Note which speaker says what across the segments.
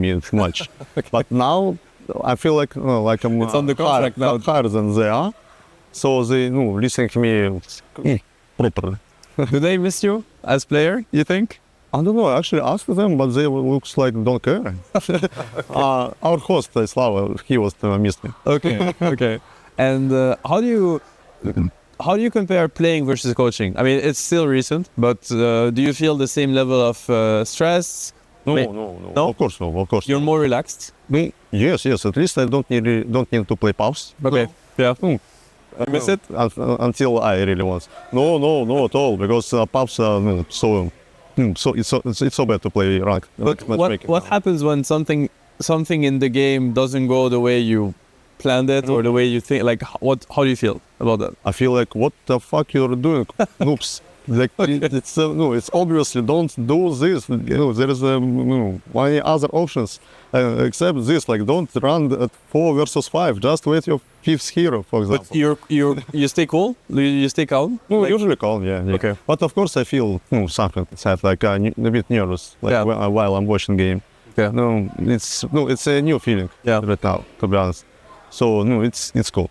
Speaker 1: me much. But now I feel like I'm
Speaker 2: It's on the contract now.
Speaker 1: higher than they are. So they listen to me properly.
Speaker 2: Do they miss you as player, you think?
Speaker 1: I don't know, I actually asked them, but they looks like don't care. Our host, Slava, he was missed me.
Speaker 2: Okay. And how do you compare playing versus coaching? I mean, it's still recent, but do you feel the same level of stress?
Speaker 1: No, of course no.
Speaker 2: You're more relaxed?
Speaker 1: Yes, at least I don't need to play pubs.
Speaker 2: Okay, yeah.
Speaker 1: I miss it until I really want. No, at all, because pubs are so it's so bad to play ranked.
Speaker 2: But what happens when something in the game doesn't go the way you planned it or the way you think? Like, how do you feel about that?
Speaker 1: I feel like, what the fuck you're doing, noobs? Like, it's obviously don't do this. There is many other options except this. Like, don't run at 4 versus 5. Just wait your 5th hero, for example.
Speaker 2: But you stay cool? You stay calm?
Speaker 1: Usually calm, yeah.
Speaker 2: Okay.
Speaker 1: But of course I feel something sad, like a bit nervous, like while I'm watching game.
Speaker 2: Yeah.
Speaker 1: It's a new feeling right now, to be honest. So it's cool.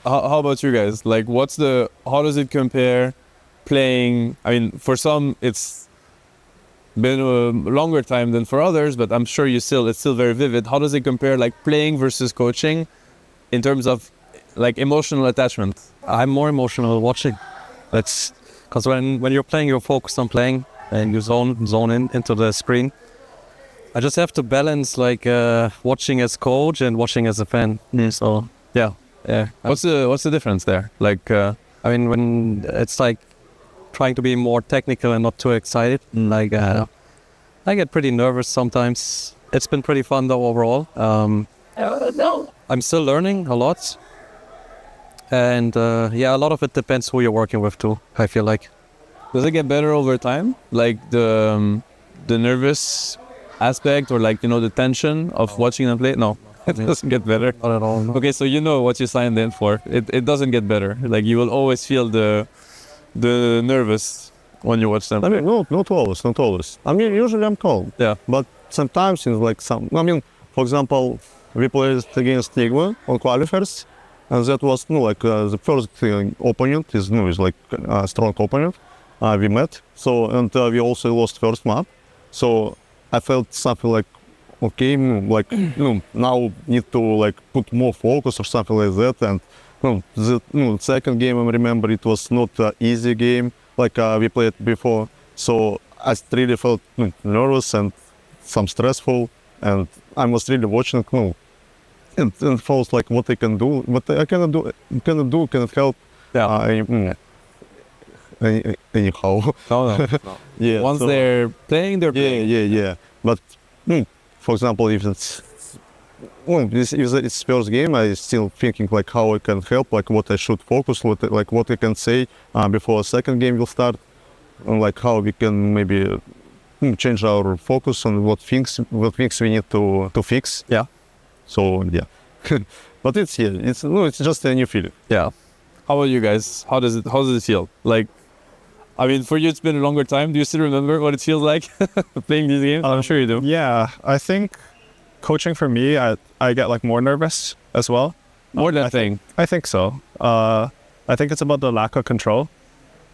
Speaker 2: How about you guys? Like, how does it compare? Playing, I mean, for some it's been a longer time than for others, but I'm sure it's still very vivid. How does it compare, like playing versus coaching, in terms of like emotional attachment?
Speaker 3: I'm more emotional watching. That's because when you're playing, you're focused on playing and you zone into the screen. I just have to balance like watching as coach and watching as a fan. So yeah.
Speaker 2: What's the difference there? Like,
Speaker 3: I mean, when it's like trying to be more technical and not too excited. Like, I get pretty nervous sometimes. It's been pretty fun though overall. I'm still learning a lot. And a lot of it depends who you're working with too, I feel like.
Speaker 2: Does it get better over time? Like the nervous aspect or like, the tension of watching them play? No, it doesn't get better.
Speaker 3: Not at all. No.
Speaker 2: Okay, so you know what you signed in for. It doesn't get better. Like you will always feel the nervous when you watch them.
Speaker 1: I mean, not always. I mean, usually I'm calm.
Speaker 2: Yeah.
Speaker 1: But sometimes it's like for example, we played against Stigma on qualifiers, and that was the first opponent is like a strong opponent we met. So we also lost first map. So I felt something like, okay, now need to like put more focus or something like that. And the second game, I remember it was not an easy game like we played before. So I really felt nervous and some stressful, and I was really watching and felt like what I can do, what I cannot help.
Speaker 2: Yeah.
Speaker 1: Anyhow.
Speaker 2: No.
Speaker 1: Yeah.
Speaker 2: Once they're playing, they're playing.
Speaker 1: Yeah. But for example, if it's first game, I still thinking like how I can help, like what I should focus, what I can say before a second game will start, and like how we can maybe change our focus on what things we need to fix.
Speaker 2: Yeah.
Speaker 1: So yeah, but it's just a new feeling.
Speaker 2: Yeah. How about you guys? How does it feel? Like, I mean, for you it's been a longer time. Do you still remember what it feels like playing these games? I'm sure you do.
Speaker 4: Yeah, I think coaching for me, I get like more nervous as well.
Speaker 2: More than thing.
Speaker 4: I think so. I think it's about the lack of control,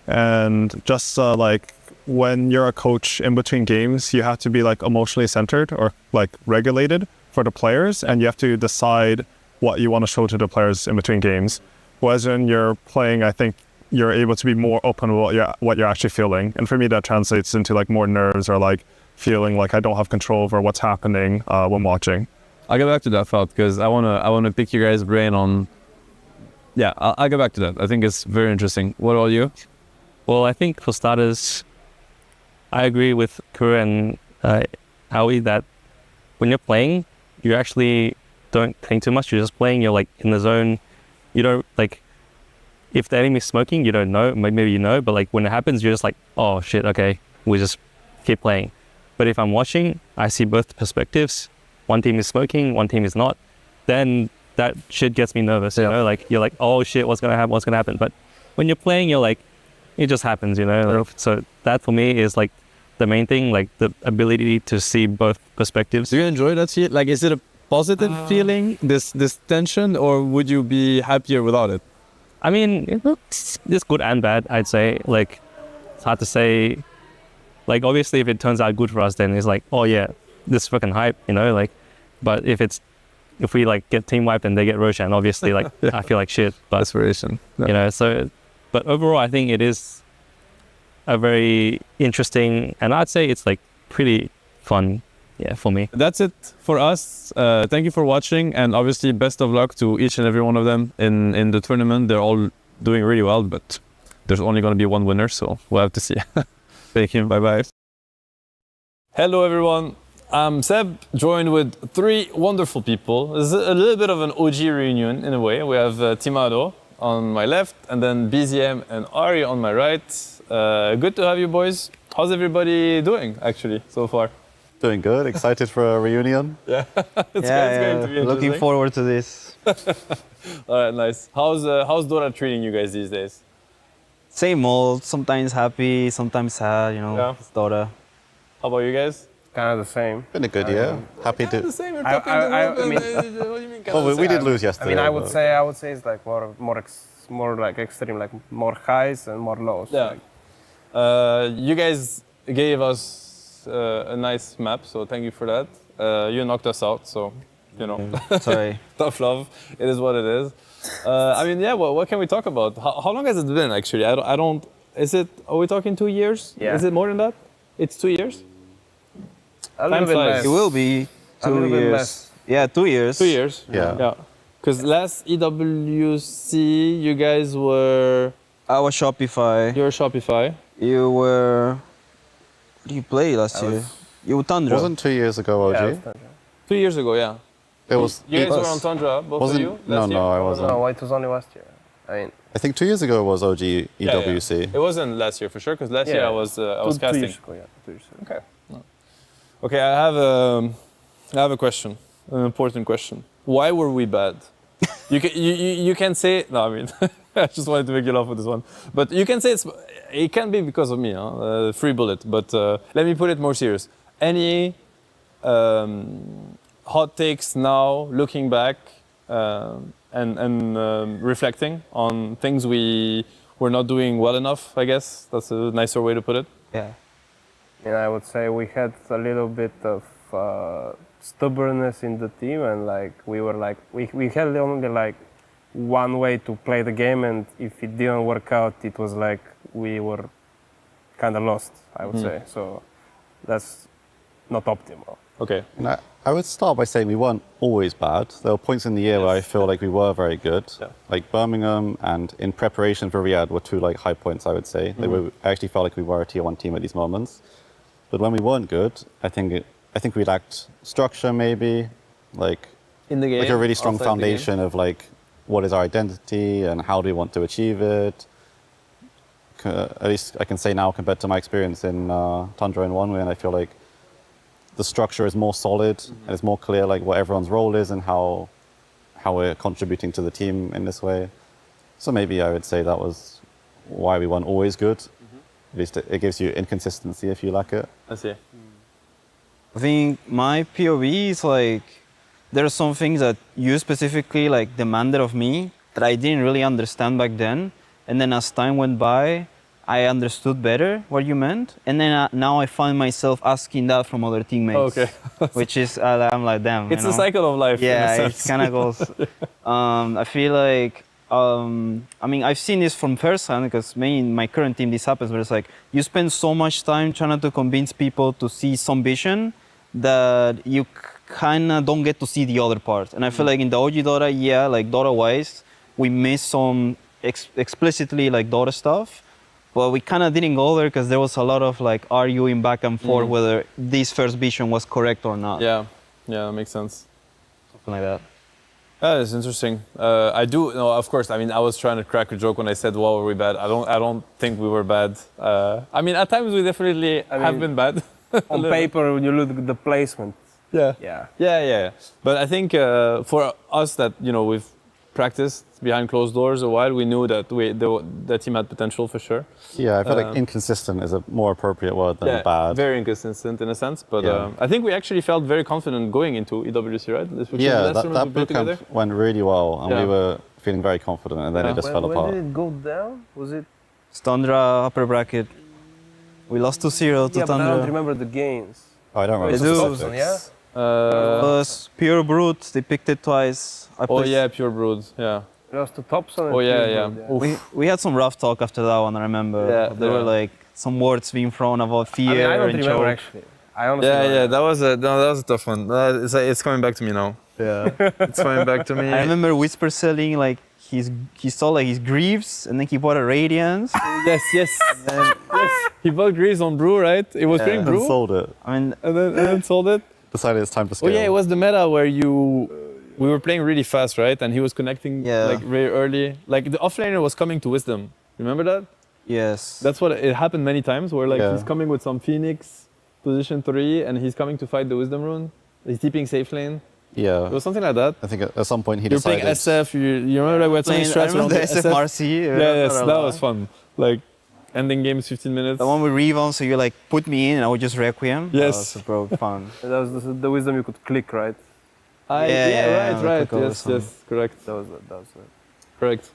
Speaker 4: and just like when you're a coach in between games, you have to be like emotionally centered or like regulated for the players, and you have to decide what you want to show to the players in between games. Whereas when you're playing, I think you're able to be more open with what you're actually feeling. And for me, that translates into like more nerves or like feeling like I don't have control over what's happening when watching.
Speaker 2: I'll get back to that thought because I wanna pick your guys' brain on. Yeah, I'll get back to that. I think it's very interesting. What about you?
Speaker 3: Well, I think for starters, I agree with Kura and Howie that when you're playing, you actually don't think too much. You're just playing. You're like in the zone. You don't like, if the enemy's smoking, you don't know, maybe you know, but like when it happens, you're just like, oh shit, okay, we just keep playing. But if I'm watching, I see both perspectives. One team is smoking, one team is not. Then that shit gets me nervous, you know, like you're like, oh shit, what's gonna happen? But when you're playing, you're like, it just happens, you know? Like, so that for me is like the main thing, like the ability to see both perspectives.
Speaker 2: Do you enjoy that shit? Like, is it a positive feeling, this tension, or would you be happier without it?
Speaker 3: I mean, it's good and bad, I'd say. Like, it's hard to say. Like, obviously, if it turns out good for us, then it's like, oh yeah, this is fucking hype, you know. Like, but if we like get team wiped and they get Roshan, obviously, like I feel like shit. But
Speaker 2: Aspiration.
Speaker 3: you know, so. But overall, I think it is a very interesting, and I'd say it's like pretty fun, yeah, for me.
Speaker 2: That's it for us. Thank you for watching, and obviously best of luck to each and every one of them in the tournament. They're all doing really well, but there's only going to be one winner, so we'll have to see. Thank you. Bye bye. Hello everyone. I'm Seb, joined with three wonderful people. This is a little bit of an OG reunion in a way. We have Timado on my left, and then BZM and Ari on my right. Good to have you boys. How's everybody doing actually so far?
Speaker 5: Doing good, excited for a reunion.
Speaker 2: Yeah, it's going to be
Speaker 6: looking
Speaker 2: interesting.
Speaker 6: forward to this.
Speaker 2: All right, nice. How's DOTA treating you guys these days?
Speaker 6: Same old, sometimes happy, sometimes sad, you know,
Speaker 2: Yeah.
Speaker 6: it's Dota.
Speaker 2: How about you guys?
Speaker 7: Kind of the same.
Speaker 5: Been a good year. Happy
Speaker 2: Kinda
Speaker 5: to.
Speaker 2: the same. You're
Speaker 7: I-
Speaker 2: talking
Speaker 7: I-
Speaker 2: the
Speaker 7: I
Speaker 2: world,
Speaker 7: mean-
Speaker 2: what do you mean?
Speaker 5: Well, we did lose
Speaker 7: I
Speaker 5: yesterday.
Speaker 7: mean, I would
Speaker 5: but-
Speaker 7: say it's like more like extreme, like more highs and more lows.
Speaker 2: Yeah.
Speaker 7: Like,
Speaker 2: You guys gave us a nice map, so thank you for that. You knocked us out, so you know,
Speaker 6: Sorry.
Speaker 2: tough love. It is what it is. I mean, yeah. What can we talk about? How long has it been actually? I don't. Is it? Are we talking 2 years?
Speaker 7: Yeah.
Speaker 2: Is it more than that? It's 2 years.
Speaker 7: a little bit
Speaker 2: flies.
Speaker 7: less.
Speaker 6: It will be
Speaker 7: A
Speaker 6: 2
Speaker 7: little bit
Speaker 6: years.
Speaker 7: less.
Speaker 6: Yeah, 2 years.
Speaker 2: 2 years.
Speaker 5: Yeah.
Speaker 2: Yeah. Because last EWC, you guys were.
Speaker 6: I was Shopify.
Speaker 2: You were Shopify.
Speaker 6: You were... What did you play last year? You were Tundra.
Speaker 5: Wasn't 2 years ago, OG?
Speaker 7: Yeah, it was Tundra.
Speaker 2: 2 years ago, yeah.
Speaker 5: It was.
Speaker 2: You guys
Speaker 5: it
Speaker 2: were
Speaker 5: was-
Speaker 2: on Tundra, both
Speaker 5: wasn't,
Speaker 2: of you?
Speaker 5: No,
Speaker 2: last year?
Speaker 5: no, I wasn't.
Speaker 7: No, it was only last year. I mean,
Speaker 5: I think 2 years ago was OG EWC.
Speaker 2: Yeah. It wasn't last year for sure, because last year I was
Speaker 7: 2
Speaker 2: casting.
Speaker 7: years ago, yeah, 2 years ago.
Speaker 2: Okay. Okay, I have a question, an important question. Why were we bad? You can say no. I mean, I just wanted to make you laugh with this one. But you can say it can be because of me, huh? Free bullet. But let me put it more serious. Any hot takes now, looking back and reflecting on things we were not doing well enough? I guess that's a nicer way to put it.
Speaker 6: Yeah.
Speaker 7: And I would say we had a little bit of stubbornness in the team, and like we had only like one way to play the game, and if it didn't work out, it was like we were kind of lost, I would say. So that's not optimal.
Speaker 2: Okay.
Speaker 5: And I would start by saying we weren't always bad. There were points in the year where I feel like we were very good.
Speaker 2: Yeah.
Speaker 5: Like Birmingham and in preparation for Riyadh were two like high points, I would say. I actually felt like we were a tier 1 team at these moments. But when we weren't good, I think we lacked structure maybe, like
Speaker 2: In the game.
Speaker 5: like a really strong
Speaker 2: outside the game.
Speaker 5: foundation of like what is our identity and how do we want to achieve it. At least I can say now compared to my experience in Tundra in one way, and I feel like the structure is more solid and it's more clear like what everyone's role is and how we're contributing to the team in this way. So maybe I would say that was why we weren't always good. At least it gives you inconsistency if you lack it.
Speaker 2: I see.
Speaker 6: I think my POV is like, there are some things that you specifically like demanded of me that I didn't really understand back then. And then as time went by, I understood better what you meant. And then now I find myself asking that from other teammates.
Speaker 2: Okay.
Speaker 6: Which is, I'm like, damn.
Speaker 2: It's
Speaker 6: you
Speaker 2: a
Speaker 6: know?
Speaker 2: cycle of life.
Speaker 6: Yeah,
Speaker 2: in a
Speaker 6: it
Speaker 2: sense.
Speaker 6: kind of goes. I feel like, I mean, I've seen this from first hand because in my current team, this happens where it's like, you spend so much time trying to convince people to see some vision that you kind of don't get to see the other part. And I feel like in the OG Dota, yeah, like Dota-wise, we missed some explicitly like Dota stuff, but we kind of didn't go there because there was a lot of like arguing back and forth whether this first vision was correct or not.
Speaker 2: Yeah, that makes sense.
Speaker 6: Something like that.
Speaker 2: That is interesting. I do no, of course. I mean, I was trying to crack a joke when I said, "Well, were we bad?" I don't think we were bad. I mean, at times we definitely have been bad.
Speaker 7: On paper, when you look at the placement,
Speaker 2: Yeah.
Speaker 7: yeah.
Speaker 2: Yeah. But I think for us that we've practiced behind closed doors a while, we knew that the team had potential for sure.
Speaker 5: Yeah, I feel like inconsistent is a more appropriate word than bad.
Speaker 2: Very inconsistent in a sense, but
Speaker 5: Yeah.
Speaker 2: I think we actually felt very confident going into EWC, right? Which was
Speaker 5: Yeah,
Speaker 2: the last tournament we
Speaker 5: that
Speaker 2: played
Speaker 5: bootcamp went really well, and
Speaker 2: Yeah.
Speaker 5: we were feeling very confident, and then it just fell
Speaker 7: When
Speaker 5: apart.
Speaker 7: did it go down? Was it?
Speaker 6: Tundra upper bracket. We lost 2-0 to
Speaker 7: Yeah, but I don't
Speaker 6: Tundra.
Speaker 7: remember the games.
Speaker 5: Oh, I don't remember.
Speaker 6: They do.
Speaker 5: specifics.
Speaker 7: Yeah?
Speaker 6: Was Pure Brute. They picked it twice. I
Speaker 2: Oh
Speaker 6: played-
Speaker 2: yeah, Pure Brood, yeah.
Speaker 7: It was to Thompson. and
Speaker 2: Oh yeah,
Speaker 7: Pure
Speaker 2: yeah.
Speaker 7: Brood,
Speaker 2: Oof.
Speaker 6: We had some rough talk after that one, I remember.
Speaker 2: Yeah,
Speaker 6: There were
Speaker 2: yeah.
Speaker 6: like some words being thrown about
Speaker 7: I
Speaker 6: fear
Speaker 7: mean, I don't
Speaker 6: and
Speaker 7: remember
Speaker 6: choke.
Speaker 7: actually. I honestly
Speaker 2: Yeah,
Speaker 7: don't
Speaker 2: yeah,
Speaker 7: remember.
Speaker 2: that was a tough one. It's coming back to me now.
Speaker 6: Yeah.
Speaker 2: It's coming back to me.
Speaker 6: I remember Whisper selling like he saw like his Greaves and then he bought a Radiance.
Speaker 2: Yes, yes. yes. He bought Greaves on Brew, right? It was playing
Speaker 5: And
Speaker 2: Brew,
Speaker 5: sold it.
Speaker 6: I mean,
Speaker 2: and then sold it.
Speaker 5: Decided it's time to
Speaker 2: Oh
Speaker 5: scale.
Speaker 2: yeah, it was the meta where we were playing really fast, right? And he was connecting
Speaker 6: Yeah.
Speaker 2: like very early. Like the offlaner was coming to Wisdom. Remember that?
Speaker 6: yes.
Speaker 2: That's what it happened many times. Where like
Speaker 5: Yeah.
Speaker 2: he's coming with some Phoenix, position 3, and he's coming to fight the Wisdom rune. He's deeping safe lane. It
Speaker 5: Yeah.
Speaker 2: was something like that.
Speaker 5: I think at some point he
Speaker 2: You're playing
Speaker 5: decided.
Speaker 2: SF. You remember like we had so many
Speaker 6: I
Speaker 2: strats around
Speaker 6: remember
Speaker 2: the
Speaker 6: the
Speaker 2: SF?
Speaker 6: SFRC.
Speaker 2: Yeah, yes, that was fun. Like ending games 15 minutes.
Speaker 6: The one with Revon, so you like put me in and I would just Requiem.
Speaker 2: Yes.
Speaker 6: That was super fun.
Speaker 7: That was the wisdom you could click, right?
Speaker 2: Yeah, right.
Speaker 6: click over
Speaker 2: Yes,
Speaker 6: some.
Speaker 2: yes, correct,
Speaker 7: That was it.
Speaker 2: correct.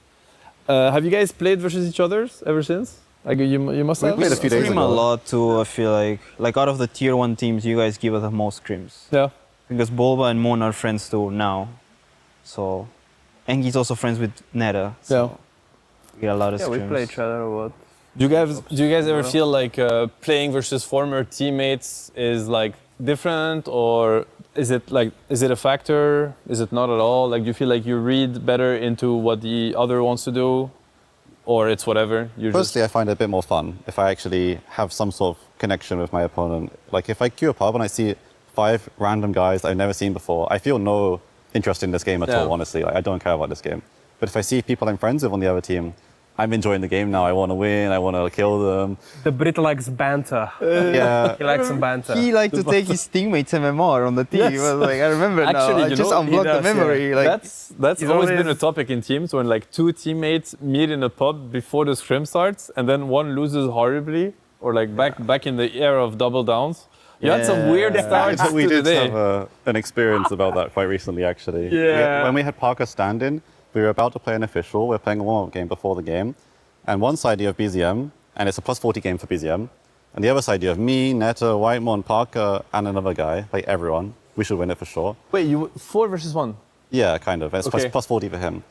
Speaker 2: Have you guys played versus each other ever since? Like you must
Speaker 5: We
Speaker 2: have.
Speaker 5: played a few days
Speaker 6: Scrim
Speaker 5: ago.
Speaker 6: a lot too, I feel like. Like out of the tier 1 teams, you guys give us the most scrims.
Speaker 2: Yeah.
Speaker 6: Because Bulba and Moon are friends too now. So, and he's also friends with Neta. So we get a lot of
Speaker 7: Yeah,
Speaker 6: scrims.
Speaker 7: we play each other or what?
Speaker 2: Do you guys ever feel like playing versus former teammates is like different, or is it a factor? Is it not at all? Like do you feel like you read better into what the other wants to do, or it's whatever? You're
Speaker 5: Personally, I find it a bit more fun if I actually have some sort of connection with my opponent. Like if I queue a pub and I see 5 random guys I've never seen before, I feel no interest in this game at all, honestly. Like, I don't care about this game. But if I see people I'm friends with on the other team, I'm enjoying the game now. I want to win. I want to kill them.
Speaker 7: The Brit likes banter.
Speaker 5: Yeah.
Speaker 7: He likes some banter.
Speaker 6: He liked to take his teammates MMR on the team.
Speaker 2: Yes.
Speaker 6: He was like, I remember
Speaker 2: Actually,
Speaker 6: now. I
Speaker 2: you
Speaker 6: just
Speaker 2: know,
Speaker 6: unblocked
Speaker 7: he
Speaker 6: the
Speaker 7: does,
Speaker 6: memory.
Speaker 7: yeah.
Speaker 6: Like,
Speaker 2: that's
Speaker 7: He's
Speaker 2: always been a
Speaker 7: always-
Speaker 2: topic in teams when like 2 teammates meet in a pub before the scrim starts, and then one loses horribly, or like back in the era of double downs. You had some weird starts
Speaker 5: We
Speaker 2: to the
Speaker 5: did
Speaker 2: day.
Speaker 5: have an experience about that quite recently, actually.
Speaker 2: Yeah.
Speaker 5: When we had Parker stand-in, we were about to play an official. We were playing a warm-up game before the game. And one side you have BZM, and it's a plus 40 game for BZM. And the other side you have me, Neta, Whitemon, Parker, and another guy, like everyone. We should win it for sure.
Speaker 2: Wait, you 4 versus 1?
Speaker 5: Yeah, kind of. It's
Speaker 2: Okay.
Speaker 5: plus 40 for him.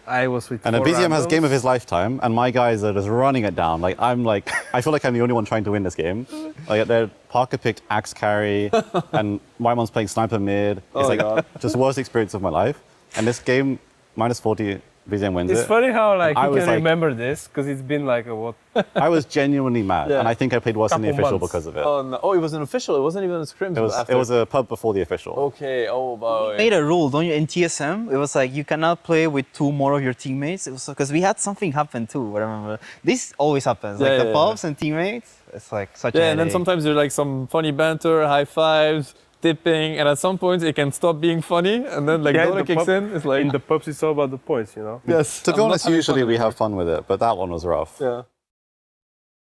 Speaker 7: I was with
Speaker 5: And then
Speaker 7: 4
Speaker 5: BZM has
Speaker 7: randoms.
Speaker 5: game of his lifetime, and my guys are just running it down. Like I feel like I'm the only one trying to win this game. Like Parker picked Axe carry, and Whitemon's playing sniper mid. It's like just worst experience of my life. And this game, minus 40, BZM wins
Speaker 7: It's
Speaker 5: it.
Speaker 7: funny how like
Speaker 5: I
Speaker 7: you
Speaker 5: was
Speaker 7: can
Speaker 5: like-
Speaker 7: remember this because it's been like a what?
Speaker 5: I was genuinely mad,
Speaker 2: Yeah.
Speaker 5: and I think I played worse than the
Speaker 7: Couple
Speaker 5: official
Speaker 7: months.
Speaker 5: because of it.
Speaker 2: Oh, no. Oh, it was an official. It wasn't even a scrim.
Speaker 5: It was a pub before the official.
Speaker 2: Okay. Oh, boy.
Speaker 6: made a rule, don't you? In TSM, it was like you cannot play with 2 more of your teammates. It was because we had something happen too. I remember this always happens. Like
Speaker 2: Yeah,
Speaker 6: the
Speaker 2: yeah,
Speaker 6: pubs and teammates. It's like such a
Speaker 2: Yeah, and then
Speaker 6: headache.
Speaker 2: sometimes there's like some funny banter, high fives, tipping, and at some point it can stop being funny, and then like
Speaker 7: Yeah,
Speaker 2: Dota
Speaker 7: the
Speaker 2: kicks
Speaker 7: pub-
Speaker 2: in. It's like
Speaker 7: In the pubs, it's all about the points, you know.
Speaker 2: yes.
Speaker 5: To be honest, usually we have fun with it, but that one was rough.
Speaker 2: Yeah.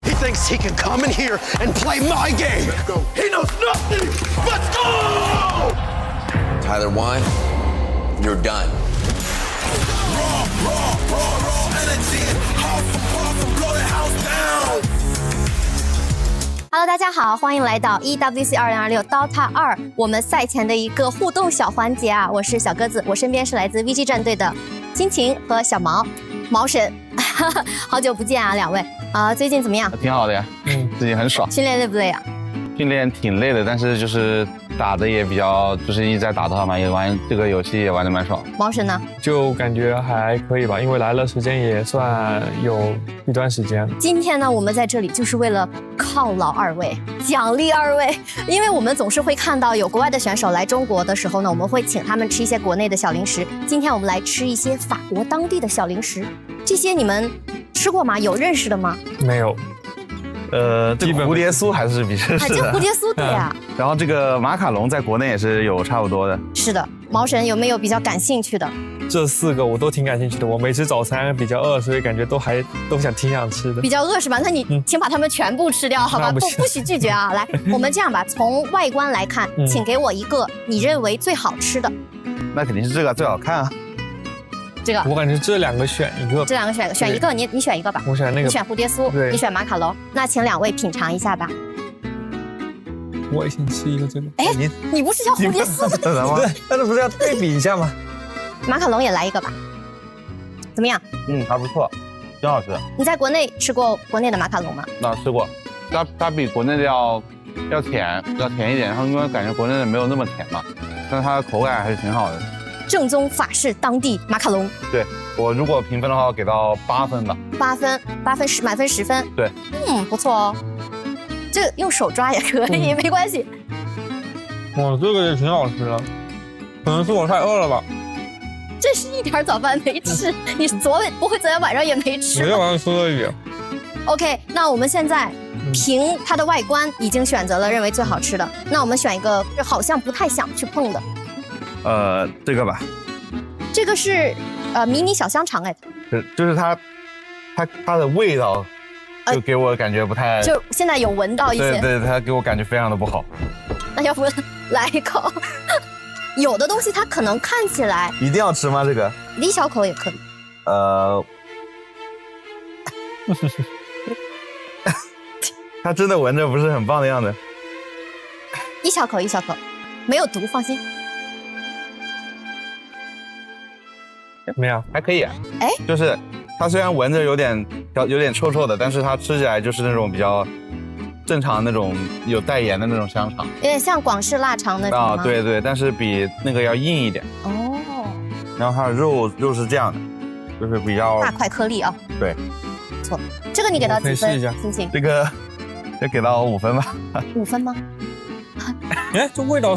Speaker 8: He thinks he can come in here and play my game. He knows nothing. Let's go!
Speaker 9: Tyler 1, you're done.
Speaker 8: Raw energy. Half and blow the house down.
Speaker 10: Hello，大家好，欢迎来到 EWC 2026 DOTA 2我们赛前的一个互动小环节啊！我是小鸽子，我身边是来自 VG 战队的金晴和小毛神，好久不见啊，两位啊，最近怎么样？
Speaker 11: 挺好的呀，自己很爽。
Speaker 10: 训练累不累啊？
Speaker 11: 训练挺累的，但是就是打的也比较，就是一直在打的话嘛，也玩这个游戏也玩的蛮爽。
Speaker 10: 毛神呢？
Speaker 12: 就感觉还可以吧，因为来了时间也算有一段时间。
Speaker 10: 今天呢，我们在这里就是为了犒劳二位，奖励二位，因为我们总是会看到有国外的选手来中国的时候呢，我们会请他们吃一些国内的小零食。今天我们来吃一些法国当地的小零食，这些你们吃过吗？有认识的吗？
Speaker 12: 没有。
Speaker 11: 这个蝴蝶酥还是比这
Speaker 10: 啊，这个蝴蝶酥对呀、
Speaker 11: 然后这个马卡龙在国内也是有差不多的。
Speaker 10: 是的，毛神有没有比较感兴趣的？
Speaker 12: 这4个我都挺感兴趣的。我每次早餐比较饿，所以感觉挺想吃的。
Speaker 10: 比较饿是吧？那你请把它们全部吃掉，好吧？不许拒绝啊！来，我们这样吧，从外观来看，请给我一个你认为最好吃的。
Speaker 11: 那肯定是这个最好看啊。
Speaker 10: 这个，
Speaker 12: 我感觉这2个选一个。
Speaker 10: 这2个选一个，你选一个吧。
Speaker 12: 我选那个。
Speaker 10: 你选蝴蝶酥，
Speaker 12: 对，
Speaker 10: 你选马卡龙。那请2位品尝一下吧。
Speaker 12: 我也先吃一个这个。
Speaker 10: 哎，你不是要蝴蝶酥吗？
Speaker 12: 但是不是要对比一下吗？
Speaker 10: 马卡龙也来一个吧。怎么样？
Speaker 11: 还不错，挺好吃。
Speaker 10: 你在国内吃过国内的马卡龙吗？
Speaker 11: 吃过，它比国内的要甜一点，然后因为感觉国内的没有那么甜嘛，但是它的口感还是挺好的。
Speaker 10: 正宗法式当地马卡龙。
Speaker 11: 对，我如果评分的话，我给到8分吧。
Speaker 10: 8分满分10分。
Speaker 11: 对，
Speaker 10: 不错哦。这个用手抓也可以，没关系。
Speaker 12: 哇，这个也挺好吃的，可能是我太饿了吧。
Speaker 10: 这是一点早饭没吃，你不会昨天晚上也没吃？
Speaker 12: 昨天晚上吃了一点。
Speaker 10: OK， 那我们现在凭它的外观已经选择了认为最好吃的，那我们选一个好像不太想去碰的。
Speaker 11: 这个吧。
Speaker 10: 这个是迷你小香肠哎。
Speaker 11: 就是它的味道，就给我感觉不太。
Speaker 10: 就现在有闻到一些。
Speaker 11: 对，它给我感觉非常的不好。
Speaker 10: 那要不来一口？有的东西它可能看起来
Speaker 11: 一定要吃吗？这个
Speaker 10: 一小口也可以。
Speaker 11: 它真的闻着不是很棒的样子。
Speaker 10: 一小口，没有毒，放心。
Speaker 11: 怎么样？还可以。
Speaker 10: 哎，
Speaker 11: 就是它虽然闻着有点臭臭的，但是它吃起来就是那种比较正常那种有带盐的那种香肠，
Speaker 10: 有点像广式腊肠那种吗？
Speaker 11: 对，但是比那个要硬一点。
Speaker 10: 哦。
Speaker 11: 然后它的肉是这样的，就是比较
Speaker 10: 大块颗粒啊。
Speaker 11: 对，
Speaker 10: 不错。这个你给到几分？心情？
Speaker 11: 这个就给到5分吧。
Speaker 10: 5分吗？
Speaker 12: 哎，这味道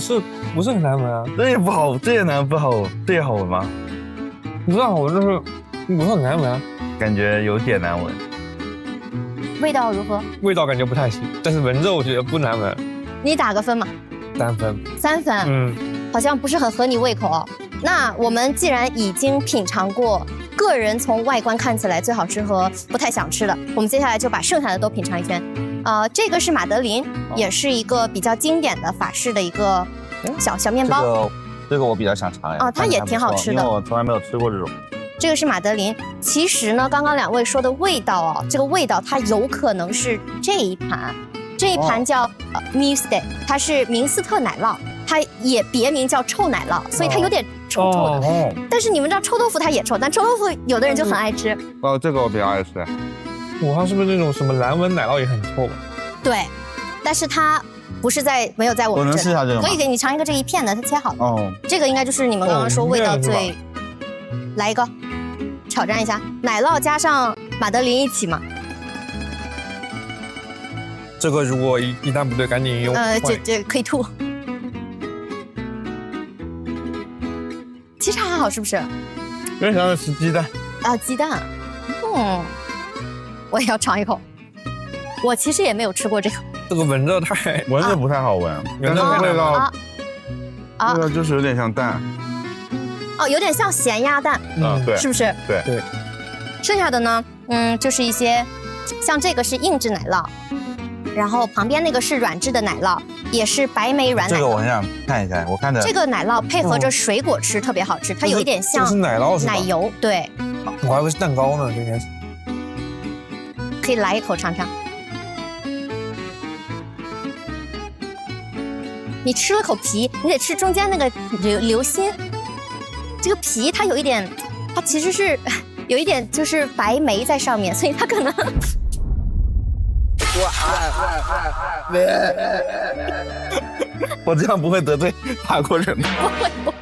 Speaker 12: 不是很难闻啊？
Speaker 11: 这也不好，这也不好，这也好闻吗？
Speaker 12: 不是好闻，就是不是很难闻啊，
Speaker 11: 感觉有点难闻。
Speaker 10: 味道如何？
Speaker 12: 味道感觉不太行，但是闻着我觉得不难闻。
Speaker 10: 你打个分嘛
Speaker 12: ？3分。
Speaker 10: 3分。好像不是很合你胃口哦。那我们既然已经品尝过个人从外观看起来最好吃和不太想吃的，我们接下来就把剩下的都品尝一圈。这个是马德琳，也是一个比较经典的法式的一个小面包。
Speaker 11: 这个我比较想尝呀。
Speaker 10: 它也挺好吃的，
Speaker 11: 因为我从来没有吃过这种。
Speaker 10: 这个是马德琳。其实呢，刚刚2位说的味道这个味道它有可能是这一盘叫Mustang， 它是明斯特奶酪，它也别名叫臭奶酪，所以它有点臭臭的。但是你们知道臭豆腐它也臭，但臭豆腐有的人就很爱吃。
Speaker 11: 这个我比较爱吃。
Speaker 12: 它是不是那种什么蓝纹奶酪也很臭？
Speaker 10: 对，但是它不是没有在我们这里。
Speaker 11: 我能试一下这个吗？
Speaker 10: 可以给你尝一个这一片的，它切好的。这个应该就是你们刚刚说味道最。来一个，挑战一下，奶酪加上马德琳一起嘛。
Speaker 12: 这个如果一旦不对，赶紧用。
Speaker 10: 这可以吐。其实还好，是不是？
Speaker 11: 有点像吃鸡蛋。
Speaker 10: 鸡蛋。我也要尝一口。我其实也没有吃过这个。
Speaker 12: 这个闻着
Speaker 11: 不太好闻，但是味道味道就是有点像蛋。
Speaker 10: 有点像咸鸭蛋。
Speaker 11: 对，
Speaker 10: 是不是？
Speaker 11: 对。
Speaker 10: 剩下的呢，就是一些，像这个是硬质奶酪，然后旁边那个是软质的奶酪，也是白莓软奶酪。
Speaker 11: 这个我很想看一下，我看着
Speaker 10: 这个奶酪配合着水果吃特别好吃，它有一点像
Speaker 12: 是奶酪
Speaker 10: 奶油。对，
Speaker 12: 我还以为是蛋糕呢，这应该是。
Speaker 10: 可以来一口尝尝。你吃了口皮，你得吃中间那个流心。这个皮它有一点，它其实是有一点就是白莓在上面，所以它可能。
Speaker 11: 我这样不会得罪法国人吗？
Speaker 10: 不会，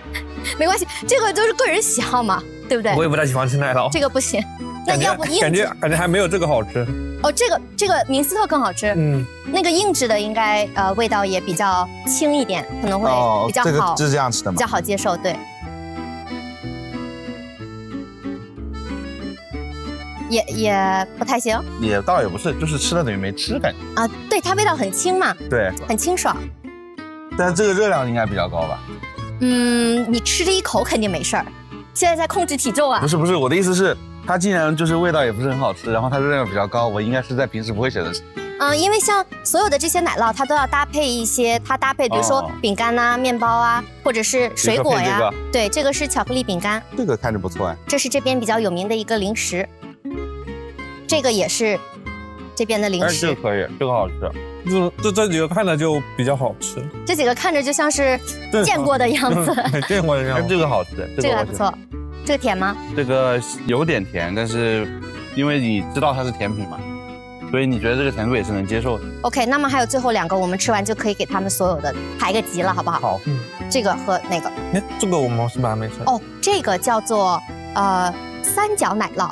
Speaker 10: 没关系，这个就是个人喜好嘛，对不对？
Speaker 12: 我也不太喜欢吃奶酪，
Speaker 10: 这个不行。那要不硬
Speaker 12: 感觉还没有这个好吃。
Speaker 10: 这个明斯特更好吃。那个硬质的应该味道也比较轻一点，可能会比较好。
Speaker 11: 这个是这样吃的吗？
Speaker 10: 比较好接受，对。也不太行
Speaker 11: 也倒也不是，就是吃了等于没吃感觉。
Speaker 10: 啊。对，它味道很轻嘛，
Speaker 11: 对，
Speaker 10: 很清爽。
Speaker 11: 但是这个热量应该比较高吧？
Speaker 10: 你吃这一口肯定没事儿。现在在控制体重啊？
Speaker 11: 不是，我的意思是，它竟然就是味道也不是很好吃，然后它热量比较高，我应该是在平时不会选择吃。
Speaker 10: 因为像所有的这些奶酪，它都要搭配一些，它搭配比如说饼干呐、面包啊，或者是水果呀。对，这个是巧克力饼干。
Speaker 11: 这个看着不错哎。
Speaker 10: 这是这边比较有名的一个零食。这个也是这边的零食。
Speaker 11: 这个可以，这个好吃。
Speaker 12: 这几个看着就比较好吃。
Speaker 10: 这几个看着就像是见过的样子。
Speaker 12: 见过的样子。
Speaker 11: 这个好吃，
Speaker 10: 这个还不错。这个甜吗？
Speaker 11: 这个有点甜，但是因为你知道它是甜品嘛。所以你觉得这个甜度也是能接受的
Speaker 10: ？OK， 那么还有最后2个，我们吃完就可以给他们所有的排个级了，好不好？
Speaker 11: 好，
Speaker 10: 这个和那个，
Speaker 12: 这个我们是不是还没吃？
Speaker 10: 哦，这个叫做三角奶酪，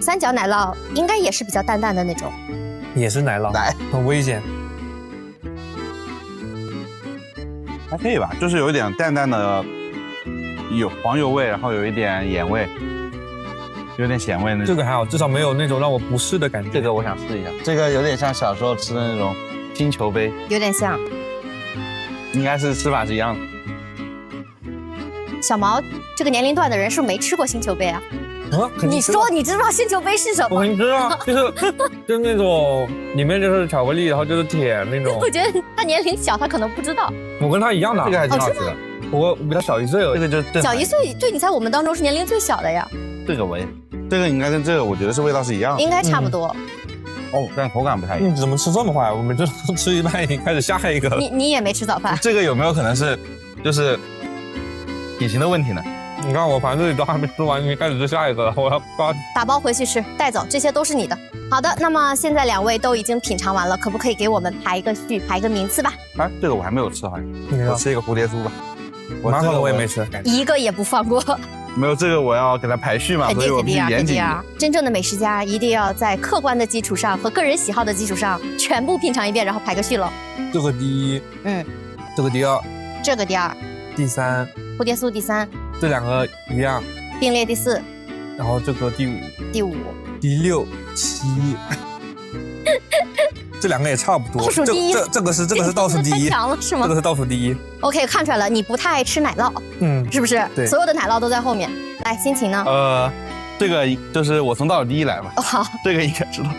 Speaker 10: 三角奶酪应该也是比较淡淡的那种，
Speaker 12: 也是奶酪，很危险。
Speaker 11: 还可以吧，就是有一点淡淡的有黄油味，然后有一点盐味。有点咸味那种，
Speaker 12: 这个还好，至少没有那种让我不适的感觉。
Speaker 11: 这个我想试一下，这个有点像小时候吃的那种星球杯，
Speaker 10: 有点像，
Speaker 11: 应该是吃法是一样的。
Speaker 10: 小毛这个年龄段的人是不是没吃过星球杯啊？你说你知不知道星球杯是什么？
Speaker 12: 我知道，就是那种里面就是巧克力，然后就是甜那种。
Speaker 10: 我觉得他年龄小，他可能不知道。
Speaker 12: 我跟他一样的，
Speaker 11: 这个还挺好吃的。
Speaker 12: 我比他小1岁，
Speaker 11: 这个就
Speaker 10: 小1岁，对，你在我们当中是年龄最小的呀。
Speaker 11: 这个应该跟这个我觉得是味道是一样的，
Speaker 10: 应该差不多。
Speaker 11: 哦，但口感不太一样。
Speaker 12: 你怎么吃这么快？我们这吃一半已经开始下一个了。
Speaker 10: 你也没吃早饭？
Speaker 11: 这个有没有可能是就是体型的问题呢？
Speaker 12: 你看我盘子里都还没吃完，你开始吃下一个了，我要
Speaker 10: 打包回去吃，带走，这些都是你的。好的，那么现在2位都已经品尝完了，可不可以给我们排一个序，排一个名次吧？
Speaker 11: 啊，这个我还没有吃，好像我吃一个蝴蝶酥吧。
Speaker 12: 马卡龙我也没吃，
Speaker 10: 一个也不放过。
Speaker 11: 没有这个，我要给它排序嘛，所以我必须严谨。
Speaker 10: 真正的美食家一定要在客观的基础上和个人喜好的基础上全部品尝一遍，然后排个序喽。
Speaker 12: 这个第一，这个第2，
Speaker 10: 这个第2，
Speaker 12: 第3，
Speaker 10: 蝴蝶酥第3，
Speaker 12: 这2个一样，
Speaker 10: 并列第4，
Speaker 12: 然后这个第5，第6、7。这2个也差不多。
Speaker 10: 倒数第一，
Speaker 12: 这个是倒数第一，
Speaker 10: 太强了是吗？
Speaker 12: 这个是倒数第一。
Speaker 10: OK， 看出来了，你不太爱吃奶酪，是不是？
Speaker 12: 对，
Speaker 10: 所有的奶酪都在后面。来，心情呢？
Speaker 11: 这个就是我从倒数第一来嘛。
Speaker 10: 好，
Speaker 11: 这个应该知道。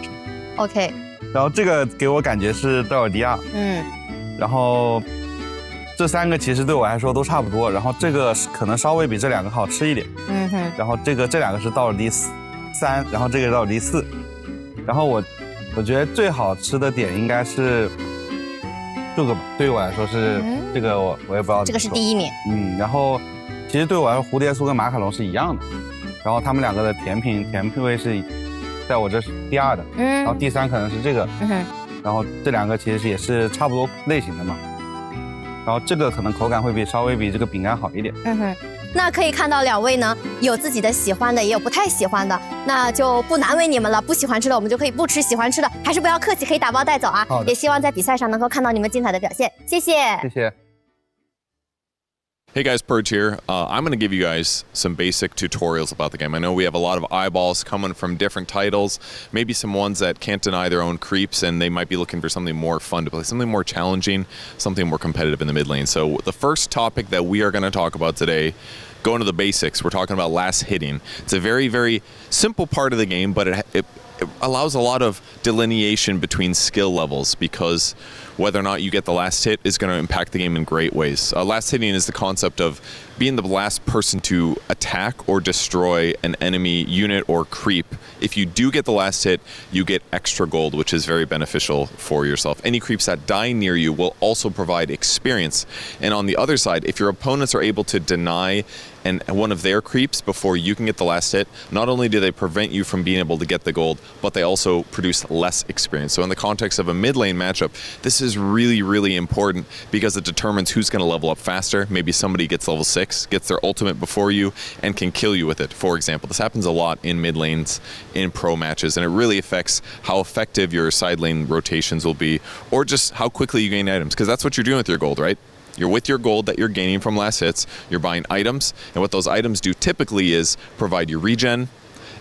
Speaker 10: OK。
Speaker 11: 然后这个给我感觉是倒数第2。然后这3个其实对我来说都差不多，然后这个可能稍微比这2个好吃一点。然后这2个是倒数第3，然后这个是倒数第4。然后我觉得最好吃的点应该是这个吧，对于我来说是这个我也不知道。
Speaker 10: 这个是第1名。
Speaker 11: 然后其实对我来说蝴蝶酥跟马卡龙是一样的，然后他们2个的甜品味是在我这是第2的，然后第3可能是这个，然后这2个其实也是差不多类型的嘛，然后这个可能口感会稍微比这个饼干好一点。
Speaker 10: 那可以看到2位呢有自己的喜欢的，也有不太喜欢的，那就不难为你们了。不喜欢吃的我们就可以不吃，喜欢吃的还是不要客气，可以打包带走啊。也希望在比赛上能够看到你们精彩的表现，谢谢。
Speaker 11: 谢谢。
Speaker 13: Hey guys, Purge here. I'm going to give you guys some basic tutorials about the game. I know we have a lot of eyeballs coming from different titles, maybe some ones that can't deny their own creeps, and they might be looking for something more fun to play, something more challenging, something more competitive in the mid lane. So the first topic that we are going to talk about today, going to the basics, we're talking about last hitting. It's a very, very simple part of the game, but it allows a lot of delineation between skill levels, because whether or not you get the last hit is going to impact the game in great ways. Last hitting is the concept of being the last person to attack or destroy an enemy unit or creep. If you do get the last hit, you get extra gold, which is very beneficial for yourself. Any creeps that die near you will also provide experience. And on the other side, if your opponents are able to deny one of their creeps before you can get the last hit, not only do they prevent you from being able to get the gold, but they also produce less experience. So in the context of a mid lane matchup, this is really, really important because it determines who's going to level up faster. Maybe somebody gets level 6, gets their ultimate before you, and can kill you with it, for example. This happens a lot in mid lanes in pro matches, and it really affects how effective your side lane rotations will be, or just how quickly you gain items, because that's what you're doing with your gold, right? You're with your gold that you're gaining from last hits, you're buying items, and what those items do typically is provide you regen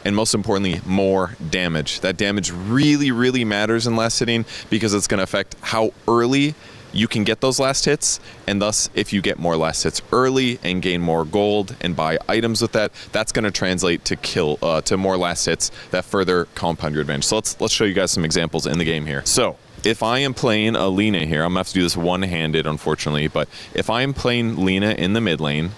Speaker 13: and most importantly, more damage. That damage really, really matters in last hitting because it's going to affect how early you can get those last hits, and thus if you get more last hits early and gain more gold and buy items with that, that's going to translate to more last hits that further compound your advantage. So let's show you guys some examples in the game here. So if I am playing a Lina here, I'm gonna have to do this one-handed unfortunately, but if I am playing Lina in the mid lane,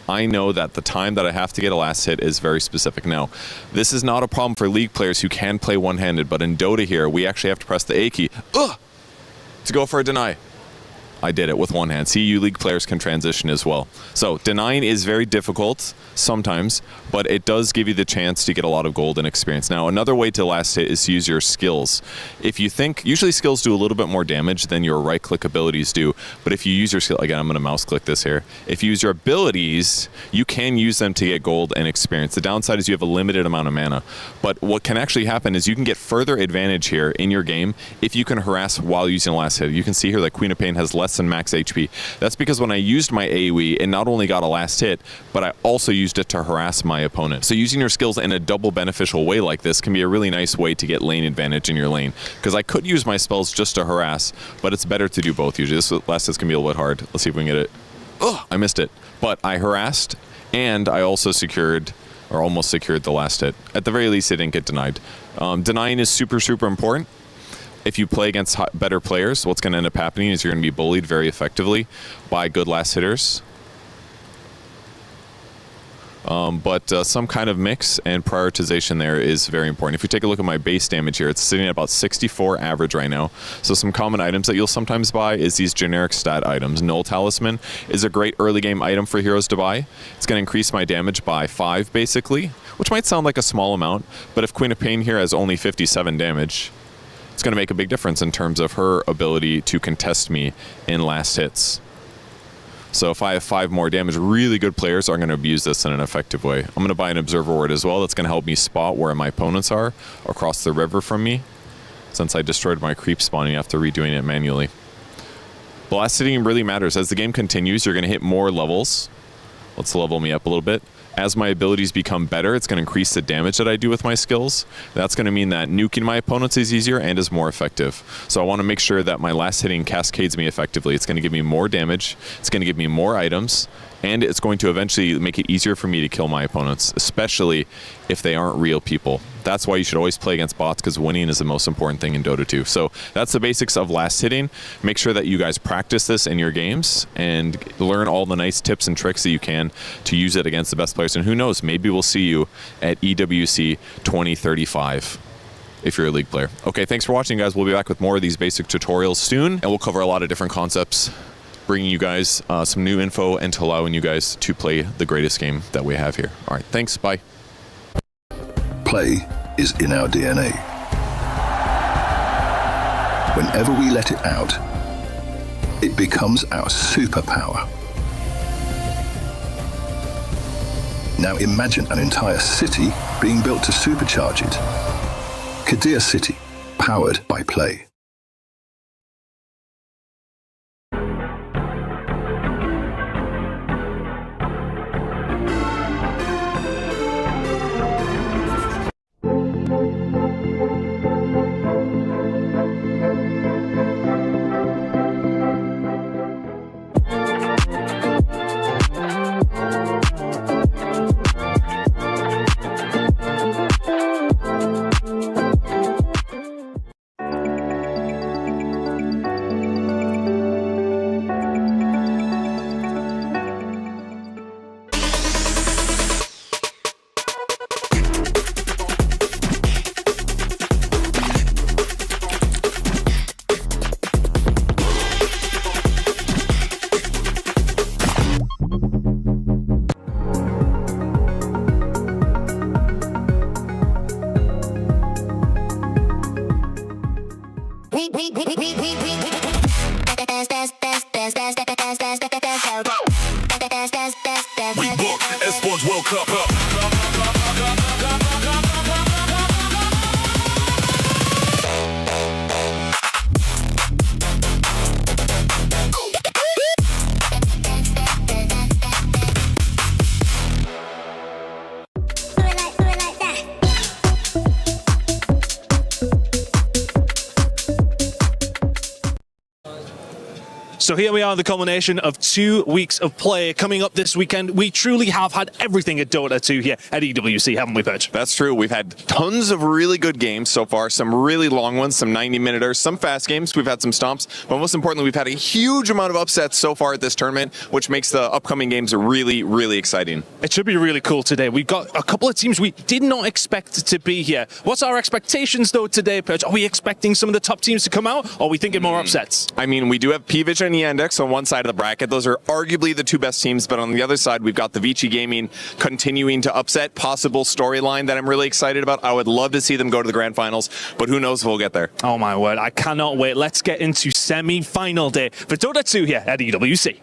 Speaker 13: I know that the time that I have to get a last hit is very specific. Now, this is not a problem for League players who can play one-handed, but in Dota here, we actually have to press the A key to go for a deny. I did it with one hand. See, you League players can transition as well. So denying is very difficult sometimes, but it does give you the chance to get a lot of gold and experience. Now, another way to last hit is to use your skills. If you think, usually skills do a little bit more damage than your right click abilities do, but if you use your skill, again, I'm gonna mouse click this here. If you use your abilities, you can use them to get gold and experience. The downside is you have a limited amount of mana, but what can actually happen is you can get further advantage here in your game if you can harass while using last hit. You can see here that Queen of Pain has less than max HP. That's because when I used my AoE, it not only got a last hit, but I also used it to harass my opponent. So using your skills in a double beneficial way like this can be a really nice way to get lane advantage in your lane. Because I could use my spells just to harass, but it's better to do both usually. This last hit's can be a little bit hard. Let's see if we can get it. Oh, I missed it. But I harassed, and I also secured, or almost secured the last hit. At the very least, it didn't get denied. Denying is super, super important. If you play against better players, what's going to end up happening is you're going to be bullied very effectively by good last hitters. But some kind of mix and prioritization there is very important. If you take a look at my base damage here, it's sitting at about 64 average right now. So some common items that you'll sometimes buy is these generic stat items. Null Talisman is a great early game item for heroes to buy. It's going to increase my damage by 5 basically, which might sound like a small amount, but if Queen of Pain here has only 57 damage, it's going to make a big difference in terms of her ability to contest me in last hits. So if I have 5 more damage, really good players are going to abuse this in an effective way. I'm going to buy an Observer Ward as well. That's going to help me spot where my opponents are across the river from me. Since I destroyed my creep spawning after redoing it manually. The last hitting really matters. As the game continues, you're going to hit more levels. Let's level me up a little bit. As my abilities become better, it's going to increase the damage that I do with my skills. That's going to mean that nuking my opponents is easier and is more effective. So I want to make sure that my last hitting cascades me effectively. It's going to give me more damage, it's going to give me more items, and it's going to eventually make it easier for me to kill my opponents, especially if they aren't real people. That's why you should always play against bots, because winning is the most important thing in Dota 2. So that's the basics of last hitting. Make sure that you guys practice this in your games and learn all the nice tips and tricks that you can to use it against the best players. And who knows, maybe we'll see you at EWC 2035. If you're a League player. Okay, thanks for watching, guys. We'll be back with more of these basic tutorials soon, and we'll cover a lot of different concepts, bringing you guys some new info and to allowing you guys to play the greatest game that we have here. All right, thanks, bye.
Speaker 14: Play is in our DNA. Whenever we let it out, it becomes our superpower. Now imagine an entire city being built to supercharge it. Kadir City, powered by Play.
Speaker 8: We book Esports World Cup up.
Speaker 15: So here we are, the culmination of 2 weeks of play coming up this weekend. We truly have had everything at Dota 2 here at EWC, haven't we, Perch?
Speaker 13: That's true. We've had tons of really good games so far, some really long ones, some 90-minuters, some fast games. We've had some stomps, but most importantly, we've had a huge amount of upsets so far at this tournament, which makes the upcoming games really, really exciting.
Speaker 15: It should be really cool today. We've got a couple of teams we did not expect to be here. What's our expectations, though, today, Perch? Are we expecting some of the top teams to come out, or are we thinking more upsets?
Speaker 13: I mean, we do have P-Vision and Yandex on one side of the bracket. Those are arguably the two best teams, but on the other side, we've got the Vici Gaming continuing to upset. Possible storyline that I'm really excited about. I would love to see them go to the grand finals, but who knows if we'll get there.
Speaker 15: Oh my word, I cannot wait. Let's get into semi-final day for Dota 2 here at EWC.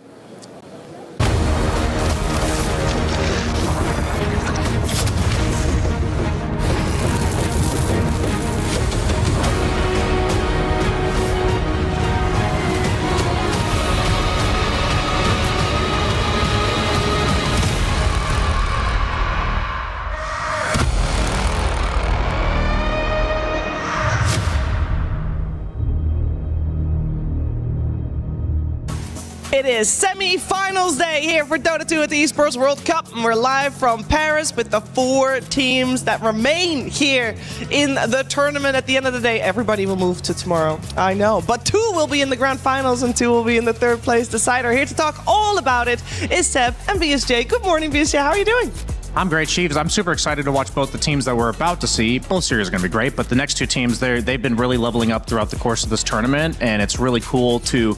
Speaker 16: It is semi-finals day here for Dota 2 at the Esports World Cup, and we're live from Paris with the 4 teams that remain here in the tournament. At the end of the day, everybody will move to tomorrow, I know, but 2 will be in the grand finals and 2 will be in the 3rd place decider. Here to talk all about it is Seb and VSJ. Good morning, VSJ. How are you doing?
Speaker 17: I'm great, Chiefs. I'm super excited to watch both the teams that we're about to see. Both series are going to be great, but the next 2 teams, they've been really leveling up throughout the course of this tournament, and it's really cool to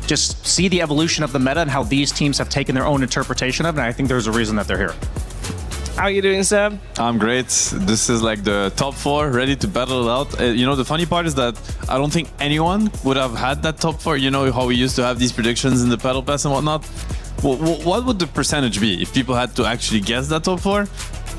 Speaker 17: just see the evolution of the meta and how these teams have taken their own interpretation of it, and I think there's a reason that they're here.
Speaker 16: How are you doing, Seb?
Speaker 2: I'm great. This is like the top 4 ready to battle it out. You know, the funny part is that I don't think anyone would have had that top 4. You know how we used to have these predictions in the Battle Pass and whatnot? What would the percentage be if people had to actually guess that top 4?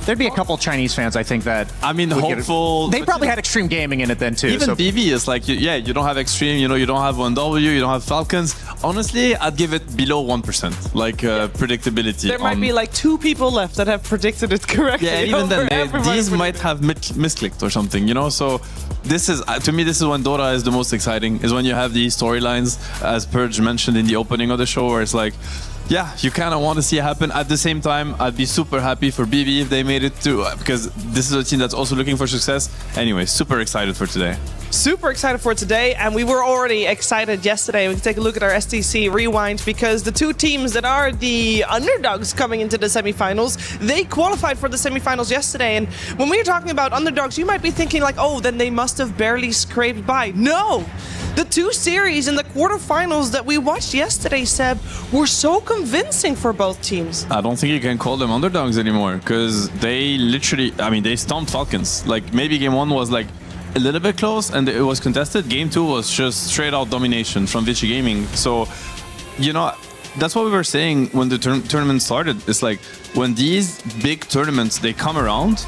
Speaker 17: There'd be a couple Chinese fans, I think, that...
Speaker 2: I mean, hopeful...
Speaker 17: They probably had Extreme Gaming in it then, too.
Speaker 2: Even BB is like, yeah, you don't have Extreme, you know, you don't have 1W, you don't have Falcons. Honestly, I'd give it below 1%, like predictability.
Speaker 16: There might be like 2 people left that have predicted it correctly.
Speaker 2: Yeah, and even then, these might have misclicked or something, you know? So this is, to me, this is when Dota is the most exciting, is when you have these storylines, as Purge mentioned in the opening of the show, where it's like, yeah, you kind of want to see it happen. At the same time, I'd be super happy for BB if they made it too, because this is a team that's also looking for success. Anyway, super excited for today.
Speaker 16: Super excited for today, and we were already excited yesterday. We can take a look at our STC Rewind, because the 2 teams that are the underdogs coming into the semifinals, they qualified for the semifinals yesterday. And when we are talking about underdogs, you might be thinking like, oh, then they must have barely scraped by. No! The 2 series in the quarterfinals that we watched yesterday, Seb, were so convincing for both teams.
Speaker 2: I don't think you can call them underdogs anymore, because they literally, I mean, they stomped Falcons. Like, maybe game 1 was like a little bit close and it was contested. Game 2 was just straight out domination from Vici Gaming. So, you know, that's what we were saying when the tournament started. It's like, when these big tournaments, they come around,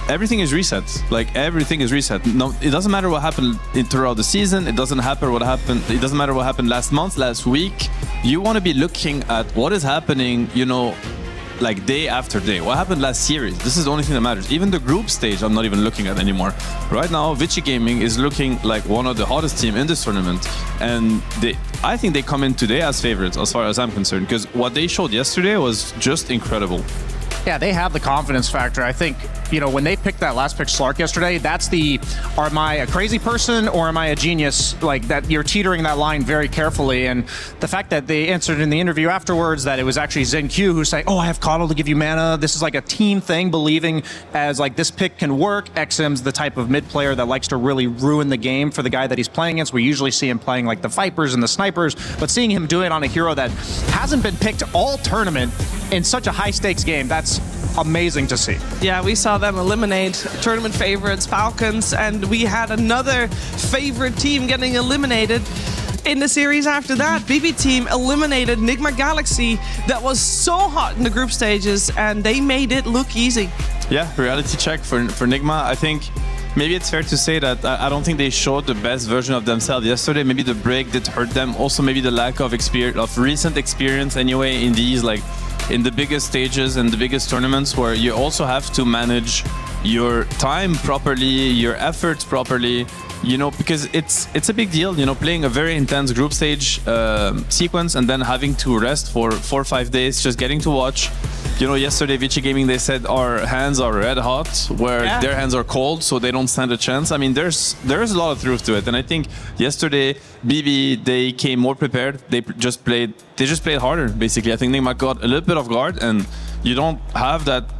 Speaker 2: everything is reset. Like, everything is reset. No, it doesn't matter what happened throughout the season. It doesn't matter what happened last month, last week. You want to be looking at what is happening, you know, like day after day. What happened last series? This is the only thing that matters. Even the group stage, I'm not even looking at anymore. Right now, Vici Gaming is looking like one of the hottest teams in this tournament. And I think they come in today as favorites, as far as I'm concerned, because what they showed yesterday was just incredible.
Speaker 17: Yeah, they have the confidence factor. I think, you know, when they picked that last pick Slark yesterday, that's the, am I a crazy person or am I a genius? Like, that you're teetering that line very carefully. And the fact that they answered in the interview afterwards that it was actually ZenQ who's saying, oh, I have Coddle to give you mana. This is like a team thing, believing as like this pick can work. XM's the type of mid player that likes to really ruin the game for the guy that he's playing against. We usually see him playing like the Vipers and the Snipers, but seeing him do it on a hero that hasn't been picked all tournament in such a high stakes game, that's amazing to see.
Speaker 16: Yeah, we saw them eliminate tournament favorites, Falcons, and we had another favorite team getting eliminated in the series after that. BB team eliminated Nigma Galaxy that was so hot in the group stages, and they made it look easy.
Speaker 2: Yeah, reality check for Nigma. I think maybe it's fair to say that I don't think they showed the best version of themselves yesterday. Maybe the break did hurt them. Also, maybe the lack of experience, of recent experience anyway, in these like in the biggest stages and the biggest tournaments where you also have to manage your time properly, your efforts properly, you know, because it's a big deal, you know, playing a very intense group stage sequence and then having to rest for 4 or 5 days, just getting to watch. You know, yesterday Vici Gaming, they said our hands are red hot, where their hands are cold, so they don't stand a chance. I mean, there's a lot of truth to it, and I think yesterday BB, they came more prepared. They just played harder. Basically, I think they might got a little bit off guard, and you don't have that.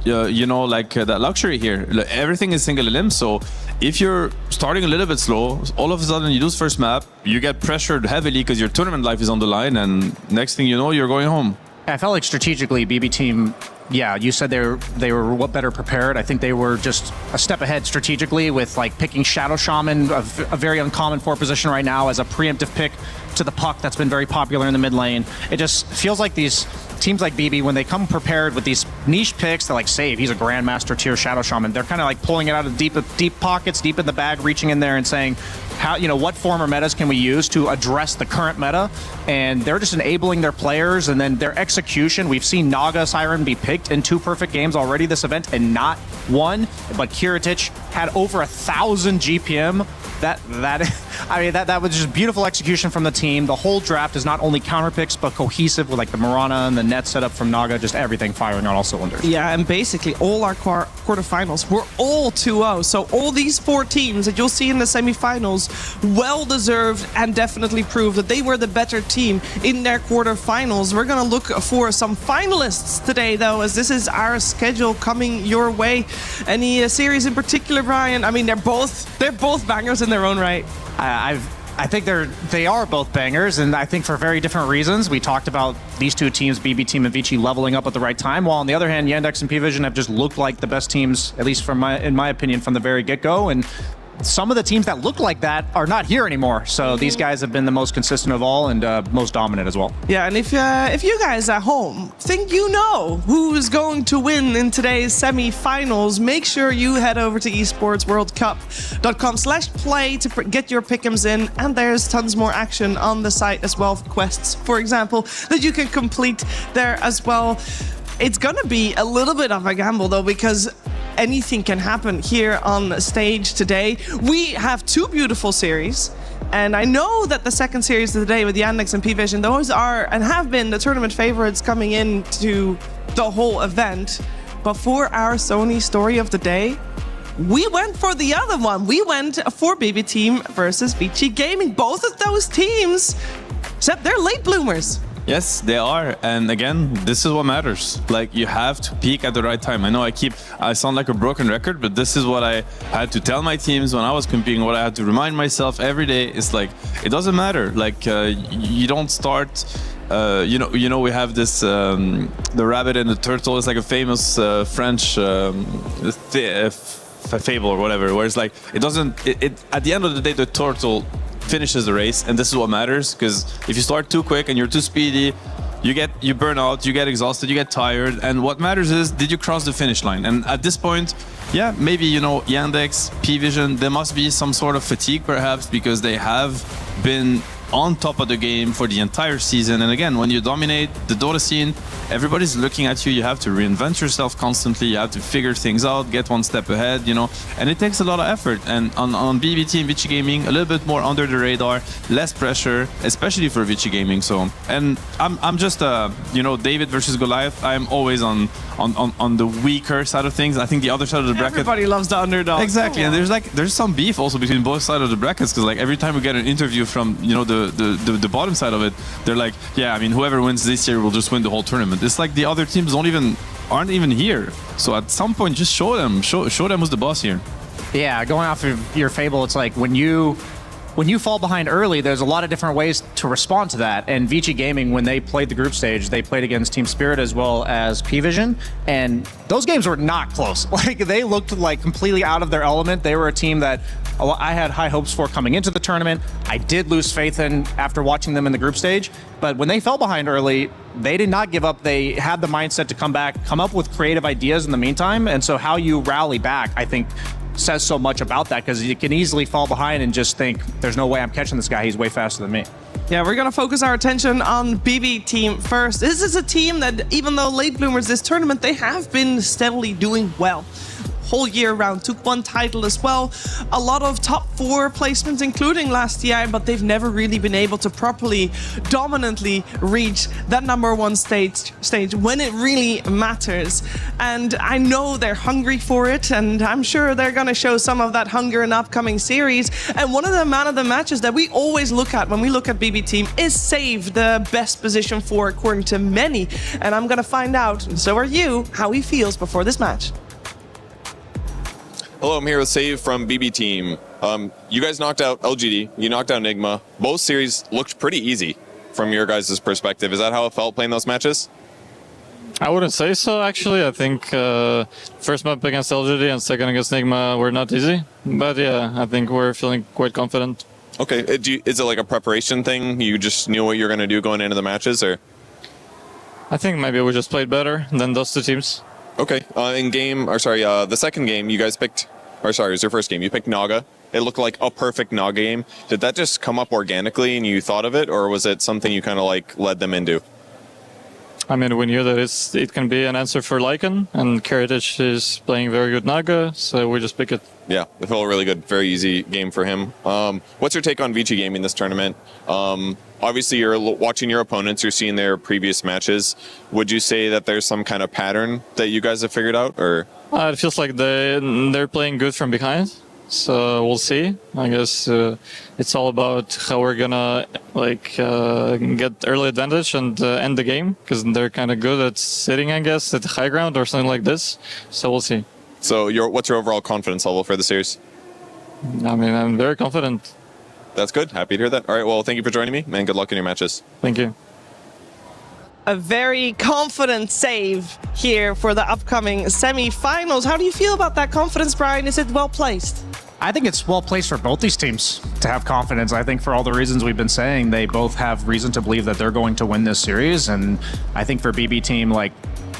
Speaker 2: You know, like that luxury here. Everything is single elim, so if you're starting a little bit slow, all of a sudden you lose first map, you get pressured heavily because your tournament life is on the line, and next thing you know, you're going home.
Speaker 17: I felt like strategically, BB team, yeah, you said they were what better prepared. I think they were just a step ahead strategically with like picking Shadow Shaman, a very uncommon 4 position right now, as a preemptive pick to the puck that's been very popular in the mid lane. It just feels like these teams like BB, when they come prepared with these niche picks, they're like, Save, he's a Grandmaster tier Shadow Shaman. They're kind of like pulling it out of deep pockets, deep in the bag, reaching in there and saying, how, you know, what form or metas can we use to address the current meta? And they're just enabling their players, and then their execution. We've seen Naga Siren be picked in 2 perfect games already this event and not 1, but Kiritich had over 1,000 GPM. That was just beautiful execution from the team. The whole draft is not only counter picks, but cohesive with like the Mirana and the net setup from Naga, just everything firing on all cylinders.
Speaker 16: Yeah, and basically all our quarterfinals were all 2-0. So all these 4 teams that you'll see in the semifinals, well deserved and definitely proved that they were the better team in their quarterfinals. We're gonna look for some finalists today, though, as this is our schedule coming your way. Any series in particular, Brian? I mean, they're both bangers in their own right.
Speaker 17: I think they are both bangers, and I think for very different reasons. We talked about these 2 teams, BB Team and Vici, leveling up at the right time, while on the other hand, Yandex and P-Vision have just looked like the best teams, at least in my opinion, from the very get-go. And some of the teams that look like that are not here anymore. So these guys have been the most consistent of all and most dominant as well.
Speaker 16: Yeah, and if you guys at home think you know who is going to win in today's semi-finals, make sure you head over to esportsworldcup.com/play to get your pick'ems in. And there's tons more action on the site as well, quests, for example, that you can complete there as well. It's gonna be a little bit of a gamble, though, because anything can happen here on stage today. We have 2 beautiful series, and I know that the second series of the day with Yandex and P-Vision, those are and have been the tournament favorites coming into the whole event. But for our Sony story of the day, we went for the other one. We went for BB Team versus Vici Gaming. Both of those teams, except they're late bloomers.
Speaker 2: Yes, they are. And again, this is what matters. Like, you have to peak at the right time. I know I sound like a broken record, but this is what I had to tell my teams when I was competing, what I had to remind myself every day. It's like, it doesn't matter. Like, you don't start, you know, we have this, the rabbit and the turtle is like a famous French fable or whatever, where it's like, it doesn't, at the end of the day, the turtle finishes the race, and this is what matters, because if you start too quick and you're too speedy, you burn out, you get exhausted, you get tired, and what matters is, did you cross the finish line? And at this point, yeah, maybe, you know, Yandex, P-Vision, there must be some sort of fatigue perhaps, because they have been on top of the game for the entire season. And again, when you dominate the Dota scene, everybody's looking at you. You have to reinvent yourself constantly. You have to figure things out, get one step ahead, you know, and it takes a lot of effort. And on BB Team, Vici Gaming, a little bit more under the radar, less pressure, especially for Vici Gaming. So, and I'm just, you know, David versus Goliath. I'm always on the weaker side of things. I think the other side of the bracket.
Speaker 16: Everybody loves the underdog.
Speaker 2: Exactly, and there's some beef also between both sides of the brackets, because like every time we get an interview from, you know, the bottom side of it, they're like, yeah, I mean, whoever wins this year will just win the whole tournament. It's like the other teams aren't even here. So at some point, just show them who's the boss here.
Speaker 17: Yeah, going off of your fable, it's like when you fall behind early, there's a lot of different ways to respond to that. And Vici Gaming, when they played the group stage, they played against Team Spirit as well as P-Vision, and those games were not close. Like, they looked like completely out of their element. They were a team that I had high hopes for coming into the tournament. I did lose faith in after watching them in the group stage, but when they fell behind early, they did not give up. They had the mindset to come back, come up with creative ideas in the meantime, and so how you rally back, I think, says so much about that, because you can easily fall behind and just think, there's no way I'm catching this guy. He's way faster than me.
Speaker 16: Yeah, we're going to focus our attention on BB team first. This is a team that, even though late bloomers this tournament, they have been steadily doing well. Whole year round, took one title as well. A lot of top 4 placements, including last year, but they've never really been able to properly, dominantly reach that #1 stage when it really matters. And I know they're hungry for it, and I'm sure they're going to show some of that hunger in the upcoming series. And one of the man of the matches that we always look at when we look at BB team is Save, the best position 4 according to many. And I'm going to find out, and so are you, how he feels before this match.
Speaker 13: Hello, I'm here with Save from BB Team. You guys knocked out LGD, you knocked out Enigma. Both series looked pretty easy from your guys' perspective. Is that how it felt playing those matches?
Speaker 18: I wouldn't say so, actually. I think first map against LGD and second against Enigma were not easy. But yeah, I think we're feeling quite confident.
Speaker 13: Okay, is it like a preparation thing? You just knew what you're going to do going into the matches, or?
Speaker 18: I think maybe we just played better than those two teams.
Speaker 13: Okay, the second game you guys picked, it was your first game, you picked Naga. It looked like a perfect Naga game. Did that just come up organically and you thought of it, or was it something you kind of like led them into?
Speaker 18: I mean, we knew that it can be an answer for Lycan, and Karatic is playing very good Naga, so we just pick it.
Speaker 13: Yeah, it felt really good. Very easy game for him. What's your take on Vici Gaming this tournament? Obviously, you're watching your opponents, you're seeing their previous matches. Would you say that there's some kind of pattern that you guys have figured out, or?
Speaker 18: It feels like they're playing good from behind, so we'll see. I guess it's all about how we're gonna get early advantage and end the game, because they're kind of good at sitting, I guess, at the high ground or something like this. So we'll see.
Speaker 13: So what's your overall confidence level for the series?
Speaker 18: I mean, I'm very confident.
Speaker 13: That's good. Happy to hear that. All right, well, thank you for joining me, and good luck in your matches.
Speaker 18: Thank you.
Speaker 16: A very confident Save here for the upcoming semi-finals. How do you feel about that confidence, Brian? Is it well placed?
Speaker 17: I think it's well placed for both these teams to have confidence. I think for all the reasons we've been saying, they both have reason to believe that they're going to win this series. And I think for BB team,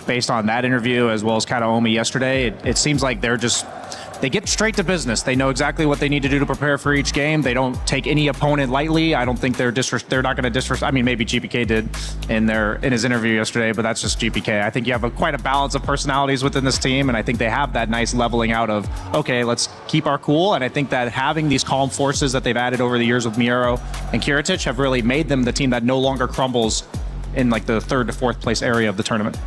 Speaker 17: based on that interview as well as kind of Omi yesterday, it seems like they get straight to business. They know exactly what they need to do to prepare for each game. They don't take any opponent lightly. I don't think they're not going to disrespect. I mean, maybe GPK did in his interview yesterday, but that's just GPK. I think you have quite a balance of personalities within this team, and I think they have that nice leveling out of, okay, let's keep our cool. And I think that having these calm forces that they've added over the years with Miero and Karatic have really made them the team that no longer crumbles in the 3rd to 4th place area of the tournament.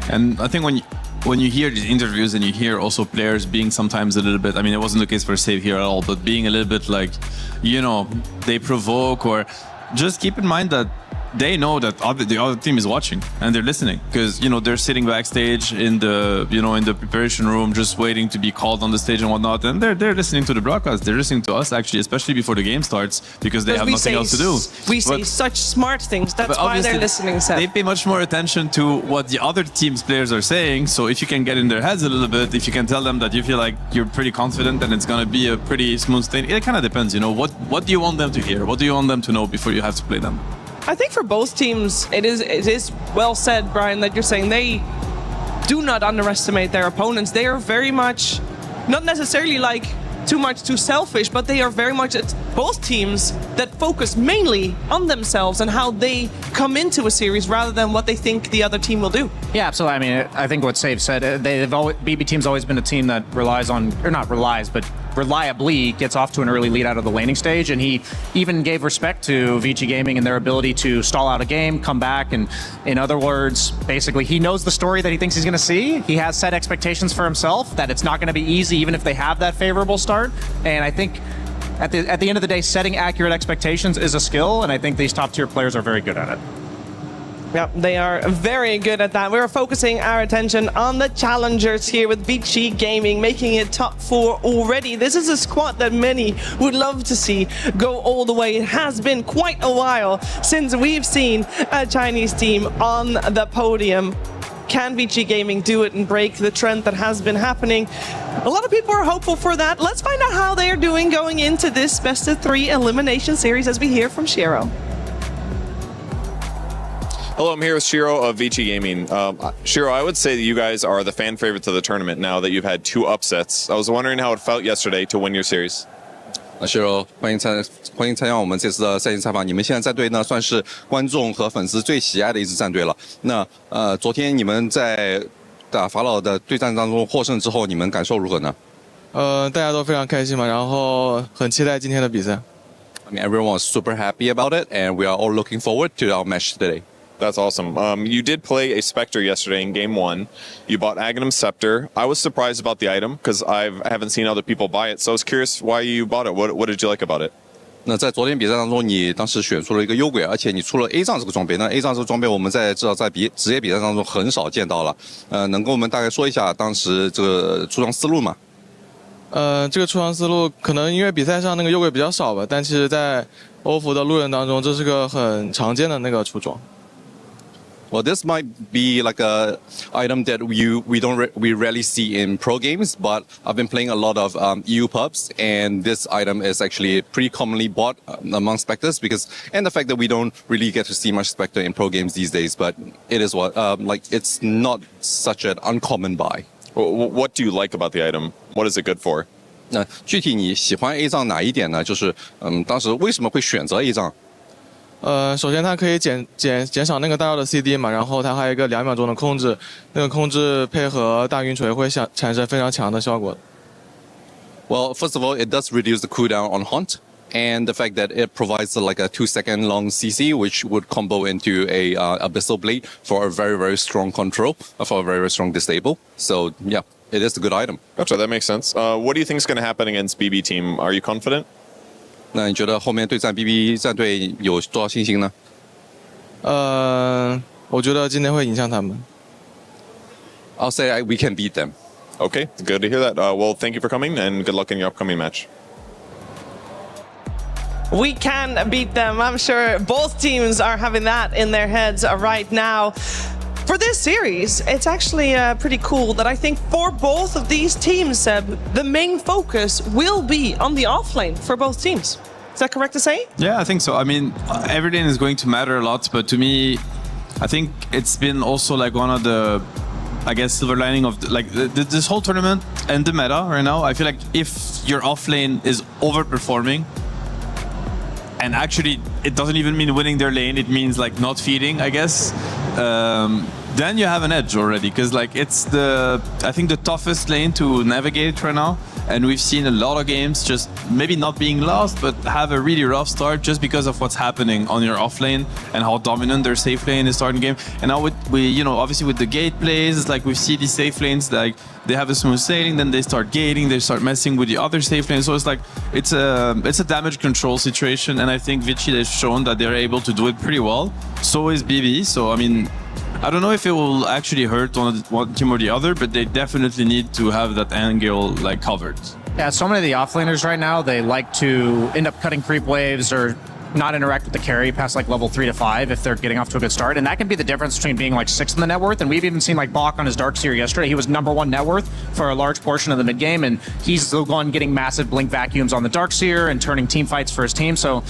Speaker 19: And I think when you hear these interviews and you hear also players being sometimes a little bit, I mean, it wasn't the case for Save here at all, but being a little bit they provoke, or just keep in mind that they know that the other team is watching and they're listening, because they're sitting backstage in the preparation room just waiting to be called on the stage and whatnot, and they're listening to the broadcast. They're listening to us, actually, especially before the game starts, because they have nothing else to do.
Speaker 16: We say such smart things. That's why they're listening, Seth.
Speaker 19: They pay much more attention to what the other team's players are saying. So if you can get in their heads a little bit, if you can tell them that you feel like you're pretty confident and it's going to be a pretty smooth thing, it kind of depends. What do you want them to hear? What do you want them to know before you have to play them?
Speaker 16: I think for both teams, it is well said, Brian, that you're saying they do not underestimate their opponents. They are very much, not necessarily too selfish, but they are very much both teams that focus mainly on themselves and how they come into a series rather than what they think the other team will do.
Speaker 17: Yeah, absolutely. I mean, I think what Save said, BB team's always been a team that relies on, or not relies, but reliably gets off to an early lead out of the laning stage, and he even gave respect to Vici Gaming and their ability to stall out a game, come back, and in other words, basically he knows the story that he thinks he's going to see. He has set expectations for himself that it's not going to be easy even if they have that favorable start, and I think at the end of the day, setting accurate expectations is a skill, and I think these top tier players are very good at it.
Speaker 16: Yeah, they are very good at that. We're focusing our attention on the challengers here with Vici Gaming, making it top 4 already. This is a squad that many would love to see go all the way. It has been quite a while since we've seen a Chinese team on the podium. Can Vici Gaming do it and break the trend that has been happening? A lot of people are hopeful for that. Let's find out how they are doing going into this best of 3 elimination series as we hear from Shiro.
Speaker 13: Hello, I'm here with Shiro of Vici Gaming. Shiro, I would say that you guys are the fan favorites of the tournament now that you've had 2 upsets. I was wondering how it felt yesterday to win your series.
Speaker 20: Shiro，欢迎参加我们这次的赛前采访。你们现在战队呢，算是观众和粉丝最喜爱的一支战队了。那昨天你们在打法老的对战当中获胜之后，你们感受如何呢？
Speaker 21: 大家都非常开心嘛，然后很期待今天的比赛。
Speaker 20: I mean, everyone was super happy about it, and we are all looking forward to our match today.
Speaker 13: That's awesome. You did play a Spectre yesterday in Game 1. You bought Aghanim Scepter. I was surprised about the item because I haven't seen other people buy it, so I was curious why you bought it. What did you like about it?
Speaker 20: 那在昨天比赛当中，你当时选出了一个幽鬼，而且你出了 A 杖这个装备。那 A 杖这个装备，我们至少在职业比赛当中很少见到了。能跟我们大概说一下当时这个出装思路吗？
Speaker 21: 这个出装思路可能因为比赛上那个幽鬼比较少吧，但其实在欧服的路人当中，这是个很常见的那个出装。
Speaker 20: Well, this might be like a item that we rarely see in pro games, but I've been playing a lot of EU pubs, and this item is actually pretty commonly bought among Spectres and the fact that we don't really get to see much Spectre in pro games these days, but it is it's not such an uncommon buy.
Speaker 13: What do you like about the item? What is it good for?
Speaker 20: 那具体你喜欢 A 杖哪一点呢？就是当时为什么会选择 A 杖？
Speaker 21: 首先它可以减少那个大药的 CD 嘛，然后它还有一个2秒钟的控制，那个控制配合大晕锤会产生非常强的效果。
Speaker 20: Well, first of all, it does reduce the cooldown on Haunt, and the fact that it provides like a 2-second long CC, which would combo into a Abyssal Blade for a very, very strong control, for a very, very strong disable. So yeah, it is a good item.
Speaker 13: Gotcha, that makes sense. What do you think is going to happen against BB team? Are you confident?
Speaker 20: 那你觉得后面对战 BB 战队有多少信心呢？
Speaker 21: 我觉得今天会影响他们。
Speaker 20: I'll say we can beat them.
Speaker 13: Okay, good to hear that. Well, thank you for coming, and good luck in your upcoming match.
Speaker 16: We can beat them. I'm sure both teams are having that in their heads right now. For this series, it's actually pretty cool that I think for both of these teams, Seb, the main focus will be on the offlane for both teams. Is that correct to say?
Speaker 19: Yeah, I think so. I mean, everything is going to matter a lot, but to me, I think it's been also like one of the, I guess, silver lining of this whole tournament and the meta right now. I feel like if your offlane is overperforming, and actually it doesn't even mean winning their lane, it means like not feeding, I guess. Then you have an edge already, because like it's I think the toughest lane to navigate right now, and we've seen a lot of games just maybe not being lost, but have a really rough start just because of what's happening on your off lane and how dominant their safe lane is starting game. And now obviously with the gate plays, it's like we see these safe lanes like they have a smooth sailing, then they start gating, they start messing with the other safe lanes. So it's like it's a damage control situation, and I think Vici has shown that they're able to do it pretty well. So is BB. So I mean, I don't know if it will actually hurt one team or the other, but they definitely need to have that angle like covered.
Speaker 17: Yeah, so many of the offlaners right now, they like to end up cutting creep waves or not interact with the carry past like level 3 to 5 if they're getting off to a good start. And that can be the difference between being like 6th in the net worth. And we've even seen like Bach on his Darkseer yesterday. He was #1 net worth for a large portion of the mid game, and he's the one getting massive blink vacuums on the Darkseer and turning team fights for his team. So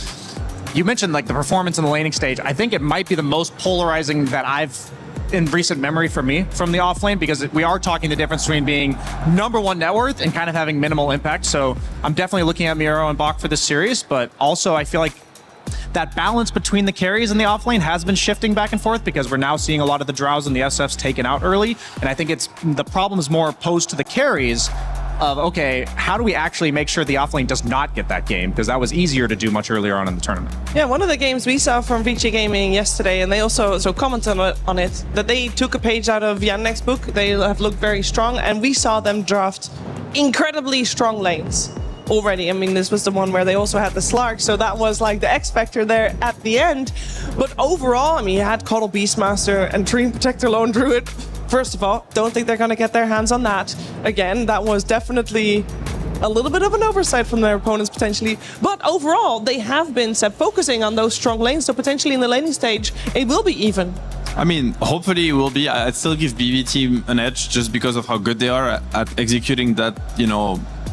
Speaker 17: you mentioned like the performance in the laning stage. I think it might be the most polarizing that I've in recent memory for me from the offlane, because we are talking the difference between being #1 net worth and kind of having minimal impact. So I'm definitely looking at Miro and Bach for this series, but also I feel like that balance between the carries and the offlane has been shifting back and forth, because we're now seeing a lot of the Drows and the SFs taken out early. And I think the problem is more posed to the carries of, okay, how do we actually make sure the offlane does not get that game? Because that was easier to do much earlier on in the tournament.
Speaker 16: Yeah, one of the games we saw from Vici Gaming yesterday, and they also commented on it, that they took a page out of Yannek's book. They have looked very strong, and we saw them draft incredibly strong lanes already. I mean, this was the one where they also had the Slark, so that was like the X Factor there at the end. But overall, I mean, you had Coddle Beastmaster and Dream Protector Lone Druid. First of all, don't think they're going to get their hands on that. Again, that was definitely a little bit of an oversight from their opponents potentially. But overall, they have been focusing on those strong lanes, so potentially in the laning stage, it will be even.
Speaker 19: I mean, hopefully it will be. I'd still give BB team an edge just because of how good they are at executing that,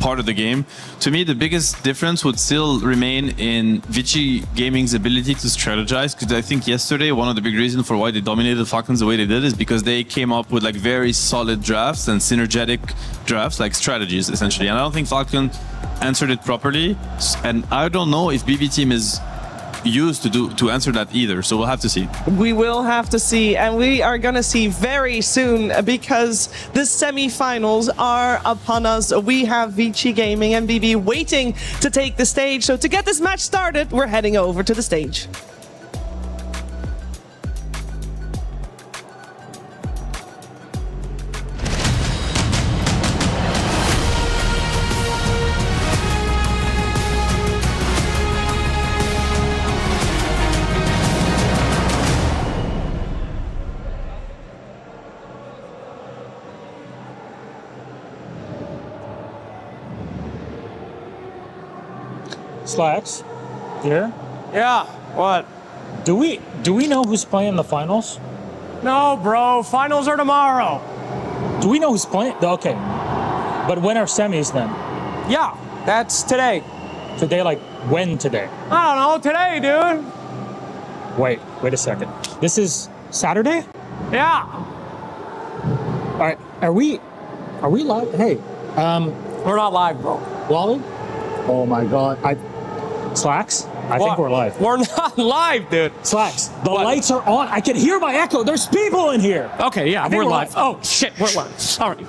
Speaker 19: part of the game. To me, the biggest difference would still remain in Vici Gaming's ability to strategize, because I think yesterday one of the big reasons for why they dominated Falcons the way they did is because they came up with like very solid drafts and synergetic drafts, like strategies essentially. And I don't think Falcon answered it properly. And I don't know if BB team is used to answer that either, so we'll have to see.
Speaker 16: We will have to see, and we are gonna see very soon, because the semi-finals are upon us. We have Vici Gaming and BB waiting to take the stage. So to get this match started, we're heading over to the stage.
Speaker 1: Slacks, here.
Speaker 22: Yeah, what?
Speaker 1: Do we know who's playing the finals?
Speaker 22: No, bro. Finals are tomorrow.
Speaker 1: Do we know who's playing? Okay. But when are semis then?
Speaker 22: Yeah, that's today.
Speaker 1: Today, like when today?
Speaker 22: I don't know. Today, dude.
Speaker 1: Wait a second. This is Saturday?
Speaker 22: Yeah.
Speaker 1: All right. Are we live? Hey,
Speaker 22: we're not live, bro.
Speaker 1: Wally? Oh my God. Slacks? I think we're live.
Speaker 22: We're not live, dude.
Speaker 1: Slacks, the lights are on. I can hear my echo. There's people in here.
Speaker 22: Okay, yeah, we're live. Oh, shit, we're live. All right. Okay,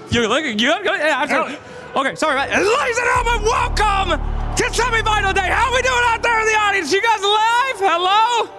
Speaker 22: sorry, man. Ladies and gentlemen, welcome to semifinal day. How we doing out there in the audience? You guys live? Hello?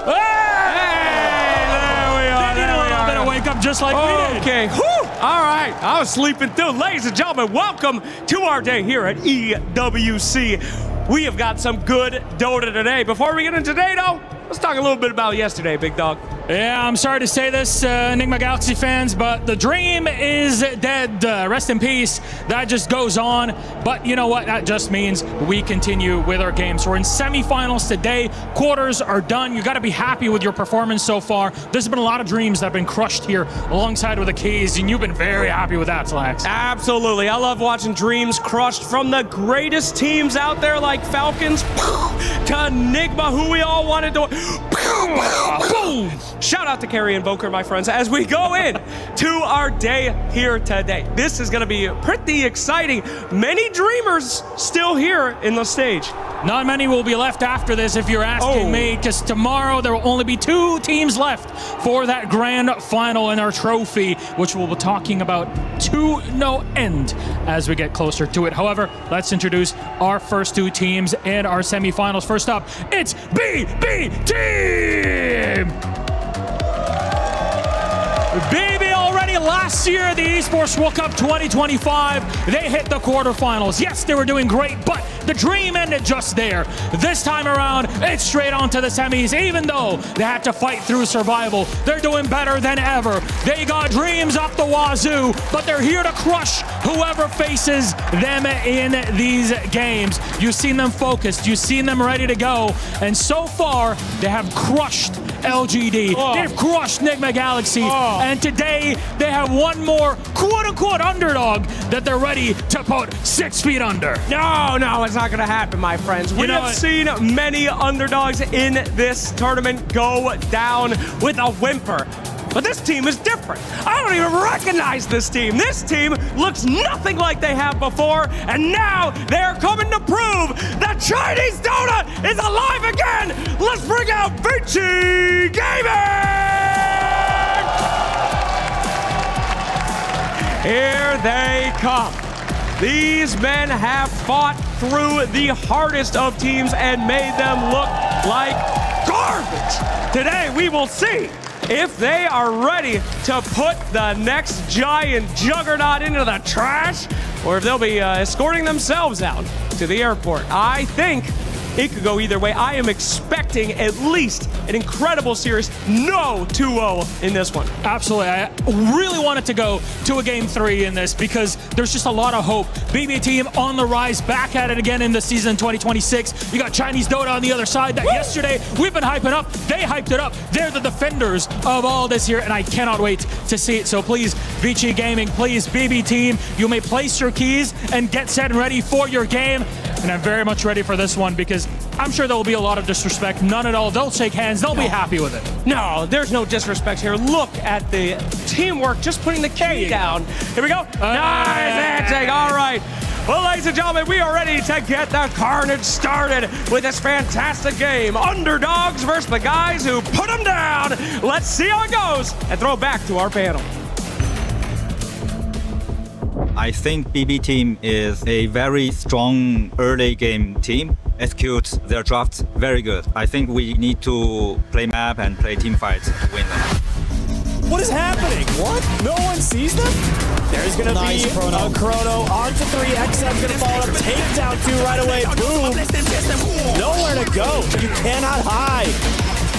Speaker 22: Hey, there we are.
Speaker 1: They need a little bit of wake up just like we did.
Speaker 22: Okay, whew. All right, I was sleeping through. Ladies and gentlemen, welcome to our day here at EWC. We have got some good Dota today. Before we get into today, though, let's talk a little bit about yesterday, big dog.
Speaker 1: Yeah, I'm sorry to say this, Enigma Galaxy fans, but the dream is dead. Rest in peace. That just goes on. But you know what? That just means we continue with our games. We're in semifinals today. Quarters are done. You got to be happy with your performance so far. There's been a lot of dreams that have been crushed here alongside with the keys, and you've been very happy with that, Slacks.
Speaker 22: Absolutely. I love watching dreams crushed from the greatest teams out there, like Falcons to Enigma, who we all wanted to. Boom! Shout out to Carrie Invoker, my friends, as we go in to our day here today. This is going to be pretty exciting. Many dreamers still here in the stage.
Speaker 1: Not many will be left after this, if you're asking me, because tomorrow there will only be 2 teams left for that grand final in our trophy, which we'll be talking about to no end as we get closer to it. However, let's introduce our first 2 teams in our semifinals. First up, it's BB Team! BB already last year at the Esports World Cup 2025, they hit the quarterfinals. Yes, they were doing great, but the dream ended just there. This time around, it's straight on to the semis. Even though they had to fight through survival, they're doing better than ever. They got dreams up the wazoo, but they're here to crush whoever faces them in these games. You've seen them focused, you've seen them ready to go, and so far, they have crushed LGD. They've crushed Enigma Galaxy, and today they have one more quote-unquote underdog that they're ready to put 6 feet under.
Speaker 22: No, it's not going to happen, my friends. We have seen many underdogs in this tournament go down with a whimper. But this team is different. I don't even recognize this team. This team looks nothing like they have before, and now they're coming to prove that Chinese Dota is alive again. Let's bring out Vici Gaming! Here they come. These men have fought through the hardest of teams and made them look like garbage. Today we will see if they are ready to put the next giant juggernaut into the trash, or if they'll be escorting themselves out to the airport. I think it could go either way. I am expecting at least an incredible series. No 2-0 in this one.
Speaker 1: Absolutely. I really want it to go to a game 3 in this because there's just a lot of hope. BB team on the rise, back at it again in the season 2026. You got Chinese Dota on the other side that yesterday we've been hyping up. They hyped it up. They're the defenders of all this here, and I cannot wait to see it. So please, Vici Gaming, please, BB team, you may place your keys and get set and ready for your game. And I'm very much ready for this one because I'm sure there will be a lot of disrespect. None at all. They'll shake hands. They'll be happy with it.
Speaker 22: No, there's no disrespect here. Look at the teamwork, just putting the key down. Here we go. Nice handshake. All right. Well, ladies and gentlemen, we are ready to get the carnage started with this fantastic game. Underdogs versus the guys who put them down. Let's see how it goes and throw it back to our panel.
Speaker 3: I think BB team is a very strong early game team. Execute their drafts very good. I think we need to play map and play team fights to win them.
Speaker 4: What is happening? What? No one sees them? There's going to be a chrono onto 3. XM's going to follow up. Takedown 2 right away. Boom. Nowhere to go. You cannot hide.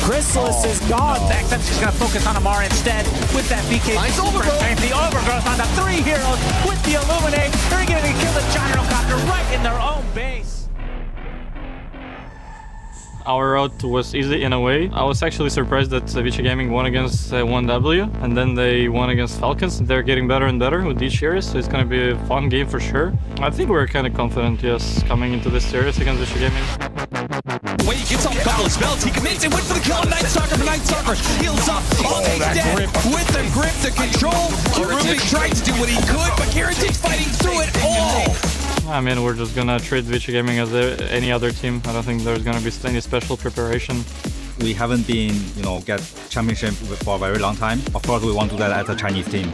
Speaker 4: Chrysalis is gone.
Speaker 23: XM's just going to focus on Amar instead with that BK. Nice overgrowth. The overgrowth on the 3 heroes with the Illuminate. They're going to kill the Gyrocopter right in their own base.
Speaker 18: Our route was easy in a way. I was actually surprised that Vici Gaming won against 1W, and then they won against Falcons. They're getting better and better with each series, so it's going to be a fun game for sure. I think we're kind of confident, yes, coming into this series against Vici Gaming.
Speaker 8: Wait, gets off a couple of spells. He commits it, went for the kill on Night Stalker for Night Stalker. Heals up, all dead with the grip, the control. Kirubi tried to do what he could, but Kiritic fighting through it all.
Speaker 18: I mean, we're just gonna treat Vici Gaming as any other team. I don't think there's gonna be any special preparation.
Speaker 3: We haven't been, get championship for a very long time. Of course, we want to do that as a Chinese team.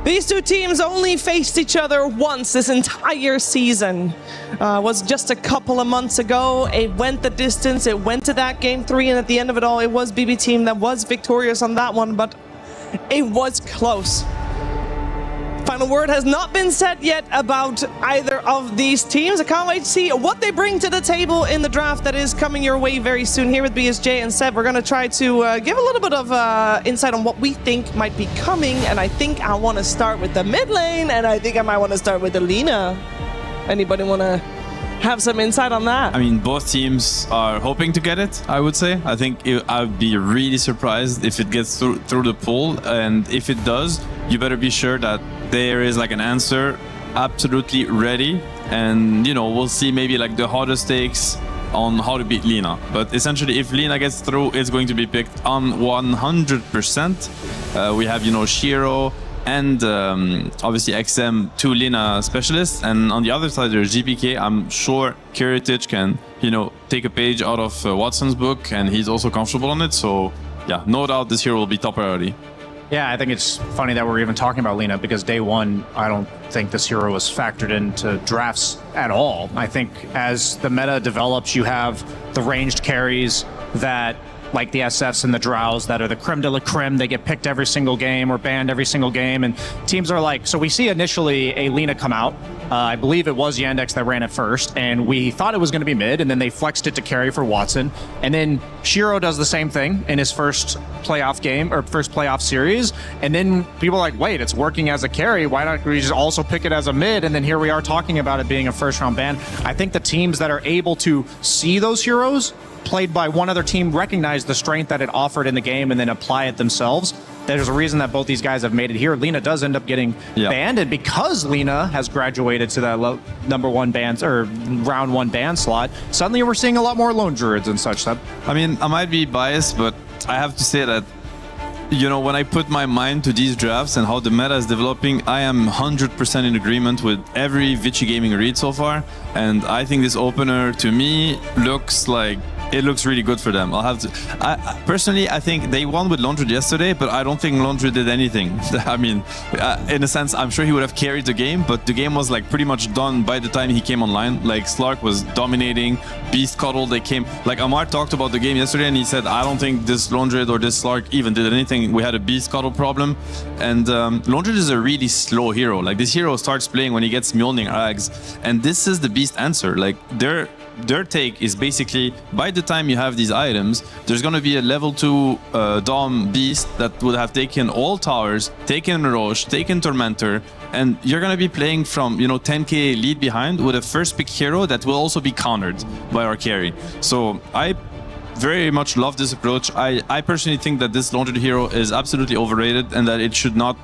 Speaker 16: These two teams only faced each other once this entire season. Was just a couple of months ago. It went the distance. It went to that game 3, and at the end of it all, it was BB team that was victorious on that one, but it was close. Final word has not been said yet about either of these teams. I can't wait to see what they bring to the table in the draft that is coming your way very soon. Here with BSJ and Seb, we're going to try to give a little bit of insight on what we think might be coming. And I think I want to start with the mid lane, and I think I might want to start with Alina. Anybody want to have some insight on that?
Speaker 19: I mean, both teams are hoping to get it, I would say. I think I'd be really surprised if it gets through the pool. And if it does, you better be sure that there is like an answer absolutely ready. And, we'll see maybe like the hottest takes on how to beat Lina. But essentially, if Lina gets through, it's going to be picked on 100%. We have, Shiro and obviously XM, 2 Lina specialists, and on the other side there's GPK. I'm sure Kiritic can, take a page out of Watson's book, and he's also comfortable on it. So yeah, no doubt this hero will be top priority.
Speaker 17: Yeah, I think it's funny that we're even talking about Lina because day one, I don't think this hero was factored into drafts at all. I think as the meta develops, you have the ranged carries that, like the SFs and the Drows, that are the creme de la creme. They get picked every single game or banned every single game. And teams are like, so we see initially a Lina come out. I believe it was Yandex that ran it first, and we thought it was going to be mid, and then they flexed it to carry for Watson. And then Shiro does the same thing in his first playoff game, or first playoff series. And then people are like, wait, it's working as a carry. Why not we just also pick it as a mid? And then here we are talking about it being a first round ban. I think the teams that are able to see those heroes played by one other team recognize the strength that it offered in the game and then apply it themselves. There's a reason that both these guys have made it here. Lina does end up getting banned, and because Lina has graduated to that number 1 ban or round 1 ban slot, suddenly we're seeing a lot more lone druids and such. I
Speaker 19: mean, I might be biased, but I have to say that, when I put my mind to these drafts and how the meta is developing, I am 100% in agreement with every Vici Gaming read so far, and I think this opener to me looks like it looks really good for them. I'll have to. Personally, I think they won with Laundry yesterday, but I don't think Laundry did anything. I mean, in a sense, I'm sure he would have carried the game, but the game was like pretty much done by the time he came online. Like Slark was dominating, Beast Cuddle. They came. Like Amar talked about the game yesterday, and he said, I don't think this Laundry or this Slark even did anything. We had a Beast Cuddle problem, and Laundry is a really slow hero. Like this hero starts playing when he gets Mjolnir Ags, and this is the Beast answer. Like their take is basically, by the time you have these items, there's going to be a level 2 Dom Beast that would have taken all towers, taken Roche, taken Tormentor, and you're going to be playing from 10k lead behind with a first pick hero that will also be countered by our carry. So I very much love this approach. I personally think that this Laundered hero is absolutely overrated and that it should not...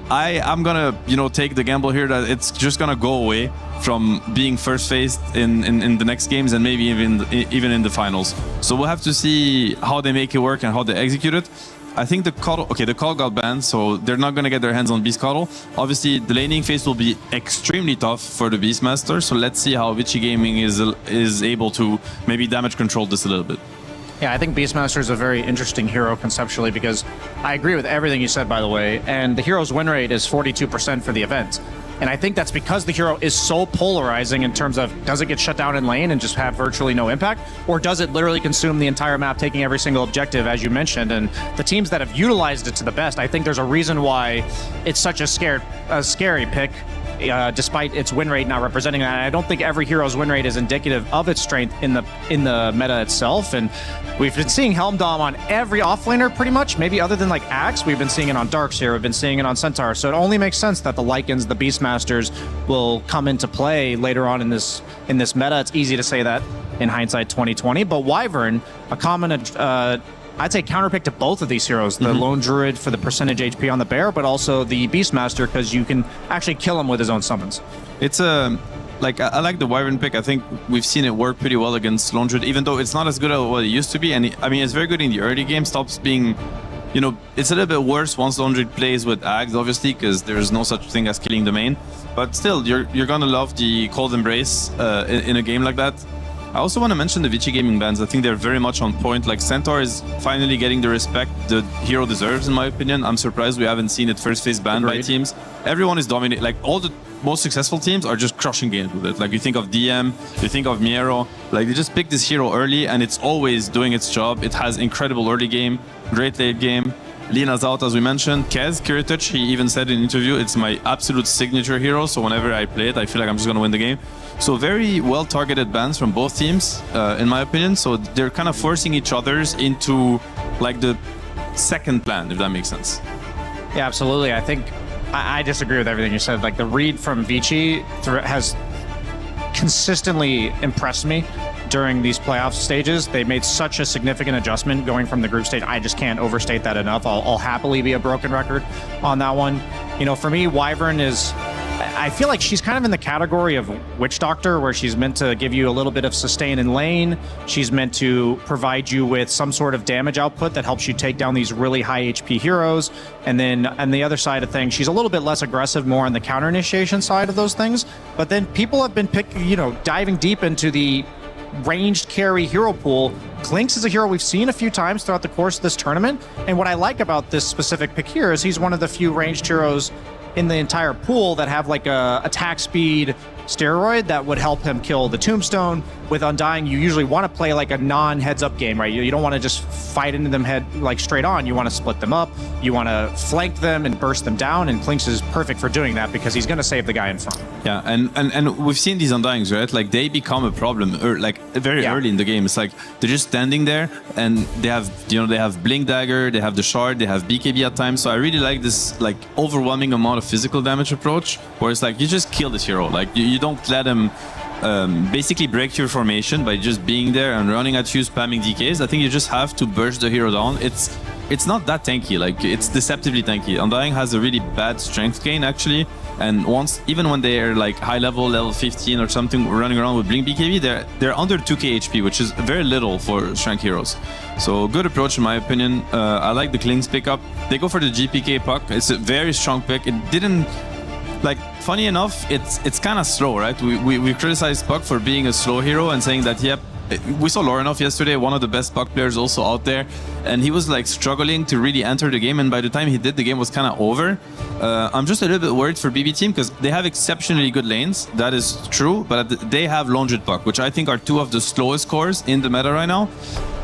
Speaker 19: I'm gonna, take the gamble here that it's just gonna go away from being first faced in the next games and maybe even in the finals. So we'll have to see how they make it work and how they execute it. I think the call got banned, so they're not gonna get their hands on Beast Cuddle. Obviously, the laning phase will be extremely tough for the Beastmaster. So let's see how Vici Gaming is able to maybe damage control this a little bit.
Speaker 17: Yeah, I think Beastmaster is a very interesting hero conceptually because I agree with everything you said, by the way, and the hero's win rate is 42% for the event. And I think that's because the hero is so polarizing in terms of, does it get shut down in lane and just have virtually no impact? Or does it literally consume the entire map, taking every single objective, as you mentioned? And the teams that have utilized it to the best, I think there's a reason why it's such a scary pick. Despite its win rate not representing that. I don't think every hero's win rate is indicative of its strength in the meta itself. And we've been seeing Helm Dom on every offlaner pretty much, maybe other than like Axe. We've been seeing it on Darkseer, we've been seeing it on Centaur. So it only makes sense that the Lycans, the Beastmasters, will come into play later on in this meta. It's easy to say that in hindsight 2020, but Wyvern, a common I'd say counterpick to both of these heroes, the Lone Druid for the percentage HP on the bear, but also the Beastmaster because you can actually kill him with his own summons.
Speaker 19: It's I like the Wyvern pick. I think we've seen it work pretty well against Lone Druid, even though it's not as good as what it used to be. And it's very good in the early game, stops being, it's a little bit worse once Lone Druid plays with Ags, obviously, because there's no such thing as killing the main. But still, you're gonna love the Cold Embrace in a game like that. I also want to mention the Vici Gaming bans. I think they're very much on point. Like Centaur is finally getting the respect the hero deserves, in my opinion. I'm surprised we haven't seen it first phase banned by teams. Everyone is dominating. Like all the most successful teams are just crushing games with it. Like you think of DM, you think of Miero. Like they just pick this hero early and it's always doing its job. It has incredible early game, great late game. Lina's out, as we mentioned. Kez, Kiritouch, he even said in an interview, it's my absolute signature hero, so whenever I play it, I feel like I'm just going to win the game. So very well-targeted bans from both teams, in my opinion. So they're kind of forcing each other's into like the second plan, if that makes sense.
Speaker 17: Yeah, absolutely. I think I disagree with everything you said. Like the read from Vici has consistently impressed me during these playoff stages. They made such a significant adjustment going from the group stage. I just can't overstate that enough. I'll happily be a broken record on that one. For me, Wyvern is... I feel like she's kind of in the category of Witch Doctor, where she's meant to give you a little bit of sustain in lane. She's meant to provide you with some sort of damage output that helps you take down these really high HP heroes. And then on the other side of things, she's a little bit less aggressive, more on the counter initiation side of those things. But then people have been diving deep into the ranged carry hero pool. Klinx is a hero we've seen a few times throughout the course of this tournament. And what I like about this specific pick here is he's one of the few ranged heroes in the entire pool that have like a attack speed steroid that would help him kill the Tombstone. With Undying, you usually want to play like a non-heads-up game, right? You don't want to just fight into them straight on. You want to split them up. You want to flank them and burst them down, and Klinx is perfect for doing that because he's going to save the guy in front.
Speaker 19: Yeah, and we've seen these Undyings, right? Like they become a problem very early in the game. It's like they're just standing there and they have Blink Dagger, they have the Shard, they have BKB at times. So I really like this like overwhelming amount of physical damage approach, where it's like you just kill this hero. Like you don't let him basically break your formation by just being there and running at you, spamming DKs. I think you just have to burst the hero down. It's not that tanky, like it's deceptively tanky. Undying has a really bad strength gain actually, and even when they're like high level 15 or something, running around with Blink BKB, they're under 2k HP, which is very little for strength heroes. So good approach in my opinion. I like the Klinx pickup. They go for the GPK puck. It's a very strong pick. It didn't... Like, funny enough, it's kind of slow, right? We criticized Puck for being a slow hero and saying that, yep, we saw Lorinov yesterday, one of the best puck players also out there, and he was like struggling to really enter the game, and by the time he did, the game was kind of over. I'm just a little bit worried for BB team because they have exceptionally good lanes, that is true, but they have Longed puck, which I think are two of the slowest cores in the meta right now.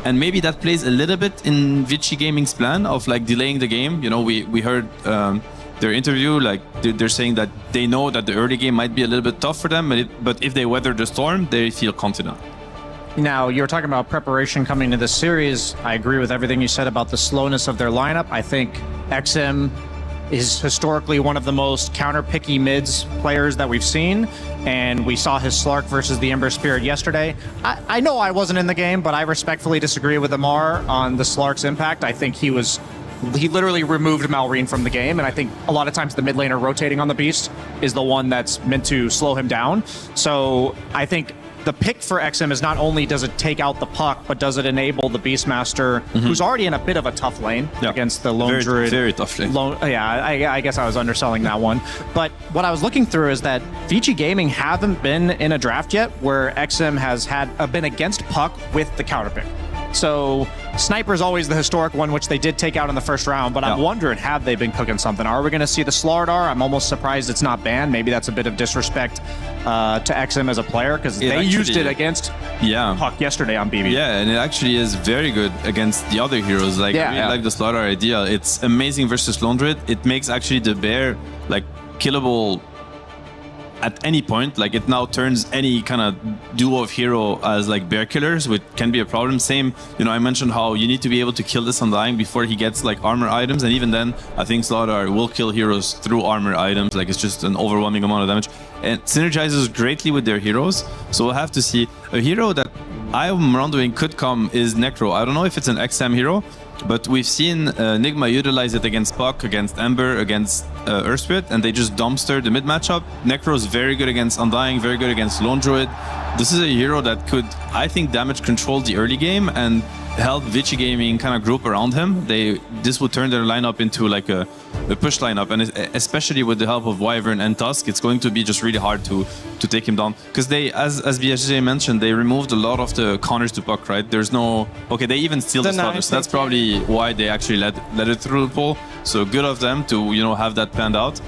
Speaker 19: And maybe that plays a little bit in Vici Gaming's plan of like delaying the game. You know, we heard their interview, like they're saying that they know that the early game might be a little bit tough for them, but if they weather the storm, they feel confident.
Speaker 17: Now, you were talking about preparation coming to this series. I agree with everything you said about the slowness of their lineup. I think XM is historically one of the most counter-picky mids players that we've seen, and we saw his Slark versus the Ember Spirit yesterday. I know I wasn't in the game, but I respectfully disagree with Amar on the Slark's impact. I think he literally removed Malrine from the game, and I think a lot of times the mid laner rotating on the Beast is the one that's meant to slow him down. So I think the pick for XM is not only does it take out the puck, but does it enable the Beastmaster, who's already in a bit of a tough lane against the Lone Druid.
Speaker 19: Very tough lane.
Speaker 17: I guess I was underselling that one. But what I was looking through is that Vici Gaming haven't been in a draft yet where XM has been against puck with the counter pick. So Sniper is always the historic one, which they did take out in the first round, but I'm wondering, have they been cooking something? Are we going to see the Slardar? I'm almost surprised it's not banned. Maybe that's a bit of disrespect to XM as a player, because they used it against Puck yesterday on BB.
Speaker 19: Yeah, and it actually is very good against the other heroes. Like, I really like the Slardar idea. It's amazing versus Lone Druid. It makes actually the bear like killable at any point. Like, it now turns any kind of duo of hero as like bear killers, which can be a problem. Same, you know, I mentioned how you need to be able to kill this Undying before he gets like armor items, and even then I think Slardar will kill heroes through armor items. Like, it's just an overwhelming amount of damage, and synergizes greatly with their heroes. So we'll have to see. A hero that I'm wondering could come is Necro. I don't know if it's an XM hero, but we've seen Nigma utilize it against Puck, against Ember, against Earthspirit, and they just dumpster the mid matchup. Necro is very good against Undying, very good against Lone Druid. This is a hero that could, I think, damage control the early game and help Vici Gaming kind of group around him. This would turn their lineup into like a push lineup, and especially with the help of Wyvern and Tusk, it's going to be just really hard to take him down, because they, as BSJ mentioned, they removed a lot of the counters to Puck, right? There's no, okay, they even steal the Slaughter, so that's probably why they actually let it through the pool. So good of them to, you know, have that planned out.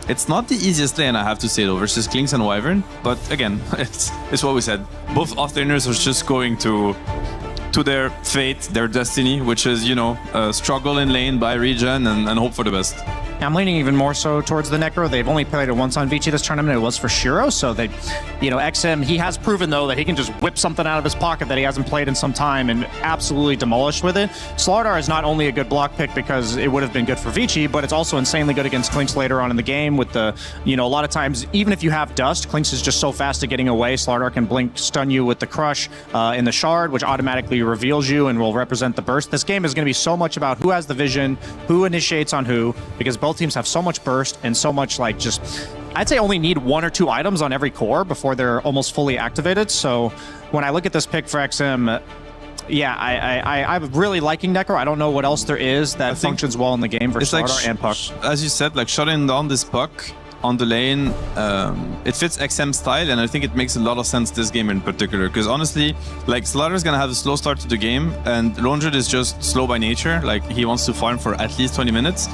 Speaker 19: It's not the easiest lane, I have to say, though, versus Klinks and Wyvern, but again, it's what we said. Both off-laners are just going to their fate, their destiny, which is, you know, struggle in lane, buy regen, and hope for the best.
Speaker 17: I'm leaning even more so towards the Necro. They've only played it once on Vici this tournament. It was for Shiro, so they, you know, XM, he has proven, though, that he can just whip something out of his pocket that he hasn't played in some time and absolutely demolish with it. Slardar is not only a good block pick because it would have been good for Vici, but it's also insanely good against Klinks later on in the game with the, you know, a lot of times, even if you have Dust, Klinks is just so fast at getting away. Slardar can blink, stun you with the Crush in the Shard, which automatically reveals you and will represent the burst. This game is going to be so much about who has the vision, who initiates on who, because both teams have so much burst and so much, like, just, I'd say only need 1 or 2 items on every core before they're almost fully activated. So when I look at this pick for XM, yeah, I'm really liking Necro. I don't know what else there is that functions well in the game versus Slardar and Puck.
Speaker 19: As you said, like, shutting down this Puck on the lane, it fits XM style, and I think it makes a lot of sense this game in particular, because honestly, like, Slardar is gonna have a slow start to the game, and Lone Druid is just slow by nature. Like, he wants to farm for at least 20 minutes.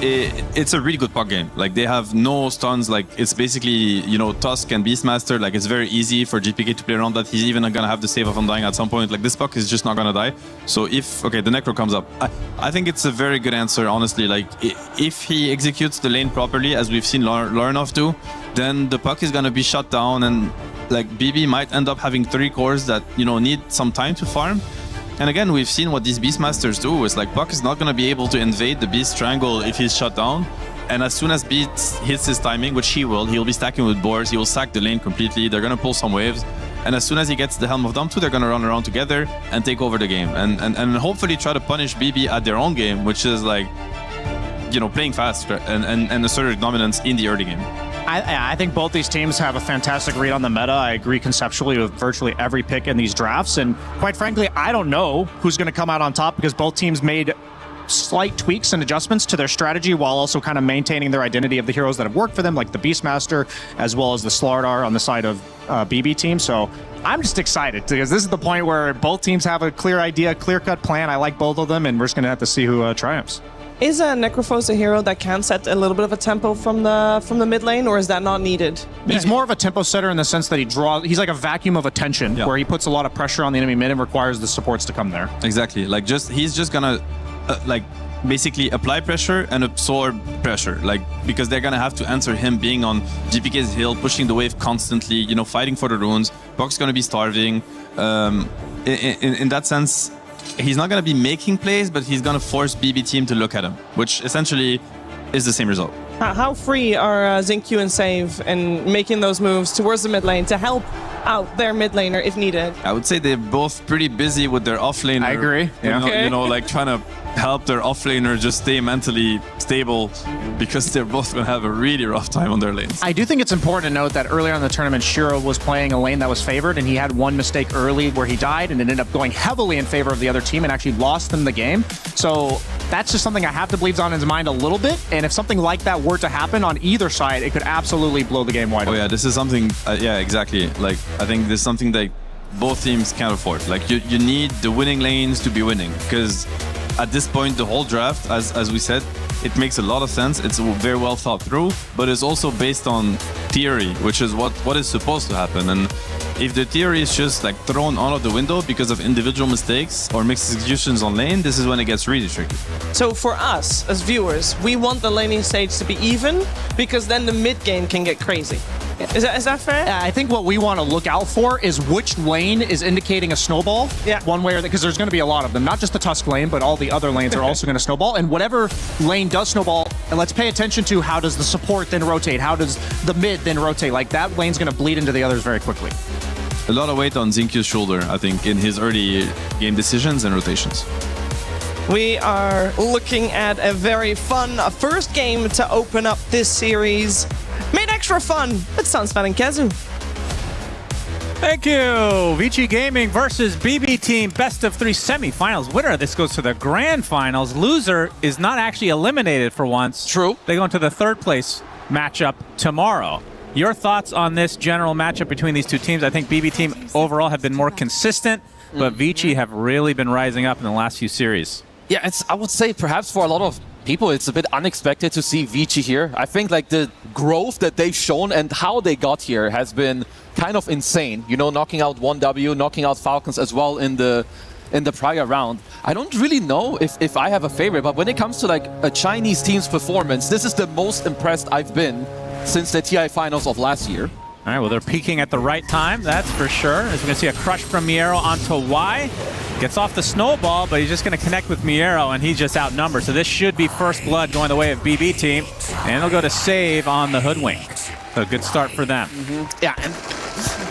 Speaker 19: It's a really good puck game. Like, they have no stuns. Like, it's basically, you know, Tusk and Beastmaster. Like, it's very easy for GPK to play around that. He's even gonna have the save of Undying at some point. Like, this puck is just not gonna die. So if, okay, the Necro comes up, I think it's a very good answer, honestly. Like, if he executes the lane properly, as we've seen Lorinov do, then the puck is gonna be shut down, and like, BB might end up having 3 cores that, you know, need some time to farm. And again, we've seen what these Beastmasters do. It's like, Puck is not going to be able to invade the Beast Triangle if he's shut down. And as soon as Beast hits his timing, which he'll be stacking with boars, he will sack the lane completely. They're going to pull some waves. And as soon as he gets the Helm of Doom 2, they're going to run around together and take over the game. And hopefully try to punish BB at their own game, which is like, you know, playing fast and assertive dominance in the early game.
Speaker 17: I think both these teams have a fantastic read on the meta. I agree conceptually with virtually every pick in these drafts. And quite frankly, I don't know who's going to come out on top, because both teams made slight tweaks and adjustments to their strategy while also kind of maintaining their identity of the heroes that have worked for them, like the Beastmaster, as well as the Slardar on the side of BB team. So I'm just excited because this is the point where both teams have a clear idea, clear-cut plan. I like both of them, and we're just going to have to see who triumphs.
Speaker 16: Is Necrophos a hero that can set a little bit of a tempo from the mid lane, or is that not needed?
Speaker 17: He's more of a tempo setter in the sense that he's like a vacuum of attention, where he puts a lot of pressure on the enemy mid and requires the supports to come there.
Speaker 19: Exactly. Like he's just gonna like basically apply pressure and absorb pressure, like because they're gonna have to answer him being on GPK's hill, pushing the wave constantly, you know, fighting for the runes. Bok's gonna be starving. In that sense, he's not going to be making plays, but he's going to force BB team to look at him, which essentially is the same result.
Speaker 16: How free are Xingqiu and Save in making those moves towards the mid lane to help out their mid laner if needed?
Speaker 19: I would say they're both pretty busy with their offlaner.
Speaker 17: I agree.
Speaker 19: You know, like trying to help their offlaner just stay mentally stable, because they're both going to have a really rough time on their lanes.
Speaker 17: I do think it's important to note that earlier in the tournament, Shiro was playing a lane that was favored, and he had one mistake early where he died, and it ended up going heavily in favor of the other team and actually lost them the game. So that's just something I have to believe on his mind a little bit, and if something like that were to happen on either side, it could absolutely blow the game wide open.
Speaker 19: Oh yeah, this is something, yeah, exactly. Like, I think this is something that both teams can't afford. Like, you need the winning lanes to be winning, because at this point, the whole draft, as we said, it makes a lot of sense. It's very well thought through, but it's also based on theory, which is what is supposed to happen. And if the theory is just like thrown out of the window because of individual mistakes or mixed executions on lane, this is when it gets really tricky.
Speaker 16: So for us as viewers, we want the laning stage to be even, because then the mid game can get crazy. Is that fair?
Speaker 17: I think what we want to look out for is which lane is indicating a snowball.
Speaker 16: Yeah.
Speaker 17: One way or because there's going to be a lot of them, not just the Tusk lane, but all the other lanes are also going to snowball. And whatever lane does snowball, and let's pay attention to how does the support then rotate, how does the mid then rotate. Like, that lane's going to bleed into the others very quickly.
Speaker 19: A lot of weight on Xingqiu's shoulder, I think, in his early game decisions and rotations.
Speaker 16: We are looking at a very fun first game to open up this series. Made extra fun. It's Sunsfat and Kezu.
Speaker 23: Thank you. Vici Gaming versus BB Team best of 3 semifinals. Winner, this goes to the grand finals. Loser is not actually eliminated for once.
Speaker 8: True.
Speaker 23: They go into the third place matchup tomorrow. Your thoughts on this general matchup between these two teams? I think BB Team overall have been more consistent, but Vici have really been rising up in the last few series.
Speaker 8: Yeah, I would say perhaps for a lot of people, it's a bit unexpected to see Vici here. I think like the growth that they've shown and how they got here has been kind of insane. You know, knocking out 1W, knocking out Falcons as well in the prior round. I don't really know if I have a favorite, but when it comes to like a Chinese team's performance, this is the most impressed I've been since the TI finals of last year.
Speaker 23: All right, well, they're peaking at the right time, that's for sure. As we're going to see a crush from Miero onto Y. Gets off the snowball, but he's just going to connect with Miero, and he's just outnumbered. So this should be first blood going the way of BB Team. And they'll go to Save on the Hoodwink. So a good start for them.
Speaker 8: Yeah, and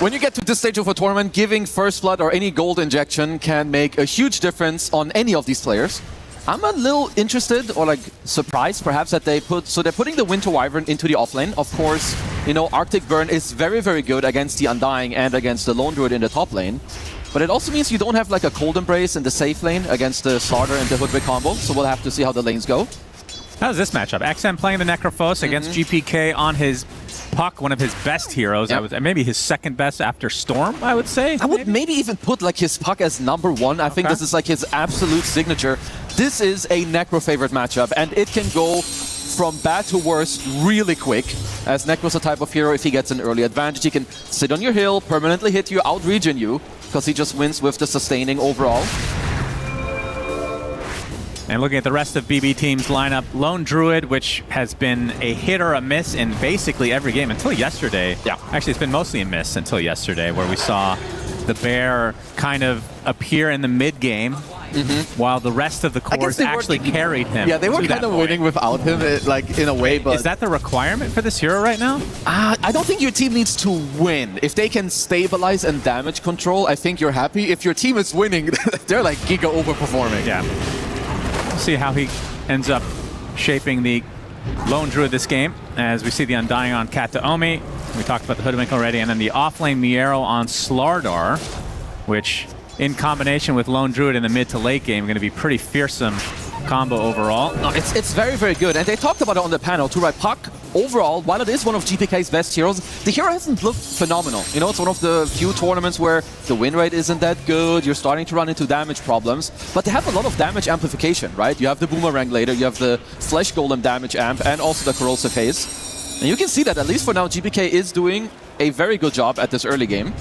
Speaker 8: when you get to this stage of a tournament, giving first blood or any gold injection can make a huge difference on any of these players. I'm a little interested or like surprised perhaps that they're putting the Winter Wyvern into the offlane. Of course, you know, Arctic Burn is very, very good against the Undying and against the Lone Druid in the top lane. But it also means you don't have like a Cold Embrace in the safe lane against the Slardar and the Hoodwink combo. So we'll have to see how the lanes go.
Speaker 23: How's this matchup? XM playing the Necrophos against GPK on his Puck, one of his best heroes.
Speaker 8: Yep.
Speaker 23: Maybe his second best after Storm, I would say.
Speaker 8: I would maybe even put like his Puck as #1. I think this is like his absolute signature. This is a Necro favorite matchup, and it can go from bad to worse really quick, as Necro's a type of hero. If he gets an early advantage, he can sit on your hill, permanently hit you, out-regen you, because he just wins with the sustaining overall.
Speaker 23: And looking at the rest of BB Team's lineup, Lone Druid, which has been a hit or a miss in basically every game until yesterday.
Speaker 8: Yeah.
Speaker 23: Actually, it's been mostly a miss until yesterday, where we saw the Bear kind of appear in the mid-game, while the rest of the cores actually carried him.
Speaker 8: Yeah, they were kind of winning without him, like in a way. But
Speaker 23: is that the requirement for this hero right now?
Speaker 8: I don't think your team needs to win. If they can stabilize and damage control, I think you're happy. If your team is winning, they're like giga overperforming.
Speaker 23: Yeah. We'll see how he ends up shaping the Lone Druid this game, as we see the Undying on Kataomi. We talked about the Hoodwink already, and then the offlane Miero on Slardar, which in combination with Lone Druid in the mid to late game, going to be pretty fearsome combo overall.
Speaker 5: No, it's very, very good. And they talked about it on the panel too, right? Puck, overall, while it is one of GPK's best heroes, the hero hasn't looked phenomenal. You know, it's one of the few tournaments where the win rate isn't that good. You're starting to run into damage problems. But they have a lot of damage amplification, right? You have the Boomerang later, you have the Flesh Golem damage amp, and also the Corrosive Haze. And you can see that, at least for now, GPK is doing a very good job at this early game.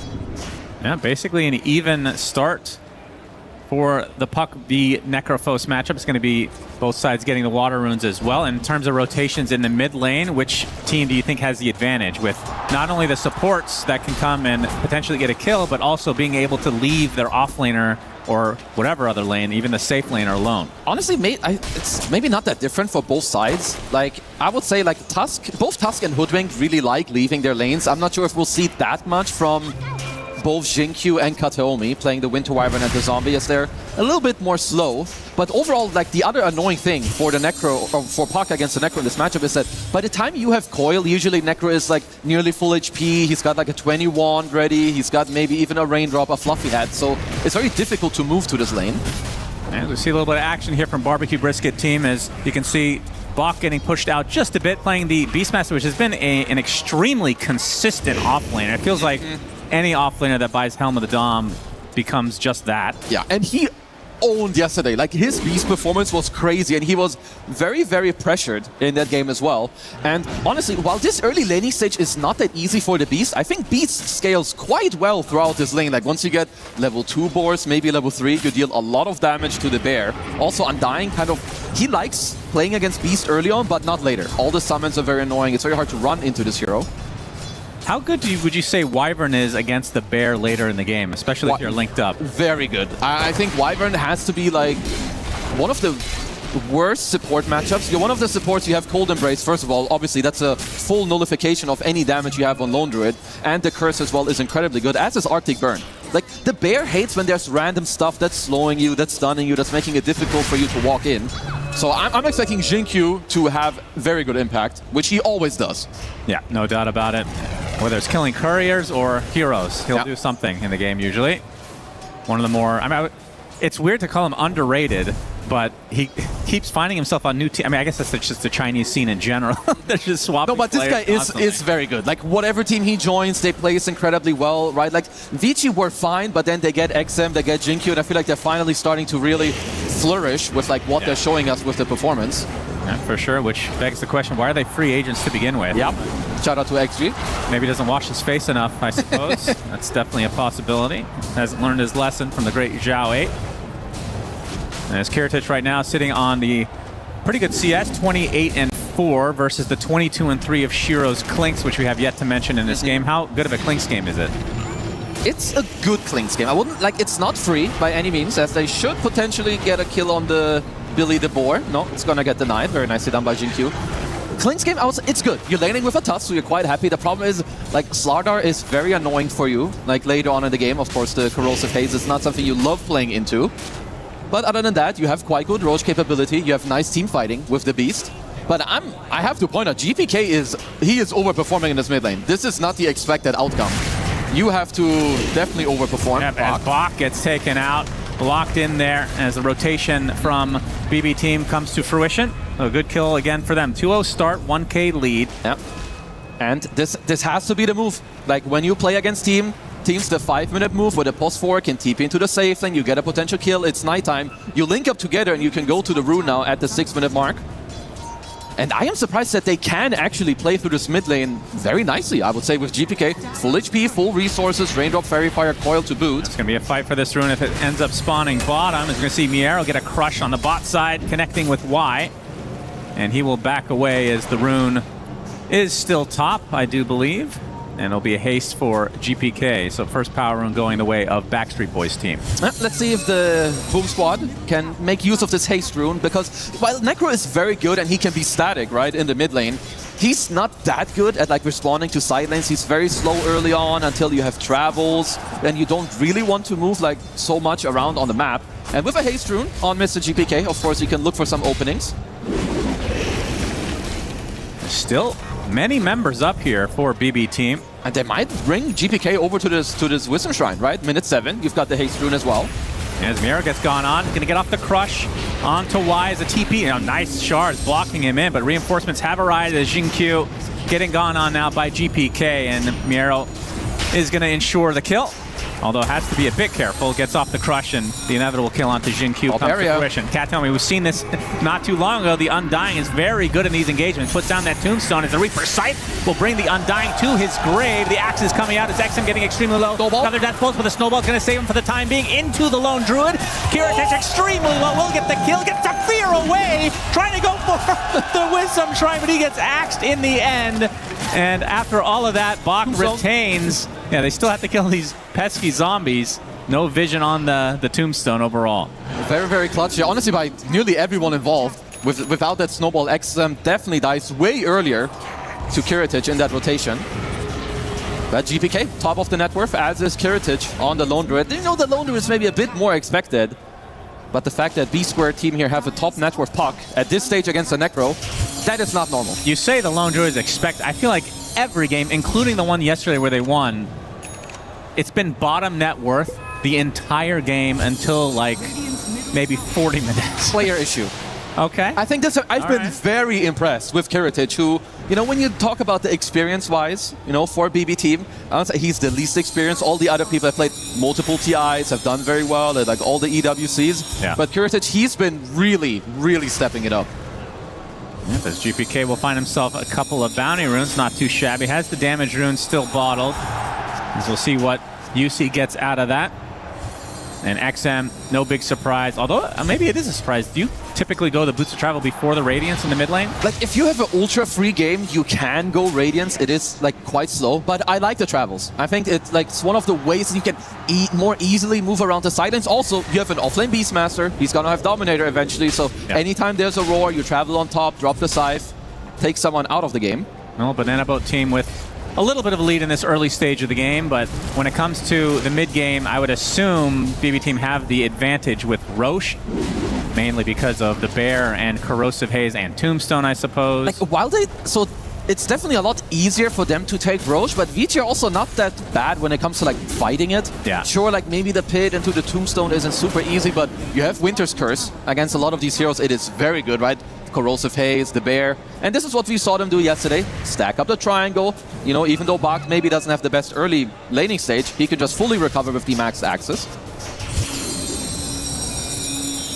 Speaker 23: Yeah, basically an even start for the Puck v Necrophos matchup. It's going to be both sides getting the water runes as well. And in terms of rotations in the mid lane, which team do you think has the advantage with not only the supports that can come and potentially get a kill, but also being able to leave their offlaner or whatever other lane, even the safe laner alone?
Speaker 5: Honestly, it's maybe not that different for both sides. Like, I would say like both Tusk and Hoodwink really like leaving their lanes. I'm not sure if we'll see that much from both Jinkyu and Kateomi playing the Winter Wyvern and the Zombie, as they're a little bit more slow. But overall, like, the other annoying thing for the Necro, or for Puck against the Necro in this matchup, is that by the time you have Coil, usually Necro is like nearly full HP, he's got like a 20 wand ready, he's got maybe even a Raindrop, a Fluffy Hat, so it's very difficult to move to this lane.
Speaker 23: And we see a little bit of action here from Barbecue Brisket team, as you can see Bach getting pushed out just a bit, playing the Beastmaster, which has been an extremely consistent offlaner. It feels like any offlaner that buys Helm of the Dom becomes just that.
Speaker 5: Yeah, and he owned yesterday. Like, his Beast performance was crazy, and he was very, very pressured in that game as well. And honestly, while this early laning stage is not that easy for the Beast, I think Beast scales quite well throughout this lane. Like, once you get level 2 boars, maybe level 3, you deal a lot of damage to the bear. Also, Undying he likes playing against Beast early on, but not later. All the summons are very annoying. It's very hard to run into this hero.
Speaker 23: How good would you say Wyvern is against the bear later in the game, especially if you're linked up?
Speaker 5: Very good. I think Wyvern has to be like one of the worst support matchups. You're one of the supports, you have Cold Embrace, first of all. Obviously, that's a full nullification of any damage you have on Lone Druid. And the Curse as well is incredibly good, as is Arctic Burn. Like, the bear hates when there's random stuff that's slowing you, that's stunning you, that's making it difficult for you to walk in. So I'm expecting Jinkyu to have very good impact, which he always does.
Speaker 23: Yeah, no doubt about it. Whether it's killing couriers or heroes, he'll do something in the game usually. One of the more, it's weird to call him underrated, but he keeps finding himself on new teams. I mean, I guess that's just the Chinese scene in general. They're just swapping.
Speaker 5: No, but this guy is very good. Like, whatever team he joins, they play incredibly well, right? Like, Vici were fine, but then they get XM, they get Jinkyu, and I feel like they're finally starting to really flourish with like what they're showing us with the performance.
Speaker 23: Yeah, for sure, which begs the question, why are they free agents to begin with?
Speaker 5: Yep. Shout out to XG.
Speaker 23: Maybe he doesn't wash his face enough, I suppose. That's definitely a possibility. Hasn't learned his lesson from the great Zhao 8. And as Kiritich right now sitting on the pretty good CS, 28-4 versus the 22-3 of Shiro's Clinks, which we have yet to mention in this game. How good of a Clinks game is it?
Speaker 5: It's a good Clinks game. I wouldn't, like, it's not free by any means, as they should potentially get a kill on the Billy the Boar. No, it's gonna get denied. Very nicely done by Jinkyu. Clinks game, it's good. You're laning with a Tusk, so you're quite happy. The problem is, like, Slardar is very annoying for you. Like, later on in the game, of course, the Corrosive Haze is not something you love playing into. But other than that, you have quite good Roche capability. You have nice team fighting with the Beast. But I have to point out, GPK is overperforming in this mid lane. This is not the expected outcome. You have to definitely overperform.
Speaker 23: Yep, as Bach gets taken out, blocked in there as the rotation from BB team comes to fruition. A good kill again for them. 2-0 start, 1K lead.
Speaker 5: Yep. And this has to be the move. Like, when you play against teams, the 5-minute move with a post-4 can TP into the safe lane, you get a potential kill, it's nighttime. You link up together and you can go to the rune now at the 6-minute mark. And I am surprised that they can actually play through this mid lane very nicely, I would say, with GPK. Full HP, full resources, Raindrop, Fairy Fire, Coil to boot.
Speaker 23: It's going to be a fight for this rune if it ends up spawning bottom. As we're going to see Miero get a crush on the bot side, connecting with Y. And he will back away as the rune is still top, I do believe. And it'll be a haste for GPK. So first power rune going the way of Backstreet Boys team.
Speaker 5: Let's see if the Boom Squad can make use of this haste rune, because while Necro is very good and he can be static, right, in the mid lane, he's not that good at like responding to side lanes. He's very slow early on until you have travels, and you don't really want to move like so much around on the map. And with a haste rune on Mr. GPK, of course, you can look for some openings.
Speaker 23: Still many members up here for BB team.
Speaker 5: And they might bring GPK over to this Wisdom Shrine, right? Minute 7, you've got the haste rune as well.
Speaker 23: As Miero gets gone on, gonna get off the crush. Onto Y as a TP. Nice shards blocking him in, but reinforcements have arrived as Jin-Q getting gone on now by GPK, and Miero is going to ensure the kill. Although has to be a bit careful, gets off the crush, and the inevitable kill onto Jin-Q comes to fruition. Katomi, we've seen this not too long ago. The Undying is very good in these engagements. Puts down that tombstone as the Reaper Sight will bring the Undying to his grave. The axe is coming out as XM getting extremely low. Snowball. Another death pulse, but the snowball is going to save him for the time being. Into the lone druid. Kiritich extremely low, will get the kill, gets the fear away, trying to go for the Wisdom Shrine, but he gets axed in the end. And after all of that, Bach retains. Yeah, they still have to kill these pesky zombies. No vision on the tombstone overall.
Speaker 5: Very, very clutch. Yeah, honestly, by nearly everyone involved. Without that snowball, XM definitely dies way earlier to Kiritich in that rotation. But GPK, top of the net worth, as is Kiritich on the Lone Druid. You know, the Lone Druid is maybe a bit more expected. But the fact that B-Square team here have a top net worth puck at this stage against the Necro, that is not normal.
Speaker 23: You say the Lone Druid is expected. I feel like every game, including the one yesterday where they won, it's been bottom net worth the entire game until like maybe 40 minutes.
Speaker 5: Player issue.
Speaker 23: Okay.
Speaker 5: I think I've been very impressed with Kiritich, who, you know, when you talk about the experience-wise, you know, for BB team, I would say he's the least experienced. All the other people have played multiple TIs, have done very well, like all the EWCs.
Speaker 23: Yeah.
Speaker 5: But Kiritich, he's been really, really stepping it up.
Speaker 23: Yep, as GPK will find himself a couple of bounty runes, not too shabby. Has the damage rune still bottled. As we'll see what UC gets out of that. And XM, no big surprise. Although, maybe it is a surprise. Do you typically go the Boots of Travel before the Radiance in the mid lane?
Speaker 5: Like, if you have an ultra-free game, you can go Radiance. It is, like, quite slow. But I like the travels. I think it's one of the ways you can more easily move around the sidelines. Also, you have an offlane Beastmaster. He's going to have Dominator eventually. So anytime there's a roar, you travel on top, drop the Scythe, take someone out of the game.
Speaker 23: No, Banana Boat team with a little bit of a lead in this early stage of the game, but when it comes to the mid game, I would assume BB team have the advantage with Roche, mainly because of the Bear and Corrosive Haze and Tombstone, I suppose.
Speaker 5: Like, while so it's definitely a lot easier for them to take Roche, but VG are also not that bad when it comes to like fighting it.
Speaker 23: Yeah.
Speaker 5: Sure, like maybe the pit into the Tombstone isn't super easy, but you have Winter's Curse against a lot of these heroes. It is very good, right? Corrosive Haze, the Bear. And this is what we saw them do yesterday. Stack up the triangle. You know, even though Bach maybe doesn't have the best early laning stage, he can just fully recover with the max axis.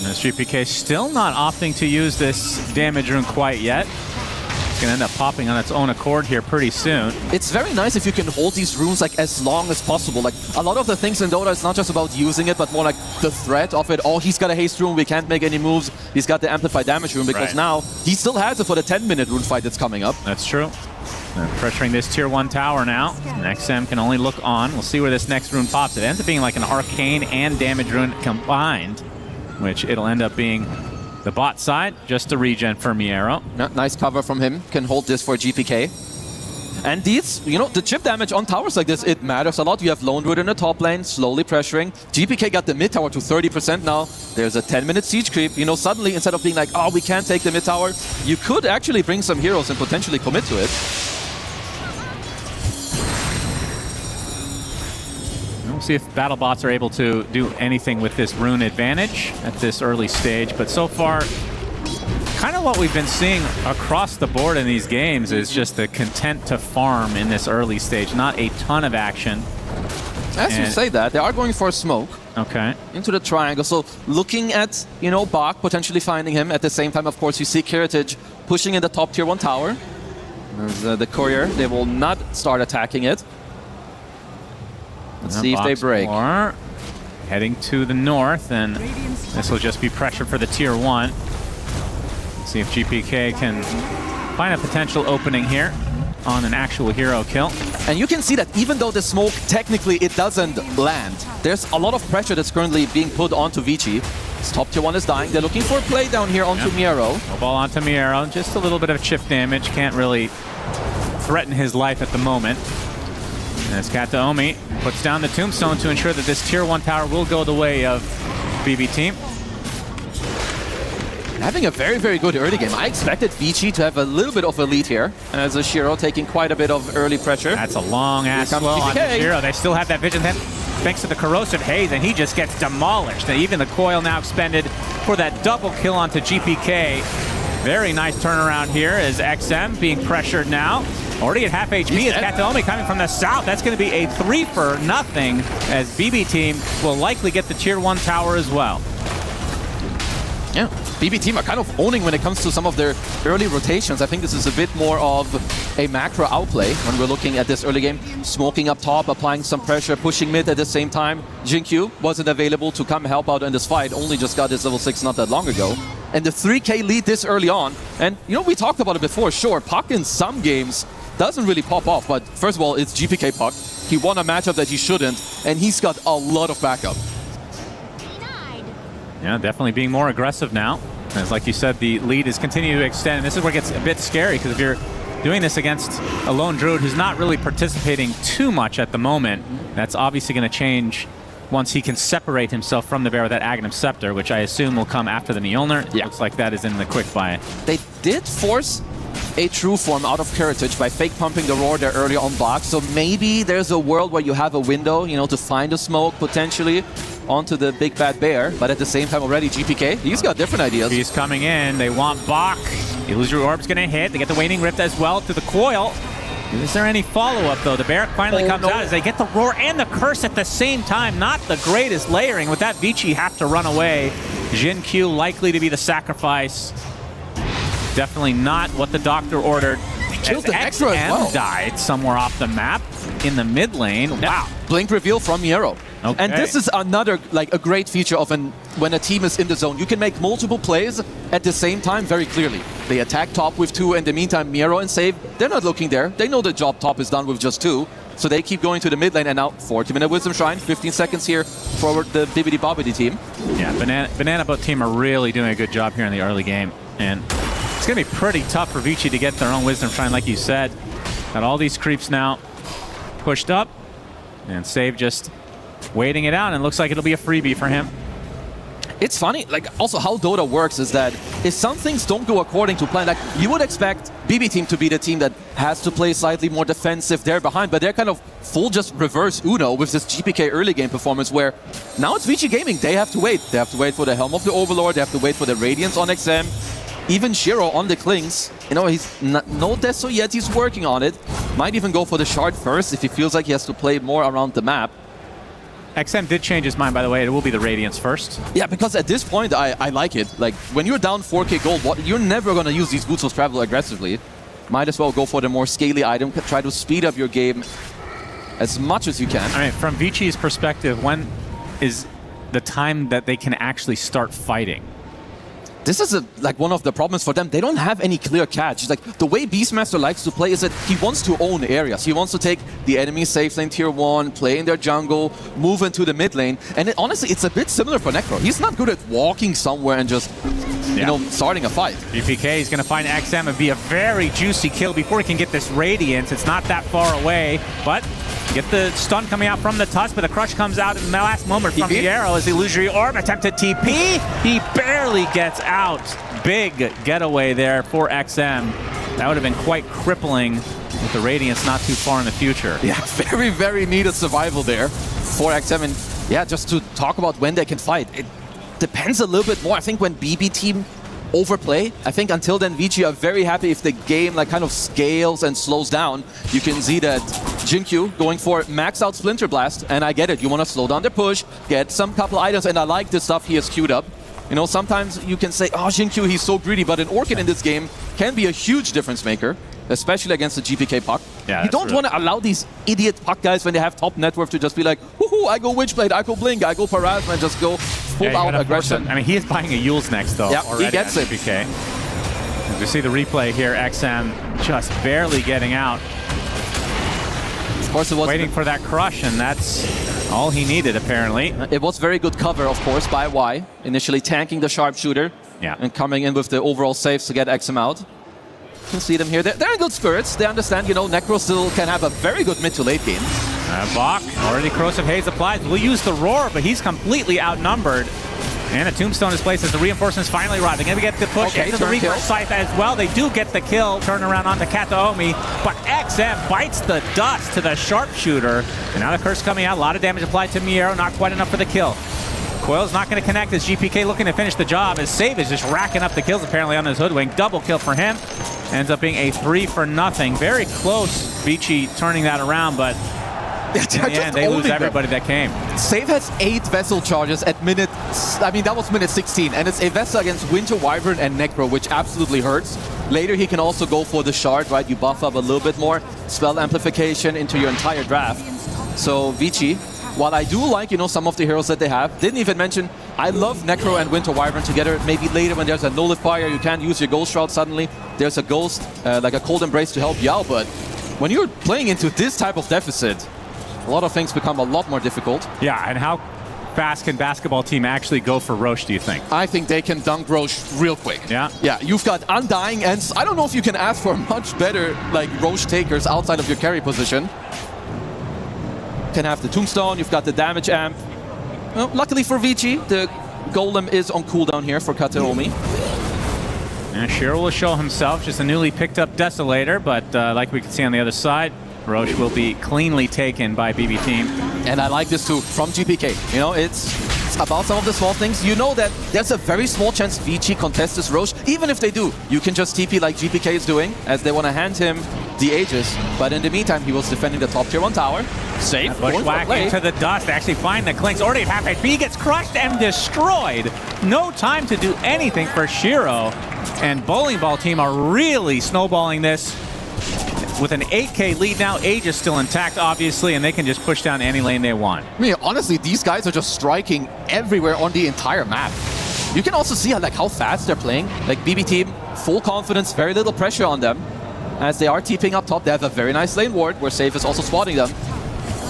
Speaker 23: And GPK still not opting to use this damage rune quite yet. It's going to end up popping on its own accord here pretty soon.
Speaker 5: It's very nice if you can hold these runes like as long as possible. Like, a lot of the things in Dota, it's not just about using it, but more like the threat of it. Oh, he's got a haste rune, we can't make any moves. He's got the amplified damage rune, because now he still has it for the 10-minute rune fight that's coming up.
Speaker 23: That's true. They're pressuring this tier 1 tower now. And XM can only look on. We'll see where this next rune pops. It ends up being like an arcane and damage rune combined, which it'll end up being the bot side, just a regen for Miero.
Speaker 5: Nice cover from him. Can hold this for GPK. And these, you know, the chip damage on towers like this, it matters a lot. You have Lone Druid in the top lane, slowly pressuring. GPK got the mid tower to 30% now. There's a 10-minute siege creep. You know, suddenly, instead of being like, oh, we can't take the mid tower, you could actually bring some heroes and potentially commit to it.
Speaker 23: We'll see if BattleBots are able to do anything with this rune advantage at this early stage. But so far, kind of what we've been seeing across the board in these games is just the content to farm in this early stage. Not a ton of action.
Speaker 5: As you say that, they are going for a smoke.
Speaker 23: Okay.
Speaker 5: Into the triangle. So looking at, you know, Bach potentially finding him. At the same time, of course, you see Kiritich pushing in the top tier 1 tower. There's the courier. They will not start attacking it. Let's see if they break.
Speaker 23: More. Heading to the north, and this will just be pressure for the tier 1. Let's see if GPK can find a potential opening here on an actual hero kill.
Speaker 5: And you can see that even though the smoke, technically it doesn't land, there's a lot of pressure that's currently being put onto Vici. This top tier 1 is dying. They're looking for a play down here onto Miero.
Speaker 23: No ball onto Miero. Just a little bit of chip damage. Can't really threaten his life at the moment. As Kataomi puts down the tombstone to ensure that this tier 1 tower will go the way of BB team.
Speaker 5: Having a very, very good early game. I expected Vici to have a little bit of a lead here, as a Shiro taking quite a bit of early pressure.
Speaker 23: That's a long-ass slow on the Shiro. They still have that vision thanks to the Corrosive Haze, and he just gets demolished. And even the coil now expended for that double kill onto GPK. Very nice turnaround here as XM being pressured now. Already at half HP is Kataomi coming from the south. That's going to be a 3-for-0 as BB team will likely get the tier 1 tower as well.
Speaker 5: Yeah, BB team are kind of owning when it comes to some of their early rotations. I think this is a bit more of a macro outplay when we're looking at this early game. Smoking up top, applying some pressure, pushing mid at the same time. Jinkyu wasn't available to come help out in this fight, only just got his level 6 not that long ago. And the 3K lead this early on. And, you know, we talked about it before. Sure, Puck in some games doesn't really pop off, but first of all, it's GPK Puck. He won a matchup that he shouldn't, and he's got a lot of backup.
Speaker 23: Yeah, definitely being more aggressive now. As like you said, the lead is continuing to extend. And this is where it gets a bit scary, because if you're doing this against a lone Druid who's not really participating too much at the moment, that's obviously going to change once he can separate himself from the bear with that Aghanim Scepter, which I assume will come after the Mjolnir. Yeah. Looks like that is in the quick buy.
Speaker 5: They did force a true form out of Heritage by fake pumping the roar there earlier on box. So maybe there's a world where you have a window, you know, to find a smoke potentially onto the big bad bear. But at the same time already GPK, he's got different ideas.
Speaker 23: He's coming in. They want Bach. Illusory Orb's going to hit. They get the Waning Rift as well to the coil. Is there any follow-up, though? The bear finally comes out as they get the roar and the curse at the same time. Not the greatest layering. With that, Vici have to run away. Jin Q likely to be the sacrifice. Definitely not what the doctor ordered.
Speaker 5: Killed the Extra as well.
Speaker 23: Died somewhere off the map in the mid lane. Wow.
Speaker 5: Blink reveal from Miero.
Speaker 23: Okay.
Speaker 5: And this is another, like, a great feature of when a team is in the zone. You can make multiple plays at the same time very clearly. They attack top with 2. In the meantime, Miero and Save, they're not looking there. They know the job top is done with just 2. So they keep going to the mid lane, and now 40-minute Wisdom Shrine, 15 seconds here for the Bibbidi Bobbidi team.
Speaker 23: Yeah, Banana Boat team are really doing a good job here in the early game. And it's going to be pretty tough for Vici to get their own Wisdom Shrine, like you said. Got all these creeps now pushed up, and Save just waiting it out, and looks like it'll be a freebie for him.
Speaker 5: It's funny, like, also how Dota works is that if some things don't go according to plan, like, you would expect BB team to be the team that has to play slightly more defensive there behind, but they're kind of full just reverse Uno with this GPK early game performance, where now it's Vici Gaming. They have to wait. They have to wait for the Helm of the Overlord. They have to wait for the Radiance on XM. Even Shiro on the Klings. You know, he's no Deso yet. He's working on it. Might even go for the Shard first if he feels like he has to play more around the map.
Speaker 23: XM did change his mind, by the way. It will be the Radiance first.
Speaker 5: Yeah, because at this point, I like it. Like, when you're down 4k gold, you're never going to use these Boots of Travel aggressively. Might as well go for the more scaly item. Try to speed up your game as much as you can.
Speaker 23: I mean, from Vici's perspective, when is the time that they can actually start fighting?
Speaker 5: This is like one of the problems for them. They don't have any clear catch. It's like the way Beastmaster likes to play is that he wants to own areas. He wants to take the enemy safe lane tier 1, play in their jungle, move into the mid lane. And honestly, it's a bit similar for Necro. He's not good at walking somewhere and just, you know, starting a fight.
Speaker 23: GPK is going to find XM and be a very juicy kill before he can get this Radiance. It's not that far away, but get the stun coming out from the Tusk, but the crush comes out in the last moment from the arrow as the Illusory Orb attempted TP. He barely gets out. Big getaway there for XM. That would have been quite crippling with the Radiance not too far in the future.
Speaker 5: Yeah, very, very needed survival there for XM. And yeah, just to talk about when they can fight, it depends a little bit more. I think when BB team overplay, I think until then Vici are very happy if the game like kind of scales and slows down. You can see that Jinkyu going for max out Splinter Blast, and I get it. You want to slow down the push, get some couple items, and I like the stuff he has queued up. You know, sometimes you can say, oh, Jinkyu, he's so greedy, but an Orchid in this game can be a huge difference maker, especially against the GPK Puck.
Speaker 23: Yeah,
Speaker 5: you don't want to allow these idiot Puck guys when they have top net worth to just be like, woohoo, I go Witchblade, I go Blink, I go Parasma, and just go full out aggression.
Speaker 23: I mean, he is buying a Yule's next, though.
Speaker 5: Yeah,
Speaker 23: already
Speaker 5: he gets it.
Speaker 23: GPK. As we see the replay here, XM just barely getting out.
Speaker 5: Of course, it was
Speaker 23: waiting for that crush, and that's all he needed, apparently.
Speaker 5: It was very good cover, of course, by Y. Initially tanking the sharpshooter, and coming in with the overall saves to get XM out. You can see them here. They're in good spirits. They understand, you know, Necro still can have a very good mid to late game.
Speaker 23: Bach, already Corrosive Haze applies. We'll use the Roar, but he's completely outnumbered. And a Tombstone is placed as the reinforcements finally arrive. They're going to get the push into the Reaper Scythe as well. They do get the kill. Turn around onto Kataomi. But XM bites the dust to the sharpshooter. And now the curse coming out. A lot of damage applied to Miero. Not quite enough for the kill. Coil's not going to connect as GPK looking to finish the job as Save is just racking up the kills apparently on his Hoodwink. Double kill for him. Ends up being a 3-for-0. Very close, Vici turning that around, but in the end, they lose everybody that came.
Speaker 5: Save has 8 Vessel charges at minute, I mean, that was minute 16, and it's a Vessel against Winter Wyvern and Necro, which absolutely hurts. Later, he can also go for the Shard, right? You buff up a little bit more, spell amplification into your entire draft. So, Vici, while I do like, you know, some of the heroes that they have, didn't even mention, I love Necro and Winter Wyvern together. Maybe later when there's a Nullifier, you can't use your Ghost Shroud suddenly. There's a Ghost, like a Cold Embrace to help you out, but when you're playing into this type of deficit, a lot of things become a lot more difficult.
Speaker 23: Yeah, and how fast can basketball team actually go for Roche, do you think?
Speaker 5: I think they can dunk Roche real quick.
Speaker 23: Yeah?
Speaker 5: Yeah, you've got Undying, and I don't know if you can ask for much better like Roche takers outside of your carry position. Can have the Tombstone, you've got the damage amp. Well, luckily for Vici, the Golem is on cooldown here for Kateomi.
Speaker 23: And Shiro will show himself, just a newly picked up Desolator, but like we can see on the other side, Roche will be cleanly taken by BB Team.
Speaker 5: And I like this too, from GPK. You know, it's about some of the small things. You know that there's a very small chance Vici contests this Roche. Even if they do, you can just TP like GPK is doing, as they want to hand him the Aegis. But in the meantime, he was defending the top tier 1 tower. Safe.
Speaker 23: Bushwhack into the dust. They actually find the Clinks. Already at half HP. He gets crushed and destroyed. No time to do anything for Shiro. And Bowling Ball Team are really snowballing this. With an 8K lead now, Aegis still intact, obviously, and they can just push down any lane they want.
Speaker 5: I mean, honestly, these guys are just striking everywhere on the entire map. You can also see like how fast they're playing. Like BB Team, full confidence, very little pressure on them. As they are TPing up top, they have a very nice lane ward where Safe is also spotting them.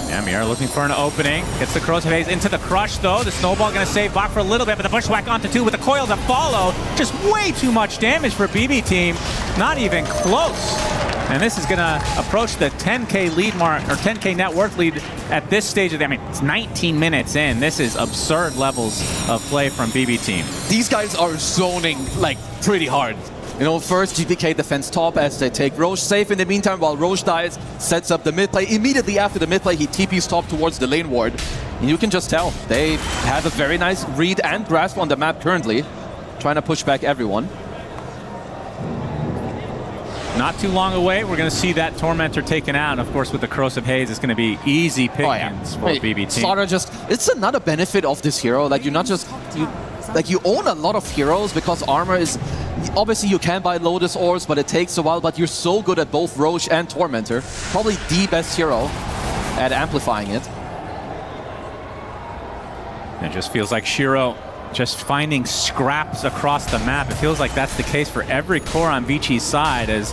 Speaker 23: Yeah, Miera looking for an opening. Gets the Corrosive Haze into the crush, though. The Snowball going to save Bach for a little bit, but the Bushwhack onto 2 with the Coil to follow. Just way too much damage for BB Team. Not even close. And this is going to approach the 10K lead mark, or 10K net worth lead at this stage of the, I mean, it's 19 minutes in. This is absurd levels of play from BB Team.
Speaker 5: These guys are zoning like pretty hard. You know, first GPK defends top as they take Roche safe. In the meantime, while Roche dies, sets up the mid play. Immediately after the mid play, he TPs top towards the lane ward. And you can just tell, they have a very nice read and grasp on the map currently, trying to push back everyone.
Speaker 23: Not too long away, we're going to see that Tormentor taken out. Of course, with the Corrosive Haze, it's going to be easy pickings for BB Team.
Speaker 5: Slaughter just, it's another benefit of this hero. Like, you're not just, you own a lot of heroes because armor is, obviously you can buy Lotus Ores, but it takes a while. But you're so good at both Roche and Tormentor. Probably the best hero at amplifying it.
Speaker 23: It just feels like Shiro just finding scraps across the map. It feels like that's the case for every core on Vici's side, as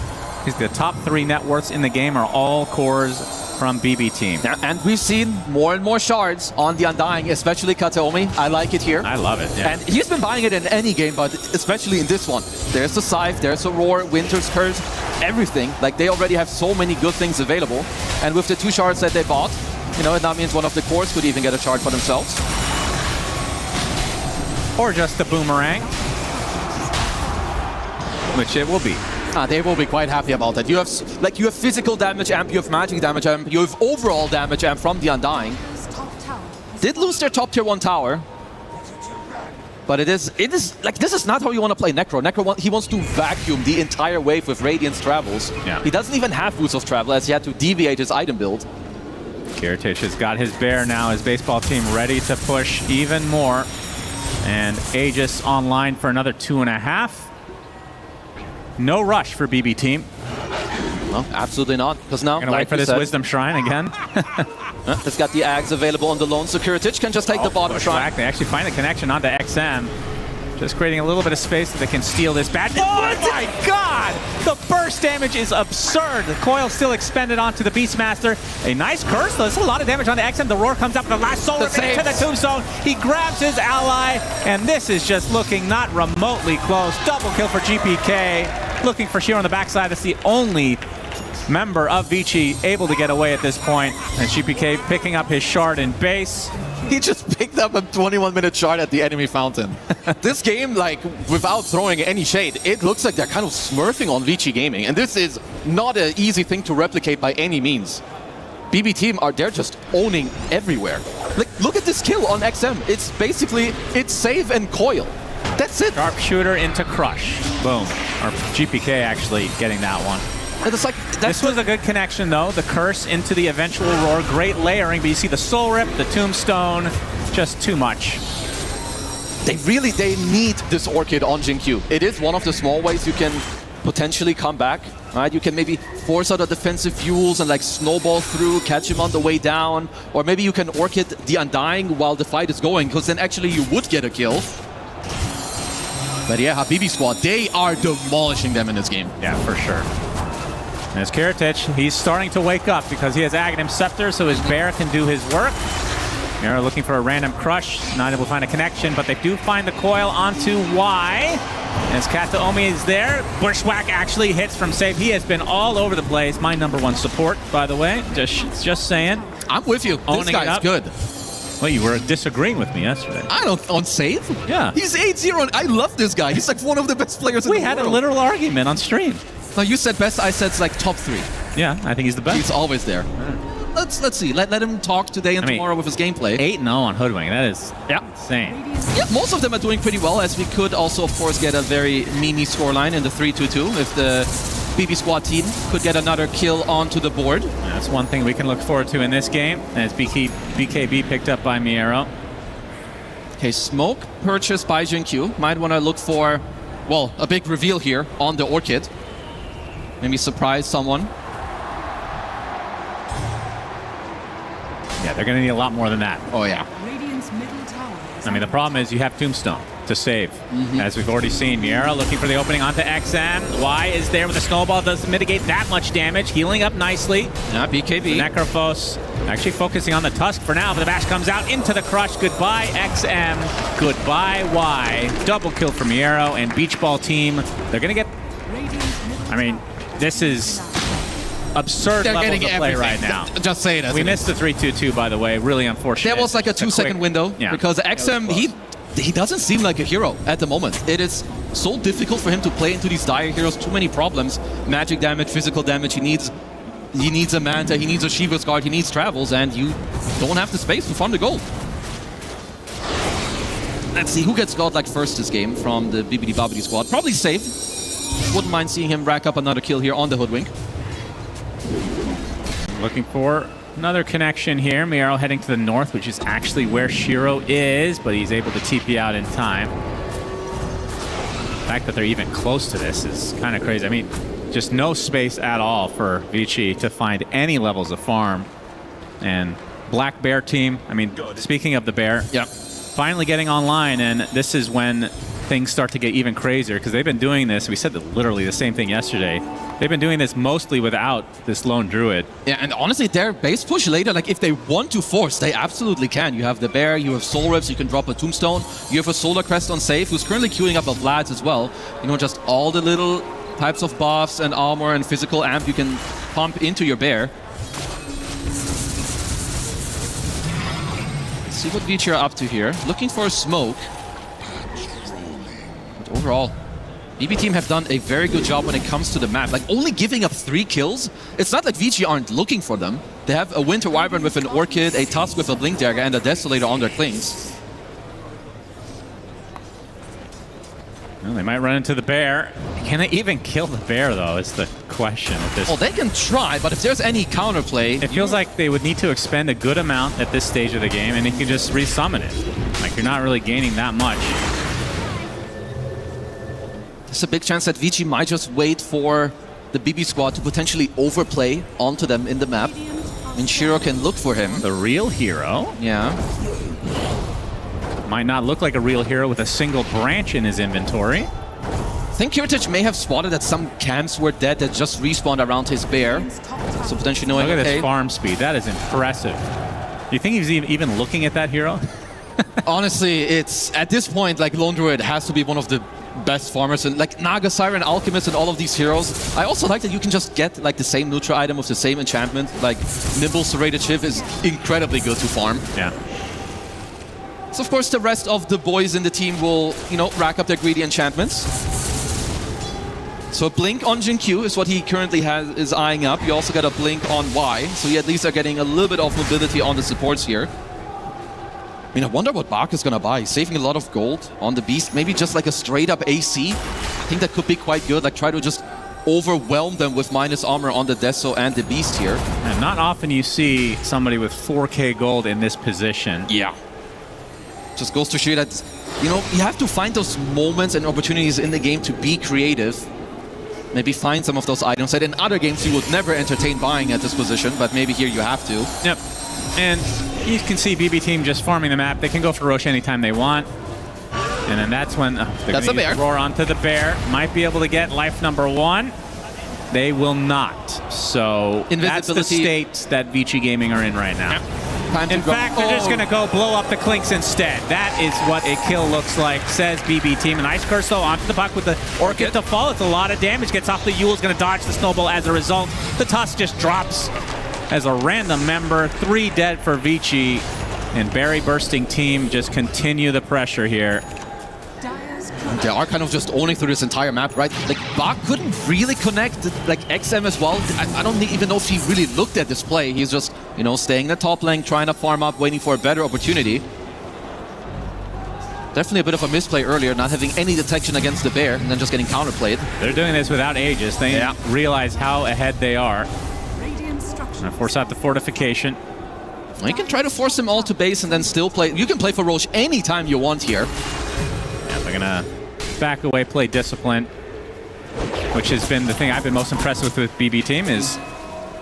Speaker 23: the top 3 net worths in the game are all cores from BB Team.
Speaker 5: Yeah, and we've seen more and more shards on the Undying, especially Kateomi. I like it here.
Speaker 23: I love it, yeah.
Speaker 5: And he's been buying it in any game, but especially in this one. There's the Scythe, there's a Roar, Winter's Curse, everything. Like, they already have so many good things available. And with the 2 shards that they bought, you know, that means one of the cores could even get a shard for themselves.
Speaker 23: Or just the Boomerang, which it will be.
Speaker 5: They will be quite happy about that. You have physical damage amp, you have magic damage amp, you have overall damage amp from the Undying. Did lose their top tier 1 tower, but it is like, this is not how you want to play Necro. Necro, he wants to vacuum the entire wave with Radiance travels.
Speaker 23: Yeah.
Speaker 5: He doesn't even have boots of travel, as he had to deviate his item build.
Speaker 23: Kiritich has got his bear now. His baseball team ready to push even more. And Aegis online for another 2.5. No rush for BB Team.
Speaker 5: No, absolutely not. Because now,
Speaker 23: gonna wait for this Wisdom Shrine again.
Speaker 5: It's got the Ags available on the lone, so Kiritich can just take the bottom shrine.
Speaker 23: They actually find a connection onto XM. Just creating a little bit of space so they can steal this bad. Oh my god! The burst damage is absurd. The coil still expended onto the Beastmaster. A nice curse, though. There's a lot of damage on the XM. The Roar comes up with the last soul into the Tombstone. He grabs his ally, and this is just looking not remotely close. Double kill for GPK. Looking for Shiro on the backside. That's the only member of Vici able to get away at this point. And GPK picking up his shard in base.
Speaker 5: He just picked up a 21-minute shard at the enemy fountain. This game, like, without throwing any shade, it looks like they're kind of smurfing on Vici Gaming. And this is not an easy thing to replicate by any means. BB Team, they're just owning everywhere. Like, look at this kill on XM. It's basically, it's save and coil. That's it.
Speaker 23: Sharpshooter into Crush. Boom. Or GPK actually getting that one.
Speaker 5: And it's like,
Speaker 23: this was a good connection though. The curse into the eventual roar. Great layering, but you see the soul rip, the tombstone, just too much.
Speaker 5: They need this Orchid on Jin-Q. It is one of the small ways you can potentially come back, right? You can maybe force out a defensive fuels and like snowball through, catch him on the way down, or maybe you can Orchid the Undying while the fight is going, because then actually you would get a kill. But yeah, Habibi squad, they are demolishing them in this game.
Speaker 23: Yeah, for sure. There's Kiritich. He's starting to wake up because he has Aghanim Scepter, so his bear can do his work. They're looking for a random Crush, not able to find a connection, but they do find the coil onto Y. As Kataomi is there, Bushwhack actually hits from save. He has been all over the place. My #1 support, by the way. Just saying.
Speaker 5: I'm with you. This guy's good.
Speaker 23: Well, you were disagreeing with me yesterday.
Speaker 5: I don't, on save?
Speaker 23: Yeah.
Speaker 5: He's 8-0. I love this guy. He's like one of the best players in the world.
Speaker 23: We had a literal argument on stream.
Speaker 5: No, you said best. I said it's like top 3.
Speaker 23: Yeah, I think he's the best.
Speaker 5: He's always there. Let's see. Let him talk today and tomorrow with his gameplay.
Speaker 23: 8-0 on Hoodwink. That is insane.
Speaker 5: Yeah, most of them are doing pretty well, as we could also, of course, get a very meme scoreline in the 3-2-2 if the BB Squad team could get another kill onto the board.
Speaker 23: That's one thing we can look forward to in this game, as BKB picked up by Miero.
Speaker 5: Okay, smoke purchased by Jin-Q. Might want to look for, well, a big reveal here on the Orchid. Maybe surprise someone.
Speaker 23: Yeah, they're going to need a lot more than that.
Speaker 5: Oh, yeah.
Speaker 23: I mean, the problem is you have Tombstone to save. As we've already seen, Miera looking for the opening onto XM. Y is there with a snowball, doesn't mitigate that much damage. Healing up nicely.
Speaker 5: Yeah, BKB.
Speaker 23: The Necrophos actually focusing on the Tusk for now, but the bash comes out into the Crush. Goodbye, XM. Goodbye, Y. Double kill for Miero and Beach Ball team. They're going to get... I mean, this is... absurd levels of play right now.
Speaker 5: Just say it.
Speaker 23: We missed the 3-2-2, by the way. Really unfortunate.
Speaker 5: That was like a 2-second window, because XM, he doesn't seem like a hero at the moment. It is so difficult for him to play into these dire heroes. Too many problems. Magic damage, physical damage. He needs a Manta, he needs a Shiva's Guard, he needs travels, and you don't have the space to farm the gold. Let's see who gets godlike first this game from the BBD Babidi squad. Probably safe. Wouldn't mind seeing him rack up another kill here on the Hoodwink.
Speaker 23: Looking for another connection here. Miero heading to the north, which is actually where Shiro is, but he's able to TP out in time. The fact that they're even close to this is kind of crazy. I mean, just no space at all for Vici to find any levels of farm. And Black Bear team, I mean, speaking of the bear, finally getting online, and this is when things start to get even crazier, because they've been doing this. We said literally the same thing yesterday. They've been doing this mostly without this lone druid.
Speaker 5: Yeah, and honestly, their base push later, like if they want to force, they absolutely can. You have the bear, you have soul rips, you can drop a tombstone, you have a solar crest on safe, who's currently queuing up a Vlad's as well. You know, just all the little types of buffs and armor and physical amp you can pump into your bear. Let's see what Vici are up to here. Looking for a smoke. But overall, BB team have done a very good job when it comes to the map. Like, only giving up 3 kills, it's not like Vici aren't looking for them. They have a Winter Wyvern with an Orchid, a Tusk with a Blink Dagger, and a Desolator on their Klings.
Speaker 23: Well, they might run into the bear. Can they even kill the bear, though, is the question at this
Speaker 5: Well, they can try, but if there's any counterplay...
Speaker 23: It feels like they would need to expend a good amount at this stage of the game, and you can just resummon it. Like, you're not really gaining that much.
Speaker 5: There's a big chance that Vici might just wait for the BB squad to potentially overplay onto them in the map. And Shiro can look for him.
Speaker 23: The real hero?
Speaker 5: Yeah.
Speaker 23: Might not look like a real hero with a single branch in his inventory.
Speaker 5: I think Kiritich may have spotted that some camps were dead that just respawned around his bear. So potentially knowing,
Speaker 23: look at his farm speed. That is impressive. Do you think he's even looking at that hero?
Speaker 5: Honestly, it's at this point, like, Lone Druid has to be one of the best farmers, and like Naga, Siren, Alchemist, and all of these heroes. I also like that you can just get like the same neutral item with the same enchantment. Like Nimble Serrated Shiv is incredibly good to farm.
Speaker 23: Yeah.
Speaker 5: So of course the rest of the boys in the team will, you know, rack up their greedy enchantments. So a Blink on Jin-Q is what he currently is eyeing up. You also got a Blink on Y, so you at least are getting a little bit of mobility on the supports here. I mean, I wonder what Bach is going to buy. He's saving a lot of gold on the Beast. Maybe just like a straight-up AC. I think that could be quite good. Like, try to just overwhelm them with minus armor on the Deso and the Beast here.
Speaker 23: And not often you see somebody with 4k gold in this position.
Speaker 5: Yeah. Just goes to show that, you know, you have to find those moments and opportunities in the game to be creative. Maybe find some of those items that in other games you would never entertain buying at this position, but maybe here you have to.
Speaker 23: Yep. And you can see BB Team just farming the map. They can go for Roche anytime they want. And then that's when
Speaker 5: that's a bear.
Speaker 23: Roar onto the bear. Might be able to get life number 1. They will not. So that's the state that Vici Gaming are in right now.
Speaker 5: Yep.
Speaker 23: In fact, they're just going to go blow up the Clinks instead. That is what a kill looks like, says BB Team. An Ice Curse, though, onto the puck with the Orchid to fall. It's a lot of damage. Gets off the Yule. Is going to dodge the Snowball as a result. The Tusk just drops as a random member. 3 dead for Vici. And Barry Bursting Team just continue the pressure here.
Speaker 5: They are kind of just owning through this entire map, right? Like, Bach couldn't really connect, like, XM as well. I don't even know if he really looked at this play. He's just, you know, staying in the top lane, trying to farm up, waiting for a better opportunity. Definitely a bit of a misplay earlier, not having any detection against the bear, and then just getting counterplayed.
Speaker 23: They're doing this without Aegis. They realize how ahead they are. Gonna force out the fortification.
Speaker 5: Well, you can try to force them all to base and then still play. You can play for Roche anytime you want here.
Speaker 23: Yeah, they're gonna back away, play discipline, which has been the thing I've been most impressed with BB Team is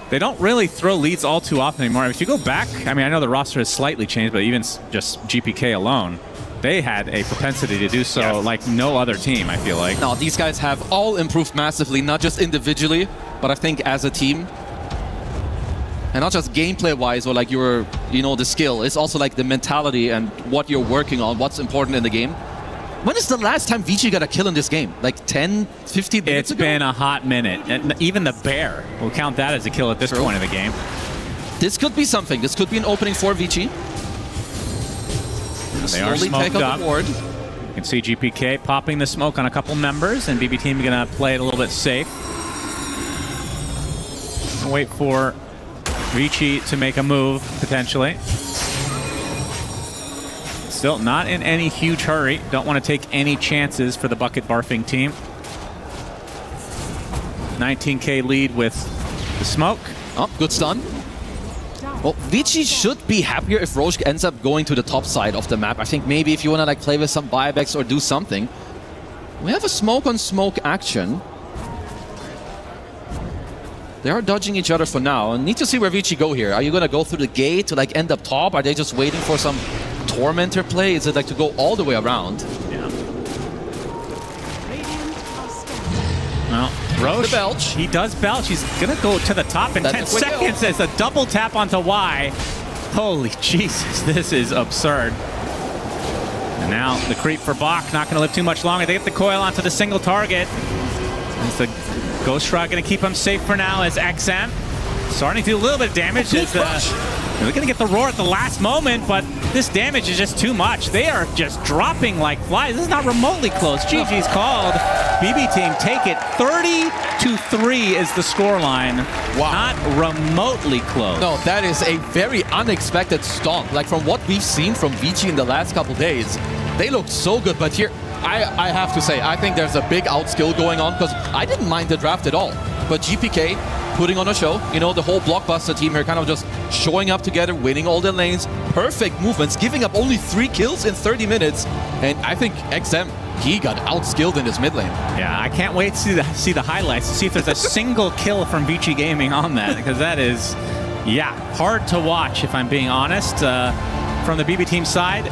Speaker 23: they don't really throw leads all too often anymore. If you go back, I mean, I know the roster has slightly changed, but even just GPK alone, they had a propensity to do so like no other team, I feel like.
Speaker 5: No, these guys have all improved massively, not just individually, but I think as a team. And not just gameplay-wise or like your, you know, the skill. It's also like the mentality and what you're working on, what's important in the game. When is the last time Vici got a kill in this game? Like 10, 15 minutes
Speaker 23: ago? It's been a hot minute. And even the bear, we'll count that as a kill at this point in the game.
Speaker 5: This could be something. This could be an opening for Vici.
Speaker 23: They are smoked up. You can see GPK popping the smoke on a couple members, and BB Team going to play it a little bit safe. Wait for Vici to make a move, potentially. Still not in any huge hurry. Don't want to take any chances for the bucket barfing team. 19k lead with the smoke.
Speaker 5: Oh, good stun. Well, Vici should be happier if Roche ends up going to the top side of the map. I think maybe if you want to like play with some buybacks or do something. We have a smoke on smoke action. They are dodging each other for now. And need to see where Vici go here. Are you going to go through the gate to like end up top? Are they just waiting for some Tormentor play? Is it like to go all the way around?
Speaker 23: Yeah. Well, Roche,
Speaker 5: belch.
Speaker 23: He does belch. He's going to go to the top in 10 seconds. There's a double tap onto Y. Holy Jesus, this is absurd. And now the creep for Bach, not going to live too much longer. They get the coil onto the single target. It's the Ghost Shrug going to keep him safe for now as XM. Starting to do a little bit of damage. They're going to get the roar at the last moment, but this damage is just too much. They are just dropping like flies. This is not remotely close. GG's called. BB Team take it. 30-3 is the scoreline. Wow. Not remotely close.
Speaker 5: No, that is a very unexpected stomp. Like from what we've seen from Vici in the last couple days, they looked so good, but here, I have to say, I think there's a big outskill going on because I didn't mind the draft at all. But GPK putting on a show, you know, the whole blockbuster team here kind of just showing up together, winning all the lanes, perfect movements, giving up only 3 kills in 30 minutes. And I think XM, he got outskilled in his mid lane.
Speaker 23: Yeah, I can't wait to see the highlights to see if there's a single kill from Vici Gaming on that, because that is, yeah, hard to watch if I'm being honest. From the BB Team side,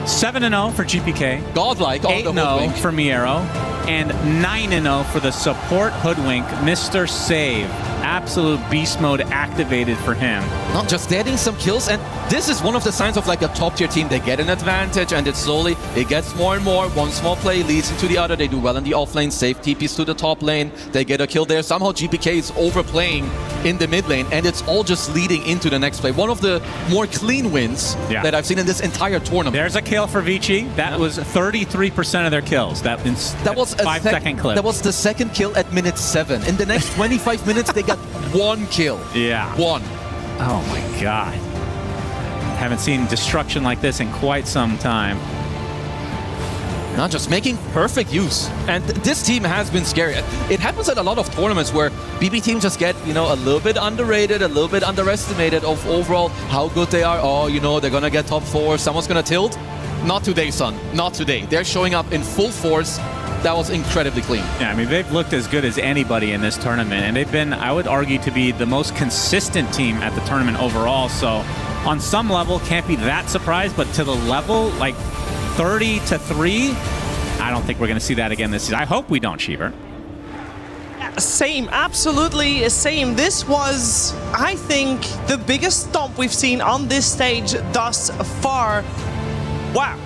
Speaker 23: 7-0 for GPK.
Speaker 5: Godlike on the Hoodwink.
Speaker 23: 8-0 for Miero. And 9-0 for the support Hoodwink, Mr. Save. Absolute beast mode activated for him.
Speaker 5: Not just getting some kills, and this is one of the signs of like a top tier team. They get an advantage, and it slowly, it gets more and more. One small play leads into the other. They do well in the off lane, safe TPs to the top lane. They get a kill there. Somehow GPK is overplaying in the mid lane, and it's all just leading into the next play. One of the more clean wins that I've seen in this entire tournament.
Speaker 23: There's a kill for Vici. That was 33% of their kills. That was a 5-second clip.
Speaker 5: That was the second kill at minute 7. In the next 25 minutes, they got 1 kill.
Speaker 23: Yeah.
Speaker 5: 1.
Speaker 23: Oh my God. Haven't seen destruction like this in quite some time.
Speaker 5: Not just making perfect use. And this team has been scary. It happens at a lot of tournaments where BB teams just get, you know, a little bit underrated, a little bit underestimated of overall how good they are. Oh, you know, they're gonna get top 4, someone's gonna tilt. Not today, son. Not today. They're showing up in full force. That was incredibly clean.
Speaker 23: Yeah, I mean, they've looked as good as anybody in this tournament, and they've been, I would argue, to be the most consistent team at the tournament overall. So on some level, can't be that surprised, but to the level, like 30-3, I don't think we're going to see that again this season. I hope we don't, Cheever.
Speaker 16: Same, absolutely same. This was, I think, the biggest stomp we've seen on this stage thus far. Wow.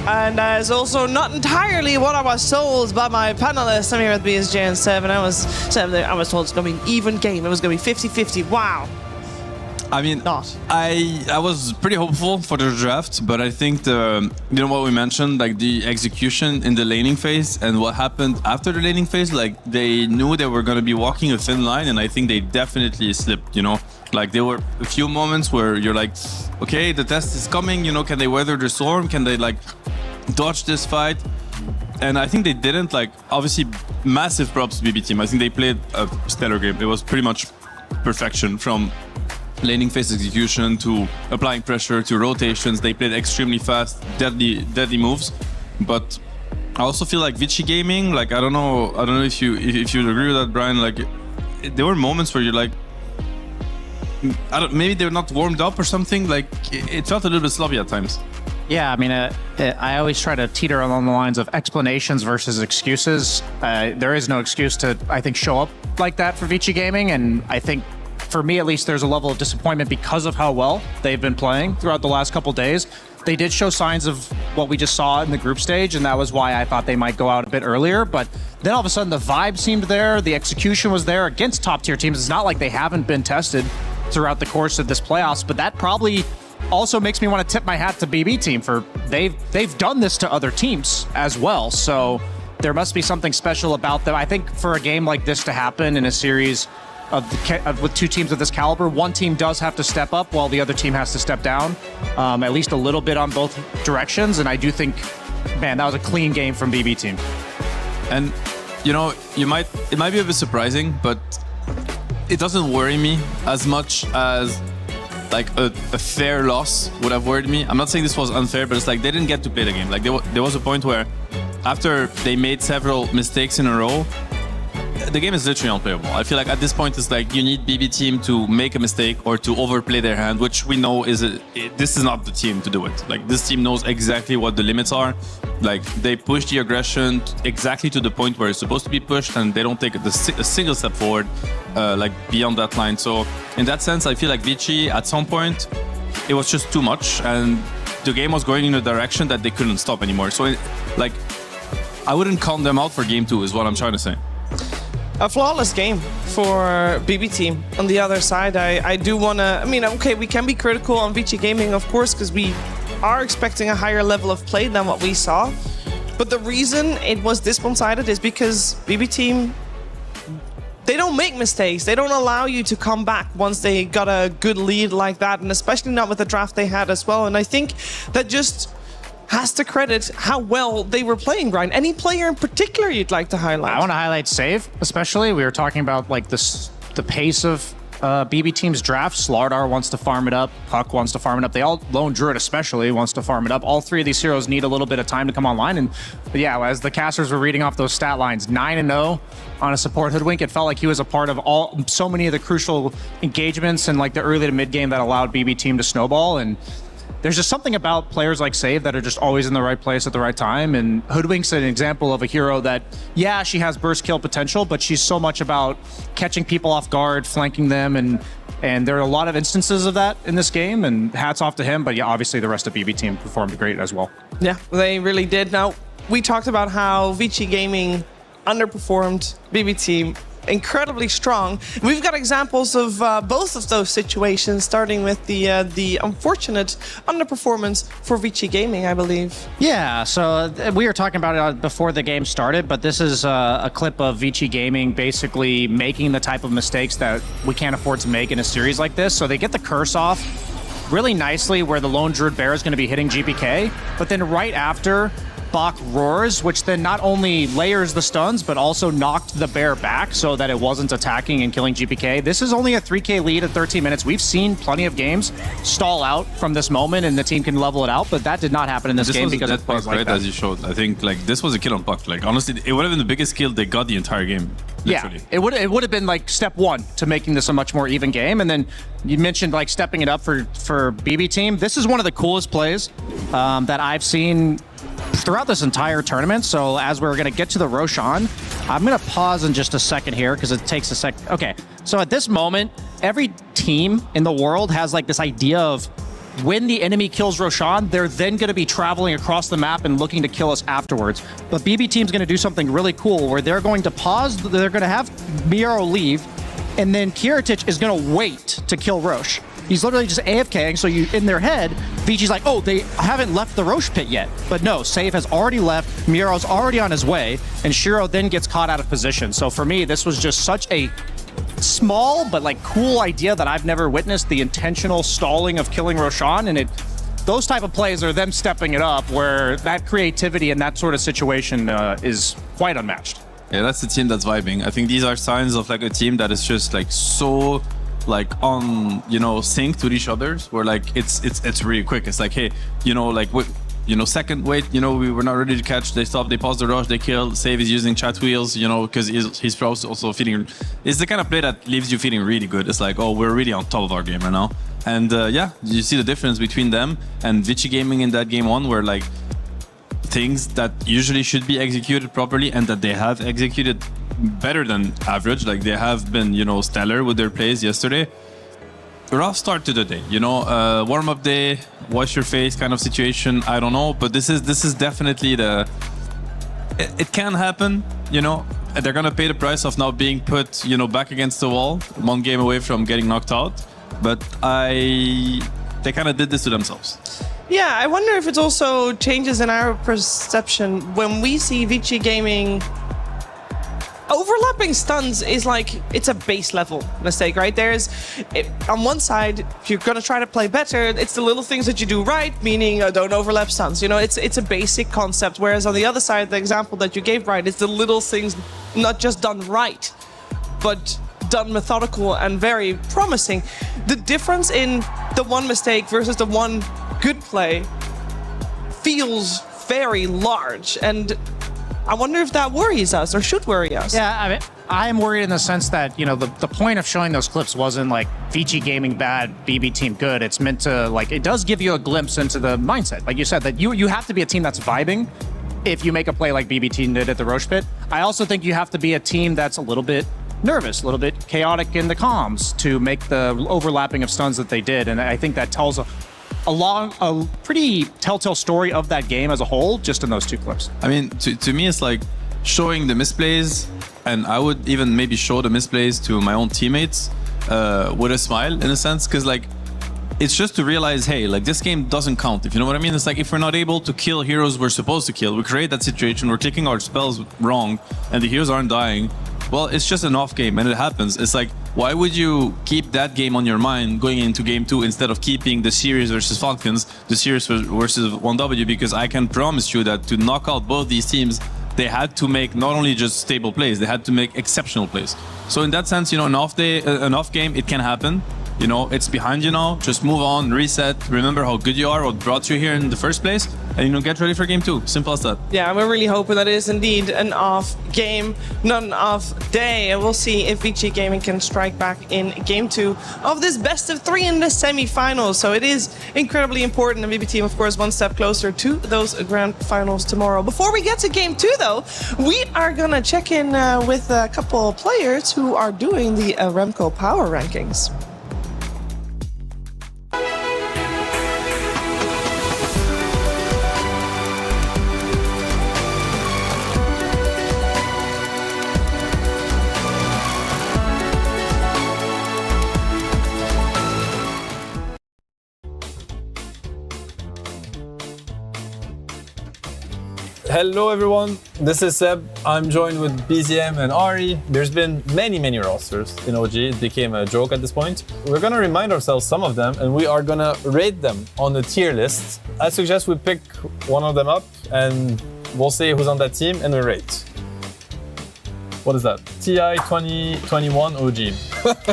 Speaker 16: And is also not entirely what I was told by my panelists. I'm here at BSJ 7. I was told it's going to be an even game. It was going to be 50-50. Wow.
Speaker 19: I mean, I was pretty hopeful for the draft, but I think you know what we mentioned, like the execution in the laning phase and what happened after the laning phase, like they knew they were going to be walking a thin line, and I think they definitely slipped, you know. Like there were a few moments where you're like, okay, the test is coming, you know, can they weather the storm? Can they like dodge this fight? And I think they didn't. Like, obviously, massive props to BB team. I think they played a stellar game. It was pretty much perfection from laning phase execution to applying pressure to rotations. They played extremely fast, deadly moves. But I also feel like Vici Gaming, like I don't know if you agree with that, Brian. Like there were moments where you're like, maybe they're not warmed up or something. Like it felt a little bit sloppy at times.
Speaker 17: Yeah, I mean, I always try to teeter along the lines of explanations versus excuses. There is no excuse to, I think, show up like that for Vici Gaming, and I think, for me at least, there's a level of disappointment because of how well they've been playing throughout the last couple days. They did show signs of what we just saw in the group stage, and that was why I thought they might go out a bit earlier, but then all of a sudden the vibe seemed there, the execution was there against top-tier teams. It's not like they haven't been tested throughout the course of this playoffs, but that probably also makes me want to tip my hat to BB team for they've done this to other teams as well. So there must be something special about them. I think for a game like this to happen in a series with two teams of this caliber, one team does have to step up while the other team has to step down, at least a little bit on both directions. And I do think, man, that was a clean game from BB team.
Speaker 19: And you know, it might be a bit surprising, but it doesn't worry me as much as like a fair loss would have worried me. I'm not saying this was unfair, but it's like they didn't get to play the game. Like there was a point where after they made several mistakes in a row, the game is literally unplayable. I feel like at this point it's like you need BB team to make a mistake or to overplay their hand, which we know this is not the team to do it. Like this team knows exactly what the limits are. Like they push the aggression exactly to the point where it's supposed to be pushed, and they don't take a single step forward, like beyond that line. So in that sense, I feel like Vici at some point it was just too much, and the game was going in a direction that they couldn't stop anymore. So like I wouldn't count them out for game 2 is what I'm trying to say.
Speaker 16: A flawless game for BB team. On the other side, I do want to, I mean, okay, we can be critical on Vici Gaming, of course, because we are expecting a higher level of play than what we saw. But the reason it was this one-sided is because BB team, they don't make mistakes. They don't allow you to come back once they got a good lead like that, and especially not with the draft they had as well. And I think that just has to credit how well they were playing, Brian. Any player in particular you'd like to highlight?
Speaker 17: I want to highlight Save, especially. We were talking about like the pace of BB team's draft. Slardar wants to farm it up. Puck wants to farm it up. They all, Lone Druid especially, wants to farm it up. All three of these heroes need a little bit of time to come online. And yeah, as the casters were reading off those stat lines, 9-0 on a support Hoodwink, it felt like he was a part of so many of the crucial engagements in like the early to mid game that allowed BB team to snowball. And there's just something about players like Save that are just always in the right place at the right time. And Hoodwink's an example of a hero that, yeah, she has burst kill potential, but she's so much about catching people off guard, flanking them, and there are a lot of instances of that in this game, and hats off to him. But yeah, obviously the rest of BB team performed great as well.
Speaker 16: Yeah, they really did. Now, we talked about how Vici Gaming underperformed BB team. Incredibly strong. We've got examples of both of those situations, starting with the unfortunate underperformance for Vici Gaming, I believe.
Speaker 17: Yeah, so we were talking about it before the game started, but this is a clip of Vici Gaming basically making the type of mistakes that we can't afford to make in a series like this. So they get the curse off really nicely where the lone Druid Bear is going to be hitting GPK, but then right after, Bach roars, which then not only layers the stuns, but also knocked the bear back so that it wasn't attacking and killing GPK. This is only a 3k lead at 13 minutes. We've seen plenty of games stall out from this moment and the team can level it out, but that did not happen in this game because it plays like
Speaker 19: right,
Speaker 17: that.
Speaker 19: as you showed. I think like this was a kill on Puck. Like honestly, it would have been the biggest kill they got the entire game. Literally.
Speaker 17: Yeah, it would have been like step one to making this a much more even game. And then you mentioned like stepping it up for BB team. This is one of the coolest plays that I've seen throughout this entire tournament. So as we're going to get to the Roshan, I'm going to pause in just a second here because it takes a sec. Okay, so at this moment, every team in the world has like this idea of when the enemy kills Roshan, they're then going to be traveling across the map and looking to kill us afterwards. But BB team's going to do something really cool where they're going to pause, they're going to have Miero leave, and then Kiritich is going to wait to kill Roche. He's literally just AFKing, so you in their head, VG's like, oh, they haven't left the Roche pit yet. But no, Save has already left, Miero's already on his way, and Shiro then gets caught out of position. So for me, this was just such a small but like cool idea that I've never witnessed, the intentional stalling of killing Roshan, and those type of plays are them stepping it up where that creativity in that sort of situation is quite unmatched.
Speaker 19: Yeah, that's the team that's vibing. I think these are signs of like a team that is just like so like on, you know, synced with each other, where like it's really quick. It's like, hey, you know, like what, you know, second, wait, you know, we were not ready to catch, they stop, they pause the rush, they kill. Save is using chat wheels, you know, because he's also feeling, it's the kind of play that leaves you feeling really good. It's like, oh, we're really on top of our game right now. And yeah, you see the difference between them and Vici Gaming in that game one, where like things that usually should be executed properly and that they have executed better than average, like they have been, you know, stellar with their plays yesterday. Rough start to the day, you know, warm-up day, wash your face kind of situation. I don't know, but this is definitely it can happen, you know. They're gonna pay the price of now being put, you know, back against the wall, one game away from getting knocked out. But they kind of did this to themselves.
Speaker 16: Yeah, I wonder if it also changes in our perception when we see Vici Gaming. Overlapping stuns is like, it's a base level mistake, right? On one side, if you're gonna try to play better, it's the little things that you do right, meaning don't overlap stuns. You know, it's a basic concept. Whereas on the other side, the example that you gave, right, it's the little things not just done right, but done methodical and very promising. The difference in the one mistake versus the one good play feels very large, and I wonder if that worries us or should worry us.
Speaker 17: Yeah, I mean, I am worried in the sense that, you know, the point of showing those clips wasn't like Vici Gaming bad, BB team good. It's meant to, like, it does give you a glimpse into the mindset. Like you said, that you have to be a team that's vibing if you make a play like BB team did at the Roche pit. I also think you have to be a team that's a little bit nervous, a little bit chaotic in the comms to make the overlapping of stuns that they did. And I think that tells a pretty telltale story of that game as a whole, just in those two clips.
Speaker 19: I mean, to me, it's like showing the misplays, and I would even maybe show the misplays to my own teammates with a smile, in a sense, because like, it's just to realize, hey, like this game doesn't count, if you know what I mean. It's like, if we're not able to kill heroes we're supposed to kill, we create that situation, we're clicking our spells wrong, and the heroes aren't dying, well, it's just an off game, and it happens. It's like, why would you keep that game on your mind going into game 2 instead of keeping the series versus Falcons, the series versus 1W? Because I can promise you that to knock out both these teams, they had to make not only just stable plays, they had to make exceptional plays. So in that sense, you know, an off game, it can happen. You know, it's behind you now. Just move on, reset. Remember how good you are, what brought you here in the first place, and, you know, get ready for game 2. Simple as that.
Speaker 16: Yeah, we're really hoping that it is indeed an off game, not an off day. And we'll see if Vici Gaming can strike back in game 2 of this best of 3 in the semi-finals. So it is incredibly important. And BB team, of course, one step closer to those grand finals tomorrow. Before we get to game 2, though, we are gonna check in with a couple of players who are doing the Remco Power Rankings.
Speaker 2: Hello everyone, this is Seb. I'm joined with BZM and Ari. There's been many rosters in OG. It became a joke at this point. We're gonna remind ourselves some of them and we are gonna rate them on the tier list. I suggest we pick one of them up and we'll say who's on that team and we rate. What is that? TI 2021 OG.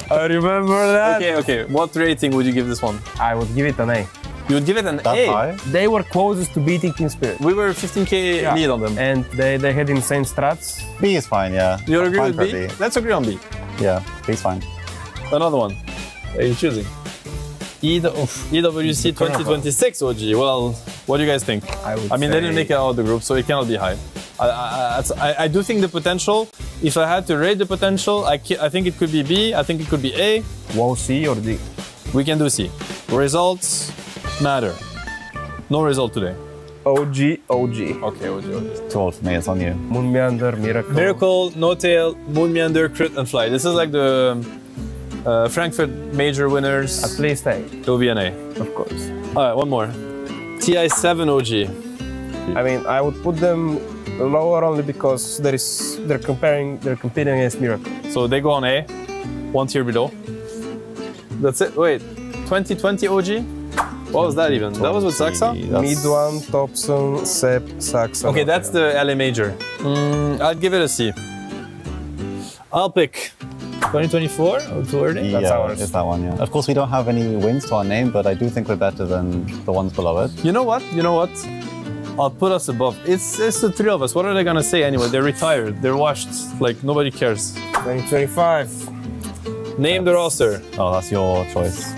Speaker 22: I remember that.
Speaker 2: Okay. What rating would you give this one?
Speaker 22: I would give it an A.
Speaker 2: You would give it an A?
Speaker 22: High? They were closest to beating Team Spirit.
Speaker 2: We were 15k lead on them.
Speaker 22: And they had insane strats.
Speaker 11: B is fine, yeah.
Speaker 2: You agree
Speaker 11: Fine
Speaker 2: with
Speaker 11: for
Speaker 2: B? Let's agree on B.
Speaker 11: Yeah, B's fine.
Speaker 2: Another one. Are you choosing? EWC 2026 OG. Well, what do you guys think? I mean, they didn't make it out of the group, so it cannot be high. I do think the potential, if I had to rate the potential, I think it could be B, I think it could be A.
Speaker 22: Well, C or D?
Speaker 2: We can do C. Results matter. No result today.
Speaker 22: OG.
Speaker 2: Okay, OG.
Speaker 11: Too old for me, it's on you.
Speaker 22: Moon Meander, Miracle.
Speaker 2: Miracle, No Tail, Moon Meander, Crit, and Fly. This is like the Frankfurt major winners.
Speaker 22: At least A.
Speaker 2: It will be an A.
Speaker 22: Of course.
Speaker 2: Alright, one more. TI7 OG.
Speaker 22: I mean, I would put them lower only because they're competing against Miracle.
Speaker 2: So they go on A, one tier below. That's it. Wait, 2020 OG? What was that even? That was with Saxa?
Speaker 22: Mid one, Thompson, Sep, Saxa.
Speaker 2: Okay, that's the LA major. I'd give it a C. I'll pick 2024 or too early?
Speaker 11: That's ours. It's that one, yeah. Of course, we don't have any wins to our name, but I do think we're better than the ones below it.
Speaker 2: You know what? I'll put us above. It's the three of us. What are they gonna say anyway? They're retired. They're washed. Like, nobody cares.
Speaker 22: 2025.
Speaker 2: Name the roster.
Speaker 11: Oh, that's your choice.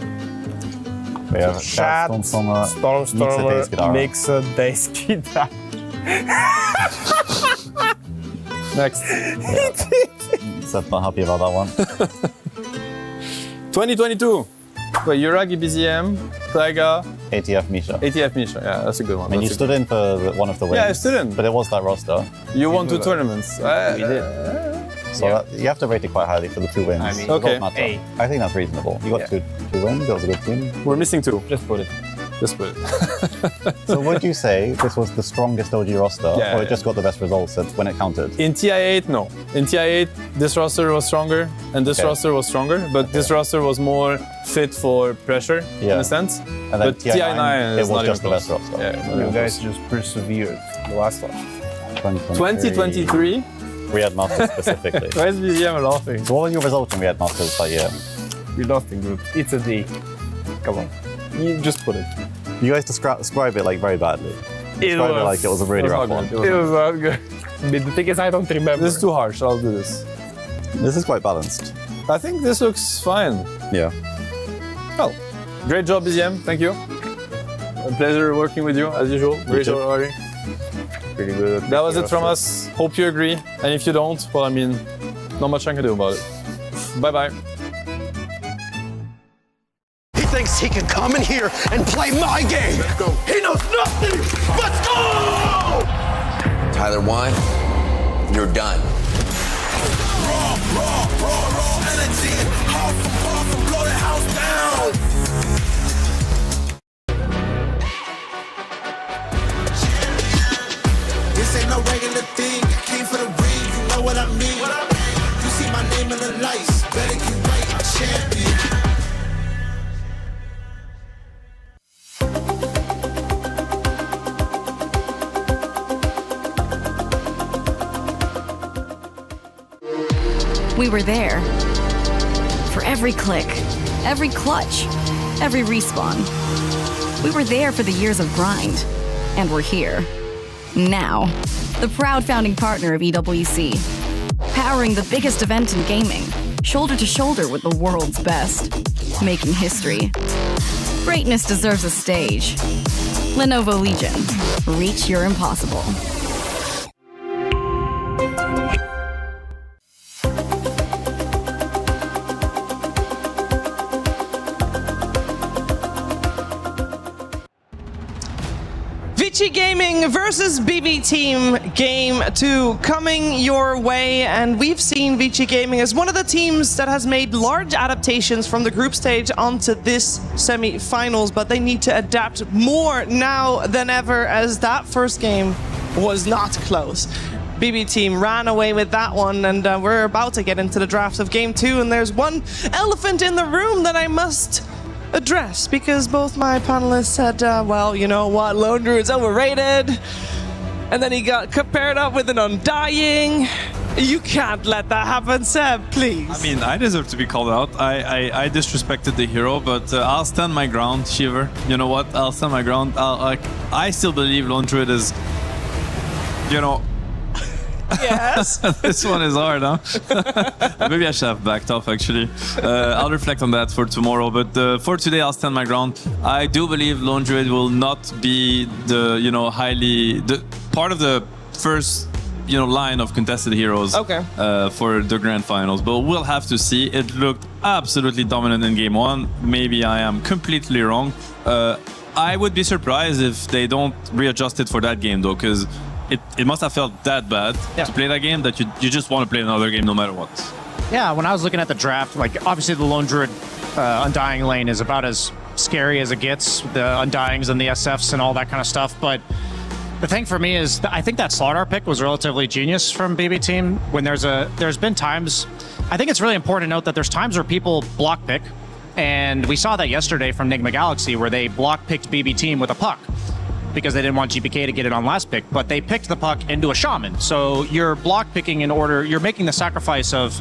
Speaker 11: We have
Speaker 22: Shat, Stormstormer, Mixer, Dayskita.
Speaker 2: Next.
Speaker 11: Seb's not happy about that one.
Speaker 2: 2022. Wait, Yuragi BZM, Taiga.
Speaker 11: ATF Misha.
Speaker 2: ATF Misha, yeah, that's a good one.
Speaker 11: And you stood in for one of the wins.
Speaker 2: Yeah, I stood in.
Speaker 11: But it was that roster.
Speaker 2: You won 2 tournaments.
Speaker 22: We did.
Speaker 11: So you have to rate it quite highly for the 2 wins.
Speaker 22: I mean,
Speaker 2: okay.
Speaker 11: A. I think that's reasonable. You got two wins, that was a good team.
Speaker 2: We're missing 2.
Speaker 22: Just put it.
Speaker 11: So would you say this was the strongest OG roster, or it just got the best results when it counted?
Speaker 2: In TI8, no. In TI8, this roster was stronger, and this roster was stronger, but this roster was more fit for pressure, in a sense.
Speaker 11: And then
Speaker 2: but TI9
Speaker 11: it was just the best roster.
Speaker 22: You guys just persevered the last one.
Speaker 2: 2023.
Speaker 11: Riyadh Masters specifically.
Speaker 2: Why is BZM laughing?
Speaker 11: So what were your results in Riyadh Masters that year?
Speaker 22: We lost in group. It's a D. Come on.
Speaker 2: You just put it.
Speaker 11: You guys describe it like very badly. Describe it like it was a really rough one.
Speaker 22: It was not good. The thing is, I don't remember.
Speaker 2: This is too harsh. I'll do this.
Speaker 11: This is quite balanced.
Speaker 2: I think this looks fine.
Speaker 11: Yeah.
Speaker 2: Well, great job, BZM. Thank you. A pleasure working with you, as usual. Great job, Ari.
Speaker 22: Pretty good.
Speaker 2: That was it from us. Hope you agree. And if you don't, well, I mean, not much I can do about it. Bye-bye.
Speaker 6: He thinks he can come in here and play my game. Let's go. He knows nothing. Let's go!
Speaker 7: Tyler Wine, you're done.
Speaker 6: Raw energy. Half from blow the house down. This ain't no regular thing. I came for the ring, you know what I mean. You see my name in the lights. Better get right, I'm champion.
Speaker 9: We were there for every click, every clutch, every respawn. We were there for the years of grind, and we're here. Now, the proud founding partner of EWC, powering the biggest event in gaming, shoulder to shoulder with the world's best, making history. Greatness deserves a stage. Lenovo Legion, reach your impossible.
Speaker 16: Vici Gaming versus BB Team Game 2 coming your way, and we've seen Vici Gaming as one of the teams that has made large adaptations from the group stage onto this semi-finals, but they need to adapt more now than ever, as that first game was not close. BB team ran away with that one, and we're about to get into the draft of game 2, and there's one elephant in the room that I must address, because both my panelists said, well, you know what, Lone Druid's overrated, and then he got paired up with an Undying. You can't let that happen, Seb, please.
Speaker 19: I mean, I deserve to be called out. I disrespected the hero, but I'll stand my ground, Shiver. You know what? I'll stand my ground. I still believe Lone Druid is, you know...
Speaker 16: Yes.
Speaker 19: This one is hard, huh? Maybe I should have backed off, actually. I'll reflect on that for tomorrow, but for today, I'll stand my ground. I do believe Lone Druid will not be the, you know, part of the first, you know, line of contested heroes for the grand finals, but we'll have to see. It looked absolutely dominant in game 1. Maybe I am completely wrong. I would be surprised if they don't readjust it for that game, though, because it must have felt that bad to play that game that you just want to play another game no matter what.
Speaker 17: Yeah, when I was looking at the draft, like obviously the Lone Druid Undying lane is about as scary as it gets, the Undyings and the SFs and all that kind of stuff, but the thing for me is I think that Slardar pick was relatively genius from BB team. When there's been times, I think it's really important to note that there's times where people block pick, and we saw that yesterday from Nigma Galaxy where they block picked BB team with a puck, because they didn't want GPK to get it on last pick, but they picked the puck into a shaman. So you're block picking you're making the sacrifice of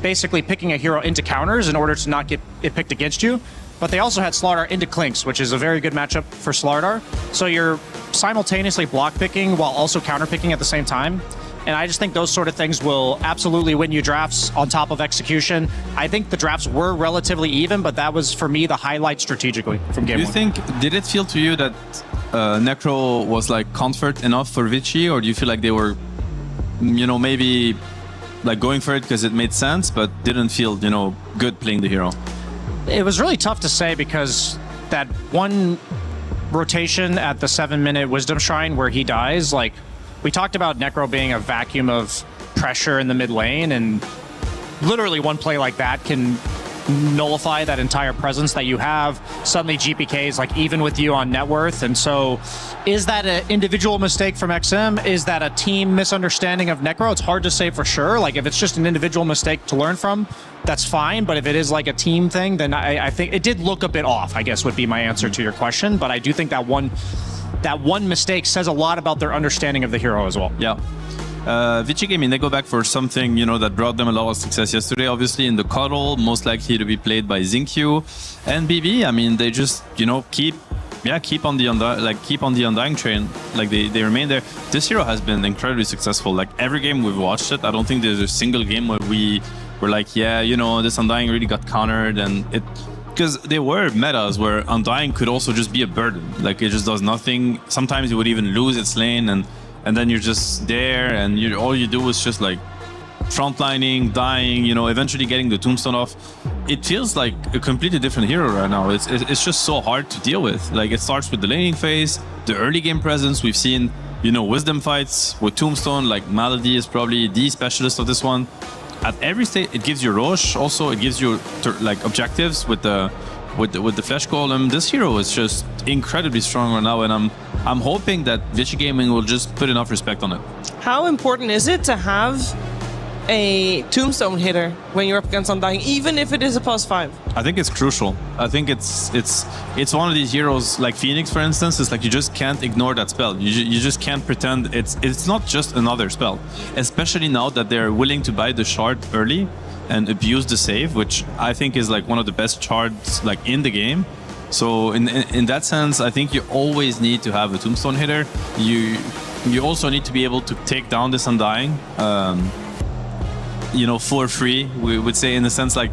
Speaker 17: basically picking a hero into counters in order to not get it picked against you. But they also had Slardar into Clinks, which is a very good matchup for Slardar. So you're simultaneously block picking while also counter picking at the same time. And I just think those sort of things will absolutely win you drafts on top of execution. I think the drafts were relatively even, but that was, for me, the highlight strategically from game 1.
Speaker 19: Did it feel to you that Necro was like comfort enough for Vici, or do you feel like they were, you know, maybe like going for it because it made sense, but didn't feel, you know, good playing the hero?
Speaker 17: It was really tough to say, because that one rotation at the 7-minute Wisdom Shrine where he dies, like, we talked about Necro being a vacuum of pressure in the mid lane, and literally one play like that can nullify that entire presence that you have. Suddenly GPK is like even with you on net worth. And so is that an individual mistake from XM? Is that a team misunderstanding of Necro? It's hard to say for sure. Like, if it's just an individual mistake to learn from, that's fine. But if it is like a team thing, then I think it did look a bit off, I guess would be my answer to your question. But I do think that one mistake says a lot about their understanding of the hero as well.
Speaker 19: Yeah. Vici Gaming, they go back for something, you know, that brought them a lot of success yesterday. Obviously, in the cuddle, most likely to be played by Xinkyu and BB. I mean, they just, you know, keep on the Undying train. Like they remain there. This hero has been incredibly successful. Like every game we've watched it, I don't think there's a single game where we were like, yeah, you know, this Undying really got countered, and it. Because there were metas where Undying could also just be a burden. Like, it just does nothing. Sometimes it would even lose its lane, and then you're just there, and all you do is just like frontlining, dying, you know, eventually getting the tombstone off. It feels like a completely different hero right now. It's just so hard to deal with. Like, it starts with the laning phase, the early game presence. We've seen, you know, wisdom fights with tombstone. Like, Malady is probably the specialist of this one. At every stage, it gives you Roche. Also, it gives you like objectives with the Flesh Golem. This hero is just incredibly strong right now, and I'm hoping that Vici Gaming will just put enough respect on it.
Speaker 16: How important is it to have a tombstone hitter when you're up against Undying, even if it is a +5?
Speaker 19: I think it's crucial. I think it's one of these heroes like Phoenix, for instance. It's like you just can't ignore that spell. You just can't pretend it's not just another spell. Especially now that they're willing to buy the shard early and abuse the save, which I think is like one of the best shards like in the game. So in that sense, I think you always need to have a tombstone hitter. You also need to be able to take down this Undying. You know, for free, we would say, in the sense like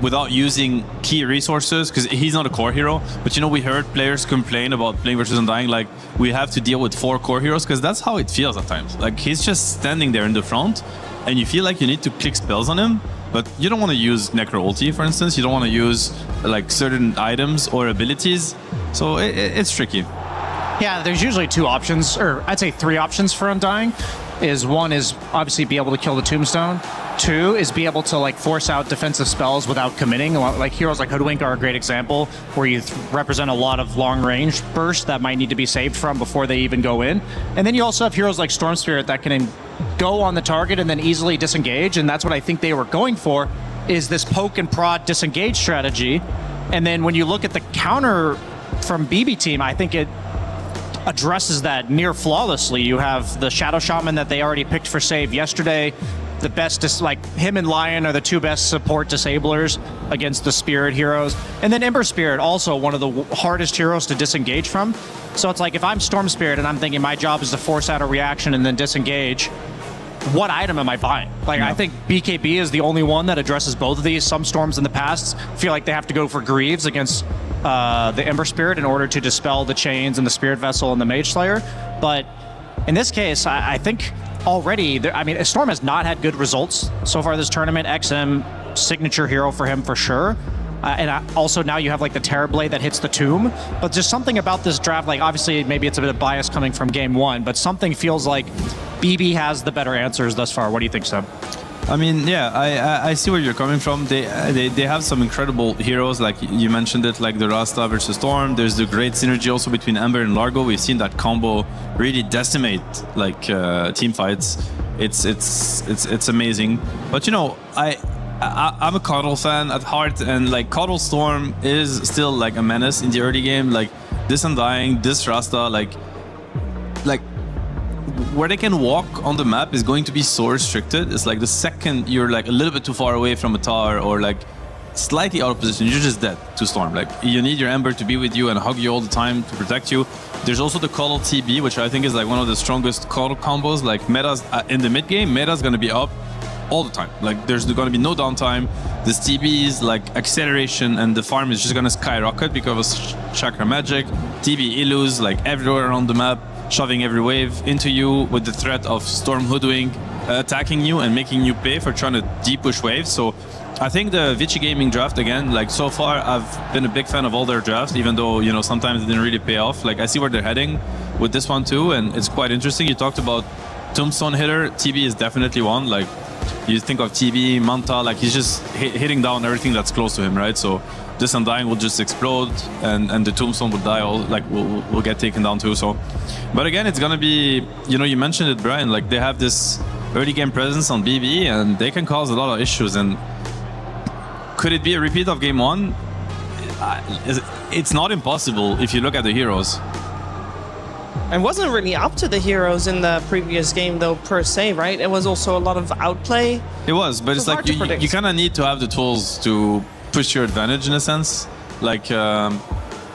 Speaker 19: without using key resources, because he's not a core hero. But you know, we heard players complain about playing versus Undying, like we have to deal with 4 core heroes, because that's how it feels at times. Like, he's just standing there in the front, and you feel like you need to click spells on him, but you don't want to use Necro ulti, for instance. You don't want to use like certain items or abilities, so it's tricky.
Speaker 17: Yeah, there's usually 2 options, or I'd say 3 options for Undying. One is obviously be able to kill the tombstone. too, is be able to like force out defensive spells without committing. Like heroes like Hoodwink are a great example, where you represent a lot of long range bursts that might need to be saved from before they even go in. And then you also have heroes like Storm Spirit that can go on the target and then easily disengage, and that's what I think they were going for, is this poke and prod disengage strategy. And then when you look at the counter from BB team, I think it addresses that near flawlessly. You have the Shadow Shaman that they already picked for save yesterday. The best, like him and Lion are the two best support disablers against the Spirit heroes. And then Ember Spirit, also one of the hardest heroes to disengage from. So it's like, if I'm Storm Spirit and I'm thinking my job is to force out a reaction and then disengage, what item am I buying? Like, I think BKB is the only one that addresses both of these. Some Storms in the past feel like they have to go for Greaves against the Ember Spirit in order to dispel the chains and the Spirit Vessel and the Mage Slayer. But in this case, I think already, I mean, Storm has not had good results so far this tournament. XM, signature hero for him for sure. And also now you have like the Terrorblade that hits the tomb. But just something about this draft, like obviously maybe it's a bit of bias coming from game one, but something feels like BB has the better answers thus far. What do you think, Sam?
Speaker 19: I mean, yeah, I see where you're coming from. They have some incredible heroes, like you mentioned it, like the Rasta versus Storm. There's the great synergy also between Ember and Largo. We've seen that combo really decimate like team fights. It's amazing. But you know, I'm a Coddle fan at heart, and like Coddle Storm is still like a menace in the early game. Like this Undying, this Rasta, like where they can walk on the map is going to be so restricted. It's like the second you're like a little bit too far away from a tower or like slightly out of position, you're just dead to Storm. Like you need your Ember to be with you and hug you all the time to protect you. There's also the Coddle TB, which I think is like one of the strongest Coddle combos. Like metas in the mid game, meta's gonna be up all the time. Like there's gonna be no downtime. This TB is like acceleration, and the farm is just gonna skyrocket because of Chakra Magic. TB Illus like everywhere around the map, shoving every wave into you with the threat of Storm Hoodwink attacking you and making you pay for trying to deep push waves. So I think the Vici Gaming draft, again, like so far I've been a big fan of all their drafts, even though, you know, sometimes it didn't really pay off. Like I see where they're heading with this one too, and it's quite interesting. You talked about Tombstone hitter. TB is definitely one. Like you think of TB, Manta, like he's just hitting down everything that's close to him, right? So this Undying will just explode, and the Tombstone will die, all like will get taken down too. So, but again, it's gonna be, you know, you mentioned it, Brian, like they have this early game presence on BB, and they can cause a lot of issues. And could it be a repeat of game one? It's not impossible if you look at the heroes.
Speaker 16: And wasn't really up to the heroes in the previous game though, per se, right? It was also a lot of outplay.
Speaker 19: It was, but it's like you kind of need to have the tools to push your advantage in a sense. Like, and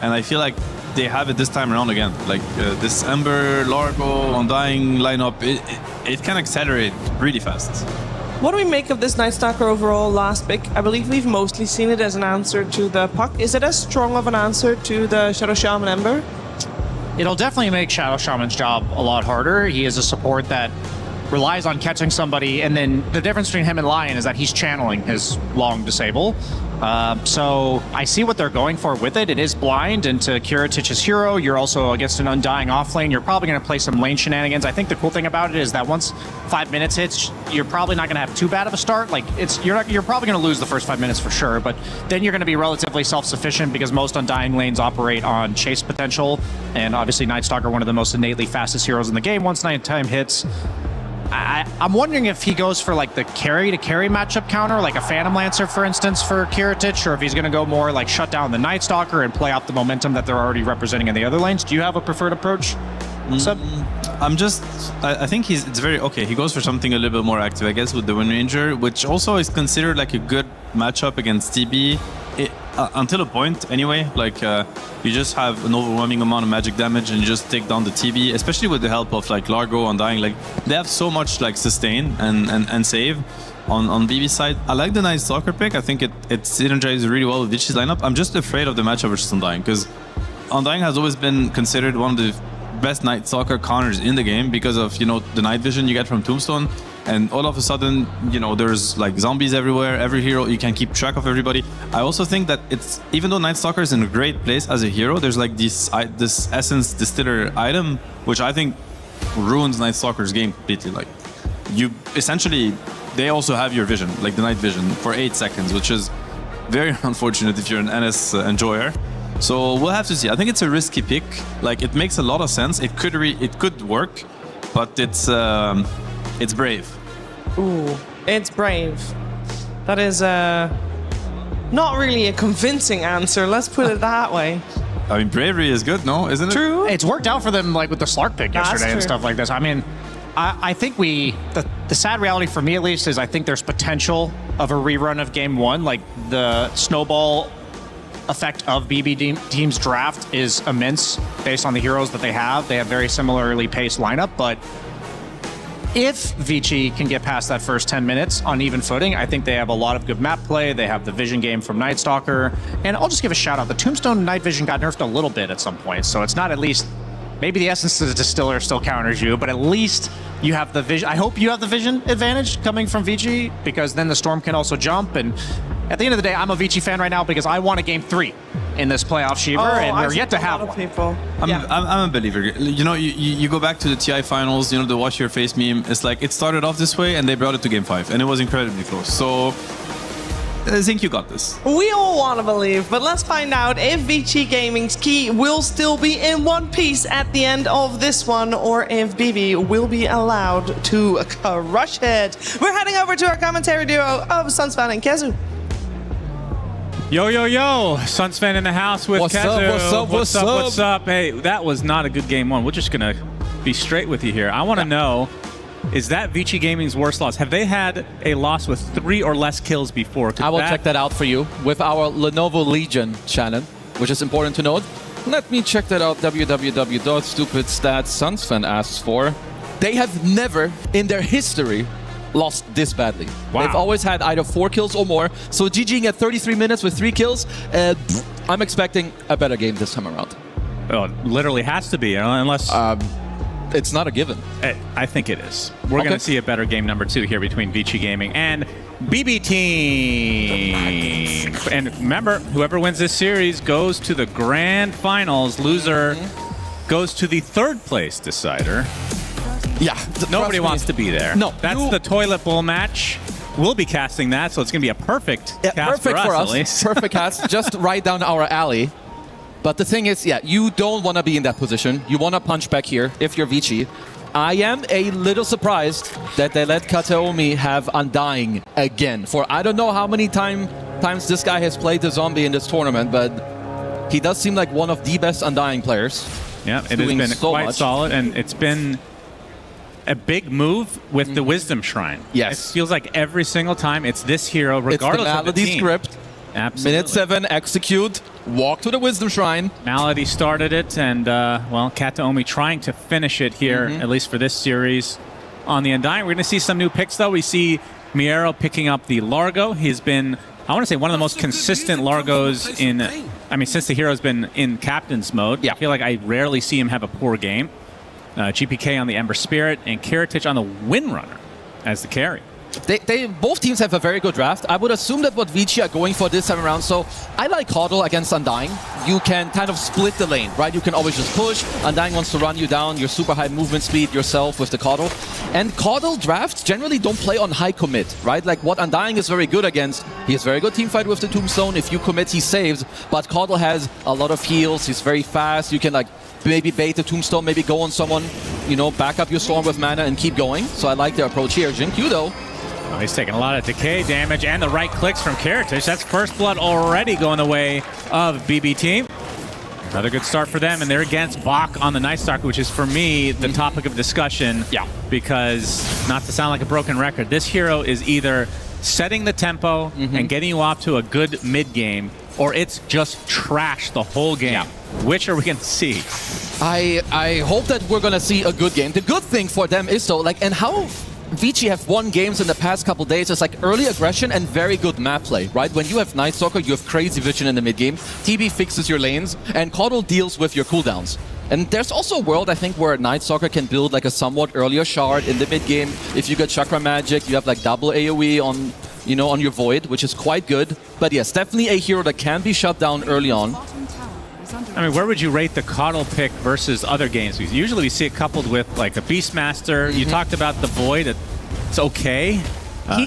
Speaker 19: I feel like they have it this time around again. Like this Ember, Largo, Undying lineup, it can accelerate really fast.
Speaker 16: What do we make of this Night Stalker overall last pick? I believe we've mostly seen it as an answer to the Puck. Is it as strong of an answer to the Shadow Shaman Ember?
Speaker 17: It'll definitely make Shadow Shaman's job a lot harder. He is a support that relies on catching somebody, and then the difference between him and Lion is that he's channeling his long disable. So I see what they're going for with it. It is blind into Kiritich's hero. You're also against an Undying offlane. You're probably going to play some lane shenanigans. I think the cool thing about it is that once 5 minutes hits, you're probably not going to have too bad of a start. Like you're probably going to lose the first 5 minutes for sure, but then you're going to be relatively self-sufficient because most Undying lanes operate on chase potential, and obviously Night Stalker, one of the most innately fastest heroes in the game. Once nighttime hits, I'm wondering if he goes for like the carry-to-carry matchup counter, like a Phantom Lancer, for instance, for Kiritich, or if he's going to go more like shut down the Night Stalker and play out the momentum that they're already representing in the other lanes. Do you have a preferred approach, Seb?
Speaker 19: I think it's very okay. He goes for something a little bit more active, I guess, with the Wind Ranger, which also is considered like a good matchup against TB. Until a point, anyway. Like you just have an overwhelming amount of magic damage and you just take down the TB, especially with the help of like Largo, Undying. Like they have so much like sustain and save on BB's side. I like the Night Stalker pick. I think it synergizes really well with Vici's lineup. I'm just afraid of the matchup versus Undying, because Undying has always been considered one of the best Night Stalker counters in the game because of, you know, the night vision you get from Tombstone. And all of a sudden, you know, there's like zombies everywhere, every hero, you can keep track of everybody. I also think that it's, even though Night Stalker is in a great place as a hero, there's like this Essence Distiller item, which I think ruins Night Stalker's game completely. Like, you essentially they also have your vision, like the night vision, for 8 seconds, which is very unfortunate if you're an NS enjoyer. So we'll have to see. I think it's a risky pick. Like, it makes a lot of sense. It could work, but it's brave.
Speaker 16: Ooh, it's brave. That is not really a convincing answer. Let's put it that way.
Speaker 19: I mean, bravery is good, no? Isn't it?
Speaker 16: True.
Speaker 17: It's worked out for them, like with the Slark pick yesterday and stuff like this. I mean, I think the sad reality for me at least is I think there's potential of a rerun of game 1. Like, the snowball effect of BB team's draft is immense based on the heroes that they have. They have very similarly paced lineup, but if Vici can get past that first 10 minutes on even footing, I think they have a lot of good map play. They have the vision game from Night Stalker. And I'll just give a shout out. The Tombstone night vision got nerfed a little bit at some point. So it's not at least, maybe the Essence of the Distiller still counters you, but at least you have the vision. I hope you have the vision advantage coming from Vici, because then the Storm can also jump. And at the end of the day, I'm a Vici fan right now because I want a game 3 in this playoff, Shiver, and we're yet to have one.
Speaker 16: People.
Speaker 19: I'm a believer. You know, you go back to the TI finals, you know, the Wash Your Face meme. It's like, it started off this way and they brought it to game 5, and it was incredibly close. So I think you got this.
Speaker 16: We all want to believe, but let's find out if Vici Gaming's key will still be in one piece at the end of this one, or if BB will be allowed to rush it. We're heading over to our commentary duo of Sunsfan and Kezu.
Speaker 23: Yo, yo, yo. Sunsfan in the house with Kezu. What's up? Hey, that was not a good game 1. We're just going to be straight with you here. I want to know, is that Vici Gaming's worst loss? Have they had a loss with 3 or less kills before?
Speaker 5: I will check that out for you with our Lenovo Legion, Shannon, which is important to note. Let me check that out. www.stupidstats asks for. They have never in their history lost this badly. Wow. They've always had either 4 kills or more. So GGing at 33 minutes with 3 kills, I'm expecting a better game this time around.
Speaker 23: Well, it literally has to be, unless...
Speaker 5: it's not a given.
Speaker 23: I think it is. We're going to see a better game number 2 here between Vici Gaming and BB Team. And remember, whoever wins this series goes to the grand finals. Loser goes to the 3rd place decider.
Speaker 5: Yeah.
Speaker 23: Nobody wants to be there.
Speaker 5: No.
Speaker 23: That's the toilet bowl match. We'll be casting that, so it's going to be a perfect cast
Speaker 5: perfect
Speaker 23: for us, at least.
Speaker 5: Perfect cast. Just right down our alley. But the thing is, yeah, you don't want to be in that position. You want to punch back here if you're Vici. I am a little surprised that they let Kateomi have Undying again. For I don't know how many times this guy has played the zombie in this tournament, but he does seem like one of the best Undying players.
Speaker 23: Yeah, it has been quite solid, and it's been a big move with the Wisdom Shrine.
Speaker 5: Yes.
Speaker 23: It feels like every single time it's this hero, regardless of the team.
Speaker 5: It's the Malady script.
Speaker 23: Absolutely.
Speaker 5: Minute 7, execute, walk to the Wisdom Shrine.
Speaker 23: Malady started it, and, well, Kateomi trying to finish it here, at least for this series on the Undying. We're going to see some new picks, though. We see Miero picking up the Largo. He's been, I want to say, one of the most consistent Largos in, I mean, since the hero's been in Captain's mode. Yeah. I feel like I rarely see him have a poor game. GPK on the Ember Spirit, and Kiritich on the Windrunner as the carry.
Speaker 5: They both teams have a very good draft. I would assume that what Vici are going for this time around. So I like Caudle against Undying. You can kind of split the lane, right? You can always just push. Undying wants to run you down, your super high movement speed yourself with the Caudle. And Caudle drafts generally don't play on high commit, right? Like what Undying is very good against. He has very good teamfight with the Tombstone. If you commit, he saves. But Caudle has a lot of heals. He's very fast. You can like maybe bait the Tombstone, maybe go on someone, you know, back up your Storm with mana and keep going. So I like their approach here. Jinkyu though.
Speaker 23: Oh, he's taking a lot of decay damage and the right clicks from Kiritich. That's first blood already going the way of BB Team. Another good start for them, and they're against Bach on the Night Stalker, which is, for me, the topic of discussion. Yeah. Because, not to sound like a broken record, this hero is either setting the tempo and getting you off to a good mid-game, or it's just trash the whole game. Yeah. Which are we going to see?
Speaker 5: I hope that we're going to see a good game. The good thing for them is, though, like, and how Vici have won games in the past couple days is like early aggression and very good map play, right? When you have Night Stalker, you have crazy vision in the mid game. TB fixes your lanes, and Caudle deals with your cooldowns. And there's also a world, I think, where Night Stalker can build like a somewhat earlier shard in the mid game. If you get Chakra Magic, you have like double AoE on, you know, on your Void, which is quite good. But yes, definitely a hero that can be shut down early on.
Speaker 23: I mean, where would you rate the Caudle pick versus other games? Because usually we see it coupled with like a Beastmaster. You talked about the Void. It's okay.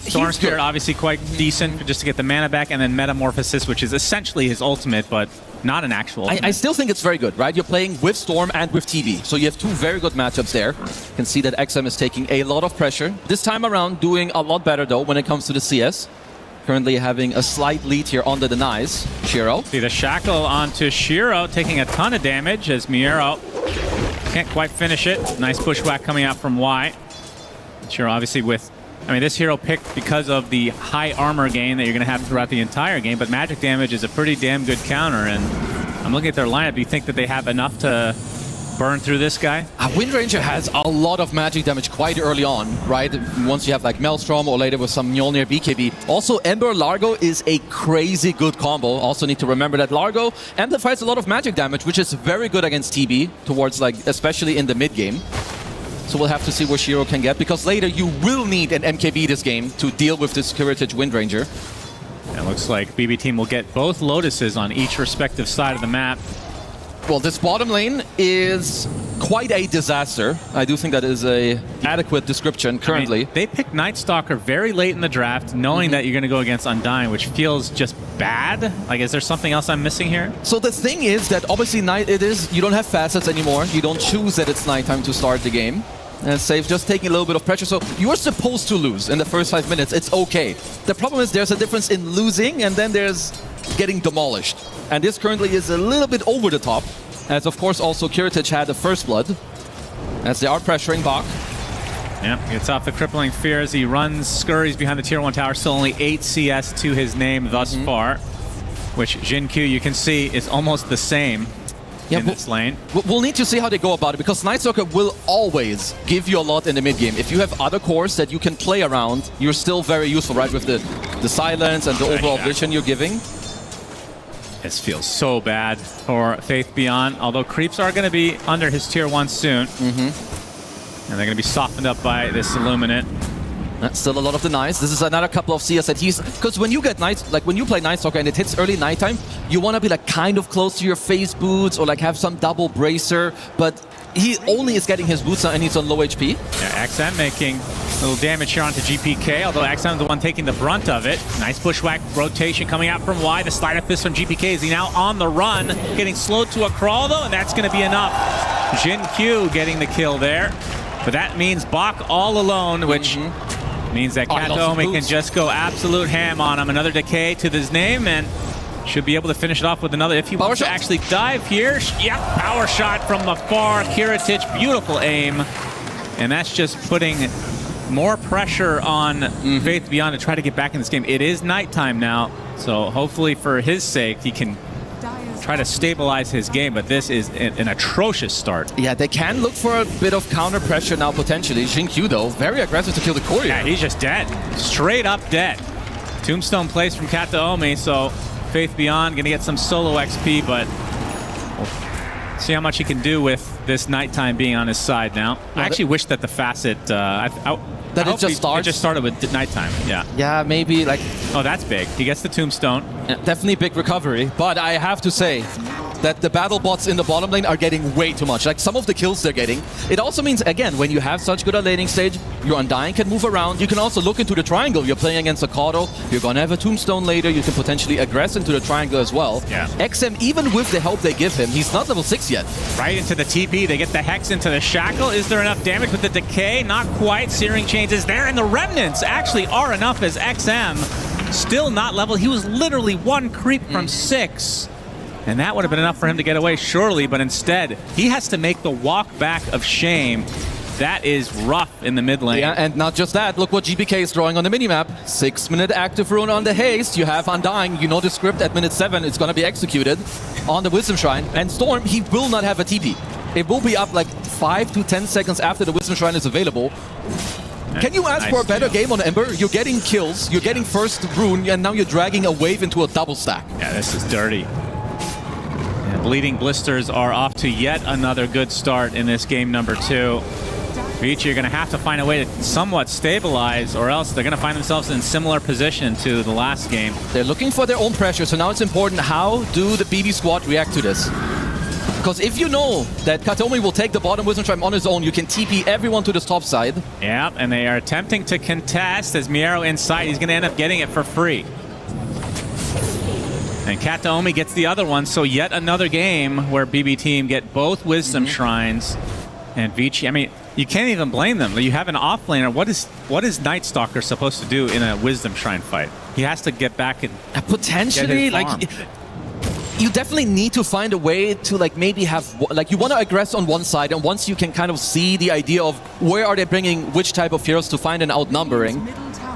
Speaker 23: Storm Spirit obviously quite decent just to get the mana back, and then Metamorphosis, which is essentially his ultimate, but not an actual ultimate.
Speaker 5: I still think it's very good, right? You're playing with Storm and with TB, so you have two very good matchups there. You can see that XM is taking a lot of pressure. This time around, doing a lot better, though, when it comes to the CS. Currently having a slight lead here on the denies. Shiro.
Speaker 23: See the shackle onto Shiro, taking a ton of damage as Miero can't quite finish it. Nice bushwhack coming out from Y. Shiro obviously with, I mean, this hero picked because of the high armor gain that you're going to have throughout the entire game, but magic damage is a pretty damn good counter, and I'm looking at their lineup. Do you think that they have enough to burn through this guy?
Speaker 5: Wind Ranger has a lot of magic damage quite early on, right? Once you have like Maelstrom or later with some Mjolnir BKB. Also, Ember Largo is a crazy good combo. Also need to remember that Largo amplifies a lot of magic damage, which is very good against TB towards like, especially in the mid game. So we'll have to see where Shiro can get, because later you will need an MKB this game to deal with this Heritage Wind Ranger.
Speaker 23: It looks like BB team will get both Lotuses on each respective side of the map.
Speaker 5: Well, this bottom lane is quite a disaster. I do think that is a adequate description currently.
Speaker 23: I mean, they picked Night Stalker very late in the draft, knowing that you're going to go against Undying, which feels just bad. Like, is there something else I'm missing here?
Speaker 5: So the thing is that obviously you don't have facets anymore. You don't choose that it's nighttime to start the game. And Save just taking a little bit of pressure. So you're supposed to lose in the first 5 minutes. It's okay. The problem is there's a difference in losing and then there's getting demolished. And this currently is a little bit over the top. As of course also Kiritich had the first blood. As they are pressuring Bach.
Speaker 23: Yep, gets off the crippling fear as he runs, scurries behind the tier 1 tower. Still only 8 CS to his name thus far. Which Jin Q, you can see, is almost the same. In this lane.
Speaker 5: We'll need to see how they go about it, because Night Stalker will always give you a lot in the mid game. If you have other cores that you can play around, you're still very useful, right? With the silence and the overall vision you're giving.
Speaker 23: This feels so bad for Faith Beyond, although creeps are going to be under his tier 1 soon. And they're going to be softened up by this Illuminate.
Speaker 5: That's still a lot of denies. This is another couple of CS that he's... Because when you get when you play Night Stalker and it hits early nighttime, you want to be like kind of close to your phase boots or like have some double bracer, but he only is getting his boots and he's on low HP.
Speaker 23: Yeah, XM making a little damage here onto GPK, although XM is the one taking the brunt of it. Nice bushwhack rotation coming out from Y. The sleight of fist from GPK. Is he now on the run? Getting slowed to a crawl though, and that's going to be enough. Jin Q getting the kill there. But that means Bach all alone, which... means that Kataomi can just go absolute ham on him. Another decay to his name, and should be able to finish it off with another. If he wants to actually dive here, yep, power shot from afar. Kiritich, beautiful aim. And that's just putting more pressure on Faith Beyond to try to get back in this game. It is nighttime now, so hopefully for his sake, he can try to stabilize his game, but this is an atrocious start.
Speaker 5: Yeah, they can look for a bit of counter pressure now potentially. Jin Q though, very aggressive to kill the courier.
Speaker 23: Yeah, he's just dead. Straight up dead. Tombstone plays from Kataomi, so Faith Beyond gonna get some solo XP, but we'll see how much he can do with this nighttime being on his side now. I actually wish that the facet,
Speaker 5: that it just starts?
Speaker 23: It just started with nighttime, yeah.
Speaker 5: Yeah, maybe like...
Speaker 23: Oh, that's big. He gets the tombstone.
Speaker 5: Yeah, definitely big recovery, but I have to say that the battle bots in the bottom lane are getting way too much. Like some of the kills they're getting. It also means, again, when you have such good a laning stage, your Undying can move around. You can also look into the triangle. You're playing against a Kato. You're gonna have a tombstone later. You can potentially aggress into the triangle as well.
Speaker 23: Yeah.
Speaker 5: XM, even with the help they give him, he's not level 6 yet.
Speaker 23: Right into the TP. They get the Hex into the Shackle. Is there enough damage with the Decay? Not quite. Searing Chains is there, and the Remnants actually are enough as XM still not level. He was literally 1 creep from 6. And that would have been enough for him to get away, surely, but instead, he has to make the walk back of shame. That is rough in the mid lane.
Speaker 5: Yeah, and not just that. Look what GPK is drawing on the minimap. 6-minute active rune on the haste. You have Undying. You know the script at minute 7. It's going to be executed on the Wisdom Shrine. And Storm, he will not have a TP. It will be up like 5 to 10 seconds after the Wisdom Shrine is available. Can you ask for a better game on Ember? You're getting kills, you're getting first rune, and now you're dragging a wave into a double stack.
Speaker 23: Yeah, this is dirty. And Bleeding Blisters are off to yet another good start in this game number 2. Vici are going to have to find a way to somewhat stabilize, or else they're going to find themselves in similar position to the last game.
Speaker 5: They're looking for their own pressure, so now it's important, how do the BB squad react to this? Because if you know that Kataomi will take the bottom Wisdom Tribe on his own, you can TP everyone to this top side.
Speaker 23: Yeah, and they are attempting to contest as Miero inside. He's going to end up getting it for free. And Kataomi gets the other one, so yet another game where BB Team get both Wisdom Shrines. And Vici, I mean, you can't even blame them. You have an offlaner. What is Night Stalker supposed to do in a Wisdom Shrine fight? He has to get back and
Speaker 5: potentially, like, you definitely need to find a way to, like, maybe have, like, you want to aggress on one side, and once you can kind of see the idea of where are they bringing which type of heroes to find an outnumbering,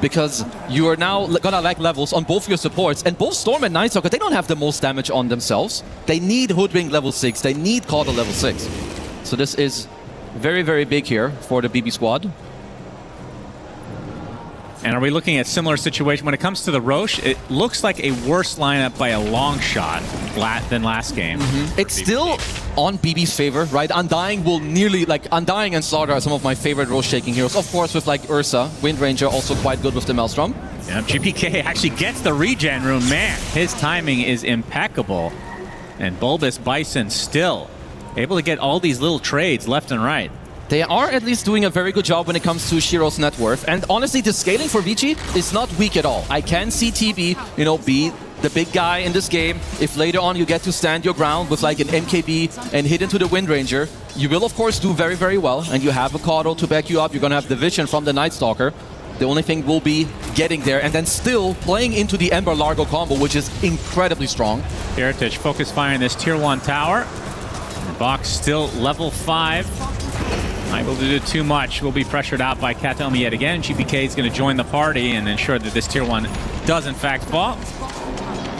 Speaker 5: because you are now gonna lack levels on both your supports, and both Storm and Night Stalker, they don't have the most damage on themselves. They need Hoodwink level 6, they need Caudal level 6. So this is very, very big here for the BB squad.
Speaker 23: And are we looking at similar situation? When it comes to the Roche, it looks like a worse lineup by a long shot than last game.
Speaker 5: It's still on BB's favor, right? Undying will nearly, like, Undying and Slaughter are some of my favorite Roche-shaking heroes. Of course, with, like, Ursa. Wind Ranger also quite good with the Maelstrom.
Speaker 23: Yeah, GPK actually gets the regen rune. Man, his timing is impeccable. And Bulbous Bison still able to get all these little trades left and right.
Speaker 5: They are at least doing a very good job when it comes to Shiro's net worth. And honestly, the scaling for Vici is not weak at all. I can see TB, you know, be the big guy in this game. If later on you get to stand your ground with like an MKB and hit into the Wind Ranger, you will of course do very, very well. And you have a Caudal to back you up. You're going to have the vision from the Night Stalker. The only thing will be getting there and then still playing into the Ember Largo combo, which is incredibly strong.
Speaker 23: Heritage focus firing this tier 1 tower. Box still level 5. Not able to do too much. Will be pressured out by Kataomi yet again. GPK is going to join the party and ensure that this tier 1 does in fact fall.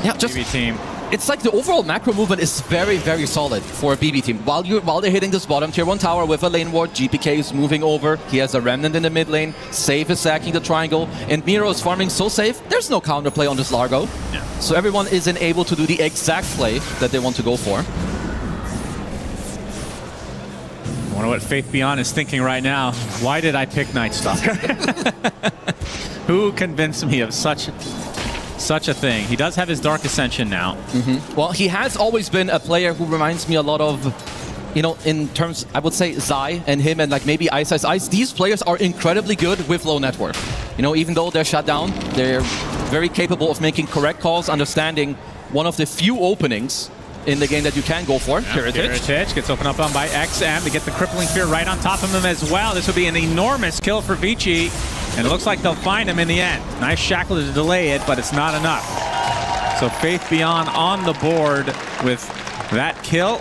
Speaker 5: Yeah, just
Speaker 23: BB Team.
Speaker 5: It's like the overall macro movement is very, very solid for a BB Team. While they're hitting this bottom tier 1 tower with a lane ward, GPK is moving over. He has a Remnant in the mid lane. Safe is sacking the triangle. And Miero is farming so safe, there's no counterplay on this Largo.
Speaker 23: Yeah.
Speaker 5: So everyone isn't able to do the exact play that they want to go for.
Speaker 23: I wonder what Faith Beyond is thinking right now. Why did I pick Night Stalker? Who convinced me of such a thing? He does have his Dark Ascension now.
Speaker 5: Well, he has always been a player who reminds me a lot of, you know, in terms, I would say Zai and him and like maybe Ice Ice Ice. These players are incredibly good with low net worth. You know, even though they're shut down, they're very capable of making correct calls, understanding one of the few openings in the game that you can go for.
Speaker 23: Heritage gets opened up on by XM to get the Crippling Fear right on top of him as well. This would be an enormous kill for Vici, and it looks like they'll find him in the end. Nice shackle to delay it, but it's not enough. So Faith Beyond on the board with that kill.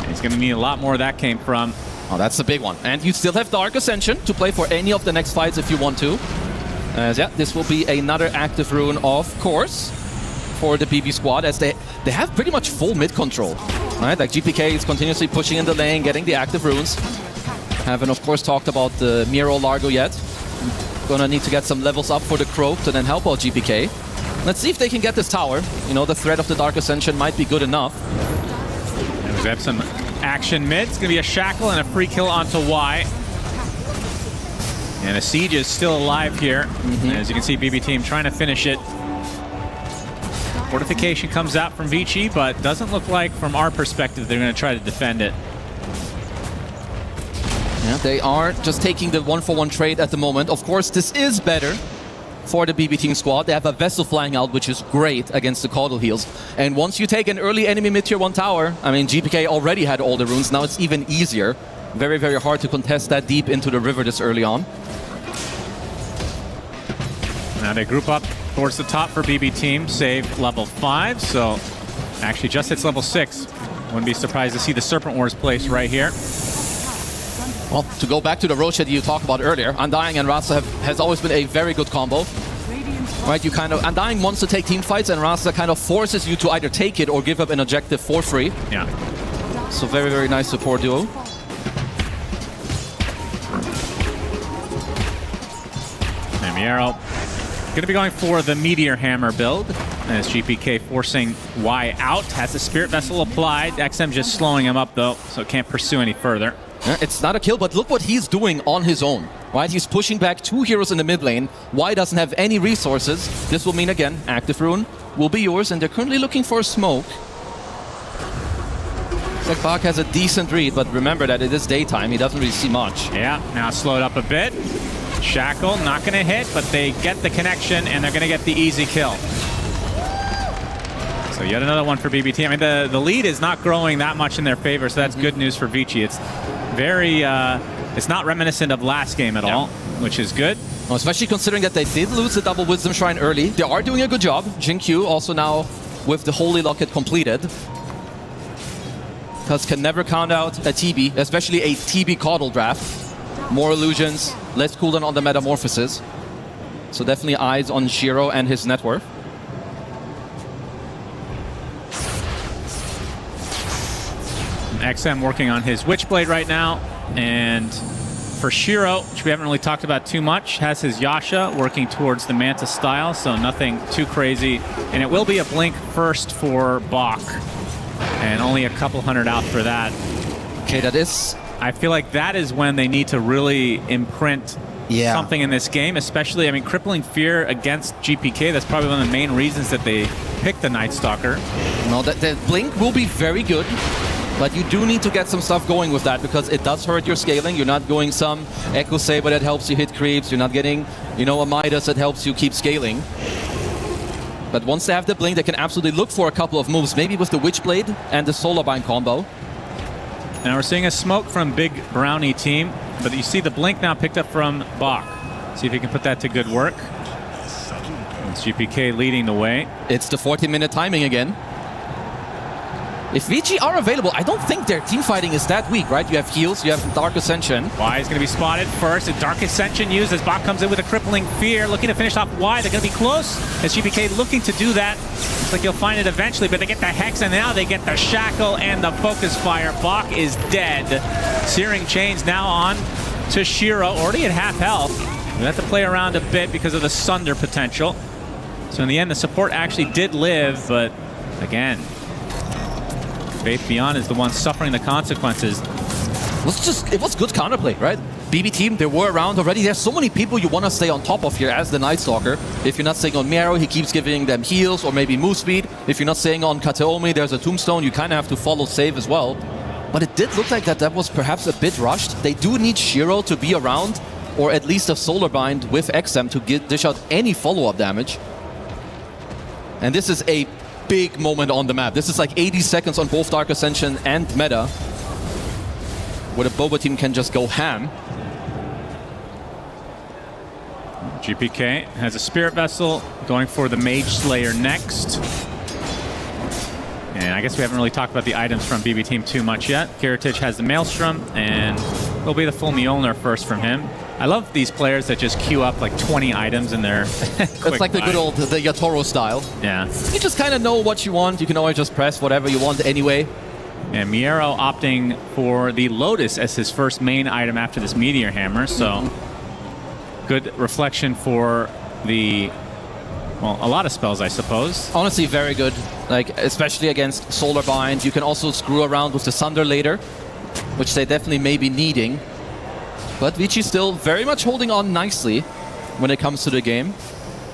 Speaker 23: He's going to need a lot more. That came from.
Speaker 5: Oh, that's the big one. And you still have Dark Ascension to play for any of the next fights if you want to. Yeah, this will be another active rune, of course, for the BB squad, as they have pretty much full mid control, right? Like GPK is continuously pushing in the lane, getting the active runes. Haven't of course talked about the Miero Largo yet. Gonna need to get some levels up for the Crow to then help out GPK. Let's see if they can get this tower. You know, the threat of the Dark Ascension might be good enough.
Speaker 23: And we have some action mid. It's gonna be a shackle and a free kill onto Y. And a Siege is still alive here. As you can see, BB Team trying to finish it. Fortification comes out from Vici, but doesn't look like, from our perspective, they're going to try to defend it.
Speaker 5: Yeah, they are just taking the 1-for-1 trade at the moment. Of course, this is better for the BB Team squad. They have a Vessel flying out, which is great against the Caudal heals. And once you take an early enemy mid-tier 1 tower, I mean, GPK already had all the runes. Now it's even easier. Very, very hard to contest that deep into the river this early on.
Speaker 23: Now they group up towards the top for BB Team, save level 5, so actually just hits level 6. Wouldn't be surprised to see the Serpent Wars place right here.
Speaker 5: Well, to go back to the Roche that you talked about earlier, Undying and Rasa has always been a very good combo. Right, you kind of, Undying wants to take team fights and Rasa kind of forces you to either take it or give up an objective for free.
Speaker 23: Yeah.
Speaker 5: So very, very nice support duo.
Speaker 23: And Miero going to be going for the Meteor Hammer build, as GPK forcing Y out. Has the Spirit Vessel applied. XM just slowing him up, though, so can't pursue any further.
Speaker 5: It's not a kill, but look what he's doing on his own. Right, he's pushing back 2 heroes in the mid lane. Y doesn't have any resources. This will mean, again, active rune will be yours, and they're currently looking for a smoke. like Bach has a decent read, but remember that it is daytime. He doesn't really see much.
Speaker 23: Yeah, now slowed up a bit. Shackle not going to hit, but they get the connection, and they're going to get the easy kill. So yet another one for BBT. I mean, the lead is not growing that much in their favor, so that's good news for Vici. It's very, it's not reminiscent of last game at all, which is good.
Speaker 5: Well, especially considering that they did lose the double Wisdom Shrine early. They are doing a good job. Jin-Q also now with the Holy Locket completed. Because can never count out a TB, especially a TB Caudal draft. More illusions, less cooldown on the Metamorphosis. So definitely eyes on Shiro and his net worth.
Speaker 23: XM working on his Witchblade right now, and for Shiro, which we haven't really talked about too much, has his Yasha working towards the Manta style, so nothing too crazy. And it will be a blink first for Bach, and only a couple hundred out for that.
Speaker 5: Okay, that is...
Speaker 23: I feel like that is when they need to really imprint something in this game, especially, I mean, Crippling Fear against GPK, that's probably one of the main reasons that they picked the Night Stalker.
Speaker 5: No, the blink will be very good. But you do need to get some stuff going with that because it does hurt your scaling. You're not going some Echo Saber that helps you hit creeps. You're not getting, you know, a Midas that helps you keep scaling. But once they have the blink, they can absolutely look for a couple of moves, maybe with the Witchblade and the Solarbind combo.
Speaker 23: Now we're seeing a smoke from Big Brownie team, but you see the blink now picked up from Bach. See if he can put that to good work. It's GPK leading the way.
Speaker 5: It's the 40-minute timing again. If Vici are available, I don't think their team fighting is that weak, right? You have heals, you have Dark Ascension.
Speaker 23: Y is going to be spotted first. A Dark Ascension used as Bach comes in with a Crippling Fear, looking to finish off Y. They're going to be close as GPK looking to do that. Looks like you'll find it eventually, but they get the Hex, and now they get the Shackle and the Focus Fire. Bach is dead. Searing Chains now on to Shiro, already at half health. We have to play around a bit because of the Sunder potential. So in the end, the support actually did live, but again, Faith Beyond is the one suffering the consequences.
Speaker 5: It was good counterplay, right? BB team, they were around already. There's so many people you want to stay on top of here as the Night Stalker. If you're not staying on Miero, he keeps giving them heals or maybe move speed. If you're not staying on Kateomi, there's a Tombstone. You kind of have to follow save as well. But it did look like that was perhaps a bit rushed. They do need Shiro to be around, or at least a Solar Bind with XM to dish out any follow-up damage. And this is a big moment on the map. This is like 80 seconds on both Dark Ascension and Meta, where the Boba team can just go ham.
Speaker 23: GPK has a Spirit Vessel going for the Mage Slayer next. And I guess we haven't really talked about the items from BB Team too much yet. Kiritich has the Maelstrom, and it'll be the full Mjolnir first from him. I love these players that just queue up like 20 items in their
Speaker 5: It's like the good old the Yatoro style.
Speaker 23: Yeah.
Speaker 5: You just kind of know what you want. You can always just press whatever you want anyway.
Speaker 23: And Miero opting for the Lotus as his first main item after this Meteor Hammer. So good reflection for the, well, a lot of spells, I suppose.
Speaker 5: Honestly, very good. Like, especially against Solar Bind. You can also screw around with the Sunder later, which they definitely may be needing. But Vici still very much holding on nicely when it comes to the game.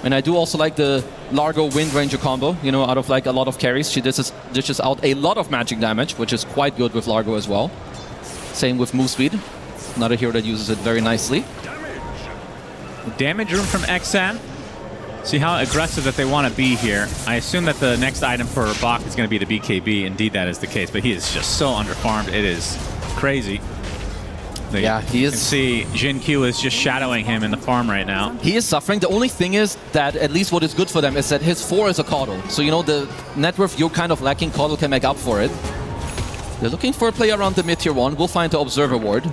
Speaker 5: And I do also like the Largo Wind Ranger combo, you know, out of like a lot of carries. She dishes out a lot of magic damage, which is quite good with Largo as well. Same with move speed. Another hero that uses it very nicely.
Speaker 23: Damage room from XM. See how aggressive that they want to be here. I assume that the next item for Bach is going to be the BKB. Indeed, that is the case. But he is just so underfarmed. It is crazy.
Speaker 5: Yeah, he is.
Speaker 23: You can see Jin-Q is just shadowing him in the farm right now.
Speaker 5: He is suffering. The only thing is that at least what is good for them is that his 4 is a Caudal. So, you know, the net worth you're kind of lacking, Caudal can make up for it. They're looking for a play around the mid-tier 1. We'll find the Observer Ward.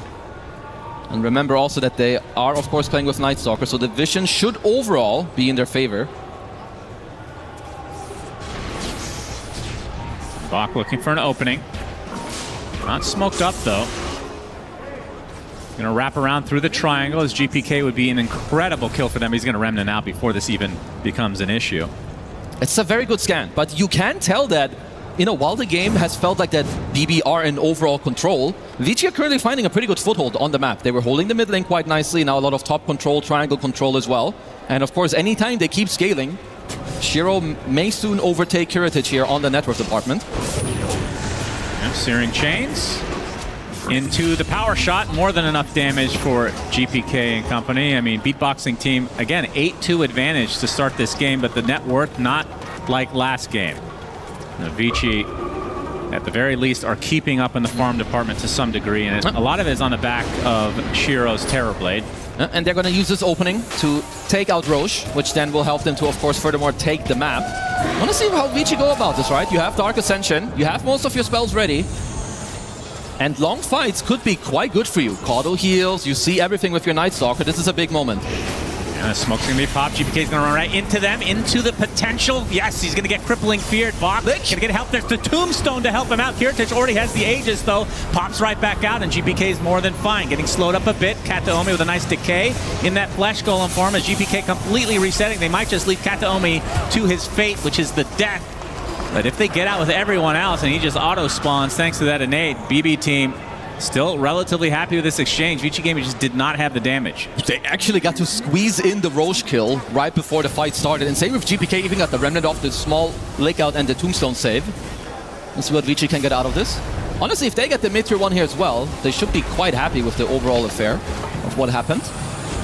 Speaker 5: And remember also that they are, of course, playing with Night Stalker, so the vision should overall be in their favor.
Speaker 23: Bach looking for an opening. Not smoked up, though. Going to wrap around through the triangle as GPK would be an incredible kill for them. He's going to Remnant out before this even becomes an issue.
Speaker 5: It's a very good scan, but you can tell that, you know, while the game has felt like that BB are in overall control, Vici are currently finding a pretty good foothold on the map. They were holding the mid lane quite nicely, now a lot of top control, triangle control as well. And of course, anytime they keep scaling, Shiro may soon overtake Kiritich here on the network department.
Speaker 23: And Searing Chains into the power shot. More than enough damage for GPK and company. I mean, beatboxing team, again, 8-2 advantage to start this game, but the net worth not like last game. Now, Vici, at the very least, are keeping up in the farm department to some degree, and a lot of it is on the back of Shiro's Terrorblade.
Speaker 5: And they're going to use this opening to take out Roche, which then will help them to, of course, furthermore take the map. I want to see how Vici go about this, right? You have Dark Ascension, you have most of your spells ready, and long fights could be quite good for you. Caudal heals, you see everything with your Night Stalker. This is a big moment.
Speaker 23: Yeah, the smoke's going to be popped. GPK's going to run right into them, into the potential. Yes, he's going to get crippling feared. Bach going to get help. There's the Tombstone to help him out. Kiritich already has the Aegis, though. Pops right back out, and GPK's more than fine. Getting slowed up a bit. Kataomi with a nice decay in that Flesh Golem form as GPK completely resetting. They might just leave Kataomi to his fate, which is the death. But if they get out with everyone else and he just auto-spawns thanks to that innate, BB team still relatively happy with this exchange. Vici Gaming just did not have the damage.
Speaker 5: They actually got to squeeze in the Roche kill right before the fight started. And same with GPK, even got the Remnant off the small lick out and the Tombstone save. Let's see what Vici can get out of this. Honestly, if they get the mid-tier one here as well, they should be quite happy with the overall affair of what happened.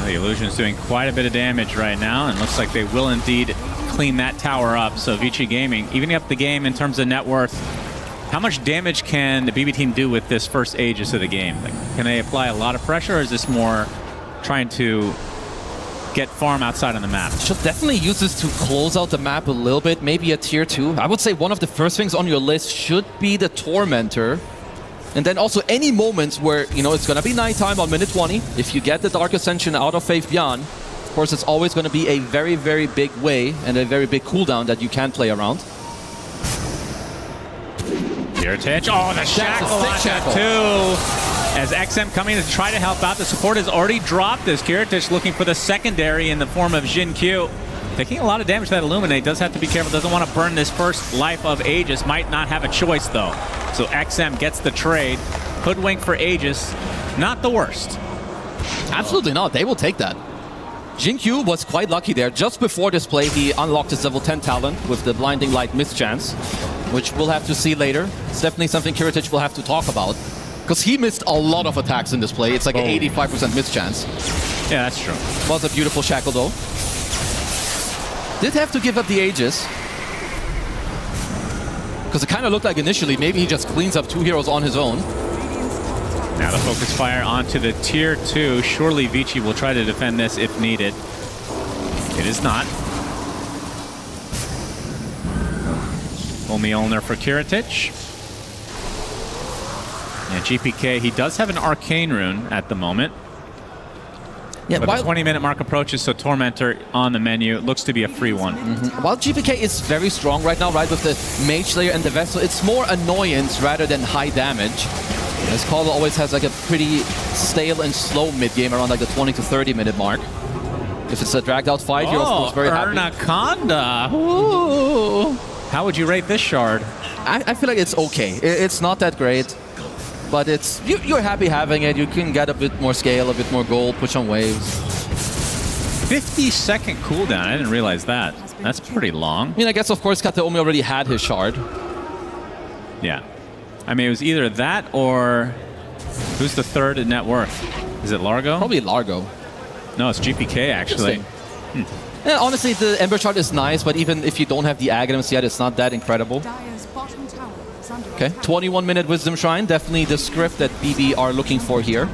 Speaker 23: The Illusion's doing quite a bit of damage right now, and looks like they will indeed clean that tower up. So Vici Gaming, evening up the game in terms of net worth. How much damage can the BB team do with this first Aegis of the game? Like, can they apply a lot of pressure, or is this more trying to get farm outside on the map?
Speaker 5: Should definitely use this to close out the map a little bit, maybe a tier 2. I would say one of the first things on your list should be the Tormentor. And then also any moments where, you know, it's going to be nighttime on minute 20. If you get the Dark Ascension out of Faith Beyond, of course, it's always going to be a very, very big way and a very big cooldown that you can play around.
Speaker 23: Kiritich, oh, the shackle on that too. As XM coming to try to help out, the support has already dropped as Kiritich looking for the secondary in the form of Jin Q. Taking a lot of damage to that Illuminate, does have to be careful, doesn't want to burn this first life of Aegis, might not have a choice though. So XM gets the trade, Hoodwink for Aegis, not the worst.
Speaker 5: Absolutely not, they will take that. Jin Q was quite lucky there. Just before this play, he unlocked his level 10 talent with the Blinding Light mischance, which we'll have to see later. It's definitely something Kiritich will have to talk about, because he missed a lot of attacks in this play. It's like an 85% mischance.
Speaker 23: Yeah, that's true.
Speaker 5: Was a beautiful shackle though. Did have to give up the Aegis, because it kind of looked like initially maybe he just cleans up 2 heroes on his own.
Speaker 23: Now the focus fire onto the tier 2. Surely Vici will try to defend this if needed. It is not. Mjolnir for Kiritich. And GPK, he does have an Arcane Rune at the moment. Yeah, but the 20-minute mark approaches, so Tormentor on the menu. It looks to be a free one.
Speaker 5: While GPK is very strong right now, right, with the Mage Slayer and the Vessel, it's more annoyance rather than high damage. As Caudal always has like a pretty stale and slow mid-game around like the 20 to 30-minute mark. If it's a dragged-out fight, you're of course very happy.
Speaker 23: Ernaconda. Ooh. How would you rate this shard?
Speaker 5: I feel like it's okay. It's not that great, but it's you're happy having it. You can get a bit more scale, a bit more gold, push on waves.
Speaker 23: 50-second cooldown. I didn't realize that. That's pretty long.
Speaker 5: I mean, I guess, of course, Kataomi already had his shard.
Speaker 23: Yeah. I mean, it was either that or... Who's the third in net worth? Is it Largo?
Speaker 5: Probably Largo.
Speaker 23: No, it's GPK, actually.
Speaker 5: Yeah, honestly, the Ember Shard is nice, but even if you don't have the Aghanims yet, it's not that incredible. Okay, 21-minute Wisdom Shrine. Definitely the script that BB are looking for here.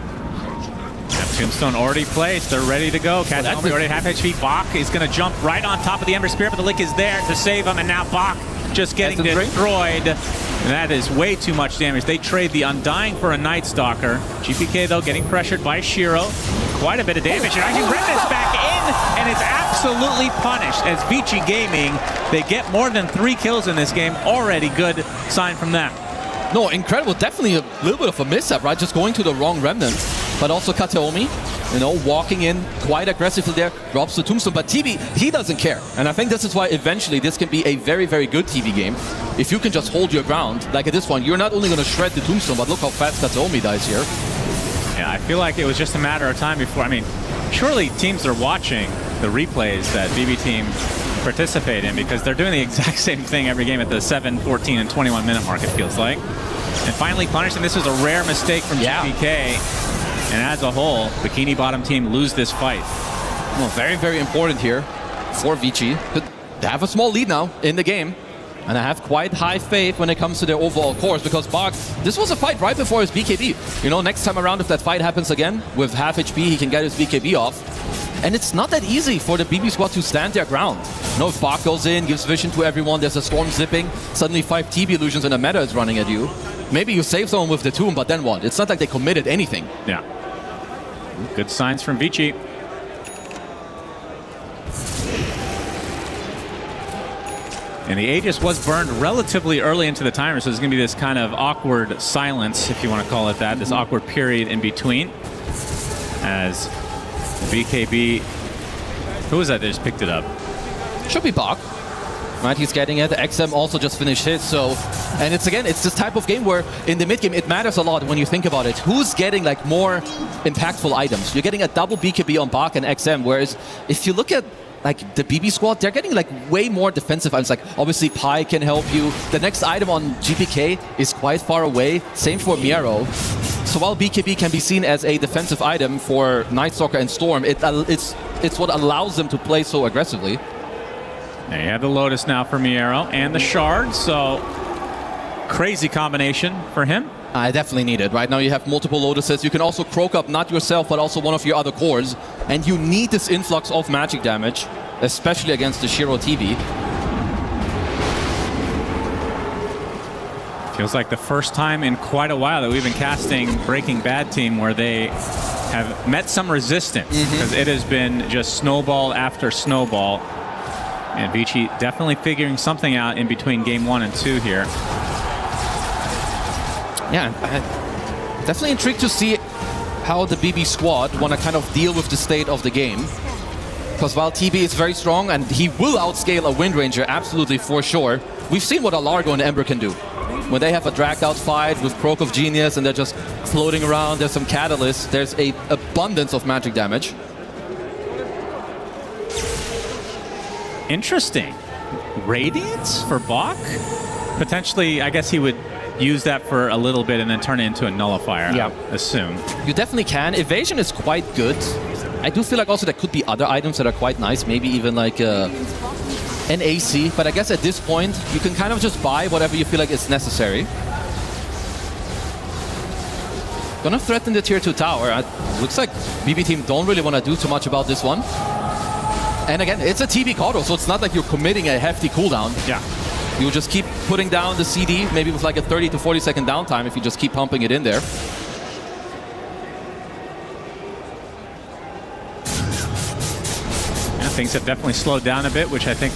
Speaker 23: Tombstone already placed. They're ready to go. Kataomi already half HP. Bach is going to jump right on top of the Ember Spirit, but the Lick is there to save him, and now Bach just getting destroyed. And that is way too much damage. They trade the Undying for a Night Stalker. GPK, though, getting pressured by Shiro. Quite a bit of damage. And actually, Remnant's back in, and it's absolutely punished. As Vici Gaming, they get more than 3 kills in this game. Already good sign from them.
Speaker 5: No, incredible. Definitely a little bit of a mishap, right? Just going to the wrong Remnant. But also Kataomi, you know, walking in quite aggressively there, drops the Tombstone. But TV, he doesn't care. And I think this is why eventually this can be a very, very good TV game. If you can just hold your ground, like at this one, you're not only going to shred the Tombstone, but look how fast Kataomi dies here.
Speaker 23: Yeah, I feel like it was just a matter of time before. I mean, surely teams are watching the replays that BB team participate in, because they're doing the exact same thing every game at the 7, 14, and 21-minute mark, it feels like. and finally punished, and this was a rare mistake from GPK. And as a whole, Bikini Bottom team lose this fight.
Speaker 5: Well, very, very important here for Vici. They have a small lead now in the game. And I have quite high faith when it comes to their overall course, because Bach, this was a fight right before his BKB. You know, next time around, if that fight happens again, with half HP, he can get his BKB off. And it's not that easy for the BB squad to stand their ground. You know, if Bach goes in, gives vision to everyone, there's a storm zipping, suddenly 5 TB illusions and a meta is running at you. Maybe you save someone with the tomb, but then what? It's not like they committed anything.
Speaker 23: Yeah. Good signs from Vici. And the Aegis was burned relatively early into the timer, so there's going to be this kind of awkward silence, if you want to call it that, this awkward period in between. As BKB, who was that just picked it up?
Speaker 5: Should be Bach. Right, he's getting it. XM also just finished his, so... And it's, again, it's this type of game where in the mid-game it matters a lot when you think about it. Who's getting, like, more impactful items? You're getting a double BKB on Bach and XM, whereas if you look at like the BB squad, they're getting like way more defensive items. Like obviously Pi can help you. The next item on GPK is quite far away. Same for Miero. So while BKB can be seen as a defensive item for Night Stalker and Storm, it's what allows them to play so aggressively.
Speaker 23: There you have the Lotus now for Miero and the Shard. So crazy combination for him.
Speaker 5: I definitely need it. Right now you have multiple Lotuses. You can also croak up not yourself, but also one of your other cores. And you need this influx of magic damage, especially against the Shiro TV.
Speaker 23: Feels like the first time in quite a while that we've been casting Breaking Bad team where they have met some resistance, because it has been just snowball after snowball. And Vici definitely figuring something out in between game 1 and 2 here.
Speaker 5: Yeah, definitely intrigued to see how the BB squad want to kind of deal with the state of the game. Because while TB is very strong and he will outscale a Wind Ranger, absolutely for sure, we've seen what Alargo and Ember can do. When they have a dragged out fight with Proc of Genius and they're just floating around, there's some catalysts, there's an abundance of magic damage.
Speaker 23: Interesting. Radiance for Bach? Potentially, I guess he would use that for a little bit and then turn it into a nullifier, I assume.
Speaker 5: You definitely can. Evasion is quite good. I do feel like also there could be other items that are quite nice, maybe even like an AC, but I guess at this point you can kind of just buy whatever you feel like is necessary. Gonna threaten the tier 2 tower. Looks like BB team don't really want to do too much about this one. And again, it's a TB Kodo, so it's not like you're committing a hefty cooldown.
Speaker 23: Yeah.
Speaker 5: You'll just keep putting down the CD, maybe with like a 30 to 40 second downtime if you just keep pumping it in there.
Speaker 23: Yeah, things have definitely slowed down a bit, which I think...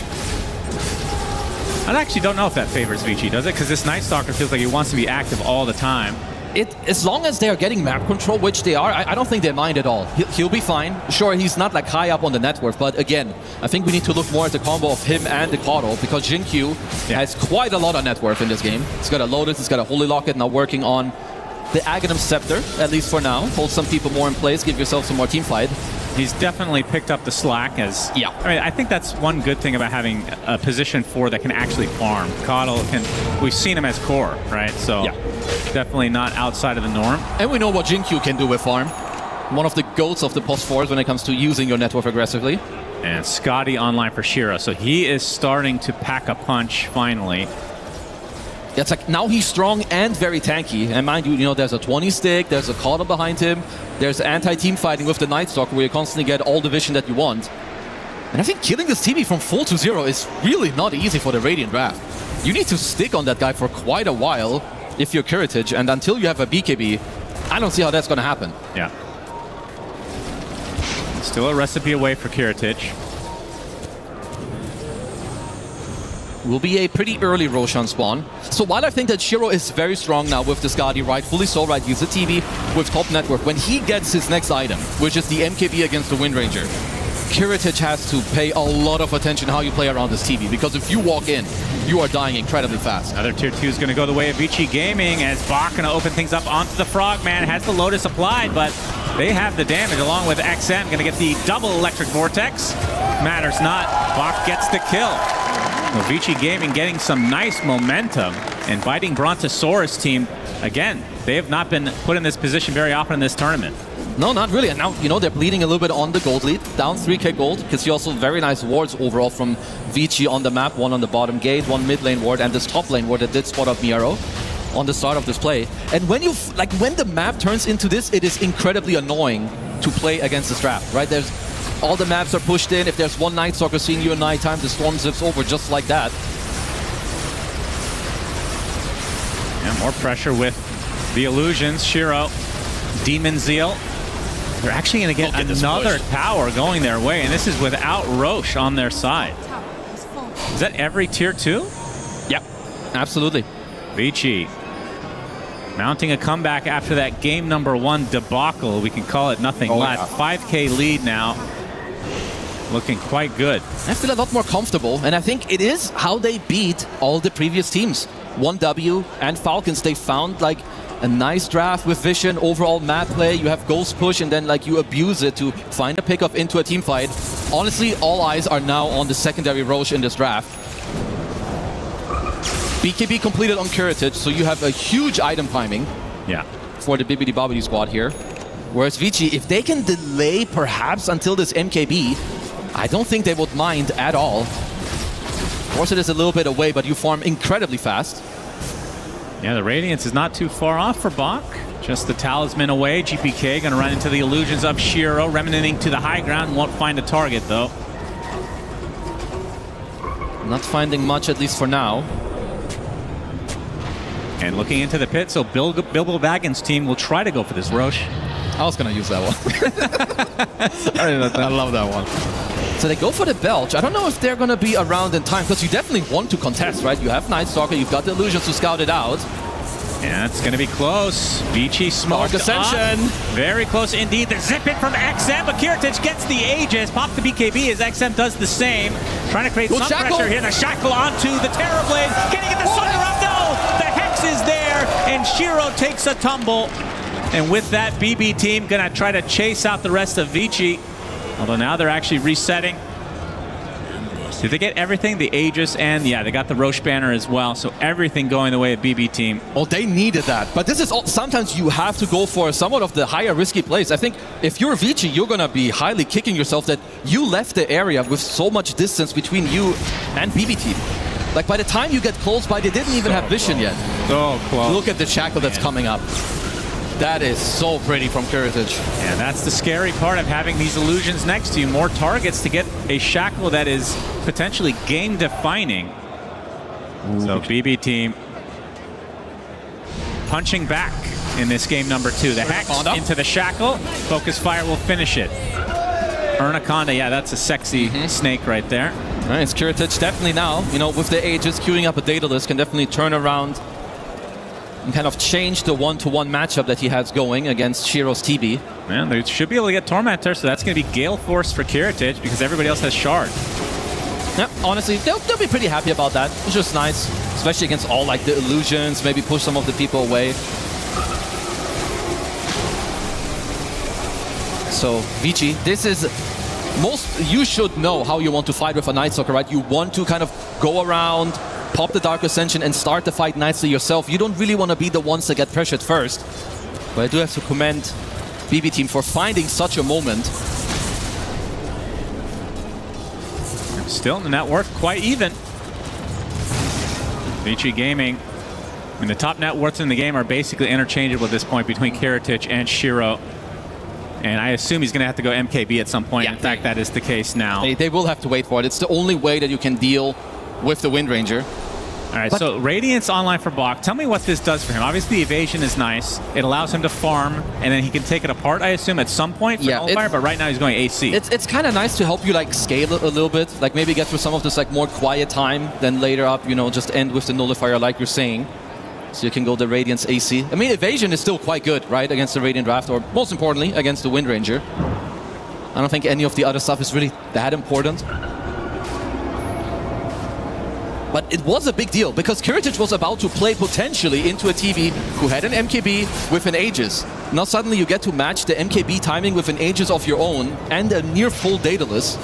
Speaker 23: I actually don't know if that favors Vici, does it? Because this Night Stalker feels like he wants to be active all the time.
Speaker 5: As long as they are getting map control, which they are, I don't think they mind at all. He'll be fine. Sure, he's not like high up on the net worth, but again, I think we need to look more at the combo of him and the Kodo, because Jinkyu has quite a lot of net worth in this game. He's got a Lotus, he's got a Holy Locket, now working on the Aghanim Scepter, at least for now. Hold some people more in place, give yourself some more team fight.
Speaker 23: He's definitely picked up the slack as...
Speaker 5: Yeah.
Speaker 23: I mean, I think that's one good thing about having a position 4 that can actually farm. Kodo can... We've seen him as core, right? So definitely not outside of the norm.
Speaker 5: And we know what Jinkyu can do with farm. One of the goats of the post 4s when it comes to using your net worth aggressively.
Speaker 23: And Scotty online for Shiro. So he is starting to pack a punch, finally.
Speaker 5: Yeah, it's like now he's strong and very tanky. And mind you, you know, there's a 20 stick, there's a Kodo behind him, there's anti-team fighting with the Night Stalker where you constantly get all the vision that you want. And I think killing this TV from full to 0 is really not easy for the Radiant draft. You need to stick on that guy for quite a while if you're Curitage, and until you have a BKB, I don't see how that's going to happen.
Speaker 23: Yeah. Still a recipe away for Curitage.
Speaker 5: Will be a pretty early Roshan spawn. So while I think that Shiro is very strong now with the Skadi, rightfully so, right? He's a TV with top network. When he gets his next item, which is the MKB against the Wind Ranger, Curitage has to pay a lot of attention how you play around this TV, because if you walk in, you are dying incredibly fast.
Speaker 23: Another tier 2 is going to go the way of Vici Gaming as Bach going to open things up onto the Frogman. Has the Lotus applied, but they have the damage along with XM. Going to get the double Electric Vortex. Matters not. Bach gets the kill. Well, Vici Gaming getting some nice momentum, and Biting Brontosaurus team again, they have not been put in this position very often in this tournament.
Speaker 5: No, not really. And now, you know, they're bleeding a little bit on the gold lead. Down 3k gold. You can see also very nice wards overall from Vici on the map. One on the bottom gate, one mid lane ward, and this top lane ward that did spot up Miero on the start of this play. And when when the map turns into this, it is incredibly annoying to play against this draft, right? There's all the maps are pushed in. If there's one Night Stalker seeing you at nighttime, the storm zips over just like that.
Speaker 23: And more pressure with the illusions. Shiro, Demon Zeal. They're actually going to get another tower going their way, and this is without Roche on their side. Is that every tier 2?
Speaker 5: Yep, absolutely.
Speaker 23: Vici mounting a comeback after that game number 1 debacle. We can call it nothing less. 5k lead now. Looking quite good.
Speaker 5: I feel a lot more comfortable, and I think it is how they beat all the previous teams. 1W and Falcons, they found like a nice draft with vision, overall map play. You have Ghost Push, and then like you abuse it to find a pickup into a team fight. Honestly, all eyes are now on the secondary Roche in this draft. BKB completed on Curatage, so you have a huge item timing for the Bibbidi Bobbidi squad here. Whereas Vici, if they can delay perhaps until this MKB, I don't think they would mind at all. Of course, it is a little bit away, but you farm incredibly fast.
Speaker 23: Yeah, the Radiance is not too far off for Bach. Just the Talisman away. GPK going to run into the illusions of Shiro, remnanting to the high ground. Won't find a target, though.
Speaker 5: Not finding much, at least for now.
Speaker 23: And looking into the pit, so Bilbo Baggins' team will try to go for this Roche.
Speaker 5: I was going to use that one.
Speaker 23: I love that one.
Speaker 5: So they go for the Belch. I don't know if they're going to be around in time, because you definitely want to contest, right? You have Night Stalker, you've got the illusions to scout it out.
Speaker 23: Yeah, it's going to be close. Vici smoked
Speaker 5: Ascension.
Speaker 23: Up. Very close indeed. The zip it from XM, but Kiritich gets the Aegis. Pop the BKB as XM does the same. Trying to create some pressure here. The Shackle onto the Terrorblade. Can he get the Sunder up? No! The Hex is there, and Shiro takes a tumble. And with that, BB team going to try to chase out the rest of Vici. Although now they're actually resetting. Did they get everything? The Aegis and, yeah, they got the Roche banner as well. So everything going the way of BB team.
Speaker 5: Well, they needed that. But this is all, sometimes you have to go for somewhat of the higher risky plays. I think if you're Vici, you're going to be highly kicking yourself that you left the area with so much distance between you and BB team. Like, by the time you get close by, they didn't even have vision yet.
Speaker 23: So close.
Speaker 5: Look at the shackle that's coming up. That is so pretty from Curatage.
Speaker 23: And that's the scary part of having these illusions next to you. More targets to get a shackle that is potentially game-defining. So BB team punching back in this game number 2. The Hex into the shackle. Focus Fire will finish it. Ernaconda, yeah, that's a sexy snake right there.
Speaker 5: All right, it's Curatage definitely now, you know, with the Aegis, queuing up a Daedalus can definitely turn around and kind of change the one-to-one matchup that he has going against Shiro's TB.
Speaker 23: Man, they should be able to get Tormentor, so that's going to be Gale Force for Kiritich because everybody else has Shard.
Speaker 5: Yeah, honestly, they'll be pretty happy about that. It's just nice, especially against all like the illusions, maybe push some of the people away. So, Vici, this is you should know how you want to fight with a Night Stalker, right? You want to kind of go around, pop the Dark Ascension, and start the fight nicely yourself. You don't really want to be the ones that get pressured first. But I do have to commend BB team for finding such a moment.
Speaker 23: Still in the network, quite even. Vici Gaming. I mean, the top net worths in the game are basically interchangeable at this point between Kiritich and Shiro. And I assume he's going to have to go MKB at some point. Yeah, in fact, that is the case now.
Speaker 5: They will have to wait for it. It's the only way that you can deal with the Wind Ranger.
Speaker 23: All right, so Radiance online for Bach. Tell me what this does for him. Obviously, the evasion is nice. It allows him to farm, and then he can take it apart, I assume, at some point for Nullfire, but right now he's going AC.
Speaker 5: It's kind of nice to help you like scale it a little bit, like maybe get through some of this like more quiet time, then later up, you know, just end with the Nullifier like you're saying. So you can go the Radiance AC. I mean, evasion is still quite good, right, against the Radiant Draft, or most importantly, against the Wind Ranger. I don't think any of the other stuff is really that important. But it was a big deal, because Kiritich was about to play potentially into a TV who had an MKB with an Aegis. Now suddenly you get to match the MKB timing with an Aegis of your own and a near full Daedalus.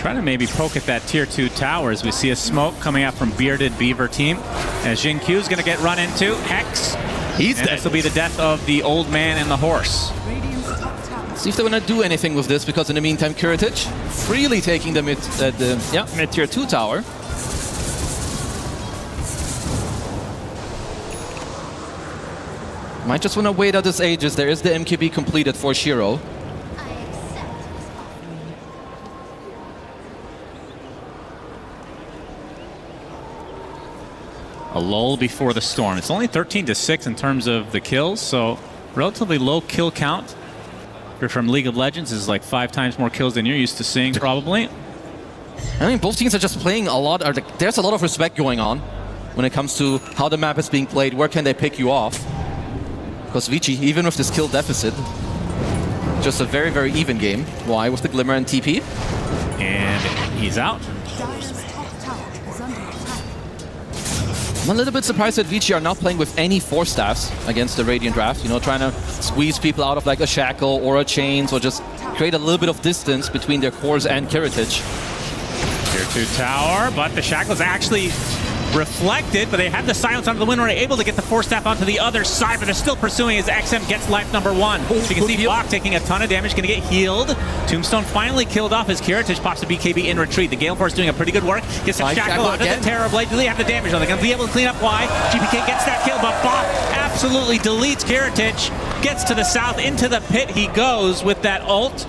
Speaker 23: Trying to maybe poke at that tier 2 tower as we see a smoke coming out from Bearded Beaver team. As Jin Q is going to get run into. Hex.
Speaker 5: He's dead.
Speaker 23: This will be the death of the old man and the horse.
Speaker 5: See if they want to do anything with this, because in the meantime, Kiritich freely taking the mid tier 2 tower. Might just want to wait out this Aegis. There is the MKB completed for Shiro.
Speaker 23: A lull before the storm. It's only 13-6 in terms of the kills, so relatively low kill count. If you're from League of Legends, is like 5 times more kills than you're used to seeing, probably.
Speaker 5: I mean, both teams are just playing a lot. There's a lot of respect going on when it comes to how the map is being played. Where can they pick you off? Because Vici, even with this kill deficit, just a very, very even game. Why? With the Glimmer and TP.
Speaker 23: And he's out.
Speaker 5: I'm a little bit surprised that Vici are not playing with any Force Staffs against the Radiant Draft. You know, trying to squeeze people out of like a Shackle or a Chains, or just create a little bit of distance between their cores and Kiritich.
Speaker 23: Tier 2 tower, but the Shackle's actually reflected, but they have the silence onto the wind, are able to get the Force Staff onto the other side, but they're still pursuing as XM gets life number 1. So you can see Bach taking a ton of damage, going to get healed. Tombstone finally killed off as Kiritich pops the BKB in retreat. The Gale Force doing a pretty good work. Gets a Shackle onto the Terror Blade. Do they have the damage? Are they going to be able to clean up Y? GPK gets that kill, but Bach absolutely deletes Kiritich. Gets to the south, into the pit he goes with that ult.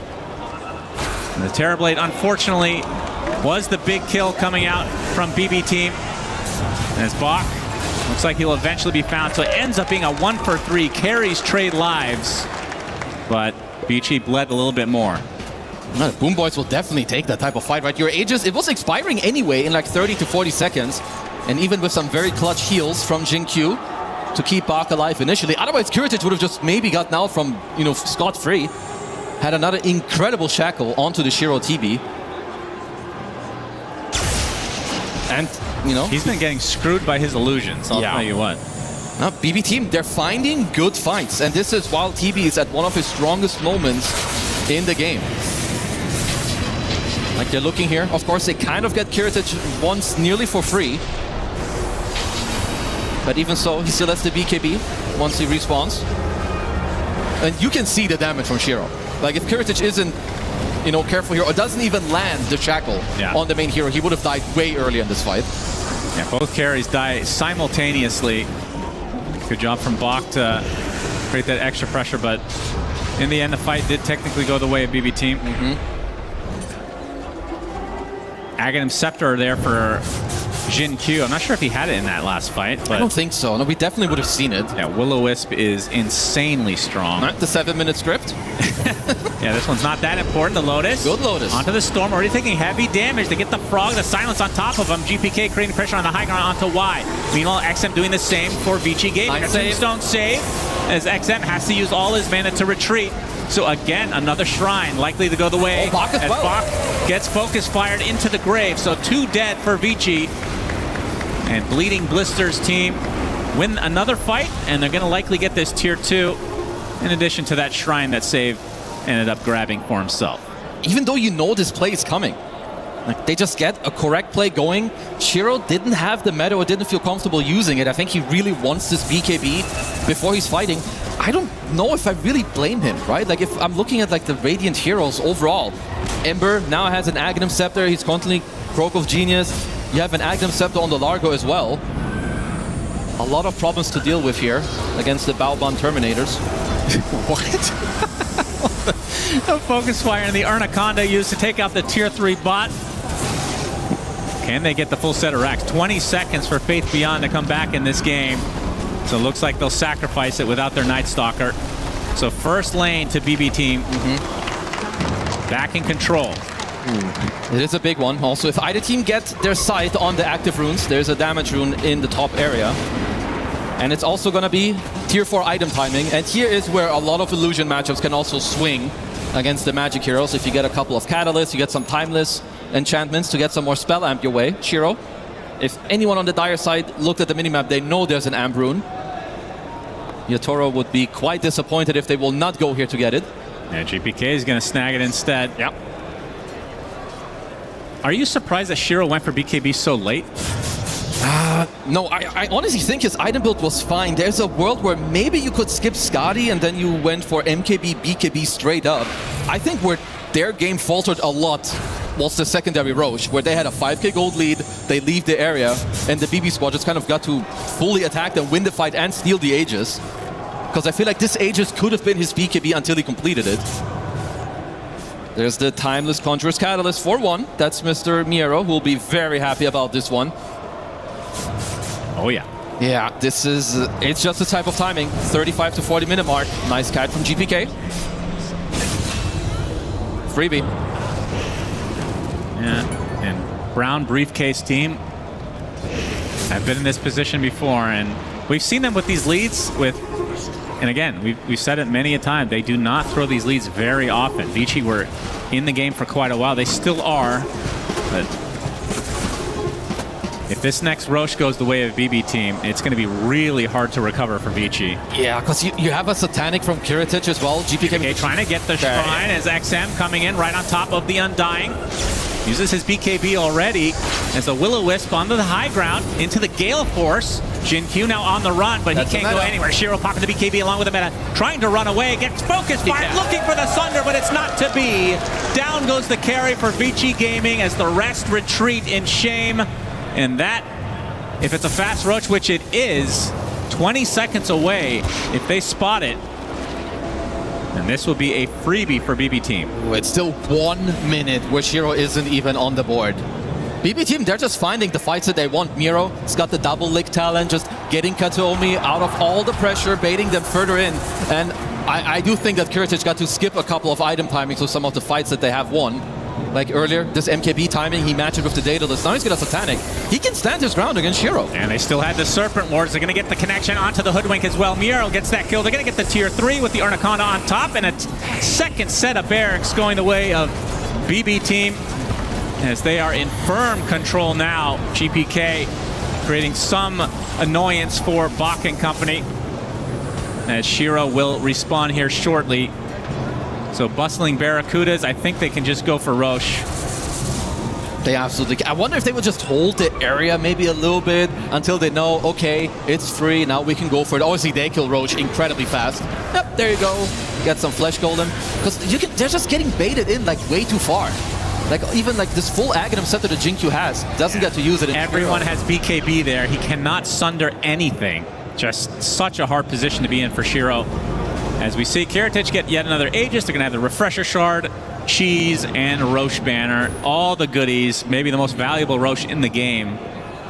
Speaker 23: And the Terror Blade, unfortunately, was the big kill coming out from BB team. As Bach looks like he'll eventually be found, so it ends up being a 1-for-3, carries trade lives, but Vici bled a little bit more.
Speaker 5: No, Boom Boys will definitely take that type of fight, right? Your Aegis, it was expiring anyway in like 30 to 40 seconds, and even with some very clutch heals from Jin Q to keep Bach alive initially. Otherwise, Kiritich would have just maybe gotten out from, you know, scot-free. Had another incredible Shackle onto the Shiro TB. And, you know,
Speaker 23: he's been getting screwed by his illusions, I'll tell you what.
Speaker 5: Now, BB team, they're finding good fights, and this is while TB is at one of his strongest moments in the game. Like, they're looking here. Of course, they kind of get Kiritich once nearly for free. But even so, he still has the BKB once he respawns. And you can see the damage from Shiro. Like, if Kiritich isn't, you know, careful here, or doesn't even land the Shackle on the main hero, he would have died way earlier in this fight.
Speaker 23: Yeah, both carries die simultaneously. Good job from Bach to create that extra pressure, but in the end, the fight did technically go the way of BB team. Aghanim Scepter there for Jin Q. I'm not sure if he had it in that last fight, but
Speaker 5: I don't think so. No, we definitely would have seen it.
Speaker 23: Yeah, Will-O-Wisp is insanely strong.
Speaker 5: Not the 7-minute script.
Speaker 23: Yeah, this one's not that important. The Lotus.
Speaker 5: Good Lotus.
Speaker 23: Onto the Storm, already taking heavy damage. They get the Frog, the Silence on top of him. GPK creating pressure on the high ground onto Y. Meanwhile, XM doing the same for Vici Gaming. A Tombstone save as XM has to use all his mana to retreat. So again, another Shrine likely to go the way
Speaker 5: Bach as well.
Speaker 23: Bach gets Focus fired into the grave. So 2 dead for Vici. And Bleeding Blisters team win another fight, and they're going to likely get this tier 2 in addition to that Shrine that Save ended up grabbing for himself.
Speaker 5: Even though you know this play is coming, like, they just get a correct play going. Shiro didn't have the meta or didn't feel comfortable using it. I think he really wants this BKB before he's fighting. I don't know if I really blame him, right? Like, if I'm looking at like the Radiant heroes overall, Ember now has an Aghanim Scepter. He's constantly Croak of Genius. You have an Aghanim Scepter on the Largo as well. A lot of problems to deal with here against the Baobon Terminators.
Speaker 23: What? The Focus Fire and the Arnaconda used to take out the tier 3 bot. Can they get the full set of racks? 20 seconds for Faith Beyond to come back in this game. So it looks like they'll sacrifice it without their Night Stalker. So first lane to BB team. Back in control.
Speaker 5: It is a big one. Also, if either team gets their sight on the active runes, there's a damage rune in the top area. And it's also going to be tier 4 item timing. And here is where a lot of illusion matchups can also swing against the magic heroes. If you get a couple of catalysts, you get some timeless enchantments to get some more spell amp your way. Shiro, if anyone on the Dire side looked at the minimap, they know there's an amp rune. Yatoro would be quite disappointed if they will not go here to get it.
Speaker 23: Yeah, GPK is going to snag it instead.
Speaker 5: Yep.
Speaker 23: Are you surprised that Shiro went for BKB so late?
Speaker 5: No, I honestly think his item build was fine. There's a world where maybe you could skip Skadi and then you went for MKB, BKB straight up. I think where their game faltered a lot was the secondary Roche, where they had a 5k gold lead, they leave the area, and the BB squad just kind of got to fully attack them, win the fight, and steal the Aegis. Because I feel like this Aegis could have been his BKB until he completed it. There's the Timeless Conjurer's Catalyst for 1. That's Mr. Miero, who will be very happy about this one.
Speaker 23: Oh yeah.
Speaker 5: Yeah, this is, it's just the type of timing. 35 to 40 minute mark. Nice kite from GPK. Freebie.
Speaker 23: Yeah, and Brown Briefcase team have been in this position before, and we've seen them with these leads and again, we've said it many a time, they do not throw these leads very often. Vici were in the game for quite a while. They still are, but if this next Roche goes the way of BB team, it's going to be really hard to recover for Vici.
Speaker 5: Yeah, because you have a Satanic from Kiritich as well. GPK
Speaker 23: trying to get the Shrine as XM coming in right on top of the Undying. Uses his BKB already as a Will-O-Wisp onto the high ground, into the Gale Force. Jin-Q now on the run, but he can't go anywhere. Shiro popping the BKB along with the meta, trying to run away, gets focus fire, looking for the Sunder, but it's not to be. Down goes the carry for Vici Gaming as the rest retreat in shame. And that, if it's a fast Roach, which it is, 20 seconds away if they spot it. And this will be a freebie for BB team.
Speaker 5: It's still 1 minute where Shiro isn't even on the board. BB team, they're just finding the fights that they want. Miro has got the double lick talent, just getting Kataomi out of all the pressure, baiting them further in. And I do think that Kiritich got to skip a couple of item timings of some of the fights that they have won. Like earlier, this MKB timing, he matched it with the Daedalus. Now he's got a Satanic. He can stand his ground against Shiro.
Speaker 23: And they still had the Serpent Wards. They're going to get the connection onto the Hoodwink as well. Miero gets that kill. They're going to get the tier 3 with the Arnaconda on top. And a second set of barracks going the way of BB team as they are in firm control now. GPK creating some annoyance for Bach and company as Shiro will respawn here shortly. So bustling Barracudas, I think they can just go for Roche.
Speaker 5: They absolutely can. I wonder if they would just hold the area maybe a little bit until they know, okay, it's free, now we can go for it. Obviously, they kill Roche incredibly fast. Yep, there you go. Get some Flesh Golem. Because they're just getting baited in like way too far. Like even like this full Aghanim Scepter that Jin-Q has doesn't get to use it.
Speaker 23: Everyone has BKB there. He cannot sunder anything. Just such a hard position to be in for Shiro. As we see Kiritich get yet another Aegis, they're going to have the Refresher Shard, Cheese, and Roche Banner. All the goodies. Maybe the most valuable Roche in the game.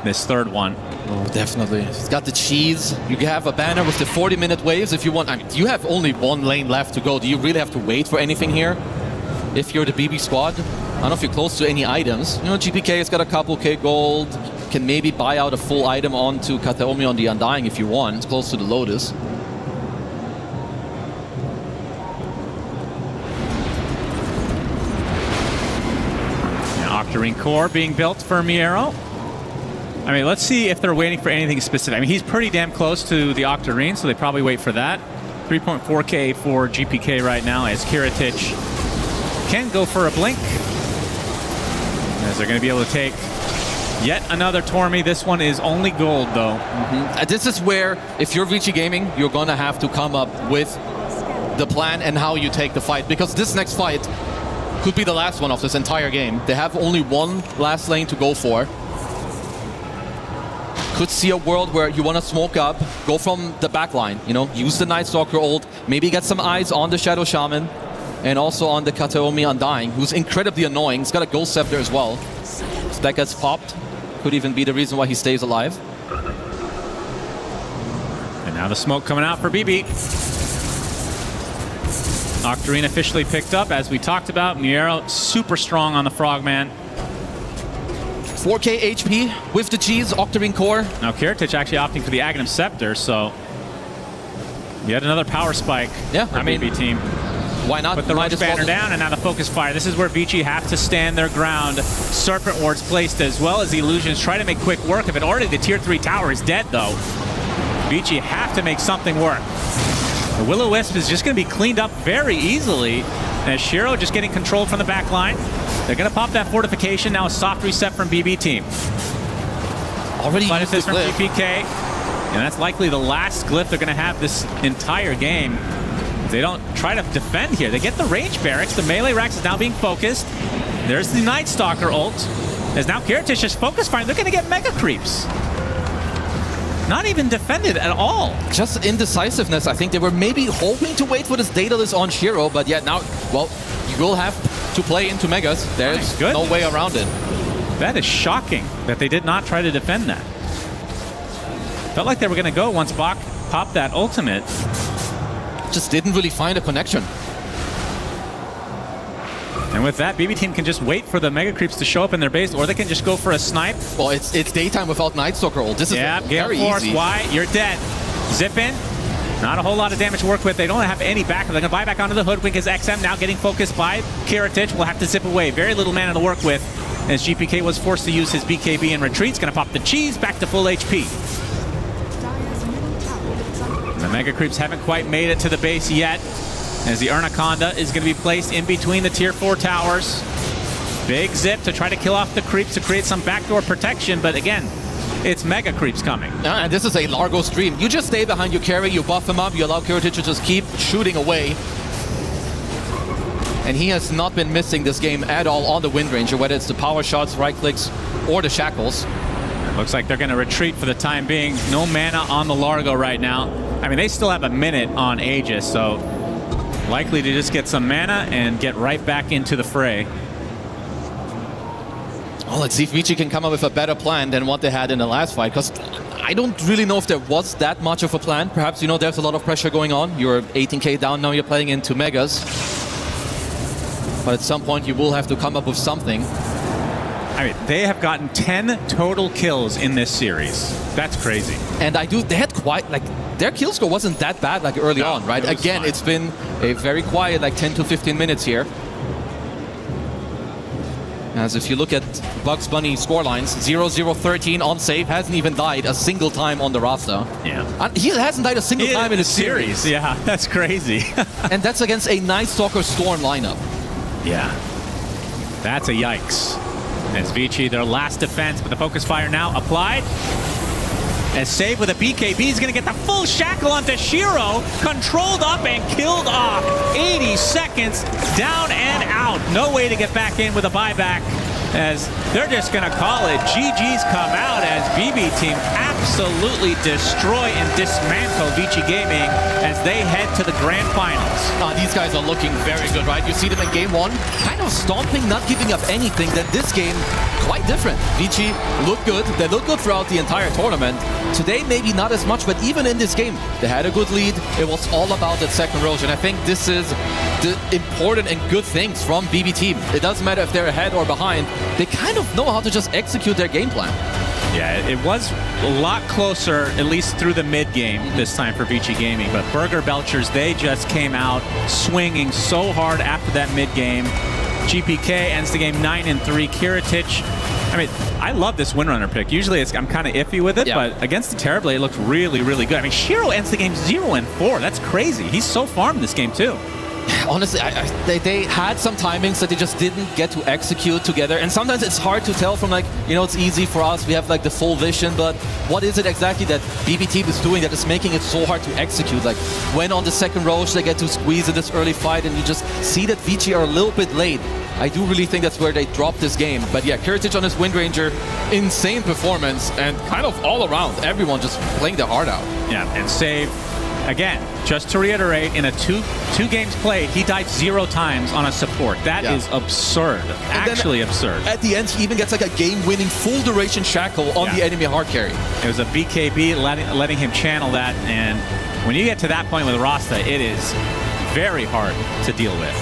Speaker 23: This third one.
Speaker 5: Oh, definitely. It's got the Cheese. You can have a banner with the 40-minute waves if you want. I mean, you have only 1 lane left to go. Do you really have to wait for anything here? If you're the BB squad? I don't know if you're close to any items. You know, GPK has got a couple K gold. Can maybe buy out a full item onto Kataomi on the Undying if you want. It's close to the Lotus.
Speaker 23: Octarine Core being built for Miero. I mean, let's see if they're waiting for anything specific. I mean, he's pretty damn close to the Octarine, so they probably wait for that. 3.4k for GPK right now as Kiritich can go for a blink. As they're going to be able to take yet another Tormy. This one is only gold, though.
Speaker 5: This is where, if you're Vici Gaming, you're going to have to come up with the plan and how you take the fight. Because this next fight could be the last one of this entire game. They have only 1 last lane to go for. Could see a world where you want to smoke up, go from the back line, you know, use the Night Stalker ult, maybe get some eyes on the Shadow Shaman, and also on the Kataomi Undying, who's incredibly annoying. He's got a Ghost Scepter as well. So that gets popped. Could even be the reason why he stays alive.
Speaker 23: And now the smoke coming out for BB. Octarine officially picked up, as we talked about. Miero super strong on the Frogman.
Speaker 5: 4k HP with the G's, Octarine Core.
Speaker 23: Now Kiritich actually opting for the Aghanim Scepter, so yet another power spike for BB team.
Speaker 5: Why not?
Speaker 23: Put the Roche Banner down, and now the Focus Fire. This is where Vici have to stand their ground. Serpent Wards placed as well as the Illusions. Try to make quick work of it. Already the tier 3 tower is dead, though. Vici have to make something work. The Will-O-Wisp is just going to be cleaned up very easily. As Shiro just getting control from the back line. They're going to pop that fortification. Now a soft reset from BB team.
Speaker 5: Already
Speaker 23: Slight
Speaker 5: used the
Speaker 23: assist from
Speaker 5: glyph.
Speaker 23: GPK. And that's likely the last glyph they're going to have this entire game. If they don't try to defend here, they get the range barracks. The melee Rex is now being focused. There's the Night Stalker ult. As now Kiritich is focus firing. They're going to get mega creeps. Not even defended at all.
Speaker 5: Just indecisiveness. I think they were maybe hoping to wait for this Daedalus on Shiro, but yet now, well, you will have to play into Megas. There's no way around it.
Speaker 23: That is shocking that they did not try to defend that. Felt like they were going to go once Bach popped that ultimate.
Speaker 5: Just didn't really find a connection.
Speaker 23: And with that, BB team can just wait for the mega creeps to show up in their base, or they can just go for a snipe.
Speaker 5: Well, it's daytime without Night Stalker ult. This is very
Speaker 23: Force,
Speaker 5: easy.
Speaker 23: why? You're dead. Zip in. Not a whole lot of damage to work with. They don't have any backup. They're going to buy back onto the Hoodwink as XM now getting focused by Kiritich. Will have to zip away. Very little mana to work with as GPK was forced to use his BKB and retreats. Going to pop the cheese back to full HP. The Mega Creeps haven't quite made it to the base yet, as the Anaconda is going to be placed in between the tier 4 towers. Big zip to try to kill off the creeps to create some backdoor protection, but again, it's Mega Creeps coming.
Speaker 5: And this is a Largo stream. You just stay behind your carry, you buff him up, you allow Kiritich to just keep shooting away. And he has not been missing this game at all on the Wind Ranger, whether it's the power shots, right clicks, or the shackles.
Speaker 23: Looks like they're going to retreat for the time being. No mana on the Largo right now. I mean, they still have a minute on Aegis, so likely to just get some mana and get right back into the fray.
Speaker 5: Well, let's see if Vici can come up with a better plan than what they had in the last fight, because I don't really know if there was that much of a plan. Perhaps, you know, there's a lot of pressure going on. You're 18k down, now you're playing into Megas. But at some point, you will have to come up with something.
Speaker 23: I mean, they have gotten 10 total kills in this series. That's crazy.
Speaker 5: And they had quite, like, their kill score wasn't that bad, like, early on, right? Again, it's been a very quiet, like, 10 to 15 minutes here. As if you look at Bugs Bunny scorelines, 0-0-13 on save, hasn't even died a single time on the roster.
Speaker 23: Yeah.
Speaker 5: He hasn't died a single time in a series.
Speaker 23: Yeah, that's crazy.
Speaker 5: And that's against a Night Stalker Storm lineup.
Speaker 23: Yeah. That's a yikes. As Vici, their last defense, but the focus fire now applied. As Save with a BKB is going to get the full shackle onto Shiro. Controlled up and killed off. 80 seconds down and out. No way to get back in with a buyback, as they're just going to call it. GG's come out as BB team absolutely destroy and dismantle Vici Gaming as they head to the grand finals.
Speaker 5: These guys are looking very good, right? You see them in game 1, kind of stomping, not giving up anything. Then this game, quite different. Vici look good. They look good throughout the entire tournament. Today, maybe not as much, but even in this game, they had a good lead. It was all about that second Roche, and I think this is the important and good things from BB team. It doesn't matter if they're ahead or behind. They kind of know how to just execute their game plan.
Speaker 23: Yeah, it was a lot closer, at least through the mid-game this time for Vici Gaming. But Burger Belchers, they just came out swinging so hard after that mid-game. GPK ends the game 9-3. Kiritich, I mean, I love this Windrunner pick. Usually I'm kind of iffy with it, but against the Terrorblade, it looks really, really good. I mean, Shiro ends the game 0-4. That's crazy. He's so farmed this game, too.
Speaker 5: Honestly, they had some timings that they just didn't get to execute together. And sometimes it's hard to tell from, like, you know, it's easy for us. We have, like, the full vision. But what is it exactly that BB team is doing that is making it so hard to execute? Like, when on the second Roche, they get to squeeze in this early fight, and you just see that Vici are a little bit late. I do really think that's where they dropped this game. But yeah, Kiritich on his Wind Ranger, insane performance, and kind of all around, everyone just playing their heart out.
Speaker 23: Yeah, and Save, again, just to reiterate, in a two games played, he died 0 times on a support. That is absurd. Actually absurd.
Speaker 5: At the end, he even gets like a game-winning full duration shackle on the enemy hard carry.
Speaker 23: It was a BKB letting him channel that, and when you get to that point with Rasta, it is very hard to deal with.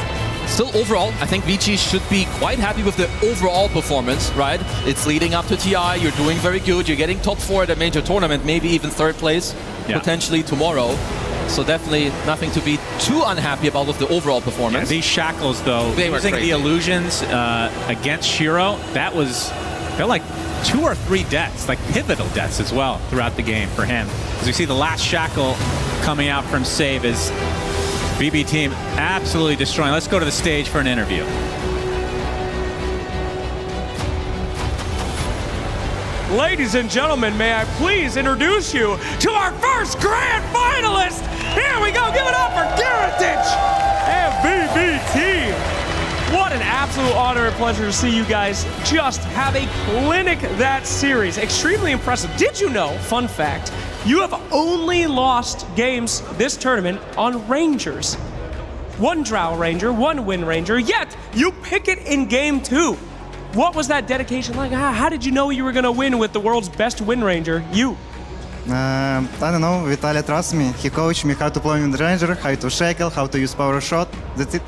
Speaker 5: Still, overall, I think Vici should be quite happy with the overall performance, right? It's leading up to TI, you're doing very good, you're getting top 4 at a major tournament, maybe even 3rd place, potentially tomorrow. So definitely nothing to be too unhappy about with the overall performance.
Speaker 23: Yeah, these shackles, though,
Speaker 5: they were
Speaker 23: using
Speaker 5: crazy.
Speaker 23: the illusions against Shiro, that felt like 2 or 3 deaths, like pivotal deaths as well throughout the game for him. As we see the last shackle coming out from Save is BB team absolutely destroying. Let's go to the stage for an interview.
Speaker 22: Ladies and gentlemen, may I please introduce you to our first grand finalist. Here we go. Give it up for Kiritich and BBT. What an absolute honor and pleasure to see you guys just have a clinic that series. Extremely impressive. Did you know, fun fact, you have only lost games this tournament on Rangers. 1 Drow Ranger, 1 Wind Ranger, yet you pick it in game 2. What was that dedication like? How did you know you were going to win with the world's best Wind Ranger? You.
Speaker 10: I don't know, Vitaly trusts me. He coached me how to play Wind Ranger, how to shackle, how to use power shot. That's it.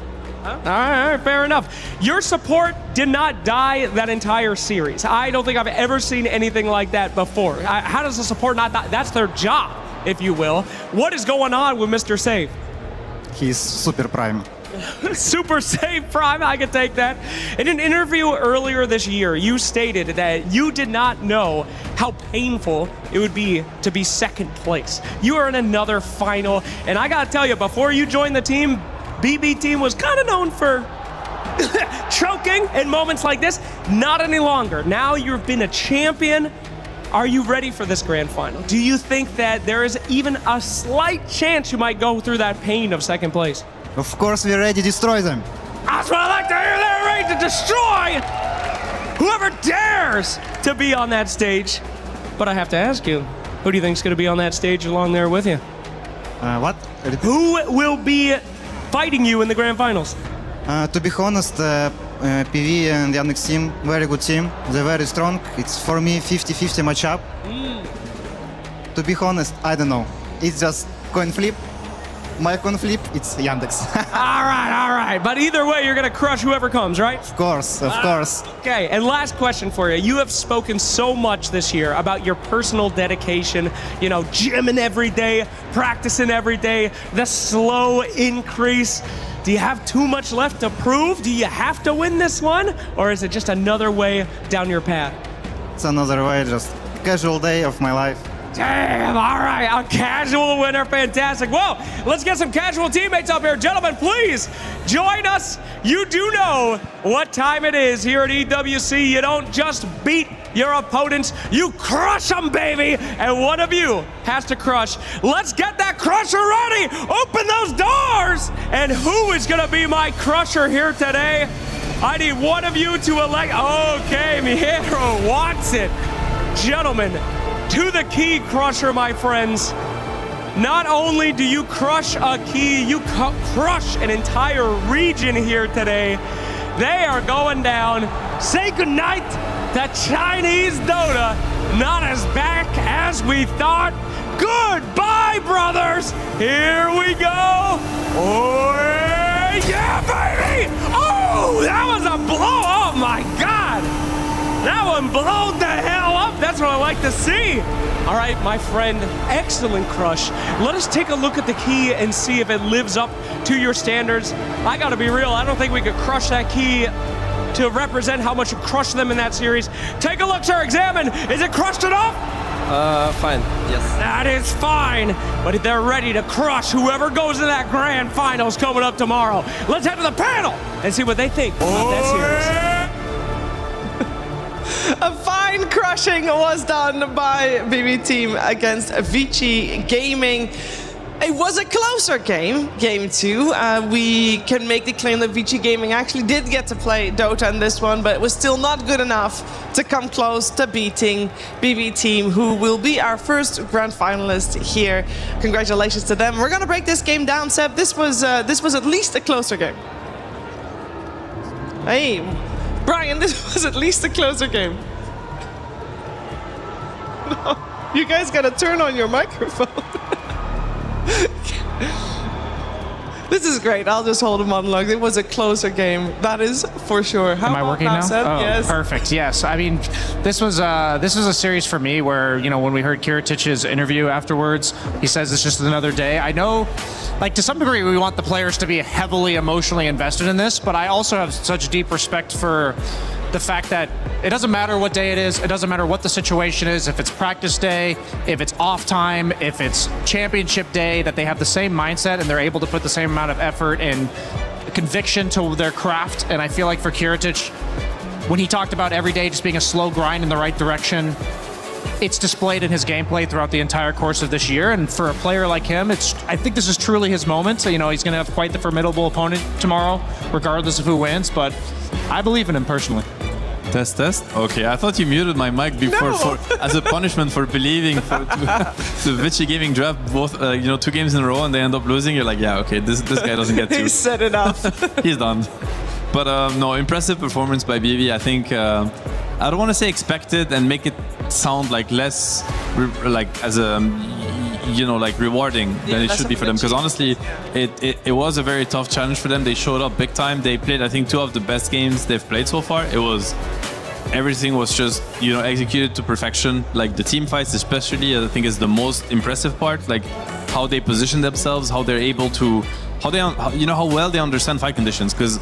Speaker 22: All right, fair enough. Your support did not die that entire series. I don't think I've ever seen anything like that before. How does the support not die? That's their job, if you will. What is going on with Mr. Save?
Speaker 10: He's super prime.
Speaker 22: Super Save Prime, I can take that. In an interview earlier this year, you stated that you did not know how painful it would be to be second place. You are in another final, and I gotta tell you, before you joined the team, BB team was kind of known for choking in moments like this. Not any longer. Now you've been a champion. Are you ready for this grand final? Do you think that there is even a slight chance you might go through that pain of second place?
Speaker 10: Of course, we're ready to destroy them.
Speaker 22: That's what I like to hear. They're ready to destroy whoever dares to be on that stage. But I have to ask you, who do you think is going to be on that stage along there with you?
Speaker 10: What?
Speaker 22: Who will be fighting you in the grand finals?
Speaker 10: To be honest, PV and Yannick's team, very good team. They're very strong. It's for me 50-50 matchup. To be honest, I don't know. It's just coin flip. My coin flip, it's Yandex.
Speaker 22: all right. But either way, you're going to crush whoever comes, right?
Speaker 10: Of course.
Speaker 22: Okay, and last question for you. You have spoken so much this year about your personal dedication, you know, gymming every day, practicing every day, the slow increase. Do you have too much left to prove? Do you have to win this one? Or is it just another way down your path?
Speaker 10: It's another way, just casual day of my life.
Speaker 22: Damn, all right, a casual winner, fantastic. Well, let's get some casual teammates up here. Gentlemen, please join us. You do know what time it is here at EWC. You don't just beat your opponents, you crush them, baby. And one of you has to crush. Let's get that crusher ready. Open those doors. And who is gonna be my crusher here today? I need one of you to elect. Okay, Miero wants it. Gentlemen, to the key crusher, my friends. Not only do you crush a key, you crush an entire region here today. They are going down. Say goodnight to Chinese DOTA. Not as back as we thought. Goodbye, brothers. Here we go. Oh, yeah, baby. Oh, that was a blow. Oh, my God. That one blowed the hell up. That's what I like to see. All right, my friend, excellent crush. Let us take a look at the key and see if it lives up to your standards. I gotta be real, I don't think we could crush that key to represent how much you crushed them in that series. Take a look, sir, examine. Is it crushed enough?
Speaker 12: Fine, yes.
Speaker 22: That is fine, but they're ready to crush whoever goes to that grand finals coming up tomorrow. Let's head to the panel and see what they think about that series.
Speaker 16: A fine crushing was done by BB Team against Vici Gaming. It was a closer game, game 2. We can make the claim that Vici Gaming actually did get to play DOTA in this one, but it was still not good enough to come close to beating BB Team, who will be our first grand finalist here. Congratulations to them. We're gonna break this game down, Seb. This was at least a closer game. Hey, Brian, this was at least a closer game. No, you guys gotta turn on your microphone. This is great. I'll just hold a monologue. It was a closer game. That is for sure. How
Speaker 17: Am I working now? Oh,
Speaker 16: yes.
Speaker 17: Perfect. Yes. I mean, this was a series for me where, you know, when we heard Kiritich's interview afterwards, he says it's just another day. I know, like, to some degree, we want the players to be heavily emotionally invested in this, but I also have such deep respect for the fact that it doesn't matter what day it is, it doesn't matter what the situation is, if it's practice day, if it's off time, if it's championship day, that they have the same mindset and they're able to put the same amount of effort and conviction to their craft. And I feel like for Kiritich, when he talked about every day just being a slow grind in the right direction, it's displayed in his gameplay throughout the entire course of this year. And for a player like him, I think this is truly his moment. So, you know, he's going to have quite the formidable opponent tomorrow, regardless of who wins. But I believe in him personally.
Speaker 19: Test. Okay, I thought you muted my mic before as a punishment for believing the Vici Gaming draft both 2 games in a row and they end up losing. You're like, yeah, okay, this guy doesn't get to.
Speaker 16: He said enough.
Speaker 19: He's done. But no, impressive performance by BB. I think I don't want to say expected and make it sound like less rewarding than it should be for them, because honestly it was a very tough challenge for them. They showed up big time. They played, I think, 2 of the best games they've played so far. Everything was just executed to perfection. Like the team fights especially, I think, is the most impressive part. Like how they position themselves, how they're able to how well they understand fight conditions, because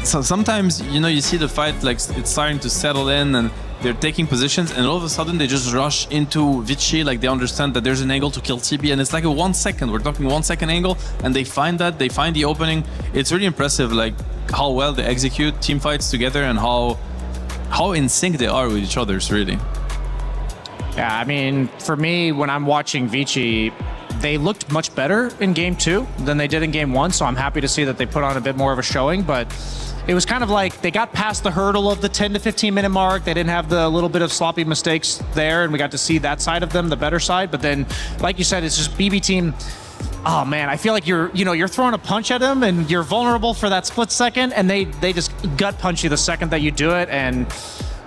Speaker 19: sometimes you see the fight like it's starting to settle in and they're taking positions, and all of a sudden they just rush into Vici, like they understand that there's an angle to kill TB, and it's like a 1 second. We're talking 1 second angle, and they find the opening. It's really impressive, like how well they execute team fights together and how in sync they are with each other. It's really.
Speaker 17: Yeah, I mean, for me, when I'm watching Vici, they looked much better in game 2 than they did in game 1, so I'm happy to see that they put on a bit more of a showing, but it was kind of like they got past the hurdle of the 10 to 15 minute mark. They didn't have the little bit of sloppy mistakes there, and we got to see that side of them, the better side. But then, like you said, it's just BB team. Oh man, I feel like you're throwing a punch at them and you're vulnerable for that split second, and they just gut punch you the second that you do it. And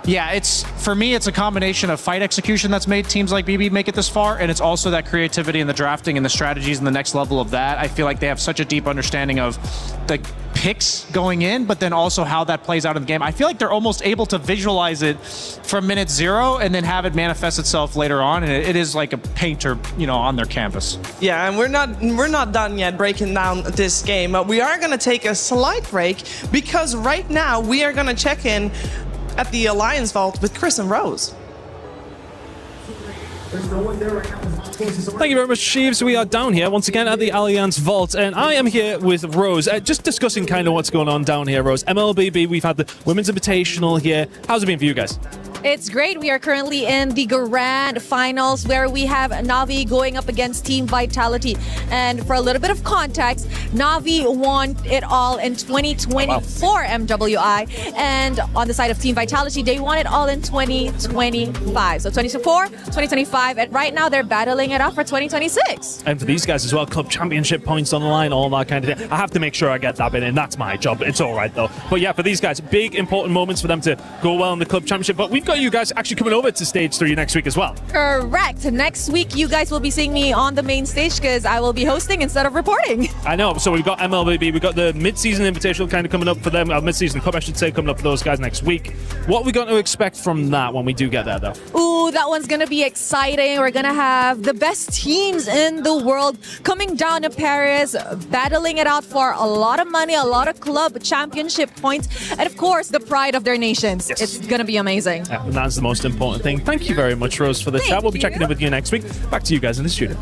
Speaker 17: yeah, for me, it's a combination of fight execution that's made teams like BB make it this far, and it's also that creativity in the drafting and the strategies and the next level of that. I feel like they have such a deep understanding of the picks going in, but then also how that plays out in the game. I feel like they're almost able to visualize it from minute 0 and then have it manifest itself later on, and it is like a painter, on their canvas.
Speaker 16: Yeah, and we're not done yet breaking down this game. We are going to take a slight break because right now we are going to check in at the Alliance Vault with Chris and Rose.
Speaker 14: Thank you very much, Sheaves. We are down here once again at the Alliance Vault, and I am here with Rose, just discussing kind of what's going on down here, Rose. MLBB, we've had the Women's Invitational here. How's it been for you guys?
Speaker 15: It's great. We are currently in the Grand Finals where we have Navi going up against Team Vitality. And for a little bit of context, Navi won it all in 2024 MWI. And on the side of Team Vitality, they won it all in 2025. So 2024, 2025, and right now they're battling it out for 2026.
Speaker 14: And for these guys as well, club championship points on the line, all that kind of thing. I have to make sure I get that bit in. That's my job. It's all right, though. But yeah, for these guys, big, important moments for them to go well in the club championship. But we've got you guys actually coming over to stage 3 next week as well.
Speaker 15: Correct. Next week, you guys will be seeing me on the main stage because I will be hosting instead of reporting.
Speaker 14: I know. So we've got MLBB, we've got the mid-season invitational kind of coming up for them, mid-season cup, I should say, coming up for those guys next week. What are we going to expect from that when we do get there, though?
Speaker 15: Ooh, that one's going to be exciting. We're going to have the best teams in the world coming down to Paris, battling it out for a lot of money, a lot of club championship points, and of course, the pride of their nations. Yes. It's going to be amazing.
Speaker 14: Yeah, and that's the most important thing. Thank you very much, Rose, for the chat. We'll be checking in with you next week. Back to you guys in the studio.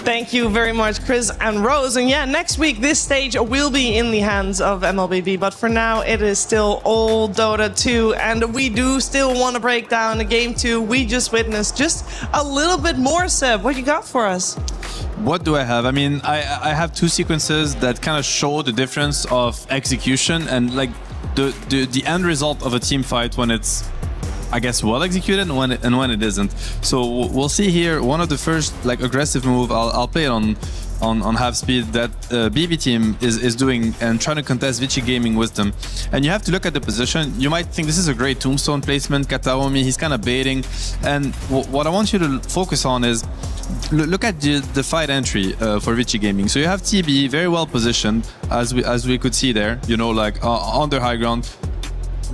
Speaker 16: Thank you very much, Chris and Rose. And yeah, next week, this stage will be in the hands of MLBB. But for now, it is still old Dota 2. And we do still want to break down the game 2 we just witnessed just a little bit more, Seb. What you got for us?
Speaker 19: What do I have? I mean, I have 2 sequences that kind of show the difference of execution and like the end result of a team fight when it's, I guess, well executed and when it isn't. So we'll see here. One of the first like aggressive move, I'll play it on half speed, that BB team is doing and trying to contest Vici Gaming with them. And you have to look at the position. You might think this is a great tombstone placement. Kataomi, he's kind of baiting. And what I want you to focus on is look at the fight entry for Vici Gaming. So you have TB very well positioned, as we could see there, like on their high ground,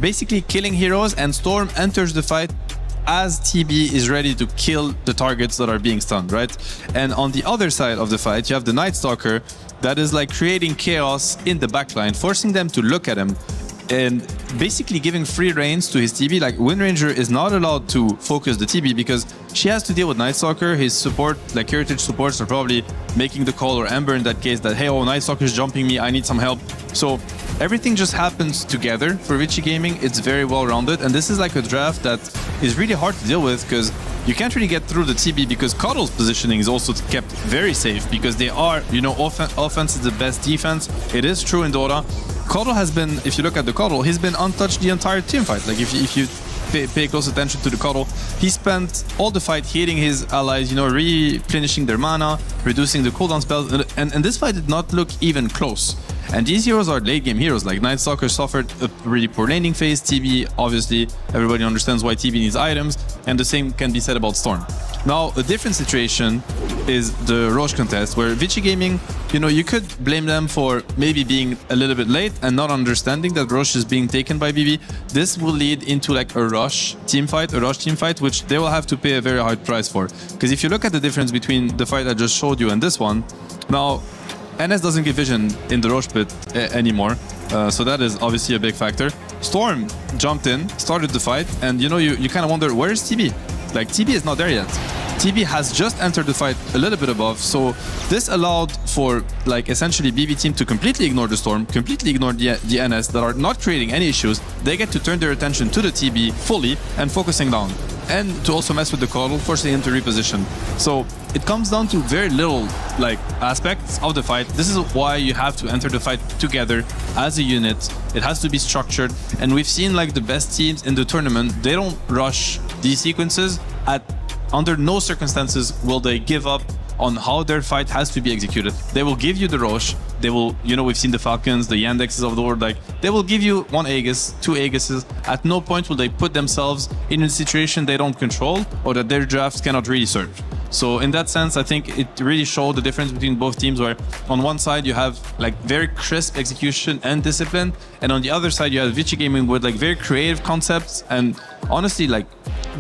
Speaker 19: basically killing heroes, and Storm enters the fight as TB is ready to kill the targets that are being stunned, right? And on the other side of the fight, you have the Night Stalker that is like creating chaos in the backline, forcing them to look at him and basically giving free reins to his TB. Like Wind Ranger is not allowed to focus the TB because she has to deal with Night Stalker. His support, like Heritage supports, are probably making the call, or Ember in that case, that hey, Night Stalker is jumping me, I need some help. So everything just happens together for Vici Gaming. It's very well rounded, and this is like a draft that is really hard to deal with because you can't really get through the TB because Coddle's positioning is also kept very safe because they are, you know, offense is the best defense. It is true in Dota. Coddle has been, if you look at the Coddle, he's been untouched the entire team fight. Like if you pay close attention to the Coddle, he spent all the fight hitting his allies, you know, replenishing their mana, reducing the cooldown spells, and this fight did not look even close. And these heroes are late game heroes. Like Night Stalker suffered a really poor laning phase. TB, obviously, everybody understands why TB needs items, and the same can be said about Storm. Now, a different situation is the Roche contest, where Vici Gaming, you know, you could blame them for maybe being a little bit late and not understanding that Roche is being taken by BB. This will lead into like a Roche team fight, which they will have to pay a very high price for. Because if you look at the difference between the fight I just showed you and this one, now, NS doesn't give vision in the Roche pit anymore, so that is obviously a big factor. Storm jumped in, started the fight, and you know, you kind of wonder, where is TB? Like, TB is not there yet. TB has just entered the fight a little bit above, so this allowed for, like, essentially BB team to completely ignore the Storm, completely ignore the NS that are not creating any issues. They get to turn their attention to the TB fully and focusing down. And to also mess with the Coddle, forcing him to reposition. So it comes down to very little like aspects of the fight. This is why you have to enter the fight together as a unit. It has to be structured. And we've seen like the best teams in the tournament, they don't rush these sequences. Under no circumstances will they give up on how their fight has to be executed. They will give you the Roche. They will, you know, we've seen the Falcons, the Yandexes of the world, like, they will give you one Aegis, two Aegises. At no point will they put themselves in a situation they don't control or that their drafts cannot really serve. So in that sense, I think it really showed the difference between both teams, where on one side you have like very crisp execution and discipline, and on the other side you have Vici Gaming with like very creative concepts and honestly like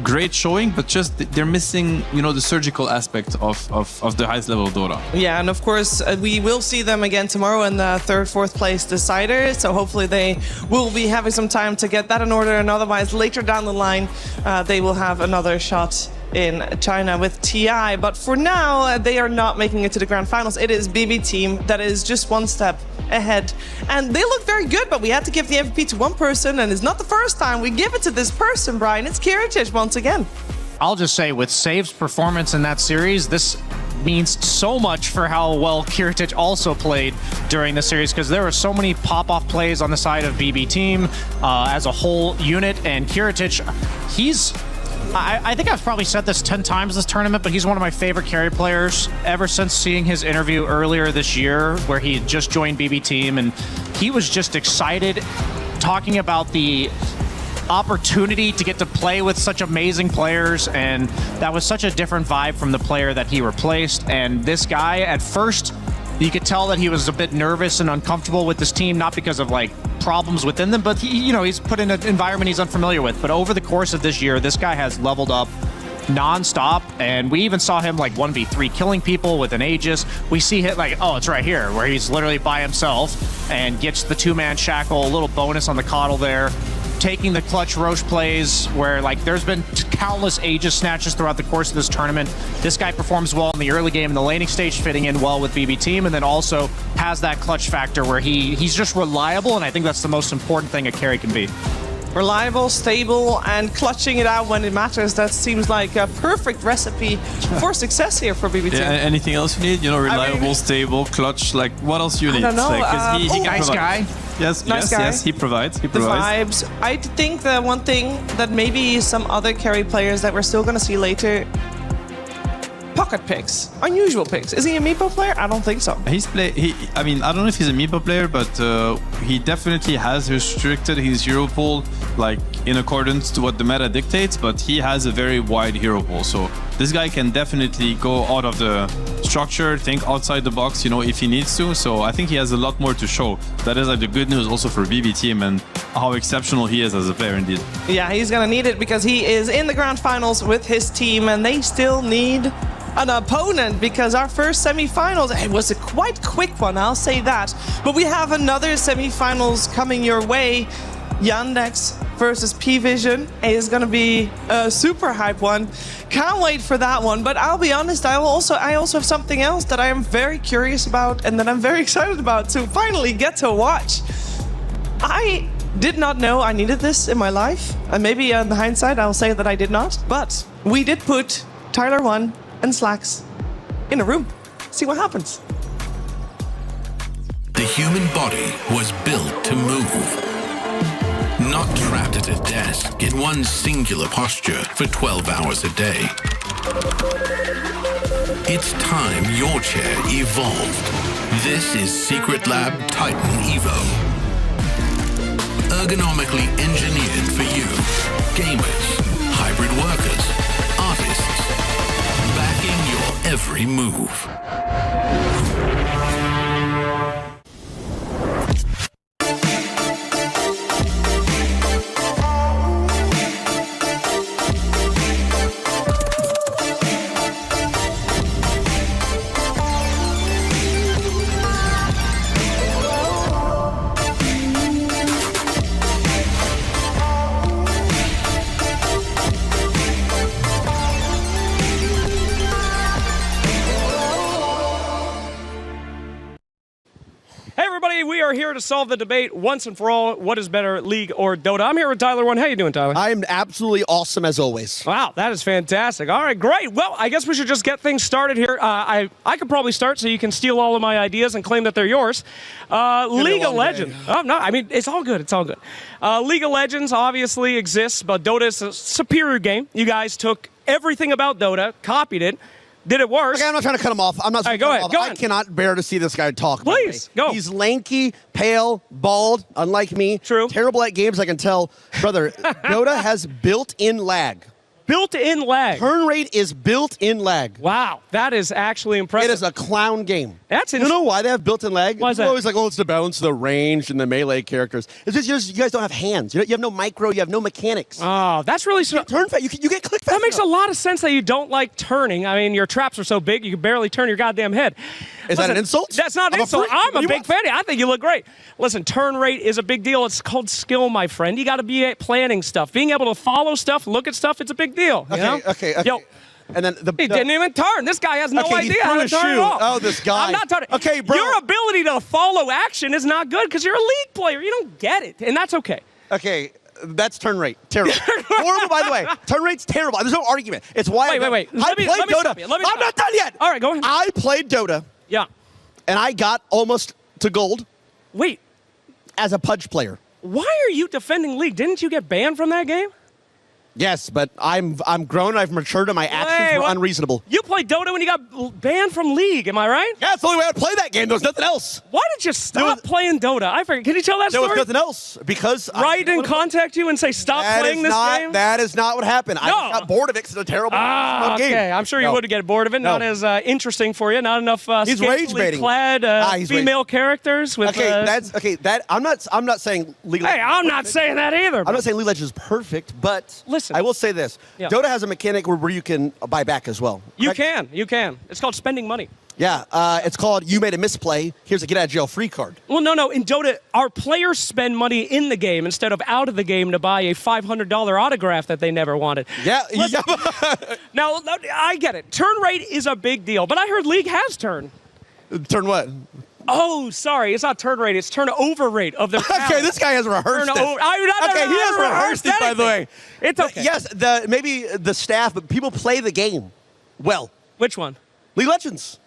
Speaker 19: great showing, but just they're missing, you know, the surgical aspect of the highest level of Dota.
Speaker 16: Yeah, and of course we will see them again tomorrow in the 3rd, 4th place decider, so hopefully they will be having some time to get that in order, and otherwise later down the line they will have another shot in China with TI. But for now, they are not making it to the grand finals. It is BB team that is just one step ahead, and they look very good, but we had to give the MVP to one person, and it's not the first time we give it to this person, Brian. It's Kiritich once again.
Speaker 17: I'll just say, with Save's performance in that series, this means so much for how well Kiritich also played during the series, because there were so many pop-off plays on the side of BB team as a whole unit, and Kiritich, I think I've probably said this 10 times this tournament, but he's one of my favorite carry players ever since seeing his interview earlier this year where he had just joined BB team, and he was just excited talking about the opportunity to get to play with such amazing players, and that was such a different vibe from the player that he replaced. And this guy, at first, you could tell that he was a bit nervous and uncomfortable with this team, not because of like problems within them, but he's put in an environment he's unfamiliar with. But over the course of this year, this guy has leveled up non-stop, and we even saw him like 1v3 killing people with an Aegis. We see him like, oh, it's right here, where he's literally by himself and gets the 2-man shackle, a little bonus on the Coddle there, taking the clutch Roche plays where like there's been countless Aegis snatches throughout the course of this tournament. This guy performs well in the early game in the laning stage, fitting in well with BB team, and then also has that clutch factor where he's just reliable, and I think that's the most important thing a carry can be.
Speaker 16: Reliable, stable, and clutching it out when it matters. That seems like a perfect recipe for success here for BB team.
Speaker 19: Yeah, anything else you need? You know, reliable, stable, clutch, like what else you need?
Speaker 16: I don't know.
Speaker 19: Like, he
Speaker 16: nice
Speaker 19: guy. Yes, he provides.
Speaker 16: The vibes. I think the one thing that maybe some other carry players that we're still going to see later, pocket picks, unusual picks. Is he a Meepo player? I don't think so.
Speaker 19: I mean, I don't know if he's a Meepo player, but he definitely has restricted his hero pool, like in accordance to what the meta dictates, but he has a very wide hero pool. So this guy can definitely go out of the structure, think outside the box, you know, if he needs to. So I think he has a lot more to show. That is like the good news also for BB team and how exceptional he is as a player indeed.
Speaker 16: Yeah, he's gonna need it because he is in the grand finals with his team, and they still need an opponent, because our first semifinals, it was a quite quick one, I'll say that. But we have another semifinals coming your way. Yandex versus P-Vision is going to be a super hype one. Can't wait for that one. But I'll be honest, I also have something else that I am very curious about and that I'm very excited about to finally get to watch. I did not know I needed this in my life. And maybe in hindsight, I'll say that I did not. But we did put Tyler1 and Slacks in a room. See what happens.
Speaker 6: The human body was built to move. Not trapped at a desk in one singular posture for 12 hours a day. It's time your chair evolved. This is Secret Lab Titan Evo. Ergonomically engineered for you, gamers, hybrid workers, artists, backing your every move.
Speaker 22: We are here to solve the debate once and for all. What is better, League or Dota? I'm here with Tyler1. How you doing, Tyler?
Speaker 13: I'm absolutely awesome as always.
Speaker 22: Wow, that is fantastic. All right, great. Well, I guess we should just get things started here. I could probably start so you can steal all of my ideas and claim that they're yours. League of Legends. Oh, no, I mean, it's all good. It's all good. League of Legends obviously exists, but Dota is a superior game. You guys took everything about Dota, copied it, did it worse.
Speaker 13: Okay, I'm not trying to cut him off. I'm not.
Speaker 22: All right, go ahead.
Speaker 13: I cannot bear to see this guy talk.
Speaker 22: Please, go.
Speaker 13: He's lanky, pale, bald, unlike me.
Speaker 22: True.
Speaker 13: Terrible at games, I can tell. Brother, Dota has built-in lag.
Speaker 22: Built-in lag.
Speaker 13: Turn rate is built-in lag.
Speaker 22: Wow, that is actually impressive.
Speaker 13: It is a clown game.
Speaker 22: That's
Speaker 13: You know why they have built-in lag?
Speaker 22: Why is
Speaker 13: People
Speaker 22: that?
Speaker 13: always like, oh, it's to balance the range and the melee characters. It's just you guys don't have hands. You have no micro. You have no mechanics.
Speaker 22: Oh, that's really
Speaker 13: turn fast. You get click fast.
Speaker 22: That makes a lot of sense that you don't like turning. I mean, your traps are so big you can barely turn your goddamn head.
Speaker 13: Is that an insult?
Speaker 22: That's not an
Speaker 13: I'm a
Speaker 22: insult.
Speaker 13: freak.
Speaker 22: I'm
Speaker 13: What do
Speaker 22: a
Speaker 13: you
Speaker 22: big
Speaker 13: want?
Speaker 22: fan. I think you look great. Listen, turn rate is a big deal. It's called skill, my friend. You got to be planning stuff. Being able to follow stuff, look at stuff, it's a big deal. You know?
Speaker 13: Okay.
Speaker 22: Yo,
Speaker 13: and then
Speaker 22: he didn't even turn. This guy has no
Speaker 13: Okay, he
Speaker 22: idea how
Speaker 13: threw
Speaker 22: to
Speaker 13: a
Speaker 22: turn at
Speaker 13: shoe.
Speaker 22: all.
Speaker 13: Oh, this guy.
Speaker 22: I'm not turning.
Speaker 13: Okay, bro.
Speaker 22: Your ability to follow action is not good because you're a league player. You don't get it, and that's okay.
Speaker 13: Okay, that's turn rate. Terrible. Horrible, by the way. Turn rate's terrible. There's no argument. It's why
Speaker 22: Wait.
Speaker 13: I played
Speaker 22: let me
Speaker 13: Dota.
Speaker 22: stop you. Let me
Speaker 13: I'm
Speaker 22: stop.
Speaker 13: not done yet.
Speaker 22: All right, go ahead.
Speaker 13: I played Dota.
Speaker 22: Yeah.
Speaker 13: And I got almost to gold.
Speaker 22: Wait.
Speaker 13: As a Pudge player.
Speaker 22: Why are you defending League? Didn't you get banned from that game?
Speaker 13: Yes, but I'm grown. I've matured, and my actions were unreasonable.
Speaker 22: You played Dota when you got banned from League, am I right?
Speaker 13: Yeah, it's the only way I'd play that game. There was nothing else.
Speaker 22: Why did you stop playing Dota? I forget. Can you tell that
Speaker 13: There
Speaker 22: story?
Speaker 13: was nothing else because
Speaker 22: Write and contact you and say stop playing this game?
Speaker 13: That is not what happened. I just got bored of it because it's a terrible game.
Speaker 22: Okay, I'm sure you would get bored of it.
Speaker 13: No.
Speaker 22: Not as interesting for you. Not enough
Speaker 13: He's rage
Speaker 22: scantily
Speaker 13: baiting.
Speaker 22: clad
Speaker 13: He's
Speaker 22: female characters with.
Speaker 13: that's okay. That I'm not saying League.
Speaker 22: Hey, I'm not saying that either.
Speaker 13: I'm not saying League Legends is perfect, but
Speaker 22: listen,
Speaker 13: I will say this:
Speaker 22: Yeah.
Speaker 13: Dota has a mechanic where you can buy back as well.
Speaker 22: You can. It's called spending money.
Speaker 13: Yeah, it's called you made a misplay. Here's a get out of jail free card.
Speaker 22: Well, no. In Dota, our players spend money in the game instead of out of the game to buy a $500 autograph that they never wanted.
Speaker 13: Yeah.
Speaker 22: Now, I get it. Turn rate is a big deal, but I heard League has turn.
Speaker 13: Turn what?
Speaker 22: Oh, sorry. It's not turn rate. It's turnover rate of their talent.
Speaker 13: Okay, this guy has rehearsed it.
Speaker 22: Okay,
Speaker 13: he has rehearsed it, by the way.
Speaker 22: It's okay.
Speaker 13: Yes, maybe the staff, but people play the game well.
Speaker 22: Which one?
Speaker 13: League of Legends.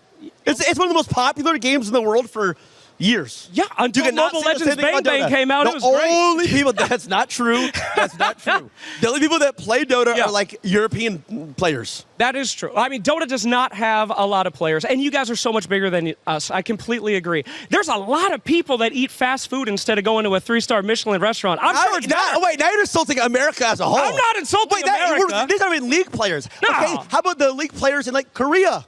Speaker 13: It's one of the most popular games in the world for years.
Speaker 22: Yeah, until
Speaker 13: You cannot
Speaker 22: Mobile
Speaker 13: say the same
Speaker 22: Legends
Speaker 13: thing
Speaker 22: Bang
Speaker 13: about
Speaker 22: Bang
Speaker 13: Dota.
Speaker 22: came out,
Speaker 13: The
Speaker 22: it was great.
Speaker 13: only people, that's not true. That's not true. The only people that play Dota are like European players.
Speaker 22: That is true. I mean, Dota does not have a lot of players, and you guys are so much bigger than us. I completely agree. There's a lot of people that eat fast food instead of going to a 3-star Michelin restaurant. I'm sure it's better.
Speaker 13: Wait, now you're insulting America as a whole.
Speaker 22: I'm not insulting America.
Speaker 13: These aren't even league players.
Speaker 22: No.
Speaker 13: Okay, how about the league players in like Korea?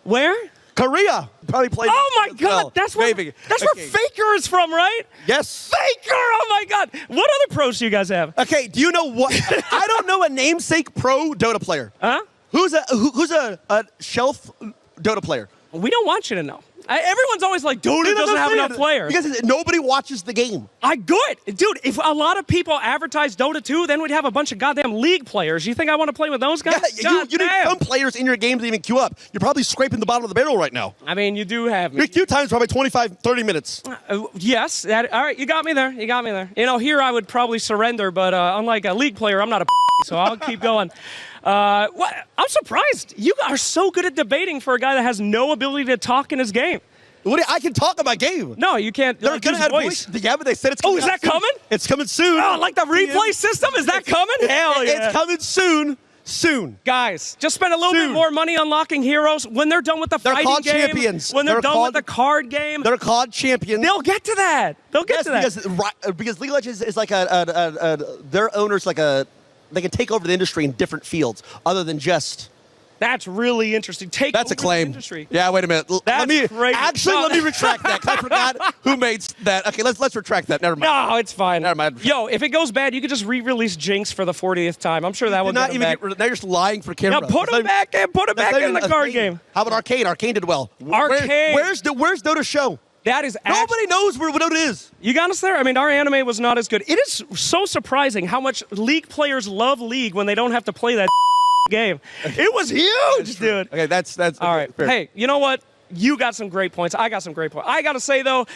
Speaker 22: Where?
Speaker 13: Korea. Probably played.
Speaker 22: Oh my God,
Speaker 13: well.
Speaker 22: that's where
Speaker 13: Maybe.
Speaker 22: where Faker is from, right?
Speaker 13: Yes.
Speaker 22: Faker. Oh my God. What other pros do you guys have?
Speaker 13: Okay, do you know what? I don't know a namesake pro Dota player.
Speaker 22: Huh?
Speaker 13: Who's a shelf Dota player?
Speaker 22: We don't want you to know. Everyone's always like, Dota doesn't have enough players.
Speaker 13: Because nobody watches the game.
Speaker 22: Good. Dude, if a lot of people advertise Dota 2, then we'd have a bunch of goddamn League players. You think I want to play with those guys?
Speaker 13: Yeah, you need some players in your game to even queue up. You're probably scraping the bottom of the barrel right now.
Speaker 22: I mean, you do have me.
Speaker 13: Your queue time's probably 25, 30 minutes.
Speaker 22: Yes. All right, you got me there. You got me there. You know, here I would probably surrender, but unlike a League player, I'm not a so I'll keep going. I'm surprised. You are so good at debating for a guy that has no ability to talk in his game.
Speaker 13: I can talk in my game.
Speaker 22: No, you can't.
Speaker 13: They're gonna have voice. Yeah, but they said it's coming.
Speaker 22: Oh, is that coming?
Speaker 13: It's coming soon.
Speaker 22: Oh, like the replay system? Is that coming? Hell yeah.
Speaker 13: It's coming soon. Soon.
Speaker 22: Guys, just spend a little bit more money unlocking heroes. When they're done with the fighting
Speaker 13: called
Speaker 22: game,
Speaker 13: champions.
Speaker 22: When they're done with the card game.
Speaker 13: They're called champions.
Speaker 22: They'll get to that. They'll get to that.
Speaker 13: Because League of Legends is like their owners like they can take over the industry in different fields other than just.
Speaker 22: That's really interesting.
Speaker 13: That's a claim.
Speaker 22: Industry.
Speaker 13: Yeah, wait a minute. Let me retract that because I forgot who made that. Okay, let's retract that. Never mind.
Speaker 22: No, it's fine.
Speaker 13: Never mind.
Speaker 22: Yo, if it goes bad, you could just re-release Jinx for the 40th time. I'm sure that would
Speaker 13: not even
Speaker 22: back.
Speaker 13: now you're just lying for camera.
Speaker 22: Now put him back in. Put him back in the card game.
Speaker 13: How about Arcade? Arcade did well.
Speaker 22: Arcade.
Speaker 13: Where's Dota's show?
Speaker 22: That is
Speaker 13: nobody knows where Dota is.
Speaker 22: You got us there? I mean, our anime was not as good. It is so surprising how much League players love League when they don't have to play that game. It was huge, dude.
Speaker 13: Okay, that's
Speaker 22: all right.
Speaker 13: Fair.
Speaker 22: Hey, you know what? You got some great points. I got some great points. I got to say, though,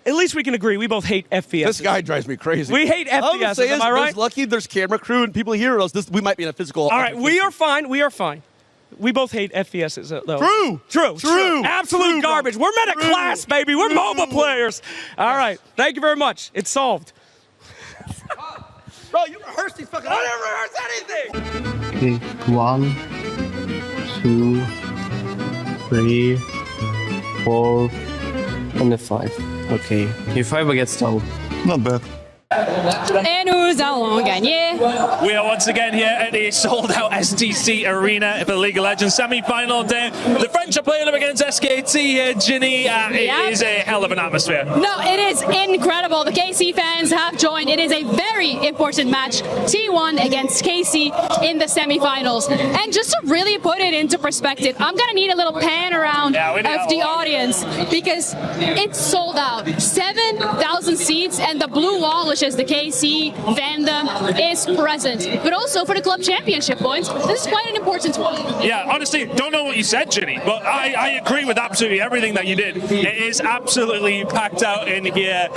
Speaker 22: at least we can agree we both hate FPS.
Speaker 13: This guy drives me crazy.
Speaker 22: We hate FPS, am I right?
Speaker 13: Lucky there's camera crew and people here else. We might be in a physical.
Speaker 22: All right, we are fine. We are fine. We both hate FPSs, though.
Speaker 13: True.
Speaker 22: Absolute garbage. We're meta class, baby. We're mobile players. All right. Thank you very much. It's solved.
Speaker 13: Bro, you rehearsed these fucking.
Speaker 22: I didn't rehearse anything.
Speaker 1: Okay, 1, 2, 3, 4, and a 5. Okay, if I get stalled. Not bad.
Speaker 20: Et nous allons gagner.
Speaker 14: We are once again here at the sold-out STC Arena for the League of Legends semi-final day. The French are playing up against SKT here, Ginny. It is a hell of an atmosphere.
Speaker 20: No, it is incredible. The KC fans have joined. It is a very important match. T1 against KC in the semi-finals. And just to really put it into perspective, I'm going to need a little pan around of the audience because it's sold out. 7,000 seats and the blue wall, which is the KC fandom, is present. But also for the club championship points, this is quite an important one.
Speaker 14: Yeah, honestly, don't know what you said, Ginny, but I agree with absolutely everything that you did. It is absolutely packed out in here.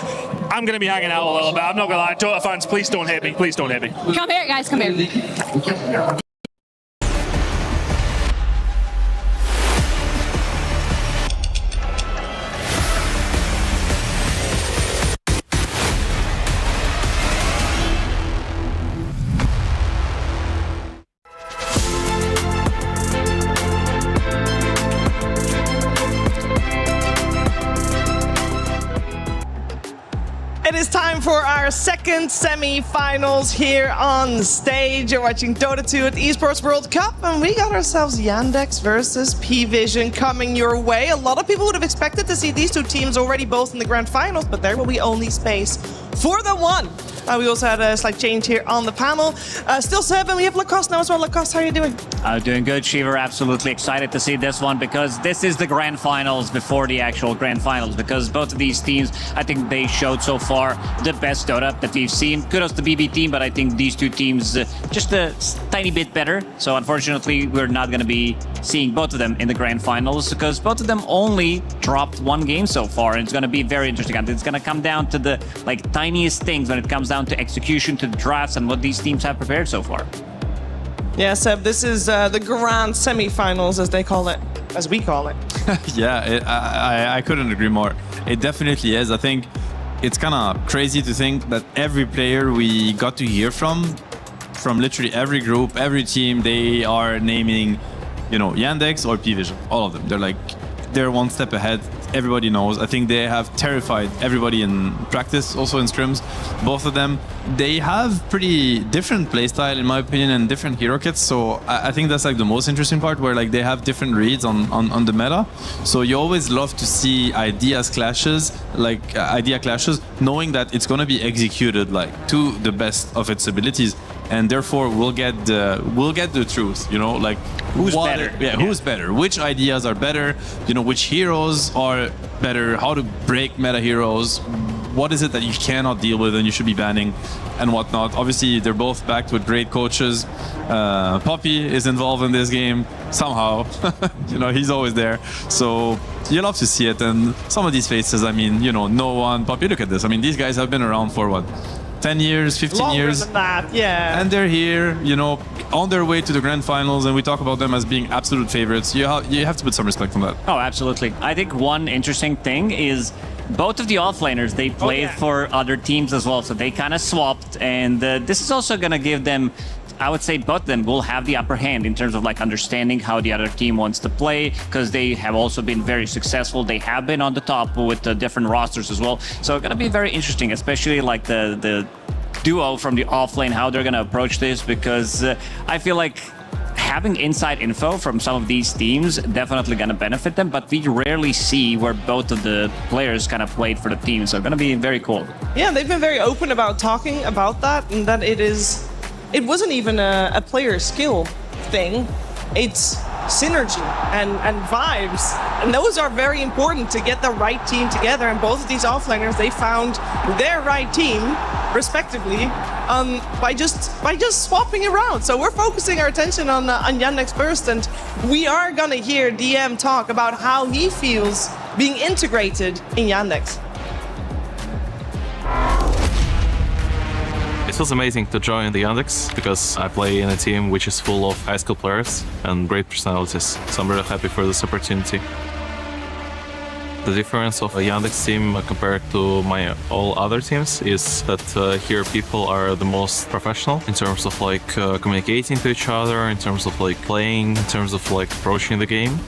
Speaker 14: I'm going to be hanging out a little bit. I'm not going to lie. Dota fans, please don't hit me. Please don't hit me.
Speaker 20: Come here, guys. Come here.
Speaker 16: It is time for our second semi-finals here on stage. You're watching Dota 2 at Esports World Cup, and we got ourselves Yandex versus P-Vision coming your way. A lot of people would have expected to see these two teams already both in the grand finals, but there will be only space for the one. We also had a slight change here on the panel. Still 7, we have Lacoste now as well. Lacoste, how are you doing?
Speaker 21: Doing good, Shiver. Absolutely excited to see this one because this is the grand finals before the actual grand finals, because both of these teams, I think they showed so far the best Dota that we've seen. Kudos to the BB team, but I think these two teams just a tiny bit better. So unfortunately, we're not going to be seeing both of them in the grand finals because both of them only dropped one game so far, and it's going to be very interesting. And it's going to come down to the tiniest things when it comes down to execution, to the drafts, and what these teams have prepared so far.
Speaker 16: Yeah, Seb, this is the grand semi-finals, as they call it, as we call it.
Speaker 19: Yeah, I couldn't agree more. It definitely is. I think it's kind of crazy to think that every player we got to hear from literally every group, every team, they are naming, Yandex or P-Vision. All of them. They're one step ahead. Everybody knows. I think they have terrified everybody in practice, also in scrims. Both of them, they have pretty different playstyle, in my opinion, and different hero kits. So I think that's the most interesting part, where they have different reads on the meta. So you always love to see idea clashes, knowing that it's gonna be executed to the best of its abilities. And therefore, we'll get the truth,
Speaker 21: who's better?
Speaker 19: Who's better? Which ideas are better? Which heroes are better? How to break meta heroes? what is it that you cannot deal with and you should be banning and whatnot. Obviously, they're both backed with great coaches. Poppy is involved in this game somehow. You know, he's always there. So you love to see it. And some of these faces, I mean, you know, no one. Poppy, look at this. I mean, these guys have been around for what? 10 years, 15
Speaker 16: Longer
Speaker 19: years.
Speaker 16: than that, yeah.
Speaker 19: And they're here, you know, on their way to the grand finals, and we talk about them as being absolute favorites. You have to put some respect on that.
Speaker 21: Oh, absolutely. I think one interesting thing is both of the offlaners, they played for other teams as well, so they kind of swapped, and this is also going to give them, I would say both of them will have the upper hand in terms of like understanding how the other team wants to play, because they have also been very successful. They have been on the top with the different rosters as well. So it's going to be very interesting, especially like the duo from the offlane, how they're going to approach this, because I feel like having inside info from some of these teams definitely going to benefit them, but we rarely see where both of the players kind of played for the team. So it's going to be very cool.
Speaker 16: Yeah, they've been very open about talking about that, and that it wasn't even a player skill thing. It's synergy and vibes. And those are very important to get the right team together. And both of these offliners, they found their right team, respectively, by just swapping around. So we're focusing our attention on Yandex first, and we are gonna hear DM talk about how he feels being integrated in Yandex.
Speaker 3: It feels amazing to join the Yandex because I play in a team which is full of high school players and great personalities. So I'm really happy for this opportunity. The difference of a Yandex team compared to my all other teams is that here people are the most professional in terms of like communicating to each other, in terms of like playing, in terms of like approaching the game.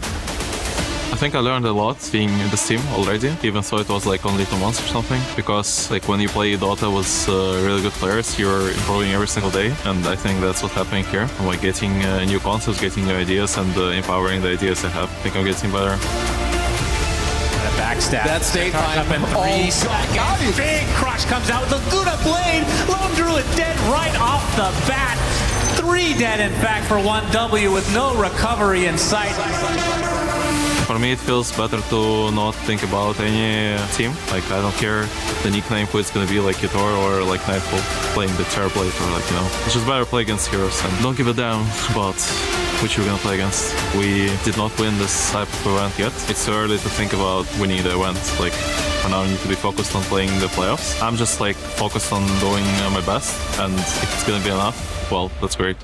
Speaker 3: I think I learned a lot being in this team already, even though it was like only 2 months or something, because like when you play Dota with really good players, you're improving every single day, and I think that's what's happening here. I'm like getting new concepts, getting new ideas, and empowering the ideas I have. I think I'm getting better.
Speaker 21: Backstab.
Speaker 8: That state
Speaker 21: up in 3 seconds. Big crush comes out with the Luna Blade. Lone Druid dead right off the bat. 3 dead, in fact, for 1W with no recovery in sight.
Speaker 3: For me, it feels better to not think about any team. Like, I don't care the nickname who it's gonna be, like Kitor or like Nightfall playing the Terrorblade, or like, you know. It's just better play against heroes and don't give a damn about which we're gonna play against. We did not win this type of event yet. It's too early to think about winning the event. Like, for now, we need to be focused on playing the playoffs. I'm just like focused on doing my best, and if it's gonna be enough, well, that's great.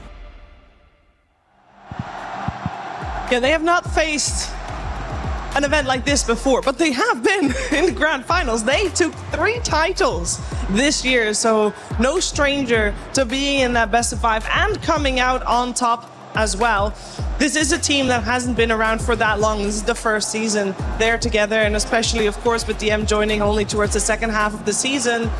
Speaker 16: Yeah, they have not faced an event like this before, but they have been in the grand finals. They took 3 titles this year, so no stranger to being in that best of 5 and coming out on top as well. This is a team that hasn't been around for that long. This is the first season they're together, and especially, of course, with DM joining only towards the second half of the season.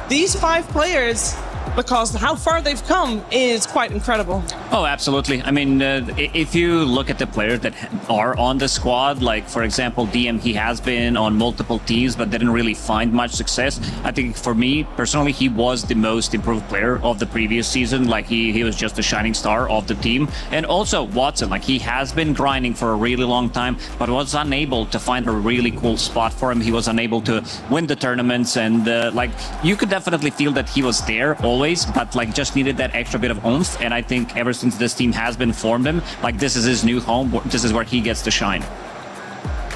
Speaker 16: These 5 players, because how far they've come is quite incredible.
Speaker 21: Oh, absolutely. I mean, if you look at the players that are on the squad, like, for example, DM, he has been on multiple teams, but didn't really find much success. I think for me, personally, he was the most improved player of the previous season. Like, he was just the shining star of the team. And also Watson, like, he has been grinding for a really long time, but was unable to find a really cool spot for him. He was unable to win the tournaments, and like, you could definitely feel that he was there always, but like just needed that extra bit of oomph. And I think ever since this team has been formed him, like, this is his new home. This is where he gets to shine.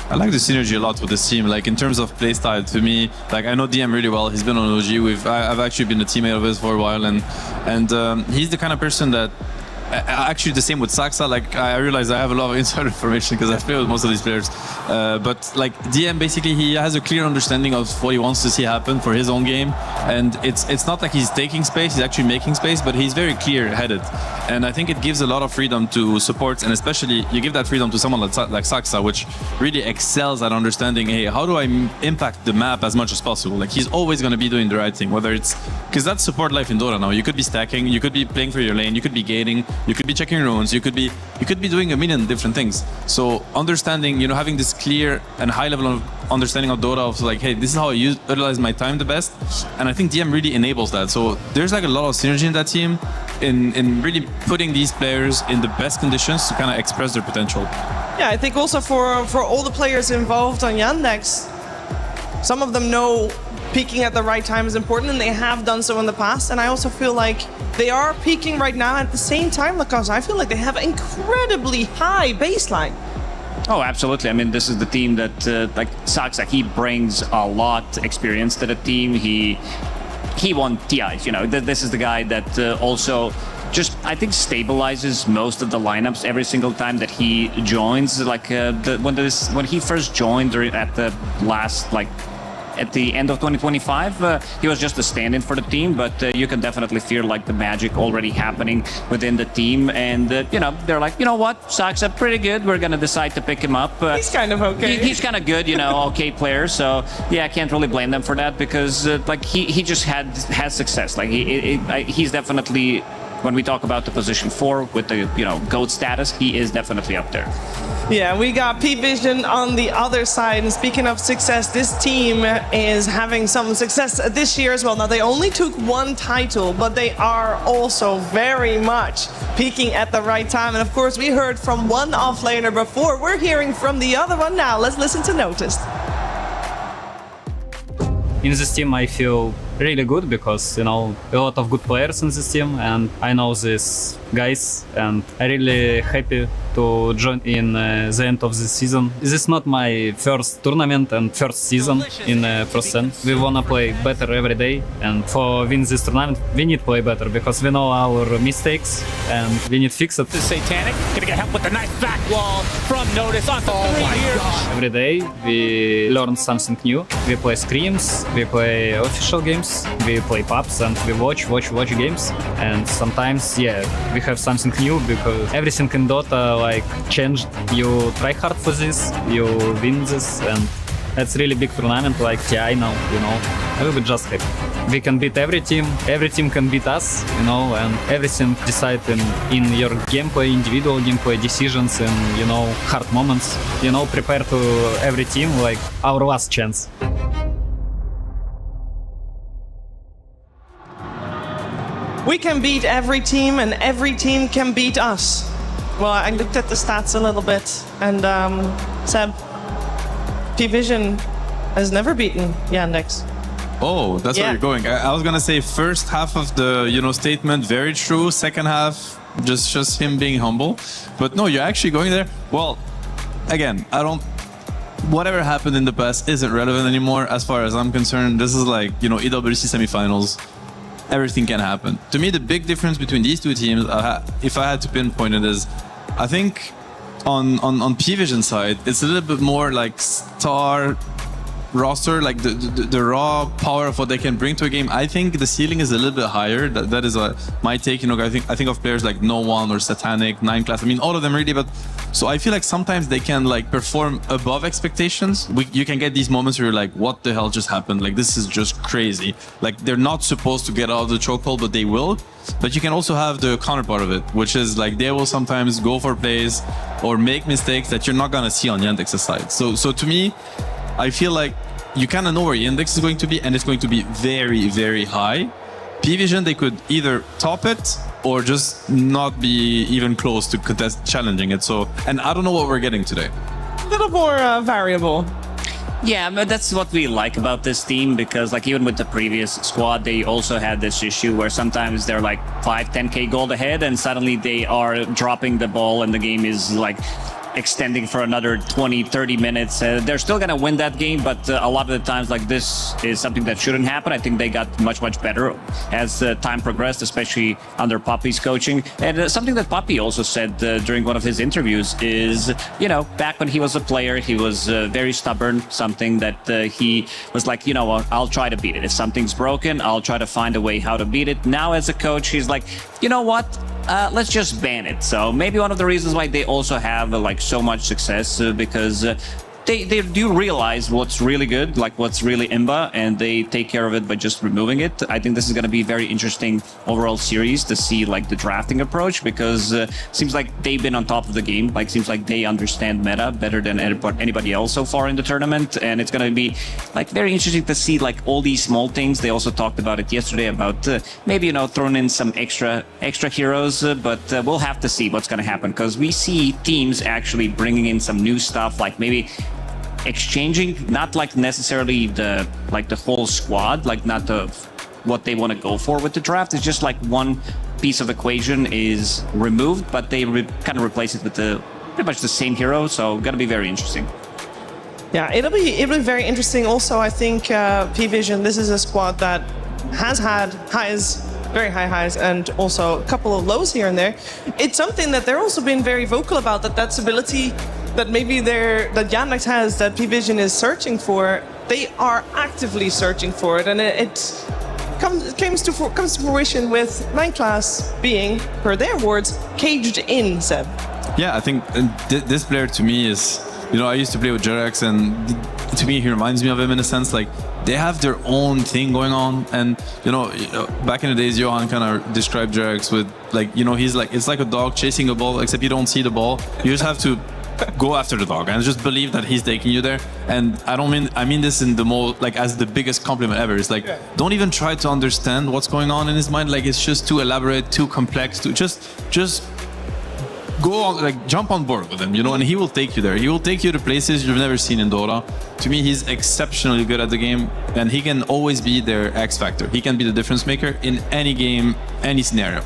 Speaker 19: I like the synergy a lot with this team. Like, in terms of playstyle, to me, like, I know DM really well. He's been on OG. I've actually been a teammate of his for a while, and he's the kind of person that, actually the same with Saxa. Like, I realize I have a lot of inside information because I've played with most of these players. But like, DM, basically, he has a clear understanding of what he wants to see happen for his own game. And it's not like he's taking space, he's actually making space, but he's very clear-headed. And I think it gives a lot of freedom to support, and especially you give that freedom to someone like Saxa, which really excels at understanding, hey, how do I impact the map as much as possible? Like, he's always going to be doing the right thing, whether it's, because that's support life in Dota now. You could be stacking, you could be playing for your lane, you could be gating, you could be checking runes, you could be doing a million different things. So understanding, you know, having this clear and high level of understanding of Dota of like, hey, this is how I utilize my time the best. And I think DM really enables that. So there's like a lot of synergy in that team in really putting these players in the best conditions to kind of express their potential.
Speaker 16: Yeah, I think also for all the players involved on Yandex, some of them know peaking at the right time is important, and they have done so in the past. And I also feel like they are peaking right now. At the same time, because I feel like they have an incredibly high baseline.
Speaker 21: Oh, absolutely. I mean, this is the team that, like Saksa, he brings a lot experience to the team. He won TIs, you know. This is the guy that also just, I think, stabilizes most of the lineups every single time that he joins. Like when he first joined at the last, like, at the end of 2025, he was just a stand-in for the team, but you can definitely feel like the magic already happening within the team. And, you know, they're like, you know what, Saksa, pretty good. We're going to decide to pick him up.
Speaker 16: He's kind of okay.
Speaker 21: He's kind of good, you know, okay player. So, yeah, I can't really blame them for that because, like, he just has success. Like, he's definitely, when we talk about the position 4 with the, you know, GOAT status, he is definitely up there.
Speaker 16: Yeah, we got P-Vision on the other side. And speaking of success, this team is having some success this year as well. Now, they only took 1 title, but they are also very much peaking at the right time. And of course, we heard from one offlaner before. We're hearing from the other one now. Let's listen to Noticed.
Speaker 4: In this team, I feel really good because, you know, a lot of good players in this team, and I know these guys, and I'm really happy to join in the end of this season. This is not my first tournament and first season in Pro Scene. We wanna play better every day, and for win this tournament, we need to play better because we know our mistakes and we need to fix it.
Speaker 23: This Satanic gonna get help with the nice back wall from Notice on the 3 here.
Speaker 4: Every day we learn something new. We play scrims, we play official games, we play pubs, and we watch games. And sometimes, yeah, we have something new because everything in Dota like changed. You try hard for this, you win this, and it's really big tournament like TI now, you know. I will be just happy. We can beat every team can beat us, you know, and everything decided in your gameplay, individual gameplay decisions, and, you know, hard moments. You know, prepare to every team like our last chance.
Speaker 16: We can beat every team, and every team can beat us. Well, I looked at the stats a little bit, and Seb, P-Vision has never beaten Yandex.
Speaker 19: Oh, that's where you're going. I was gonna say first half of the, you know, statement, very true. Second half, just him being humble. But no, you're actually going there. Well, again, whatever happened in the past isn't relevant anymore as far as I'm concerned. This is like, you know, EWC semifinals. Everything can happen. To me, the big difference between these two teams, if I had to pinpoint it, is I think on P-Vision side, it's a little bit more like star roster, like the raw power of what they can bring to a game. I think the ceiling is a little bit higher. That is my take. You know, I think of players like No One or Satanic, 9 Class. I mean, all of them really, but so I feel like sometimes they can like perform above expectations. You can get these moments where you're like, what the hell just happened? Like, this is just crazy. Like, they're not supposed to get out of the chokehold, but they will. But you can also have the counterpart of it, which is like they will sometimes go for plays or make mistakes that you're not gonna see on Yandex's side. So to me, I feel like you kind of know where Yandex is going to be, and it's going to be very, very high. P-Vision, they could either top it or just not be even close to challenging it. So, and I don't know what we're getting today.
Speaker 16: A little more variable.
Speaker 21: Yeah, but that's what we like about this team, because like even with the previous squad, they also had this issue where sometimes they're like 5-10k gold ahead and suddenly they are dropping the ball and the game is like extending for another 20-30 minutes. They're still gonna win that game, but a lot of the times like this is something that shouldn't happen. I think they got much better as time progressed, especially under Poppy's coaching. And something that Poppy also said during one of his interviews is, you know, back when he was a player, he was very stubborn, something that he was like, you know, I'll try to beat it. If something's broken, I'll try to find a way how to beat it. Now as a coach, he's like, you know what? Let's just ban it. So maybe one of the reasons why they also have like so much success because they do realize what's really good, like what's really imba, and they take care of it by just removing it. I think this is going to be a very interesting overall series to see like the drafting approach, because seems like they've been on top of the game. Like seems like they understand meta better than anybody else so far in the tournament, and it's going to be like very interesting to see like all these small things. They also talked about it yesterday about maybe, you know, throwing in some extra heroes, but we'll have to see what's going to happen, because we see teams actually bringing in some new stuff, like maybe exchanging, not like necessarily the whole squad, like not what they want to go for with the draft. It's just like one piece of equation is removed, but they kind of replace it with pretty much the same hero. So gonna be very interesting.
Speaker 16: Yeah, it'll be very interesting. Also, I think P-Vision, this is a squad that has had highs, very high highs, and also a couple of lows here and there. It's something that they're also been very vocal about, that stability that maybe that Yandex has, that P-Vision is searching for. They are actively searching for it, and it comes to fruition with 9 Class being, per their words, caged in, Seb.
Speaker 19: Yeah, I think this player to me is, I used to play with Jerex, and to me he reminds me of him in a sense. Like, they have their own thing going on, and back in the days, Johan kind of described Jerex with he's like, it's like a dog chasing a ball, except you don't see the ball. You just have to go after the dog and just believe that he's taking you there. And I mean this in the most, as the biggest compliment ever. It's like, don't even try to understand what's going on in his mind. Like, it's just too elaborate, too complex. To just go on, jump on board with him, and he will take you there. He will take you to places you've never seen in Dota. To me, he's exceptionally good at the game, and he can always be their X factor. He can be the difference maker in any game, any scenario.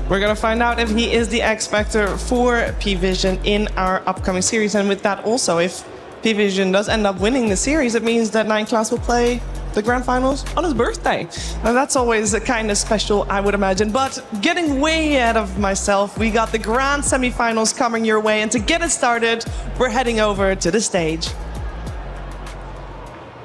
Speaker 16: We're gonna find out if he is the X Factor for P-Vision in our upcoming series. And with that also, if P-Vision does end up winning the series, it means that 9 Class will play the Grand Finals on his birthday. And that's always kind of special, I would imagine. But getting way ahead of myself, we got the Grand Semifinals coming your way. And to get it started, we're heading over to the stage.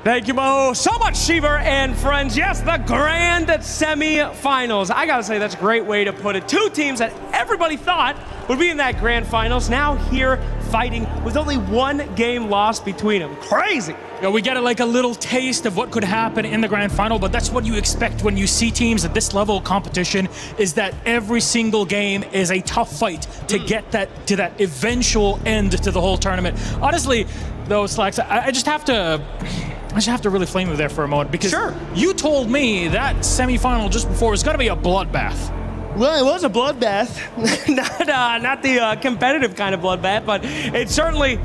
Speaker 22: Thank you, Mo, so much, Shiver and friends. Yes, the Grand Semi-Finals. I gotta say, that's a great way to put it. 2 teams that everybody thought would be in that Grand Finals, now here fighting with only 1 game lost between them. Crazy.
Speaker 14: We get a little taste of what could happen in the Grand Final, but that's what you expect when you see teams at this level of competition, is that every single game is a tough fight to get to that eventual end to the whole tournament. Honestly, though, Slacks, I just have to really flame you there for a moment, because you told me that semifinal just before was going to be a bloodbath.
Speaker 22: Well, it was a bloodbath. not the competitive kind of bloodbath, but it certainly...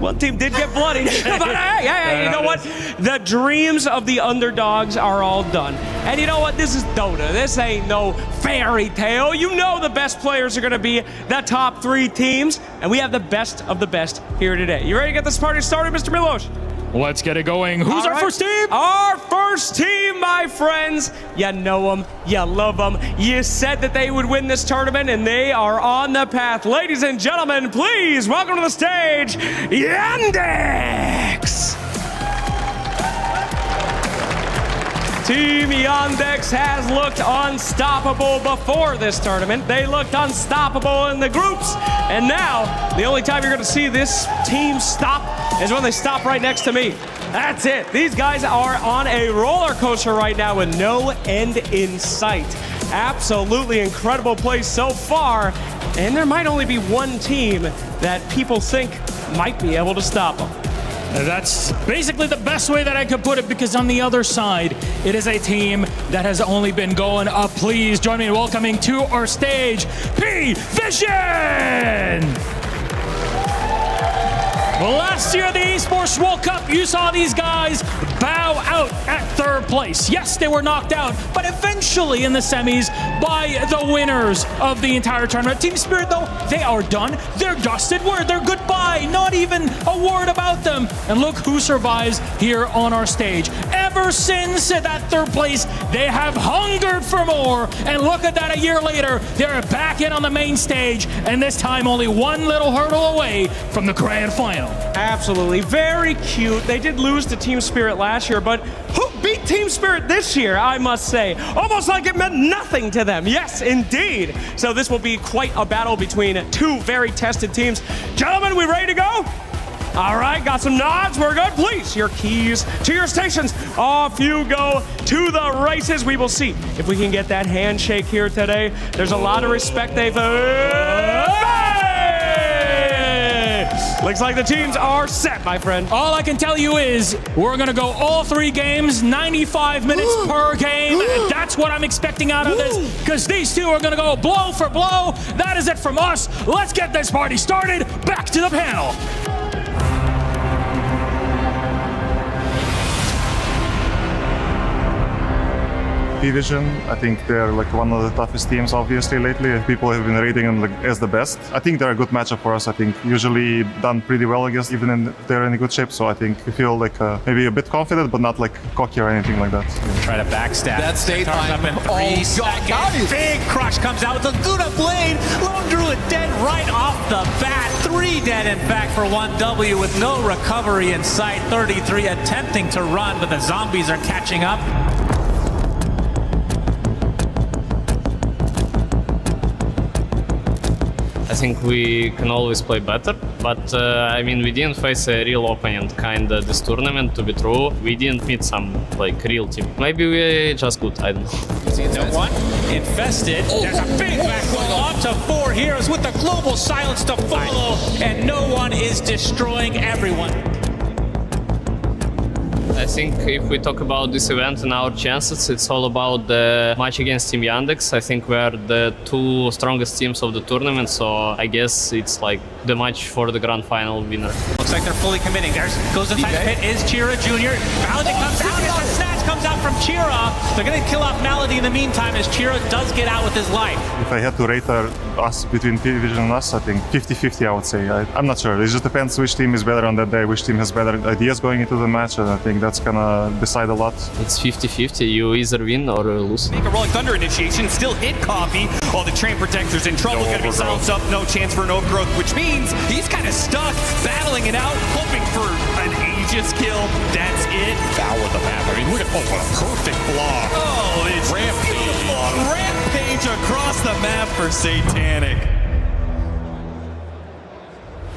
Speaker 22: One team did get bloodied. But hey, you know what? The dreams of the underdogs are all done. And you know what? This is Dota. This ain't no fairy tale. You know the best players are going to be the top 3 teams, and we have the best of the best here today. You ready to get this party started, Mr. Milos?
Speaker 14: Let's get it going. Who's our first team?
Speaker 22: Our first team, my friends. You know them. You love them. You said that they would win this tournament, and they are on the path. Ladies and gentlemen, please welcome to the stage, Yandex. Team Yandex has looked unstoppable before this tournament. They looked unstoppable in the groups. And now, the only time you're going to see this team stop is when they stop right next to me. That's it. These guys are on a roller coaster right now with no end in sight. Absolutely incredible play so far. And there might only be one team that people think might be able to stop them.
Speaker 14: That's basically the best way that I could put it, because on the other side, it is a team that has only been going up. Please join me in welcoming to our stage, P-Vision! Well, last year, the Esports World Cup, you saw these guys bow out at 3rd place. Yes, they were knocked out, but eventually in the semis by the winners of the entire tournament. Team Spirit, though, they are done. They're dusted. They're goodbye. Not even a word about them. And look who survives here on our stage. Ever since that 3rd place, they have hungered for more. And look at that, a year later, they're back in on the main stage, and this time only 1 little hurdle away from the grand final.
Speaker 22: Absolutely. Very cute. They did lose to Team Spirit last year, but who beat Team Spirit this year, I must say? Almost like it meant nothing to them. Yes, indeed. So this will be quite a battle between 2 very tested teams. Gentlemen, we ready to go? All right, got some nods. We're good. Please, your keys to your stations. Off you go to the races. We will see if we can get that handshake here today. There's a lot of respect they've Looks like the teams are set, my friend.
Speaker 14: All I can tell you is we're going to go all 3 games, 95 minutes per game. And that's what I'm expecting out of this, because these 2 are going to go blow for blow. That is it from us. Let's get this party started. Back to the panel.
Speaker 2: P-Vision. I think they're like one of the toughest teams, obviously, lately. People have been rating them like as the best. I think they're a good matchup for us. I think usually done pretty well against, even if they're in a good shape. So I think we feel like maybe a bit confident, but not like cocky or anything like that.
Speaker 23: Try to backstab.
Speaker 8: That state
Speaker 23: Centaurs up in 3 seconds. Big crush comes out with the Luna Blade. Lone Druid dead right off the bat. 3 dead, in fact, for 1W with no recovery in sight. 33 attempting to run, but the zombies are catching up.
Speaker 4: I think we can always play better, but I mean, we didn't face a real opponent kinda this tournament, to be true. We didn't meet some like real team. Maybe we just good, I don't know.
Speaker 23: No one infested. There's a big backfall up to 4 heroes with the global silence to follow, and no one is destroying everyone.
Speaker 4: I think if we talk about this event and our chances, it's all about the match against Team Yandex. I think we are the 2 strongest teams of the tournament, so I guess it's like the match for the grand final winner.
Speaker 23: Looks like they're fully committing. There goes inside the pit is Chira Jr. Malady comes out, and the snatch comes out from Chira. They're going to kill off Malady in the meantime as Chira does get out with his life.
Speaker 2: If I had to rate us between P-Vision and us, I think 50-50, I would say. I'm not sure. It just depends which team is better on that day, which team has better ideas going into the match, and I think that's gonna decide a lot.
Speaker 4: It's 50-50. You either win or lose.
Speaker 8: Make a Rolling Thunder initiation, still hit Coffee. All the train protectors in trouble, gonna be silenced up, no chance for an overgrowth, which means he's kind of stuck, battling it out, hoping for an Aegis kill. That's it. Foul with the map. I mean, look at what a perfect block. Oh, it's beautiful. Rampage across the map for Satanic.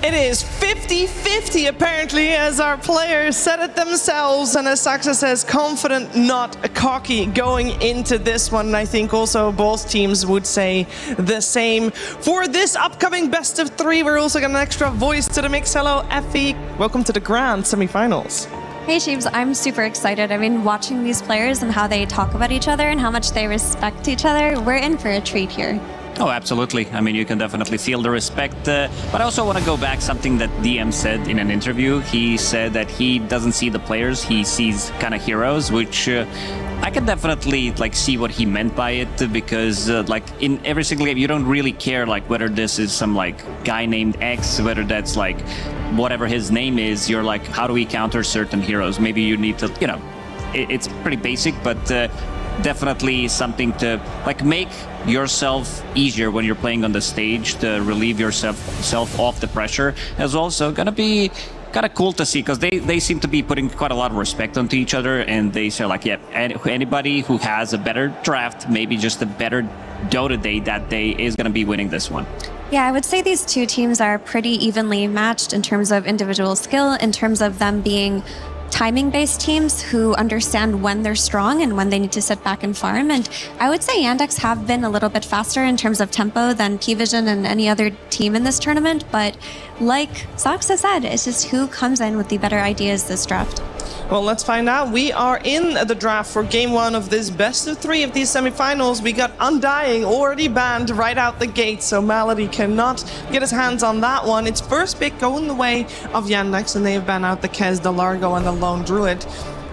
Speaker 16: It is 50-50 apparently, as our players said it themselves, and as Saxa says, confident, not cocky going into this one. And I think also both teams would say the same. For this upcoming best of 3, we're also got an extra voice to the mix. Hello, Effie. Welcome to the grand semifinals.
Speaker 11: Hey Sheeves, I'm super excited. I mean, watching these players and how they talk about each other and how much they respect each other, we're in for a treat here.
Speaker 21: Oh, absolutely. I mean, you can definitely feel the respect. But I also want to go back something that DM said in an interview. He said that he doesn't see the players, he sees kind of heroes, which I can definitely like see what he meant by it, because like in every single game, you don't really care like whether this is some like guy named X, whether that's like whatever his name is. You're like, how do we counter certain heroes? Maybe you need to, you know, it's pretty basic, but definitely something to like make yourself easier when you're playing on the stage, to relieve yourself off the pressure. Is also gonna be kind of cool to see, because they seem to be putting quite a lot of respect onto each other, and they say like, yeah, anybody who has a better draft, maybe just a better Dota day that day, is gonna be winning this one.
Speaker 11: Yeah, I would say these two teams are pretty evenly matched in terms of individual skill, in terms of them being timing-based teams who understand when they're strong and when they need to sit back and farm. And I would say Yandex have been a little bit faster in terms of tempo than P-Vision and any other team in this tournament. But like Saxa said, it's just who comes in with the better ideas this draft.
Speaker 16: Well, let's find out. We are in the draft for game 1 of this best of 3 of these semifinals. We got Undying already banned right out the gate, so Malady cannot get his hands on that one. It's first pick going the way of Yandex, and they have banned out the Kez, the Largo, and the Lone Druid.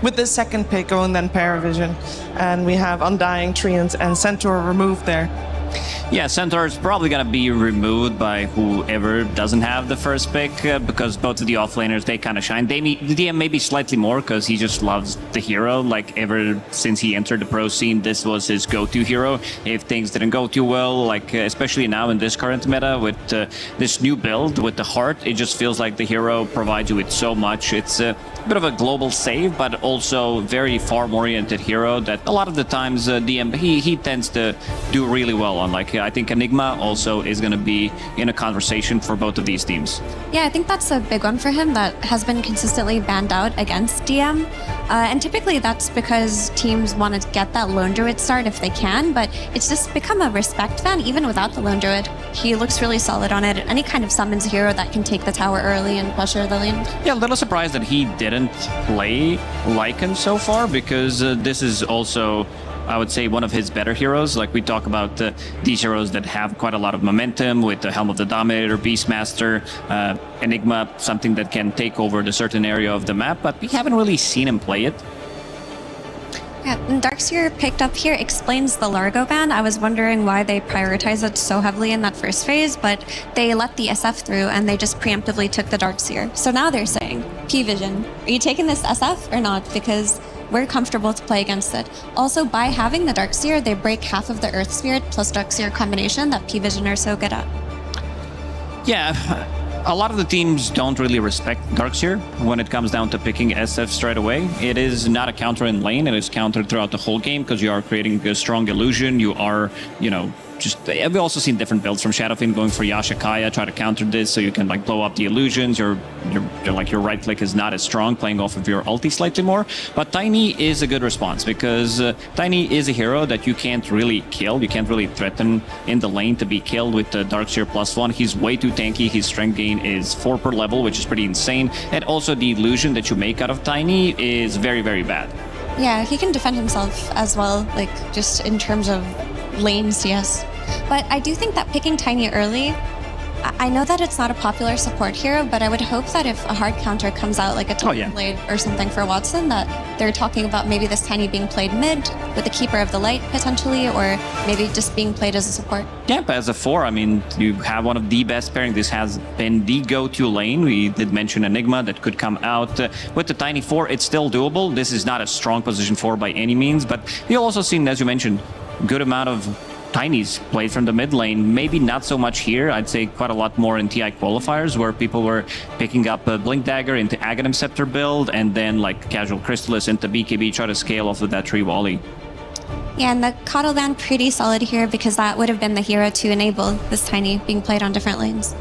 Speaker 16: With the second pick going then Paravision. And we have Undying, Treants, and Centaur removed there.
Speaker 21: Yeah, Centaur is probably going to be removed by whoever doesn't have the first pick, because both of the offlaners, they kind of shine. The DM maybe slightly more, because he just loves the hero. Like, ever since he entered the pro scene, this was his go-to hero. If things didn't go too well, like especially now in this current meta with this new build with the heart, it just feels like the hero provides you with so much. It's a bit of a global save, but also very farm-oriented hero that a lot of the times DM, he tends to do really well on. Like, I think Enigma also is going to be in a conversation for both of these teams.
Speaker 11: Yeah, I think that's a big one for him that has been consistently banned out against DM. And typically that's because teams want to get that Lone Druid start if they can, but it's just become a respect fan even without the Lone Druid. He looks really solid on it. Any kind of summons hero that can take the tower early and pressure the lane.
Speaker 21: Yeah, a little surprised that he didn't play Lycan so far, because this is also, I would say, one of his better heroes. Like, we talk about these heroes that have quite a lot of momentum with the Helm of the Dominator, Beastmaster, Enigma, something that can take over the certain area of the map, but we haven't really seen him play it.
Speaker 11: Yeah, and Darkseer picked up here explains the Largo ban. I was wondering why they prioritized it so heavily in that first phase, but they let the SF through and they just preemptively took the Darkseer. So now they're saying, P-Vision, are you taking this SF or not? Because we're comfortable to play against it. Also, by having the Darkseer, they break half of the Earth Spirit plus Darkseer combination that P-Vision are so good at.
Speaker 21: Yeah, a lot of the teams don't really respect Darkseer when it comes down to picking SF straight away. It is not a counter in lane, it is countered throughout the whole game because you are creating a strong illusion, you are, you know, we've also seen different builds from Shadowfiend going for Yasha Kaya, try to counter this so you can like blow up the illusions. Your right click is not as strong, playing off of your ulti slightly more. But Tiny is a good response because Tiny is a hero that you can't really kill. You can't really threaten in the lane to be killed with the Darkseer +1. He's way too tanky. His strength gain is 4 per level, which is pretty insane. And also the illusion that you make out of Tiny is very, very bad.
Speaker 11: Yeah, he can defend himself as well, like just in terms of lane CS. But I do think that picking Tiny early, I know that it's not a popular support hero, but I would hope that if a hard counter comes out, like a Titan Blade or something for Watson, that they're talking about maybe this Tiny being played mid with the Keeper of the Light potentially, or maybe just being played as a support.
Speaker 21: Yeah, but as a 4, I mean, you have one of the best pairing. This has been the go-to lane. We did mention Enigma that could come out. With the Tiny 4, it's still doable. This is not a strong position 4 by any means, but you've also seen, as you mentioned, good amount of Tinies played from the mid lane. Maybe not so much here. I'd say quite a lot more in TI qualifiers where people were picking up a Blink Dagger into Aghanim Scepter build and then like casual Crystallis into BKB, try to scale off of that tree volley.
Speaker 11: Yeah, and the Coddle ban pretty solid here because that would have been the hero to enable this Tiny being played on different lanes.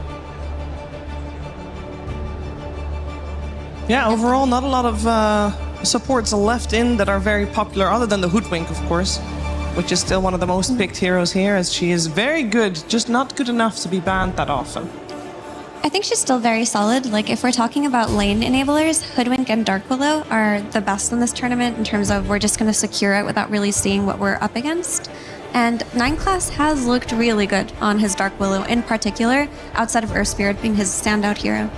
Speaker 16: Yeah, overall not a lot of supports left in that are very popular other than the Hoodwink, of course, which is still one of the most picked heroes here, as she is very good, just not good enough to be banned that often.
Speaker 11: I think she's still very solid. Like, if we're talking about lane enablers, Hoodwink and Dark Willow are the best in this tournament in terms of we're just going to secure it without really seeing what we're up against. And 9 Class has looked really good on his Dark Willow in particular, outside of Earth Spirit being his standout hero.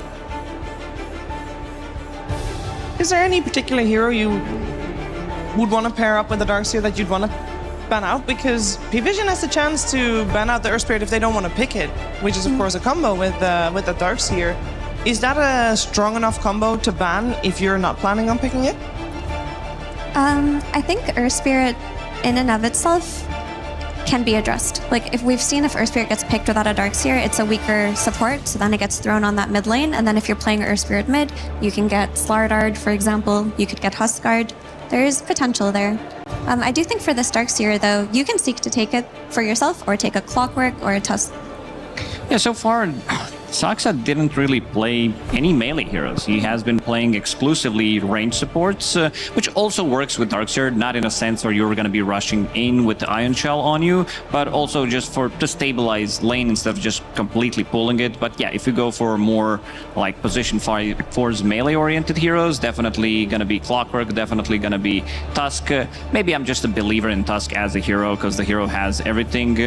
Speaker 16: Is there any particular hero you would want to pair up with the Darkseer that you'd want to ban out? Because P-Vision has the chance to ban out the Earth Spirit if they don't want to pick it, which is of course a combo with the Darkseer. Is that a strong enough combo to ban if you're not planning on picking it?
Speaker 11: I think Earth Spirit in and of itself can be addressed. Like, if we've seen if Earth Spirit gets picked without a Darkseer, it's a weaker support, so then it gets thrown on that mid lane, and then if you're playing Earth Spirit mid, you can get Slardard, for example, you could get Huskard. There's potential there. I do think for this Darkseer, though, you can seek to take it for yourself or take a Clockwork or a Tusk.
Speaker 21: Yeah, so far, Saksa didn't really play any melee heroes. He has been playing exclusively range supports, which also works with Darkseer, not in a sense where you're going to be rushing in with the Ion Shell on you, but also just to stabilize lane instead of just completely pulling it. But yeah, if you go for more like position 4's melee-oriented heroes, definitely going to be Clockwork, definitely going to be Tusk. Maybe I'm just a believer in Tusk as a hero because the hero has everything.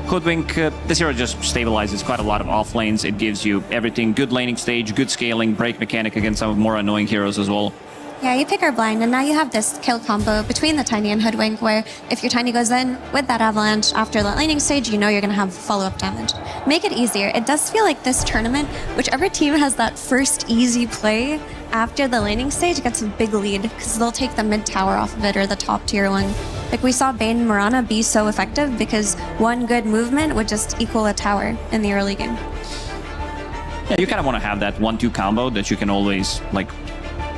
Speaker 21: Hoodwink, this hero just stabilizes quite a lot of off lanes. It gives you everything, good laning stage, good scaling, break mechanic against some more annoying heroes as well.
Speaker 11: Yeah, you pick her blind, and now you have this kill combo between the Tiny and Hoodwink, where if your Tiny goes in with that Avalanche after that laning stage, you know you're going to have follow-up damage. Make it easier. It does feel like this tournament, whichever team has that first easy play after the laning stage gets a big lead, because they'll take the mid tower off of it or the top tier one. Like we saw Bane and Mirana be so effective because one good movement would just equal a tower in the early game.
Speaker 21: Yeah, you kind of want to have that 1-2 combo that you can always like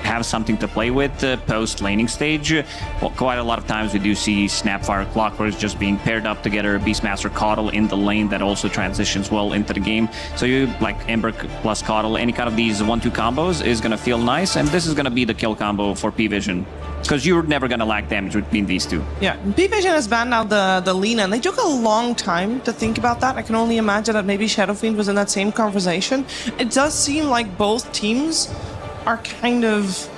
Speaker 21: have something to play with post laning stage. Well, quite a lot of times we do see Snapfire Clockworks just being paired up together, Beastmaster Coddle in the lane that also transitions well into the game. So you like Ember plus Coddle, any kind of these 1-2 combos is going to feel nice, and this is going to be the kill combo for P-Vision. Because you're never going to lack damage between these two.
Speaker 16: Yeah, P-Vision has banned out the Lina, and they took a long time to think about that. I can only imagine that maybe Shadowfiend was in that same conversation. It does seem like both teams are kind of,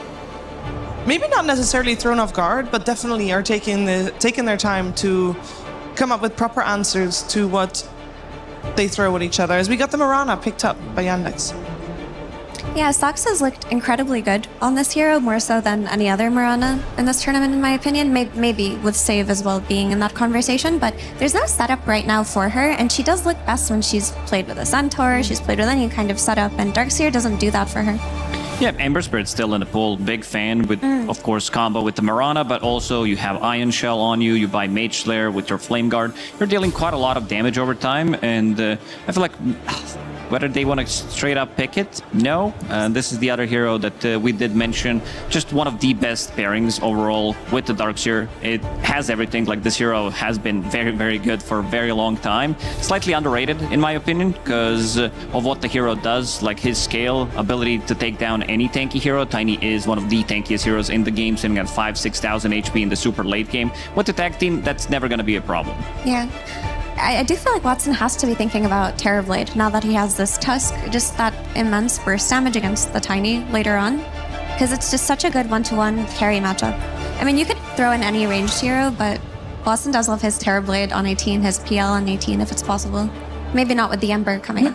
Speaker 16: maybe not necessarily thrown off guard, but definitely are taking their time to come up with proper answers to what they throw at each other. As we got the Mirana picked up by Yandex.
Speaker 11: Yeah, Sox has looked incredibly good on this hero, more so than any other Mirana in this tournament, in my opinion. Maybe with Save as well being in that conversation, but there's no setup right now for her, and she does look best when she's played with a Centaur, she's played with any kind of setup, and Darkseer doesn't do that for her.
Speaker 21: Yeah, Ember Spirit's still in the pool. Big fan with, of course, combo with the Mirana, but also you have Ion Shell on you, you buy Mage Slayer with your Flame Guard. You're dealing quite a lot of damage over time, and I feel like whether they want to straight up pick it, no. This is the other hero that we did mention. Just one of the best pairings overall with the Darkseer. It has everything. Like, this hero has been very, very good for a very long time. Slightly underrated, in my opinion, because of what the hero does. Like, his scale, ability to take down any tanky hero. Tiny is one of the tankiest heroes in the game, sitting at 5,000-6,000 HP in the super late game. With the tag team, that's never going to be a problem.
Speaker 11: Yeah. I do feel like Watson has to be thinking about Terrorblade now that he has this Tusk, just that immense burst damage against the Tiny later on, because it's just such a good one-to-one carry matchup. I mean, you could throw in any ranged hero, but Watson does love his Terrorblade on 18, his PL on 18 if it's possible. Maybe not with the Ember coming up.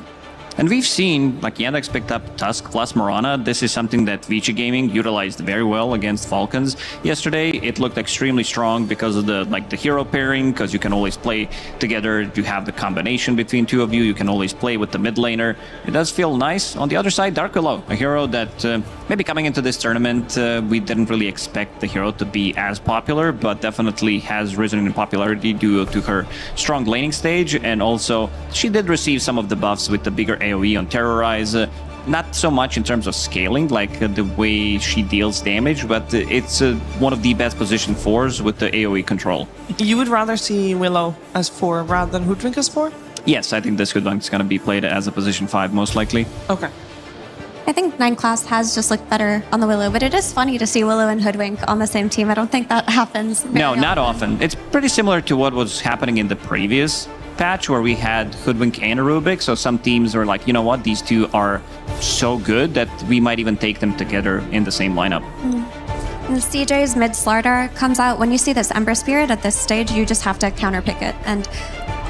Speaker 21: And we've seen, like, Yandex picked up Tusk plus Mirana. This is something that Vici Gaming utilized very well against Falcons yesterday. It looked extremely strong because of the hero pairing, because you can always play together. You have the combination between two of you. You can always play with the mid laner. It does feel nice. On the other side, Dark Willow, a hero that maybe coming into this tournament, we didn't really expect the hero to be as popular, but definitely has risen in popularity due to her strong laning stage. And also, she did receive some of the buffs with the bigger AoE on Terrorize. Not so much in terms of scaling, like the way she deals damage, but it's one of the best position 4s with the AoE control.
Speaker 16: You would rather see Willow as 4 rather than Hoodwink as 4?
Speaker 21: Yes, I think this Hoodwink's going to be played as a position 5 most likely.
Speaker 16: Okay.
Speaker 11: I think 9 class has just looked better on the Willow, but it is funny to see Willow and Hoodwink on the same team. I don't think that happens very
Speaker 21: No, not often. It's pretty similar to what was happening in the previous patch where we had Hoodwink and Rubik, so some teams were like, you know what, these two are so good that we might even take them together in the same lineup.
Speaker 11: And CJ's mid Slardar comes out. When you see this Ember Spirit at this stage, you just have to counterpick it. And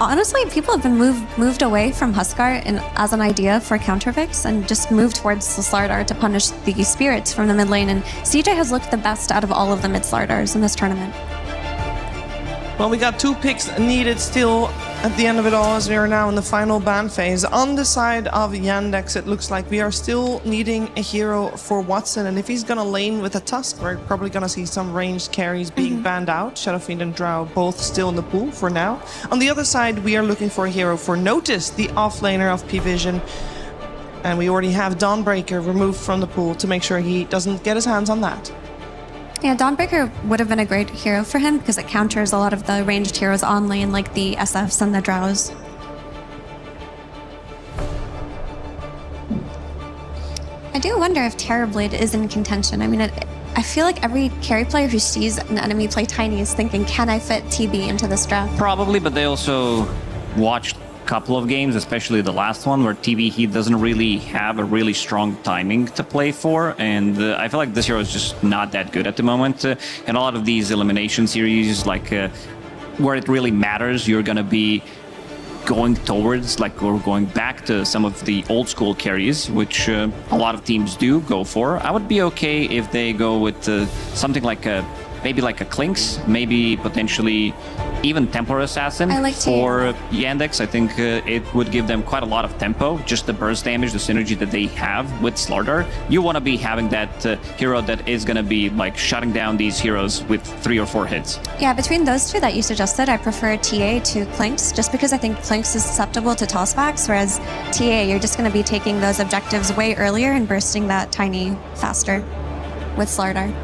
Speaker 11: honestly, people have been moved away from Huskar as an idea for counterpicks and just moved towards the Slardar to punish the spirits from the mid lane. And CJ has looked the best out of all of the mid Slardars in this tournament.
Speaker 16: Well, we got 2 picks needed still at the end of it all, as we are now in the final ban phase. On the side of Yandex, it looks like we are still needing a hero for Watson, and if he's gonna lane with a Tusk, we're probably gonna see some ranged carries being banned out. Shadowfiend and Drow both still in the pool for now. On the other side, we are looking for a hero for Notice, the offlaner of P-Vision, and we already have Dawnbreaker removed from the pool to make sure he doesn't get his hands on that.
Speaker 11: Yeah, Dawnbreaker would have been a great hero for him because it counters a lot of the ranged heroes on lane, like the SFs and the Drows. I do wonder if Terrorblade is in contention. I mean, I feel like every carry player who sees an enemy play Tiny is thinking, can I fit TB into this draft?
Speaker 21: Probably, but they also watched couple of games, especially the last one, where TV he doesn't really have a really strong timing to play for, and I feel like this hero is just not that good at the moment. And a lot of these elimination series, like where it really matters, you're gonna be going towards, like, or going back to some of the old school carries, which a lot of teams do go for. I would be okay if they go with something like maybe like a Clinks, maybe potentially even Templar Assassin for Yandex. I think it would give them quite a lot of tempo, just the burst damage, the synergy that they have with Slardar. You want to be having that hero that is going to be like shutting down these heroes with 3 or 4 hits.
Speaker 11: Yeah, between those two that you suggested, I prefer TA to Clinks, just because I think Clinks is susceptible to tossbacks, whereas TA, you're just going to be taking those objectives way earlier and bursting that Tiny faster with Slardar.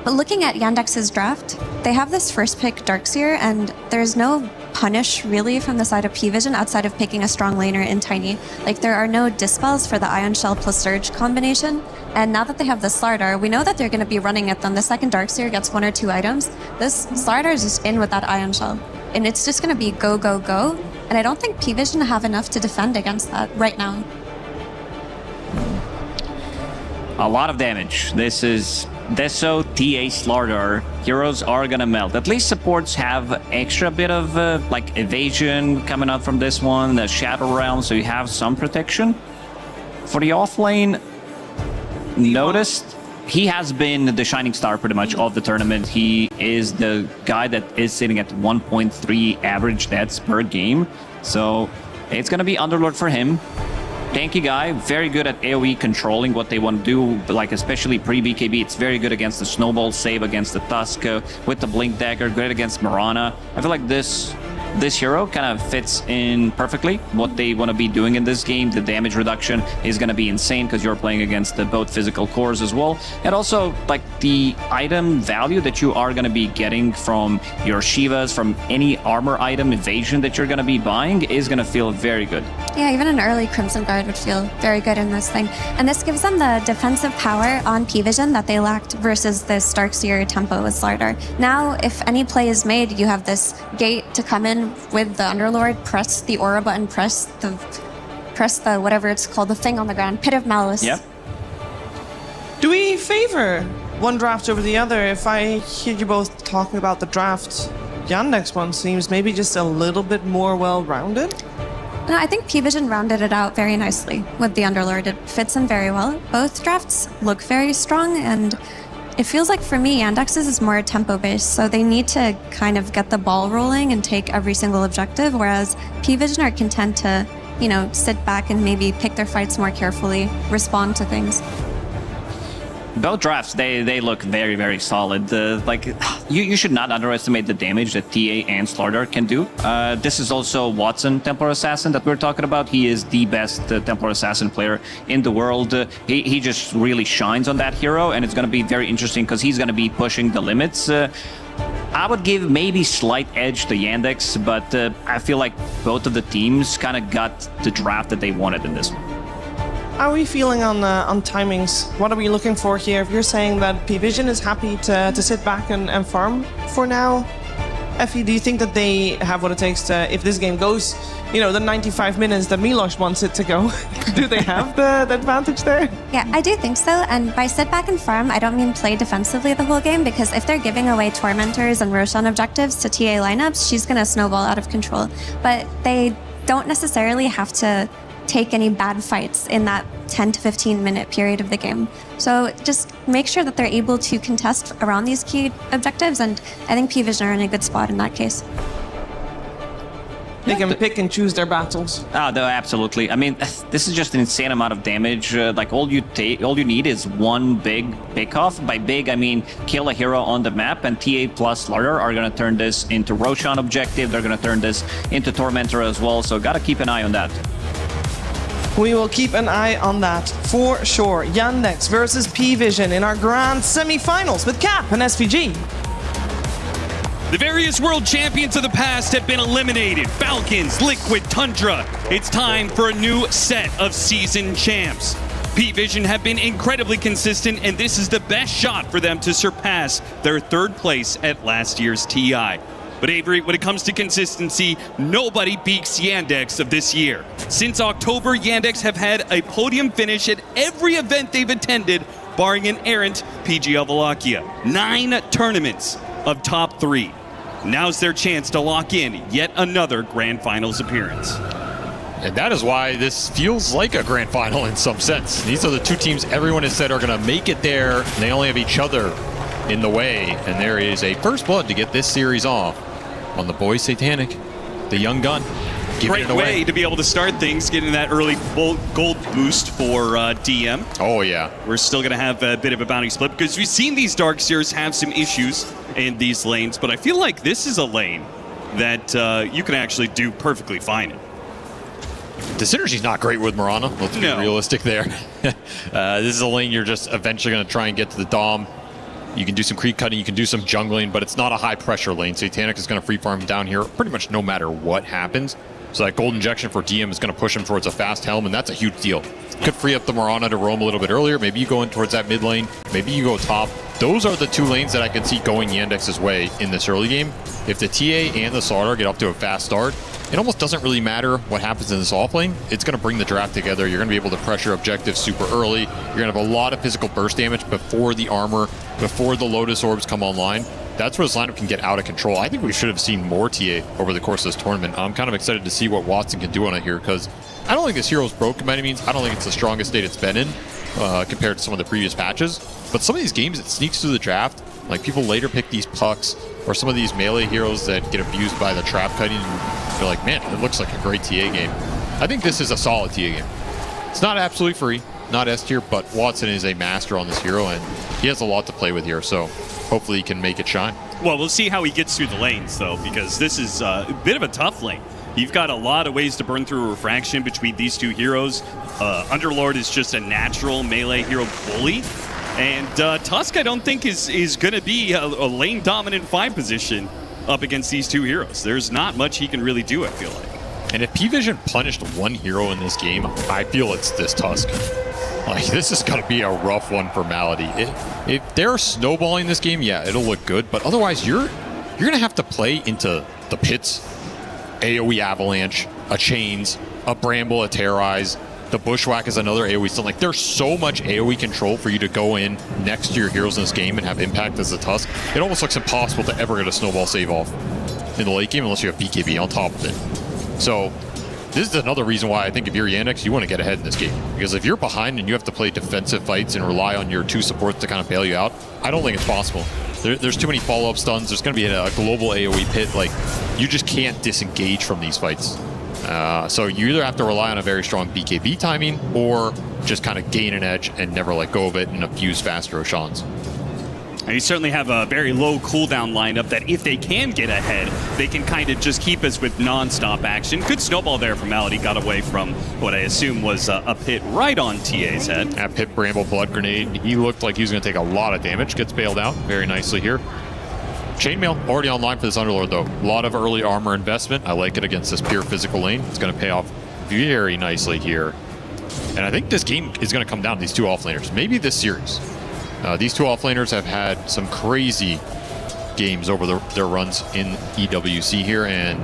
Speaker 11: But looking at Yandex's draft, they have this first pick Darkseer, and there's no punish really from the side of P-Vision outside of picking a strong laner in Tiny. Like, there are no dispels for the Ion Shell plus Surge combination, and now that they have the Slardar, we know that they're going to be running it. Then the second Darkseer gets 1 or 2 items. This Slardar is just in with that Ion Shell, and it's just going to be go, go, go, and I don't think P-Vision have enough to defend against that right now.
Speaker 21: A lot of damage. This is Deso, TA, Slardar. Heroes are gonna melt. At least supports have extra bit of like evasion coming out from this one, the Shadow Realm, so you have some protection. For the offlane, noticed he has been the shining star pretty much of the tournament. He is the guy that is sitting at 1.3 average deaths per game. So it's going to be Underlord for him. Tanky guy, very good at AoE controlling what they want to do, like especially pre-BKB. It's very good against the Snowball save, against the Tusk, with the Blink Dagger, great against Mirana. I feel like this hero kind of fits in perfectly what they want to be doing in this game. The damage reduction is going to be insane because you're playing against both physical cores as well. And also, like, the item value that you are going to be getting from your Shivas, from any armor item evasion that you're going to be buying is going to feel very good.
Speaker 11: Yeah, even an early Crimson Guard would feel very good in this thing. And this gives them the defensive power on P-Vision that they lacked versus this Darkseer tempo with Slardar. Now, if any play is made, you have this gate to come in with the Underlord, press the aura button, press the whatever it's called, the thing on the ground, Pit of Malice.
Speaker 21: Yep.
Speaker 16: Do we favor one draft over the other? If I hear you both talking about the draft, Yandex one seems maybe just a little bit more well-rounded.
Speaker 11: No, I think P-Vision rounded it out very nicely with the Underlord. It fits in very well. Both drafts look very strong, and it feels like for me, Yandex's is more tempo-based, so they need to kind of get the ball rolling and take every single objective, whereas P-Vision are content to, you know, sit back and maybe pick their fights more carefully, respond to things.
Speaker 21: Both drafts, they look very, very solid. Like, you should not underestimate the damage that TA and Slardar can do. This is also Watson, Templar Assassin, that we're talking about. He is the best Templar Assassin player in the world. He just really shines on that hero, and it's going to be very interesting because he's going to be pushing the limits. I would give maybe slight edge to Yandex, but I feel like both of the teams kind of got the draft that they wanted in this one.
Speaker 16: How are we feeling on timings? What are we looking for here? If you're saying that P-Vision is happy to sit back and farm for now, Effie, do you think that they have what it takes to, if this game goes, you know, the 95 minutes that Milos wants it to go, do they have the advantage there?
Speaker 11: Yeah, I do think so. And by sit back and farm, I don't mean play defensively the whole game, because if they're giving away Tormentors and Roshan objectives to TA lineups, she's going to snowball out of control. But they don't necessarily have to take any bad fights in that 10 to 15 minute period of the game. So just make sure that they're able to contest around these key objectives, and I think P-Vision are in a good spot in that case.
Speaker 16: They can pick and choose their battles.
Speaker 21: Oh, no, absolutely. I mean, this is just an insane amount of damage. Like, all you need is one big pick-off. By big, I mean kill a hero on the map, and TA plus Slardar are going to turn this into Roshan objective. They're going to turn this into Tormentor as well, so got to keep an eye on that.
Speaker 16: We will keep an eye on that for sure. Yandex versus P-Vision in our grand semi-finals with Cap and SVG.
Speaker 8: The various world champions of the past have been eliminated. Falcons, Liquid, Tundra. It's time for a new set of season champs. P-Vision have been incredibly consistent, and this is the best shot for them to surpass their third place at last year's TI. But Avery, when it comes to consistency, nobody beats Yandex of this year. Since October, Yandex have had a podium finish at every event they've attended, barring an errant PGL Wallachia. 9 tournaments of top 3. Now's their chance to lock in yet another Grand Finals appearance.
Speaker 7: And that is why this feels like a grand final in some sense. These are the two teams everyone has said are going to make it there, and they only have each other in the way. And there is a first blood to get this series off on the boy Satanic, the young gun.
Speaker 8: Great way to be able to start things, getting that early gold boost for DM.
Speaker 7: Oh, yeah.
Speaker 8: We're still going to have a bit of a bounty split because we've seen these Darkseers have some issues in these lanes, but I feel like this is a lane that you can actually do perfectly fine in.
Speaker 7: The synergy's not great with Mirana. Let's be realistic there. This is a lane you're just eventually going to try and get to the Dom. You can do some creep cutting, you can do some jungling, but it's not a high pressure lane. Satanic is going to free farm down here pretty much no matter what happens. So that gold injection for DM is going to push him towards a fast helm, and that's a huge deal. Could free up the Mirana to roam a little bit earlier. Maybe you go in towards that mid lane. Maybe you go top. Those are the two lanes that I can see going Yandex's way in this early game. If the TA and the Slardar get up to a fast start, it almost doesn't really matter what happens in this off lane. It's going to bring the draft together. You're going to be able to pressure objectives super early. You're going to have a lot of physical burst damage before the armor, before the Lotus Orbs come online. that's where this lineup can get out of control. I think we should have seen more TA over the course of this tournament. I'm kind of excited to see what Watson can do on it here, because I don't think this hero's broken by any means. I don't think it's the strongest state it's been in compared to some of the previous patches. But some of these games, it sneaks through the draft. Like, people later pick these pucks or some of these melee heroes that get abused by the trap cutting. And you're like, man, it looks like a great TA game. I think this is a solid TA game. It's not absolutely free, not S tier, but Watson is a master on this hero, and he has a lot to play with here. So hopefully he can make it shine.
Speaker 5: Well, we'll see how he gets through the lanes, though, because this is a bit of a tough lane. You've got a lot of ways to burn through a refraction between these two heroes. Underlord is just a natural melee hero bully. And Tusk, I don't think, is going to be a lane-dominant 5 position up against these two heroes. There's not much he can really do, I feel like.
Speaker 7: And if P-Vision punished one hero in this game, I feel it's this Tusk. Like, this is going to be a rough one for Malady. If they're snowballing this game, yeah, it'll look good. But otherwise, you're going to have to play into the pits, AoE Avalanche, a Chains, a Bramble, a Terrorize. The Bushwhack is another AoE stun. Like, there's so much AoE control for you to go in next to your heroes in this game and have impact as a Tusk. It almost looks impossible to ever get a snowball save off in the late game unless you have BKB on top of it. So this is another reason why I think if you're Yandex, you want to get ahead in this game. Because if you're behind and you have to play defensive fights and rely on your 2 supports to kind of bail you out, I don't think it's possible. There's too many follow-up stuns. There's going to be a global AoE pit. Like, you just can't disengage from these fights. So you either have to rely on a very strong BKB timing or just kind of gain an edge and never let go of it and abuse faster Oshans.
Speaker 5: And you certainly have a very low cooldown lineup that if they can get ahead, they can kind of just keep us with non-stop action. Good snowball there from Malady. Got away from what I assume was a pit right on TA's head.
Speaker 7: That pit Bramble Blood Grenade. He looked like he was going to take a lot of damage. Gets bailed out very nicely here. Chainmail already online for this Underlord, though. A lot of early armor investment. I like it against this pure physical lane. It's going to pay off very nicely here. And I think this game is going to come down to these 2 offlaners. Maybe this series. These 2 offlaners have had some crazy games over their runs in EWC here, and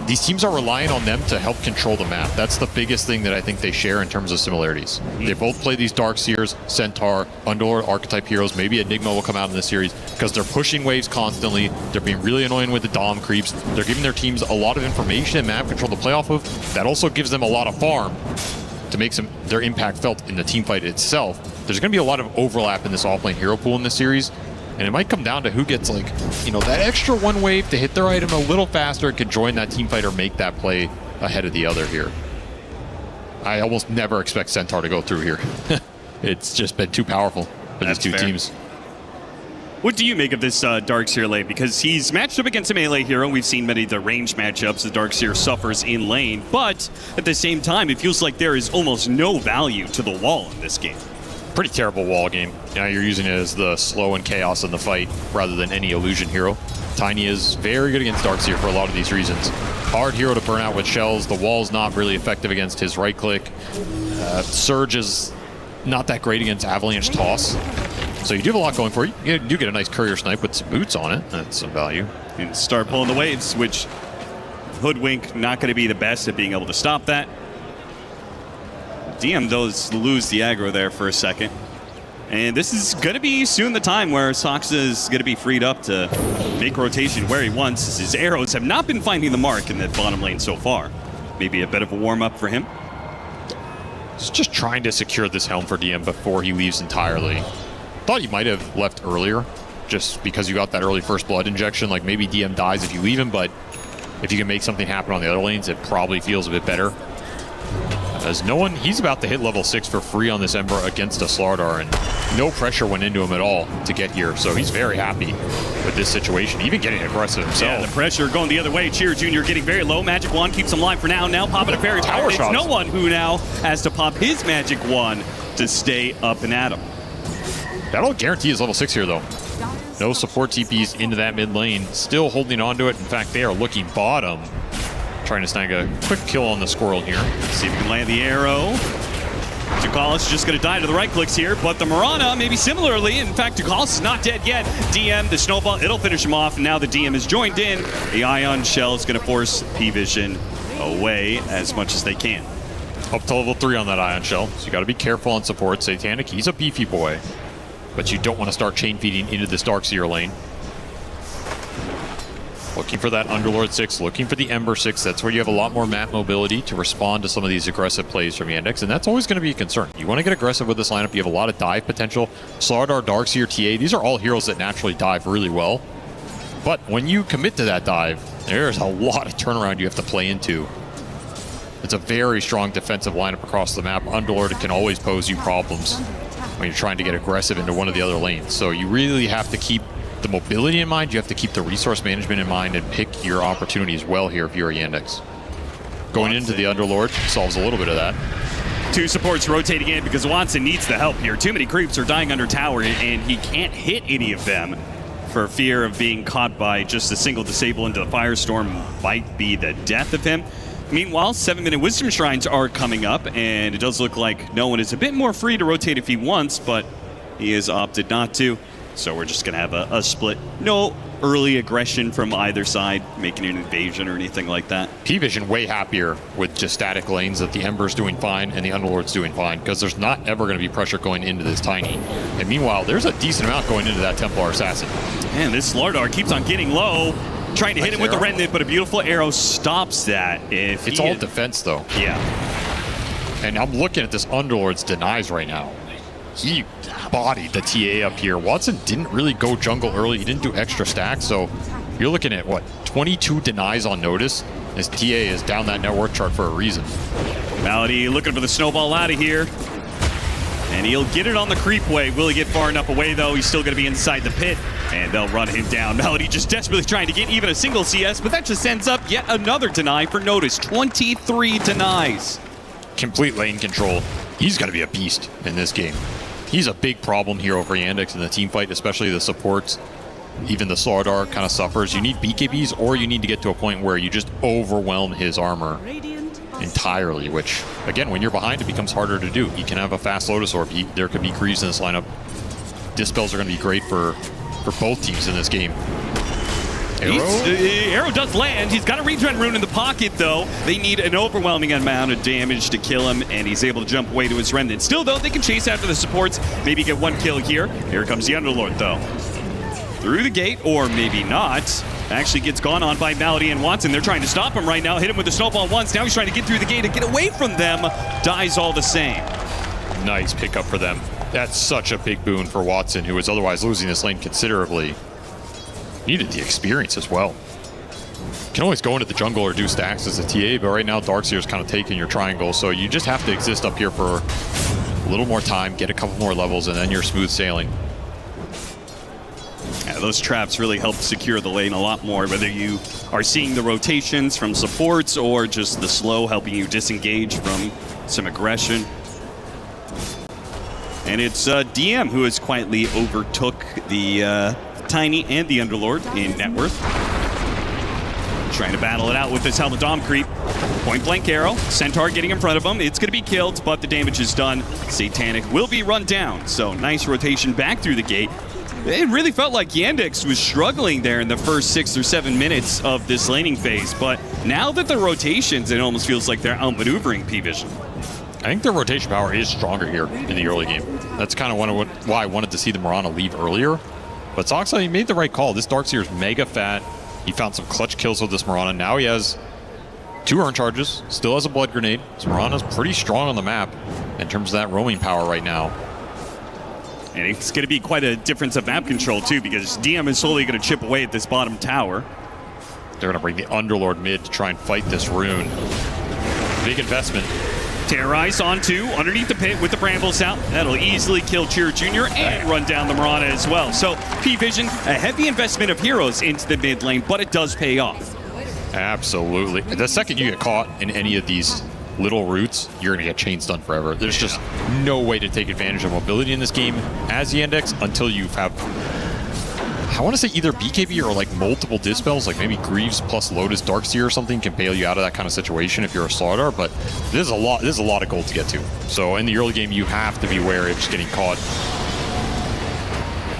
Speaker 7: these teams are relying on them to help control the map. That's the biggest thing that I think they share in terms of similarities. They both play these Darkseers, Centaur, Underlord archetype heroes. Maybe Enigma will come out in this series because they're pushing waves constantly. They're being really annoying with the Dom creeps. They're giving their teams a lot of information and map control to play off of. That also gives them a lot of farm to make their impact felt in the team fight itself. There's going to be a lot of overlap in this offlane hero pool in this series, and it might come down to who gets, like, you know, that extra 1 wave to hit their item a little faster and can join that team fight or make that play ahead of the other here. I almost never expect Centaur to go through here. It's just been too powerful for these 2 teams.
Speaker 5: What do you make of this Darkseer lane? Because he's matched up against a melee hero. We've seen many of the ranged matchups the Darkseer suffers in lane, but at the same time, it feels like there is almost no value to the wall in this game.
Speaker 7: Pretty terrible wall game. Now you're using it as the slow and chaos in the fight rather than any illusion hero. Tiny is very good against Darkseer for a lot of these reasons. Hard hero to burn out with shells. The wall's not really effective against his right click. Surge is not that great against Avalanche Toss. So you do have a lot going for you. You do get a nice courier snipe with some boots on it. That's some value.
Speaker 5: And start pulling the waves, which Hoodwink not going to be the best at being able to stop that. DM does lose the aggro there for a second. And this is going to be soon the time where Soxa is going to be freed up to make rotation where he wants. His arrows have not been finding the mark in that bottom lane so far. Maybe a bit of a warm-up for him.
Speaker 7: He's just trying to secure this helm for DM before he leaves entirely. Thought he might have left earlier, just because you got that early first blood injection. Like, maybe DM dies if you leave him, but if you can make something happen on the other lanes, it probably feels a bit better. As he's about to hit level 6 for free on this Ember against a Slardar, and no pressure went into him at all to get here, so he's very happy with this situation, even getting aggressive himself.
Speaker 5: Yeah, the pressure going the other way. Cheer Jr. getting very low. Magic Wand keeps him alive for now. Now popping a fairy power. It's no one who now has to pop his Magic Wand to stay up and at him.
Speaker 7: That'll guarantee his level 6 here, though. No support TPs into that mid lane. Still holding on to it. In fact, they are looking bottom. Trying to snag a quick kill on the squirrel here.
Speaker 5: See if we can land the arrow. Ducalis just going to die to the right clicks here, but the Mirana maybe similarly. In fact, Ducalis is not dead yet. DM, the snowball, it'll finish him off. And now the DM is joined in. The Ion Shell is going to force P-Vision away as much as they can.
Speaker 7: Up to level 3 on that Ion Shell, so you got to be careful on support. Satanic, he's a beefy boy, but you don't want to start chain feeding into this Darkseer lane. Looking for that Underlord 6, looking for the Ember 6. That's where you have a lot more map mobility to respond to some of these aggressive plays from Yandex, and that's always going to be a concern. You want to get aggressive with this lineup. You have a lot of dive potential. Slardar, Darkseer, TA, these are all heroes that naturally dive really well. But when you commit to that dive, there's a lot of turnaround you have to play into. It's a very strong defensive lineup across the map. Underlord can always pose you problems when you're trying to get aggressive into one of the other lanes. So you really have to keep the mobility in mind, you have to keep the resource management in mind and pick your opportunities well here if you're a Yandex. Going into the Underlord solves a little bit of that.
Speaker 5: Two supports rotating in because Watson needs the help here. Too many creeps are dying under tower, and he can't hit any of them for fear of being caught by just a single disable into the Firestorm might be the death of him. Meanwhile, 7-minute Wisdom Shrines are coming up, and it does look like no one is a bit more free to rotate if he wants, but he has opted not to. So we're just going to have a split. No early aggression from either side, making an invasion or anything like that.
Speaker 7: P-Vision way happier with just static lanes that the Ember's doing fine and the Underlord's doing fine, because there's not ever going to be pressure going into this Tiny. And meanwhile, there's a decent amount going into that Templar Assassin.
Speaker 5: Man, this Slardar keeps on getting low, trying to hit him with the Remnant, but a beautiful arrow stops that.
Speaker 7: It's all defense, though.
Speaker 5: Yeah.
Speaker 7: And I'm looking at this Underlord's denies right now. He bodied the TA up here. Watson didn't really go jungle early. He didn't do extra stacks, so you're looking at, what, 22 denies on notice? His TA is down that net worth chart for a reason.
Speaker 5: Malady looking for the snowball out of here. And he'll get it on the creep wave. Will he get far enough away, though? He's still going to be inside the pit, and they'll run him down. Malady just desperately trying to get even a single CS, but that just ends up yet another deny for notice. 23 denies.
Speaker 7: Complete lane control. He's got to be a beast in this game. He's a big problem here over Yandex in the team fight, especially the supports. Even the Slardar kind of suffers. You need BKBs, or you need to get to a point where you just overwhelm his armor entirely, which, again, when you're behind, it becomes harder to do. He can have a fast Lotus Orb. There could be Greaves in this lineup. Dispels are going to be great for both teams in this game.
Speaker 5: Arrow does land. He's got a Regen Rune in the pocket, though. They need an overwhelming amount of damage to kill him, and he's able to jump away to his Remnant. Still, though, they can chase after the supports, maybe get one kill here. Here comes the Underlord, though. Through the gate, or maybe not. Actually gets gone on by Malady and Watson. They're trying to stop him right now. Hit him with the snowball once. Now he's trying to get through the gate and get away from them. Dies all the same.
Speaker 7: Nice pickup for them. That's such a big boon for Watson, who was otherwise losing this lane considerably. Needed the experience as well. Can always go into the jungle or do stacks as a TA, but right now Darkseer's kind of taking your triangle, so you just have to exist up here for a little more time, get a couple more levels, and then you're smooth sailing.
Speaker 5: Yeah, those traps really help secure the lane a lot more, whether you are seeing the rotations from supports or just the slow helping you disengage from some aggression. And it's DM who has quietly overtook the Tiny and the Underlord in net worth. Trying to battle it out with this Helmet Dom creep. Point blank arrow. Centaur getting in front of him. It's going to be killed, but the damage is done. Satanic will be run down. So nice rotation back through the gate. It really felt like Yandex was struggling there in the first 6 or 7 minutes of this laning phase, but now that the rotations, it almost feels like they're outmaneuvering P-Vision.
Speaker 7: I think their rotation power is stronger here in the early game. That's kind of why I wanted to see the Mirana leave earlier. But Soxa, he made the right call. This Darkseer is mega fat. He found some clutch kills with this Mirana. Now he has 2 urn charges, still has a blood grenade. So Mirana's pretty strong on the map in terms of that roaming power right now.
Speaker 5: And it's going to be quite a difference of map control, too, because DM is slowly going to chip away at this bottom tower.
Speaker 7: They're going to bring the Underlord mid to try and fight this rune. Big investment.
Speaker 5: Terrorize on 2 underneath the pit with the brambles out. That'll easily kill Cheer Jr. and run down the Mirana as well. So P-Vision, a heavy investment of heroes into the mid lane, but it does pay off.
Speaker 7: Absolutely. The second you get caught in any of these little routes, you're going to get chain stunned forever. There's just no way to take advantage of mobility in this game as Yandex until you have, I want to say, either BKB or like multiple dispels, like maybe Greaves plus Lotus Darkseer or something can bail you out of that kind of situation if you're a Slardar, but this is a lot of gold to get to. So in the early game, you have to be wary of just getting caught.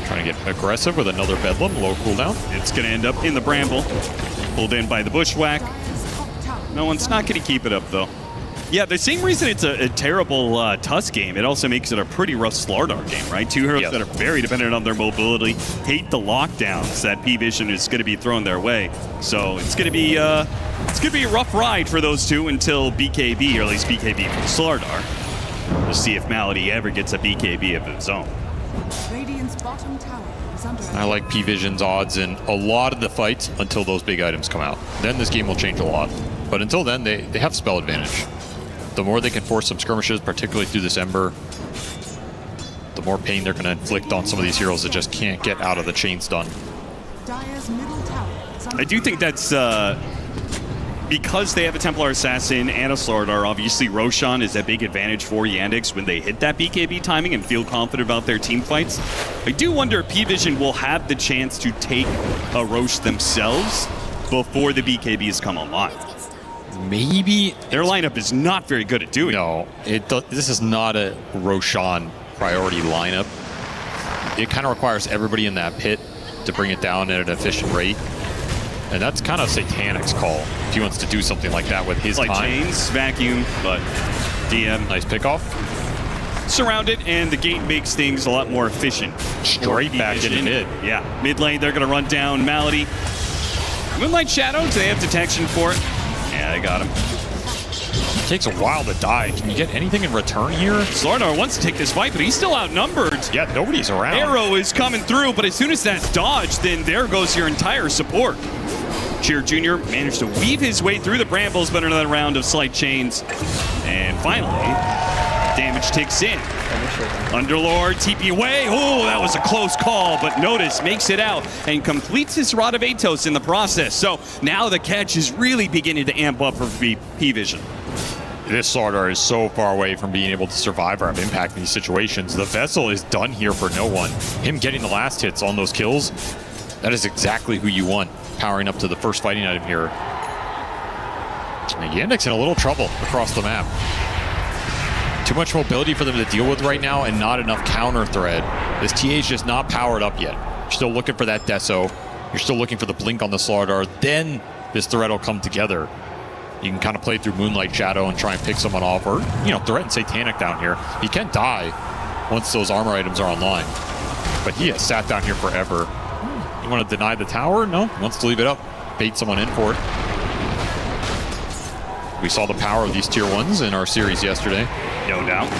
Speaker 7: Trying to get aggressive with another Bedlam, low cooldown.
Speaker 5: It's going to end up in the Bramble, pulled in by the Bushwhack. No one's not going to keep it up, though. Yeah, the same reason it's a terrible Tusk game, it also makes it a pretty rough Slardar game, right? Two heroes that are very dependent on their mobility, hate the lockdowns that P-Vision is going to be throwing their way. So it's going to be a rough ride for those two until BKB, or at least BKB from Slardar. We'll see if Malady ever gets a BKB of its own.
Speaker 9: Radiant's bottom tower is under
Speaker 7: I like P-Vision's odds in a lot of the fights until those big items come out. Then this game will change a lot. But until then, they have spell advantage. The more they can force some skirmishes, particularly through this Ember, the more pain they're going to inflict on some of these heroes that just can't get out of the chain stun.
Speaker 9: Dire's middle tower is under
Speaker 5: I do think that's because they have a Templar Assassin and a Slardar. Obviously, Roshan is a big advantage for Yandex when they hit that BKB timing and feel confident about their team fights. I do wonder if P-Vision will have the chance to take a Rosh themselves before the BKBs come online.
Speaker 7: Maybe
Speaker 5: their lineup is not very good at doing.
Speaker 7: No, this is not a Roshan priority lineup. It kind of requires everybody in that pit to bring it down at an efficient rate, and that's kind of Satanic's call if he wants to do something like that with his
Speaker 5: like
Speaker 7: time.
Speaker 5: Chains, vacuum, but DM
Speaker 7: nice pickoff.
Speaker 5: Surrounded, and the gate makes things a lot more efficient.
Speaker 7: Straight back into mid.
Speaker 5: Yeah, mid lane they're going to run down Malady. Moonlight Shadow, do they have detection for it? Yeah, they got him.
Speaker 7: It takes a while to die. Can you get anything in return here?
Speaker 5: Slardar wants to take this fight, but he's still outnumbered.
Speaker 7: Yeah, nobody's around.
Speaker 5: Arrow is coming through, but as soon as that's dodged, then there goes your entire support. Cheer Jr. managed to weave his way through the brambles, but another round of slight chains. And finally, damage ticks in. Underlord, TP away. Oh, that was a close call, but Notice makes it out and completes his Rod of Atos in the process. So now the catch is really beginning to amp up for P-Vision.
Speaker 7: This Slardar is so far away from being able to survive or have impact in these situations. The Vessel is done here for no one. Him getting the last hits on those kills, that is exactly who you want powering up to the first fighting item here. And Yandex in a little trouble across the map. Too much mobility for them to deal with right now and not enough counter thread. This TA is just not powered up yet. You're still looking for that Deso. You're still looking for the blink on the Slardar. Then this threat will come together. You can kind of play through Moonlight Shadow and try and pick someone off, or, you know, threaten Satanic down here. He can die once those armor items are online. But he has sat down here forever. You want to deny the tower? No, he wants to leave it up. Bait someone in for it. We saw the power of these tier 1s in our series yesterday.
Speaker 5: No doubt.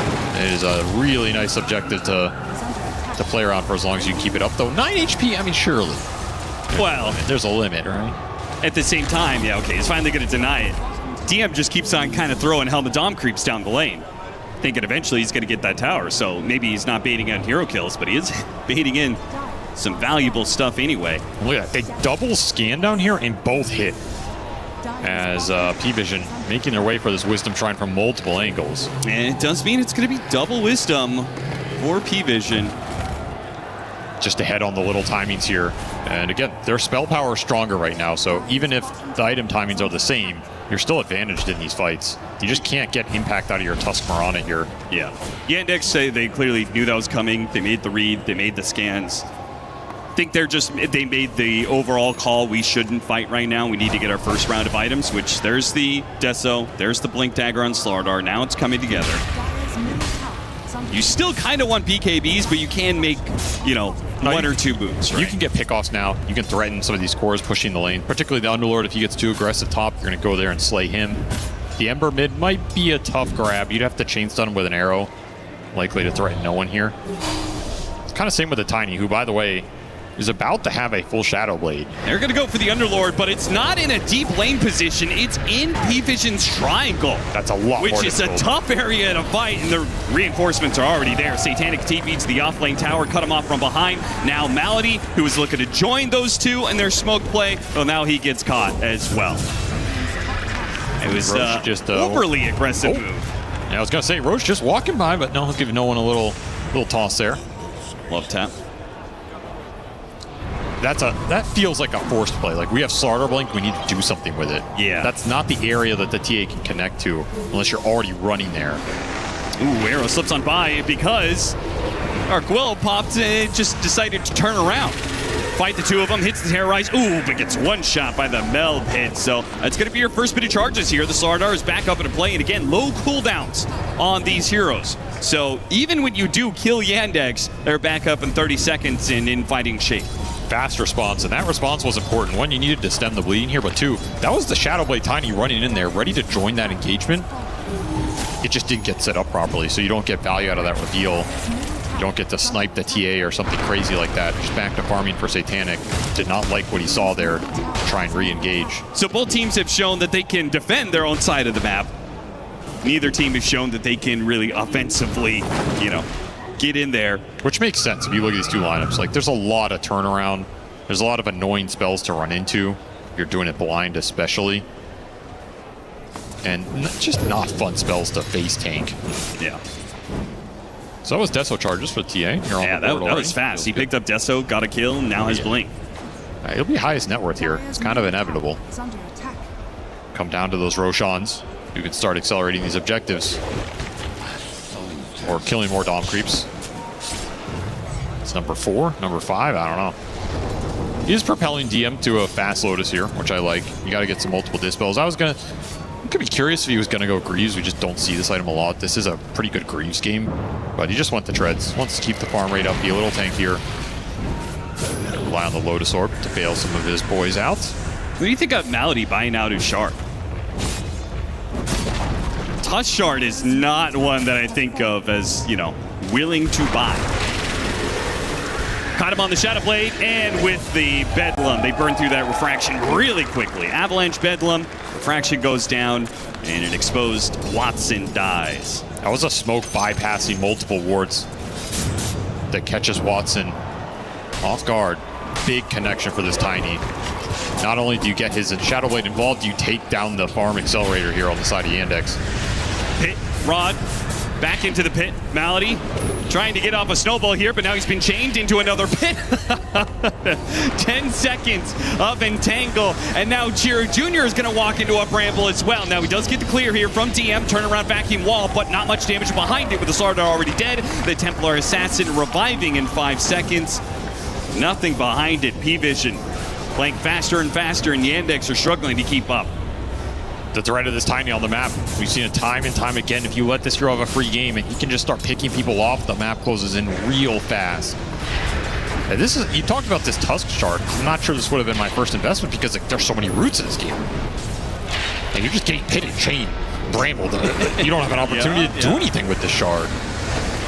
Speaker 7: It is a really nice objective to play around for as long as you can keep it up, though. 9 HP, I mean, surely.
Speaker 5: Well,
Speaker 7: there's a limit, right?
Speaker 5: At the same time, yeah, okay, he's finally going to deny it. DM just keeps on kind of throwing Helmadam creeps down the lane, thinking eventually he's going to get that tower. So maybe he's not baiting on hero kills, but he is baiting in some valuable stuff anyway.
Speaker 7: Look at that. They double scan down here and both hit. As P-Vision making their way for this Wisdom Shrine from multiple angles.
Speaker 5: And it does mean it's going to be double Wisdom for P-Vision.
Speaker 7: Just ahead on the little timings here. And again, their spell power is stronger right now, so even if the item timings are the same, you're still advantaged in these fights. You just can't get impact out of your Tusk Marana here.
Speaker 5: Yeah. Yandex say they clearly knew that was coming. They made the read, they made the scans. I think they made the overall call, we shouldn't fight right now. We need to get our first round of items, which there's the Deso, there's the Blink Dagger on Slardar. Now it's coming together. You still kind of want BKBs, but you can make, you know, one or two boots, right?
Speaker 7: You can get pickoffs now. You can threaten some of these cores pushing the lane, particularly the Underlord. If he gets too aggressive top, you're going to go there and slay him. The Ember mid might be a tough grab. You'd have to chain stun him with an arrow, likely to threaten no one here. It's kind of same with the Tiny, who, by the way, is about to have a full Shadow Blade.
Speaker 5: They're going to go for the Underlord, but it's not in a deep lane position. It's in P-Vision's triangle.
Speaker 7: That's a lot more
Speaker 5: Which is
Speaker 7: difficult.
Speaker 5: a tough area to fight, and the reinforcements are already there. Satanic TP to the off-lane tower, cut him off from behind. Now Malady, who was looking to join those two in their smoke play, well, now he gets caught as well. It was
Speaker 7: just
Speaker 5: overly aggressive move.
Speaker 7: Yeah, I was going to say, Roche just walking by, but no, he'll give no one a little toss there.
Speaker 5: Love tap.
Speaker 7: That feels like a forced play. Like, we have Slardar Blink, we need to do something with it.
Speaker 5: Yeah.
Speaker 7: That's not the area that the TA can connect to unless you're already running there.
Speaker 5: Ooh, Arrow slips on by because Arguello popped and just decided to turn around. fight the two of them, hits the terrorize. Ooh, but gets one shot by the Melb hit. So that's going to be your first bit of charges here. The Slardar is back up into play, and again, low cooldowns on these heroes. So even when you do kill Yandex, they're back up in 30 seconds and in fighting shape.
Speaker 7: Fast response, and that response was important. One, you needed to stem the bleeding here, but two, that was the Shadowblade Tiny running in there, ready to join that engagement. It just didn't get set up properly, so you don't get value out of that reveal. You don't get to snipe the TA or something crazy like that. Just back to farming for Satanic. Did not like what he saw there. Try and re-engage.
Speaker 5: So both teams have shown that they can defend their own side of the map. Neither team has shown that they can really offensively, you know, get in there.
Speaker 7: Which makes sense if you look at these two lineups. Like, there's a lot of turnaround. There's a lot of annoying spells to run into. If you're doing it blind especially. And just not fun spells to face tank.
Speaker 5: Yeah.
Speaker 7: So that was Deso charges for TA.
Speaker 5: Yeah, that was fast. He picked up Deso, got a kill, now has Blink.
Speaker 7: He'll be highest net worth here. It's kind of inevitable. Come down to those Roshans. You can start accelerating these objectives. Or killing more Dom creeps. It's number 4, number 5, I don't know. He is propelling DM to a fast Lotus here, which I like. You got to get some multiple dispels. I could be curious if he was going to go Greaves. We just don't see this item a lot. This is a pretty good Greaves game, but he just went to Treads. Wants to keep the farm rate up, be a little tankier. Rely on the Lotus Orb to bail some of his boys out.
Speaker 5: What do you think of Malady buying out his Shard? Tusk Shard is not one that I think of as, you know, willing to buy. Caught him on the Shadowblade, and with the Bedlam, they burn through that Refraction really quickly. Avalanche Bedlam, Refraction goes down, and an exposed Watson dies.
Speaker 7: That was a smoke bypassing multiple wards that catches Watson off guard. Big connection for this Tiny. Not only do you get his Shadowblade involved, you take down the farm accelerator here on the side of Yandex.
Speaker 5: Pit, Rod, back into the pit. Malady trying to get off a snowball here, but now he's been chained into another pit. 10 seconds of entangle, and now Jiro Jr. is going to walk into a bramble as well. Now he does get the clear here from DM, turnaround vacuum wall, but not much damage behind it with the Slardar already dead. The Templar Assassin reviving in 5 seconds. Nothing behind it. P-Vision playing faster and faster, and Yandex are struggling to keep up.
Speaker 7: The threat of this Tiny on the map, we've seen it time and time again. If you let this hero have a free game and he can just start picking people off, the map closes in real fast. And this is, you talked about this Tusk Shard. I'm not sure this would have been my first investment because like, there's so many roots in this game. And you're just getting pitted, chained, brambled. You don't have an opportunity to do anything with this Shard.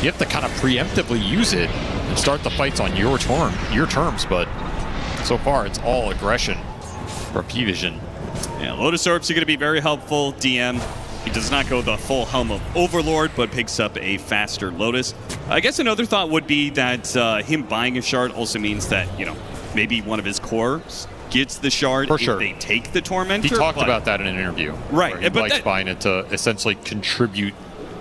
Speaker 7: You have to kind of preemptively use it and start the fights on your terms, but so far it's all aggression for P-Vision.
Speaker 5: Yeah, Lotus Orbs are going to be very helpful. DM, he does not go the full helm of Overlord, but picks up a faster Lotus. I guess another thought would be that him buying a Shard also means that, you know, maybe one of his cores gets the Shard
Speaker 7: for sure.
Speaker 5: If they take the Tormentor.
Speaker 7: He talked about that in an interview.
Speaker 5: Right.
Speaker 7: Where he likes buying it to essentially contribute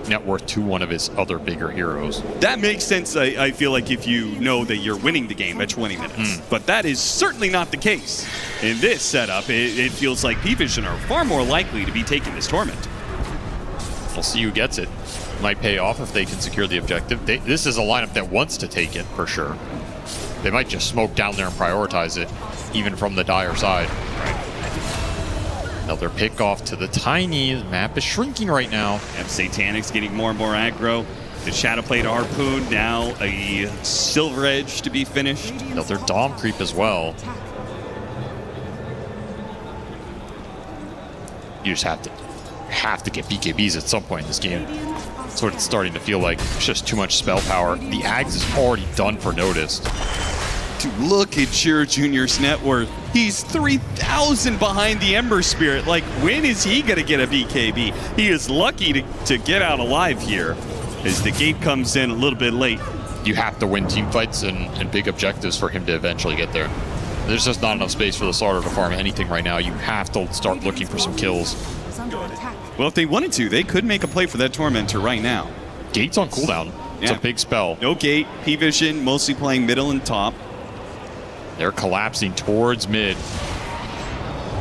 Speaker 7: net worth to one of his other bigger heroes.
Speaker 5: That makes sense, I feel like, if you know that you're winning the game at 20 minutes. But that is certainly not the case. In this setup, it feels like P-Vision are far more likely to be taking this Torment.
Speaker 7: We'll see who gets it. Might pay off if they can secure the objective. This is a lineup that wants to take it, for sure. They might just smoke down there and prioritize it, even from the Dire side. Another pick off to the Tiny. The map is shrinking right now.
Speaker 5: And Satanic's getting more and more aggro. The Shadowblade Harpoon, now a Silver Edge to be finished.
Speaker 7: Another Dom creep as well. You just have to get BKBs at some point in this game. That's what it's starting to feel like. It's just too much spell power. The Ags is already done for Notice.
Speaker 5: Dude, look at Jiro Jr.'s net worth. He's 3,000 behind the Ember Spirit. Like, when is he going to get a BKB? He is lucky to get out alive here as the gate comes in a little bit late.
Speaker 7: You have to win team fights and big objectives for him to eventually get there. There's just not enough space for the Slardar to farm anything right now. You have to start looking for some kills.
Speaker 5: Well, if they wanted to, they could make a play for that Tormentor right now.
Speaker 7: Gate's on cooldown. It's a big spell.
Speaker 5: No gate. P-Vision mostly playing middle and top.
Speaker 7: They're collapsing towards mid.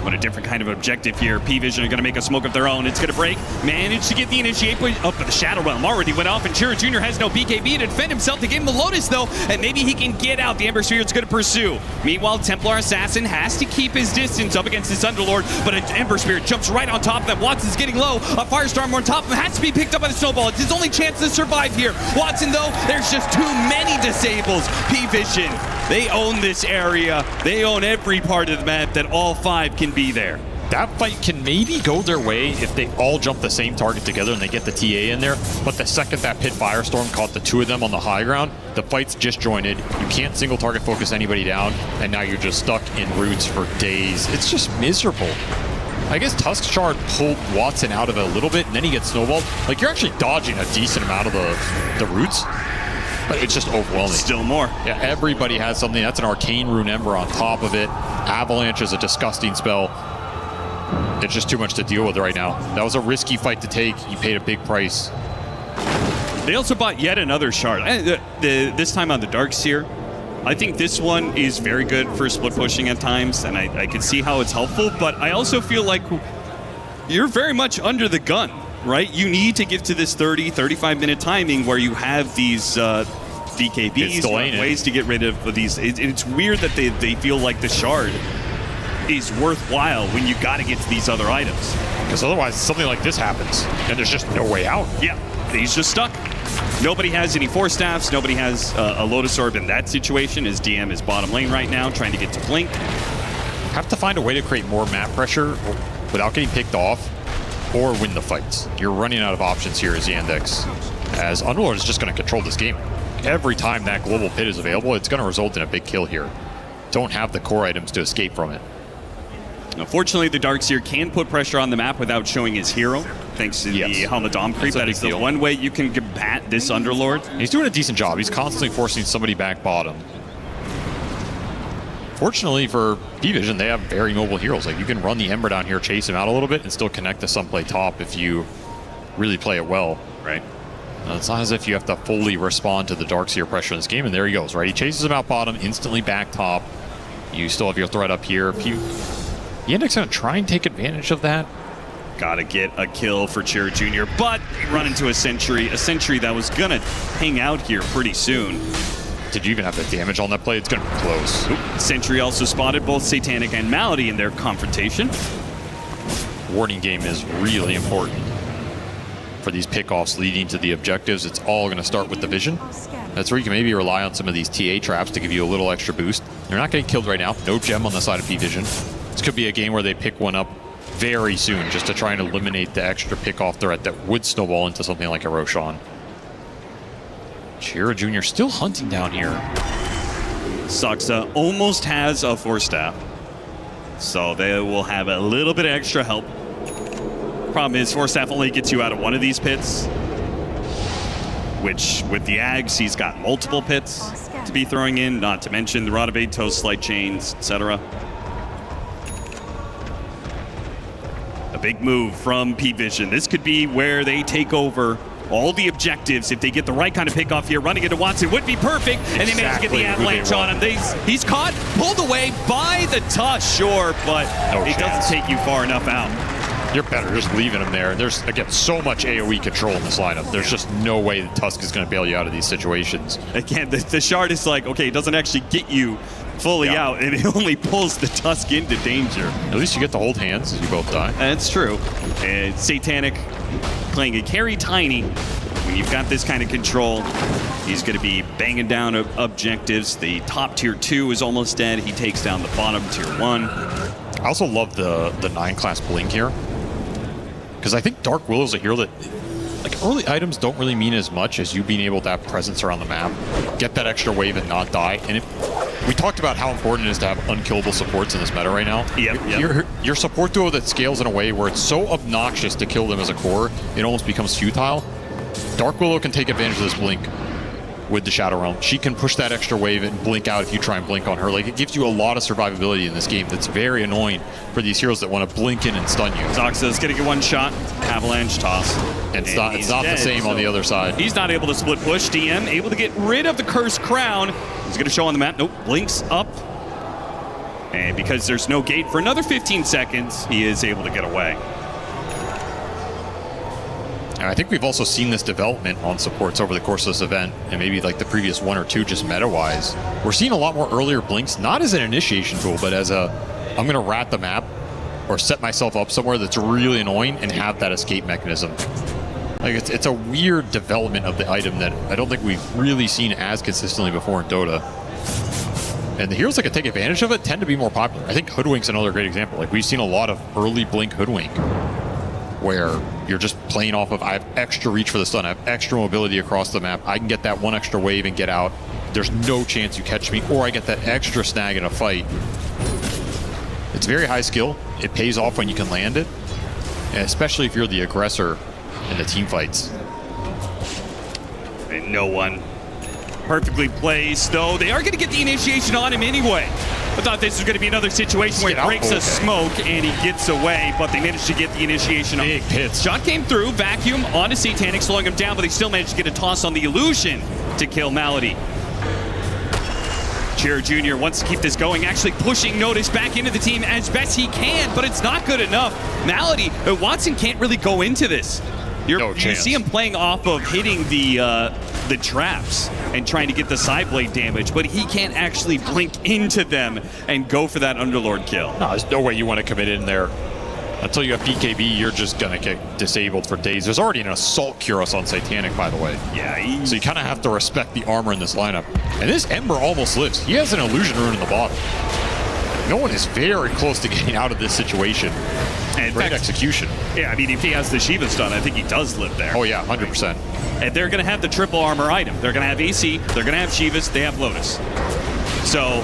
Speaker 5: But a different kind of objective here. P-Vision are going to make a smoke of their own. It's going to break. Managed to get the initiate up, but the Shadow Realm already went off, and Chira Jr. has no BKB to defend himself. They gave him the Lotus, though, and maybe he can get out. The Ember Spirit's going to pursue. Meanwhile, Templar Assassin has to keep his distance up against this Underlord, but an Ember Spirit jumps right on top of them. Watson's getting low. A Firestorm on top of him has to be picked up by the Snowball. It's his only chance to survive here. Watson, though, there's just too many disables. P-Vision, they own this area. They own every part of the map that all 5 can be there.
Speaker 7: That fight can maybe go their way if they all jump the same target together and they get the TA in there. But the second that Pit Firestorm caught the 2 of them on the high ground, the fight's disjointed. You can't single target focus anybody down, and now you're just stuck in roots for days. It's just miserable. I guess Tusk Shard pulled Watson out of it a little bit, and then he gets snowballed. Like, you're actually dodging a decent amount of the roots, but it's just overwhelming.
Speaker 5: Still more.
Speaker 7: Yeah, everybody has something. That's an Arcane Rune Ember on top of it. Avalanche is a disgusting spell. It's just too much to deal with right now. That was a risky fight to take. You paid a big price.
Speaker 5: They also bought yet another shard. This time on the Darkseer. I think this one is very good for split pushing at times, and I can see how it's helpful, but I also feel like you're very much under the gun, right? You need to get to this 30, 35-minute timing where you have these DKBs, ways to get rid of these. It's weird that they feel like the shard is worthwhile when you got to get to these other items.
Speaker 7: Because otherwise something like this happens, and there's just no way out.
Speaker 5: Yeah, he's just stuck. Nobody has any Force Staffs. Nobody has a Lotus Orb in that situation, as DM is bottom lane right now, trying to get to Blink.
Speaker 7: Have to find a way to create more map pressure without getting picked off, or win the fights. You're running out of options here as Yandex, as Underlord is just going to control this game. Every time that global pit is available, it's going to result in a big kill here. Don't have the core items to escape from it.
Speaker 5: Unfortunately, the Darkseer can put pressure on the map without showing his hero, thanks to the Helmadom creep. That is the one way you can combat this Underlord.
Speaker 7: He's doing a decent job. He's constantly forcing somebody back bottom. Fortunately for P-Vision, they have very mobile heroes. Like, you can run the Ember down here, chase him out a little bit, and still connect to some play top if you really play it well.
Speaker 5: Right.
Speaker 7: It's not as if you have to fully respond to the Darkseer pressure in this game, and there he goes, right? He chases him out bottom, instantly back top. You still have your threat up here. Yandex gonna try and take advantage of that.
Speaker 5: Gotta get a kill for Chira Jr., but they run into a Sentry that was gonna hang out here pretty soon.
Speaker 7: Did you even have the damage on that play? It's gonna be close.
Speaker 5: Sentry also spotted both Satanic and Malady in their confrontation.
Speaker 7: Warning game is really important for these pickoffs leading to the objectives. It's all gonna start with the vision. That's where you can maybe rely on some of these TA traps to give you a little extra boost. You're not getting killed right now. No gem on the side of P-Vision. This could be a game where they pick one up very soon just to try and eliminate the extra pickoff threat that would snowball into something like a Roshan. Chira Jr. still hunting down here.
Speaker 5: Saksa almost has a Force Staff, so they will have a little bit of extra help. Problem is, Force Staff only gets you out of one of these pits, which with the Ags, he's got multiple pits to be throwing in, not to mention the Rod-Evade, Toast, Slight Chains, etc. A big move from P-Vision. This could be where they take over all the objectives. If they get the right kind of pick off here, running into Watson would be perfect, and they manage to get the avalanche on him. He's caught, pulled away by the Tusk, sure, but it doesn't take you far enough out.
Speaker 7: You're better just leaving him there. There's, again, so much AoE control in this lineup. There's just no way that Tusk is going to bail you out of these situations.
Speaker 5: Again, the shard is like, okay, it doesn't actually get you fully out, and it only pulls the Tusk into danger.
Speaker 7: At least you get to hold hands as you both die.
Speaker 5: That's true. And Satanic playing a carry Tiny. When you've got this kind of control, he's going to be banging down objectives. The top tier 2 is almost dead. He takes down the bottom tier 1.
Speaker 7: I also love the 9 class Blink here, because I think Dark Willow is a hero that, like, early items don't really mean as much as you being able to have presence around the map, get that extra wave and not die. And we talked about how important it is to have unkillable supports in this meta right now. Your support duo that scales in a way where it's so obnoxious to kill them as a core, it almost becomes futile. Dark Willow can take advantage of this Blink with the Shadow Realm. She can push that extra wave and blink out if you try and blink on her. Like, it gives you a lot of survivability in this game that's very annoying for these heroes that want to blink in and stun you.
Speaker 5: Zoxa's gonna get one shot, avalanche toss.
Speaker 7: It's not the same on the other side.
Speaker 5: He's not able to split push. DM able to get rid of the Cursed Crown. He's gonna show on the map. Nope, blinks up. And because there's no gate for another 15 seconds, he is able to get away.
Speaker 7: And I think we've also seen this development on supports over the course of this event, and maybe like the previous one or two just meta-wise. We're seeing a lot more earlier blinks, not as an initiation tool, but as a, I'm going to rat the map or set myself up somewhere that's really annoying and have that escape mechanism. Like it's a weird development of the item that I don't think we've really seen as consistently before in Dota. And the heroes that can take advantage of it tend to be more popular. I think Hoodwink's another great example. Like we've seen a lot of early blink Hoodwink where you're just playing off of, I have extra reach for the stun, I have extra mobility across the map, I can get that one extra wave and get out. There's no chance you catch me, or I get that extra snag in a fight. It's very high skill. It pays off when you can land it, and especially if you're the aggressor in the team fights.
Speaker 5: And no one perfectly placed, though. They are going to get the initiation on him anyway. I thought this was going to be another situation where he breaks a smoke and he gets away, but they managed to get the initiation on.
Speaker 7: Big hits.
Speaker 5: Shot came through, vacuum onto Satanic, slowing him down, but they still managed to get a toss on the illusion to kill Malady. Cheer Jr. wants to keep this going, actually pushing Notice back into the team as best he can, but it's not good enough. Malady, Watson can't really go into this. You see him playing off of hitting the traps and trying to get the side blade damage, but he can't actually blink into them and go for that Underlord kill.
Speaker 7: No, there's no way you want to commit in there. Until you have BKB, you're just going to get disabled for days. There's already an Assault Cuirass on Satanic, by the way.
Speaker 5: Yeah.
Speaker 7: So you kind of have to respect the armor in this lineup. And this Ember almost lives. He has an Illusion Rune in the bottom. No one is very close to getting out of this situation.
Speaker 5: And
Speaker 7: great execution.
Speaker 5: Yeah, I mean, if he has the Shiva stun, I think he does live there.
Speaker 7: Oh, yeah, 100%.
Speaker 5: And they're going to have the triple armor item. They're going to have AC, they're going to have Shivas, they have Lotus. So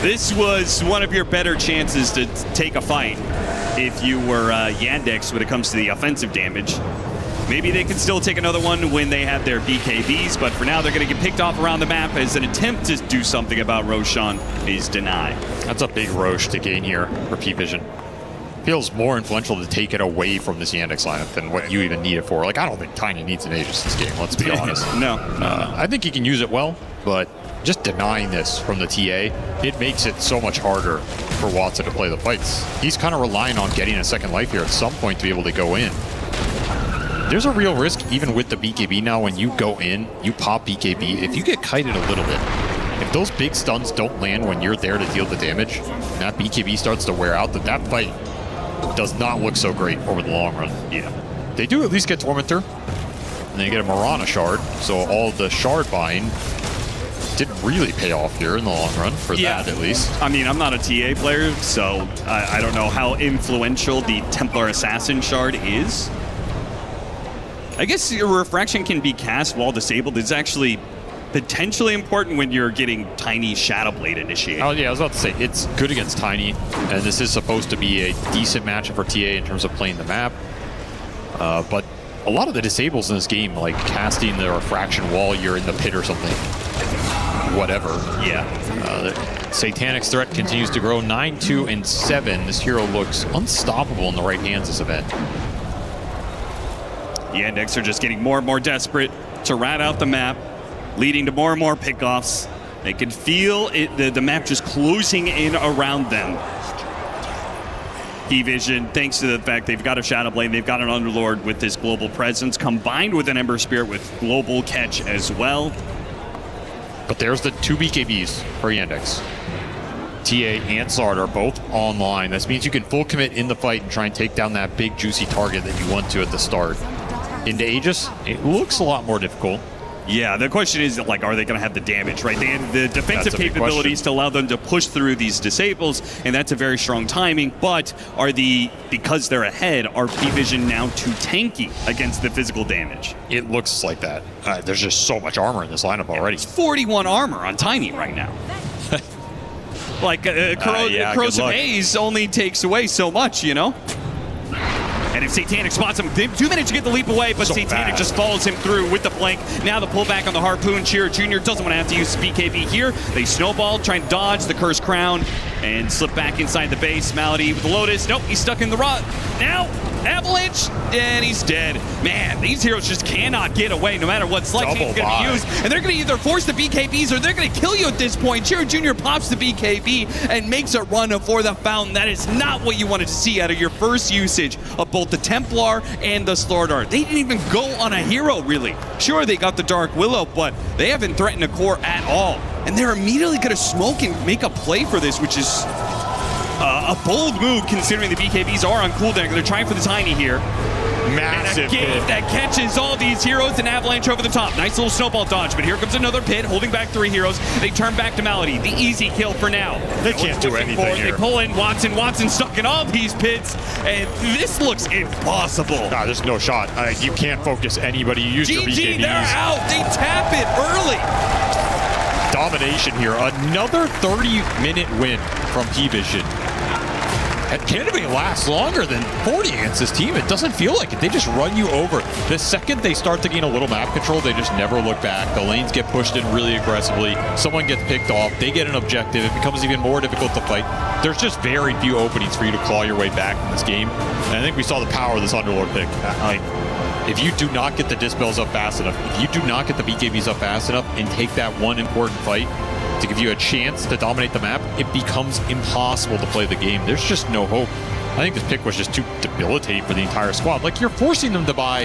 Speaker 5: this was one of your better chances to take a fight if you were Yandex when it comes to the offensive damage. Maybe they can still take another one when they have their BKBs, but for now they're going to get picked off around the map as an attempt to do something about Roshan is denied.
Speaker 7: That's a big Roche to gain here for P-Vision. Feels more influential to take it away from this Yandex lineup than what you even need it for. Like, I don't think Tiny needs an Aegis this game, let's be honest.
Speaker 5: No.
Speaker 7: I think he can use it well, but just denying this from the TA, it makes it so much harder for Watson to play the fights. He's kind of relying on getting a second life here at some point to be able to go in. There's a real risk, even with the BKB now, when you go in, you pop BKB, if you get kited a little bit, if those big stuns don't land when you're there to deal the damage, and that BKB starts to wear out, that fight does not look so great over the long run.
Speaker 5: Yeah.
Speaker 7: They do at least get Tormentor, and they get a Marana shard, so all the shard buying didn't really pay off here in the long run, for that at least.
Speaker 5: I mean, I'm not a TA player, so I don't know how influential the Templar Assassin shard is. I guess your refraction can be cast while disabled. It's actually potentially important when you're getting Tiny Shadowblade initiated.
Speaker 7: Oh yeah, I was about to say, it's good against Tiny, and this is supposed to be a decent matchup for TA in terms of playing the map. But a lot of the disables in this game, like casting the refraction while you're in the pit or something, whatever.
Speaker 5: Yeah.
Speaker 7: Satanic's threat continues to grow, 9-2 and 7. This hero looks unstoppable in the right hands this event.
Speaker 5: The Yandex are just getting more and more desperate to rat out the map, leading to more and more pickoffs. They can feel it, the map just closing in around them. P-Vision, thanks to the fact they've got a Shadowblade, they've got an Underlord with this global presence, combined with an Ember Spirit with global catch as well.
Speaker 7: But there's the 2 BKBs for Yandex. TA and Sard are both online. This means you can full commit in the fight and try and take down that big juicy target that you want to at the start. Into Aegis, it looks a lot more difficult.
Speaker 5: Yeah, the question is, like, are they going to have the damage, right? They have the defensive capabilities to allow them to push through these disables, and that's a very strong timing, but because they're ahead, are P-Vision now too tanky against the physical damage?
Speaker 7: It looks like that. There's just so much armor in this lineup already.
Speaker 5: It's 41 armor on Tiny right now. Like, Corrosive Haze only takes away so much, you know? And if Satanic spots him, they do manage to get the leap away, but Satanic just follows him through with the flank. Now the pullback on the Harpoon. Cheer Jr. doesn't want to have to use BKB here. They snowball, trying to dodge the Cursed Crown, and slip back inside the base. Malady with the Lotus. Nope, he's stuck in the rot. Now, Avalanche, and he's dead. Man, these heroes just cannot get away no matter what Selection is going to use. And they're going to either force the BKBs or they're going to kill you at this point. Chiro Jr. pops the BKB and makes a run for the fountain. That is not what you wanted to see out of your first usage of both the Templar and the Slardar. They didn't even go on a hero, really. Sure, they got the Dark Willow, but they haven't threatened a core at all. And they're immediately going to smoke and make a play for this, which is a bold move considering the BKBs are on cooldown. They're trying for the Tiny here.
Speaker 7: Massive
Speaker 5: and a game
Speaker 7: pit.
Speaker 5: that catches all these heroes and Avalanche over the top. Nice little snowball dodge, but here comes another pit, holding back 3 heroes. They turn back to Malady. The easy kill for now.
Speaker 7: They can't do anything here.
Speaker 5: They pull in Watson. Watson's stuck in all these pits, and this looks impossible.
Speaker 7: Nah, there's no shot. You can't focus anybody. You use your BKBs.
Speaker 5: They're out. They tap it early.
Speaker 7: Domination here. Another 30-minute win from P-Vision. It can't even last longer than 40 against this team. It doesn't feel like it. They just run you over. The second they start to gain a little map control, they just never look back. The lanes get pushed in really aggressively. Someone gets picked off. They get an objective. It becomes even more difficult to fight. There's just very few openings for you to claw your way back in this game. And I think we saw the power of this Underlord pick. If you do not get the Dispels up fast enough, if you do not get the BKBs up fast enough and take that one important fight to give you a chance to dominate the map, it becomes impossible to play the game. There's just no hope. I think this pick was just too debilitating for the entire squad. Like, you're forcing them to buy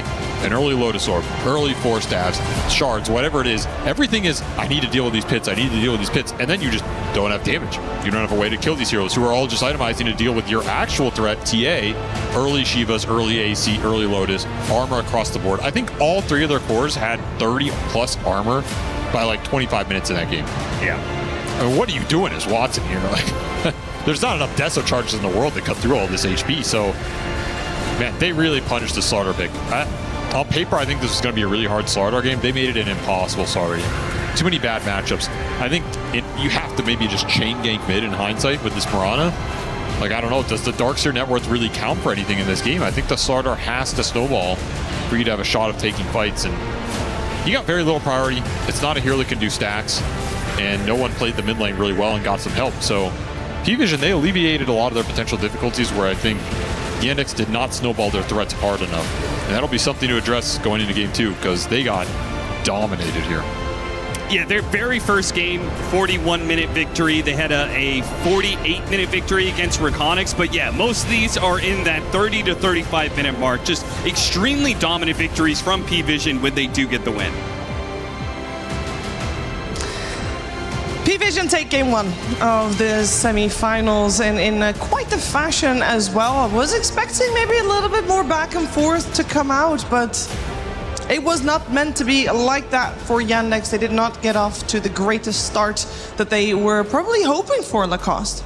Speaker 7: an early Lotus Orb, early 4 stabs, shards, whatever it is. Everything is, I need to deal with these pits, I need to deal with these pits, and then you just don't have damage. You don't have a way to kill these heroes who are all just itemizing to deal with your actual threat, TA, early Shivas, early AC, early Lotus, armor across the board. I think all 3 of their cores had 30 plus armor by like 25 minutes in that game.
Speaker 5: Yeah.
Speaker 7: I mean, what are you doing as Watson here? Like, there's not enough Deso charges in the world to cut through all this HP, so man, they really punished the Slardar pick. On paper, I think this is going to be a really hard Slardar game. They made it an impossible Slardar game. Too many bad matchups. I think you have to maybe just chain gank mid in hindsight with this Mirana. Like, I don't know, does the Darkseer net worth really count for anything in this game? I think the Slardar has to snowball for you to have a shot of taking fights, and you got very little priority. It's not a hero that can do stacks, and no one played the mid lane really well and got some help. So P-Vision, they alleviated a lot of their potential difficulties where I think Yandex did not snowball their threats hard enough. And that'll be something to address going into game 2 because they got dominated here.
Speaker 5: Yeah, their very first game, 41-minute victory. They had a 48-minute victory against Reconyx. But yeah, most of these are in that 30 to 35-minute mark. Just extremely dominant victories from P-Vision when they do get the win.
Speaker 16: P-Vision take game 1 of the semi-finals and in quite the fashion as well. I was expecting maybe a little bit more back and forth to come out, but it was not meant to be like that for Yandex. They did not get off to the greatest start that they were probably hoping for, Lacoste.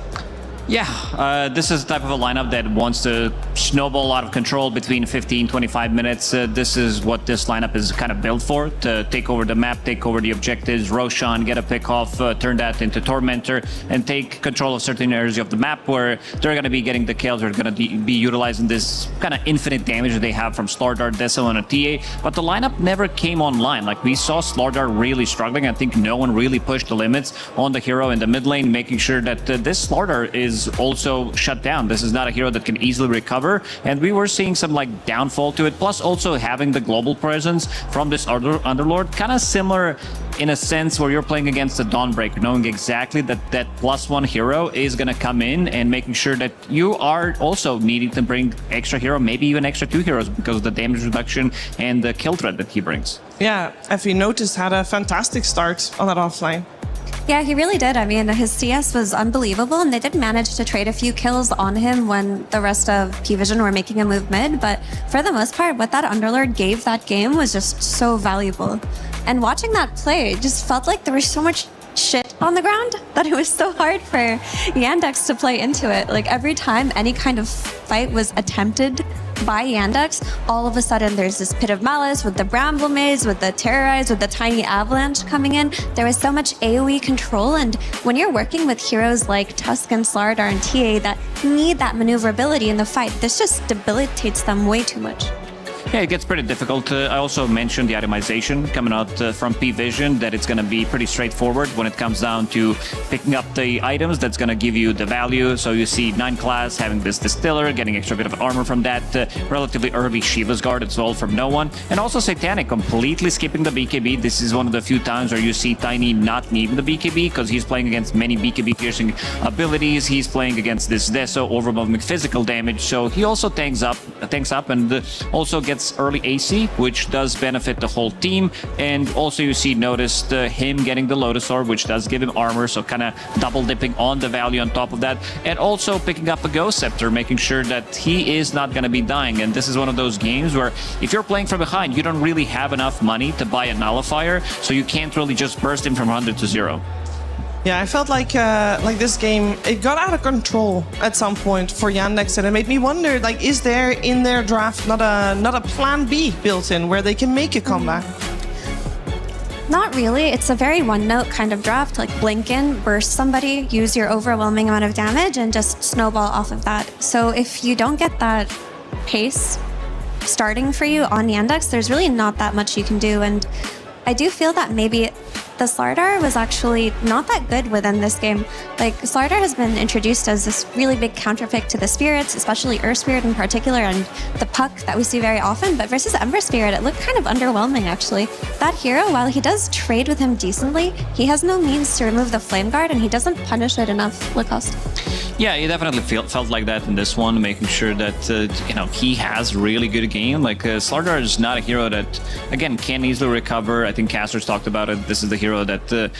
Speaker 21: Yeah, this is the type of a lineup that wants to snowball out of control between 15-25 minutes. This is what this lineup is kind of built for, to take over the map, take over the objectives, Roshan, get a pick off, turn that into Tormentor, and take control of certain areas of the map where they're going to be getting the kills, they're going to be utilizing this kind of infinite damage that they have from Slardar, Deso, and a TA, but the lineup never came online. Like, we saw Slardar really struggling. I think no one really pushed the limits on the hero in the mid lane, making sure that this Slardar is also shut down. This is not a hero that can easily recover, and we were seeing some like downfall to it, plus also having the global presence from this Underlord, kind of similar in a sense where you're playing against the Dawnbreaker, knowing exactly that that +1 hero is going to come in and making sure that you are also needing to bring extra hero, maybe even extra 2 heroes because of the damage reduction and the kill threat that he brings.
Speaker 16: Yeah, if you noticed, had a fantastic start on that offlane.
Speaker 11: Yeah, he really did. I mean, his CS was unbelievable, and they did manage to trade a few kills on him when the rest of P-Vision were making a move mid, but for the most part, what that Underlord gave that game was just so valuable. And watching that play, it just felt like there was so much shit on the ground that it was so hard for Yandex to play into it. Like, every time any kind of fight was attempted by Yandex, all of a sudden there's this Pit of Malice with the Bramble Maze, with the Terrorize, with the Tiny Avalanche coming in. There was so much AoE control, and when you're working with heroes like Tusk and Slardar and TA that need that maneuverability in the fight, this just debilitates them way too much.
Speaker 21: Yeah, it gets pretty difficult. I also mentioned the itemization coming out from P-Vision, that it's going to be pretty straightforward when it comes down to picking up the items that's going to give you the value. So you see 9 class having this Distiller, getting extra bit of armor from that, relatively early Shiva's Guard as well from no one, and also Satanic completely skipping the BKB. This is one of the few times where you see Tiny not needing the BKB because he's playing against many BKB piercing abilities. He's playing against this Deso, overwhelming physical damage, so he also tanks up and also gets early AC, which does benefit the whole team. And also you see noticed him getting the Lotus Orb, which does give him armor, so kind of double dipping on the value on top of that, and also picking up a Ghost Scepter, making sure that he is not going to be dying. And this is one of those games where if you're playing from behind, you don't really have enough money to buy a Nullifier, so you can't really just burst him from 100 to 0.
Speaker 16: Yeah, I felt like this game, it got out of control at some point for Yandex, and it made me wonder, like, is there in their draft not a plan B built in where they can make a comeback?
Speaker 11: Not really. It's a very one-note kind of draft, like blink in, burst somebody, use your overwhelming amount of damage, and just snowball off of that. So if you don't get that pace starting for you on Yandex, there's really not that much you can do. And I do feel that maybe the Slardar was actually not that good within this game. Like, Slardar has been introduced as this really big counterpick to the Spirits, especially Earth Spirit in particular, and the Puck that we see very often, but versus Ember Spirit, it looked kind of underwhelming, actually. That hero, while he does trade with him decently, he has no means to remove the Flame Guard, and he doesn't punish it enough, Lacoste.
Speaker 21: Yeah, he definitely felt like that in this one, making sure that, he has really good game. Like, Slardar is not a hero that, again, can easily recover. I think Caster's talked about it. This is the hero that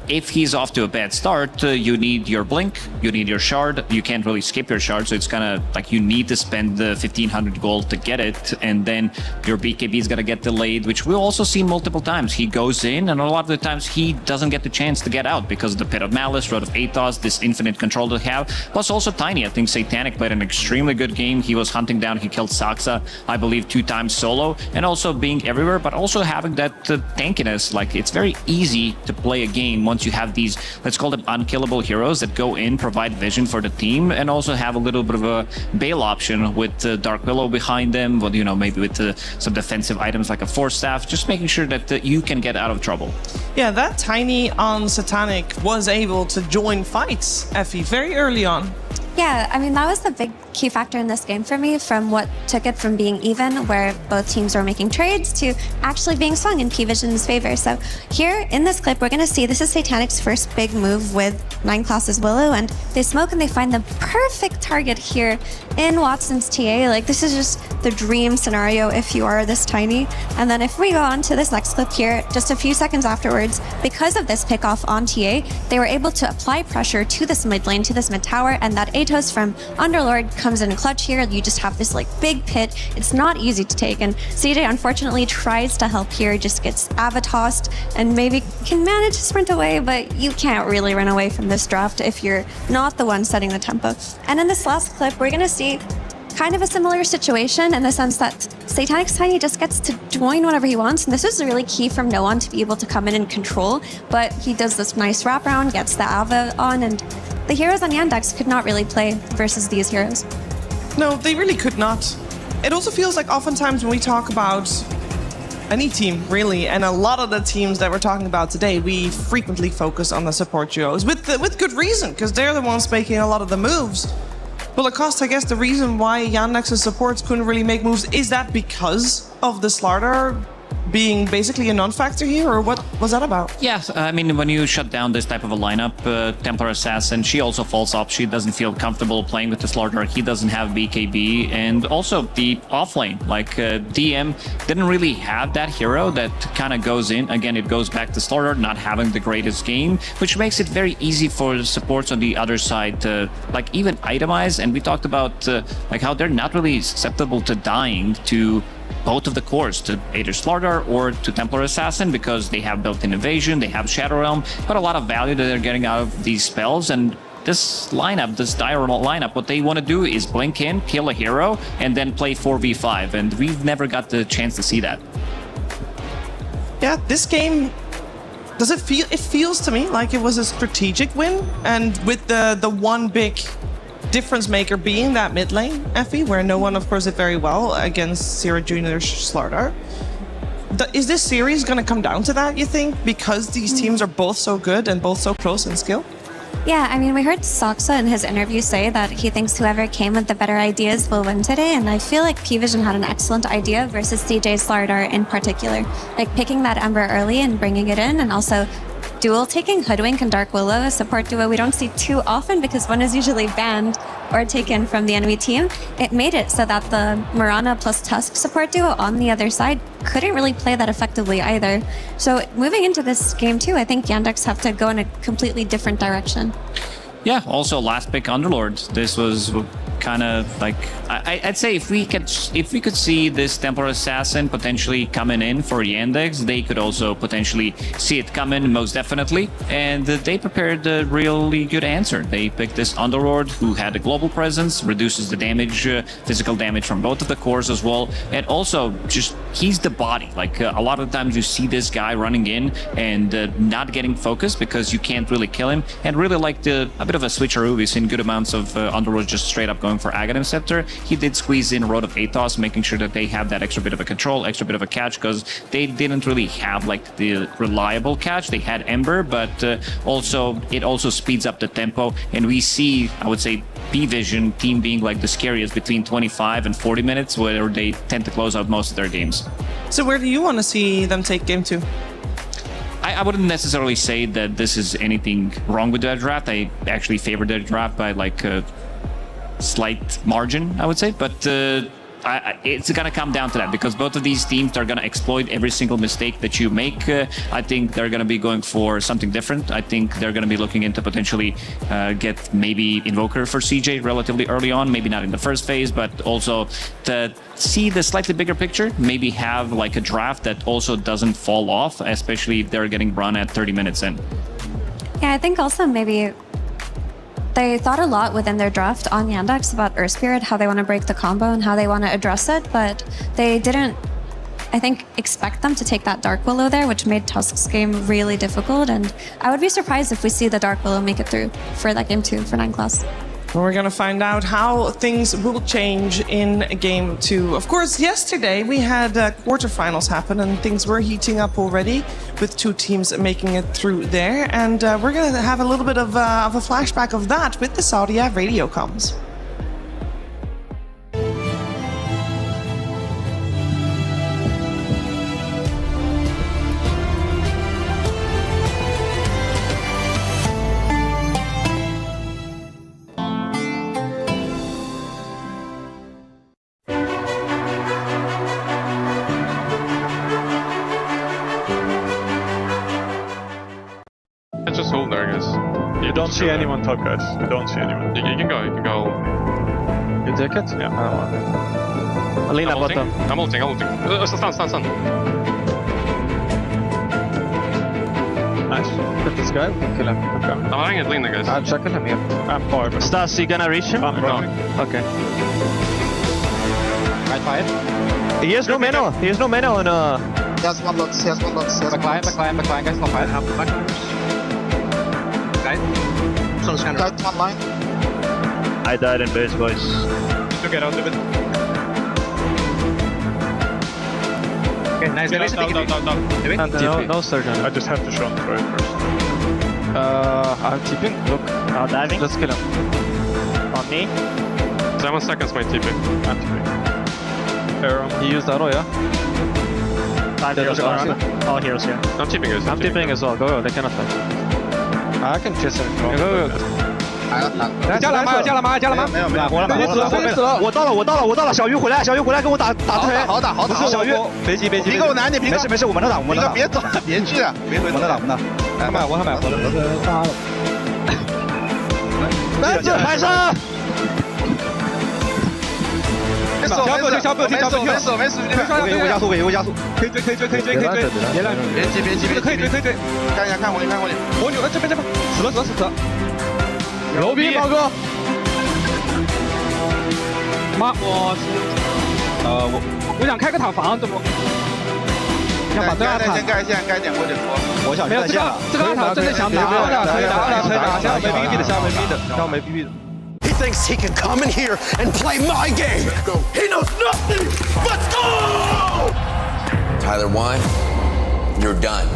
Speaker 21: if he's off to a bad start, you need your blink, you need your shard. You can't really skip your shard, so it's kind of like you need to spend the 1500 gold to get it, and then your BKB is gonna get delayed, which we'll also see multiple times. He goes in, and a lot of the times he doesn't get the chance to get out because of the Pit of Malice, Road of Athos, this infinite control to have. Plus also Tiny. I think Satanic played an extremely good game. He was hunting down, he killed Saxa, I believe 2 times solo, and also being everywhere, but also having that tankiness. Like, it's very easy to play a game once you have these, let's call them unkillable heroes that go in, provide vision for the team, and also have a little bit of a bail option with Dark Willow behind them, but maybe with some defensive items like a Force Staff, just making sure that you can get out of trouble.
Speaker 16: Yeah, that Tiny on Satanic was able to join fights, Effie, very early on.
Speaker 11: Yeah, I mean, that was the big key factor in this game for me, from what took it from being even, where both teams were making trades, to actually being swung in P-Vision's favor. So here in this clip, we're going to see this is Satanic's first big move with 9 classes Willow, and they smoke and they find the perfect target here in Watson's TA. Like, this is just the dream scenario if you are this Tiny. And then if we go on to this next clip here, just a few seconds afterwards, because of this pickoff on TA, they were able to apply pressure to this mid lane, to this mid tower, and that Atos from Underlord comes in clutch here. You just have this like big pit. It's not easy to take, and CJ unfortunately tries to help here, just gets Avatossed and maybe can manage to sprint away, but you can't really run away from this draft if you're not the one setting the tempo. And in this last clip, we're gonna see kind of a similar situation in the sense that Satanic's Tiny just gets to join whenever he wants, and this is really key from no one to be able to come in and control, but he does this nice wraparound, gets the Ava on, and the heroes on Yandex could not really play versus these heroes.
Speaker 16: No, they really could not. It also feels like oftentimes when we talk about any team, really, and a lot of the teams that we're talking about today, we frequently focus on the support duos, with good reason, because they're the ones making a lot of the moves. But Lacoste, I guess the reason why Yandex's supports couldn't really make moves, is that because of the Slardar being basically a non-factor here, or what was that about?
Speaker 21: Yes, I mean, when you shut down this type of a lineup, Templar Assassin, she also falls off. She doesn't feel comfortable playing with the Slardar. He doesn't have BKB, and also the offlane, like DM didn't really have that hero that kind of goes in. Again, it goes back to Slardar not having the greatest game, which makes it very easy for the supports on the other side to like even itemize. And we talked about like how they're not really susceptible to dying to both of the cores, to either Slardar or to Templar Assassin, because they have built-in evasion, they have Shadow Realm, but a lot of value that they're getting out of these spells. And this lineup, this diurnal lineup, what they want to do is blink in, kill a hero, and then play 4v5, and we've never got the chance to see that.
Speaker 16: Yeah, this game, does it feel, it feels to me like it was a strategic win, and with the one big difference maker being that mid lane, Effie, where no one, of course, did very well against Sierra Junior's Slardar. Is this series going to come down to that, you think? Because these teams are both so good and both so close in skill?
Speaker 11: Yeah, I mean, we heard Saksa in his interview say that he thinks whoever came with the better ideas will win today, and I feel like P-Vision had an excellent idea versus CJ Slardar in particular. Like picking that Ember early and bringing it in, and also dual taking Hoodwink and Dark Willow, a support duo we don't see too often because one is usually banned or taken from the enemy team. It made it so that the Mirana plus Tusk support duo on the other side couldn't really play that effectively either. So moving into this game too, I think Yandex have to go in a completely different direction.
Speaker 21: Yeah, also last pick Underlord. This was kind of like I'd say if we could see this Templar Assassin potentially coming in for Yandex, they could also potentially see it coming most definitely. And they prepared a really good answer. They picked this Underlord who had a global presence, reduces the damage, physical damage from both of the cores as well, and also just he's the body. Like a lot of times you see this guy running in and not getting focused because you can't really kill him. And really like a bit of a switcheroo. We've seen good amounts of Underlord just straight up going for Aghanim Scepter. He did squeeze in Road of Athos, making sure that they have that extra bit of a control, extra bit of a catch, because they didn't really have like the reliable catch. They had Ember, but it also speeds up the tempo. And we see, I would say, P-Vision team being like the scariest between 25 and 40 minutes, where they tend to close out most of their games.
Speaker 16: So where do you want to see them take game 2?
Speaker 21: I wouldn't necessarily say that this is anything wrong with their draft. I actually favor their draft by like a slight margin, I would say, but it's gonna come down to that because both of these teams are gonna exploit every single mistake that you make. I think they're gonna be going for something different. I think they're gonna be looking into potentially get maybe Invoker for CJ relatively early on, maybe not in the first phase, but also to see the slightly bigger picture, maybe have like a draft that also doesn't fall off, especially if they're getting run at 30 minutes in.
Speaker 11: Yeah, I think also maybe they thought a lot within their draft on Yandex about Earth Spirit, how they want to break the combo and how they want to address it, but they didn't, I think, expect them to take that Dark Willow there, which made Tusk's game really difficult, and I would be surprised if we see the Dark Willow make it through for that game 2 for 9 Class.
Speaker 16: We're going to find out how things will change in game 2. Of course, yesterday we had quarterfinals happen and things were heating up already with 2 teams making it through there. And we're going to have a little bit of a flashback of that with the Saudi radio comms.
Speaker 10: Just hold there, guys. You don't see anyone top, guys. You don't see anyone. You can go, You take it? Yeah.
Speaker 1: I'll lean up bottom.
Speaker 10: I'm ulting. Stand.
Speaker 1: Nice. Hit this guy, we can kill him.
Speaker 10: I'm having it lean there, guys.
Speaker 1: I'll chuckle him here. I'm far. Stas, you gonna reach him?
Speaker 10: I'm going.
Speaker 1: Okay.
Speaker 12: Right fired.
Speaker 1: He has no mana on
Speaker 12: He has one lots. Backline, guys, not fired. Guide one line.
Speaker 1: I died in base, boys.
Speaker 10: To get out of it.
Speaker 12: Okay, nice.
Speaker 1: No surgeon.
Speaker 10: I just have to show him for it first.
Speaker 1: I'm TPing. Look. Diving. Just kill him. On me.
Speaker 10: 7 seconds, my TP. I'm TPing.
Speaker 1: He used arrow, yeah?
Speaker 10: 5 heroes around.
Speaker 1: All heroes here.
Speaker 10: I'm TPing, guys.
Speaker 1: I'm TPing as well. Go. They cannot fight. I can chase him. Go.
Speaker 12: 加了吗？没有，活了。
Speaker 1: 我到了，小鱼回来跟我打自锤。
Speaker 12: 好打。
Speaker 1: 小鱼，别急，
Speaker 12: 平够难，你平够。
Speaker 1: 没事，我们能打。
Speaker 12: 别走，别去了，别回头。我能打。
Speaker 1: 我还买活了，杀了。男子排山。
Speaker 12: 没
Speaker 1: 加速，
Speaker 12: 可以追，别急，可以追，看一下，看火力，
Speaker 1: 火牛，这边，死了，牛逼，猫哥，妈，我想开个塔防，怎么？要把这塔
Speaker 12: 先盖线，该点或者说，
Speaker 1: 我想没有这个塔真的想打，可以打，下没 BB 的，
Speaker 13: thinks he can come in here and play my game. He knows nothing. Let's go!
Speaker 15: Tyler Wine, you're done.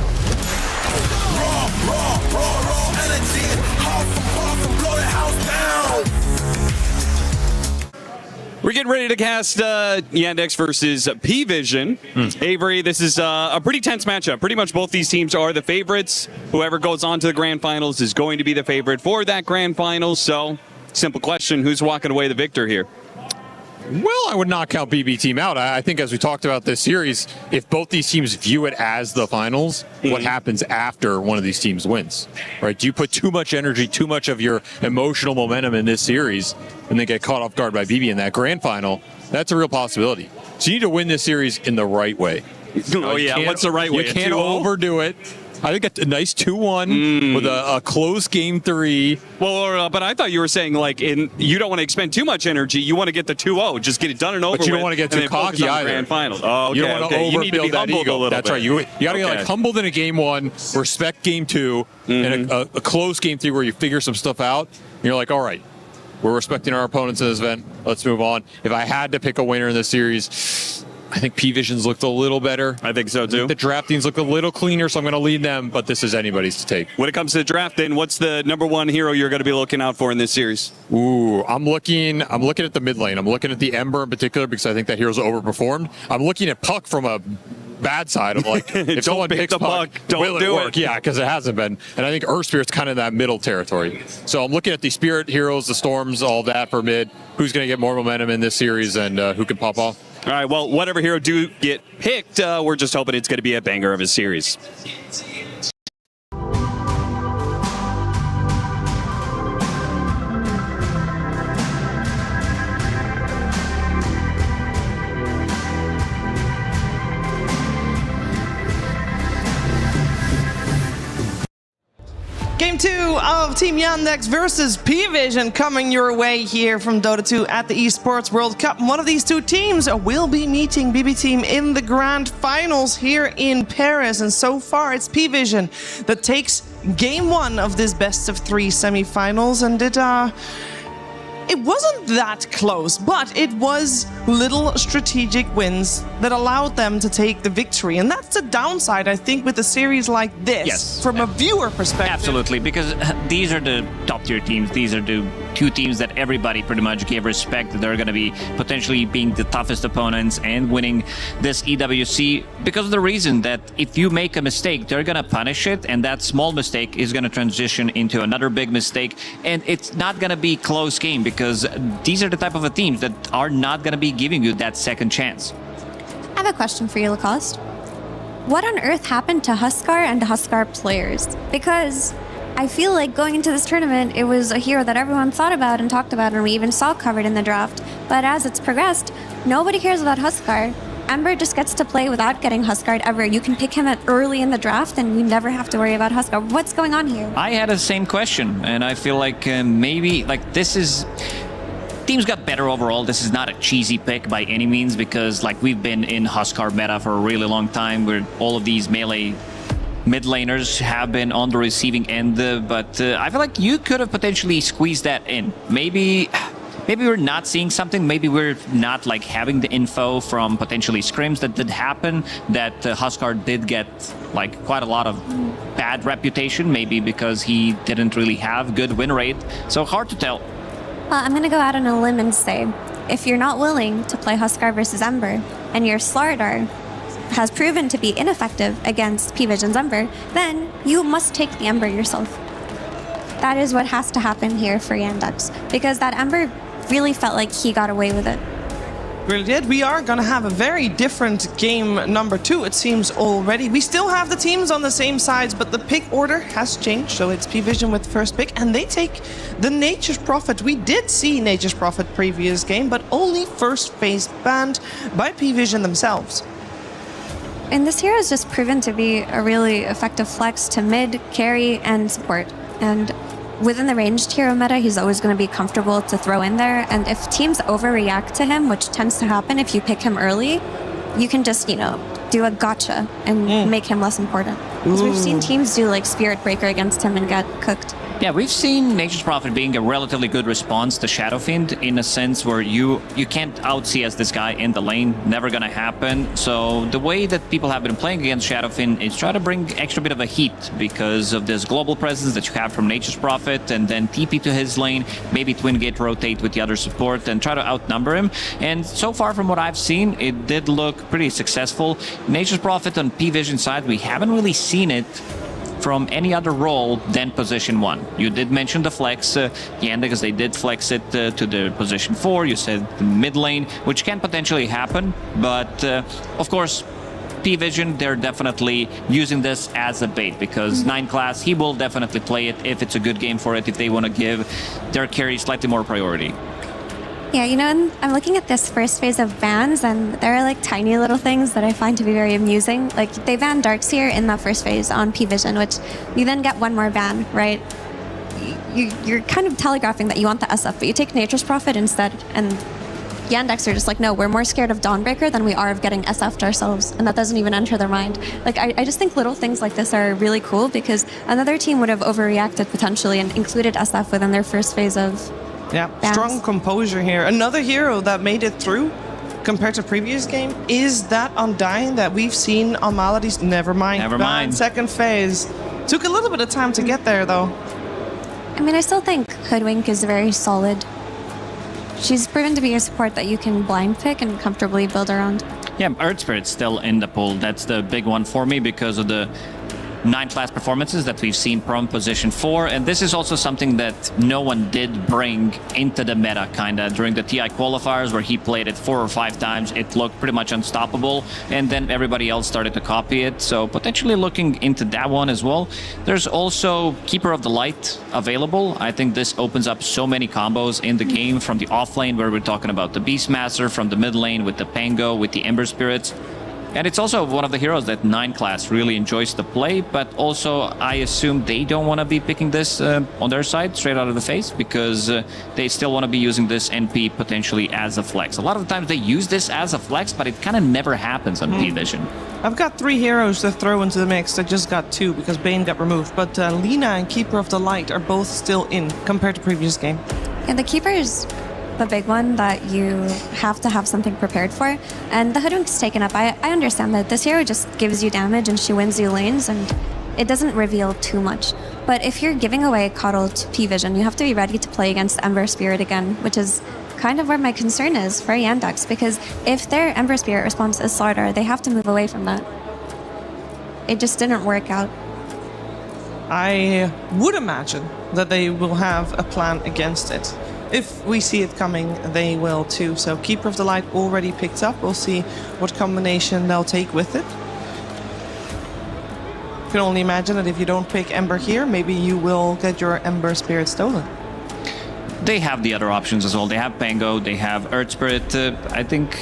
Speaker 8: Raw energy. Awesome, blow the house down.
Speaker 5: We're getting ready to cast Yandex versus P-Vision. Avery, this is a pretty tense matchup. Pretty much both these teams are the favorites. Whoever goes on to the grand finals is going to be the favorite for that grand finals. So, simple question, who's walking away the victor here?
Speaker 7: Well, I would not count BB team out. I think as we talked about this series, if both these teams view it as the finals, what happens after one of these teams wins, right? Do you put too much energy, too much of your emotional momentum in this series and then get caught off guard by BB in that grand final? That's a real possibility. So you need to win this series in the right way.
Speaker 5: Oh, yeah. What's the right way?
Speaker 7: You can't overdo it. I think a nice 2-1 with a close game 3.
Speaker 5: Well, but I thought you were saying, like, you don't want to expend too much energy. You want to get the 2-0. Just get it done and over with.
Speaker 7: But you don't want to get too cocky either.
Speaker 5: Grand finals. Oh, okay,
Speaker 7: you don't want to overbuild that ego.
Speaker 5: A little
Speaker 7: That's
Speaker 5: bit.
Speaker 7: right. You got to get like humbled in a game 1, respect game 2, and a close game 3 where you figure some stuff out. And you're like, all right, we're respecting our opponents in this event. Let's move on. If I had to pick a winner in this series, I think P-Vision's looked a little better.
Speaker 5: I think so, too.
Speaker 7: The draftings look a little cleaner, so I'm going to lead them, but this is anybody's to take.
Speaker 5: When it comes to the draft, then, what's the #1 hero you're going to be looking out for in this series?
Speaker 7: Ooh, I'm looking at the mid lane. I'm looking at the Ember in particular because I think that hero's overperformed. I'm looking at Puck from a bad side of like, if someone picks Puck, will it work? Yeah, because it hasn't been. And I think Earth Spirit's kind of in that middle territory. So I'm looking at the Spirit heroes, the Storms, all that for mid. Who's going to get more momentum in this series and who can pop off?
Speaker 5: All right, well, whatever hero do get picked, we're just hoping it's going to be a banger of a series.
Speaker 16: Game 2 of Team Yandex versus P-Vision coming your way here from Dota 2 at the Esports World Cup. One of these two teams will be meeting BB Team in the grand finals here in Paris. And so far, it's P-Vision that takes game 1 of this best of 3 semifinals. And it wasn't that close, but it was little strategic wins that allowed them to take the victory. And that's the downside, I think, with a series like this, from a viewer perspective.
Speaker 21: Absolutely, because these are the top-tier teams. These are the two teams that everybody pretty much gave respect, that they're going to be potentially being the toughest opponents and winning this EWC because of the reason that if you make a mistake, they're going to punish it, and that small mistake is going to transition into another big mistake, and it's not going to be close game because these are the type of teams that are not going to be giving you that second chance.
Speaker 11: I have a question for you, Lacoste. What on earth happened to Huskar and Huskar players? Because I feel like going into this tournament, it was a hero that everyone thought about and talked about, and we even saw covered in the draft. But as it's progressed, nobody cares about Huskar. Ember just gets to play without getting Huskar ever. You can pick him at early in the draft, and you never have to worry about Huskar. What's going on here?
Speaker 21: I had the same question, and I feel like maybe like this is... Teams got better overall. This is not a cheesy pick by any means because like we've been in Huskar meta for a really long time where all of these melee mid laners have been on the receiving end, but I feel like you could have potentially squeezed that in. Maybe we're not seeing something. Maybe we're not like having the info from potentially scrims that did happen, that Huskar did get like quite a lot of bad reputation, maybe because he didn't really have good win rate. So hard to tell.
Speaker 11: Well, I'm going to go out on a limb and say, if you're not willing to play Huskar versus Ember, and your Slardar has proven to be ineffective against P-Vision's Ember, then you must take the Ember yourself. That is what has to happen here for Yandex, because that Ember really felt like he got away with it.
Speaker 16: Really did. We are going to have a very different game number 2, it seems already. We still have the teams on the same sides, but the pick order has changed. So it's P-Vision with first pick, and they take the Nature's Prophet. We did see Nature's Prophet previous game, but only first phase banned by P-Vision themselves.
Speaker 11: And this hero has just proven to be a really effective flex to mid, carry, and support. And within the ranged hero meta, he's always going to be comfortable to throw in there. And if teams overreact to him, which tends to happen if you pick him early, you can just, do a gotcha and make him less important. Because we've seen teams do like Spirit Breaker against him and get cooked.
Speaker 21: Yeah, we've seen Nature's Prophet being a relatively good response to Shadowfiend in a sense where you can't out-CS this guy in the lane, never gonna happen. So the way that people have been playing against Shadowfiend is try to bring extra bit of a heat because of this global presence that you have from Nature's Prophet, and then TP to his lane, maybe twin gate rotate with the other support and try to outnumber him. And so far from what I've seen, it did look pretty successful. Nature's Prophet on P-Vision side, we haven't really seen it from any other role than position 1. You did mention the flex, Yandex, they did flex it to the position 4. You said the mid lane, which can potentially happen, but of course, P-Vision, they're definitely using this as a bait because 9 class, he will definitely play it if it's a good game for it, if they want to give their carry slightly more priority.
Speaker 11: Yeah, you know, and I'm looking at this first phase of bans, and there are like tiny little things that I find to be very amusing. Like they ban Darkseer in that first phase on P-Vision, which you then get one more ban, right? You're kind of telegraphing that you want the SF, but you take Nature's Prophet instead, and Yandex are just like, no, we're more scared of Dawnbreaker than we are of getting SF'd ourselves, and that doesn't even enter their mind. Like, I just think little things like this are really cool because another team would have overreacted potentially and included SF within their first phase of bans.
Speaker 16: Strong composure here. Another hero that made it through compared to previous game is that Undying that we've seen on Maladies. Never mind. Second phase. Took a little bit of time to get there, though.
Speaker 11: I mean, I still think Hoodwink is very solid. She's proven to be a support that you can blind pick and comfortably build around.
Speaker 21: Yeah, Earth Spirit's still in the pool. That's the big one for me because of the 9 class performances that we've seen from position 4, and this is also something that no one did bring into the meta kinda during the TI qualifiers where he played it 4 or 5 times. It looked pretty much unstoppable, and then everybody else started to copy it, so potentially looking into that one as well. There's also Keeper of the Light available. I think this opens up so many combos in the game from the off lane where we're talking about the Beastmaster, from the mid lane with the Pango, with the Ember Spirits. And it's also one of the heroes that 9 class really enjoys to play, but also I assume they don't want to be picking this on their side straight out of the face because they still want to be using this NP potentially as a flex. A lot of the times they use this as a flex, but it kind of never happens on P-Vision.
Speaker 16: I've got 3 heroes to throw into the mix. I just got 2 because Bane got removed, but Lina and Keeper of the Light are both still in compared to previous game.
Speaker 11: Yeah, the Keeper is the big one that you have to have something prepared for, and the Hoodwink's taken up. I understand that this hero just gives you damage and she wins you lanes and it doesn't reveal too much, but if you're giving away Coddle to P-Vision, you have to be ready to play against Ember Spirit again, which is kind of where my concern is for Yandex, because if their Ember Spirit response is Slardar, they have to move away from that. It just didn't work out.
Speaker 16: I would imagine that they will have a plan against it. If we see it coming, they will too. So Keeper of the Light already picked up. We'll see what combination they'll take with it. You can only imagine that if you don't pick Ember here, maybe you will get your Ember Spirit stolen.
Speaker 21: They have the other options as well. They have Pango, they have Earth Spirit. I think,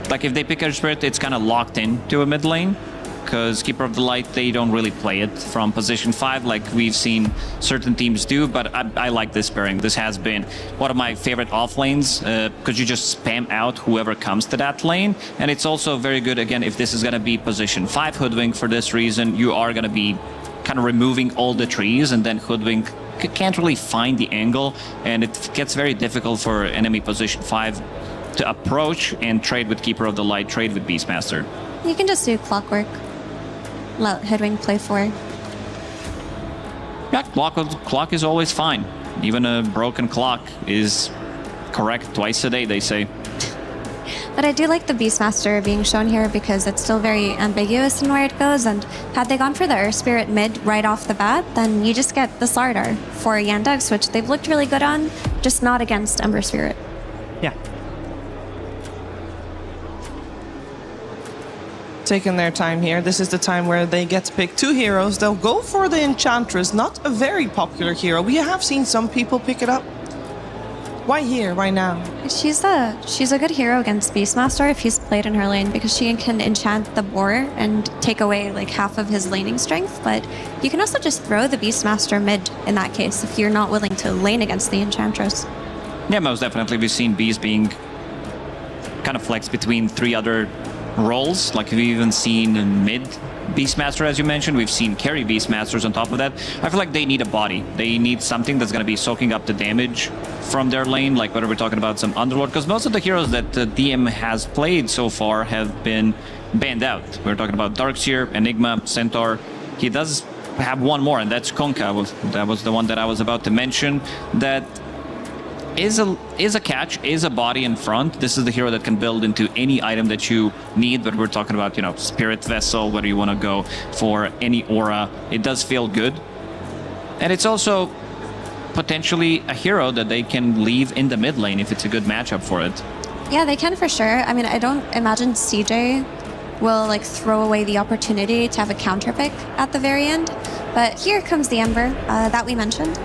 Speaker 21: like if they pick Earth Spirit, it's kind of locked in to a mid lane. Because Keeper of the Light, they don't really play it from position 5 like we've seen certain teams do, but I like this pairing. This has been one of my favorite off lanes, because you just spam out whoever comes to that lane, and it's also very good, again, if this is going to be position 5 Hoodwink. For this reason, you are going to be kind of removing all the trees, and then Hoodwink can't really find the angle, and it gets very difficult for enemy position 5 to approach and trade with Keeper of the Light, trade with Beastmaster.
Speaker 11: You can just do Clockwork. Let Hoodwink play 4.
Speaker 21: Yeah, clock is always fine. Even a broken clock is correct twice a day, they say.
Speaker 11: But I do like the Beastmaster being shown here because it's still very ambiguous in where it goes, and had they gone for the Earth Spirit mid right off the bat, then you just get the Slardar for Yandex, which they've looked really good on, just not against Ember Spirit.
Speaker 16: Yeah. Taking their time here. This is the time where they get to pick 2 heroes. They'll go for the Enchantress, not a very popular hero. We have seen some people pick it up. Why here? Why now?
Speaker 11: She's a good hero against Beastmaster if he's played in her lane, because she can enchant the boar and take away like half of his laning strength, but you can also just throw the Beastmaster mid in that case if you're not willing to lane against the Enchantress.
Speaker 21: Yeah, most definitely. We've seen Beast being kind of flexed between 3 other roles. Like we've even seen mid Beastmaster, as you mentioned. We've seen carry Beastmasters on top of that. I feel like they need a body. They need something that's going to be soaking up the damage from their lane, like whether we're talking about some Underlord, because most of the heroes that DM has played so far have been banned out. We're talking about Darkseer, Enigma, Centaur. He does have one more, and that's Kunkka. That was the one that I was about to mention. That is a catch, is a body in front. This is the hero that can build into any item that you need, but we're talking about, you know, Spirit Vessel, whether you want to go for any aura. It does feel good. And it's also potentially a hero that they can leave in the mid lane if it's a good matchup for it.
Speaker 11: Yeah, they can for sure. I mean, I don't imagine CJ will like throw away the opportunity to have a counter pick at the very end. But here comes the Ember that we mentioned.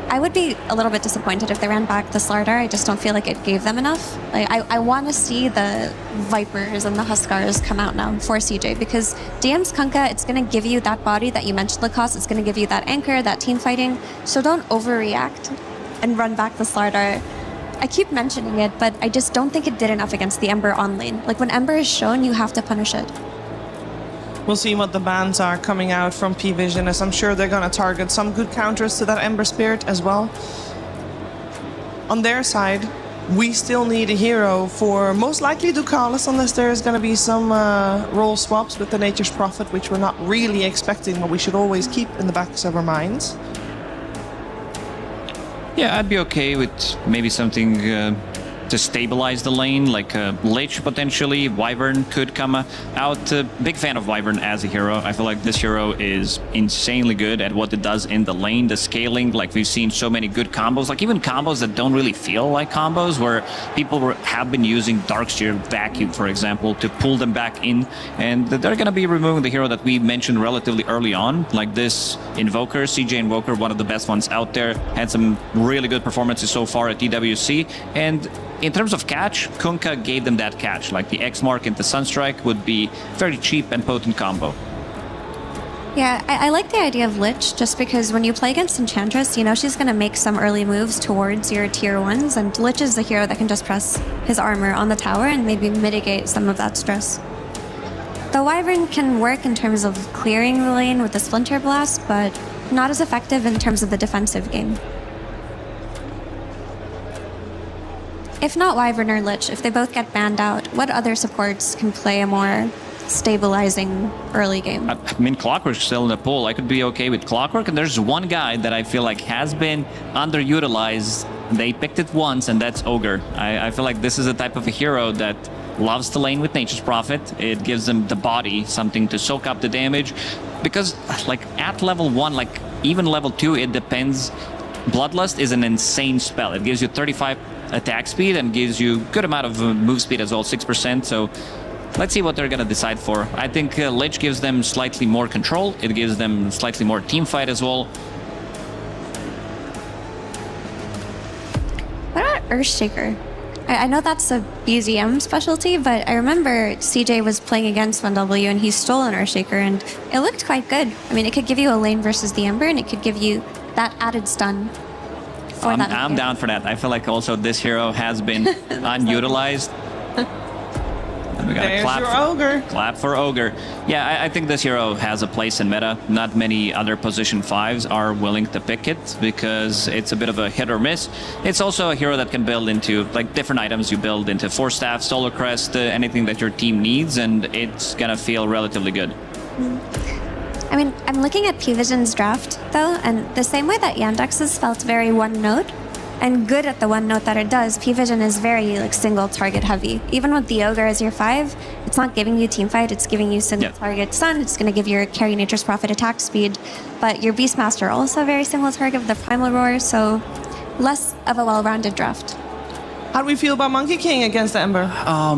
Speaker 11: I would be a little bit disappointed if they ran back the Slardar. I just don't feel like it gave them enough. Like I want to see the Vipers and the Huskars come out now for CJ, because DM's Kunkka, it's going to give you that body that you mentioned, Lacoste. It's going to give you that anchor, that team fighting. So don't overreact and run back the Slardar. I keep mentioning it, but I just don't think it did enough against the Ember on lane. Like when Ember is shown, you have to punish it.
Speaker 16: We'll see what the bans are coming out from P-Vision, as I'm sure they're going to target some good counters to that Ember Spirit as well. On their side, we still need a hero for most likely Ducalis, unless there's going to be some role swaps with the Nature's Prophet, which we're not really expecting, but we should always keep in the backs of our minds.
Speaker 21: Yeah, I'd be okay with maybe something to stabilize the lane, like Lich potentially. Wyvern could come out. Big fan of Wyvern as a hero. I feel like this hero is insanely good at what it does in the lane, the scaling. Like we've seen so many good combos, like even combos that don't really feel like combos, where people have been using Darkseer Vacuum, for example, to pull them back in, and they're going to be removing the hero that we mentioned relatively early on, like this Invoker, CJ Invoker, one of the best ones out there. Had some really good performances so far at EWC, and in terms of catch, Kunkka gave them that catch. Like the X Mark into Sunstrike would be very cheap and potent combo.
Speaker 11: Yeah, I like the idea of Lich, just because when you play against Enchantress, you know she's going to make some early moves towards your tier 1s, and Lich is the hero that can just press his armor on the tower and maybe mitigate some of that stress. The Wyvern can work in terms of clearing the lane with the Splinter Blast, but not as effective in terms of the defensive game. If not Wyvern or Lich, if they both get banned out, what other supports can play a more stabilizing early game?
Speaker 21: I mean, Clockwork's still in the pool. I could be okay with Clockwork, and there's one guy that I feel like has been underutilized. They picked it once, and that's Ogre. I feel like this is a type of a hero that loves to lane with Nature's Prophet. It gives them the body, something to soak up the damage. Because, like, at level 1, like, even level 2, it depends. Bloodlust is an insane spell. It gives you 35 attack speed and gives you good amount of move speed as well, 6%. So let's see what they're going to decide for. I think Lich gives them slightly more control. It gives them slightly more team fight as well.
Speaker 11: What about Earthshaker? I know that's a BZM specialty, but I remember CJ was playing against 1W and he stole an Earthshaker, and it looked quite good. I mean, it could give you a lane versus the Ember, and it could give you that added stun.
Speaker 21: I'm down for that. I feel like also this hero has been unutilized. And we got
Speaker 16: There's your Ogre.
Speaker 21: Clap for Ogre. Yeah, I think this hero has a place in meta. Not many other position 5s are willing to pick it because it's a bit of a hit or miss. It's also a hero that can build into like different items. You build into Force Staff, Solar Crest, anything that your team needs, and it's gonna feel relatively good.
Speaker 11: I mean, I'm looking at P-Vision's draft, though, and the same way that Yandex's felt very one-note, and good at the one note that it does, P-Vision is very like single target heavy. Even with the Ogre as your 5, it's not giving you team fight, it's giving you single target stun, it's going to give your carry Nature's Prophet attack speed, but your Beastmaster also very single target with the Primal Roar, so less of a well-rounded draft.
Speaker 16: How do we feel about Monkey King against the Ember?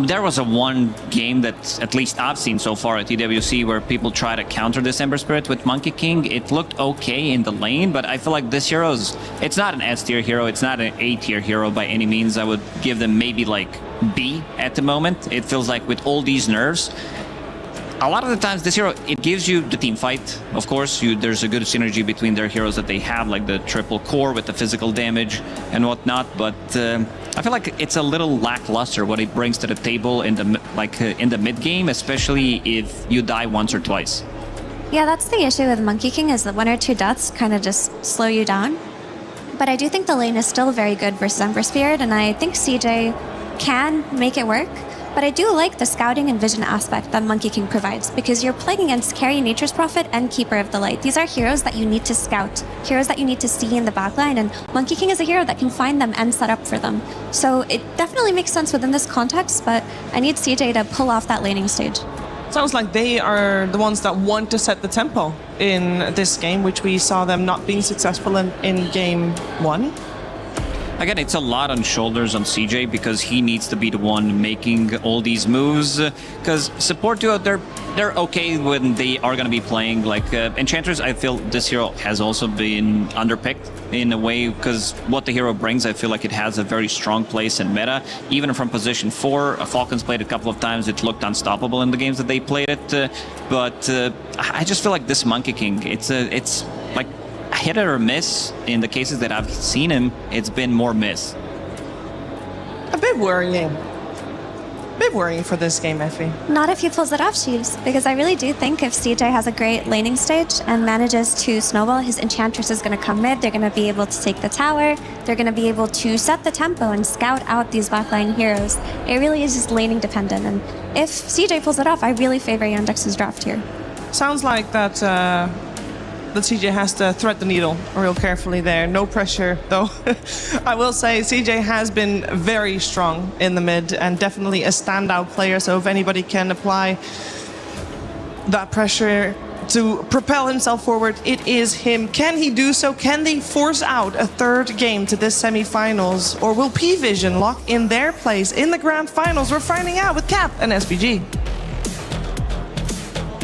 Speaker 21: There was one game that at least I've seen so far at EWC where people try to counter this Ember Spirit with Monkey King. It looked okay in the lane, but I feel like this hero's... It's not an S-tier hero, it's not an A-tier hero by any means. I would give them maybe like B at the moment. It feels like with all these nerfs, a lot of the times this hero, it gives you the team fight. Of course, there's a good synergy between their heroes that they have, like the triple core with the physical damage and whatnot, but I feel like it's a little lackluster what it brings to the table in the mid game, especially if you die once or twice.
Speaker 11: Yeah, that's the issue with Monkey King, is that 1 or 2 deaths kind of just slow you down. But I do think the lane is still very good versus Ember Spirit, and I think CJ can make it work. But I do like the scouting and vision aspect that Monkey King provides, because you're playing against Carry, Nature's Prophet, and Keeper of the Light. These are heroes that you need to scout, heroes that you need to see in the backline, and Monkey King is a hero that can find them and set up for them. So it definitely makes sense within this context, but I need CJ to pull off that laning stage.
Speaker 16: Sounds like they are the ones that want to set the tempo in this game, which we saw them not being successful in game 1.
Speaker 21: Again, it's a lot on shoulders on CJ because he needs to be the one making all these moves. Because support duo, they're okay when they are going to be playing. Like Enchantress, I feel this hero has also been underpicked in a way, because what the hero brings, I feel like it has a very strong place in meta. Even from position 4, Falcons played it a couple of times. It looked unstoppable in the games that they played it. But I just feel like this Monkey King, it's like hit or miss. In the cases that I've seen him, it's been more miss.
Speaker 16: A bit worrying. Bit worrying for this game, Effie.
Speaker 11: Not if he pulls it off, Sheaves, because I really do think if CJ has a great laning stage and manages to snowball, his Enchantress is going to come mid, they're going to be able to take the tower, they're going to be able to set the tempo and scout out these backline heroes. It really is just laning dependent, and if CJ pulls it off, I really favor Yandex's draft here.
Speaker 16: Sounds like that CJ has to thread the needle real carefully there. No pressure, though. I will say CJ has been very strong in the mid and definitely a standout player. So if anybody can apply that pressure to propel himself forward, it is him. Can he do so? Can they force out a 3rd game to this semifinals? Or will P-Vision lock in their place in the grand finals? We're finding out with Cap and SBG.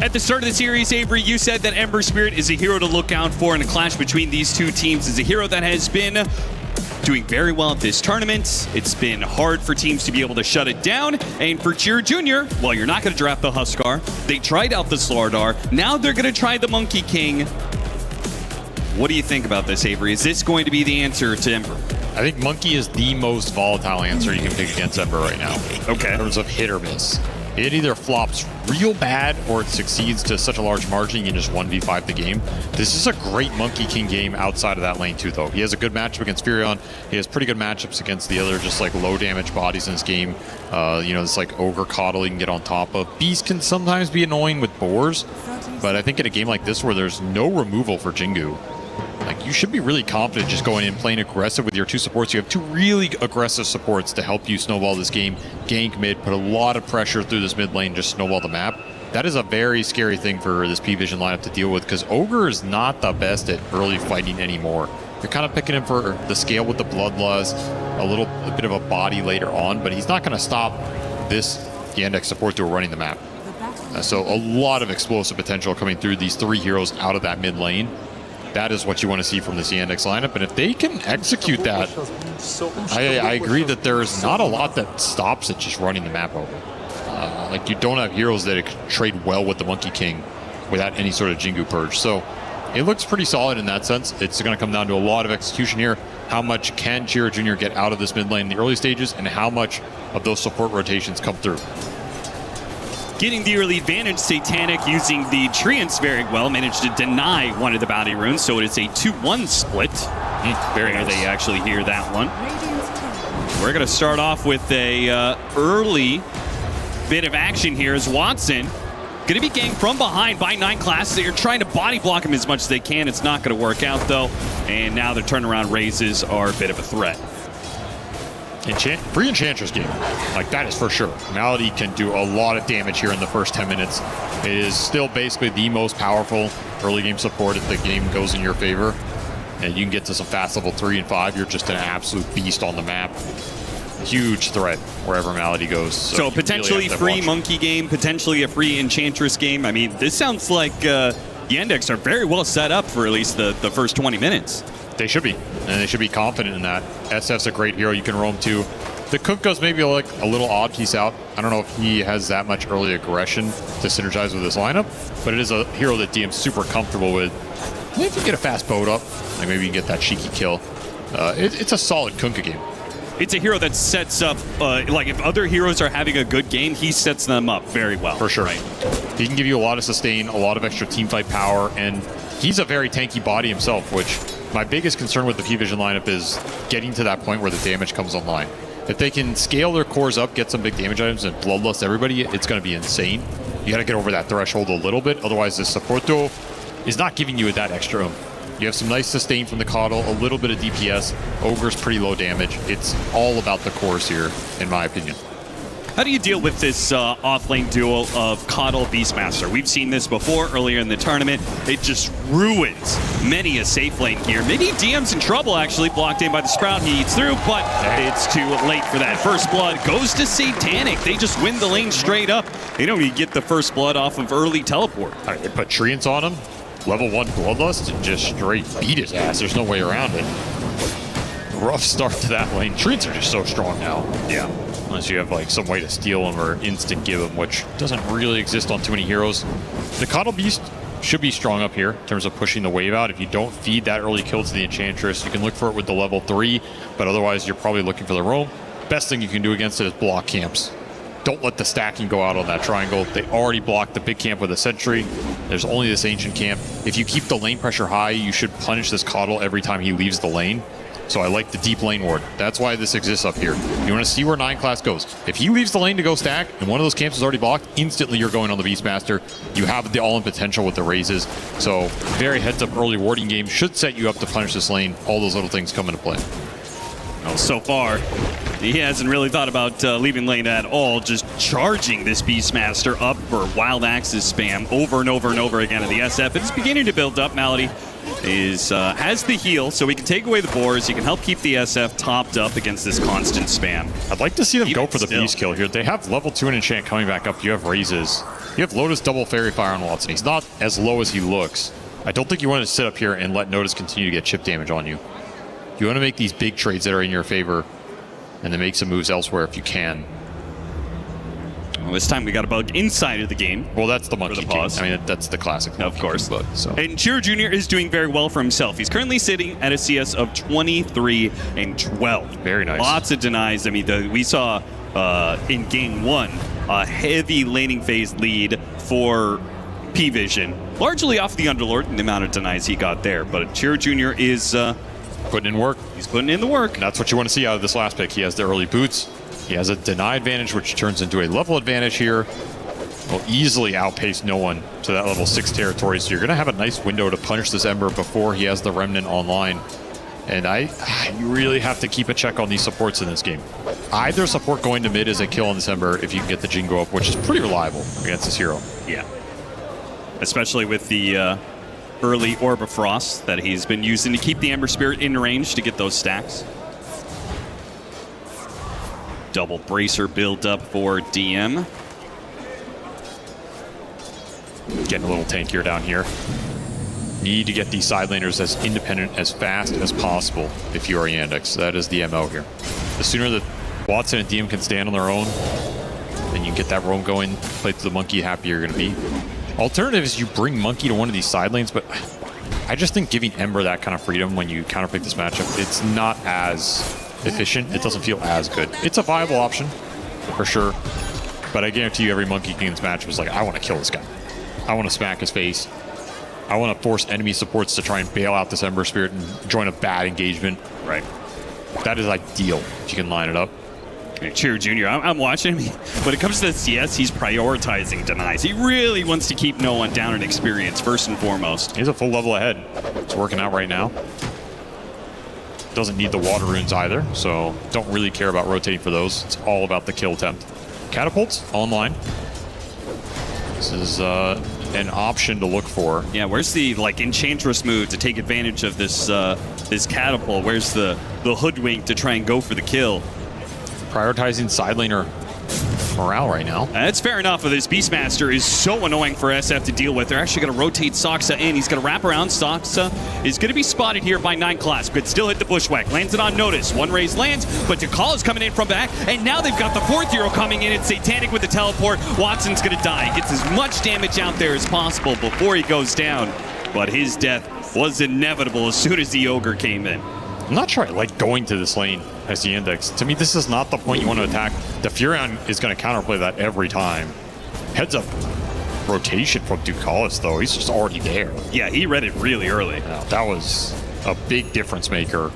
Speaker 5: At the start of the series, Avery, you said that Ember Spirit is a hero to look out for, and a clash between these two teams is a hero that has been doing very well at this tournament. It's been hard for teams to be able to shut it down, and for Cheer Jr., well, you're not going to draft the Huskar. They tried out the Slardar. Now they're going to try the Monkey King. What do you think about this, Avery? Is this going to be the answer to Ember?
Speaker 7: I think Monkey is the most volatile answer you can pick against Ember right now.
Speaker 5: Okay.
Speaker 7: In terms of hit or miss. It either flops real bad or it succeeds to such a large margin you can just 1v5 the game. This is a great Monkey King game outside of that lane too, though. He has a good matchup against Furion. He has pretty good matchups against the other just like low damage bodies in this game. You know, it's like Ogre Coddle you can get on top of. Beast can sometimes be annoying with boars, but I think in a game like this where there's no removal for Jingu, like, you should be really confident just going in playing aggressive with your 2 supports. You have 2 really aggressive supports to help you snowball this game, gank mid, put a lot of pressure through this mid lane, just snowball the map. That is a very scary thing for this P-Vision lineup to deal with, because Ogre is not the best at early fighting anymore. You're kind of picking him for the scale with the Bloodlust, a bit of a body later on, but he's not going to stop this Yandex support duo running the map. So a lot of explosive potential coming through these 3 heroes out of that mid lane. That is what you want to see from this Yandex lineup, and if they can execute that, I agree that there's not a lot that stops it just running the map over. Like, you don't have heroes that can trade well with the Monkey King without any sort of Jingu purge. So it looks pretty solid in that sense. It's going to come down to a lot of execution here. How much can Chiro Jr. get out of this mid lane in the early stages, and how much of those support rotations come through?
Speaker 5: Getting the early advantage, Satanic using the Treants very well, managed to deny one of the bounty runes, so it is a 2-1 split. Very nice. They actually hear that one. We're going to start off with a early bit of action here as Watson going to be ganked from behind by 9 classes. They're trying to body block him as much as they can. It's not going to work out, though, and now the turnaround raises are a bit of a threat.
Speaker 7: Free Enchantress game, like, that is for sure. Malady can do a lot of damage here in the first 10 minutes. It is still basically the most powerful early game support if the game goes in your favor. And you can get to some fast level 3 and 5. You're just an absolute beast on the map. Huge threat wherever Malady goes.
Speaker 5: So potentially really free Monkey game, potentially a free Enchantress game. I mean, this sounds like Yandex are very well set up for at least the first 20 minutes.
Speaker 7: They should be, and they should be confident in that. SF's a great hero you can roam to. The Kunkka's maybe like a little odd piece out. I don't know if he has that much early aggression to synergize with this lineup, but it is a hero that DM's super comfortable with. If you get a fast boat up, like maybe you can get that cheeky kill. It's a solid Kunkka game.
Speaker 5: it's a hero that sets up, like if other heroes are having a good game, he sets them up very well.
Speaker 7: For sure.
Speaker 5: Right?
Speaker 7: He can give you a lot of sustain, a lot of extra teamfight power, and he's a very tanky body himself, which my biggest concern with the P-Vision lineup is getting to that point where the damage comes online. If they can scale their cores up, get some big damage items, and bloodlust everybody, it's going to be insane. You got to get over that threshold a little bit, otherwise this support duo is not giving you that extra oomph. You have some nice sustain from the Coddle, a little bit of DPS. Ogre's pretty low damage. It's all about the cores here, in my opinion.
Speaker 5: How do you deal with this off-lane duo of Coddle Beastmaster? We've seen this before earlier in the tournament. It just ruins many a safe lane here. Maybe DM's in trouble, actually. Blocked in by the Sprout. He eats through, but it's too late for that. First blood goes to Satanic. They just win the lane straight up. They don't even get the first blood off of early teleport.
Speaker 7: All right, they put Treants on him. Level 1 Bloodlust and just straight beat his ass. There's no way around it. Rough start to that lane. Treants are just so strong now.
Speaker 5: Yeah.
Speaker 7: Unless you have like some way to steal them or instant give them, which doesn't really exist on too many heroes. The Coddle Beast should be strong up here in terms of pushing the wave out. If you don't feed that early kill to the Enchantress, you can look for it with the level 3, but otherwise you're probably looking for the roam. Best thing you can do against it is block camps. Don't let the stacking go out on that triangle. They already blocked the big camp with a sentry. There's only this ancient camp. If you keep the lane pressure high, you should punish this Coddle every time he leaves the lane. So I like the deep lane ward. That's why this exists up here. You want to see where 9 class goes. If he leaves the lane to go stack and one of those camps is already blocked, instantly you're going on the Beastmaster. You have the all-in potential with the raises. So very heads-up early warding game should set you up to punish this lane. All those little things come into play.
Speaker 5: Well, so far, he hasn't really thought about leaving lane at all, just charging this Beastmaster up for Wild Axes spam over and over and over again in the SF. It's beginning to build up. Malady has the heal, so he can take away the boars. He can help keep the SF topped up against this constant spam.
Speaker 7: I'd like to see them go for the beast kill here. They have level 2 and enchant coming back up. You have raises. You have Lotus double fairy fire on Watson. He's not as low as he looks. I don't think you want to sit up here and let Lotus continue to get chip damage on you. You want to make these big trades that are in your favor and then make some moves elsewhere if you can.
Speaker 5: Well, this time we got a bug inside of the game.
Speaker 7: Well, that's the monkey
Speaker 5: pause.
Speaker 7: I mean, that's the classic.
Speaker 5: Of course.
Speaker 7: Bug, so.
Speaker 5: And Chiro Jr. is doing very well for himself. He's currently sitting at a CS of 23 and 12.
Speaker 7: Very nice.
Speaker 5: Lots of denies. I mean, we saw in game 1 a heavy laning phase lead for P-Vision, largely off the Underlord and the amount of denies he got there. But Chiro Jr. is
Speaker 7: putting in work.
Speaker 5: He's putting in the work.
Speaker 7: And that's what you want to see out of this last pick. He has the early boots. He has a deny advantage, which turns into a level advantage here. Will easily outpace no one to that level 6 territory. So you're going to have a nice window to punish this Ember before he has the Remnant online. And you really have to keep a check on these supports in this game. Either support going to mid is a kill on this Ember if you can get the Jingo up, which is pretty reliable against this hero.
Speaker 5: Yeah. Especially with the early Orb of Frost that he's been using to keep the Ember Spirit in range to get those stacks. Double Bracer build up for DM.
Speaker 7: Getting a little tankier down here. Need to get these side laners as independent as fast as possible if you are Yandex. That is the MO here. The sooner that Watson and DM can stand on their own, then you can get that roam going, play through the monkey, happy you're going to be. Alternative is you bring monkey to one of these side lanes, but I just think giving Ember that kind of freedom when you counterpick this matchup, it's not as efficient. It doesn't feel as good. It's a viable option, for sure. But I guarantee you every monkey king in this matchup is like, I want to kill this guy. I want to smack his face. I want to force enemy supports to try and bail out this Ember Spirit and join a bad engagement.
Speaker 5: Right.
Speaker 7: That is ideal if you can line it up.
Speaker 5: Chiro Jr., I'm watching him. When it comes to the CS, he's prioritizing denies. He really wants to keep no one down in experience, first and foremost.
Speaker 7: He's a full level ahead. It's working out right now. Doesn't need the water runes either, so don't really care about rotating for those. It's all about the kill attempt. Catapults online. This is an option to look for.
Speaker 5: Yeah, where's the Enchantress move to take advantage of this this catapult? Where's the hoodwink to try and go for the kill?
Speaker 7: Prioritizing side laner morale right now.
Speaker 5: That's fair enough. This Beastmaster is so annoying for SF to deal with. They're actually going to rotate Soxa in. He's going to wrap around. Soxa is going to be spotted here by 9 class. Could still hit the bushwhack. Lands it on notice. One raise lands, but Tikal is coming in from back. And now they've got the 4th hero coming in. It's Satanic with the teleport. Watson's going to die. Gets as much damage out there as possible before he goes down. But his death was inevitable as soon as the Ogre came in.
Speaker 7: I'm not sure I like going to this lane as the Index. To me, this is not the point you want to attack. The Furion is going to counterplay that every time. Heads up rotation from Ducalis, though. He's just already there.
Speaker 5: Yeah, he read it really early.
Speaker 7: Now, that was a big difference maker.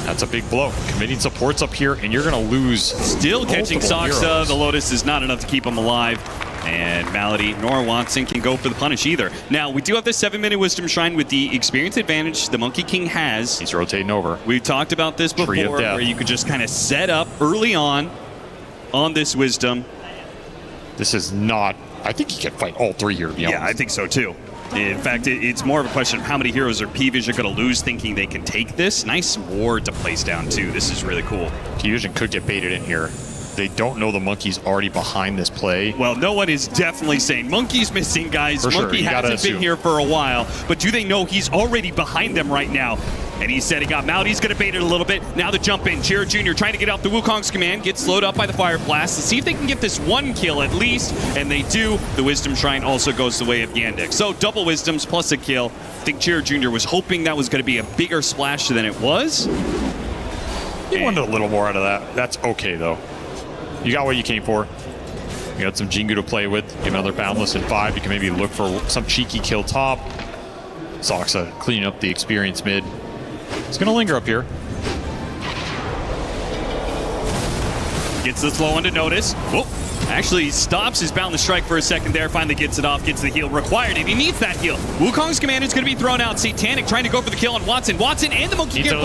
Speaker 7: That's a big blow. Committing supports up here, and you're going to lose.
Speaker 5: Still catching Soxa. The Lotus is not enough to keep him alive. And Malady nor Watson can go for the punish either. Now, we do have the 7-minute Wisdom Shrine with the experience advantage the Monkey King has.
Speaker 7: He's rotating over.
Speaker 5: We've talked about this before, where you could just kind of set up early on this Wisdom.
Speaker 7: This is not... I think he can fight all three here, to be honest.
Speaker 5: Yeah, I think so, too. In fact, it's more of a question of how many heroes are P-Vision going to lose thinking they can take this. Nice ward to place down, too. This is really cool.
Speaker 7: P-Vision could get baited in here. They don't know the Monkey's already behind this play.
Speaker 5: Well, no one is definitely saying Monkey's missing, guys.
Speaker 7: For
Speaker 5: Monkey
Speaker 7: sure.
Speaker 5: hasn't been here for a while, but do they know he's already behind them right now? And he's setting up. Maladie's going to bait it a little bit. Now the jump in. Chiro Jr. trying to get out the Wukong's command. Gets slowed up by the Fire Blast. Let's see if they can get this one kill at least. And they do. The Wisdom Shrine also goes the way of Yandex. So double Wisdoms plus a kill. I think Chiro Jr. was hoping that was going to be a bigger splash than it was.
Speaker 7: He wanted a little more out of that. That's okay, though. You got what you came for. You got some Jingu to play with. Give another Boundless in 5. You can maybe look for some cheeky kill top. Soxa cleaning up the experience mid. It's going to linger up here.
Speaker 5: Gets the slow one to notice. Whoa. Actually stops his Boundless Strike for a second there. Finally gets it off. Gets the heal required. And he needs that heal. Wukong's command is going to be thrown out. Satanic trying to go for the kill on Watson. Watson and the Monkey King.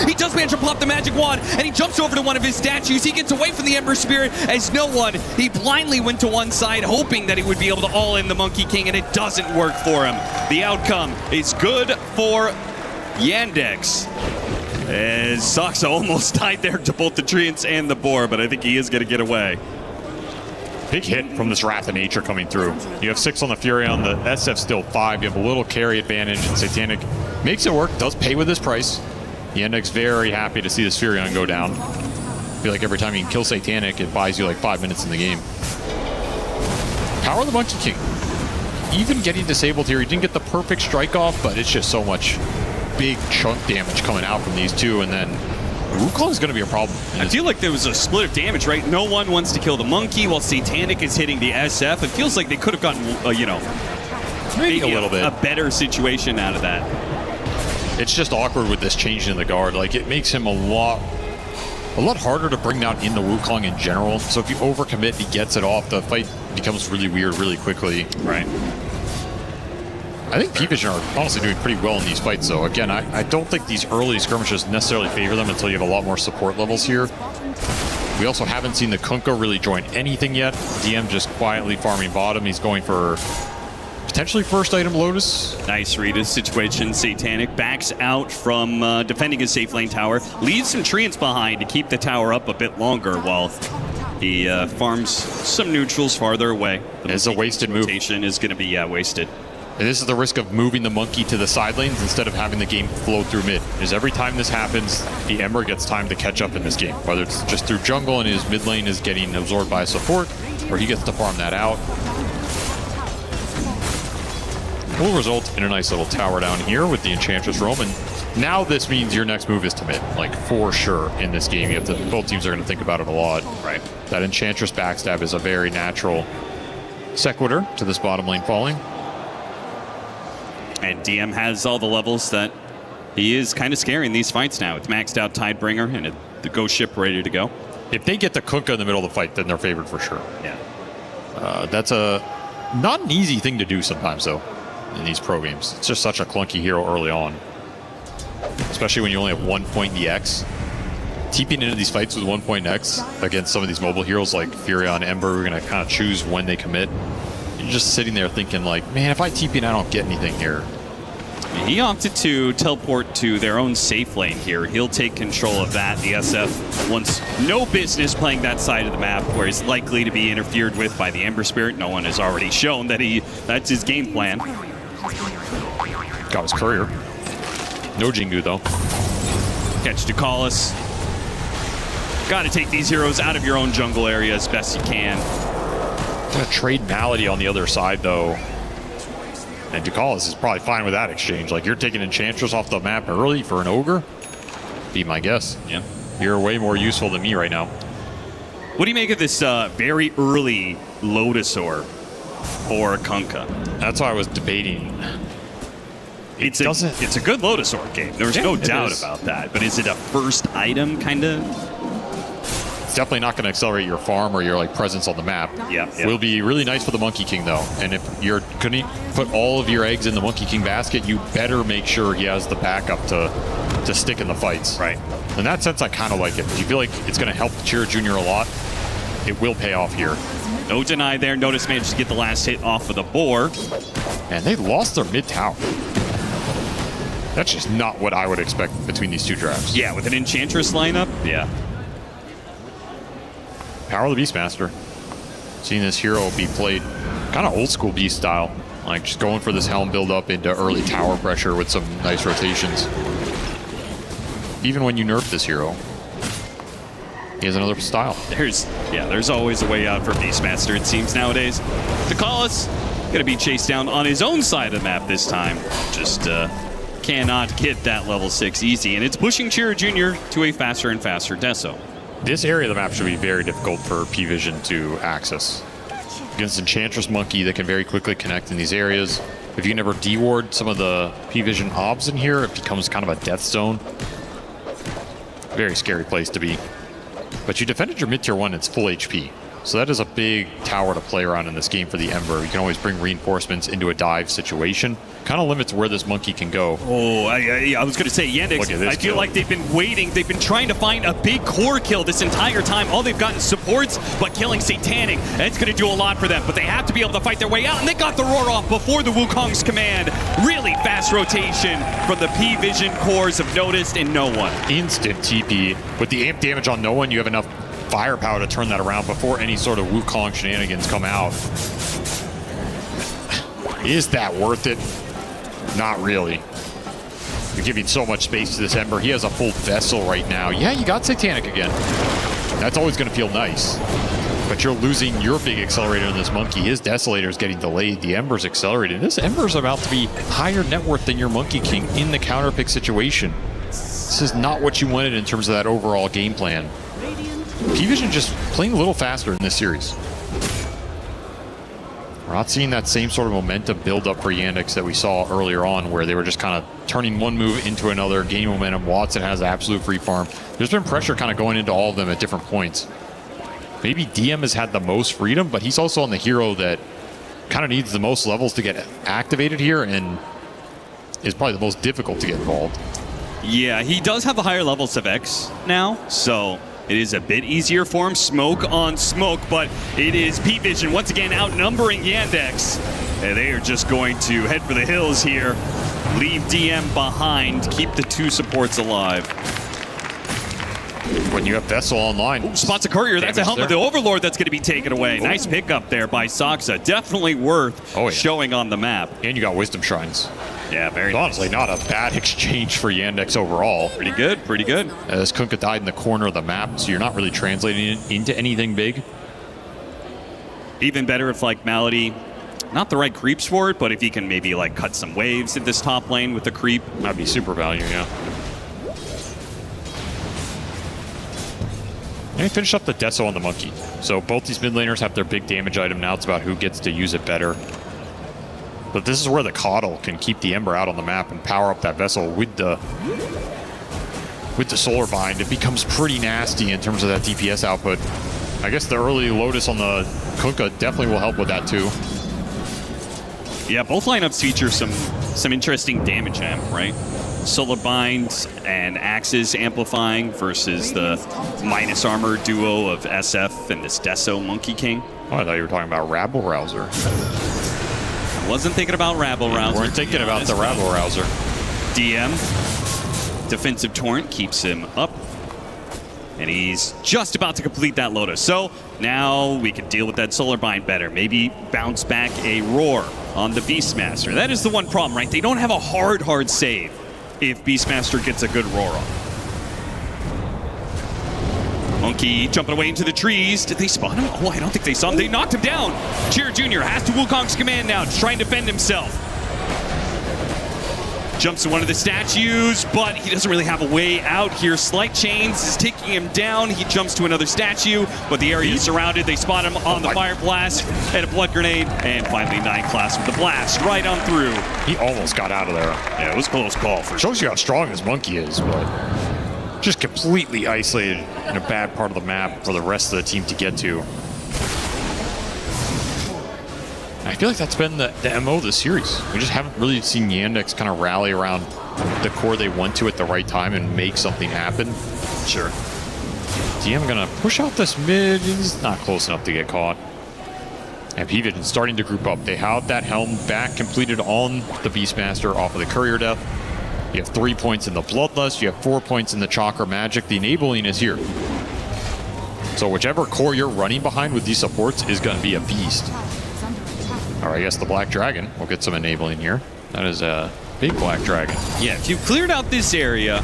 Speaker 5: He does manage to pop the magic wand. And he jumps over to one of his statues. He gets away from the Ember Spirit as no one. He blindly went to one side hoping that he would be able to all in the Monkey King. And it doesn't work for him. The outcome is good for Yandex. As Soxa almost died there to both the Treants and the Boar. But I think he is going to get away.
Speaker 7: Big hit from this Wrath of Nature coming through. You have 6 on the Furion, the SF still 5. You have a little carry advantage, and Satanic makes it work, does pay with his price. Yandex very happy to see this Furion go down. I feel like every time you can kill Satanic, it buys you like 5 minutes in the game. Power of the Monkey King. Even getting disabled here, he didn't get the perfect strike off, but it's just so much big chunk damage coming out from these two, and then Wukong is going to be a problem.
Speaker 5: I feel like there was a split of damage, right? No one wants to kill the Monkey while Satanic is hitting the SF. It feels like they could have gotten,
Speaker 7: maybe a little bit.
Speaker 5: A better situation out of that.
Speaker 7: It's just awkward with this change in the guard. Like, it makes him a lot harder to bring down in the Wukong in general. So if you overcommit, he gets it off. The fight becomes really weird really quickly.
Speaker 5: Right.
Speaker 7: I think P-Vision are honestly doing pretty well in these fights, though. Again, I don't think these early skirmishes necessarily favor them until you have a lot more support levels here. We also haven't seen the Kunkka really join anything yet. DM just quietly farming bottom. He's going for potentially first item Lotus.
Speaker 5: Nice read of situation. Satanic backs out from defending his safe lane tower. Leaves some Treants behind to keep the tower up a bit longer while he farms some neutrals farther away.
Speaker 7: It's a wasted move.
Speaker 5: Is going to be wasted.
Speaker 7: And this is the risk of moving the Monkey to the side lanes instead of having the game flow through mid. Is every time this happens, the Ember gets time to catch up in this game. Whether it's just through jungle and his mid lane is getting absorbed by support, or he gets to farm that out. Will result in a nice little tower down here with the Enchantress Roam. And now this means your next move is to mid, like for sure in this game. You have to, both teams are going to think about it a lot.
Speaker 5: Right.
Speaker 7: That Enchantress backstab is a very natural sequitur to this bottom lane falling.
Speaker 5: And DM has all the levels that he is kind of scaring these fights now. It's maxed out Tidebringer and the Ghost Ship ready to go.
Speaker 7: If they get the Kunkka in the middle of the fight, then they're favored for sure.
Speaker 5: Yeah.
Speaker 7: That's not an easy thing to do sometimes, though, in these pro games. It's just such a clunky hero early on. Especially when you only have 1 point in the X. TPing into these fights with 1 point in X against some of these mobile heroes like Furion, Ember, we're going to kind of choose when they commit. You're just sitting there thinking like, man, if I TP and I don't get anything here.
Speaker 5: He opted to teleport to their own safe lane here. He'll take control of that. The SF wants no business playing that side of the map where he's likely to be interfered with by the Ember Spirit. No one has already shown that that's his game plan.
Speaker 7: Got his courier. No Jingu though.
Speaker 5: Catch Ducalis. Got to take these heroes out of your own jungle area as best you can.
Speaker 7: Gonna trade Malady on the other side though. And Ducalis is probably fine with that exchange. Like, you're taking Enchantress off the map early for an Ogre? Be my guess.
Speaker 5: Yeah.
Speaker 7: You're way more useful than me right now.
Speaker 5: What do you make of this very early Lotusaur for Kunkka?
Speaker 7: That's why I was debating.
Speaker 5: It's a good Lotusaur game. There's no doubt about that. But is it a first item, kind of?
Speaker 7: It's definitely not going to accelerate your farm or your like presence on the map.
Speaker 5: Yeah.
Speaker 7: Will be really nice for the Monkey King though. And if you're going to put all of your eggs in the Monkey King basket, you better make sure he has the backup to stick in the fights.
Speaker 5: Right.
Speaker 7: In that sense, I kind of like it. If you feel like it's going to help Chira Jr. a lot, it will pay off here.
Speaker 5: No deny there. Notice managed to get the last hit off of the boar.
Speaker 7: And they lost their mid tower. That's just not what I would expect between these two drafts.
Speaker 5: Yeah, with an Enchantress lineup, yeah.
Speaker 7: Power of the Beastmaster. Seeing this hero be played kind of old school Beast style. Like just going for this Helm build up into early tower pressure with some nice rotations. Even when you nerf this hero, he has another style.
Speaker 5: There's always a way out for Beastmaster, it seems nowadays. Ducalis gonna be chased down on his own side of the map this time. Just cannot get that level 6 easy, and it's pushing Chira Jr. to a faster and faster Deso.
Speaker 7: This area of the map should be very difficult for P-Vision to access. Against Enchantress Monkey, they can very quickly connect in these areas. If you can ever deward some of the P-Vision obs in here, it becomes kind of a death zone. Very scary place to be. But you defended your mid-tier 1, it's full HP. So that is a big tower to play around in this game for the Ember. You can always bring reinforcements into a dive situation. Kind of limits where this monkey can go.
Speaker 5: Oh, I was going to say, Yandex, I feel like they've been waiting. They've been trying to find a big core kill this entire time. All they've gotten is supports, but killing Satanic, it's going to do a lot for them. But they have to be able to fight their way out, and they got the roar off before the Wukong's command. Really fast rotation from the P-Vision cores of Noticed and No One.
Speaker 7: Instant TP. With the amp damage on No One, you have enough firepower to turn that around before any sort of Wukong shenanigans come out. Is that worth it? Not really. You're giving so much space to this Ember. He has a full vessel right now. Yeah, you got Satanic again. That's always going to feel nice. But you're losing your big accelerator in this monkey. His Desolator is getting delayed. The Ember's accelerated. This Ember's about to be higher net worth than your Monkey King in the counter pick situation. This is not what you wanted in terms of that overall game plan. P-Vision just playing a little faster in this series. We're not seeing that same sort of momentum build up for Yandex that we saw earlier on, where they were just kind of turning one move into another, gaining momentum. Watson has absolute free farm. There's been pressure kind of going into all of them at different points. Maybe DM has had the most freedom, but he's also on the hero that kind of needs the most levels to get activated here and is probably the most difficult to get involved.
Speaker 5: Yeah, he does have the higher levels of X now, so it is a bit easier for him. Smoke on smoke, but it is P-Vision once again outnumbering Yandex. And they are just going to head for the hills here. Leave DM behind, keep the two supports alive.
Speaker 7: When you have Vessel online.
Speaker 5: Ooh, spots a courier. That's a helm of the Overlord that's going to be taken away. Ooh. Nice pickup there by Soxa. Definitely worth showing on the map.
Speaker 7: And you got Wisdom Shrines.
Speaker 5: Yeah, very
Speaker 7: honestly not a bad exchange for Yandex overall.
Speaker 5: Pretty good, pretty good.
Speaker 7: As Kunkka died in the corner of the map, so you're not really translating it into anything big.
Speaker 5: Even better if, like, Malady, not the right creeps for it, but if he can maybe, like, cut some waves in this top lane with the creep.
Speaker 7: That'd be super value, yeah. And he finished up the Deso on the monkey. So both these mid laners have their big damage item. Now it's about who gets to use it better. But this is where the Coddle can keep the Ember out on the map and power up that Vessel with the Solar Bind. It becomes pretty nasty in terms of that DPS output. I guess the early Lotus on the Kunkka definitely will help with that too.
Speaker 5: Yeah, both lineups feature some interesting damage amp, right? Solar Bind and Axes amplifying versus the minus armor duo of SF and this Deso Monkey King.
Speaker 7: Oh, I thought you were talking about Rabble Rouser.
Speaker 5: I wasn't thinking about Rabble Rouser.
Speaker 7: We're thinking about the Rabble Rouser.
Speaker 5: DM. Defensive Torrent keeps him up. And he's just about to complete that Lotus. So now we can deal with that Solar Bind better. Maybe bounce back a Roar on the Beastmaster. That is the one problem, right? They don't have a hard save if Beastmaster gets a good Roar on. Monkey jumping away into the trees. Did they spot him? Oh, I don't think they saw him. They knocked him down. Chira Jr. has to Wukong's command now to try and defend himself. Jumps to one of the statues, but he doesn't really have a way out here. Slight Chains is taking him down. He jumps to another statue, but the area is surrounded. They spot him on the fire blast and a blood grenade, and finally 9 class with the blast right on through.
Speaker 7: He almost got out of there.
Speaker 5: Yeah, it was a close call for sure.
Speaker 7: Shows you how strong this monkey is, but just completely isolated in a bad part of the map for the rest of the team to get to. I feel like that's been the MO of the series. We just haven't really seen Yandex kind of rally around the core they want to at the right time and make something happen.
Speaker 5: Sure.
Speaker 7: DM gonna push out this mid. He's not close enough to get caught. And P-Vision starting to group up. They have that helm back completed on the Beastmaster off of the Courier Death. You have 3 points in the Bloodlust. You have 4 points in the Chakra Magic. The enabling is here. So whichever core you're running behind with these supports is going to be a beast. Or I guess the Black Dragon will get some enabling here. That is a big Black Dragon.
Speaker 5: Yeah, if you've cleared out this area,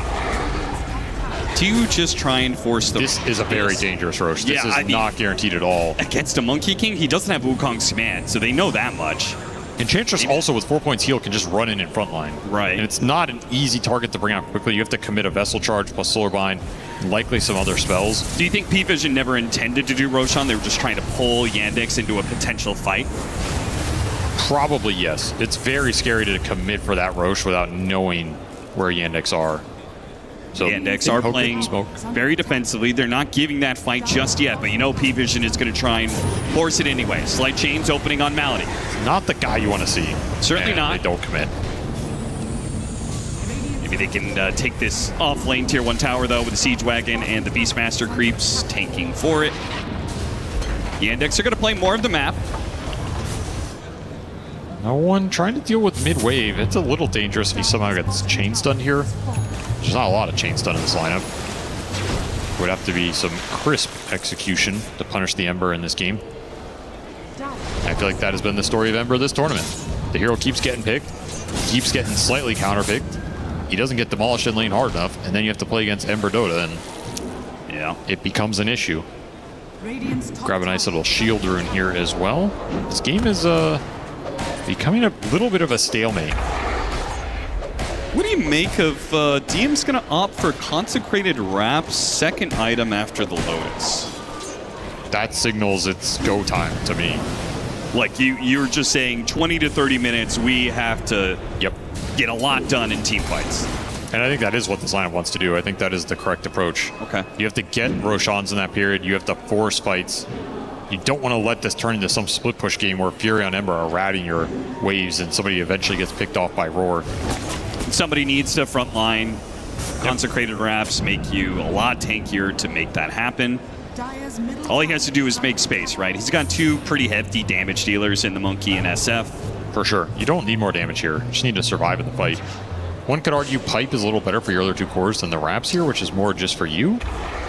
Speaker 5: do you just try and force the...
Speaker 7: This is a very dangerous Roche. This is not guaranteed at all.
Speaker 5: Against a Monkey King, he doesn't have Wukong's command, so they know that much.
Speaker 7: Enchantress also with 4 points heal can just run in front line.
Speaker 5: Right.
Speaker 7: And it's not an easy target to bring out quickly. You have to commit a Vessel Charge plus Solar Bind, and likely some other spells.
Speaker 5: Do you think P-Vision never intended to do Roshan? They were just trying to pull Yandex into a potential fight?
Speaker 7: Probably yes. It's very scary to commit for that Roche without knowing where Yandex are. So
Speaker 5: Yandex are playing very defensively. They're not giving that fight just yet, but you know P-Vision is going to try and force it anyway. Slight Chains opening on Malady.
Speaker 7: Not the guy you want to see.
Speaker 5: Certainly not.
Speaker 7: They don't commit.
Speaker 5: Maybe they can take this off lane tier 1 tower though with the Siege Wagon and the Beastmaster creeps tanking for it. Yandex are going to play more of the map.
Speaker 7: No one trying to deal with mid-wave. It's a little dangerous if he somehow gets chain stun here. There's not a lot of chain stun in this lineup. Would have to be some crisp execution to punish the Ember in this game. I feel like that has been the story of Ember this tournament. The hero keeps getting picked, keeps getting slightly counterpicked. He doesn't get demolished in lane hard enough, and then you have to play against Ember Dota, and yeah, it becomes an issue. Grab a nice little shield rune here as well. This game is becoming a little bit of a stalemate.
Speaker 5: What do you make of DM's going to opt for Consecrated Wrap's second item after the Lotus?
Speaker 7: That signals it's go time to me.
Speaker 5: Like you're just saying 20 to 30 minutes, we have to get a lot done in team fights.
Speaker 7: And I think that is what this lineup wants to do. I think that is the correct approach.
Speaker 5: Okay.
Speaker 7: You have to get Roshans in that period. You have to force fights. You don't want to let this turn into some split push game where Fury on Ember are ratting your waves and somebody eventually gets picked off by Roar.
Speaker 5: Somebody needs to frontline. Consecrated Wraps make you a lot tankier to make that happen. All he has to do is make space, right? He's got 2 pretty hefty damage dealers in the Monkey and SF.
Speaker 7: For sure. You don't need more damage here. You just need to survive in the fight. One could argue Pipe is a little better for your other 2 cores than the Wraps here, which is more just for you.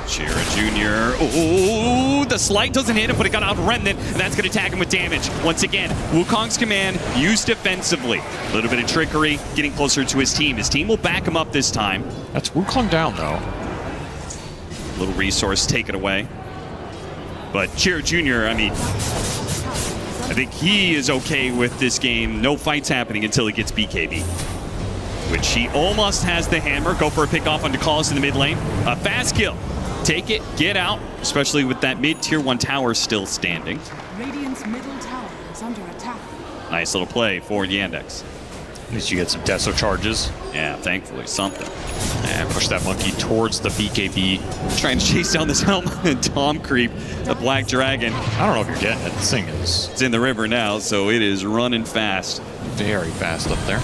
Speaker 5: Chira Jr. Oh, the Slight doesn't hit him, but it got out Remnant, and that's going to tag him with damage. Once again, Wukong's command used defensively. A little bit of trickery, getting closer to his team. His team will back him up this time.
Speaker 7: That's Wukong down, though.
Speaker 5: Little resource taken away. But Chira Jr., I mean, I think he is okay with this game. No fights happening until he gets BKB. Which he almost has the hammer. Go for a pick off onto Calls in the mid lane. A fast kill. Take it, get out, especially with that mid tier 1 tower still standing.
Speaker 9: Radiant's middle tower is under attack.
Speaker 5: Nice little play for Yandex.
Speaker 7: At least you get some Deso charges.
Speaker 5: Yeah, thankfully, something.
Speaker 7: And push that monkey towards the BKB.
Speaker 5: Trying to chase down this helm and Tom creep, the Black Dragon.
Speaker 7: I don't know if you're getting it. This thing is...
Speaker 5: It's in the river now, so it is running fast.
Speaker 7: Very fast up there.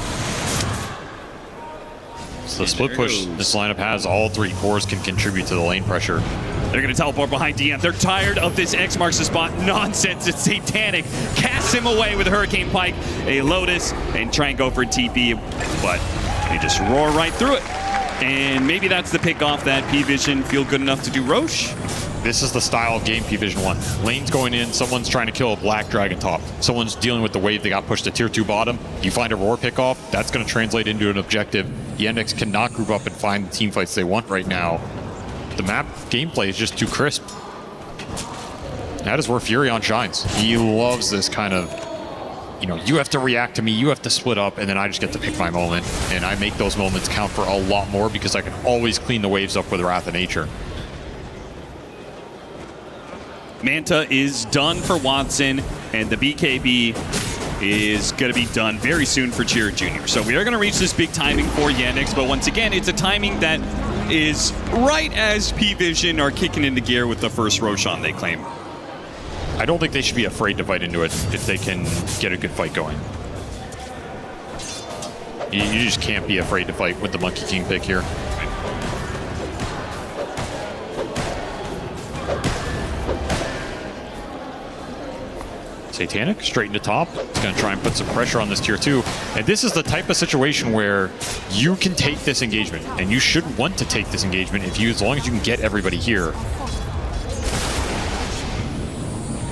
Speaker 7: So the split push this lineup has, all 3 cores can contribute to the lane pressure.
Speaker 5: They're going to teleport behind DM. They're tired of this X marks the spot nonsense. It's satanic. Casts him away with a Hurricane Pike, a Lotus, and try and go for a TP, but they just roar right through it. And maybe that's the pick off that P-Vision feel good enough to do Roche.
Speaker 7: This is the style of game P-Vision won. Lane's going in, someone's trying to kill a Black Dragon top. Someone's dealing with the wave, they got pushed to tier 2 bottom. You find a Roar pick off, that's going to translate into an objective. Yandex cannot group up and find the team fights they want right now. The map gameplay is just too crisp. That is where Furion shines. He loves this kind of you know, you have to react to me, you have to split up, and then I just get to pick my moment. And I make those moments count for a lot more because I can always clean the waves up with Wrath of Nature.
Speaker 5: Manta is done for Watson, and the BKB is going to be done very soon for Chira Jr. So we are going to reach this big timing for Yandex, but once again, it's a timing that is right as P-Vision are kicking into gear with the first Roshan they claim.
Speaker 7: I don't think they should be afraid to fight into it if they can get a good fight going. You just can't be afraid to fight with the Monkey King pick here. Satanic straight into top. He's going to try and put some pressure on this tier 2. And this is the type of situation where you can take this engagement, and you should want to take this engagement as long as you can get everybody here.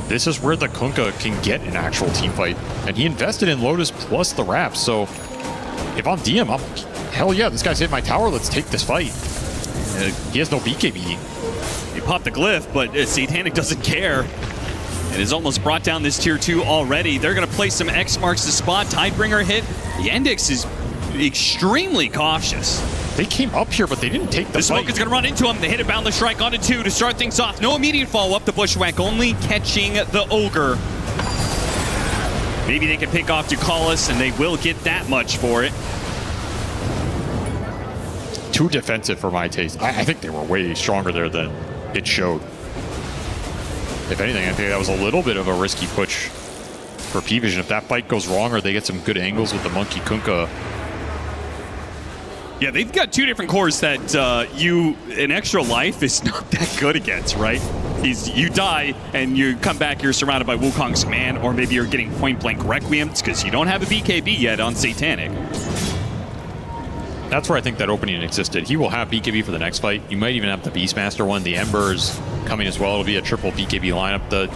Speaker 7: This is where the Kunkka can get an actual team fight. And he invested in Lotus plus the Wraps. So if I'm DM, I'm hell yeah, this guy's hit my tower. Let's take this fight. He has no BKB.
Speaker 5: He popped the glyph, but Satanic doesn't care. It has almost brought down this tier 2 already. They're going to place some X marks the spot. Tidebringer hit. Yandex is extremely cautious.
Speaker 7: They came up here, but they didn't take the
Speaker 5: smoke is going to run into him. They hit a Boundless Strike onto 2 to start things off. No immediate follow-up. The Bushwhack only catching the Ogre. Maybe they can pick off Ducalis, and they will get that much for it.
Speaker 7: Too defensive for my taste. I think they were way stronger there than it showed. If anything, I think that was a little bit of a risky push for P-Vision. If that fight goes wrong or they get some good angles with the Monkey Kunkka.
Speaker 5: Yeah, they've got 2 different cores that an extra life is not that good against, right? You die and you come back, you're surrounded by Wukong's command, or maybe you're getting point-blank Requiemed because you don't have a BKB yet on Satanic.
Speaker 7: That's where I think that opening existed. He will have BKB for the next fight. You might even have the Beastmaster one. The Ember's coming as well. It'll be a triple BKB lineup. The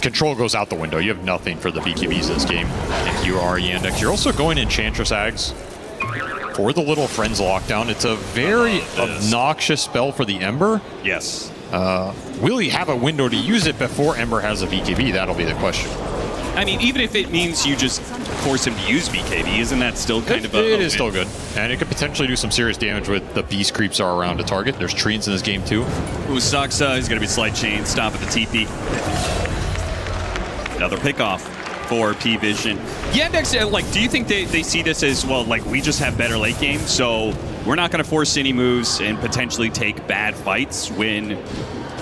Speaker 7: control goes out the window. You have nothing for the BKBs in this game if you are Yandex. You're also going Enchantress Ags for the Little Friends lockdown. It's a very obnoxious spell for the Ember.
Speaker 5: Yes.
Speaker 7: Will he have a window to use it before Ember has a BKB? That'll be the question.
Speaker 5: I mean, even if it means you just force him to use BKB, isn't that still kind of a...
Speaker 7: It is still good. And it could potentially do some serious damage with the beast creeps are around a target. There's treants in this game too.
Speaker 5: Usaksa is going to be slide chain, stop at the TP. Another pickoff for P-Vision. Yandex, like, do you think they see this as, well, like, we just have better late game, so we're not going to force any moves and potentially take bad fights when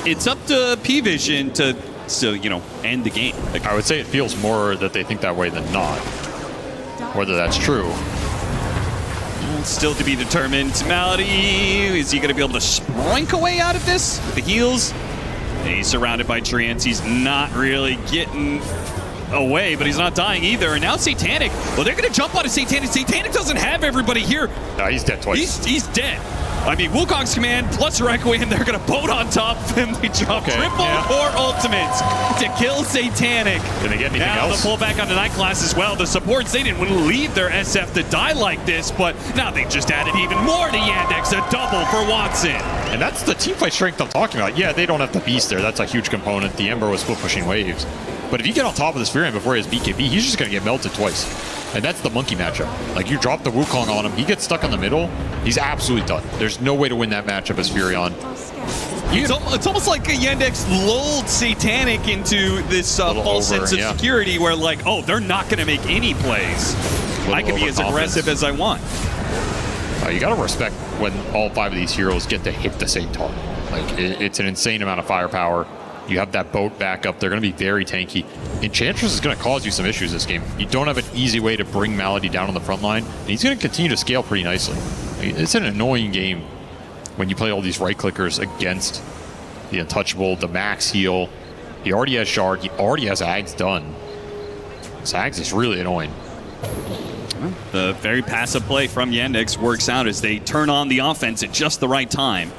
Speaker 5: it's up to P-Vision to you know, end the game?
Speaker 7: Like, I would say it feels more that they think that way than not. Whether that's true.
Speaker 5: Still to be determined. Malady, is he going to be able to sprink away out of this with the heals? And he's surrounded by treants. He's not really getting away, but he's not dying either. And now Satanic, well, they're going to jump on a Satanic. Satanic doesn't have everybody here.
Speaker 7: No, he's dead twice.
Speaker 5: He's dead. I mean, Wukong's command plus Requiem, they're going to boat on top of him. They jump triple core ultimates to kill Satanic.
Speaker 7: Can they get anything
Speaker 5: now
Speaker 7: else?
Speaker 5: The pullback on the Night Class as well. The supports, they didn't want to leave their SF to die like this, but now they've just added even more to Yandex, a double for Watson.
Speaker 7: And that's the teamfight strength I'm talking about. Yeah, they don't have the beast there. That's a huge component. The Ember was split pushing waves. But if you get on top of this Furion before he has BKB, he's just going to get melted twice. And that's the monkey matchup. Like, you drop the Wukong on him, he gets stuck in the middle, he's absolutely done. There's no way to win that matchup as Furion.
Speaker 5: It's almost like Yandex lulled Satanic into this false sense of security where, like, oh, they're not going to make any plays. I can be as aggressive as I want.
Speaker 7: You got to respect when all 5 of these heroes get to hit the same target. Like, it's an insane amount of firepower. You have that boat back up. They're going to be very tanky. Enchantress is going to cause you some issues this game. You don't have an easy way to bring Malady down on the front line. And he's going to continue to scale pretty nicely. It's an annoying game when you play all these right-clickers against the Untouchable, the max heal. He already has Shard. He already has Ags done. This Ags is really annoying.
Speaker 5: The very passive play from Yandex works out as they turn on the offense at just the right time.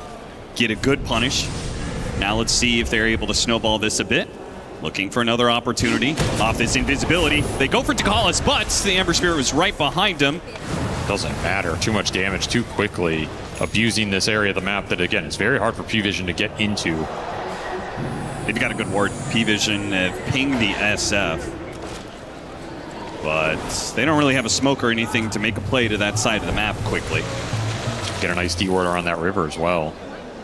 Speaker 5: Get a good punish. Now let's see if they're able to snowball this a bit. Looking for another opportunity off this invisibility. They go for Ducalis, but the Ember Spirit was right behind him.
Speaker 7: Doesn't matter. Too much damage too quickly. Abusing this area of the map that, again, is very hard for P-Vision to get into.
Speaker 5: They've got a good ward. P-Vision ping the SF. but they don't really have a smoke or anything to make a play to that side of the map quickly.
Speaker 7: Get a nice D-ward around that river as well.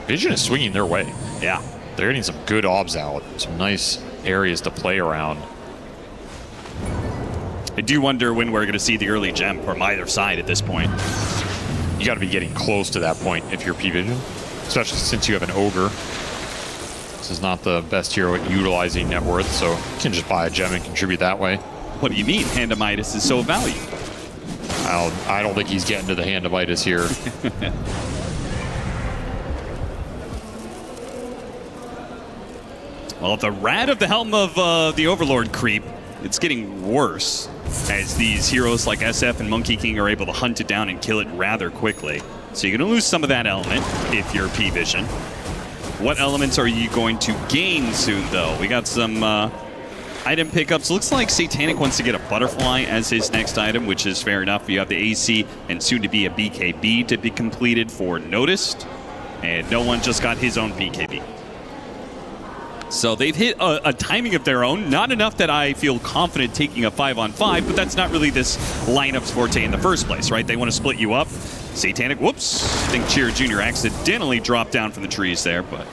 Speaker 7: Vision is swinging their way.
Speaker 5: Yeah.
Speaker 7: They're getting some good obs out. Some nice areas to play around.
Speaker 5: I do wonder when we're going to see the early gem from either side at this point.
Speaker 7: You got to be getting close to that point if you're P-Vision, especially since you have an Ogre. This is not the best hero at utilizing net worth, so you can just buy a gem and contribute that way.
Speaker 5: What do you mean? Hand of Midas is so valued.
Speaker 7: I don't think he's getting to the Hand of Midas here.
Speaker 5: Well, the rat of the helm of the Overlord creep, it's getting worse as these heroes like SF and Monkey King are able to hunt it down and kill it rather quickly. So you're going to lose some of that element if you're P-Vision. What elements are you going to gain soon, though? We got some item pickups. Looks like Satanic wants to get a Butterfly as his next item, which is fair enough. You have the AC and soon to be a BKB to be completed for Noticed. And no one just got his own BKB. So they've hit a timing of their own. Not enough that I feel confident taking a 5-on-5, but that's not really this lineup's forte in the first place, right? They want to split you up. Satanic, whoops. I think Cheer Jr. accidentally dropped down from the trees there, but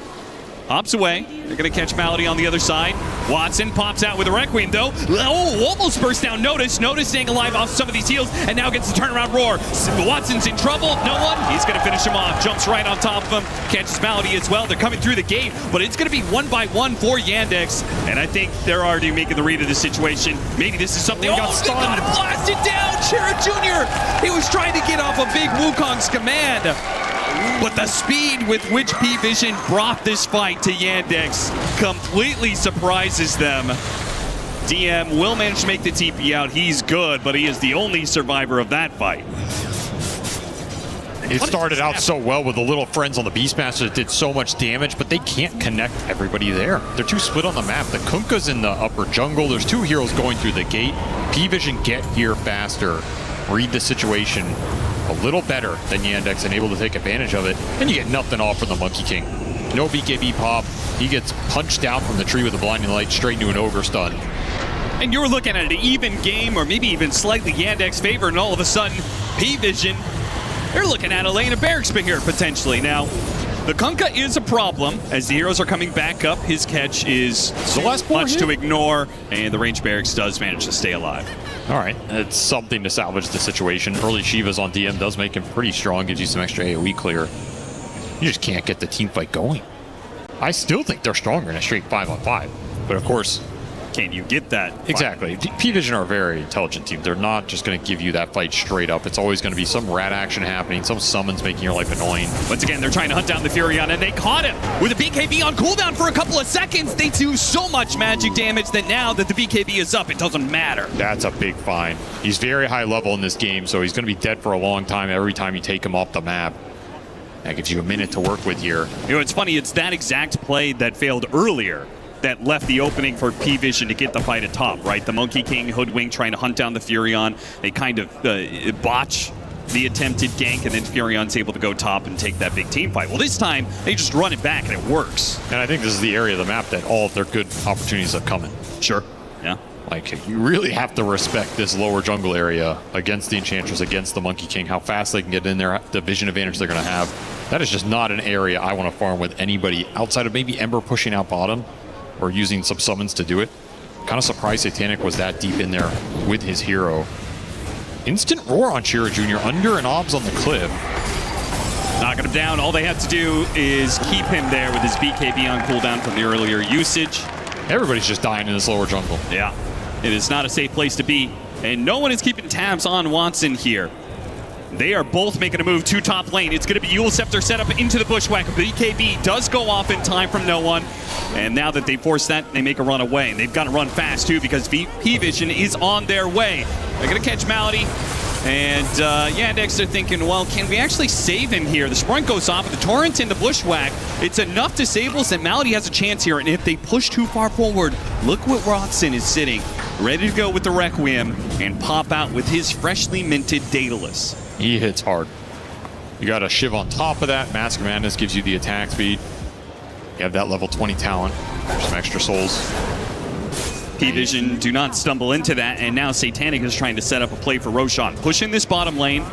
Speaker 5: hops away. They're going to catch Malady on the other side. Watson pops out with a Requiem, though. Oh, almost burst down Notice. Notice staying alive off some of these heals, and now gets the turnaround roar. Watson's in trouble. No one. He's going to finish him off. Jumps right on top of him. Catches Malady as well. They're coming through the gate, but it's going to be 1-by-1 for Yandex, and I think they're already making the read of the situation. Maybe this is something. Got stunned. Got blasted down. Chera Jr. He was trying to get off a big Wukong's command. But the speed with which P-Vision brought this fight to Yandex completely surprises them. DM will manage to make the TP out. He's good, but he is the only survivor of that fight.
Speaker 7: It started out so well with the little friends on the Beastmaster that did so much damage, but they can't connect everybody there. They're too split on the map. The Kunkka's in the upper jungle. There's two heroes going through the gate. P-Vision get here faster. Read the situation a little better than Yandex and able to take advantage of it, and you get nothing off from the Monkey King. No BKB pop. He gets punched down from the tree with a blinding light straight into an Ogre stun.
Speaker 5: And you're looking at an even game, or maybe even slightly Yandex favor, and all of a sudden, P-Vision, they're looking at a lane of Barracks here potentially. Now, the Kunkka is a problem as the heroes are coming back up. His catch is much to ignore, and the range Barracks does manage to stay alive.
Speaker 7: All right, it's something to salvage the situation. Early Shivas on DM does make him pretty strong, gives you some extra AoE clear. You just can't get the team fight going. I still think they're stronger in a straight 5-on-5, but of course,
Speaker 5: can you get that?
Speaker 7: Exactly. P-Vision are a very intelligent team. They're not just going to give you that fight straight up. It's always going to be some rat action happening, some summons making your life annoying.
Speaker 5: Once again, they're trying to hunt down the Furion, and they caught him with a BKB on cooldown for a couple of seconds. They do so much magic damage that now that the BKB is up, it doesn't matter.
Speaker 7: That's a big find. He's very high level in this game, so he's going to be dead for a long time every time you take him off the map. That gives you a minute to work with here.
Speaker 5: You know, it's funny, it's that exact play that failed earlier that left the opening for P-Vision to get the fight at top, right? The Monkey King, Hoodwink trying to hunt down the Furion. They kind of botch the attempted gank, and then Furion's able to go top and take that big team fight. Well, this time, they just run it back, and it works.
Speaker 7: And I think this is the area of the map that all of their good opportunities have come in.
Speaker 5: Sure, yeah.
Speaker 7: Like, you really have to respect this lower jungle area against the Enchantress, against the Monkey King, how fast they can get in there, the vision advantage they're going to have. That is just not an area I want to farm with anybody outside of maybe Ember pushing out bottom or using some summons to do it. Kind of surprised Satanic was that deep in there with his hero. Instant roar on Chera Jr. under an obs on the cliff.
Speaker 5: Knocking him down. All they have to do is keep him there with his BKB on cooldown from the earlier usage.
Speaker 7: Everybody's just dying in this lower jungle.
Speaker 5: Yeah, it is not a safe place to be, and no one is keeping tabs on Watson here. They are both making a move to top lane. It's going to be Eul Scepter set up into the Bushwhack. BKB does go off in time from no one. And now that they force that, they make a run away. And they've got to run fast, too, because P-Vision is on their way. They're going to catch Malady. And Yandex are thinking, well, can we actually save him here? The Sprint goes off with the Torrent into Bushwhack. It's enough disables that Malady has a chance here. And if they push too far forward, look what Watson is sitting, ready to go with the Requiem and pop out with his freshly minted Daedalus.
Speaker 7: He hits hard. You got a Shiv on top of that. Mask of Madness gives you the attack speed. You have that level 20 talent. Some extra souls.
Speaker 5: P-Vision do not stumble into that, and now Satanic is trying to set up a play for Roshan. Push in this bottom lane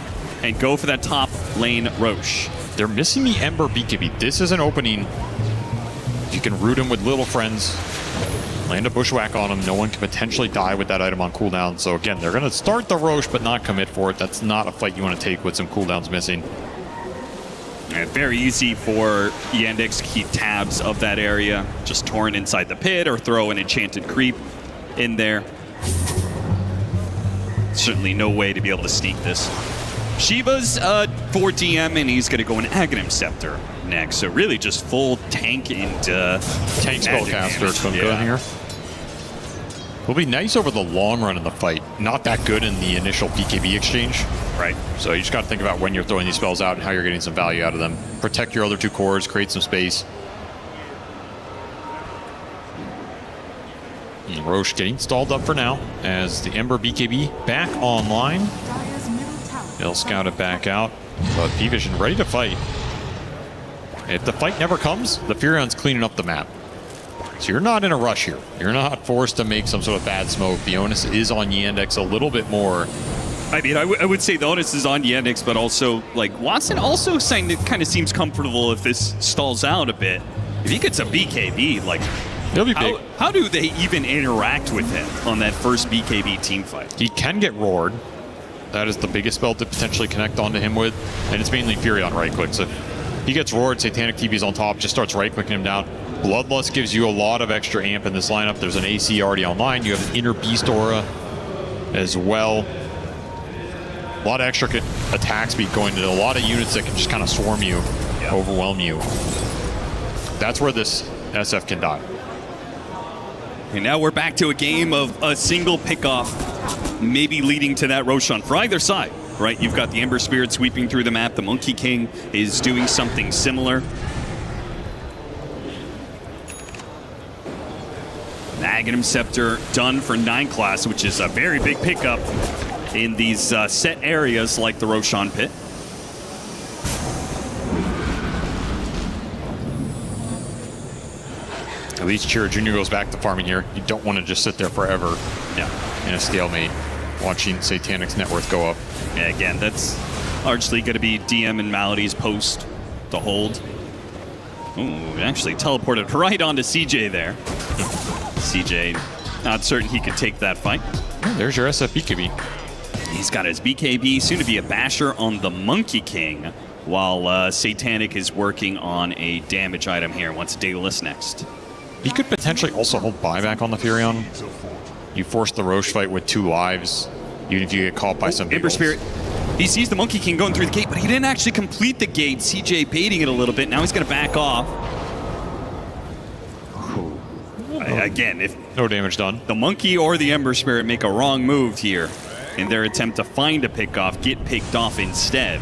Speaker 5: and go for that top lane Rosh.
Speaker 7: They're missing the Ember BKB. This is an opening. You can root him with little friends. Land a bushwhack on him. No one can potentially die with that item on cooldown. So again, they're going to start the Rosh, but not commit for it. That's not a fight you want to take with some cooldowns missing.
Speaker 5: And very easy for Yandex to keep tabs of that area. Just torrent inside the pit or throw an enchanted creep in there. Certainly no way to be able to sneak this. Shiva's for DM, and he's going to go an Aghanim Scepter next. So really just full tank and
Speaker 7: tank spellcaster from good here. Will be nice over the long run in the fight. Not that good in the initial BKB exchange.
Speaker 5: Right.
Speaker 7: So you just got to think about when you're throwing these spells out and how you're getting some value out of them. Protect your other two cores, create some space. And Rosh getting stalled up for now as the Ember BKB back online. They'll scout it back out, but P-Vision ready to fight. If the fight never comes, the Furion's cleaning up the map. So you're not in a rush here. You're not forced to make some sort of bad smoke. The onus is on Yandex a little bit more.
Speaker 5: I mean, I would say the onus is on Yandex, but also, like, Watson also saying it kind of seems comfortable if this stalls out a bit. If he gets a BKB, like,
Speaker 7: he'll be big.
Speaker 5: How do they even interact with him on that first BKB team fight?
Speaker 7: He can get roared. That is the biggest spell to potentially connect onto him with, and it's mainly Furion right click. So he gets roared, Satanic TV's on top, just starts right clicking him down. Bloodlust gives you a lot of extra amp in this lineup. There's an AC already online. You have an Inner Beast Aura as well. A lot of extra attack speed going to a lot of units that can just kind of swarm you, overwhelm you. That's where this SF can die.
Speaker 5: And now we're back to a game of a single pickoff, maybe leading to that Roshan for either side, right? You've got the Ember Spirit sweeping through the map. The Monkey King is doing something similar. The Aghanim Scepter done for 9 class, which is a very big pickup in these set areas like the Roshan pit.
Speaker 7: At least Chira Jr. goes back to farming here. You don't want to just sit there forever in a stalemate watching Satanic's net worth go up.
Speaker 5: Yeah, again, that's largely going to be DM and Malady's post to hold. Ooh, actually teleported right onto CJ there. CJ, not certain he could take that fight.
Speaker 7: Oh, there's your SF BKB.
Speaker 5: He's got his BKB, soon to be a basher on the Monkey King, while Satanic is working on a damage item here. Wants Daedalus next.
Speaker 7: He could potentially also hold buyback on the Furion. You force the Rosh fight with 2 lives, even if you get caught by some
Speaker 5: Ember Spirit. He sees the Monkey King going through the gate, but he didn't actually complete the gate. CJ baiting it a little bit. Now he's going to back off. Again, if
Speaker 7: no damage done,
Speaker 5: the Monkey or the Ember Spirit make a wrong move here in their attempt to find a pickoff, get picked off instead.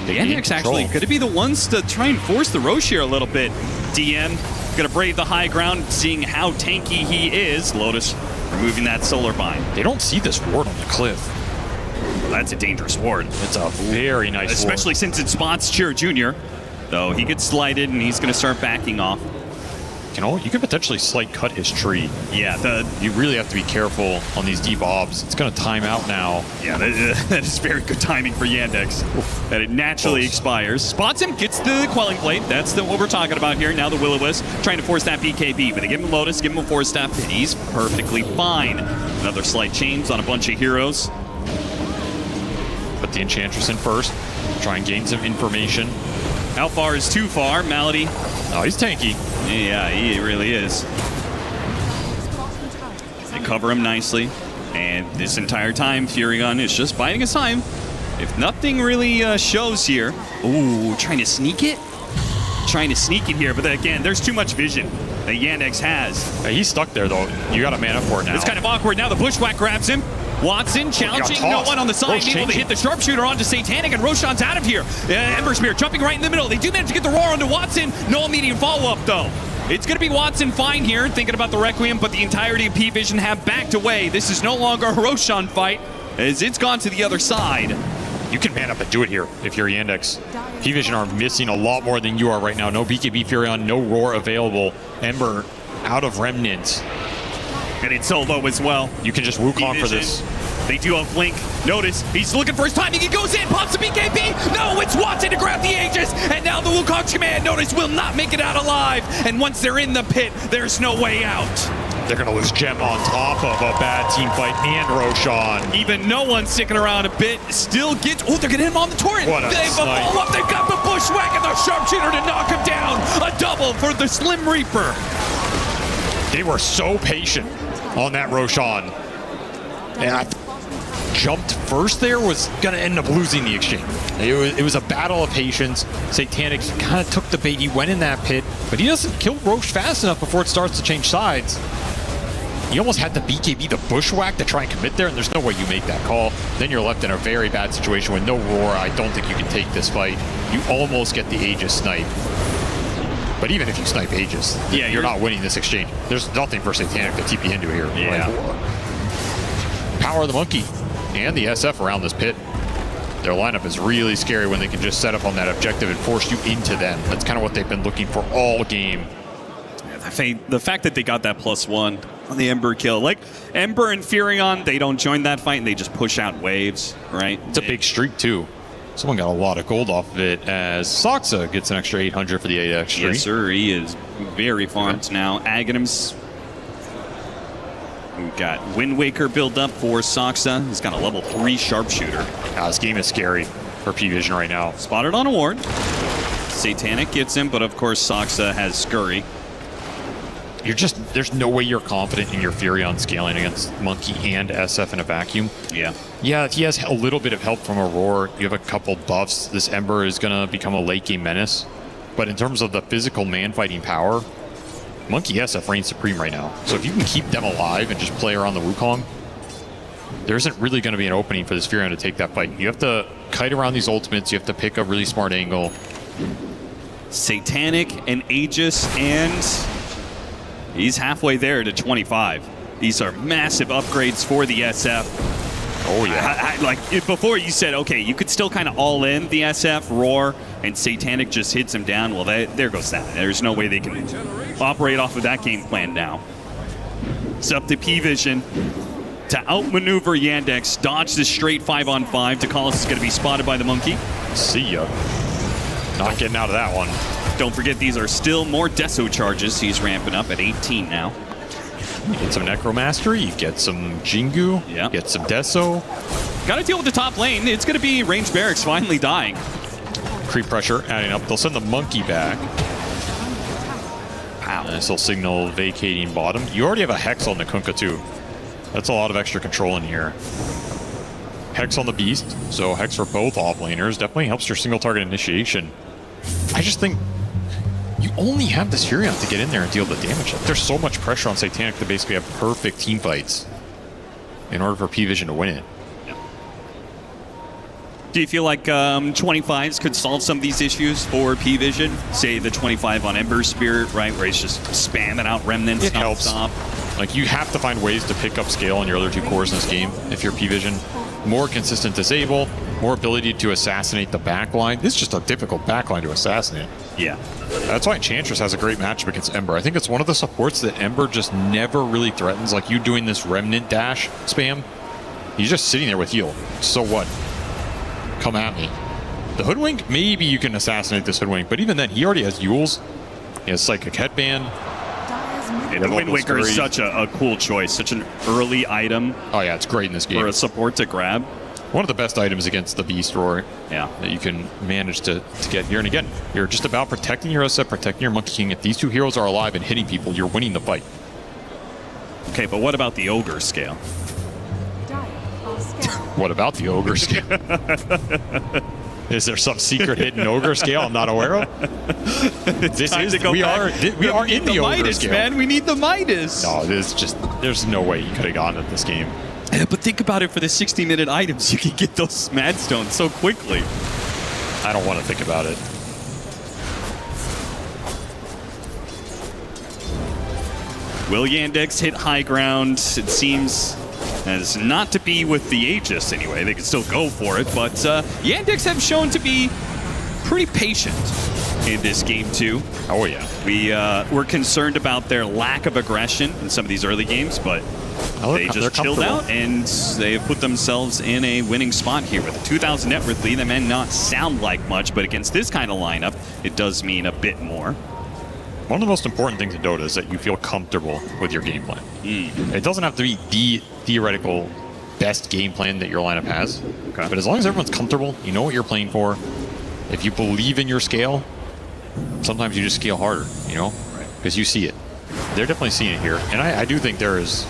Speaker 5: The Yandex actually going to be the ones to try and force the Rosh here a little bit. DM going to brave the high ground, seeing how tanky he is. Lotus removing that solar bind.
Speaker 7: They don't see this ward on the cliff.
Speaker 5: Well, that's a dangerous ward.
Speaker 7: It's a very nice
Speaker 5: especially
Speaker 7: ward.
Speaker 5: Since it spots Chira Jr. Though he gets slighted and he's going to start backing off.
Speaker 7: You know, you could potentially slight cut his tree.
Speaker 5: Yeah,
Speaker 7: you really have to be careful on these deep obs. It's going to time out now.
Speaker 5: Yeah, that is very good timing for Yandex. That it naturally expires. Spots him, gets the Quelling Blade. That's what we're talking about here. Now the Will-O-Wisp trying to force that BKB, but they give him Lotus, give him a Force Staff, and he's perfectly fine. Another slight change on a bunch of heroes.
Speaker 7: Put the Enchantress in first. Try and gain some information.
Speaker 5: How far is too far? Malady.
Speaker 7: Oh, he's tanky.
Speaker 5: Yeah, he really is. They cover him nicely. And this entire time, Furion is just biding his time. If nothing really shows here. Ooh, trying to sneak it? Trying to sneak it here, but again, there's too much vision that Yandex has.
Speaker 7: Hey, he's stuck there, though. You got a mana for it now.
Speaker 5: It's kind of awkward. Now the Bushwhack grabs him. Watson challenging, no one on the side, able to hit the Sharpshooter onto Satanic, and Roshan's out of here. Ember Spear jumping right in the middle. They do manage to get the roar onto Watson. No immediate follow-up, though. It's going to be Watson fine here, thinking about the Requiem, but the entirety of P-Vision have backed away. This is no longer a Roshan fight, as it's gone to the other side.
Speaker 7: You can man up and do it here if you're Yandex. P-Vision are missing a lot more than you are right now. No BKB Furion, no roar available. Ember out of Remnant.
Speaker 5: And it's so low as well.
Speaker 7: You can just Wukong for this.
Speaker 5: They do have Blink. Notice, he's looking for his timing. He goes in, pops the BKB. No, it's Watson to grab the Aegis. And now the Wukong's command, notice, will not make it out alive. And once they're in the pit, there's no way out.
Speaker 7: They're going to lose Gem on top of a bad team fight and Roshan.
Speaker 5: Even no one sticking around a bit. Still gets... Oh, they're going to hit him on the turret.
Speaker 7: What a
Speaker 5: They've
Speaker 7: snipe.
Speaker 5: up. They've got the Bushwhack and the Sharpshooter to knock him down. A double for the Slim Reaper.
Speaker 7: They were so patient on that Roshan. And I jumped first there was going to end up losing the exchange. It was a battle of patience. Satanic kind of took the bait. He went in that pit, but he doesn't kill Roche fast enough before it starts to change sides. He almost had the BKB, the Bushwhack, to try and commit there, and there's no way you make that call. Then you're left in a very bad situation with no Roar. I don't think you can take this fight. You almost get the Aegis snipe. But even if you snipe Aegis, yeah, you're not winning this exchange. There's nothing for Satanic to TP into here.
Speaker 5: Yeah.
Speaker 7: Like, power of the Monkey and the SF around this pit. Their lineup is really scary when they can just set up on that objective and force you into them. That's kind of what they've been looking for all game.
Speaker 5: Yeah, the fact that they got that +1 on the Ember kill. Like, Ember and Furion, they don't join that fight and they just push out waves, right?
Speaker 7: It's a big streak, too. Someone got a lot of gold off of it as Soxa gets an extra 800 for the AX streak.
Speaker 5: Yes, sir. He is very farmed now. Aghanims. We've got Wind Waker build up for Soxa. He's got a level 3 Sharpshooter.
Speaker 7: This game is scary for P-Vision right now.
Speaker 5: Spotted on a ward. Satanic gets him, but of course Soxa has Scurry.
Speaker 7: There's no way you're confident in your Furion scaling against Monkey and SF in a vacuum.
Speaker 5: Yeah.
Speaker 7: Yeah, he has a little bit of help from Aurora. You have a couple buffs. This Ember is going to become a late game menace. But in terms of the physical man-fighting power, Monkey SF reigns supreme right now. So if you can keep them alive and just play around the Wukong, there isn't really going to be an opening for this Furion to take that fight. You have to kite around these ultimates. You have to pick a really smart angle.
Speaker 5: Satanic and Aegis, and he's halfway there to 25. These are massive upgrades for the SF.
Speaker 7: Oh, yeah.
Speaker 5: Like, before you said, okay, you could still kind of all in the SF, Roar, and Satanic just hits him down. Well, there goes that. There's no way they can operate off of that game plan now. It's up to P-Vision to outmaneuver Yandex, dodge the straight 5-on-5. DeCallis is going to be spotted by the Monkey.
Speaker 7: See ya. Not getting out of that one.
Speaker 5: Don't forget, these are still more Deso charges. He's ramping up at 18 now.
Speaker 7: You get some Necromastery, you get some Jingu, you get some Deso.
Speaker 5: Got to deal with the top lane. It's going to be Range Barracks finally dying.
Speaker 7: Creep pressure adding up. They'll send the Monkey back.
Speaker 5: Wow.
Speaker 7: And this will signal vacating bottom. You already have a Hex on the Kunkka too. That's a lot of extra control in here. Hex on the Beast, so Hex for both offlaners. Definitely helps your single target initiation. I just think you only have this Furion to get in there and deal the damage. There's so much pressure on Satanic to basically have perfect team fights in order for P-Vision to win it.
Speaker 5: Do you feel like 25s could solve some of these issues for P-Vision? Say the 25 on Ember Spirit, right, where he's just spamming out remnants.
Speaker 7: It helps. Like, you have to find ways to pick up scale on your other two cores in this game if you're P-Vision. More consistent disable, more ability to assassinate the backline. This is just a difficult backline to assassinate.
Speaker 5: Yeah.
Speaker 7: That's why Enchantress has a great matchup against Ember. I think it's one of the supports that Ember just never really threatens. Like, you doing this Remnant dash spam, he's just sitting there with heal. So what? Come at me. The Hoodwink, maybe you can assassinate this Hoodwink, but even then, he already has Yules. He has Psychic Headband.
Speaker 5: And the Wind Waker is such a cool choice, such an early item.
Speaker 7: Oh yeah, it's great in this game.
Speaker 5: For a support to grab.
Speaker 7: One of the best items against the Beast Roar.
Speaker 5: Yeah.
Speaker 7: That you can manage to get here. And again, you're just about protecting your SF, protecting your Monkey King. If these two heroes are alive and hitting people, you're winning the fight.
Speaker 5: Okay, but what about the Ogre scale?
Speaker 7: What about the Ogre scale? Is there some secret hidden Ogre scale I'm not aware of? We are in the Ogre
Speaker 5: Midas,
Speaker 7: scale.
Speaker 5: Man, we need the Midas.
Speaker 7: No, there's no way you could have gotten at this game.
Speaker 5: But think about it, for the 60-minute items, you can get those Mad Stones so quickly.
Speaker 7: I don't want to think about it.
Speaker 5: Will Yandex hit high ground? It seems as not to be with the Aegis anyway. They can still go for it, but Yandex have shown to be pretty patient. in this game too.
Speaker 7: Oh yeah.
Speaker 5: We're concerned about their lack of aggression in some of these early games, but they just chilled out and they have put themselves in a winning spot here with a 2,000 net worth lead. That may not sound like much, but against this kind of lineup, it does mean a bit more.
Speaker 7: One of the most important things in Dota is that you feel comfortable with your game plan. It doesn't have to be the theoretical best game plan that your lineup has, but as long as everyone's comfortable, you know what you're playing for. If you believe in your scale, sometimes you just scale harder, you know, because you see it. They're definitely seeing it here, and I do think there is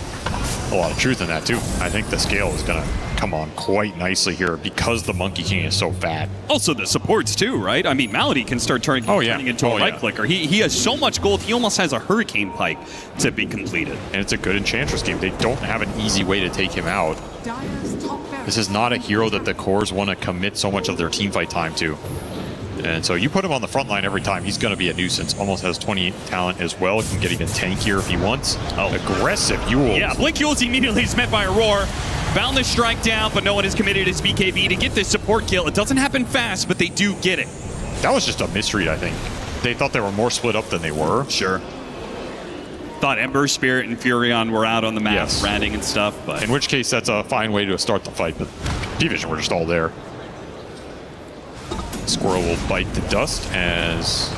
Speaker 7: a lot of truth in that too. I think the scale is going to come on quite nicely here because the Monkey King is so fat.
Speaker 5: Also the supports too, right? I mean, Malady can start turning into a right clicker. He has so much gold, he almost has a Hurricane Pike to be completed.
Speaker 7: And it's a good Enchantress game. They don't have an easy way to take him out. This is not a hero that the cores want to commit so much of their teamfight time to. And so you put him on the front line every time, he's going to be a nuisance. Almost has 28 talent as well. He can get even tankier if he wants. Aggressive Yules.
Speaker 5: Yeah, Blink Yules immediately is met by a roar. Found the strike down, but no one has committed his BKB to get this support kill. It doesn't happen fast, but they do get it.
Speaker 7: That was just a misread, I think. They thought they were more split up than they were.
Speaker 5: Sure. Thought Ember, Spirit, and Furion were out on the map, ratting and stuff. But
Speaker 7: in which case, that's a fine way to start the fight, but P-Vision were just all there. Squirrel will bite the dust as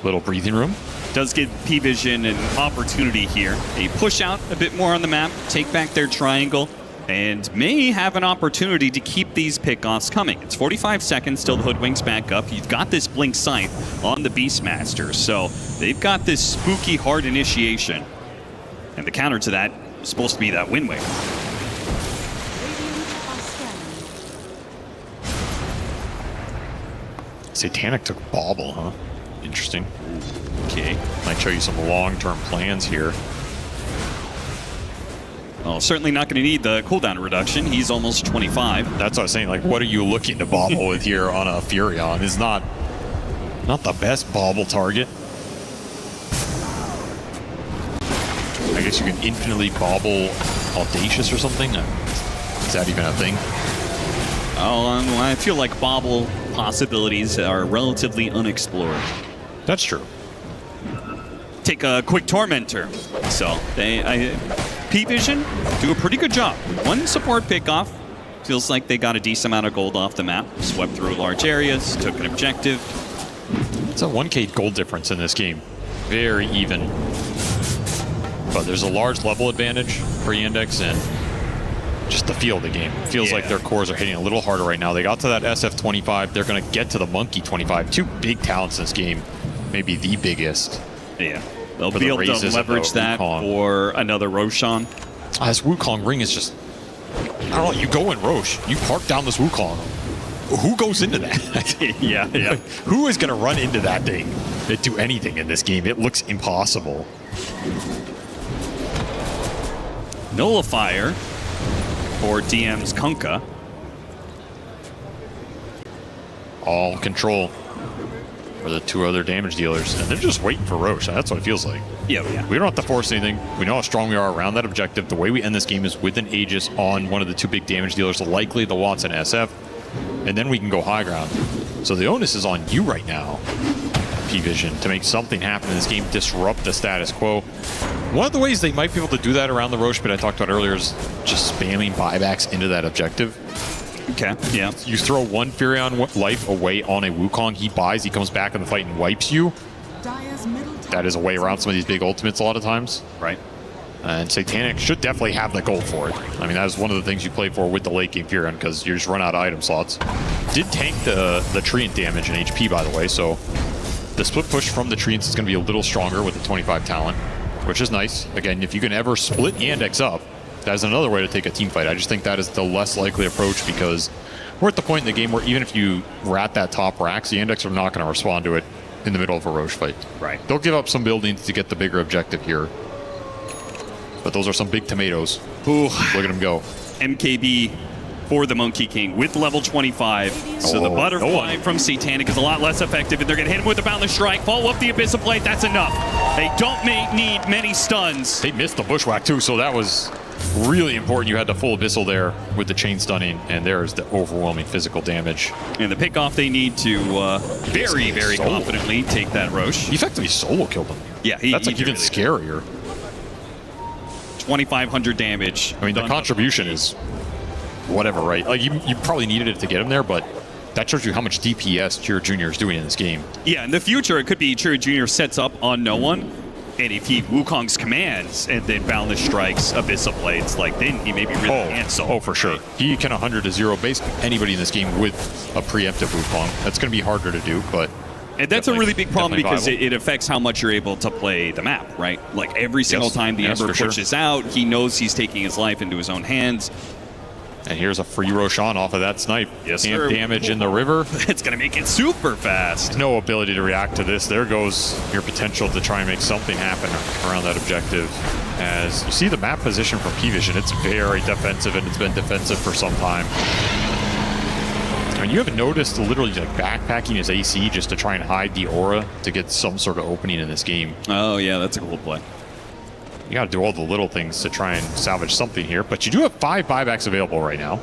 Speaker 7: little breathing room.
Speaker 5: Does give P-Vision an opportunity here. They push out a bit more on the map, take back their triangle, and may have an opportunity to keep these pickoffs coming. It's 45 seconds till the Hoodwinks back up. You've got this Blink Scythe on the Beastmaster, so they've got this spooky hard initiation. And the counter to that is supposed to be that Wind Wave.
Speaker 7: Satanic took Bauble, huh? Interesting.
Speaker 5: Okay.
Speaker 7: Might show you some long-term plans here.
Speaker 5: Well, certainly not going to need the cooldown reduction. He's almost 25.
Speaker 7: That's what I was saying. Like, what are you looking to bauble with here on a Furion? It's not the best bauble target. I guess you can infinitely bauble Audacious or something. Is that even a thing?
Speaker 5: Oh, I feel like bauble possibilities are relatively unexplored.
Speaker 7: That's true.
Speaker 5: Take a quick Tormentor. So P-Vision do a pretty good job. One support pickoff. Feels like they got a decent amount of gold off the map. Swept through large areas, took an objective.
Speaker 7: It's a 1k gold difference in this game. Very even. But there's a large level advantage for Yandex and just the feel of the game. Feels like their cores are hitting a little harder right now. They got to that SF25. They're going to get to the Monkey 25. Two big talents in this game. Maybe the biggest.
Speaker 5: Yeah. They'll be able to leverage that for another Roshan.
Speaker 7: This Wukong ring is just... I don't know, you go in Roche. You park down this Wukong. Who goes into that?
Speaker 5: yeah.
Speaker 7: Who is going to run into that thing and do anything in this game? It looks impossible.
Speaker 5: Nullifier for DM's Kunkka.
Speaker 7: All control for the two other damage dealers. And they're just waiting for Roche. That's what it feels like.
Speaker 5: Yeah.
Speaker 7: We don't have to force anything. We know how strong we are around that objective. The way we end this game is with an Aegis on one of the two big damage dealers, likely the Watson SF. And then we can go high ground. So the onus is on you right now, P-Vision, to make something happen in this game, disrupt the status quo. One of the ways they might be able to do that around the Roche pit I talked about earlier is just spamming buybacks into that objective.
Speaker 5: Okay, yeah.
Speaker 7: You throw one Furion life away on a Wukong, he buys, he comes back in the fight and wipes you. That is a way around some of these big ultimates a lot of times.
Speaker 5: Right.
Speaker 7: And Satanic should definitely have the gold for it. I mean, that is one of the things you play for with the late game Furion, because you just run out of item slots. Did tank the Treant damage and HP, by the way, so the split push from the Treants is going to be a little stronger with the 25 talent, which is nice. Again, if you can ever split Yandex up, that is another way to take a team fight. I just think that is the less likely approach because we're at the point in the game where even if you rat that top racks, the Yandex are not going to respond to it in the middle of a Roche fight.
Speaker 5: Right.
Speaker 7: They'll give up some buildings to get the bigger objective here. But those are some big tomatoes.
Speaker 5: Ooh.
Speaker 7: Look at them go.
Speaker 5: MKB for the Monkey King with level 25. So the butterfly from Satanic is a lot less effective, and they're going to hit him with the Boundless Strike. Follow up the Abyssal Blade. That's enough. They don't need many stuns.
Speaker 7: They missed the Bushwhack, too, so that was really important you had the full Abyssal there with the chain stunning, and there's the overwhelming physical damage.
Speaker 5: And the pickoff they need to very, very confidently take that Roche.
Speaker 7: He effectively solo killed him.
Speaker 5: Yeah,
Speaker 7: that's like even
Speaker 5: really
Speaker 7: scarier.
Speaker 5: 2,500 damage.
Speaker 7: I mean, the contribution is whatever, right? Like you probably needed it to get him there, but that shows you how much DPS Chira Jr. is doing in this game.
Speaker 5: Yeah, in the future, it could be Chira Jr. sets up on no one, and if he Wukong's commands and then Boundless strikes Abyssal Blades, like then he may be really handsome.
Speaker 7: Oh, for sure. He can 100 to 0 basically anybody in this game with a preemptive Wukong. That's going to be harder to do, but...
Speaker 5: And that's a really big problem because it affects how much you're able to play the map, right? Like every single time the Ember pushes out, he knows he's taking his life into his own hands.
Speaker 7: And here's a free Roshan off of that snipe.
Speaker 5: Yes,
Speaker 7: and
Speaker 5: sir.
Speaker 7: Damage in the river.
Speaker 5: It's going to make it super fast.
Speaker 7: No ability to react to this. There goes your potential to try and make something happen around that objective. As you see the map position from P-Vision, it's very defensive, and it's been defensive for some time. I mean, you haven't noticed literally like backpacking his AC just to try and hide the aura to get some sort of opening in this game.
Speaker 5: Oh, yeah, that's a cool play.
Speaker 7: You got to do all the little things to try and salvage something here, but you do have 5 buybacks available right now.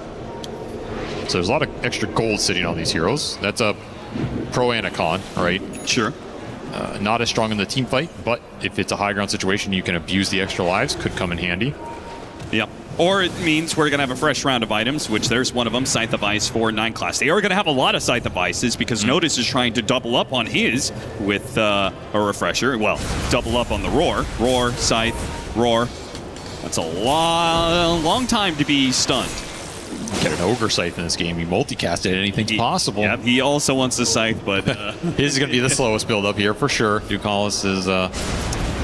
Speaker 7: So there's a lot of extra gold sitting on these heroes. That's a pro and a con, right?
Speaker 5: Sure.
Speaker 7: Not as strong in the team fight, but if it's a high ground situation, you can abuse the extra lives. Could come in handy.
Speaker 5: Yep. Or it means we're going to have a fresh round of items, which there's one of them, Scythe of Ice for 9 class. They are going to have a lot of Scythe of Ices because Notice is trying to double up on his with a refresher. Well, double up on the Roar. Roar, Scythe, Roar. That's a long time to be stunned.
Speaker 7: Get an Ogre Scythe in this game. You multicast it, anything's possible.
Speaker 5: Yeah, he also wants the Scythe, but...
Speaker 7: his is going to be the slowest build up here for sure. Ducalis is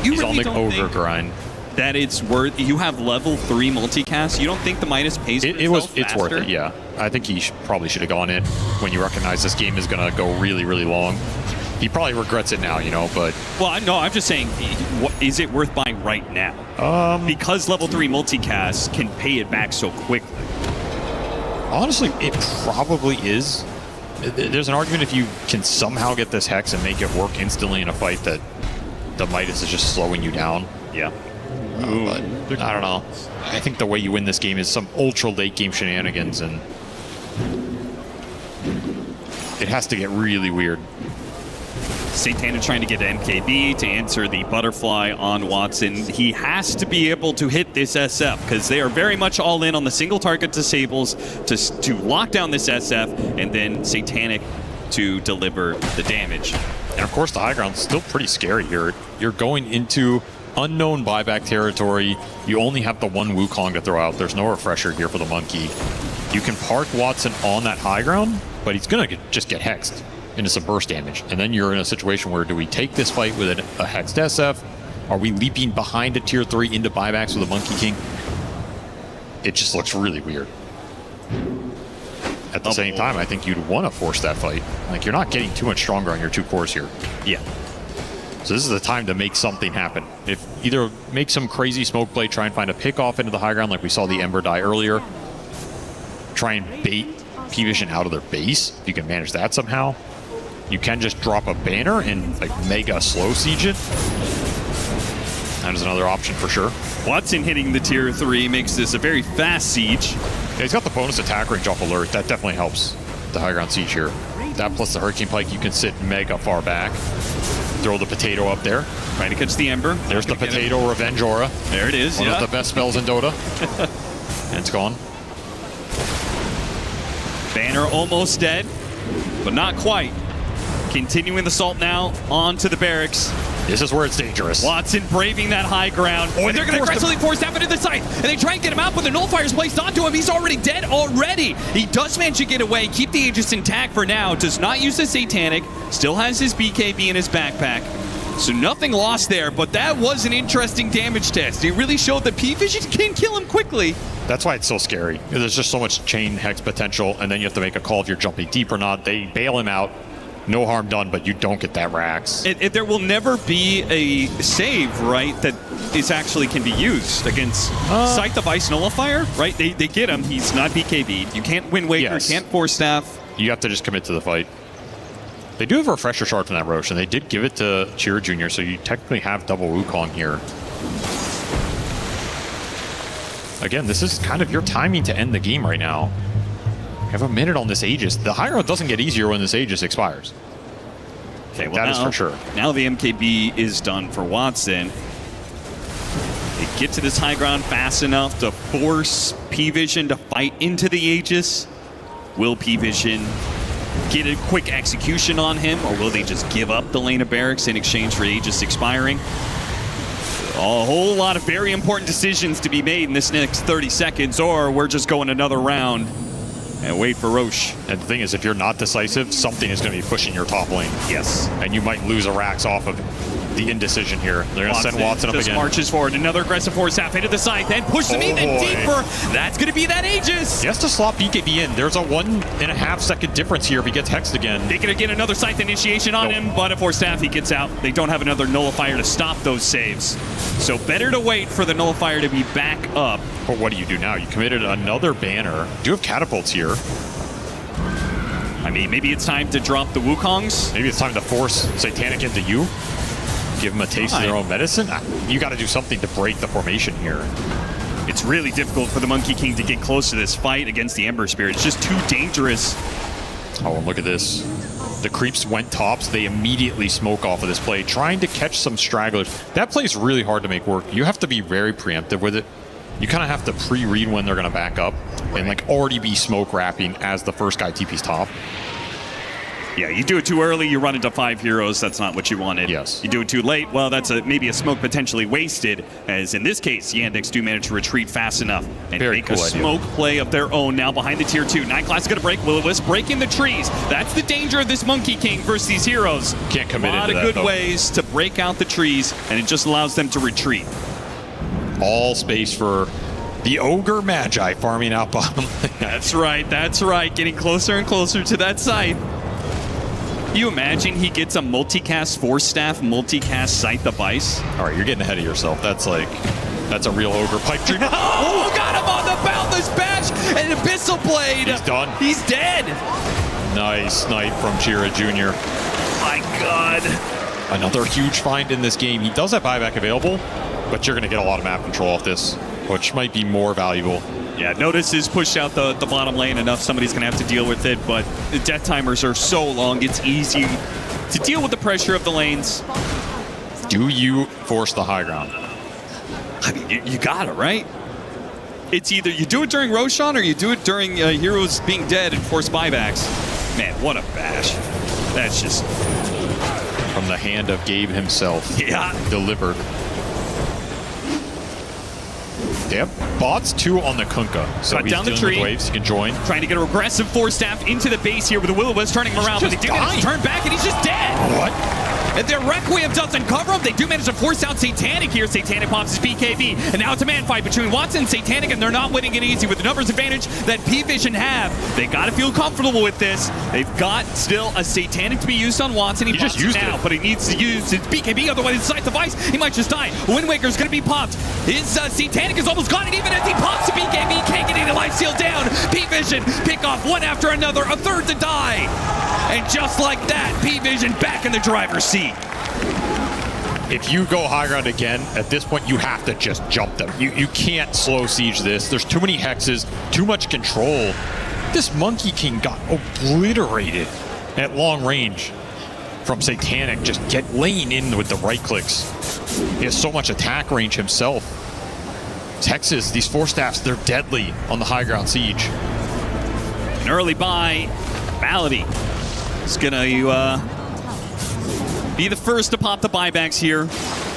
Speaker 7: he's
Speaker 5: really
Speaker 7: on the
Speaker 5: don't
Speaker 7: Ogre grind.
Speaker 5: That it's worth. You have level 3 multicast. You don't think the Midas pays for itself
Speaker 7: It's worth it, yeah. I think he probably should have gone in when you recognize this game is going to go really, really long. He probably regrets it now, you know, but...
Speaker 5: Well, no, I'm just saying, is it worth buying right now? Because level 3 multicast can pay it back so quickly.
Speaker 7: Honestly, it probably is. There's an argument if you can somehow get this Hex and make it work instantly in a fight that the Midas is just slowing you down.
Speaker 5: Yeah.
Speaker 7: But I don't know. I think the way you win this game is some ultra late game shenanigans, and it has to get really weird.
Speaker 5: Satanic trying to get MKB to answer the butterfly on Watson. He has to be able to hit this SF because they are very much all in on the single target disables to lock down this SF, and then Satanic to deliver the damage.
Speaker 7: And of course the high ground's still pretty scary here. You're going into unknown buyback territory. You only have the one Wukong to throw out. There's no refresher here for the monkey. You can park Watson on that high ground, but he's gonna just get hexed into some burst damage. And then you're in a situation where do we take this fight with a hexed SF? Are we leaping behind a tier 3 into buybacks with a Monkey King? It just looks really weird. At the same time, I think you'd want to force that fight. Like, you're not getting too much stronger on your 2 cores here.
Speaker 5: Yeah.
Speaker 7: So this is the time to make something happen. If either make some crazy smoke play, try and find a pick off into the high ground like we saw the Ember die earlier. Try and bait P-Vision out of their base. If you can manage that somehow. You can just drop a banner and like mega slow siege it. That is another option for sure.
Speaker 5: Watson hitting the tier 3 makes this a very fast siege.
Speaker 7: Yeah, he's got the bonus attack range off alert. That definitely helps the high ground siege here. That plus the Hurricane Pike, you can sit mega far back. Throw the potato up there.
Speaker 5: Trying to catch the Ember.
Speaker 7: There's the potato Revenge Aura.
Speaker 5: There it is,
Speaker 7: One of the best spells in Dota. And it's gone.
Speaker 5: Banner almost dead, but not quite. Continuing the assault now onto the barracks.
Speaker 7: This is where it's dangerous.
Speaker 5: Watson braving that high ground. And they're going to aggressively force that into the site. And they try and get him out, but the nullifier is placed onto him. He's already dead already. He does manage to get away. Keep the Aegis intact for now. Does not use the Satanic. Still has his BKB in his backpack. So nothing lost there, but that was an interesting damage test. It really showed that P-Vision can kill him quickly.
Speaker 7: That's why it's so scary. There's just so much chain hex potential, and then you have to make a call if you're jumping deep or not. They bail him out. No harm done, but you don't get that Rax.
Speaker 5: There will never be a save, right, that is actually can be used against Scythe of Ice Nullifier, right? They get him. He's not BKB'd. You can't win Waker, can't Force Staff.
Speaker 7: You have to just commit to the fight. They do have a refresher shard from that Roche, and they did give it to Chira Jr., so you technically have double Wukong here. Again, this is kind of your timing to end the game right now. You have a minute on this Aegis. The high ground doesn't get easier when this Aegis expires.
Speaker 5: Okay, well
Speaker 7: that is for sure.
Speaker 5: Now the MKB is done for Watson. They get to this high ground fast enough to force P-Vision to fight into the Aegis. Will P-Vision get a quick execution on him, or will they just give up the lane of barracks in exchange for Aegis expiring? A whole lot of very important decisions to be made in this next 30 seconds, or we're just going another round and wait for Roche.
Speaker 7: And the thing is, if you're not decisive, something is going to be pushing your top lane.
Speaker 5: Yes.
Speaker 7: And you might lose a Rax off of the indecision here. They're going to send Watson up
Speaker 5: just
Speaker 7: again.
Speaker 5: Marches forward. Another aggressive force half into the side, then push him even deeper. That's going to be that Aegis.
Speaker 7: He has to slot BKB in. There's a 1.5 second difference here if he gets hexed again.
Speaker 5: They're going to get another Scythe initiation on him, but a force staff, he gets out. They don't have another nullifier to stop those saves. So better to wait for the nullifier to be back up.
Speaker 7: But what do you do now? You committed another banner. You do have catapults here.
Speaker 5: I mean, maybe it's time to drop the Wukongs.
Speaker 7: Maybe it's time to force Satanic into you. Give them a taste of their own medicine. You got to do something to break the formation here.
Speaker 5: It's really difficult for the Monkey King to get close to this fight against the Ember Spirit. It's just too dangerous.
Speaker 7: Oh, and look at this. The creeps went tops. They immediately smoke off of this play, trying to catch some stragglers. That play is really hard to make work. You have to be very preemptive with it. You kind of have to pre-read when they're going to back up and like already be smoke wrapping as the first guy TP's top.
Speaker 5: Yeah, you do it too early, you run into 5 heroes. That's not what you wanted.
Speaker 7: Yes.
Speaker 5: You do it too late, well, that's maybe a smoke potentially wasted, as in this case, Yandex do manage to retreat fast enough and make a smoke play of their own now behind the tier 2. 9 class is going to break. Will-O-Wisp breaking the trees. That's the danger of this Monkey King versus these heroes.
Speaker 7: Can't commit
Speaker 5: a lot of good ways to break out the trees, and it just allows them to retreat.
Speaker 7: All space for the Ogre Magi farming out bottom.
Speaker 5: That's right, getting closer and closer to that site. You imagine he gets a multicast Force Staff, multicast Scythe of Ice?
Speaker 7: All right, you're getting ahead of yourself. That's a real Ogre pipe dream.
Speaker 8: Oh, got him on the Boundless Bash and Abyssal Blade.
Speaker 7: He's done.
Speaker 5: He's dead.
Speaker 7: Nice snipe from Chira Jr.
Speaker 5: My God.
Speaker 7: Another huge find in this game. He does have buyback available, but you're going to get a lot of map control off this, which might be more valuable.
Speaker 5: Yeah, Notice is pushed out the bottom lane enough. Somebody's going to have to deal with it, but the death timers are so long, it's easy to deal with the pressure of the lanes.
Speaker 7: Do you force the high ground?
Speaker 5: I mean, you got it, right? It's either you do it during Roshan or you do it during heroes being dead and force buybacks. Man, what a bash. That's just...
Speaker 7: From the hand of Gabe himself.
Speaker 5: Yeah.
Speaker 7: Delivered. They have bots 2 on the Kunkka, so
Speaker 5: cut
Speaker 7: he's
Speaker 5: down the
Speaker 7: dealing
Speaker 5: tree.
Speaker 7: with waves. He can join.
Speaker 5: Trying to get a aggressive Force Staff into the base here with the Will-O-Wisp turning him around, but they do manage to turn back and he's just dead.
Speaker 7: What?
Speaker 5: And their Requiem doesn't cover him. They do manage to force out Satanic here. Satanic pops his BKB, and now it's a man fight between Watson and Satanic, and they're not winning it easy with the numbers advantage that P-Vision have. They got to feel comfortable with this. They've got still a Satanic to be used on Watson. He
Speaker 7: just used
Speaker 5: now, but he needs to use his BKB, otherwise his Scythe of Ice, he might just die. Wind Waker's going to be popped. His Satanic is almost gone, and even as he pops the BKB, can't get any life steal down. P-Vision pick off one after another, a third to die. And just like that, P-Vision back in the driver's seat.
Speaker 7: If you go high ground again, at this point, you have to just jump them. You can't slow siege this. There's too many hexes, too much control. This Monkey King got obliterated at long range from Satanic. Just laying in with the right clicks. He has so much attack range himself. His hexes, these Force Staffs, they're deadly on the high ground siege.
Speaker 5: An early buy. Malady is going to be the first to pop the buybacks here,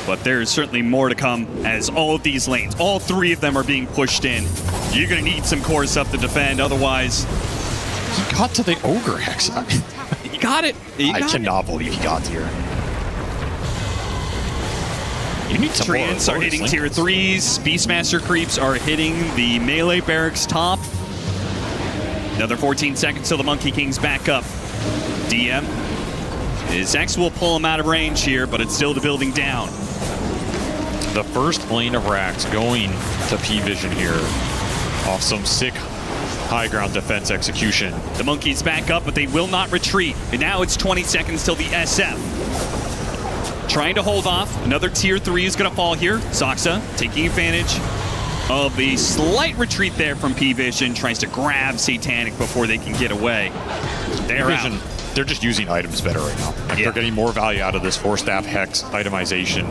Speaker 5: but there's certainly more to come as all of these lanes, all 3 of them are being pushed in. You're going to need some cores up to defend, otherwise...
Speaker 7: He got to the Ogre Hex.
Speaker 5: He got it.
Speaker 7: I cannot believe he got here. You need some
Speaker 5: Treants are hitting tier 3s. Beastmaster creeps are hitting the melee barracks top. Another 14 seconds till the Monkey King's back up. DM. His X will pull him out of range here, but it's still the building down.
Speaker 7: The first lane of Rax going to P-Vision here off some sick high ground defense execution.
Speaker 5: The Monkey's back up, but they will not retreat. And now it's 20 seconds till the SF. Trying to hold off. Another tier 3 is going to fall here. Soxa taking advantage of the slight retreat there from P-Vision. Tries to grab Satanic before they can get away. They're out.
Speaker 7: They're just using items better right now. Like, they're getting more value out of this 4-staff Hex itemization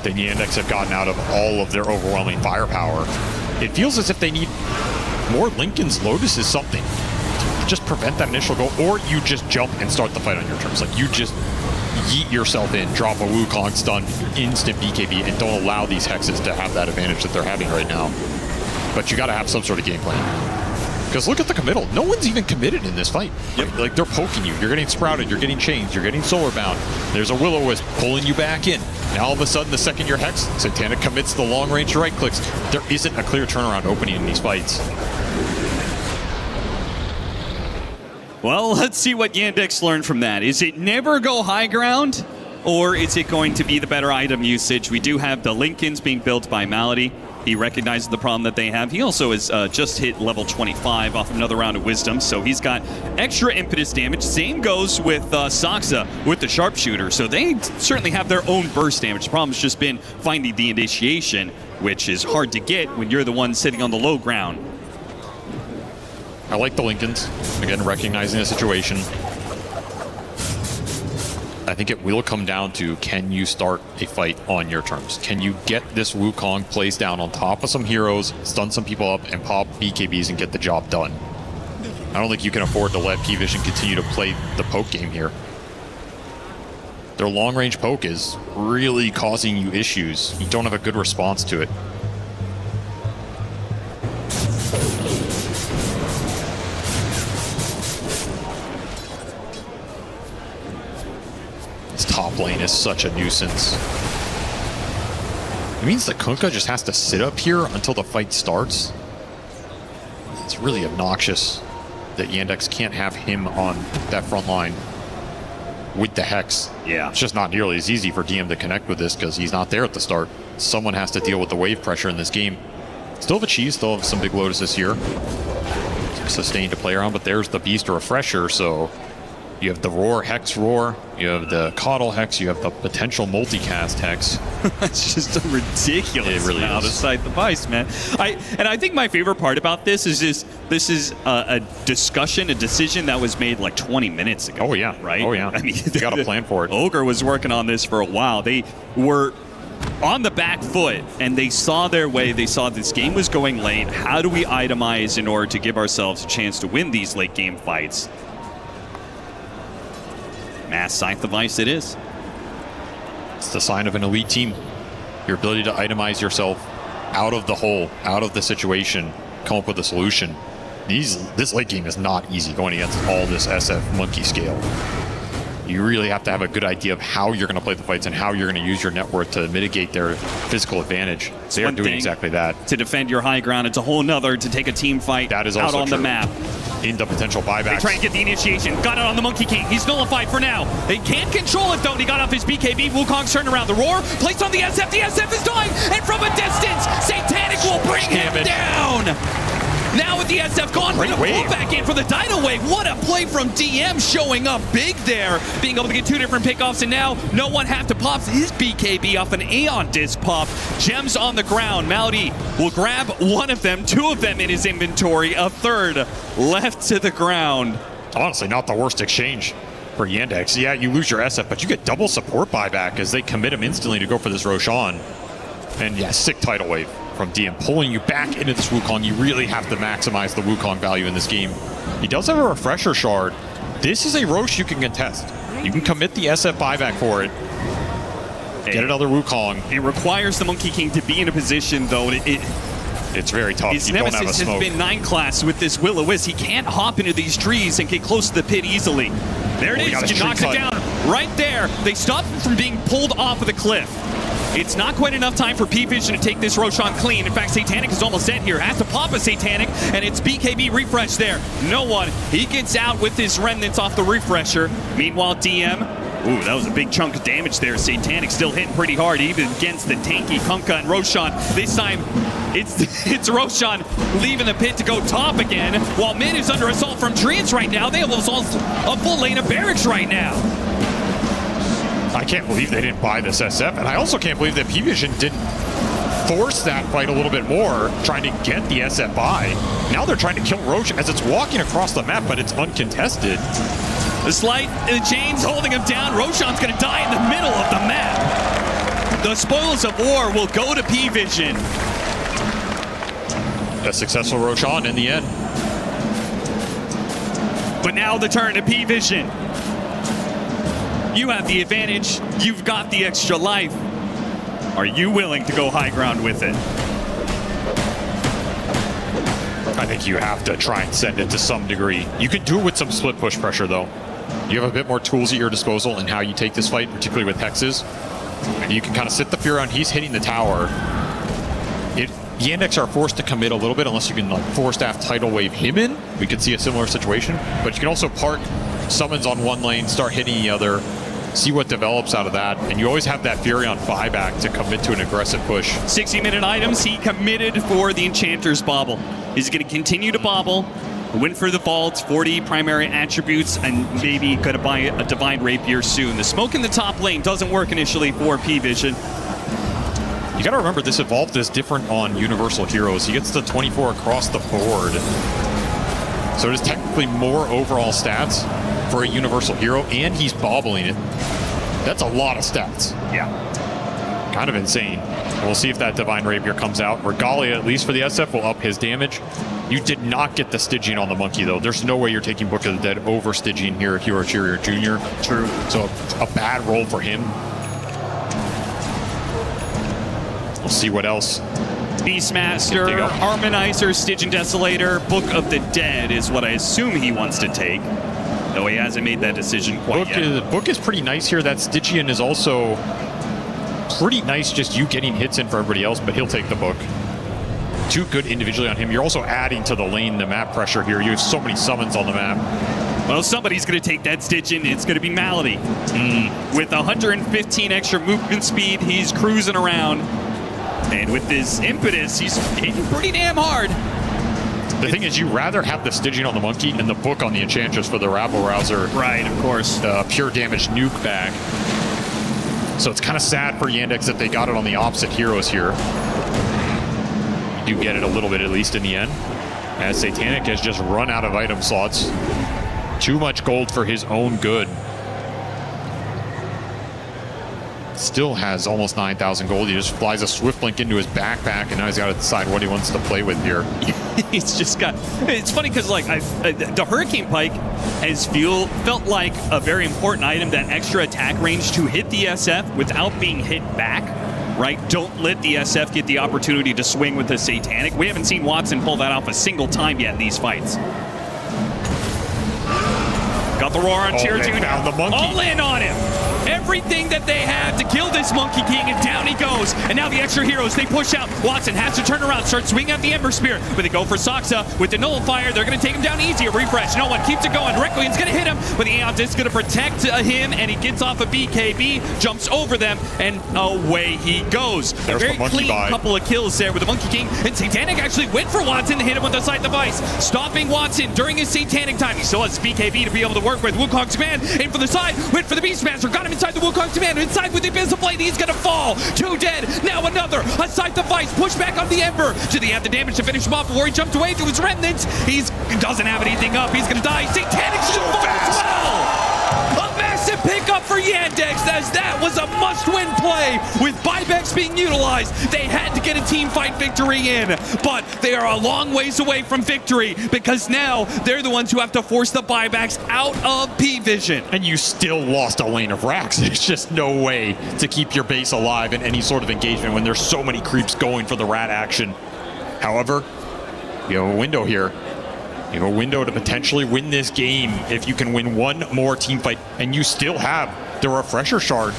Speaker 7: than Yandex have gotten out of all of their overwhelming firepower. It feels as if they need more Lincoln's Lotuses something to just prevent that initial goal, or you just jump and start the fight on your terms. Like, you just yeet yourself in, drop a Wukong stun, instant BKB, and don't allow these Hexes to have that advantage that they're having right now. But you got to have some sort of game plan. Because look at the committal. No one's even committed in this fight. Like, they're poking you. You're getting sprouted. You're getting changed. You're getting solar bound. There's a Will-O-Wisp pulling you back in. Now all of a sudden, the second you're Hex, Satanic commits the long-range right clicks. There isn't a clear turnaround opening in these fights.
Speaker 5: Well, let's see what Yandex learned from that. Is it never go high ground, or is it going to be the better item usage? We do have the Lincolns being built by Malady. He recognizes the problem that they have. He also has just hit level 25 off another round of Wisdom, so he's got extra impetus damage. Same goes with Saksa with the Sharpshooter, so they certainly have their own burst damage. The problem's just been finding the initiation, which is hard to get when you're the one sitting on the low ground.
Speaker 7: I like the Lincolns. Again, recognizing the situation. I think it will come down to, can you start a fight on your terms? Can you get this Wukong placed down on top of some heroes, stun some people up, and pop BKBs and get the job done? I don't think you can afford to let P-Vision continue to play the poke game here. Their long-range poke is really causing you issues. You don't have a good response to it. Top lane is such a nuisance. It means that Kunkka just has to sit up here until the fight starts. It's really obnoxious that Yandex can't have him on that front line with the Hex.
Speaker 5: Yeah.
Speaker 7: It's just not nearly as easy for DM to connect with this because he's not there at the start. Someone has to deal with the wave pressure in this game. Still have a cheese, still have some big Lotuses here. Sustain to play around, but there's the Beast Refresher, so you have the Roar Hex Roar, you have the Coddle Hex, you have the potential multicast Hex.
Speaker 5: It's just a ridiculous amount of side device, man. I think my favorite part about this is this is a discussion, a decision that was made like 20 minutes ago.
Speaker 7: Oh yeah,
Speaker 5: right?
Speaker 7: Oh yeah.
Speaker 5: I mean,
Speaker 7: they got a plan for it.
Speaker 5: Ogre was working on this for a while. They were on the back foot, and they saw their way. They saw this game was going late. How do we itemize in order to give ourselves a chance to win these late game fights? Mass Scythe device it is.
Speaker 7: It's the sign of an elite team. Your ability to itemize yourself out of the hole, out of the situation, come up with a solution. This late game is not easy going against all this SF monkey scale. You really have to have a good idea of how you're going to play the fights and how you're going to use your net worth to mitigate their physical advantage. They are doing exactly that.
Speaker 5: To defend your high ground, it's a whole nother to take a team fight
Speaker 7: that is
Speaker 5: out
Speaker 7: also
Speaker 5: on the map.
Speaker 7: Into potential buybacks.
Speaker 5: They try and get the initiation. Got it on the Monkey King. He's nullified for now. They can't control it, though. He got off his BKB. Wukong's turned around. The Roar placed on the SF. The SF is dying. And from a distance, Satanic will bring him down. Now with the SF gone, bring a pull back in for the Dino Wave. What a play from DM, showing up big there. Being able to get two different pickoffs, and now no one have to pop his BKB off an Aeon disc pop. Gems on the ground. Malady will grab one of them, two of them in his inventory, a third left to the ground.
Speaker 7: Honestly, not the worst exchange for Yandex. Yeah, you lose your SF, but you get double support buyback as they commit him instantly to go for this Roshan. And yeah, sick tidal wave from DM, pulling you back into this Wukong. You really have to maximize the Wukong value in this game. He does have a refresher shard. This is a Rosh you can contest. You can commit the SF buyback for it. Get another Wukong.
Speaker 5: It requires the Monkey King to be in a position, though.
Speaker 7: It's very tough.
Speaker 5: His
Speaker 7: you don't have a
Speaker 5: nemesis
Speaker 7: smoke.
Speaker 5: has been 9 class with this Will-O-Wisp. He can't hop into these trees and get close to the pit easily. There it is. He knocks it down right there. They stop him from being pulled off of the cliff. It's not quite enough time for P-Vision to take this Roshan clean. In fact, Satanic is almost dead here. Has to pop a Satanic, and it's BKB refresh there. No one. He gets out with his remnants off the refresher. Meanwhile, DM, ooh, that was a big chunk of damage there. Satanic still hitting pretty hard, even against the tanky Kunkka and Roshan. This time, it's Roshan leaving the pit to go top again, while mid is under assault from Treants right now. They have a full lane of barracks right now.
Speaker 7: I can't believe they didn't buy this SF, and I also can't believe that P-Vision didn't force that fight a little bit more, trying to get the SF by. Now they're trying to kill Roche as it's walking across the map, but it's uncontested.
Speaker 5: The slight chains holding him down. Roshan's going to die in the middle of the map. The spoils of war will go to P-Vision.
Speaker 7: A successful Roshan in the end.
Speaker 5: But now the turn to P-Vision. You have the advantage. You've got the extra life. Are you willing to go high ground with it?
Speaker 7: I think you have to try and send it to some degree. You can do it with some split push pressure, though. You have a bit more tools at your disposal in how you take this fight, particularly with hexes. And you can kind of sit the fear on. He's hitting the tower. Yandex are forced to commit a little bit unless you can like force staff tidal wave him in. We could see a similar situation. But you can also park summons on one lane, start hitting the other, see what develops out of that. And you always have that Fury on buyback to commit to an aggressive push.
Speaker 5: 60-minute items. He committed for the Enchanter's Bauble. He's going to continue to bobble, win for the vault, 40 primary attributes, and maybe going to buy a Divine Rapier soon. The smoke in the top lane doesn't work initially for P-Vision.
Speaker 7: You gotta remember, this Evolved is different on Universal Heroes. He gets the 24 across the board. So it is technically more overall stats for a Universal Hero, and he's bobbling it. That's a lot of stats.
Speaker 5: Yeah.
Speaker 7: Kind of insane. And we'll see if that Divine Rapier comes out. Regalia, at least for the SF, will up his damage. You did not get the Stygian on the Monkey, though. There's no way you're taking Book of the Dead over Stygian here if you're a Cheerier Jr.
Speaker 5: True.
Speaker 7: So a bad roll for him. We'll see what else.
Speaker 5: Beastmaster, Harmonizer, Stygian Desolator, Book of the Dead is what I assume he wants to take. Though he hasn't made that decision quite yet.
Speaker 7: Book is pretty nice here. That Stygian is also pretty nice, just you getting hits in for everybody else, but he'll take the Book. Too good individually on him. You're also adding to the lane, the map pressure here. You have so many summons on the map.
Speaker 5: Well, somebody's going to take that Stygian. It's going to be Malady. With 115 extra movement speed, he's cruising around. And with his impetus, he's hitting pretty damn hard.
Speaker 7: The thing is, you rather have the Stygian on the Monkey and the Book on the Enchantress for the Rabble Rouser.
Speaker 5: Right, of course.
Speaker 7: Pure damage nuke back. So it's kind of sad for Yandex that they got it on the opposite heroes here. You do get it a little bit, at least in the end. As Satanic has just run out of item slots. Too much gold for his own good. Still has almost 9,000 gold. He just flies a Swift Link into his backpack, and now he's got to decide what he wants to play with here.
Speaker 5: He's just got... It's funny because, like, the Hurricane Pike has felt like a very important item, that extra attack range to hit the SF without being hit back, right? Don't let the SF get the opportunity to swing with the Satanic. We haven't seen Watson pull that off a single time yet in these fights. Got the roar on Cheer Jr.
Speaker 7: Found the Monkey.
Speaker 5: All in on him. Everything that they have to kill this Monkey King, and down he goes. And now the extra heroes, they push out. Watson has to turn around, start swinging at the Ember Spear. But they go for Soxa with the Nullifier. They're going to take him down easy. A refresh. No one keeps it going. Requiem's going to hit him, but the Aeon Disc is going to protect him, and he gets off a BKB, jumps over them, and away he goes.
Speaker 7: There's
Speaker 5: a very clean couple of kills there with the Monkey King. And Satanic actually went for Watson to hit him with the Sight Device, stopping Watson during his Satanic time. He still has BKB to be able to work with. Wukong's command, aim for the side, went for the Beastmaster, got him inside the Wukong's command. Inside with the Abyssal Blade, he's gonna fall. 2 dead, now another. A Sight Device, push back on the Ember. Did he have the damage to finish him off before he jumped away to his remnants? He doesn't have anything up, he's gonna die. Satanic's so fast as well. A massive pickup for Yandex, as that was a must-win play. With buybacks being utilized, they had to get a team fight victory in, but they are a long ways away from victory, because now they're the ones who have to force the buybacks out of P-Vision.
Speaker 7: And you still lost a lane of racks. There's just no way to keep your base alive in any sort of engagement when there's so many creeps going for the rat action. However, you have a window here. You have a window to potentially win this game if you can win one more team fight, and you still have the Refresher Shard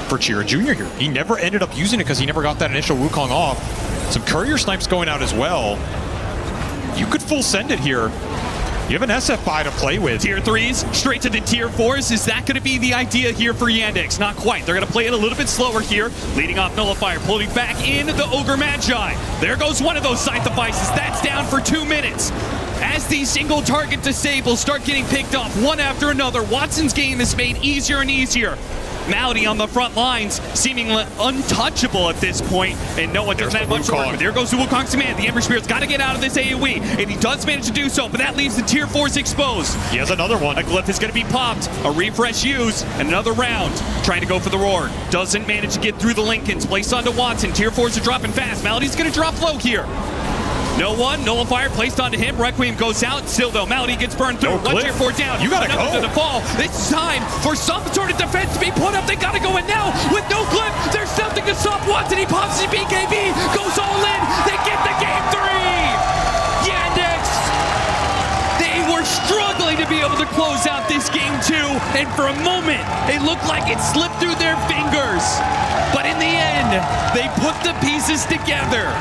Speaker 7: for Chira Jr. here. He never ended up using it because he never got that initial Wukong off. Some Courier Snipes going out as well. You could full send it here. You have an SF buy to play with.
Speaker 5: Tier 3s, straight to the Tier 4s. Is that going to be the idea here for Yandex? Not quite. They're going to play it a little bit slower here. Leading off Nullifier, pulling back in the Ogre Magi. There goes one of those Sight Devices. That's down for 2 minutes. As these single target disables start getting picked off one after another, Watson's game is made easier and easier. Malady on the front lines, seemingly untouchable at this point, and no one does that much work. But there goes the Wukong's command. The Ember Spirit's got to get out of this AoE, and he does manage to do so, but that leaves the tier 4s exposed.
Speaker 7: He has another one.
Speaker 5: A glyph is going to be popped, a refresh used, and another round. Trying to go for the roar. Doesn't manage to get through the Lincolns. Placed onto Watson. Tier 4s are dropping fast. Malady's going to drop low here. No one, nullifier placed onto him. Requiem goes out. Still though, Malady gets burned through. One tier 4 down.
Speaker 7: You gotta
Speaker 5: go.
Speaker 7: go.
Speaker 5: To fall. It's time for some sort of defense to be put up. They gotta go in now with no clip. There's something to stop Watson. He pops his BKB, goes all in. They get the game 3. Yandex. They were struggling to be able to close out this game 2, and for a moment, it looked like it slipped through their fingers. But in the end, they put the pieces together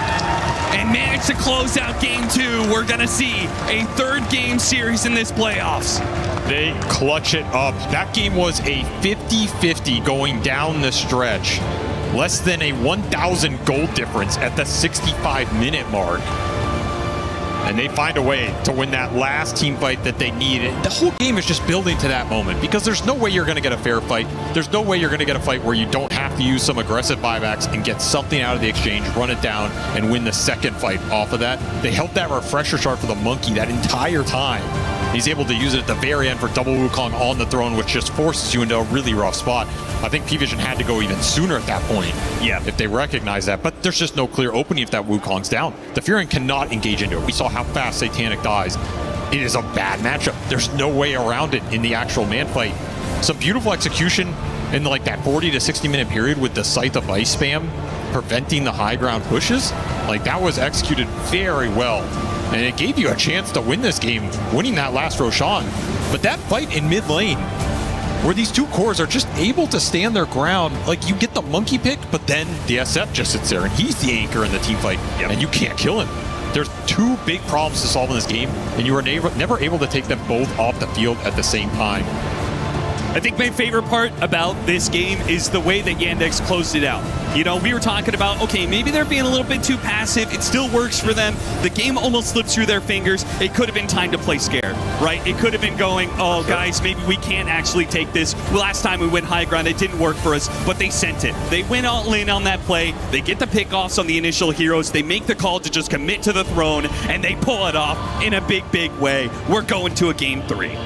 Speaker 5: and managed to close out game 2. We're gonna see a 3rd game series in this playoffs.
Speaker 7: They clutch it up. That game was a 50-50 going down the stretch. Less than a 1,000 gold difference at the 65-minute mark. And they find a way to win that last team fight that they needed. The whole game is just building to that moment because there's no way you're going to get a fair fight. There's no way you're going to get a fight where you don't have to use some aggressive buybacks and get something out of the exchange, run it down, and win the second fight off of that. They held that refresher shard for the Monkey that entire time. He's able to use it at the very end for double Wukong on the throne, which just forces you into a really rough spot. I think P-Vision had to go even sooner at that point.
Speaker 5: Yeah.
Speaker 7: If they recognize that, but there's just no clear opening if that Wukong's down. The Furin cannot engage into it. We saw how fast Satanic dies. It is a bad matchup. There's no way around it in the actual man fight. Some beautiful execution in like that 40 to 60 minute period with the Scythe of Ice spam, preventing the high ground pushes. Like that was executed very well. And it gave you a chance to win this game, winning that last Roshan. But that fight in mid lane, where these two cores are just able to stand their ground, like you get the Monkey pick, but then the SF just sits there and he's the anchor in the team fight, and you can't kill him. There's 2 big problems to solve in this game, and you are never able to take them both off the field at the same time.
Speaker 5: I think my favorite part about this game is the way that Yandex closed it out. You know, we were talking about, okay, maybe they're being a little bit too passive. It still works for them. The game almost slipped through their fingers. It could have been time to play scared, right? It could have been going, oh, guys, maybe we can't actually take this. Well, last time we went high ground, it didn't work for us, but they sent it. They went all in on that play. They get the pickoffs on the initial heroes. They make the call to just commit to the throne, and they pull it off in a big, big way. We're going to a game 3.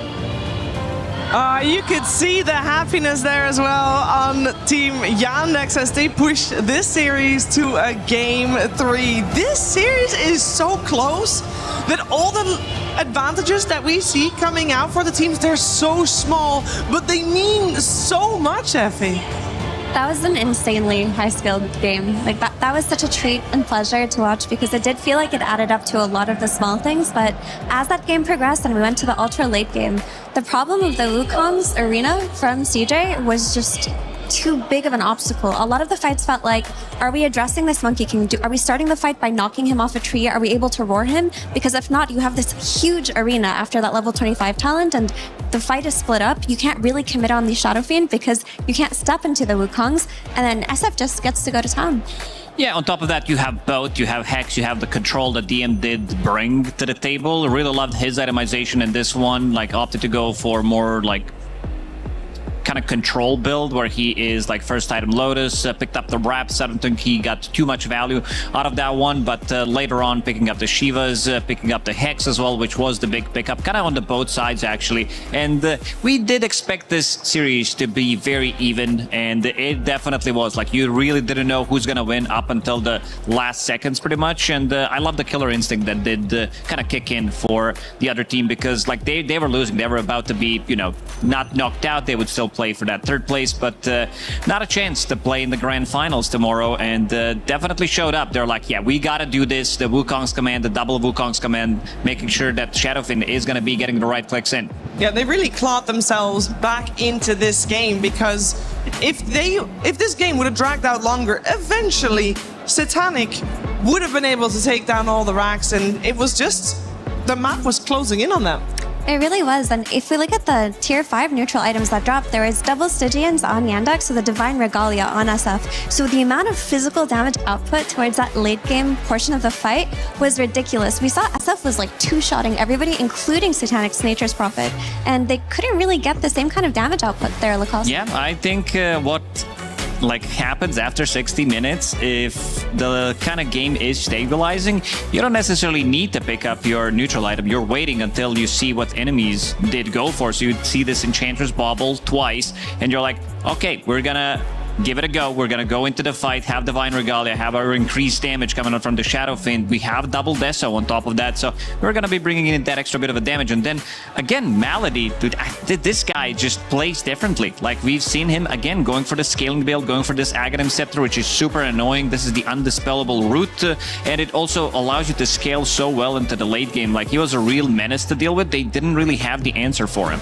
Speaker 16: You could see the happiness there as well on Team Yandex as they push this series to a game 3. This series is so close that all the advantages that we see coming out for the teams, they're so small, but they mean so much, Effie.
Speaker 11: That was an insanely high-skilled game. Like that was such a treat and pleasure to watch because it did feel like it added up to a lot of the small things. But as that game progressed and we went to the ultra late game, the problem of the Wukong's arena from CJ was just too big of an obstacle. A lot of the fights felt like, are we addressing this Monkey King? Are we starting the fight by knocking him off a tree? Are we able to roar him? Because if not, you have this huge arena after that level 25 talent and the fight is split up. You can't really commit on the Shadow Fiend because you can't step into the Wukongs, and then SF just gets to go to town.
Speaker 21: Yeah, on top of that, you have both. You have Hex, you have the control that DM did bring to the table. Really loved his itemization in this one. Like, opted to go for more, like, kind of control build where he is like first item Lotus, picked up the wraps. I don't think he got too much value out of that one, but later on picking up the Shivas, picking up the Hex as well, which was the big pickup, kind of on the both sides actually. And we did expect this series to be very even, and it definitely was. Like, you really didn't know who's gonna win up until the last seconds pretty much. And I love the killer instinct that did kind of kick in for the other team, because like they were losing, they were about to be, you know, not knocked out. They would still play for that third place, but not a chance to play in the grand finals tomorrow. And definitely showed up. They're like, yeah, we gotta do this. The Wukong's command, the double Wukong's command, making sure that Shadowfin is gonna be getting the right clicks in.
Speaker 16: Yeah, they really clawed themselves back into this game, because if this game would have dragged out longer, eventually Satanic would have been able to take down all the racks, and it was just, the map was closing in on them.
Speaker 11: It really was, and if we look at the tier 5 neutral items that dropped, there was double Stygians on Yandex with a Divine Regalia on SF. So the amount of physical damage output towards that late game portion of the fight was ridiculous. We saw SF was like two-shotting everybody, including Satanic's Nature's Prophet, and they couldn't really get the same kind of damage output there, Lacoste.
Speaker 21: Yeah, I think what happens after 60 minutes, if the kind of game is stabilizing, you don't necessarily need to pick up your neutral item. You're waiting until you see what enemies did go for. So you see this Enchantress Bauble twice, and you're like, okay, we're gonna give it a go. We're gonna go into the fight, have Divine Regalia, have our increased damage coming out from the Shadow Fiend. We have double Deso on top of that, so we're gonna be bringing in that extra bit of a damage. And then again, Malady, dude, this guy just plays differently. Like, we've seen him again going for the scaling build, going for this Aghanim Scepter, which is super annoying. This is the undispellable root, and it also allows you to scale so well into the late game. Like, he was a real menace to deal with. They didn't really have the answer for him.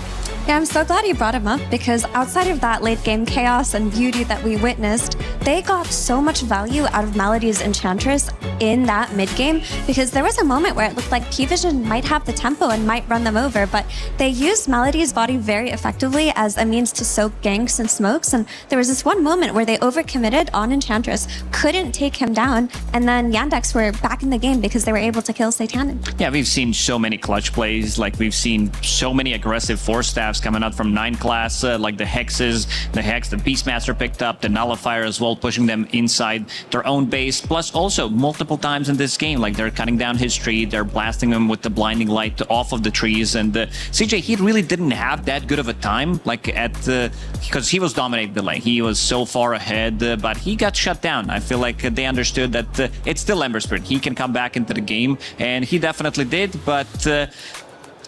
Speaker 11: Yeah, I'm so glad you brought him up, because outside of that late game chaos and beauty that we witnessed, they got so much value out of Malady's Enchantress in that mid game, because there was a moment where it looked like P-Vision might have the tempo and might run them over, but they used Malady's body very effectively as a means to soak ganks and smokes, and there was this one moment where they overcommitted on Enchantress, couldn't take him down, and then Yandex were back in the game because they were able to kill Satanin.
Speaker 21: Yeah, we've seen so many clutch plays. Like, we've seen so many aggressive force staffs coming out from 9 class, like the Hexes, the Hex, the Beastmaster picked up, the Nullifier as well, pushing them inside their own base. Plus also multiple times in this game, like, they're cutting down his tree, they're blasting him with the blinding light off of the trees. And CJ, he really didn't have that good of a time, like, because he was dominating the lane. He was so far ahead, but he got shut down. I feel like they understood that it's still Ember Spirit. He can come back into the game, and he definitely did, but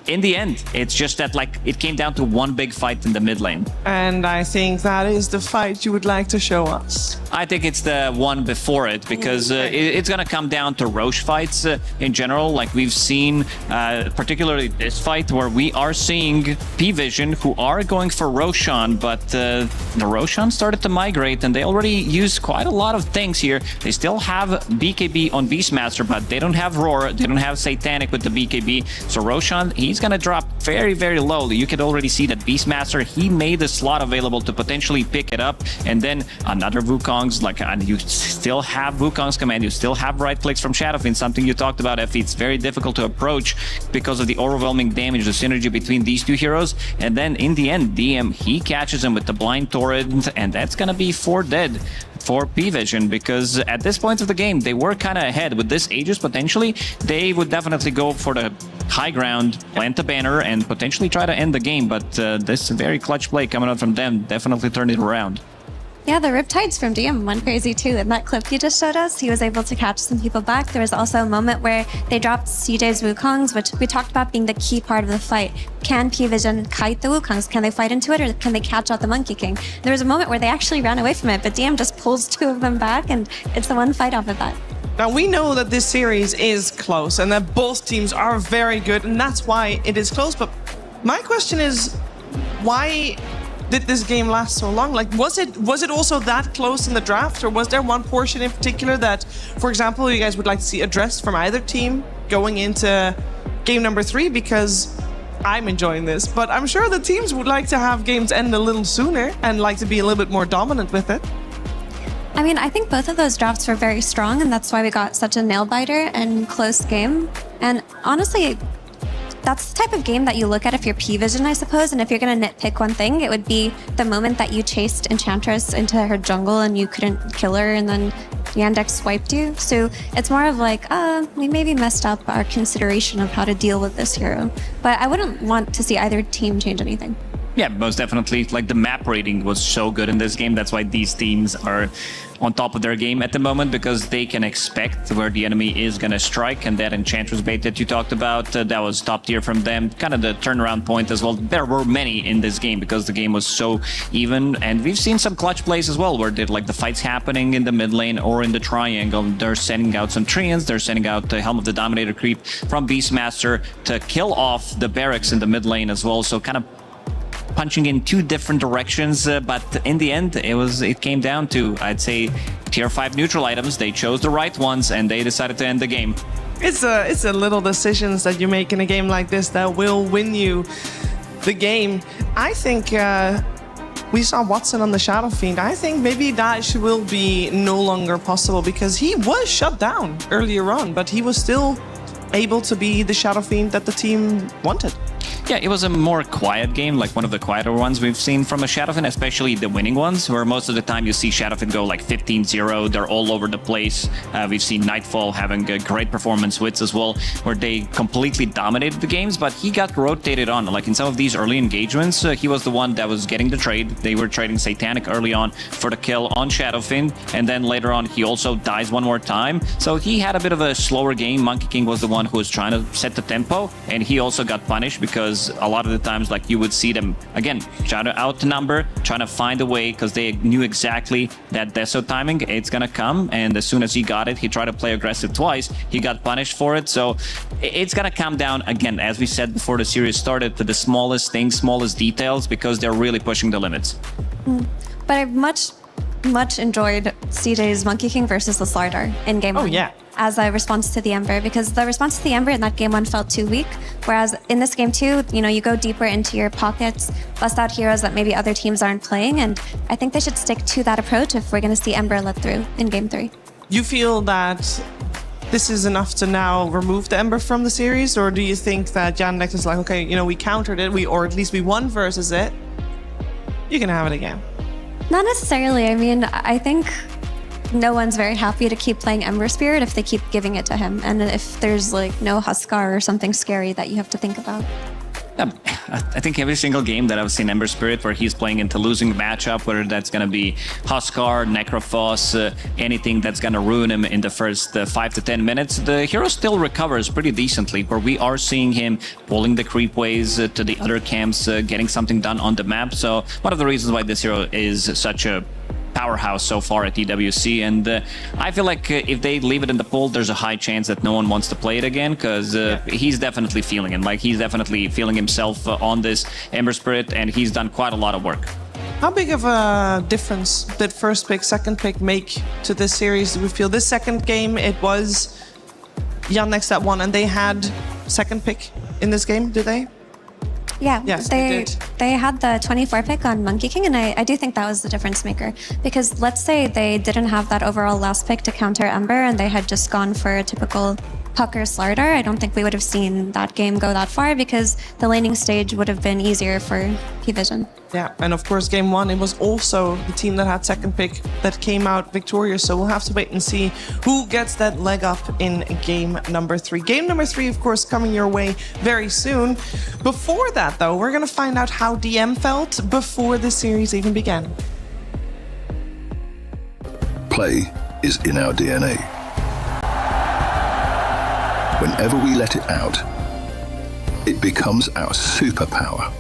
Speaker 21: in the end, it's just that, like, it came down to one big fight in the mid lane.
Speaker 16: And I think that is the fight you would like to show us.
Speaker 21: I think it's the one before it, because it's going to come down to Roche fights in general. Like, we've seen, particularly this fight, where we are seeing P-Vision, who are going for Roshan, but the Roshan started to migrate, and they already use quite a lot of things here. They still have BKB on Beastmaster, but they don't have Roar, they don't have Satanic with the BKB. So Roshan, he's going to drop very, very low. You can already see that Beastmaster, he made the slot available to potentially pick it up, and then another Wukong's, like, and you still have Wukong's command, you still have right clicks from Shadow Fiend, something you talked about, Effie. It's very difficult to approach because of the overwhelming damage, the synergy between these two heroes. And then in the end, DM, he catches him with the Blind Torrent, and that's gonna be 4 dead for P-Vision, because at this point of the game, they were kind of ahead. With this Aegis, potentially, they would definitely go for the high ground, plant a banner, and potentially try to end the game. But this very clutch play coming out from them definitely turned it around.
Speaker 11: Yeah, the Riptides from DM went crazy too. In that clip you just showed us, he was able to catch some people back. There was also a moment where they dropped CJ's Wukongs, which we talked about being the key part of the fight. Can P-Vision kite the Wukongs? Can they fight into it, or can they catch out the Monkey King? There was a moment where they actually ran away from it, but DM just pulls 2 of them back, and it's the one fight off of that.
Speaker 16: Now, we know that this series is close and that both teams are very good, and that's why it is close. But my question is, why did this game last so long? Like, was it also that close in the draft, or was there one portion in particular that, for example, you guys would like to see addressed from either team going into game number 3? Because I'm enjoying this, but I'm sure the teams would like to have games end a little sooner and like to be a little bit more dominant with it.
Speaker 11: I mean, I think both of those drafts were very strong, and that's why we got such a nail-biter and close game. And honestly, that's the type of game that you look at if you're P-Vision, I suppose. And if you're going to nitpick one thing, it would be the moment that you chased Enchantress into her jungle and you couldn't kill her, and then Yandex swiped you. So it's more of like, we maybe messed up our consideration of how to deal with this hero. But I wouldn't want to see either team change anything.
Speaker 21: Yeah, most definitely. Like, the map rating was so good in this game. That's why these teams are on top of their game at the moment, because they can expect where the enemy is going to strike. And that Enchantress bait that you talked about, that was top tier from them. Kind of the turnaround point as well. There were many in this game because the game was so even. And we've seen some clutch plays as well, where like the fights happening in the mid lane or in the triangle. They're sending out some Treants. They're sending out the Helm of the Dominator creep from Beastmaster to kill off the barracks in the mid lane as well. So kind of punching in 2 different directions, but in the end, it came down to, I'd say, tier 5 neutral items. They chose the right ones, and they decided to end the game.
Speaker 16: It's a little decisions that you make in a game like this that will win you the game. I think we saw Watson on the Shadow Fiend. I think maybe that will be no longer possible because he was shut down earlier on, but he was still able to be the Shadow Fiend that the team wanted.
Speaker 21: Yeah, it was a more quiet game, like one of the quieter ones we've seen from a Shadowfin, especially the winning ones, where most of the time you see Shadowfin go like 15-0, they're all over the place. We've seen Nightfall having a great performance wits as well, where they completely dominated the games, but he got rotated on. Like in some of these early engagements, he was the one that was getting the trade. They were trading Satanic early on for the kill on Shadowfin, and then later on he also dies one more time. So he had a bit of a slower game. Monkey King was the one who was trying to set the tempo, and he also got punished because a lot of the times, like, you would see them again trying to outnumber, trying to find a way, because they knew exactly that Deso timing, it's gonna come, and as soon as he got it, he tried to play aggressive twice, he got punished for it. So it's gonna come down again, as we said before the series started, to the smallest things, smallest details, because they're really pushing the limits.
Speaker 11: But I've much enjoyed CJ's Monkey King versus the Slardar in game 1.
Speaker 16: Oh yeah.
Speaker 11: As a response to the Ember, because the response to the Ember in that game 1 felt too weak, whereas in this game 2, you know, you go deeper into your pockets, bust out heroes that maybe other teams aren't playing, and I think they should stick to that approach if we're going to see Ember let through in game 3.
Speaker 16: You feel that this is enough to now remove the Ember from the series, or do you think that Yandex is like, okay, you know, we countered it, or at least we won versus it, you can have it again?
Speaker 11: Not necessarily. I mean, I think no one's very happy to keep playing Ember Spirit if they keep giving it to him, and if there's like no Huskar or something scary that you have to think about.
Speaker 21: I think every single game that I've seen Ember Spirit where he's playing into losing matchup, whether that's going to be Huskar, Necrophos, anything that's going to ruin him in the first 5 to 10 minutes, the hero still recovers pretty decently, where we are seeing him pulling the creep waves to the other camps, getting something done on the map. So one of the reasons why this hero is such a powerhouse so far at EWC, and I feel like if they leave it in the pool, there's a high chance that no one wants to play it again, because he's definitely feeling it. Like, he's definitely feeling himself on this Ember Spirit, and he's done quite a lot of work.
Speaker 16: How big of a difference did first pick, second pick make to this series? Do we feel this second game, it was Yandex that won, and they had second pick in this game, did they?
Speaker 11: Yeah,
Speaker 16: yes,
Speaker 11: they had the 24 pick on Monkey King, and I do think that was the difference maker. Because let's say they didn't have that overall last pick to counter Ember, and they had just gone for a typical Pucker Slardar, I don't think we would have seen that game go that far, because the laning stage would have been easier for P-Vision.
Speaker 16: Yeah, and of course game 1, it was also the team that had second pick that came out victorious, so we'll have to wait and see who gets that leg up in game number 3. Game number 3, of course, coming your way very soon. Before that, though, we're going to find out how DM felt before the series even began.
Speaker 6: Play is in our DNA. Whenever we let it out, it becomes our superpower.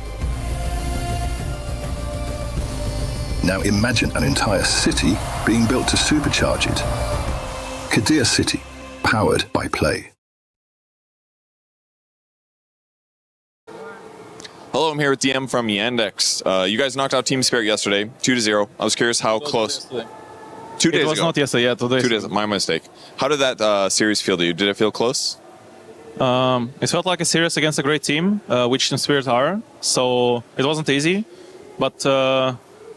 Speaker 6: Now imagine an entire city being built to supercharge it. Kadir City, powered by Play.
Speaker 17: Hello, I'm here with DM from Yandex. You guys knocked out Team Spirit yesterday, 2-0. I was curious how close. 2 days ago.
Speaker 10: It was not yesterday, yeah, 2 days.
Speaker 17: 2 days, my mistake. How did that series feel to you? Did it feel close?
Speaker 10: It felt like a series against a great team, which Team Spirit are. So it wasn't easy, but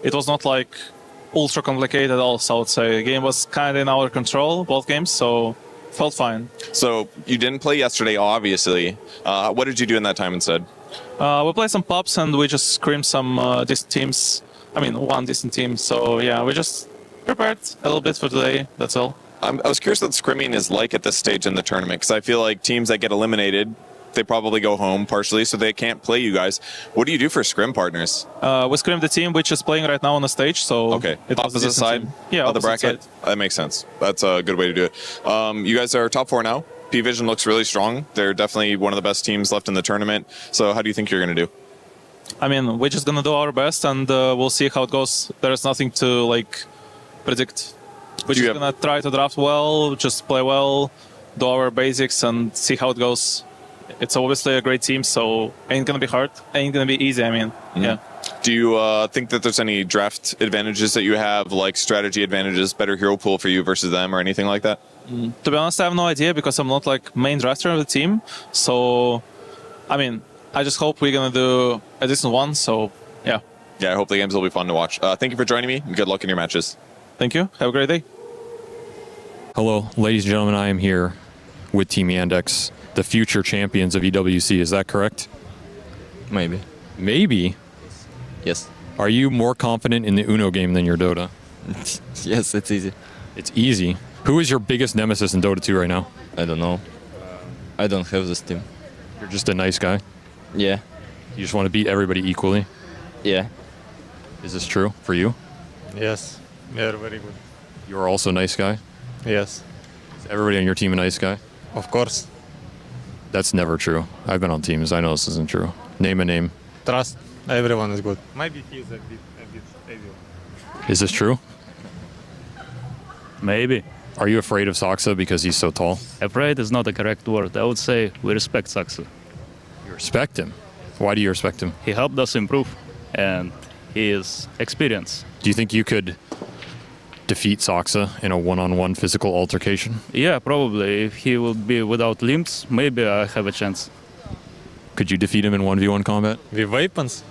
Speaker 10: it was not like ultra complicated at all. So I would say the game was kind of in our control, both games, so felt fine.
Speaker 17: So you didn't play yesterday, obviously. What did you do in that time instead?
Speaker 10: We played some pubs and we just scrimmed some decent teams. I mean, one decent team. So yeah, we just prepared a little bit for today, that's all.
Speaker 17: I was curious what scrimming is like at this stage in the tournament, because I feel like teams that get eliminated, they probably go home partially, so they can't play you guys. What do you do for scrim partners?
Speaker 10: We scrim the team which is playing right now on the stage, so
Speaker 17: okay.
Speaker 10: It was
Speaker 17: opposite side of the bracket?
Speaker 10: Side.
Speaker 17: That makes sense. That's a good way to do it. You guys are top 4 now. P-Vision looks really strong. They're definitely one of the best teams left in the tournament. So how do you think you're going to do?
Speaker 10: I mean, we're just going to do our best, and we'll see how it goes. There's nothing to, like, predict. We're just going to try to draft well, just play well, do our basics, and see how it goes. It's obviously a great team, so ain't going to be hard. Ain't going to be easy, I mean, yeah.
Speaker 17: Do you think that there's any draft advantages that you have, like strategy advantages, better hero pool for you versus them, or anything like that?
Speaker 10: To be honest, I have no idea because I'm not like main drafter of the team. So, I mean, I just hope we're gonna do a decent one. So, yeah.
Speaker 17: Yeah, I hope the games will be fun to watch. Thank you for joining me, and good luck in your matches.
Speaker 10: Thank you. Have a great day.
Speaker 7: Hello, ladies and gentlemen. I am here with Team Yandex, the future champions of EWC. Is that correct?
Speaker 3: Maybe.
Speaker 7: Maybe?
Speaker 3: Yes.
Speaker 7: Are you more confident in the Uno game than your Dota?
Speaker 3: Yes, it's easy.
Speaker 7: It's easy. Who is your biggest nemesis in Dota 2 right now?
Speaker 3: I don't know. I don't have this team.
Speaker 7: You're just a nice guy?
Speaker 3: Yeah.
Speaker 7: You just want to beat everybody equally?
Speaker 3: Yeah.
Speaker 7: Is this true for you?
Speaker 3: Yes. We are very good.
Speaker 7: You are also a nice guy?
Speaker 3: Yes.
Speaker 7: Is everybody on your team a nice guy?
Speaker 3: Of course.
Speaker 7: That's never true. I've been on teams. I know this isn't true. Name a name.
Speaker 3: Trust. Everyone is good. Maybe he's a bit evil.
Speaker 7: Is this true?
Speaker 18: Maybe.
Speaker 7: Are you afraid of Saksa because he's so tall?
Speaker 18: Afraid is not the correct word. I would say we respect Saksa.
Speaker 7: You respect him? Why do you respect him?
Speaker 18: He helped us improve, and he is experienced.
Speaker 7: Do you think you could defeat Saksa in a one-on-one physical altercation?
Speaker 18: Yeah, probably. If he will be without limbs, maybe I have a chance.
Speaker 7: Could you defeat him in 1v1 combat?
Speaker 3: With weapons?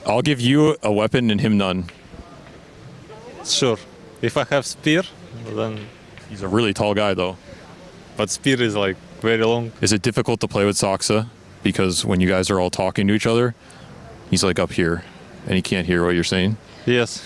Speaker 7: I'll give you a weapon and him none.
Speaker 3: Sure. If I have spear, then...
Speaker 7: He's a really tall guy, though.
Speaker 3: But spear is like very long.
Speaker 7: Is it difficult to play with Saksa? Because when you guys are all talking to each other, he's like up here, and he can't hear what you're saying?
Speaker 3: Yes.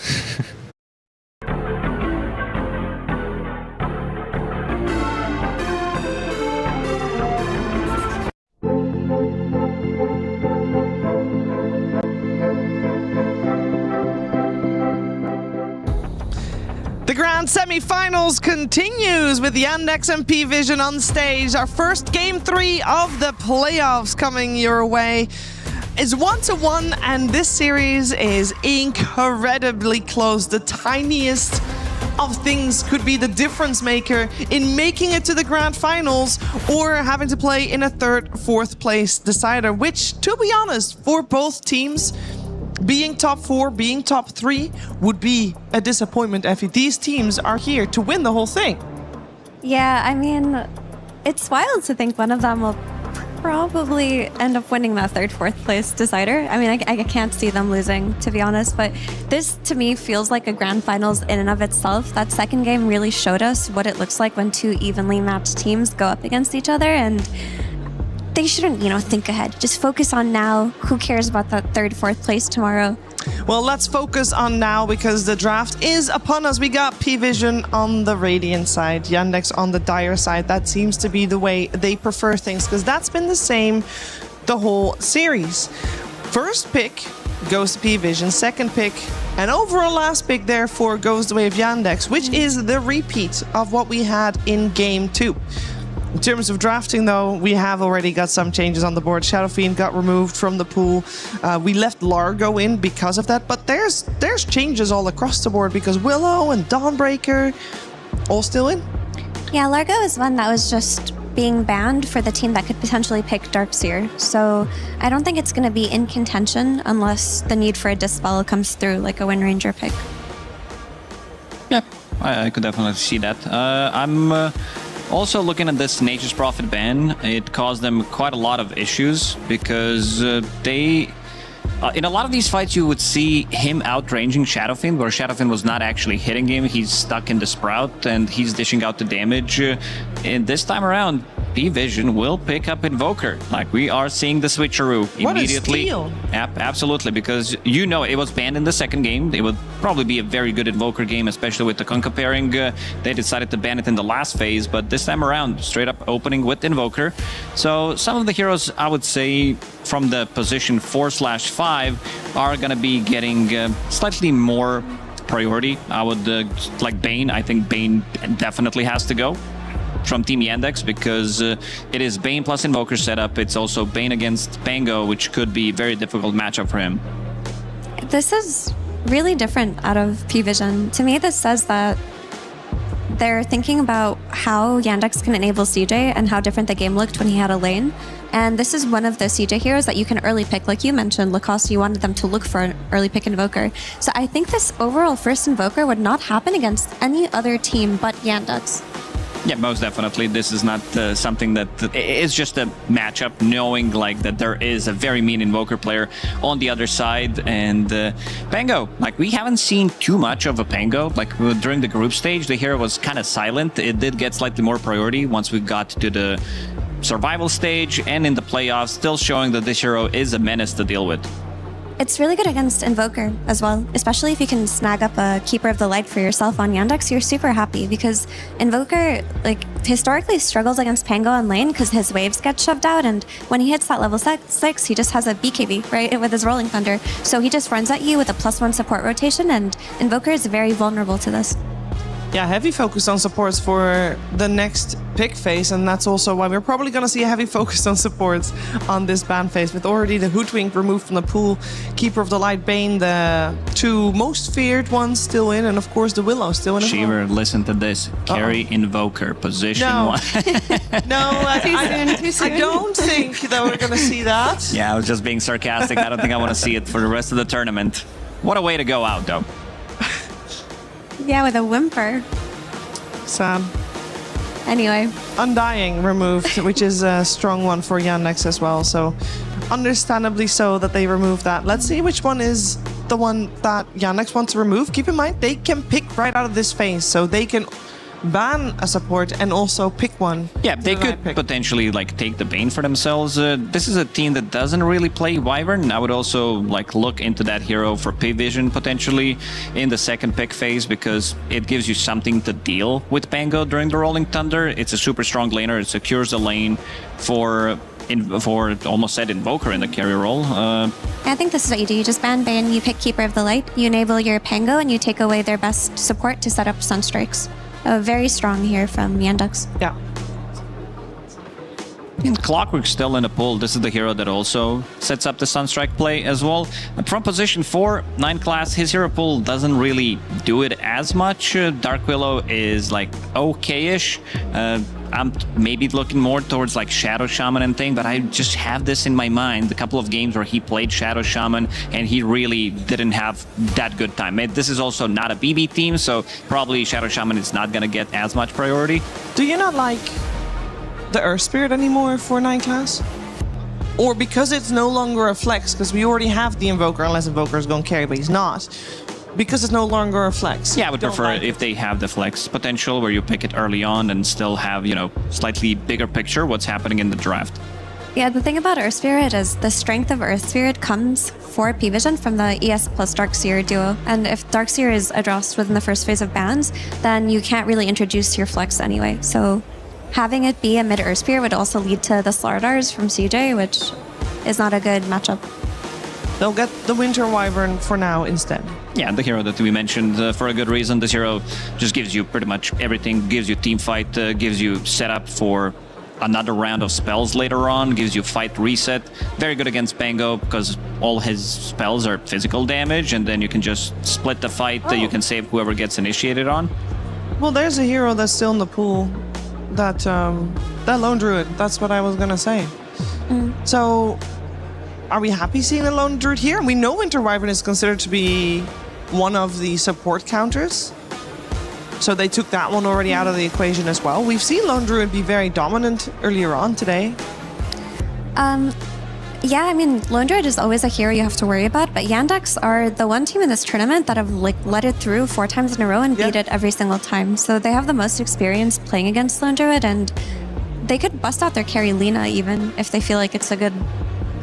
Speaker 16: The grand semi-finals continues with Yandex and P-Vision on stage. Our first game 3 of the playoffs coming your way. It's 1-1, and this series is incredibly close. The tiniest of things could be the difference maker in making it to the grand finals or having to play in a third, fourth place decider, which, to be honest, for both teams, being top 4, being top 3 would be a disappointment, Effie. These teams are here to win the whole thing.
Speaker 11: Yeah, I mean, it's wild to think one of them will probably end up winning that third, fourth place decider. I mean, I can't see them losing, to be honest, but this to me feels like a grand finals in and of itself. That second game really showed us what it looks like when two evenly matched teams go up against each other, and they shouldn't, think ahead. Just focus on now. Who cares about that third, fourth place tomorrow?
Speaker 16: Well, let's focus on now because the draft is upon us. We got P-Vision on the Radiant side, Yandex on the Dire side. That seems to be the way they prefer things because that's been the same the whole series. First pick goes to P-Vision, second pick, and overall last pick therefore goes the way of Yandex, which is the repeat of what we had in Game 2. In terms of drafting, though, we have already got some changes on the board. Shadow Fiend got removed from the pool. We left Largo in because of that, but there's changes all across the board because Willow and Dawnbreaker all still in.
Speaker 11: Yeah, Largo is one that was just being banned for the team that could potentially pick Darkseer. So I don't think it's going to be in contention unless the need for a Dispel comes through like a Wind Ranger pick.
Speaker 21: Yeah, I could definitely see that. I'm also looking at this Nature's Prophet ban. It caused them quite a lot of issues because they... in a lot of these fights, you would see him outranging Shadowfiend, where Shadowfiend was not actually hitting him. He's stuck in the Sprout, and he's dishing out the damage. And this time around, P-Vision will pick up Invoker. Like, we are seeing the switcheroo immediately.
Speaker 16: What a steal!
Speaker 21: Absolutely, because it was banned in the second game. It would probably be a very good Invoker game, especially with the Kunkka pairing. They decided to ban it in the last phase, but this time around, straight up opening with Invoker. So some of the heroes, I would say, from the position 4/5 are going to be getting slightly more priority. I would like Bane. I think Bane definitely has to go from Team Yandex because it is Bane plus Invoker setup. It's also Bane against Pango, which could be a very difficult matchup for him.
Speaker 11: This is really different out of P-Vision. To me, this says that they're thinking about how Yandex can enable CJ and how different the game looked when he had a lane. And this is one of the CJ heroes that you can early pick. Like you mentioned, Lacoste, you wanted them to look for an early pick Invoker. So I think this overall first Invoker would not happen against any other team but Yandex.
Speaker 21: Yeah, most definitely. This is not something that it's just a matchup, knowing like that there is a very mean Invoker player on the other side. And Pango, like we haven't seen too much of a Pango. Like during the group stage, the hero was kind of silent. It did get slightly more priority once we got to the survival stage, and in the playoffs, still showing that this hero is a menace to deal with.
Speaker 11: It's really good against Invoker as well, especially if you can snag up a Keeper of the Light for yourself on Yandex. You're super happy because Invoker, like, historically struggles against Pango on lane because his waves get shoved out, and when he hits that level 6, he just has a BKB, right, with his Rolling Thunder. So he just runs at you with a +1 support rotation, and Invoker is very vulnerable to this.
Speaker 16: Yeah, heavy focus on supports for the next pick phase, and that's also why we're probably going to see a heavy focus on supports on this ban phase, with already the Hoodwink removed from the pool, Keeper of the Light, Bane, the two most feared ones still in, and of course the Willow still in as well.
Speaker 21: Shiver, listen to this. Carry Invoker, position
Speaker 16: No.
Speaker 21: 1.
Speaker 16: No, I don't think that we're going to see that.
Speaker 21: Yeah, I was just being sarcastic. I don't think I want to see it for the rest of the tournament. What a way to go out, though.
Speaker 11: Yeah, with a whimper.
Speaker 16: Sad.
Speaker 11: Anyway.
Speaker 16: Undying removed, which is a strong one for Yandex as well. So understandably so that they removed that. Let's see which one is the one that Yandex wants to remove. Keep in mind, they can pick right out of this phase. So they can ban a support and also pick one.
Speaker 21: Yeah, they could potentially like take the Bane for themselves. This is a team that doesn't really play Wyvern. I would also like look into that hero for P-Vision potentially in the second pick phase, because it gives you something to deal with Pango during the Rolling Thunder. It's a super strong laner. It secures the lane for almost said Invoker in the carry role.
Speaker 11: I think this is what you do. You just ban Bane, you pick Keeper of the Light, you enable your Pango, and you take away their best support to set up Sunstrikes. Very strong here from Yandex.
Speaker 16: Yeah.
Speaker 21: And Clockwork's still in the pool. This is the hero that also sets up the Sunstrike play as well. And from position 4, 9 class, his hero pool doesn't really do it as much. Dark Willow is like okay-ish. I'm maybe looking more towards like Shadow Shaman and thing, but I just have this in my mind. A couple of games where he played Shadow Shaman and he really didn't have that good time. This is also not a BB team, so probably Shadow Shaman is not going to get as much priority.
Speaker 16: Do you not like the Earth Spirit anymore for 9 class? Or because it's no longer a flex, because we already have the Invoker, unless Invoker is going to carry, but he's not. Because it's no longer a flex.
Speaker 21: Yeah, I would prefer it if they have the flex potential where you pick it early on and still have, you know, slightly bigger picture what's happening in the draft.
Speaker 11: Yeah, the thing about Earth Spirit is the strength of Earth Spirit comes for P-Vision from the ES plus Darkseer duo. And if Darkseer is addressed within the first phase of bans, then you can't really introduce your flex anyway. So having it be a mid Earth Spirit would also lead to the Slardars from CJ, which is not a good matchup.
Speaker 16: They'll get the Winter Wyvern for now instead.
Speaker 21: Yeah, the hero that we mentioned for a good reason. This hero just gives you pretty much everything. Gives you team fight, gives you setup for another round of spells later on, gives you fight reset. Very good against Pango because all his spells are physical damage, and then you can just split the fight. You can save whoever gets initiated on.
Speaker 16: Well, there's a hero that's still in the pool. That Lone Druid. That's what I was gonna say. So, are we happy seeing the Lone Druid here? We know Winter Wyvern is considered to be one of the support counters. So they took that one already out of the equation as well. We've seen Lone Druid be very dominant earlier on today.
Speaker 11: Yeah, I mean, Lone Druid is always a hero you have to worry about, but Yandex are the one team in this tournament that have like let it through 4 times in a row and beat it every single time. So they have the most experience playing against Lone Druid, and they could bust out their carry Lina even if they feel like it's a good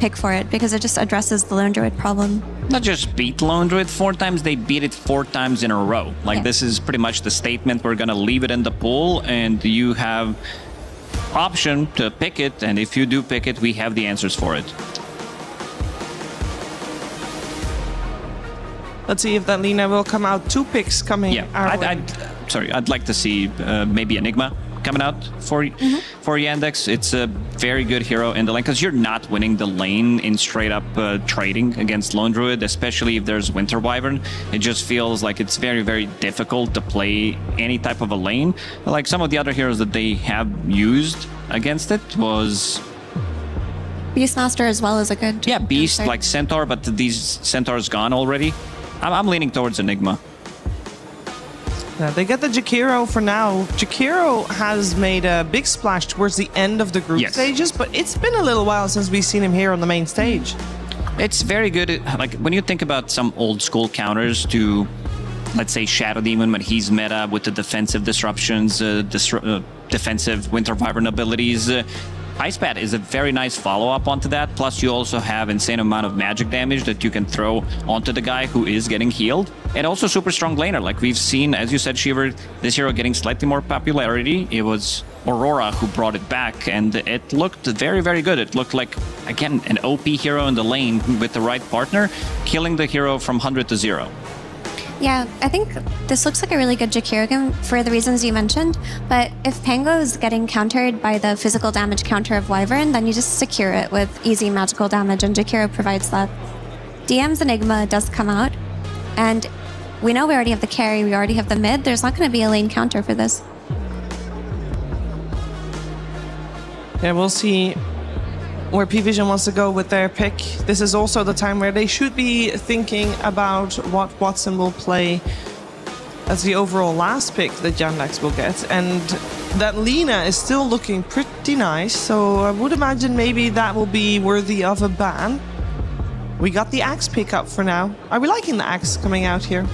Speaker 11: pick for it, because it just addresses the Lone Druid problem.
Speaker 21: Not just beat Lone Druid 4 times, they beat it 4 times in a row. Like, this is pretty much the statement. We're gonna leave it in the pool, and you have option to pick it, and if you do pick it, we have the answers for it.
Speaker 16: Let's see if that Lina will come out. 2 picks coming our way.
Speaker 21: I'd like to see maybe Enigma coming out for Yandex. It's a very good hero in the lane, because you're not winning the lane in straight up trading against Lone Druid, especially if there's Winter Wyvern. It just feels like it's very, very difficult to play any type of a lane. Like some of the other heroes that they have used against it was...
Speaker 11: Beastmaster as well is a good...
Speaker 21: Yeah, Beast, like Centaur, but these Centaurs gone already. I'm leaning towards Enigma.
Speaker 16: Yeah, they get the Jakiro for now. Jakiro has made a big splash towards the end of the group stages, but it's been a little while since we've seen him here on the main stage.
Speaker 21: It's very good. Like when you think about some old school counters to, let's say, Shadow Demon when he's meta with the defensive disruptions, defensive Winter Vibrant abilities. Ice Bat is a very nice follow-up onto that. Plus, you also have insane amount of magic damage that you can throw onto the guy who is getting healed. And also super strong laner. Like we've seen, as you said, Shiver, this hero getting slightly more popularity. It was Aurora who brought it back, and it looked very, very good. It looked like, again, an OP hero in the lane with the right partner, killing the hero from 100 to 0.
Speaker 11: Yeah, I think this looks like a really good Jakiro game for the reasons you mentioned, but if Pango is getting countered by the physical damage counter of Wyvern, then you just secure it with easy magical damage, and Jakiro provides that. DM's Enigma does come out, and we know we already have the carry, we already have the mid, there's not going to be a lane counter for this.
Speaker 16: Yeah, we'll see where P-Vision wants to go with their pick. This is also the time where they should be thinking about what Watson will play as the overall last pick that Yandex will get. And that Lina is still looking pretty nice, so I would imagine maybe that will be worthy of a ban. We got the Axe pick up for now. Are we liking the Axe coming out here?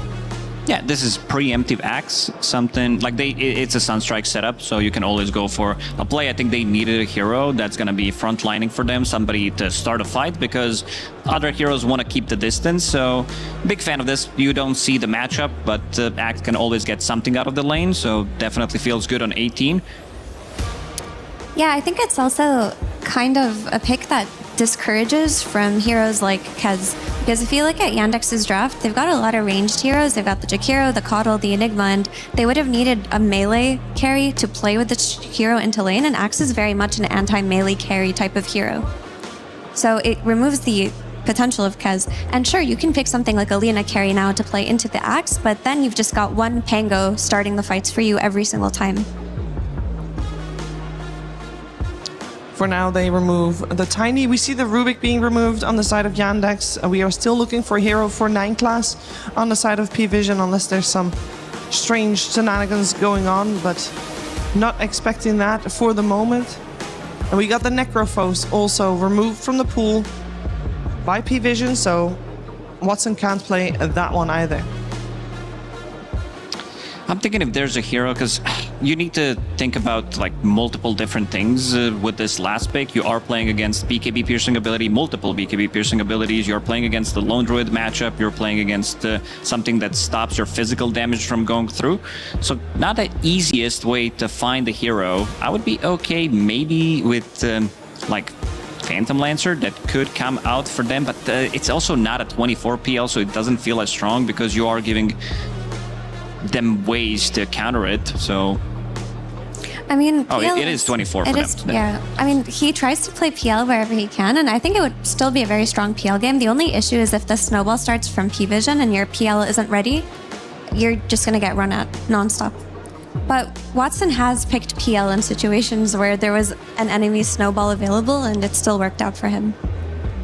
Speaker 21: Yeah, this is preemptive Axe, something like it's a Sunstrike setup, so you can always go for a play. I think they needed a hero that's going to be frontlining for them, somebody to start a fight, because other heroes want to keep the distance. So big fan of this. You don't see the matchup, but Axe can always get something out of the lane, so definitely feels good on 18.
Speaker 11: Yeah, I think it's also kind of a pick that discourages from heroes like Kez. Because if you look at Yandex's draft, they've got a lot of ranged heroes. They've got the Jakiro, the Coddle, the Enigma, and they would have needed a melee carry to play with the hero into lane, and Axe is very much an anti-melee carry type of hero. So it removes the potential of Kez. And sure, you can pick something like a Lina carry now to play into the Axe, but then you've just got one Pango starting the fights for you every single time.
Speaker 16: For now, they remove the Tiny. We see the Rubik being removed on the side of Yandex. We are still looking for a hero for 9 class on the side of P-Vision, unless there's some strange shenanigans going on, but not expecting that for the moment. And we got the Necrophos also removed from the pool by P-Vision, so Watson can't play that one either.
Speaker 21: I'm thinking if there's a hero, because you need to think about like multiple different things with this last pick. You are playing against BKB piercing ability, multiple BKB piercing abilities. You're playing against the Lone Druid matchup. You're playing against something that stops your physical damage from going through. So not the easiest way to find a hero. I would be okay maybe with like Phantom Lancer that could come out for them, but it's also not a 24 PL, so it doesn't feel as strong because you are giving them ways to counter it. So
Speaker 11: I mean,
Speaker 21: it is 24 for them.
Speaker 11: Yeah, I mean, he tries to play PL wherever he can, and I think it would still be a very strong PL game. The only issue is if the snowball starts from P-Vision and your PL isn't ready, you're just gonna get run at nonstop. But Watson has picked PL in situations where there was an enemy snowball available, and it still worked out for him.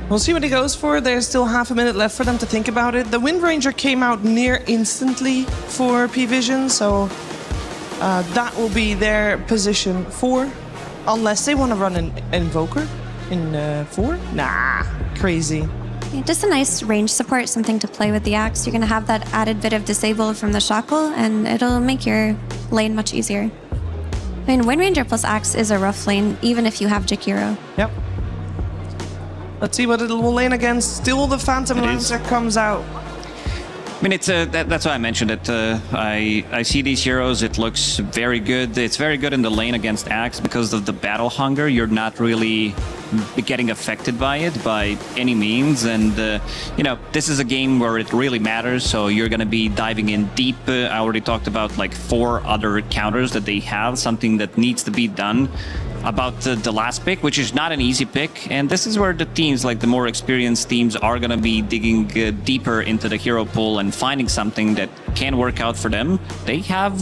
Speaker 16: We'll see what he goes for. There's still half a minute left for them to think about it. The Wind Ranger came out near instantly for P-Vision, so that will be their position 4. Unless they want to run an Invoker in 4? Nah, crazy.
Speaker 11: Yeah, just a nice range support, something to play with the Axe. You're going to have that added bit of disable from the Shackle, and it'll make your lane much easier. I mean, Wind Ranger plus Axe is a rough lane, even if you have Jakiro.
Speaker 16: Yep. Let's see what it will lane against. Still the Phantom Lancer comes out.
Speaker 21: I mean, it's that's why I mentioned it. I see these heroes. It looks very good. It's very good in the lane against Axe because of the battle hunger. You're not really getting affected by it by any means. And, you know, this is a game where it really matters. So you're going to be diving in deep. I already talked about like 4 other counters that they have, something that needs to be done about the last pick, which is not an easy pick. And this is where the teams, like the more experienced teams, are going to be digging deeper into the hero pool and finding something that can work out for them. They have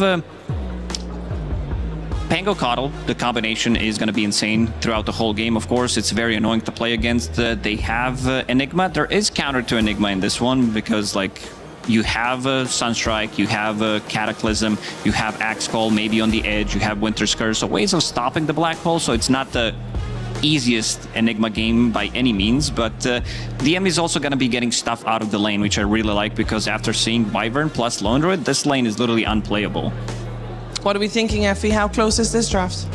Speaker 21: Pango Coddle. The combination is going to be insane throughout the whole game. Of course, it's very annoying to play against. They have Enigma. There is counter to Enigma in this one because, like, you have a Sunstrike, you have a Cataclysm, you have Axe Call maybe on the edge, you have Winter's Curse, so ways of stopping the Black Hole, so it's not the easiest Enigma game by any means, but DM is also going to be getting stuff out of the lane, which I really like, because after seeing Wyvern plus Lone Druid, this lane is literally unplayable.
Speaker 16: What are we thinking, Effie? How close is this draft?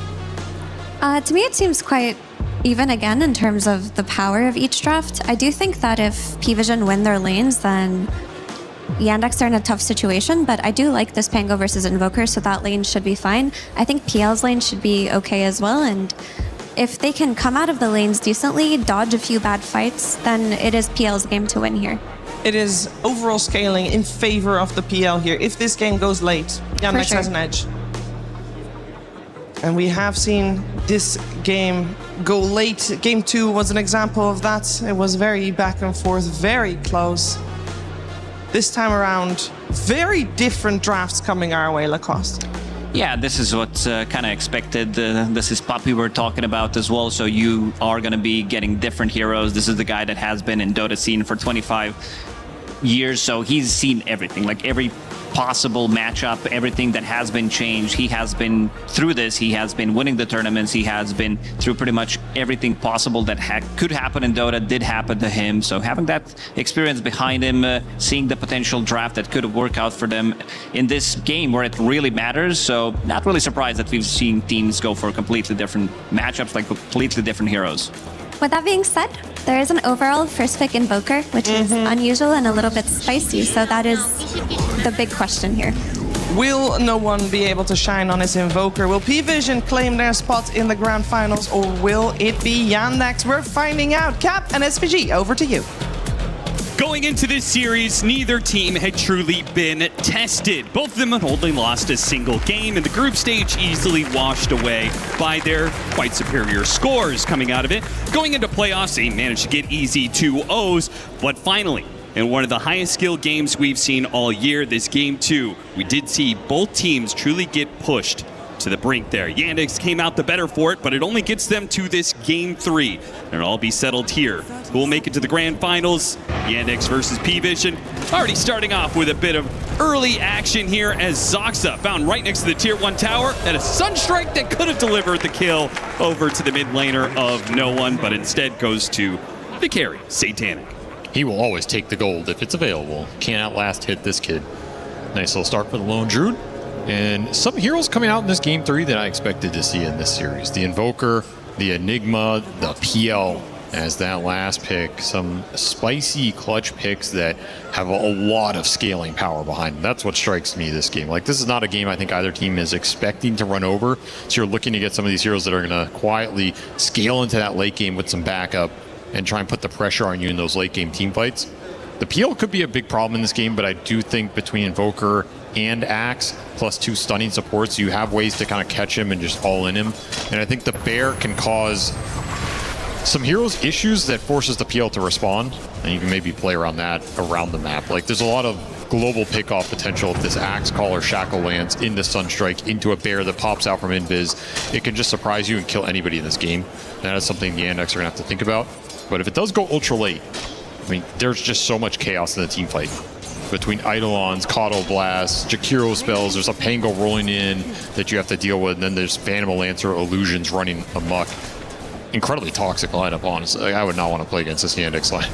Speaker 11: To me, it seems quite even again in terms of the power of each draft. I do think that if P-Vision win their lanes, then Yandex are in a tough situation, but I do like this Pango versus Invoker, so that lane should be fine. I think PL's lane should be okay as well, and if they can come out of the lanes decently, dodge a few bad fights, then it is PL's game to win here.
Speaker 16: It is overall scaling in favor of the PL here. If this game goes late, Yandex has an edge. And we have seen this game go late. Game 2 was an example of that. It was very back and forth, very close. This time around, very different drafts coming our way, Lacoste.
Speaker 21: Yeah, this is what kind of expected. This is Pup we were talking about as well, so you are going to be getting different heroes. This is the guy that has been in Dota scene for 25 years, so he's seen everything, like every possible matchup, everything that has been changed. He has been through this. He has been winning the tournaments. He has been through pretty much everything possible that could happen in Dota, did happen to him. So having that experience behind him, seeing the potential draft that could have worked out for them in this game where it really matters. So not really surprised that we've seen teams go for completely different matchups, like completely different heroes.
Speaker 11: With that being said, there is an overall first pick Invoker, which is unusual and a little bit spicy, so that is the big question here.
Speaker 16: Will no one be able to shine on his Invoker? Will P-Vision claim their spot in the grand finals, or will it be Yandex? We're finding out. Cap and SVG, over to you.
Speaker 5: Going into this series, neither team had truly been tested. Both of them had only lost a single game, and the group stage easily washed away by their quite superior scores coming out of it. Going into playoffs, they managed to get easy 2-0s, but finally, in one of the highest skill games we've seen all year, this game 2, we did see both teams truly get pushed to the brink there. Yandex came out the better for it, but it only gets them to this game 3. And it'll all be settled here. Who will make it to the grand finals? Yandex versus P-Vision. Already starting off with a bit of early action here as Zoxa found right next to the tier 1 tower and a Sunstrike that could have delivered the kill over to the mid laner of no one, but instead goes to the carry, Satanic.
Speaker 7: He will always take the gold if it's available. Can't outlast hit this kid. Nice little start for the Lone Druid. And some heroes coming out in this game 3 that I expected to see in this series. The Invoker, the Enigma, the PL as that last pick. Some spicy clutch picks that have a lot of scaling power behind them. That's what strikes me this game. Like, this is not a game I think either team is expecting to run over. So you're looking to get some of these heroes that are going to quietly scale into that late game with some backup and try and put the pressure on you in those late game team fights. The PL could be a big problem in this game, but I do think between Invoker and Axe, plus 2 stunning supports, you have ways to kind of catch him and just all in him. And I think the Bear can cause some heroes issues that forces the PL to respond, and you can maybe play around that around the map. Like, there's a lot of global pickoff potential if this Axe Call or Shackle lands into Sunstrike, into a Bear that pops out from Invis. It can just surprise you and kill anybody in this game. That is something the Yandex are going to have to think about. But if it does go ultra late, I mean, there's just so much chaos in the team fight. Between Eidolons, Caudal Blasts, Jakiro spells, there's a Pango rolling in that you have to deal with, and then there's Phantom Lancer illusions running amok. Incredibly toxic lineup, honestly. Like, I would not want to play against this Yandex line.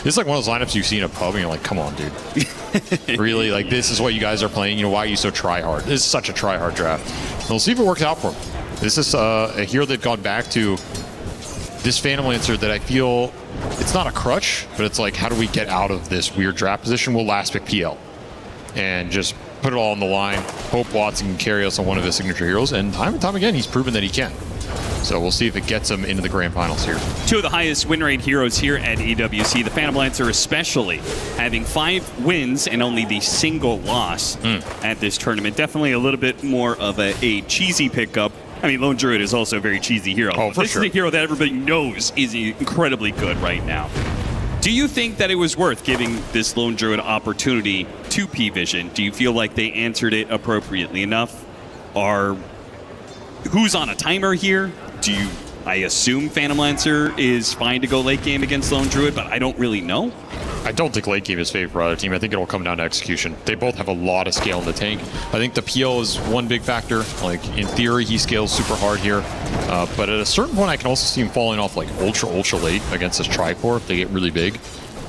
Speaker 7: This is like one of those lineups you see in a pub and you're like, come on, dude. Really? Like, this is what you guys are playing? You know, why are you so try-hard? This is such a try-hard draft. And we'll see if it works out for him. This is a hero they've gone back to. This Phantom Lancer that I feel, it's not a crutch, but it's like, how do we get out of this weird draft position? We'll last pick PL and just put it all on the line. Hope Watson can carry us on one of his signature heroes, and time again, he's proven that he can. So we'll see if it gets him into the grand finals here. 2 of the highest win rate heroes here at EWC, the Phantom Lancer especially, having 5 wins and only the single loss at this tournament. Definitely a little bit more of a cheesy pickup. I mean, Lone Druid is also a very cheesy hero. Oh, for
Speaker 5: this
Speaker 7: sure.
Speaker 5: is a hero that everybody knows is incredibly good right now. Do you think that it was worth giving this Lone Druid opportunity to P-Vision? Do you feel like they answered it appropriately enough? Who's on a timer here? I assume Phantom Lancer is fine to go late game against Lone Druid, but I don't really know.
Speaker 7: I don't think late game is favored for either team. I think it'll come down to execution. They both have a lot of scale in the tank. I think the PL is one big factor. Like, in theory, he scales super hard here. But at a certain point, I can also see him falling off like ultra late against this Tricore if they get really big.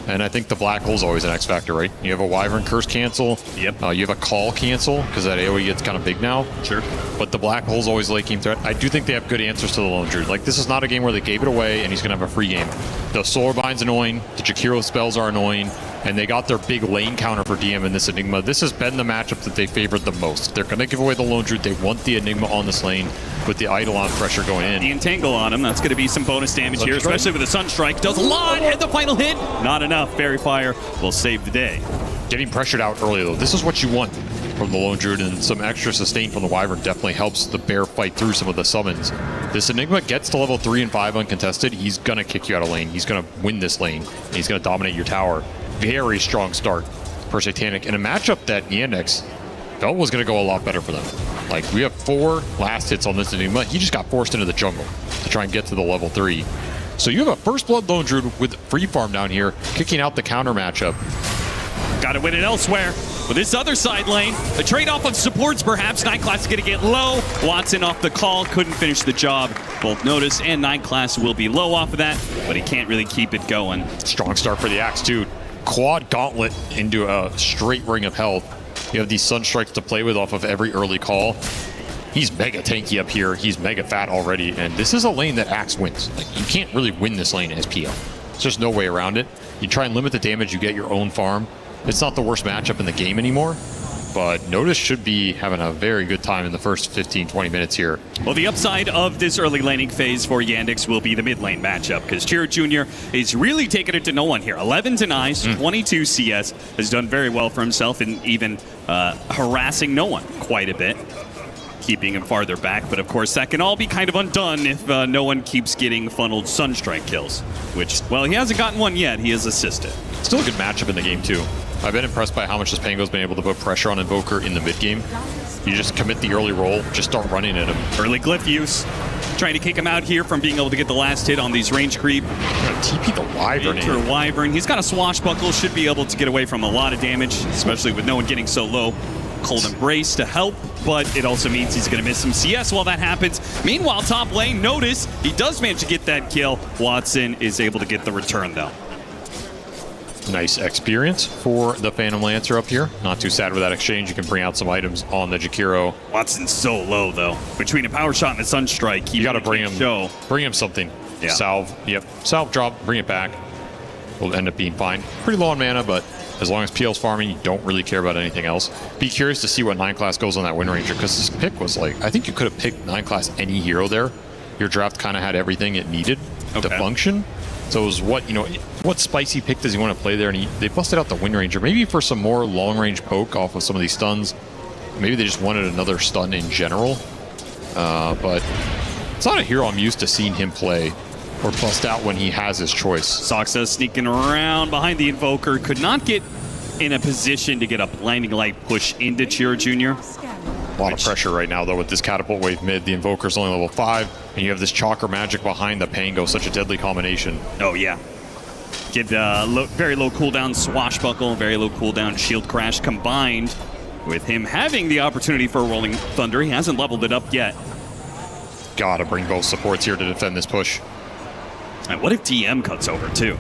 Speaker 7: And I think the black hole is always an X factor, right? You have a Wyvern Curse cancel.
Speaker 5: Yep.
Speaker 7: You have a Call cancel, because that AoE gets kind of big now.
Speaker 5: Sure.
Speaker 7: But the black hole's always late game threat. I do think they have good answers to the Lone Druid. Like, this is not a game where they gave it away and he's going to have a free game. The Solar Bind's annoying. The Jakiro spells are annoying. And they got their big lane counter for DM in this Enigma. This has been the matchup that they favored the most. They're going to give away the Lone Druid. They want the Enigma on this lane with the Eidolon pressure going in.
Speaker 5: The Entangle on him. That's going to be some bonus damage here, especially with the Sunstrike. Does a lot, and the final hit. Not enough. Fairy Fire will save the day.
Speaker 7: Getting pressured out early, though. This is what you want from the Lone Druid, and some extra sustain from the Wyvern definitely helps the bear fight through some of the summons. This Enigma gets to level 3 and 5 uncontested. He's going to kick you out of lane. He's going to win this lane. And he's going to dominate your tower. Very strong start for Satanic in a matchup that Yandex felt was going to go a lot better for them. Like, we have 4 last hits on this Enigma. He just got forced into the jungle to try and get to the level 3. So you have a First Blood Lone Druid with free farm down here, kicking out the counter matchup.
Speaker 5: Got to win it elsewhere. With this other side lane, a trade-off of supports perhaps. 9 Class is going to get low. Watson off the call, couldn't finish the job. Both Notice and 9 Class will be low off of that, but he can't really keep it going.
Speaker 7: Strong start for the Axe, too. Quad gauntlet into a straight ring of health. You have these Sunstrikes to play with off of every early call. He's mega tanky up here. He's mega fat already, and this is a lane that Axe wins. Like, you can't really win this lane as PL. There's just no way around it. You try and limit the damage, you get your own farm. It's not the worst matchup in the game anymore, but Notice should be having a very good time in the first 15-20 minutes here.
Speaker 5: Well, the upside of this early laning phase for Yandex will be the mid lane matchup, because Chiro Jr. is really taking it to no one here. 11 denies, 22 CS, has done very well for himself, and even harassing no one quite a bit, keeping him farther back. But of course, that can all be kind of undone if no one keeps getting funneled Sunstrike kills, which, well, he hasn't gotten one yet. He has assisted.
Speaker 7: Still a good matchup in the game, too. I've been impressed by how much this Pango's been able to put pressure on Invoker in the mid game. You just commit the early roll, just start running at him.
Speaker 5: Early glyph use, trying to kick him out here from being able to get the last hit on these range creep.
Speaker 7: TP the Wyvern in.
Speaker 5: Wyvern. He's got a swashbuckle, should be able to get away from a lot of damage, especially with no one getting so low. Cold Embrace to help, but it also means he's going to miss some CS while that happens. Meanwhile, top lane, Notice, he does manage to get that kill. Watson is able to get the return, though.
Speaker 7: Nice experience for the Phantom Lancer up here. Not too sad with that exchange. You can bring out some items on the Jakiro.
Speaker 5: Watson's so low, though. Between a power shot and a Sunstrike,
Speaker 7: you got to bring him something.
Speaker 5: Yeah.
Speaker 7: Salve. Yep. Salve drop. Bring it back. Will end up being fine. Pretty low on mana, but as long as PL's farming, you don't really care about anything else. Be curious to see what 9 Class goes on that Wind Ranger, because this pick was like, I think you could have picked 9 Class any hero there. Your draft kind of had everything it needed to function. So it was what spicy pick does he want to play there? And they busted out the Wind Ranger, maybe for some more long-range poke off of some of these stuns. Maybe they just wanted another stun in general. But it's not a hero I'm used to seeing him play or bust out when he has his choice.
Speaker 5: Soxa sneaking around behind the Invoker. Could not get in a position to get a Blinding Light push into Chiro Jr.
Speaker 7: A lot of pressure right now, though, with this Catapult Wave mid. The Invoker's only level 5, and you have this Chakra Magic behind the Pango. Such a deadly combination.
Speaker 5: Oh, yeah. Get very low cooldown Swashbuckle, very low cooldown Shield Crash, combined with him having the opportunity for a Rolling Thunder. He hasn't leveled it up yet.
Speaker 7: Gotta bring both supports here to defend this push.
Speaker 5: And what if DM cuts over, too?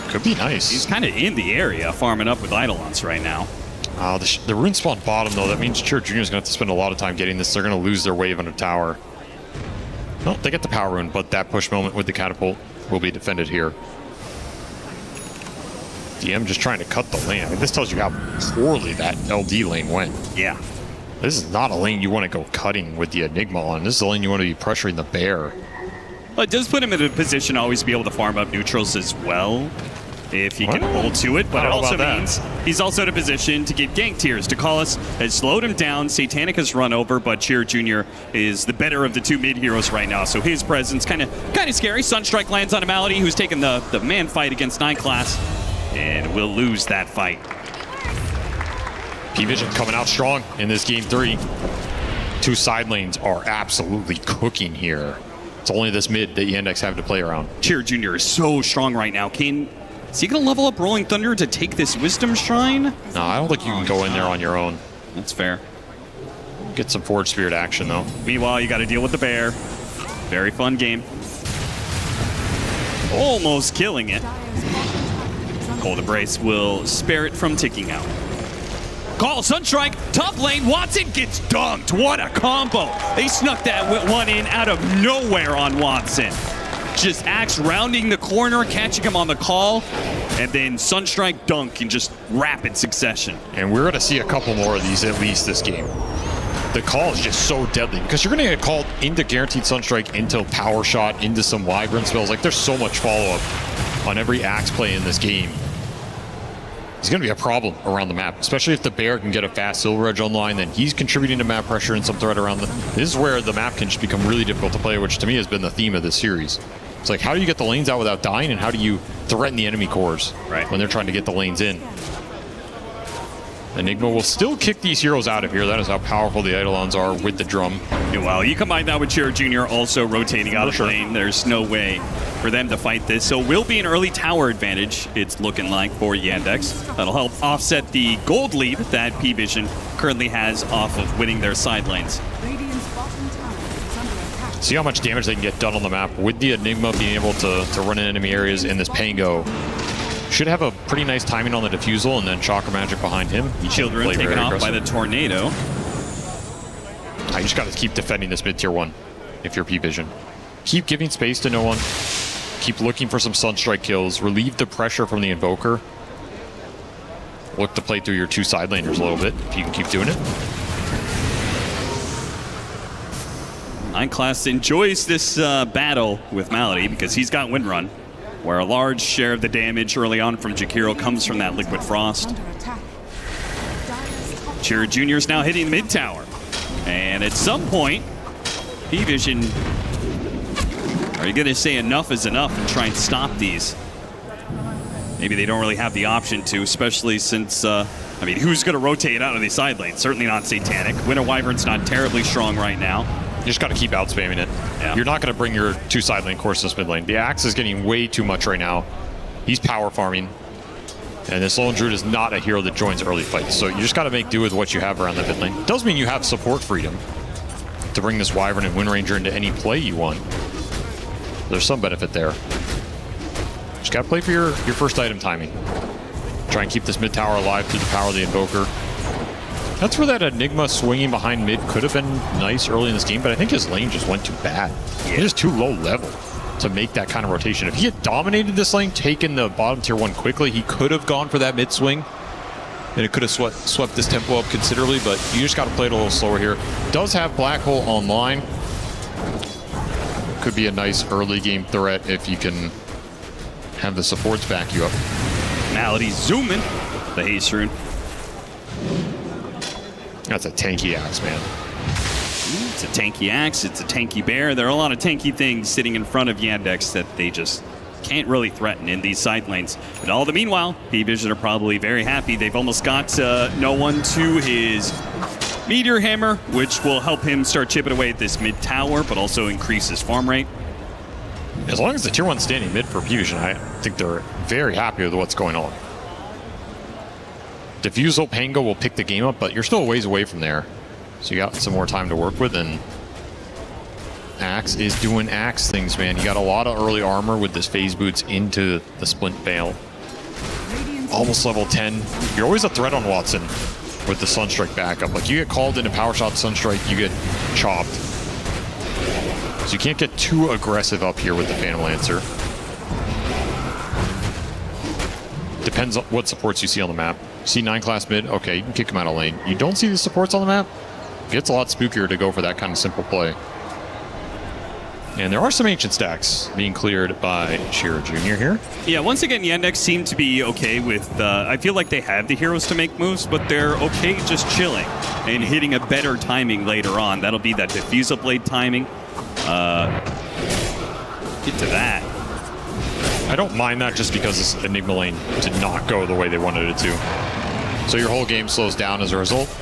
Speaker 7: Could be nice.
Speaker 5: He's kind of in the area, farming up with Eidolons right now.
Speaker 7: The rune spawn bottom, though. That means Chiro Jr. is going to have to spend a lot of time getting this. They're going to lose their wave under tower. No, they get the power rune, but that push moment with the catapult will be defended here. DM just trying to cut the lane. I mean, this tells you how poorly that LD lane went.
Speaker 5: Yeah.
Speaker 7: This is not a lane you want to go cutting with the Enigma on. This is a lane you want to be pressuring the bear.
Speaker 5: Well, it does put him in a position to always be able to farm up neutrals as well, if he can hold to it, but it also means he's also in a position to get gank tiers. Dakalis has slowed him down, Satanic has run over, but Chiro Jr. is the better of the 2 mid heroes right now, so his presence kind of scary. Sunstrike lands on a Malady, who's taking the man fight against 9 Class, and will lose that fight.
Speaker 7: P-Vision coming out strong in this game 3. 2 side lanes are absolutely cooking here. It's only this mid that Yandex have to play around.
Speaker 5: Chiro Jr. is so strong right now. Can Is he going to level up Rolling Thunder to take this Wisdom Shrine?
Speaker 7: No, I don't think you can go in there on your own.
Speaker 5: That's fair.
Speaker 7: Get some Forge Spirit action, though.
Speaker 5: Meanwhile, you got to deal with the bear. Very fun game. Almost killing it. Cold Embrace will spare it from ticking out.
Speaker 8: Call Sunstrike, top lane, Watson gets dunked. What a combo.
Speaker 5: They snuck that one in out of nowhere on Watson. Just Axe rounding the corner, catching him on the call, and then Sunstrike dunk in just rapid succession.
Speaker 7: And we're going to see a couple more of these at least this game. The call is just so deadly because you're going to get called into Guaranteed Sunstrike, into Power Shot, into some Wyvern spells. Like, there's so much follow-up on every Axe play in this game. It's going to be a problem around the map, especially if the bear can get a fast Silver Edge online, then he's contributing to map pressure and some threat around them. This is where the map can just become really difficult to play, which to me has been the theme of this series. It's like, how do you get the lanes out without dying, and how do you threaten the enemy cores when they're trying to get the lanes in? Enigma will still kick these heroes out of here. That is how powerful the Eidolons are with the drum.
Speaker 5: Well, you combine that with Chiro Jr. also rotating out of lane. There's no way for them to fight this. So will be an early tower advantage, it's looking like, for Yandex. That'll help offset the gold lead that P-Vision currently has off of winning their side lanes.
Speaker 7: See how much damage they can get done on the map with the Enigma being able to run in enemy areas in this Pango. Should have a pretty nice timing on the defusal, and then Chakra Magic behind him.
Speaker 5: Children taken off by the Tornado.
Speaker 7: I just got to keep defending this mid-tier 1 if you're P-Vision. Keep giving space to no one. Keep looking for some Sunstrike kills. Relieve the pressure from the Invoker. Look to play through your 2 side laners a little bit if you can keep doing it.
Speaker 5: 9 Class enjoys this battle with Malady because he's got Windrun, where a large share of the damage early on from Jakiro comes from that Liquid Frost. Chiro Jr. is now hitting mid tower. And at some point, P-Vision, are you going to say enough is enough and try and stop these? Maybe they don't really have the option to, especially since, I mean, who's going to rotate out of these side lanes? Certainly not Satanic. Winter Wyvern's not terribly strong right now.
Speaker 7: You just got to keep out spamming it. Yeah. You're not going to bring your 2 side lane cores to this mid lane. The Axe is getting way too much right now. He's power farming. And this Lone Druid is not a hero that joins early fights. So you just got to make do with what you have around the mid lane. Does mean you have support freedom to bring this Wyvern and Wind Ranger into any play you want. There's some benefit there. Just got to play for your first item timing. Try and keep this mid tower alive through the power of the Invoker. That's where that Enigma swinging behind mid could have been nice early in this game, but I think his lane just went too bad. He's just too low level to make that kind of rotation. If he had dominated this lane, taken the bottom tier 1 quickly, he could have gone for that mid swing, and it could have swept this tempo up considerably, but you just got to play it a little slower here. Does have Black Hole online. Could be a nice early game threat if you can have the supports back you up.
Speaker 5: Malady zooming the Haste Rune.
Speaker 7: That's a tanky Axe, man.
Speaker 5: It's a tanky Axe, it's a tanky bear. There are a lot of tanky things sitting in front of Yandex that they just can't really threaten in these side lanes. But all the meanwhile, P-Vision are probably very happy. They've almost got no one to his Meteor Hammer, which will help him start chipping away at this mid tower, but also increase his farm rate.
Speaker 7: As long as the tier 1 standing mid for P-Vision, I think they're very happy with what's going on. Diffusal Pango will pick the game up, but you're still a ways away from there. So you got some more time to work with, and Axe is doing Axe things, man. You got a lot of early armor with this phase boots into the Splint Veil. Almost level 10. You're always a threat on Watson with the Sunstrike backup. Like, you get called into Power Shot Sunstrike, you get chopped. So you can't get too aggressive up here with the Phantom Lancer. Depends on what supports you see on the map. See 9 Class mid, okay, you can kick him out of lane. You don't see the supports on the map, it gets a lot spookier to go for that kind of simple play. And there are some ancient stacks being cleared by Chiro Jr. here.
Speaker 5: Yeah, once again, Yandex seem to be okay with, I feel like they have the heroes to make moves, but they're okay just chilling and hitting a better timing later on. That'll be that Diffusal Blade timing. Get to that.
Speaker 7: I don't mind that just because this Enigma lane did not go the way they wanted it to. So your whole game slows down as a result,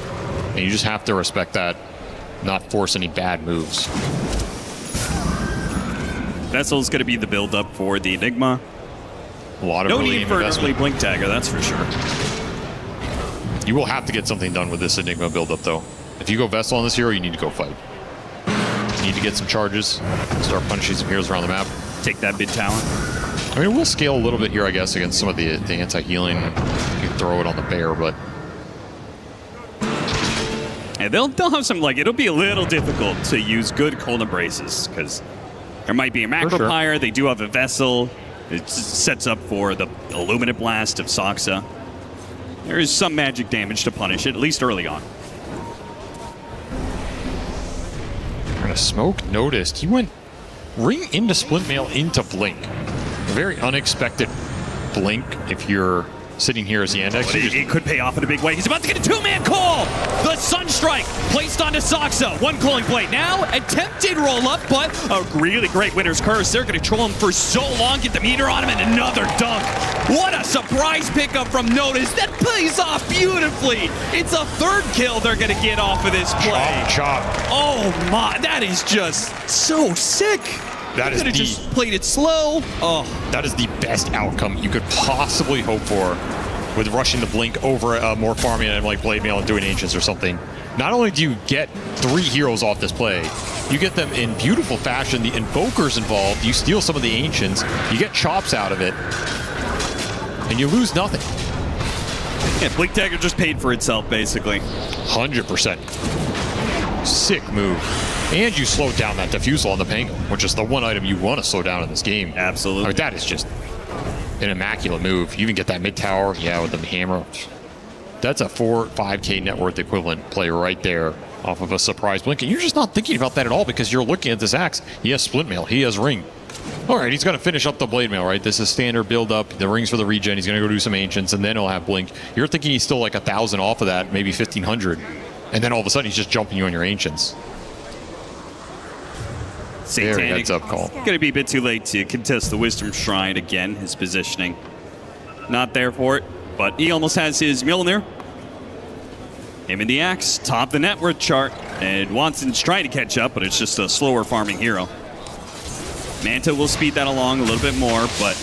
Speaker 7: and you just have to respect that, not force any bad moves.
Speaker 5: Vessel's going to be the build-up for the Enigma.
Speaker 7: A lot of
Speaker 5: no
Speaker 7: early
Speaker 5: need
Speaker 7: game
Speaker 5: for an
Speaker 7: investment.
Speaker 5: early blink dagger, that's for sure.
Speaker 7: You will have to get something done with this Enigma build-up, though. If you go Vessel on this hero, you need to go fight. You need to get some charges, start punishing some heroes around the map.
Speaker 5: Take that mid tower.
Speaker 7: I mean, we'll scale a little bit here, I guess, against some of the anti-healing. You can throw it on the bear, but...
Speaker 5: Yeah, they'll have some, like, it'll be a little difficult to use good cold embraces, because there might be a macro pyre, they do have a Vessel. It sets up for the Illuminate Blast of Soxa. There is some magic damage to punish it, at least early on.
Speaker 7: We're gonna smoke noticed. He went ring into Splint Mail into Blink. A very unexpected Blink if you're sitting here as the Yandex.
Speaker 5: It could pay off in a big way. He's about to get a two-man call. The Sunstrike placed onto Soxa. One calling plate now. Attempted roll-up, but a really great Winter's Curse. They're going to troll him for so long, get the meter on him, and another dunk. What a surprise pickup from Notice. That plays off beautifully. It's a third kill they're going to get off of this play.
Speaker 7: Chop.
Speaker 5: Oh my, that is just so sick.
Speaker 7: That is
Speaker 5: could have just played it slow. Oh,
Speaker 7: that is the best outcome you could possibly hope for with rushing the Blink over more farming and like Blade Mail and doing Ancients or something. Not only do you get 3 heroes off this play, you get them in beautiful fashion. The Invoker's involved. You steal some of the Ancients. You get chops out of it. And you lose nothing.
Speaker 5: Yeah, Blink Dagger just paid for itself, basically.
Speaker 7: 100%. Sick move. And you slow down that Diffusal on the Pango, which is the one item you want to slow down in this game.
Speaker 5: Absolutely.
Speaker 7: I mean, that is just an immaculate move. You even get that mid tower, yeah, with the hammer. That's a 4-5K net worth equivalent play right there off of a surprise blink. And you're just not thinking about that at all because you're looking at this axe. He has Splint Mail, he has Ring. All right, he's going to finish up the Blade Mail, right? This is standard build up. The Rings for the regen. He's going to go do some Ancients, and then he'll have Blink. You're thinking he's still like 1,000 off of that, maybe 1,500. And then all of a sudden he's just jumping you on your Ancients.
Speaker 5: Satanic.
Speaker 7: Heads up call.
Speaker 5: Going to be a bit too late to contest the Wisdom Shrine again. His positioning not there for it, but he almost has his Mjolnir. Him and the axe top the net worth chart, and Watson's trying to catch up, but it's just a slower farming hero. Manta will speed that along a little bit more, but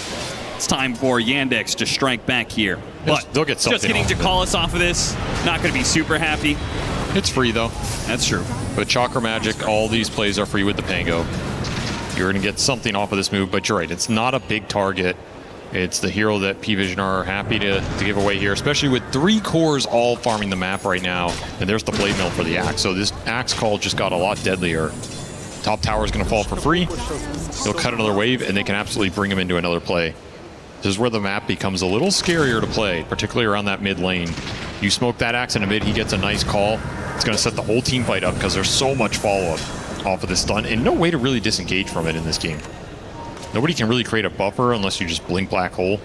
Speaker 5: it's time for Yandex to strike back here. But
Speaker 7: they'll get something
Speaker 5: just getting to call us off of this, not going to be super happy.
Speaker 7: It's free though.
Speaker 5: That's true.
Speaker 7: But Chakra Magic, all these plays are free with the Pango. You're going to get something off of this move, but you're right. It's not a big target. It's the hero that P-Vision are happy to give away here, especially with 3 cores all farming the map right now. And there's the Blade Mill for the axe. So this axe call just got a lot deadlier. Top tower is going to fall for free. They'll cut another wave, and they can absolutely bring him into another play. This is where the map becomes a little scarier to play, particularly around that mid lane. You smoke that axe in a mid, he gets a nice call. It's going to set the whole team fight up because there's so much follow-up off of this stun and no way to really disengage from it in this game. Nobody can really create a buffer unless you just blink Black Hole.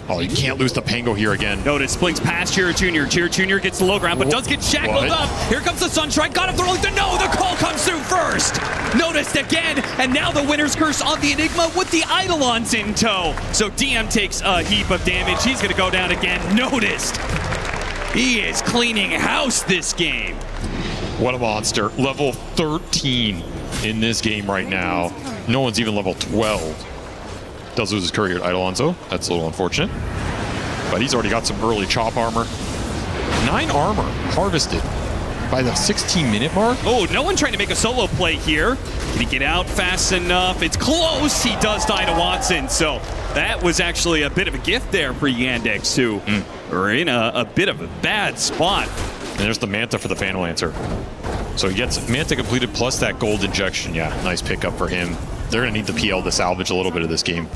Speaker 7: Oh, you can't lose the Pango here again.
Speaker 5: Notice blinks past Cheer Jr. Cheer Jr. gets the low ground, but does get shackled up. Here comes the Sunstrike. Got him throwing the no. The call comes through first. Noticed again, and now the Winter's Curse on the Enigma with the Eidolons in tow. So DM takes a heap of damage. He's going to go down again. Noticed. He is cleaning house this game.
Speaker 7: What a monster. Level 13 in this game right now. No one's even level 12. Does lose his courier Eidolons though. That's a little unfortunate. But he's already got some early chop armor. 9 armor harvested by the 16-minute mark.
Speaker 5: Oh, no one trying to make a solo play here. Can he get out fast enough? It's close. He does die to Watson. So that was actually a bit of a gift there for Yandex, who are in a bit of a bad spot.
Speaker 7: And there's the Manta for the Fan Lancer. So he gets Manta completed plus that gold injection. Yeah, nice pickup for him. They're going to need the PL to salvage a little bit of this game.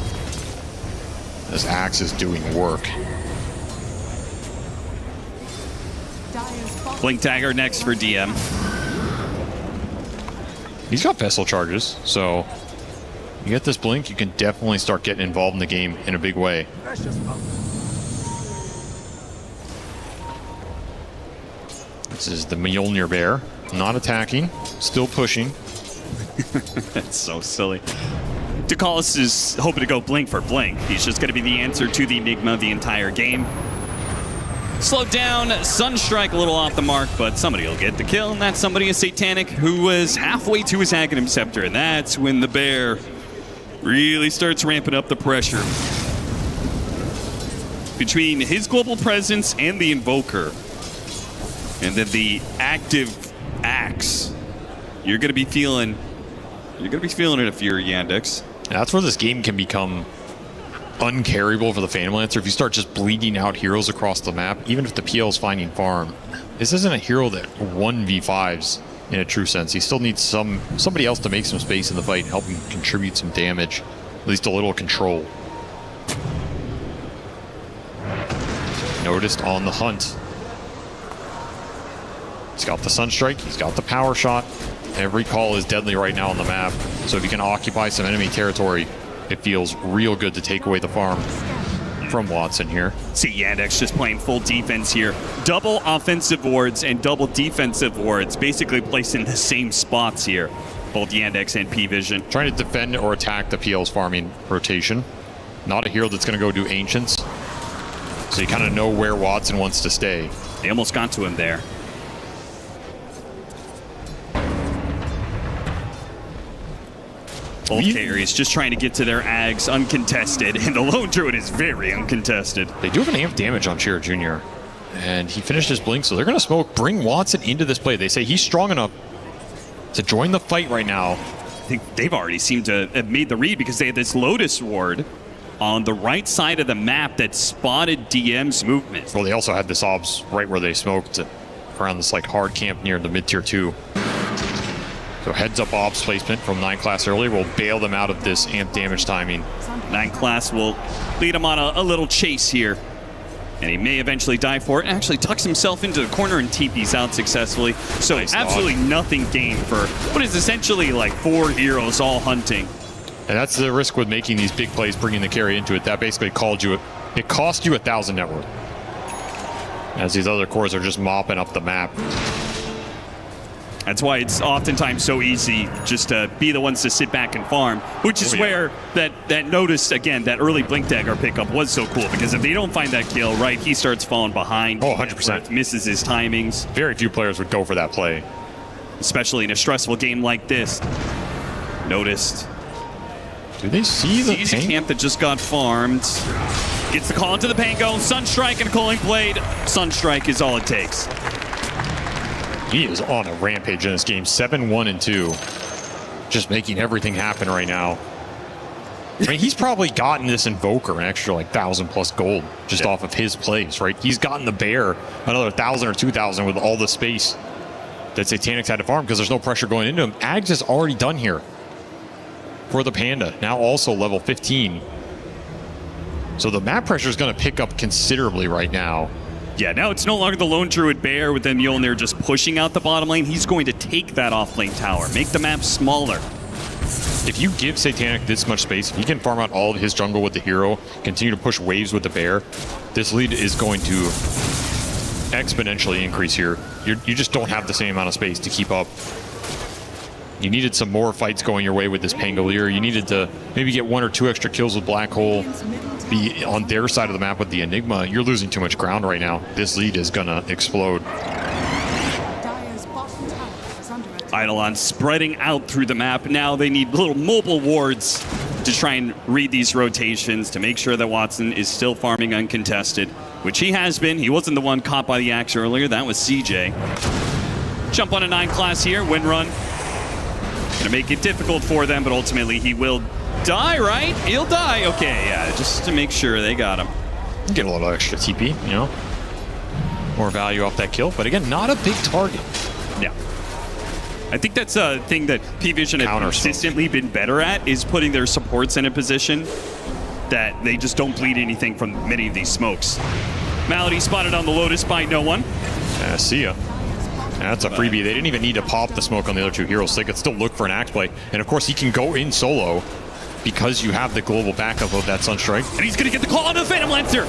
Speaker 7: This axe is doing work.
Speaker 5: Blink Dagger next for DM.
Speaker 7: He's got Vessel charges, so you get this blink, you can definitely start getting involved in the game in a big way. This is the Mjolnir Bear. Not attacking, still pushing.
Speaker 5: That's so silly. Dekalis is hoping to go blink for blink. He's just going to be the answer to the Enigma the entire game. Slowed down, Sunstrike a little off the mark, but somebody will get the kill, and that somebody is Satanic, who was halfway to his Aghanim Scepter, and that's when the bear really starts ramping up the pressure. between his global presence and the Invoker. And then the active Axe. You're gonna be feeling it if you're Yandex.
Speaker 7: That's where this game can become uncarryable for the Phantom Lancer if you start just bleeding out heroes across the map, even if the PL is finding farm. This isn't a hero that 1v5s in a true sense. He still needs somebody else to make some space in the fight and help him contribute some damage, at least a little control. Noticed on the hunt. He's got the Sunstrike, he's got the power shot. Every call is deadly right now on the map, so if you can occupy some enemy territory, it feels real good to take away the farm from Watson here.
Speaker 5: See Yandex just playing full defense here. Double offensive wards and double defensive wards, basically placed in the same spots here. Both Yandex and P-Vision.
Speaker 7: Trying to defend or attack the PL's farming rotation. Not a hero that's going to go do Ancients. So you kind of know where Watson wants to stay.
Speaker 5: They almost got to him there. Both carries just trying to get to their Ags uncontested, and the Lone Druid is very uncontested.
Speaker 7: They do have an amp damage on Shira Jr., and he finished his blink, so they're going to smoke, bring Watson into this play. They say he's strong enough to join the fight right now.
Speaker 5: I think they've already seemed to have made the read because they had this Lotus Ward on the right side of the map that spotted DM's movement.
Speaker 7: Well, they also had this obs right where they smoked around this like hard camp near the mid-tier 2. So heads up ops placement from 9 class earlier will bail them out of this amp damage timing.
Speaker 5: 9 class will lead him on a little chase here. And he may eventually die for it. Actually tucks himself into the corner and TP's out successfully. So nice absolutely nothing gained for what is essentially like 4 heroes all hunting.
Speaker 7: And that's the risk with making these big plays, bringing the carry into it. That basically it cost you 1,000 net worth. As these other cores are just mopping up the map.
Speaker 5: That's why it's oftentimes so easy just to be the ones to sit back and farm, which is where that notice, again, that early Blink Dagger pickup was so cool, because if they don't find that kill, right, he starts falling behind.
Speaker 7: Oh, 100%.
Speaker 5: Misses his timings.
Speaker 7: Very few players would go for that play.
Speaker 5: Especially in a stressful game like this. Noticed.
Speaker 7: Do they see the
Speaker 5: Sees a camp that just got farmed. Gets the call into the Pango. Sunstrike and a Culling Blade. Sunstrike is all it takes.
Speaker 7: He is on a rampage in this game, 7-1-2. Just making everything happen right now. I mean, he's probably gotten this Invoker an extra like 1,000 plus gold just off of his plays, right? He's gotten the Bear another 1,000 or 2,000 with all the space that Satanic's had to farm because there's no pressure going into him. Ags is already done here for the Panda, now also level 15. So the map pressure is going to pick up considerably right now.
Speaker 5: Yeah, now it's no longer the Lone Druid Bear with the Mjolnir just pushing out the bottom lane. He's going to take that off lane tower, make the map smaller.
Speaker 7: If you give Satanic this much space, if he can farm out all of his jungle with the hero, continue to push waves with the Bear, this lead is going to exponentially increase here. You just don't have the same amount of space to keep up. You needed some more fights going your way with this Pangolier. You needed to maybe get 1 or 2 extra kills with Black Hole, be on their side of the map with the Enigma. You're losing too much ground right now. This lead is gonna explode.
Speaker 5: Eidolon spreading out through the map. Now they need little mobile wards to try and read these rotations to make sure that Watson is still farming uncontested, which he has been. He wasn't the one caught by the axe earlier. That was CJ. Jump on a 9 class here, win run. Gonna make it difficult for them, but ultimately he will die, right? He'll die. Okay, yeah, just to make sure they got him.
Speaker 7: Get a little extra TP, you know? More value off that kill, but again, not a big target.
Speaker 5: Yeah. I think that's a thing that P-Vision have consistently been better at, is putting their supports in a position that they just don't bleed anything from many of these smokes. Malady spotted on the Lotus by no one.
Speaker 7: See ya. That's a freebie. They didn't even need to pop the smoke on the other 2 heroes. They could still look for an axe play. And of course, he can go in solo because you have the global backup of that Sunstrike.
Speaker 5: And he's going to get the call on the Phantom Lancer.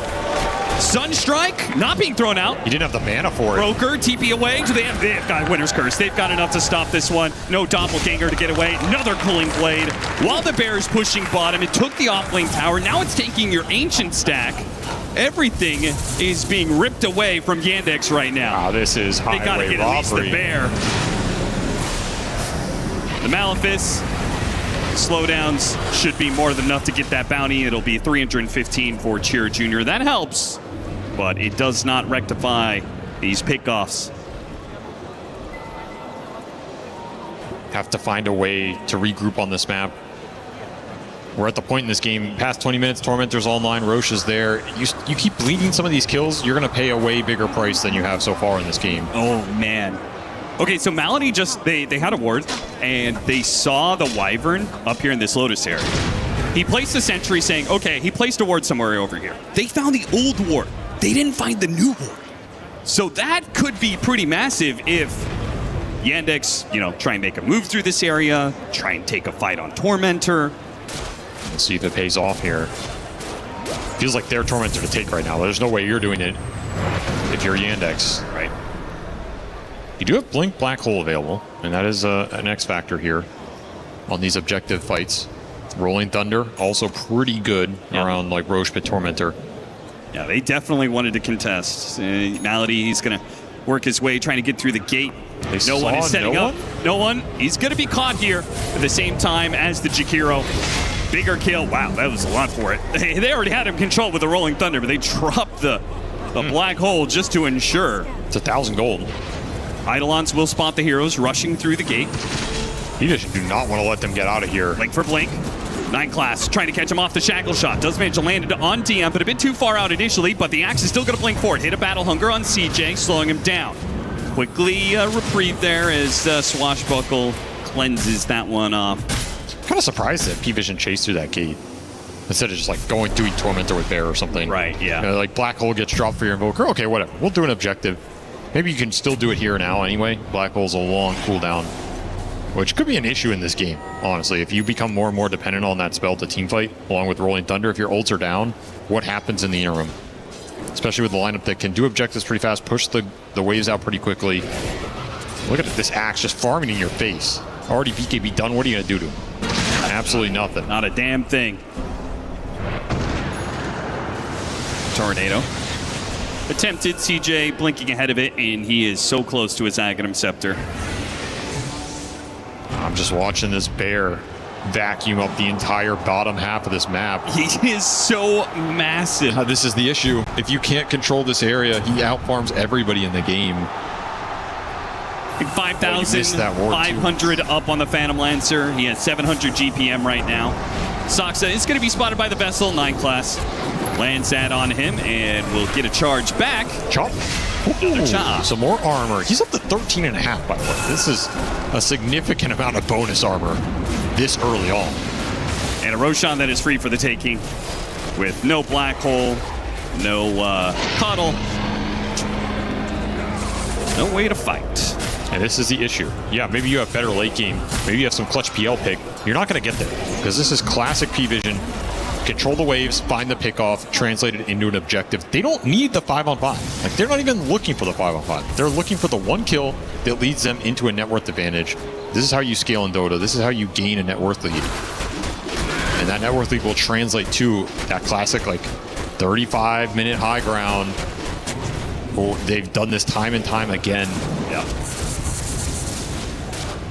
Speaker 5: Sunstrike not being thrown out.
Speaker 7: He didn't have the mana for it.
Speaker 5: Broker, TP away. Do they've got Winter's Curse. They've got enough to stop this one. No Doppelganger to get away. Another Culling Blade. While the Bear is pushing bottom, it took the offlane tower. Now it's taking your Ancient stack. Everything is being ripped away from Yandex right now.
Speaker 7: Oh, this is highway
Speaker 5: They gotta get
Speaker 7: robbery.
Speaker 5: at least the Bear. The Malefice Slowdowns should be more than enough to get that bounty. It'll be 315 for Cheer Jr. That helps, but it does not rectify these pickoffs.
Speaker 7: Have to find a way to regroup on this map. We're at the point in this game, past 20 minutes, Tormentor's online, Roche is there. You keep bleeding some of these kills, you're going to pay a way bigger price than you have so far in this game.
Speaker 5: Oh, man. Okay, so Malady just, they had a ward, and they saw the Wyvern up here in this Lotus area. He placed a sentry saying, okay, he placed a ward somewhere over here. They found the old ward. They didn't find the new ward. So that could be pretty massive if Yandex, try and make a move through this area, try and take a fight on Tormentor.
Speaker 7: Let's see if it pays off here. Feels like their Tormentor to take right now. There's no way you're doing it if you're Yandex.
Speaker 5: Right.
Speaker 7: You do have Blink Black Hole available, and that is an X factor here on these objective fights. Rolling Thunder, also pretty good around like Roche Pit Tormentor.
Speaker 5: Yeah, they definitely wanted to contest. Malady, he's going to work his way, trying to get through the gate. No one is setting up. No one. He's going to be caught here at the same time as the Jakiro. Bigger kill. Wow, that was a lot for it. They already had him controlled with the Rolling Thunder, but they dropped the Black Hole just to ensure.
Speaker 7: It's 1,000 gold.
Speaker 5: Eidolons will spot the heroes rushing through the gate.
Speaker 7: You just do not want to let them get out of here.
Speaker 5: Blink for Blink. 9 class trying to catch him off the shackle shot. Does manage to land it on DM, but a bit too far out initially, but the Axe is still going to blink for it. Hit a Battle Hunger on CJ, slowing him down. Quickly reprieve there as Swashbuckle cleanses that one off.
Speaker 7: Kind of surprised that P-Vision chased through that gate instead of just like going through Tormentor with Bear or something.
Speaker 5: Right, yeah.
Speaker 7: Like Black Hole gets dropped for your Invoker. Okay, whatever. We'll do an objective. Maybe you can still do it here now anyway. Black Hole's a long cooldown, which could be an issue in this game, honestly. If you become more and more dependent on that spell to teamfight, along with Rolling Thunder, if your ults are down, what happens in the interim? Especially with the lineup that can do objectives pretty fast, push the waves out pretty quickly. Look at this Axe just farming in your face. Already BKB done, what are you going to do to him? Absolutely nothing.
Speaker 5: Not a damn thing. Tornado. Attempted, CJ blinking ahead of it, and he is so close to his Aghanim Scepter.
Speaker 7: I'm just watching this Bear vacuum up the entire bottom half of this map.
Speaker 5: He is so massive.
Speaker 7: This is the issue. If you can't control this area, he outfarms everybody in the game.
Speaker 5: 5,500 up on the Phantom Lancer. He has 700 GPM right now. Saksa is going to be spotted by the Vessel, 9 class. Lands that on him, and we'll get a charge back.
Speaker 7: Chop. Some more armor. He's up to 13.5, by the way. This is a significant amount of bonus armor this early on.
Speaker 5: And a Roshan that is free for the taking with no Black Hole, no Cuddle. No way to fight.
Speaker 7: And this is the issue. Yeah, maybe you have better late game. Maybe you have some clutch PL pick. You're not going to get there because this is classic P-Vision. Control the waves, find the pickoff, translate it into an objective. They don't need the 5-on-5. Like, they're not even looking for the 5-on-5. They're looking for the one kill that leads them into a net worth advantage. This is how you scale in Dota. This is how you gain a net worth lead. And that net worth lead will translate to that classic, like, 35-minute high ground. Oh, they've done this time and time again.
Speaker 5: Yeah.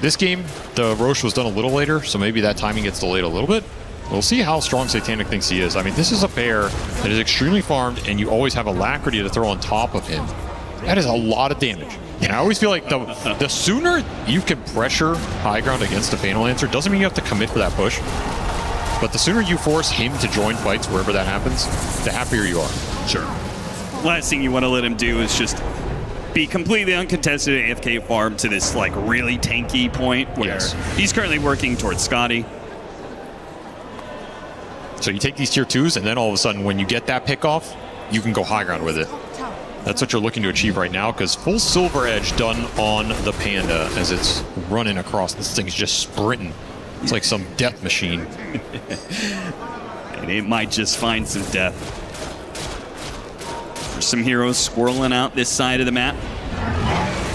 Speaker 7: This game, the Roche was done a little later, so maybe that timing gets delayed a little bit. We'll see how strong Satanic thinks he is. I mean, this is a Bear that is extremely farmed, and you always have Alacrity to throw on top of him. That is a lot of damage. And I always feel like the sooner you can pressure high ground against a Phantom Lancer, doesn't mean you have to commit for that push. But the sooner you force him to join fights wherever that happens, the happier you are.
Speaker 5: Sure. Last thing you want to let him do is just be completely uncontested AFK farm to this like really tanky point where he's currently working towards Scotty.
Speaker 7: So you take these tier 2s, and then all of a sudden when you get that pick off, you can go high ground with it. That's what you're looking to achieve right now, because full Silver Edge done on the Panda as it's running across. This thing's just sprinting. It's like some death machine.
Speaker 5: And it might just find some death. There's some heroes swirling out this side of the map.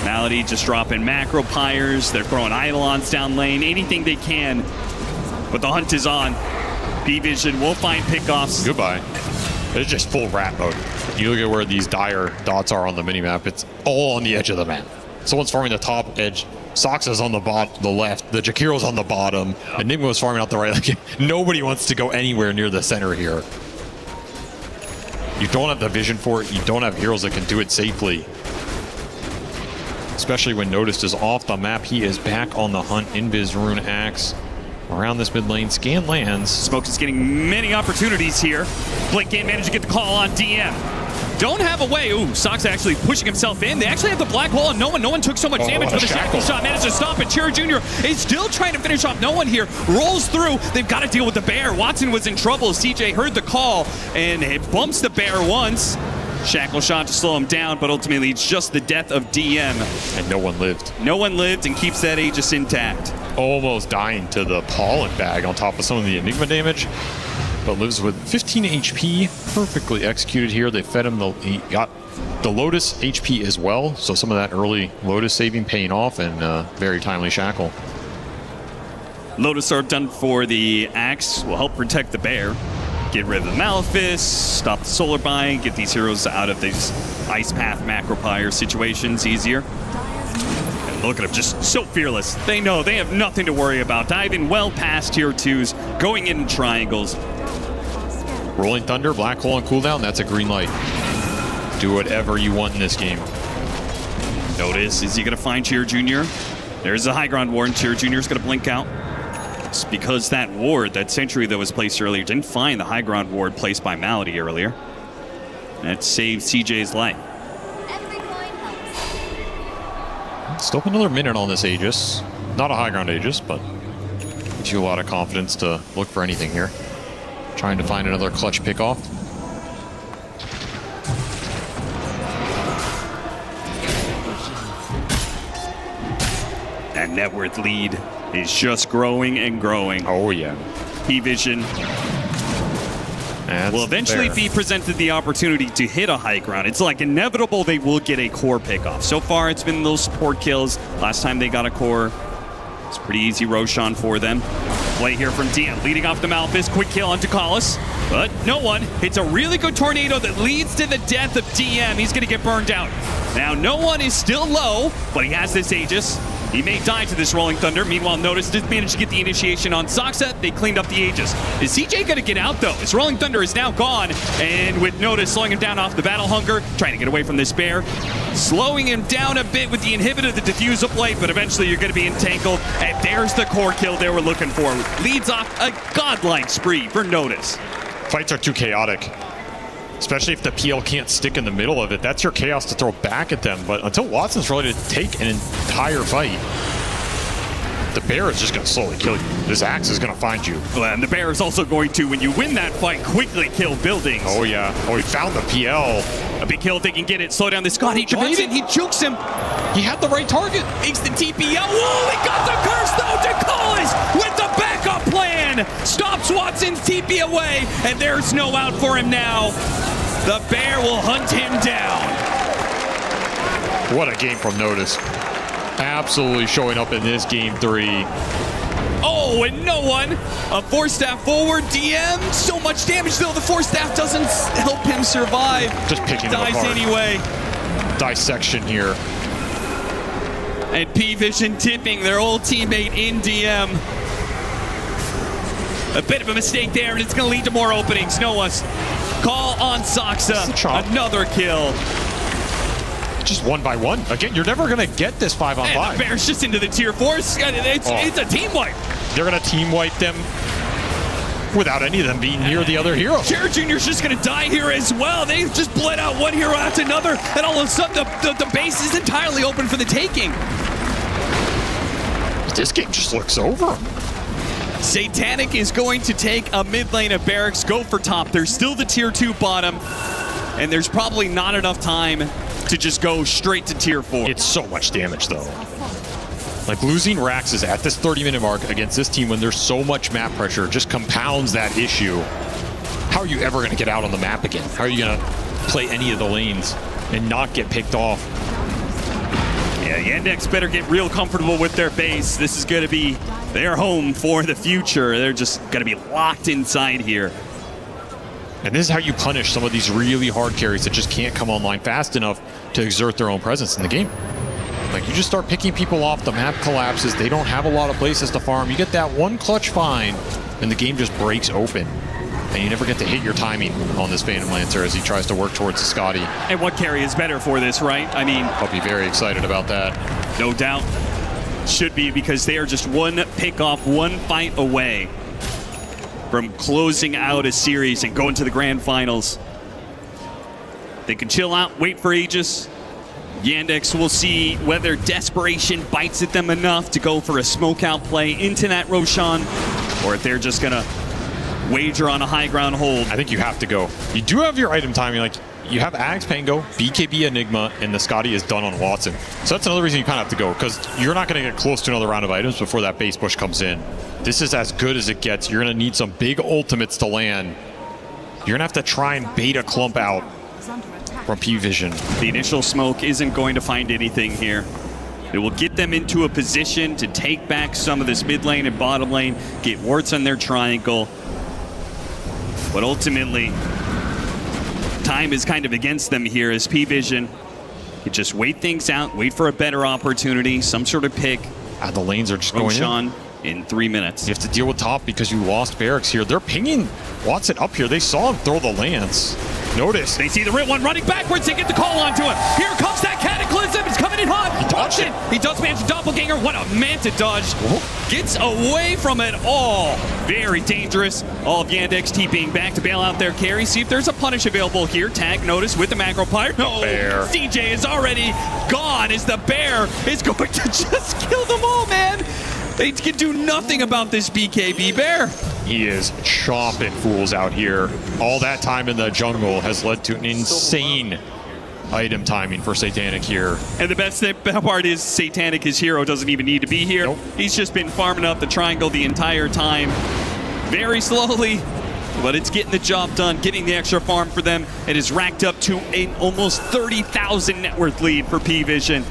Speaker 5: Malady just dropping macro pyres. They're throwing Eidolons down lane. Anything they can. But the hunt is on. P-Vision will find pickoffs.
Speaker 7: Goodbye. It's just full rat mode. You look at where these dire dots are on the minimap, it's all on the edge of the map. Someone's farming the top edge Soxa's on the left, the Jakiro's on the bottom, Enigma's farming out the right. Like, nobody wants to go anywhere near the center here. You don't have the vision for it, you don't have heroes that can do it safely. Especially when Noticed is off the map. He is back on the hunt. Invis Rune Axe around this mid lane. Scan lands.
Speaker 5: Smoke is getting many opportunities here. Blink can't manage to get the call on DM. Don't have a way. Ooh, Sox actually pushing himself in. They actually have the black wall on No One. No One took so much damage, but the shackle shot managed to stop it. Cherry Jr. is still trying to finish off No One here. Rolls through. They've got to deal with the bear. Watson was in trouble. CJ heard the call, and it bumps the bear once. Shackle shot to slow him down, but ultimately it's just the death of DM.
Speaker 7: And No One lived.
Speaker 5: No One lived and keeps that Aegis intact.
Speaker 7: Almost dying to the pollen bag on top of some of the Enigma damage, but lives with 15 HP. Perfectly executed here. They fed him he got the Lotus HP as well, so some of that early Lotus saving paying off, and very timely shackle.
Speaker 5: Lotus are done for the Axe. Will help protect the bear. Get rid of the Malefice, stop the solar bind, get these heroes out of these Ice Path Macropyre situations easier. And look at them, just so fearless. They know they have nothing to worry about. Diving well past tier 2s, going in triangles.
Speaker 7: Rolling Thunder, Black Hole on cooldown, that's a green light. Do whatever you want in this game.
Speaker 5: Notice, is he going to find Cheer Jr.? There's a high ground ward, Cheer Jr. is going to blink out. It's because that ward, that sentry that was placed earlier, didn't find the high ground ward placed by Malady earlier. That saved CJ's life.
Speaker 7: Still another minute on this Aegis. Not a high ground Aegis, but gives you a lot of confidence to look for anything here. Trying to find another clutch pickoff.
Speaker 5: That net worth lead is just growing and growing.
Speaker 7: Oh yeah.
Speaker 5: P-Vision will eventually be presented the opportunity to hit a high ground. It's like inevitable they will get a core pickoff. So far it's been those support kills. Last time they got a core, it's pretty easy Roshan for them. Play here from DM, leading off the Malphus. Quick kill onto Collis, but No One. It's a really good tornado that leads to the death of DM. He's gonna get burned out. Now No One is still low, but he has this Aegis. He may die to this Rolling Thunder. Meanwhile, Notice did manage to get the initiation on Soxa. They cleaned up the Aegis. Is CJ going to get out, though? His Rolling Thunder is now gone. And with Notice slowing him down off the Battle Hunger, trying to get away from this bear. Slowing him down a bit with the inhibitor, the Diffusal Blade, but eventually you're going to be entangled. And there's the core kill they were looking for. Leads off a godlike spree for Notice.
Speaker 7: Fights are too chaotic. Especially if the PL can't stick in the middle of it. That's your chaos to throw back at them. But until Watson's ready to take an entire fight, the bear is just going to slowly kill you. This axe is going to find you.
Speaker 5: Well, and the bear is also going to, when you win that fight, quickly kill buildings.
Speaker 7: Oh, yeah. Oh, he found the PL.
Speaker 5: A big kill if they can get it. Slow down this Scott. He Watson, he jukes him.
Speaker 7: He had the right target.
Speaker 5: Makes the TP out. Whoa, he got the curse, though, to Collis with the backup plan. Stops Watson's TP away, and there's no out for him now. The bear will hunt him down.
Speaker 7: What a game from Notice. Absolutely showing up in this game 3.
Speaker 5: Oh, and No One. A Force Staff forward. DM. So much damage, though. The Force Staff doesn't help him survive.
Speaker 7: Just picking him apart.
Speaker 5: Dies anyway.
Speaker 7: Dissection here.
Speaker 5: And P-Vision tipping their old teammate in DM. A bit of a mistake there, and it's going to lead to more openings. Noah's call on Soxa. Another kill.
Speaker 7: Just 1 by 1. Again, you're never going to get this 5 on 5.
Speaker 5: And the Bear's just into the tier 4. It's a team wipe.
Speaker 7: They're going to team wipe them without any of them being near the other hero.
Speaker 5: Cherry Jr.'s just going to die here as well. They've just bled out one hero after another, and all of a sudden the base is entirely open for the taking.
Speaker 7: This game just looks over.
Speaker 5: Satanic is going to take a mid lane of Barracks, go for top. There's still the tier 2 bottom, and there's probably not enough time to just go straight to tier 4.
Speaker 7: It's so much damage, though. Like, losing Raxes at this 30-minute mark against this team when there's so much map pressure just compounds that issue. How are you ever going to get out on the map again? How are you going to play any of the lanes and not get picked off?
Speaker 5: Yeah, Yandex better get real comfortable with their base. This is going to be their home for the future. They're just going to be locked inside here.
Speaker 7: And this is how you punish some of these really hard carries that just can't come online fast enough to exert their own presence in the game. Like, you just start picking people off, the map collapses, they don't have a lot of places to farm. You get that one clutch find, and the game just breaks open. And you never get to hit your timing on this Phantom Lancer as he tries to work towards the Scotty.
Speaker 5: And what carry is better for this, right? I mean,
Speaker 7: I'll be very excited about that.
Speaker 5: No doubt. Should be, because they are just one pick off, one fight away from closing out a series and going to the grand finals. They can chill out, wait for Aegis. Yandex will see whether desperation bites at them enough to go for a smoke out play into that Roshan, or if they're just gonna wager on a high ground hold.
Speaker 7: I think you have to go. You do have your item timing, like you have Axe Pango, BKB Enigma, and the Scotty is done on Watson. So that's another reason you kind of have to go, because you're not going to get close to another round of items before that base push comes in. This is as good as it gets. You're going to need some big ultimates to land. You're going to have to try and bait a clump out from P-Vision.
Speaker 5: The initial smoke isn't going to find anything here. It will get them into a position to take back some of this mid lane and bottom lane, get wards on their triangle. But ultimately, time is kind of against them here as P-Vision can just wait things out, wait for a better opportunity, some sort of pick.
Speaker 7: The lanes are just going
Speaker 5: in 3 minutes.
Speaker 7: You have to deal with top because you lost barracks here. They're pinging Watson up here. They saw him throw the lance. Notice.
Speaker 5: They see the real one running backwards. They get the call onto him. Here comes that Cataclysm. It's coming in hot.
Speaker 7: He dodged it.
Speaker 5: He does manage a doppelganger. What a manta dodge. Gets away from it all. Very dangerous. All of Yandex TPing back to bail out their carry. See if there's a punish available here. Tag notice with the macro pyre. No.
Speaker 7: Bear.
Speaker 5: CJ is already gone as the bear is going to just kill them all, man. They can do nothing about this BKB bear.
Speaker 7: He is chopping fools out here. All that time in the jungle has led to an insane item timing for Satanic here.
Speaker 5: And the best part is Satanic, his hero, doesn't even need to be here.
Speaker 7: Nope.
Speaker 5: He's just been farming up the triangle the entire time. Very slowly, but it's getting the job done, getting the extra farm for them. It is racked up to an almost 30,000 net worth lead for P-Vision.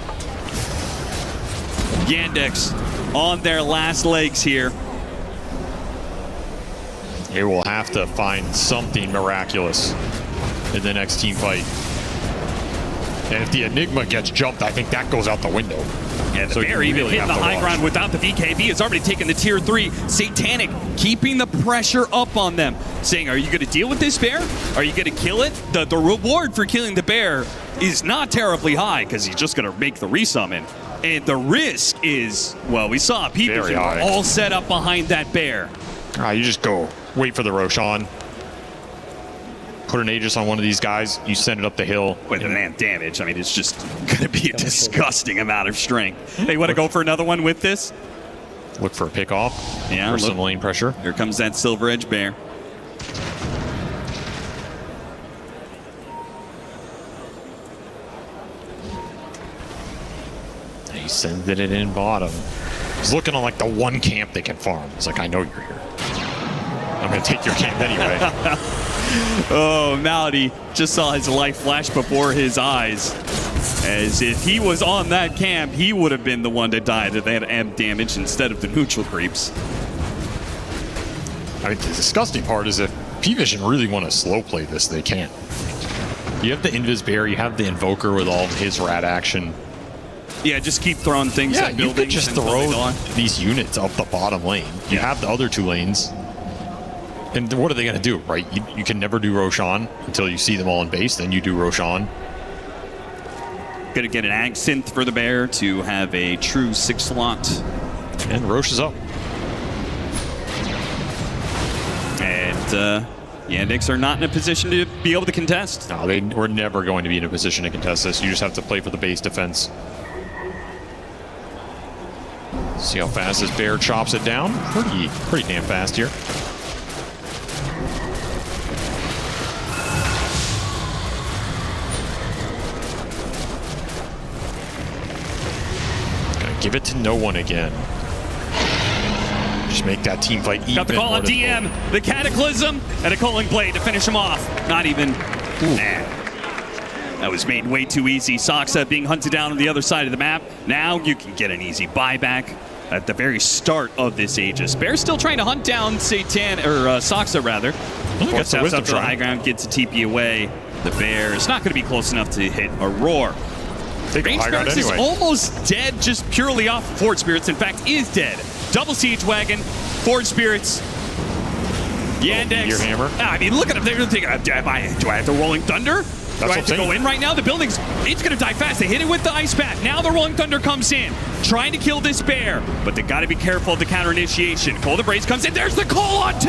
Speaker 5: Yandex on their last legs here.
Speaker 7: They will have to find something miraculous in the next team fight. And if the Enigma gets jumped, I think that goes out the window.
Speaker 5: Yeah, the bear even hitting the high ground without the BKB. It's already taken the tier 3. Satanic keeping the pressure up on them, saying, are you going to deal with this bear? Are you going to kill it? The reward for killing the bear is not terribly high, because he's just going to make the resummon. And the risk is, well, we saw people all set up behind that bear.
Speaker 7: You just go wait for the Roshan. Put an Aegis on one of these guys, you send it up the hill.
Speaker 5: With the man damage, I mean, it's just going to be a disgusting amount of strength. They want to go for another one with this?
Speaker 7: Look for a pick off.
Speaker 5: Yeah,
Speaker 7: for some lane pressure.
Speaker 5: Here comes that Silver Edge bear.
Speaker 7: He sends it in bottom. He's looking on like the one camp they can farm. It's like, I know you're here. I'm going to take your camp anyway.
Speaker 5: Oh, Malady just saw his life flash before his eyes. As if he was on that camp, he would have been the one to die to that amp damage instead of the neutral creeps.
Speaker 7: I mean, the disgusting part is if P-Vision really want to slow play this, they can. You have the Invis Bear, you have the Invoker with all of his rat action.
Speaker 5: Yeah, just keep throwing things at buildings.
Speaker 7: You could just throw these units up the bottom lane. You have the other two lanes. And what are they going to do, right? You can never do Roshan until you see them all in base, then you do Roshan.
Speaker 5: Gonna get an Ag Synth for the bear to have a true 6 slot.
Speaker 7: And Roche is up.
Speaker 5: And Yandex are not in a position to be able to contest.
Speaker 7: No, they were never going to be in a position to contest this. You just have to play for the base defense. See how fast this bear chops it down. Pretty damn fast here. Gonna give it to no one again. Just make that team fight even.
Speaker 5: Got the call on DM, the Cataclysm, and a Culling Blade to finish him off. Not even. Nah. That was made way too easy. Soxa being hunted down on the other side of the map. Now you can get an easy buyback at the very start of this Aegis. Bear's still trying to hunt down Soxa rather. Gets up to the high ground, gets a TP away. The bear is not going to be close enough to hit a roar. Range Barracks is almost dead just purely off Forge Spirits. In fact, is dead. Double Siege Wagon, Forge Spirits, Yandex.
Speaker 7: Your hammer.
Speaker 5: I mean, look at them. They're thinking, do I have the Rolling Thunder? Do I have to go in right now? The building's, it's going to die fast. They hit it with the Ice Path. Now the Rolling Thunder comes in, trying to kill this bear. But they got to be careful of the counter initiation. Cold Embrace comes in. There's the call on 2.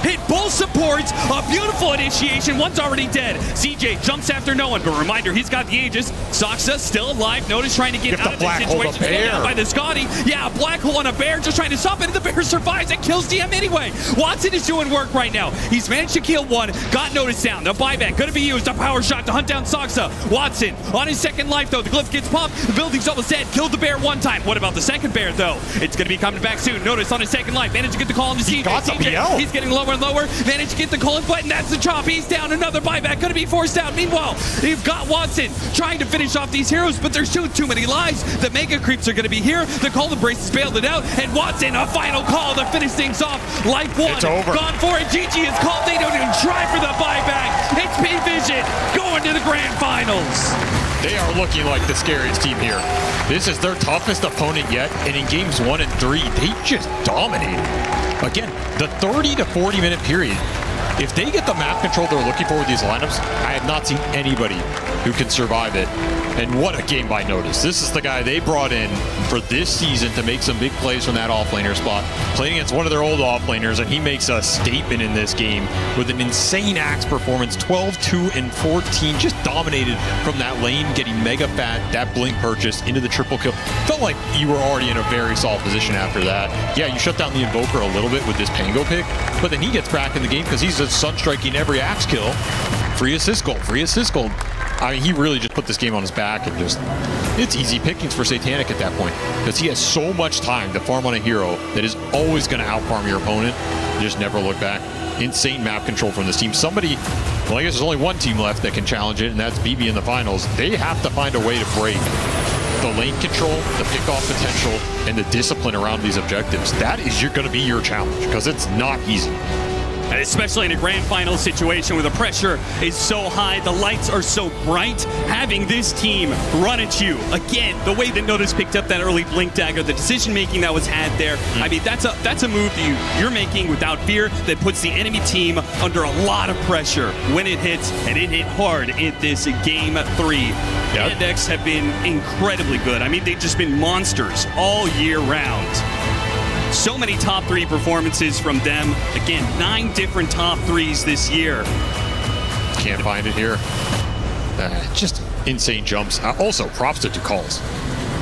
Speaker 5: Hit both supports. A beautiful initiation. One's already dead. CJ jumps after no one. But reminder, he's got the Aegis. Soxa still alive. Notice trying to get out of this situation. Taken out by the Scotty. Yeah, Black Hole on a bear just trying to stop it. And the bear survives and kills DM anyway. Watson is doing work right now. He's managed to kill one. Got Notice down. The buyback going to be used. A power shot to hunt down Soxa. Watson on his second life though. The glyph gets popped. The building's almost dead. Killed the bear one time. What about the second bear though? It's going to be coming back soon. Notice on his second life. Managed to get the call on the CJ. He's getting lower and lower. Managed to get the call in button. That's the chop. He's down. Another buyback. Going to be forced out. Meanwhile, they've got Watson trying to finish off these heroes, but there's too many lives. The mega creeps are going to be here. The call embrace has bailed it out. And Watson, a final call to finish things off. Life 1.
Speaker 7: It's over.
Speaker 5: Gone for it. GG is called. They don't even try for the buyback. It's P-Vision going to the grand finals.
Speaker 7: They are looking like the scariest team here. This is their toughest opponent yet, and in games 1 and 3, they just dominated. Again, the 30 to 40 minute period. If they get the map control they're looking for with these lineups, I have not seen anybody who can survive it. And what a game by Notice. This is the guy they brought in for this season to make some big plays from that offlaner spot. Playing against one of their old offlaners, and he makes a statement in this game with an insane axe performance, 12, 2, and 14. Just dominated from that lane, getting mega fat, that blink purchase into the triple kill. Felt like you were already in a very solid position after that. Yeah, you shut down the Invoker a little bit with this Pango pick, but then he gets back in the game because he's just sunstriking every axe kill. Free assist gold, free assist gold. I mean, he really just put this game on his back and just, it's easy pickings for Satanic at that point because he has so much time to farm on a hero that is always going to outfarm your opponent. Just never look back. Insane map control from this team. Somebody, well, I guess there's only one team left that can challenge it, and that's BB in the finals. They have to find a way to break the lane control, the pickoff potential, and the discipline around these objectives. That is going to be your challenge because it's not easy.
Speaker 5: And especially in a grand final situation where the pressure is so high, the lights are so bright, having this team run at you. Again, the way that Notice picked up that early blink dagger, the decision-making that was had there, I mean, that's a move that you're making without fear that puts the enemy team under a lot of pressure when it hits, and it hit hard in this game 3. Yandex have been incredibly good. I mean, they've just been monsters all year round. So many top 3 performances from them. Again, 9 different top 3s this year.
Speaker 7: Can't find it here. Just insane jumps. Also, props to Ducals.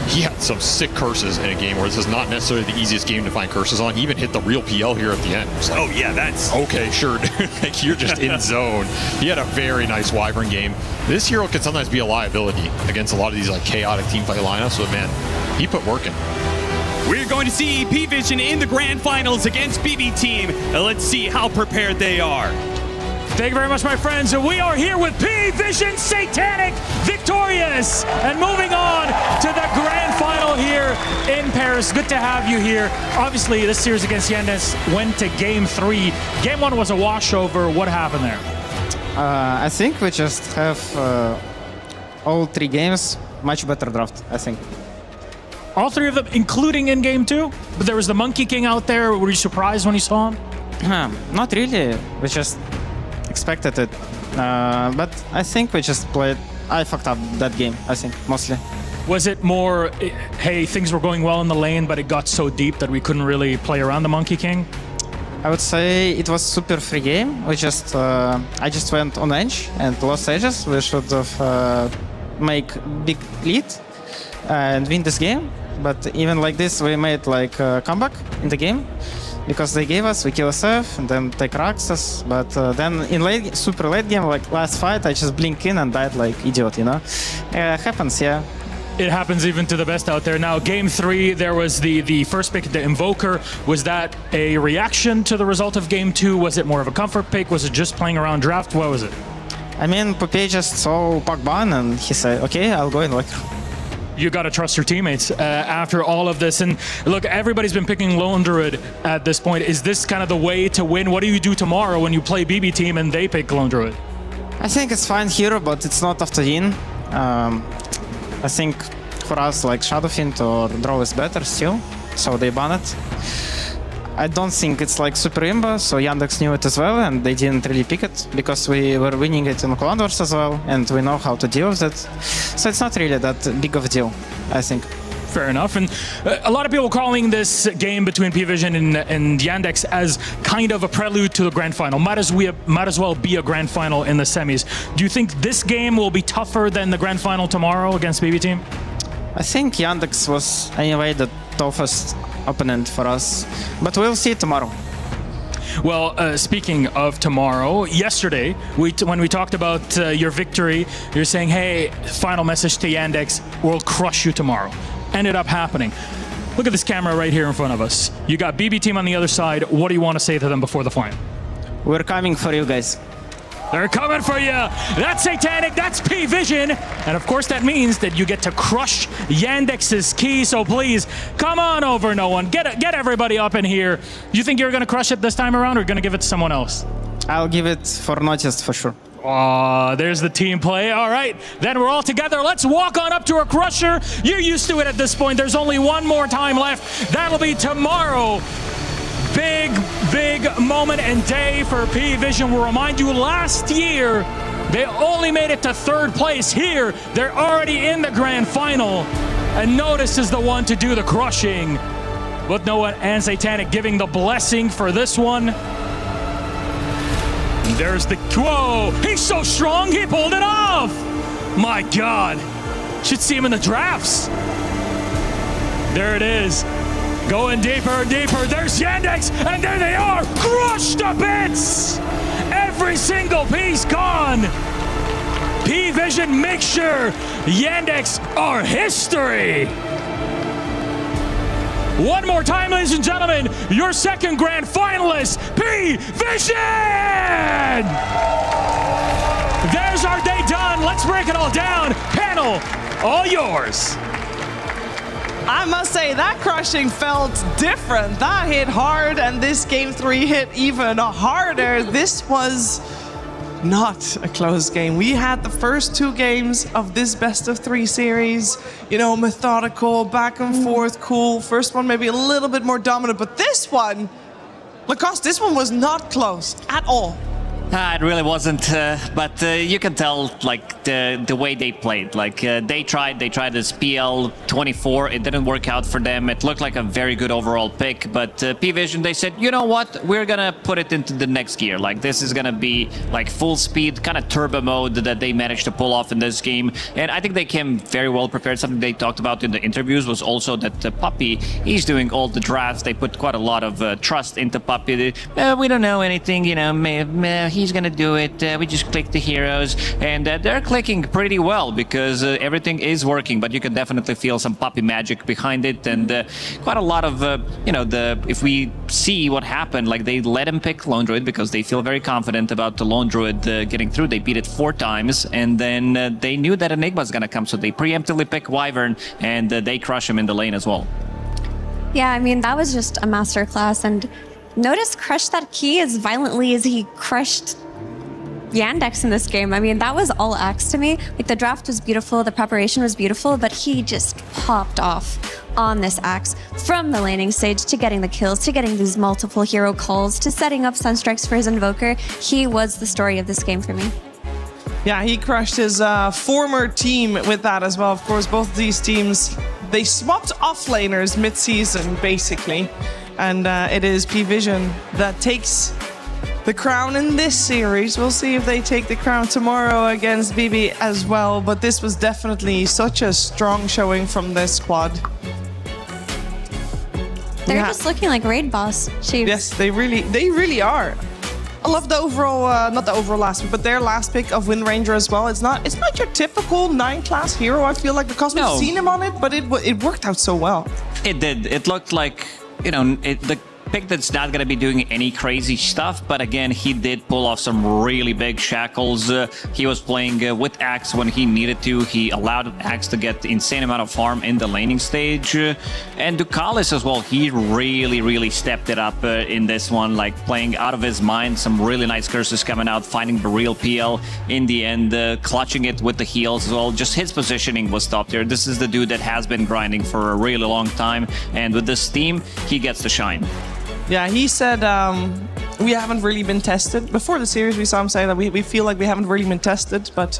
Speaker 7: He had some sick curses in a game where this is not necessarily the easiest game to find curses on. He even hit the real PL here at the end. Like,
Speaker 5: oh yeah, that's...
Speaker 7: Okay, sure. Like, you're just in zone. He had a very nice Wyvern game. This hero can sometimes be a liability against a lot of these like chaotic teamfight lineups, but man, he put work in.
Speaker 5: We're going to see P-Vision in the grand finals against BB Team. Let's see how prepared they are.
Speaker 19: Thank you very much, my friends. We are here with P-Vision Satanic victorious and moving on to the grand final here in Paris. Good to have you here. Obviously, this series against Yandex went to game 3. Game 1 was a washover. What happened there?
Speaker 20: I think we just have all 3 games much better draft, I think.
Speaker 19: All 3 of them, including in game 2? But there was the Monkey King out there. Were you surprised when you saw him?
Speaker 20: Not really. We just expected it. But I think we just played... I fucked up that game, I think, mostly.
Speaker 19: Was it more, hey, things were going well in the lane, but it got so deep that we couldn't really play around the Monkey King?
Speaker 20: I would say it was super free game. We just... I just went on edge and lost edges. We should have make big lead and win this game. But even like this, we made like a comeback in the game because they gave us, we kill SF and then take Raxas. But then in late, super late game, like last fight, I just blink in and died like idiot, you know? Happens, yeah.
Speaker 19: It happens even to the best out there. Now, game 3, there was the first pick, the Invoker. Was that a reaction to the result of game 2? Was it more of a comfort pick? Was it just playing around draft? What was it?
Speaker 20: I mean, Poupée just saw Pogban and he said, okay, I'll go in like...
Speaker 19: You got to trust your teammates after all of this. And look, everybody's been picking Lone Druid at this point. Is this kind of the way to win? What do you do tomorrow when you play BB Team and they pick Lone Druid?
Speaker 20: I think it's fine hero, but it's not after Yin. I think for us, like Shadowfiend or Draw is better still, so they ban it. I don't think it's like super imba, so Yandex knew it as well, and they didn't really pick it because we were winning it in Clan Wars as well, and we know how to deal with it. So it's not really that big of a deal, I think.
Speaker 19: Fair enough. And a lot of people calling this game between P-Vision and Yandex as kind of a prelude to the grand final. Might as well be a grand final in the semis. Do you think this game will be tougher than the grand final tomorrow against BB Team?
Speaker 20: I think Yandex was anyway the toughest opponent for us, but we'll see tomorrow.
Speaker 19: Well, speaking of tomorrow, yesterday, when we talked about your victory, you're saying, hey, final message to Yandex, we'll crush you tomorrow. Ended up happening. Look at this camera right here in front of us. You got BB Team on the other side. What do you want to say to them before the final?
Speaker 20: We're coming for you guys.
Speaker 19: They're coming for you. That's Satanic. That's P-Vision. And of course, that means that you get to crush Yandex's key. So please, come on over, no one. Get everybody up in here. Do you think you're going to crush it this time around, or going to give it to someone else?
Speaker 20: I'll give it for Noticed for sure.
Speaker 19: Oh, there's the team play. All right, then we're all together. Let's walk on up to a crusher. You're used to it at this point. There's only one more time left. That'll be tomorrow. Big moment and day for P-Vision. We'll remind you, last year, they only made it to third place. Here, they're already in the grand final. And Notice is the one to do the crushing. With Noah and Satanic giving the blessing for this one. There's the, whoa, he's so strong, he pulled it off. My God, should see him in the drafts. There it is, going deeper and deeper. There's Yandex, and there they are, crushed to bits. Every single piece gone. P-Vision makes sure Yandex are history. One more time, ladies and gentlemen, your second grand finalist, P-Vision! There's our day done. Let's break it all down. Panel, all yours.
Speaker 16: I must say, that crushing felt different. That hit hard, and this game 3 hit even harder. This was not a close game. We had the first 2 games of this best of 3 series, you know, methodical, back and forth, cool. First one maybe a little bit more dominant, but this one, Lacoste, this one was not close at all.
Speaker 21: It really wasn't, but you can tell, like, the way they played. Like, they tried this PL 24. It didn't work out for them. It looked like a very good overall pick, but P-Vision, they said, you know what? We're gonna put it into the next gear. Like, this is gonna be, like, full speed, kind of turbo mode that they managed to pull off in this game. And I think they came very well prepared. Something they talked about in the interviews was also that Puppy, he's doing all the drafts. They put quite a lot of trust into Puppy. We don't know anything, you know, he's gonna do it. We just click the heroes, and they're clicking pretty well because everything is working. But you can definitely feel some Puppy magic behind it, and quite a lot of you know, if we see what happened, like they let him pick Lone Druid because they feel very confident about the Lone Druid getting through. They beat it 4 times, and then they knew that Enigma's gonna come, so they preemptively pick Wyvern, and they crush him in the lane as well.
Speaker 11: Yeah, I mean, that was just a masterclass, and Notice crushed that key as violently as he crushed Yandex in this game. I mean, that was all axe to me. Like, the draft was beautiful, the preparation was beautiful, but he just popped off on this axe from the laning stage to getting the kills, to getting these multiple hero calls, to setting up Sunstrikes for his Invoker. He was the story of this game for me.
Speaker 16: Yeah, he crushed his former team with that as well. Of course, both of these teams, they swapped offlaners mid-season, basically. And it is P-Vision that takes the crown in this series. We'll see if they take the crown tomorrow against BB as well. But this was definitely such a strong showing from this squad.
Speaker 11: They're just looking like raid boss. Chiefs.
Speaker 16: Yes, they really are. I love the overall, not the overall last pick, but their last pick of Wind Ranger as well. It's not your typical 9-class hero, I feel like, because we've seen him on it, but it worked out so well.
Speaker 21: It did. It looked like, you know, pick that's not going to be doing any crazy stuff, but again, he did pull off some really big shackles. He was playing with Axe when he needed to. He allowed Axe to get the insane amount of farm in the laning stage. And Ducalis as well, he really stepped it up in this one, like playing out of his mind. Some really nice curses coming out, finding the real PL in the end, clutching it with the heals as well. Just his positioning was top tier. This is the dude that has been grinding for a really long time, and with this team, he gets to shine.
Speaker 16: Yeah, he said we haven't really been tested. Before the series, we saw him say that we feel like we haven't really been tested, but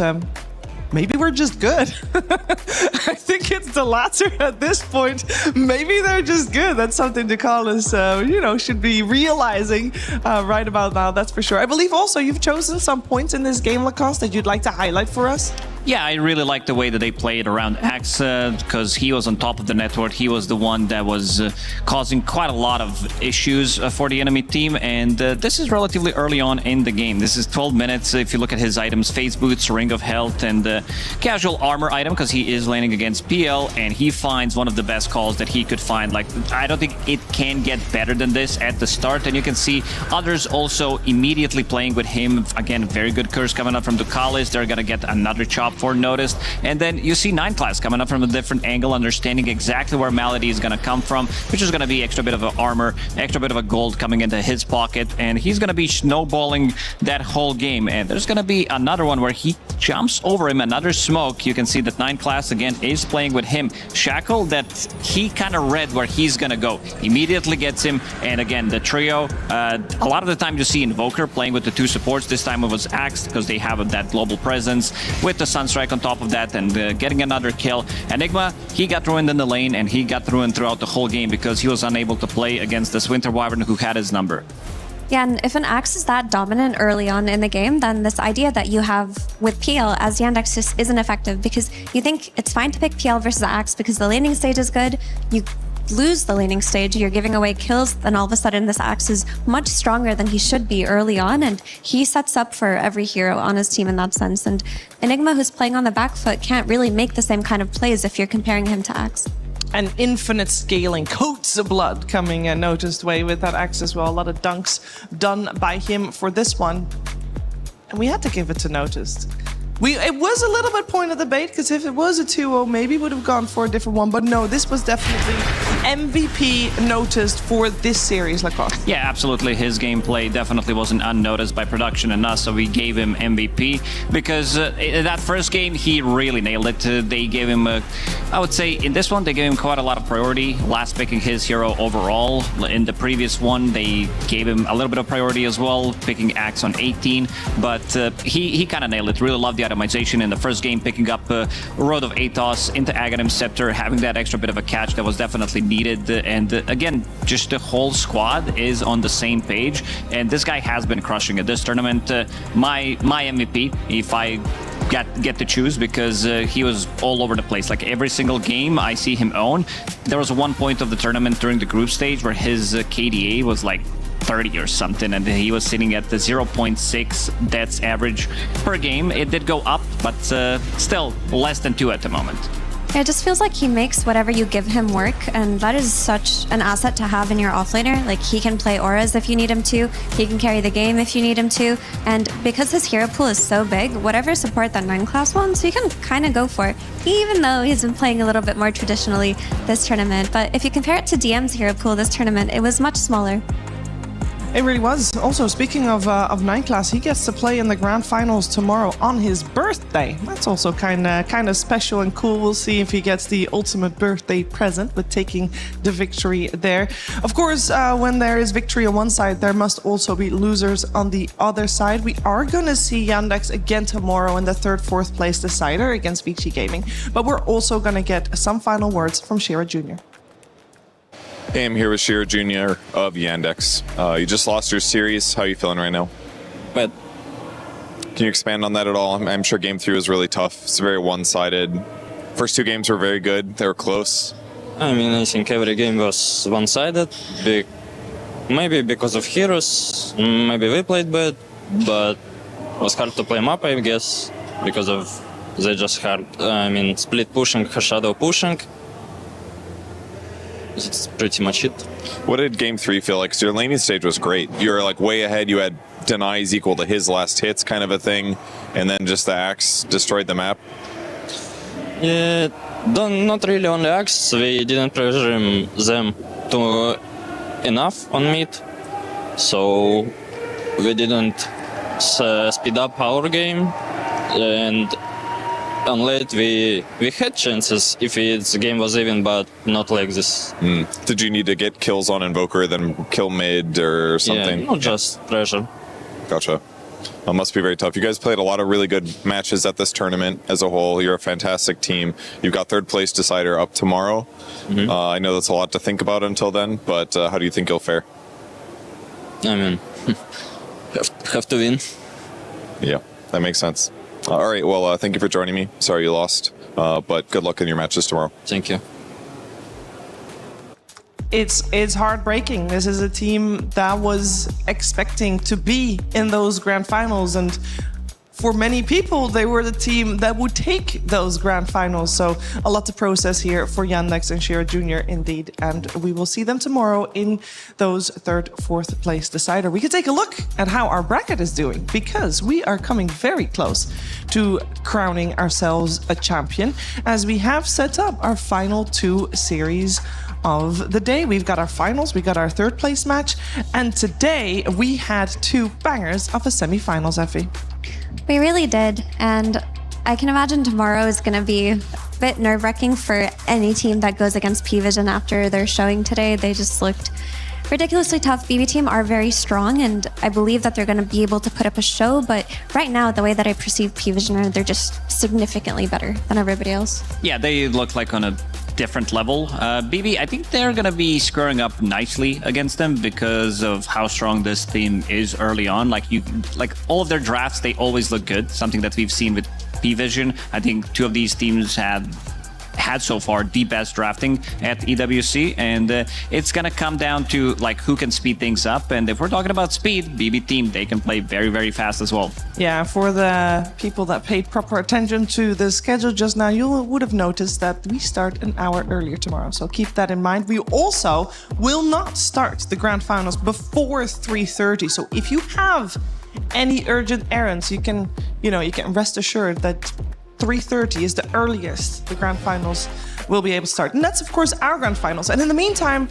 Speaker 16: maybe we're just good. I think it's the latter at this point. Maybe they're just good. That's something Ducalis, should be realizing right about now, that's for sure. I believe also you've chosen some points in this game, Lacoste, that you'd like to highlight for us.
Speaker 21: Yeah, I really like the way that they played around Axe, because he was on top of the network. He was the one that was causing quite a lot of issues for the enemy team, and this is relatively early on in the game. This is 12 minutes. If you look at his items, Phase Boots, Ring of Health, and casual armor item, because he is laning against PL, and he finds one of the best calls that he could find. Like, I don't think it can get better than this at the start, and you can see others also immediately playing with him. Again, very good curse coming up from Ducalis. They're gonna get another chop for noticed, and then you see 9 class coming up from a different angle, understanding exactly where Malady is going to come from, which is going to be extra bit of an armor, extra bit of a gold coming into his pocket, and he's going to be snowballing that whole game. And there's going to be another one where he jumps over him, another smoke. You can see that 9 class again is playing with him. Shackle that he kind of read where he's going to go, immediately gets him, and again the trio, a lot of the time you see Invoker playing with the 2 supports. This time it was Axe, because they have that global presence with the Sunstrike on top of that, and getting another kill. Enigma, he got ruined in the lane, and he got ruined throughout the whole game because he was unable to play against this Winter Wyvern who had his number.
Speaker 11: Yeah, and if an Axe is that dominant early on in the game, then this idea that you have with PL as Yandex just isn't effective, because you think it's fine to pick PL versus Axe because the laning stage is good. You lose the laning stage, you're giving away kills, then all of a sudden this Axe is much stronger than he should be early on, and he sets up for every hero on his team in that sense. And Enigma, who's playing on the back foot, can't really make the same kind of plays if you're comparing him to Axe.
Speaker 16: And infinite scaling, coats of blood coming noticed way with that Axe as well. A lot of dunks done by him for this one, and we had to give it to Noticed. It was a little bit point of debate, because if it was a 2-0, maybe would have gone for a different one. But no, this was definitely MVP Noticed for this series, Lacoste.
Speaker 21: Yeah, absolutely. His gameplay definitely wasn't unnoticed by production and us, so we gave him MVP, because in that first game, he really nailed it. They gave him, I would say, in this one, they gave him quite a lot of priority, last picking his hero overall. In the previous one, they gave him a little bit of priority as well, picking Axe on 18, but he kind of nailed it. Really loved the itemization in the first game, picking up Road of Atos into Aghanim Scepter, having that extra bit of a catch that was definitely needed. And again, just the whole squad is on the same page, and this guy has been crushing it. This tournament, my MVP, if I get to choose, because he was all over the place. Like every single game I see him own. There was one point of the tournament during the group stage where his KDA was like 30 or something, and he was sitting at the 0.6 deaths average per game. It did go up, but still less than 2 at the moment.
Speaker 11: It just feels like he makes whatever you give him work, and that is such an asset to have in your offlaner. Like, he can play auras if you need him to, he can carry the game if you need him to, and because his hero pool is so big, whatever support that 9 class wants, you can kind of go for, even though he's been playing a little bit more traditionally this tournament. But if you compare it to DM's hero pool this tournament, it was much smaller.
Speaker 16: It really was. Also, speaking of 9 class, he gets to play in the grand finals tomorrow on his birthday. That's also kind of special and cool. We'll see if he gets the ultimate birthday present with taking the victory there. Of course, when there is victory on one side, there must also be losers on the other side. We are going to see Yandex again tomorrow in the 3rd, 4th place decider against Vici Gaming, but we're also going to get some final words from Shira Jr.
Speaker 17: Hey, I'm here with Shira Jr. of Yandex. You just lost your series. How are you feeling right now?
Speaker 14: Bad.
Speaker 17: Can you expand on that at all? I'm sure game 3 was really tough. It's very one-sided. First 2 games were very good. They were close.
Speaker 14: I mean, I think every game was one-sided. Maybe because of heroes. Maybe we played bad, but it was hard to play map, I guess, because of they just hard. I mean, split pushing, shadow pushing. That's pretty much it.
Speaker 17: What did Game 3 feel like? 'Cause your laning stage was great. You were like way ahead. You had denies equal to his last hits kind of a thing. And then just the axe destroyed the map.
Speaker 14: Yeah, not really on the axe. We didn't pressure them enough on mid. So we didn't speed up our game. And on late we had chances if the game was even, but not like this.
Speaker 17: Did you need to get kills on Invoker, then kill mid or something?
Speaker 14: Yeah, not just pressure.
Speaker 17: Gotcha. Must be very tough. You guys played a lot of really good matches at this tournament as a whole. You're a fantastic team. You've got third place decider up tomorrow. I know that's a lot to think about until then, but how do you think you'll fare?
Speaker 14: I mean, have to win.
Speaker 17: Yeah, that makes sense. All right, well, thank you for joining me. Sorry you lost, but good luck in your matches tomorrow.
Speaker 14: Thank you.
Speaker 16: It's heartbreaking. This is a team that was expecting to be in those grand finals, and for many people, they were the team that would take those grand finals. So a lot to process here for Yandex and Shira Jr. indeed. And we will see them tomorrow in those third, fourth place decider. We can take a look at how our bracket is doing, because we are coming very close to crowning ourselves a champion, as we have set up our final 2 series of the day. We've got our finals, we got our third place match, and today we had 2 bangers of a semi-finals, Effie.
Speaker 11: We really did, and I can imagine tomorrow is going to be a bit nerve-wracking for any team that goes against P-Vision after their showing today. They just looked ridiculously tough. BB team are very strong, and I believe that they're going to be able to put up a show, but right now, the way that I perceive P-Vision, they're just significantly better than everybody else.
Speaker 21: Yeah, they look like on a different level. BB, I think they're going to be squaring up nicely against them because of how strong this team is early on. Like all of their drafts, they always look good. Something that we've seen with P-Vision. I think 2 of these teams had so far the best drafting at EWC, and it's gonna come down to like who can speed things up. And if we're talking about speed, BB team, they can play very, very fast as well.
Speaker 16: Yeah, for the people that paid proper attention to the schedule just now, you would have noticed that we start an hour earlier tomorrow, so keep that in mind. We also will not start the grand finals before 3:30, so if you have any urgent errands, you can rest assured that 3:30 is the earliest the grand finals will be able to start. And that's, of course, our grand finals. And in the meantime,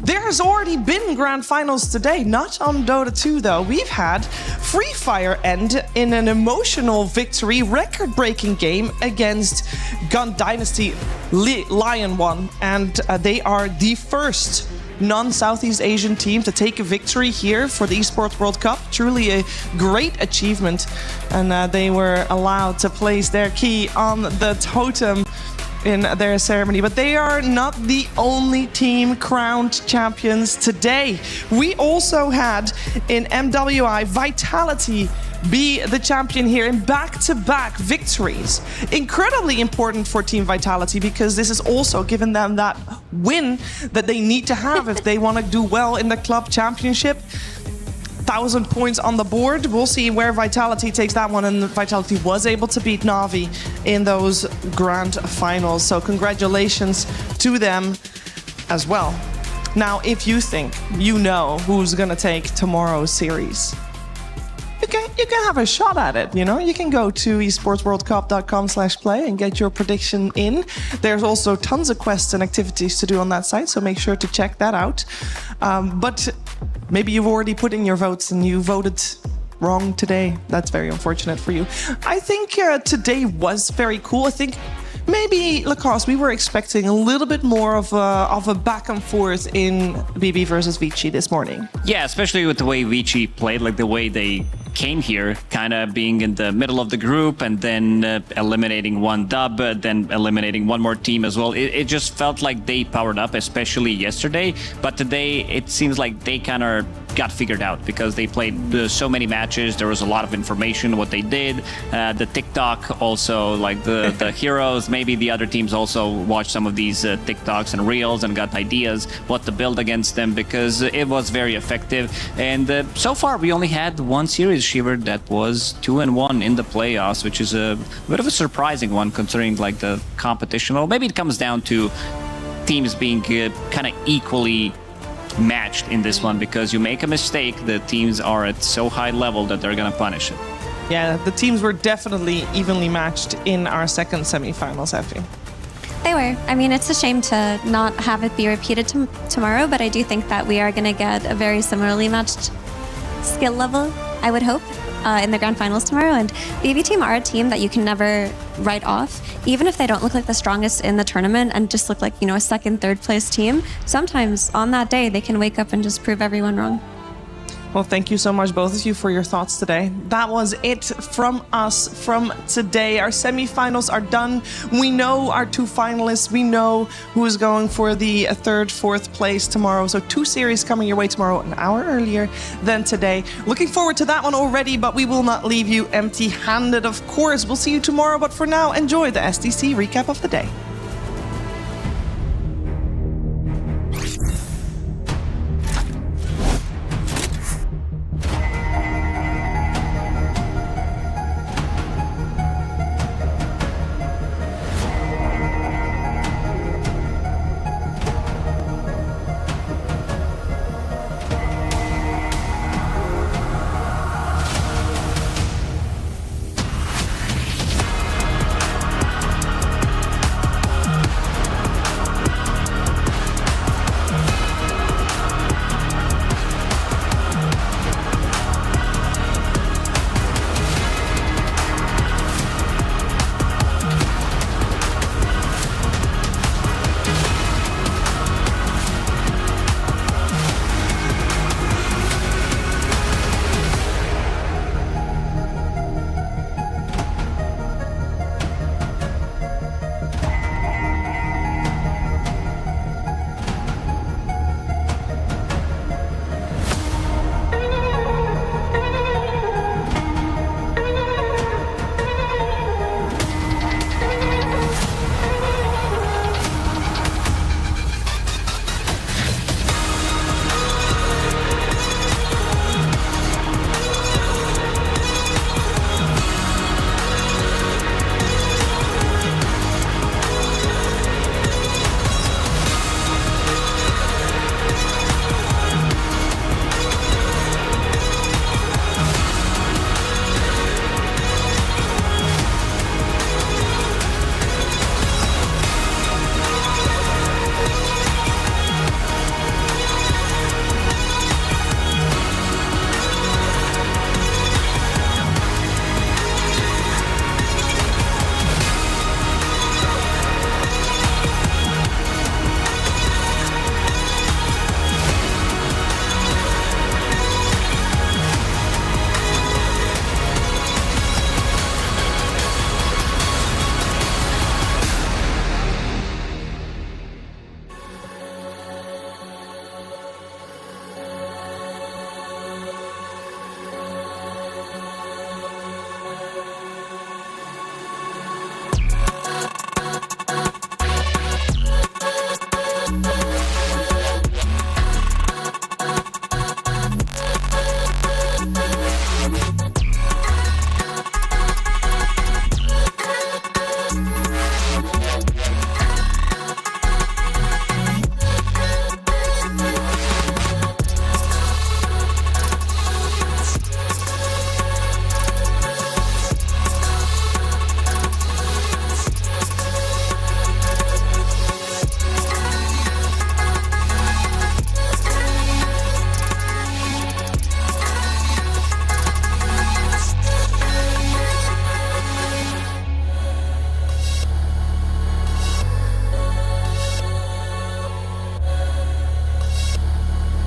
Speaker 16: there has already been grand finals today, not on Dota 2 though. We've had Free Fire end in an emotional victory, record-breaking game against Gun Dynasty Lion One. And they are the first non-Southeast Asian team to take a victory here for the Esports World Cup. Truly a great achievement. And they were allowed to place their key on the totem in their ceremony. But they are not the only team crowned champions today. We also had in MWI Vitality be the champion here in back-to-back victories. Incredibly important for Team Vitality, because this is also giving them that win that they need to have if they want to do well in the club championship. 1,000 points on the board. We'll see where Vitality takes that one, and Vitality was able to beat Na'Vi in those grand finals. So congratulations to them as well. Now, if you think you know who's going to take tomorrow's series, you can have a shot at it, you know? You can go to esportsworldcup.com/play and get your prediction in. There's also tons of quests and activities to do on that site, so make sure to check that out. But maybe you've already put in your votes and you voted wrong today. That's very unfortunate for you. I think today was very cool. I think maybe, Lacoste, we were expecting a little bit more of a back and forth in BB versus Vici this morning.
Speaker 21: Yeah, especially with the way Vici played, like the way they came here, kind of being in the middle of the group and then eliminating one dub, then eliminating one more team as well. It just felt like they powered up, especially yesterday. But today, it seems like they kind of got figured out because they played so many matches. There was a lot of information what they did. The TikTok also, like the heroes, maybe the other teams also watched some of these TikToks and reels and got ideas what to build against them, because it was very effective. And so far, we only had one series, Shiver, that was 2-1 in the playoffs, which is a bit of a surprising one considering like the competition. Well, maybe it comes down to teams being kind of equally matched in this one, because you make a mistake, the teams are at so high level that they're going to punish it.
Speaker 16: Yeah, the teams were definitely evenly matched in our second semifinals, Effie.
Speaker 11: They were. I mean, it's a shame to not have it be repeated tomorrow, but I do think that we are going to get a very similarly matched skill level, I would hope, in the grand finals tomorrow. And the EV team are a team that you can never write off, even if they don't look like the strongest in the tournament and just look like, you know, a second, third place team. Sometimes on that day, they can wake up and just prove everyone wrong.
Speaker 16: Well, thank you so much, both of you, for your thoughts today. That was it from us from today. Our semifinals are done. We know our two finalists. We know who is going for the third, fourth place tomorrow. So 2 series coming your way tomorrow, an hour earlier than today. Looking forward to that one already, but we will not leave you empty-handed, of course. We'll see you tomorrow, but for now, enjoy the SDC recap of the day.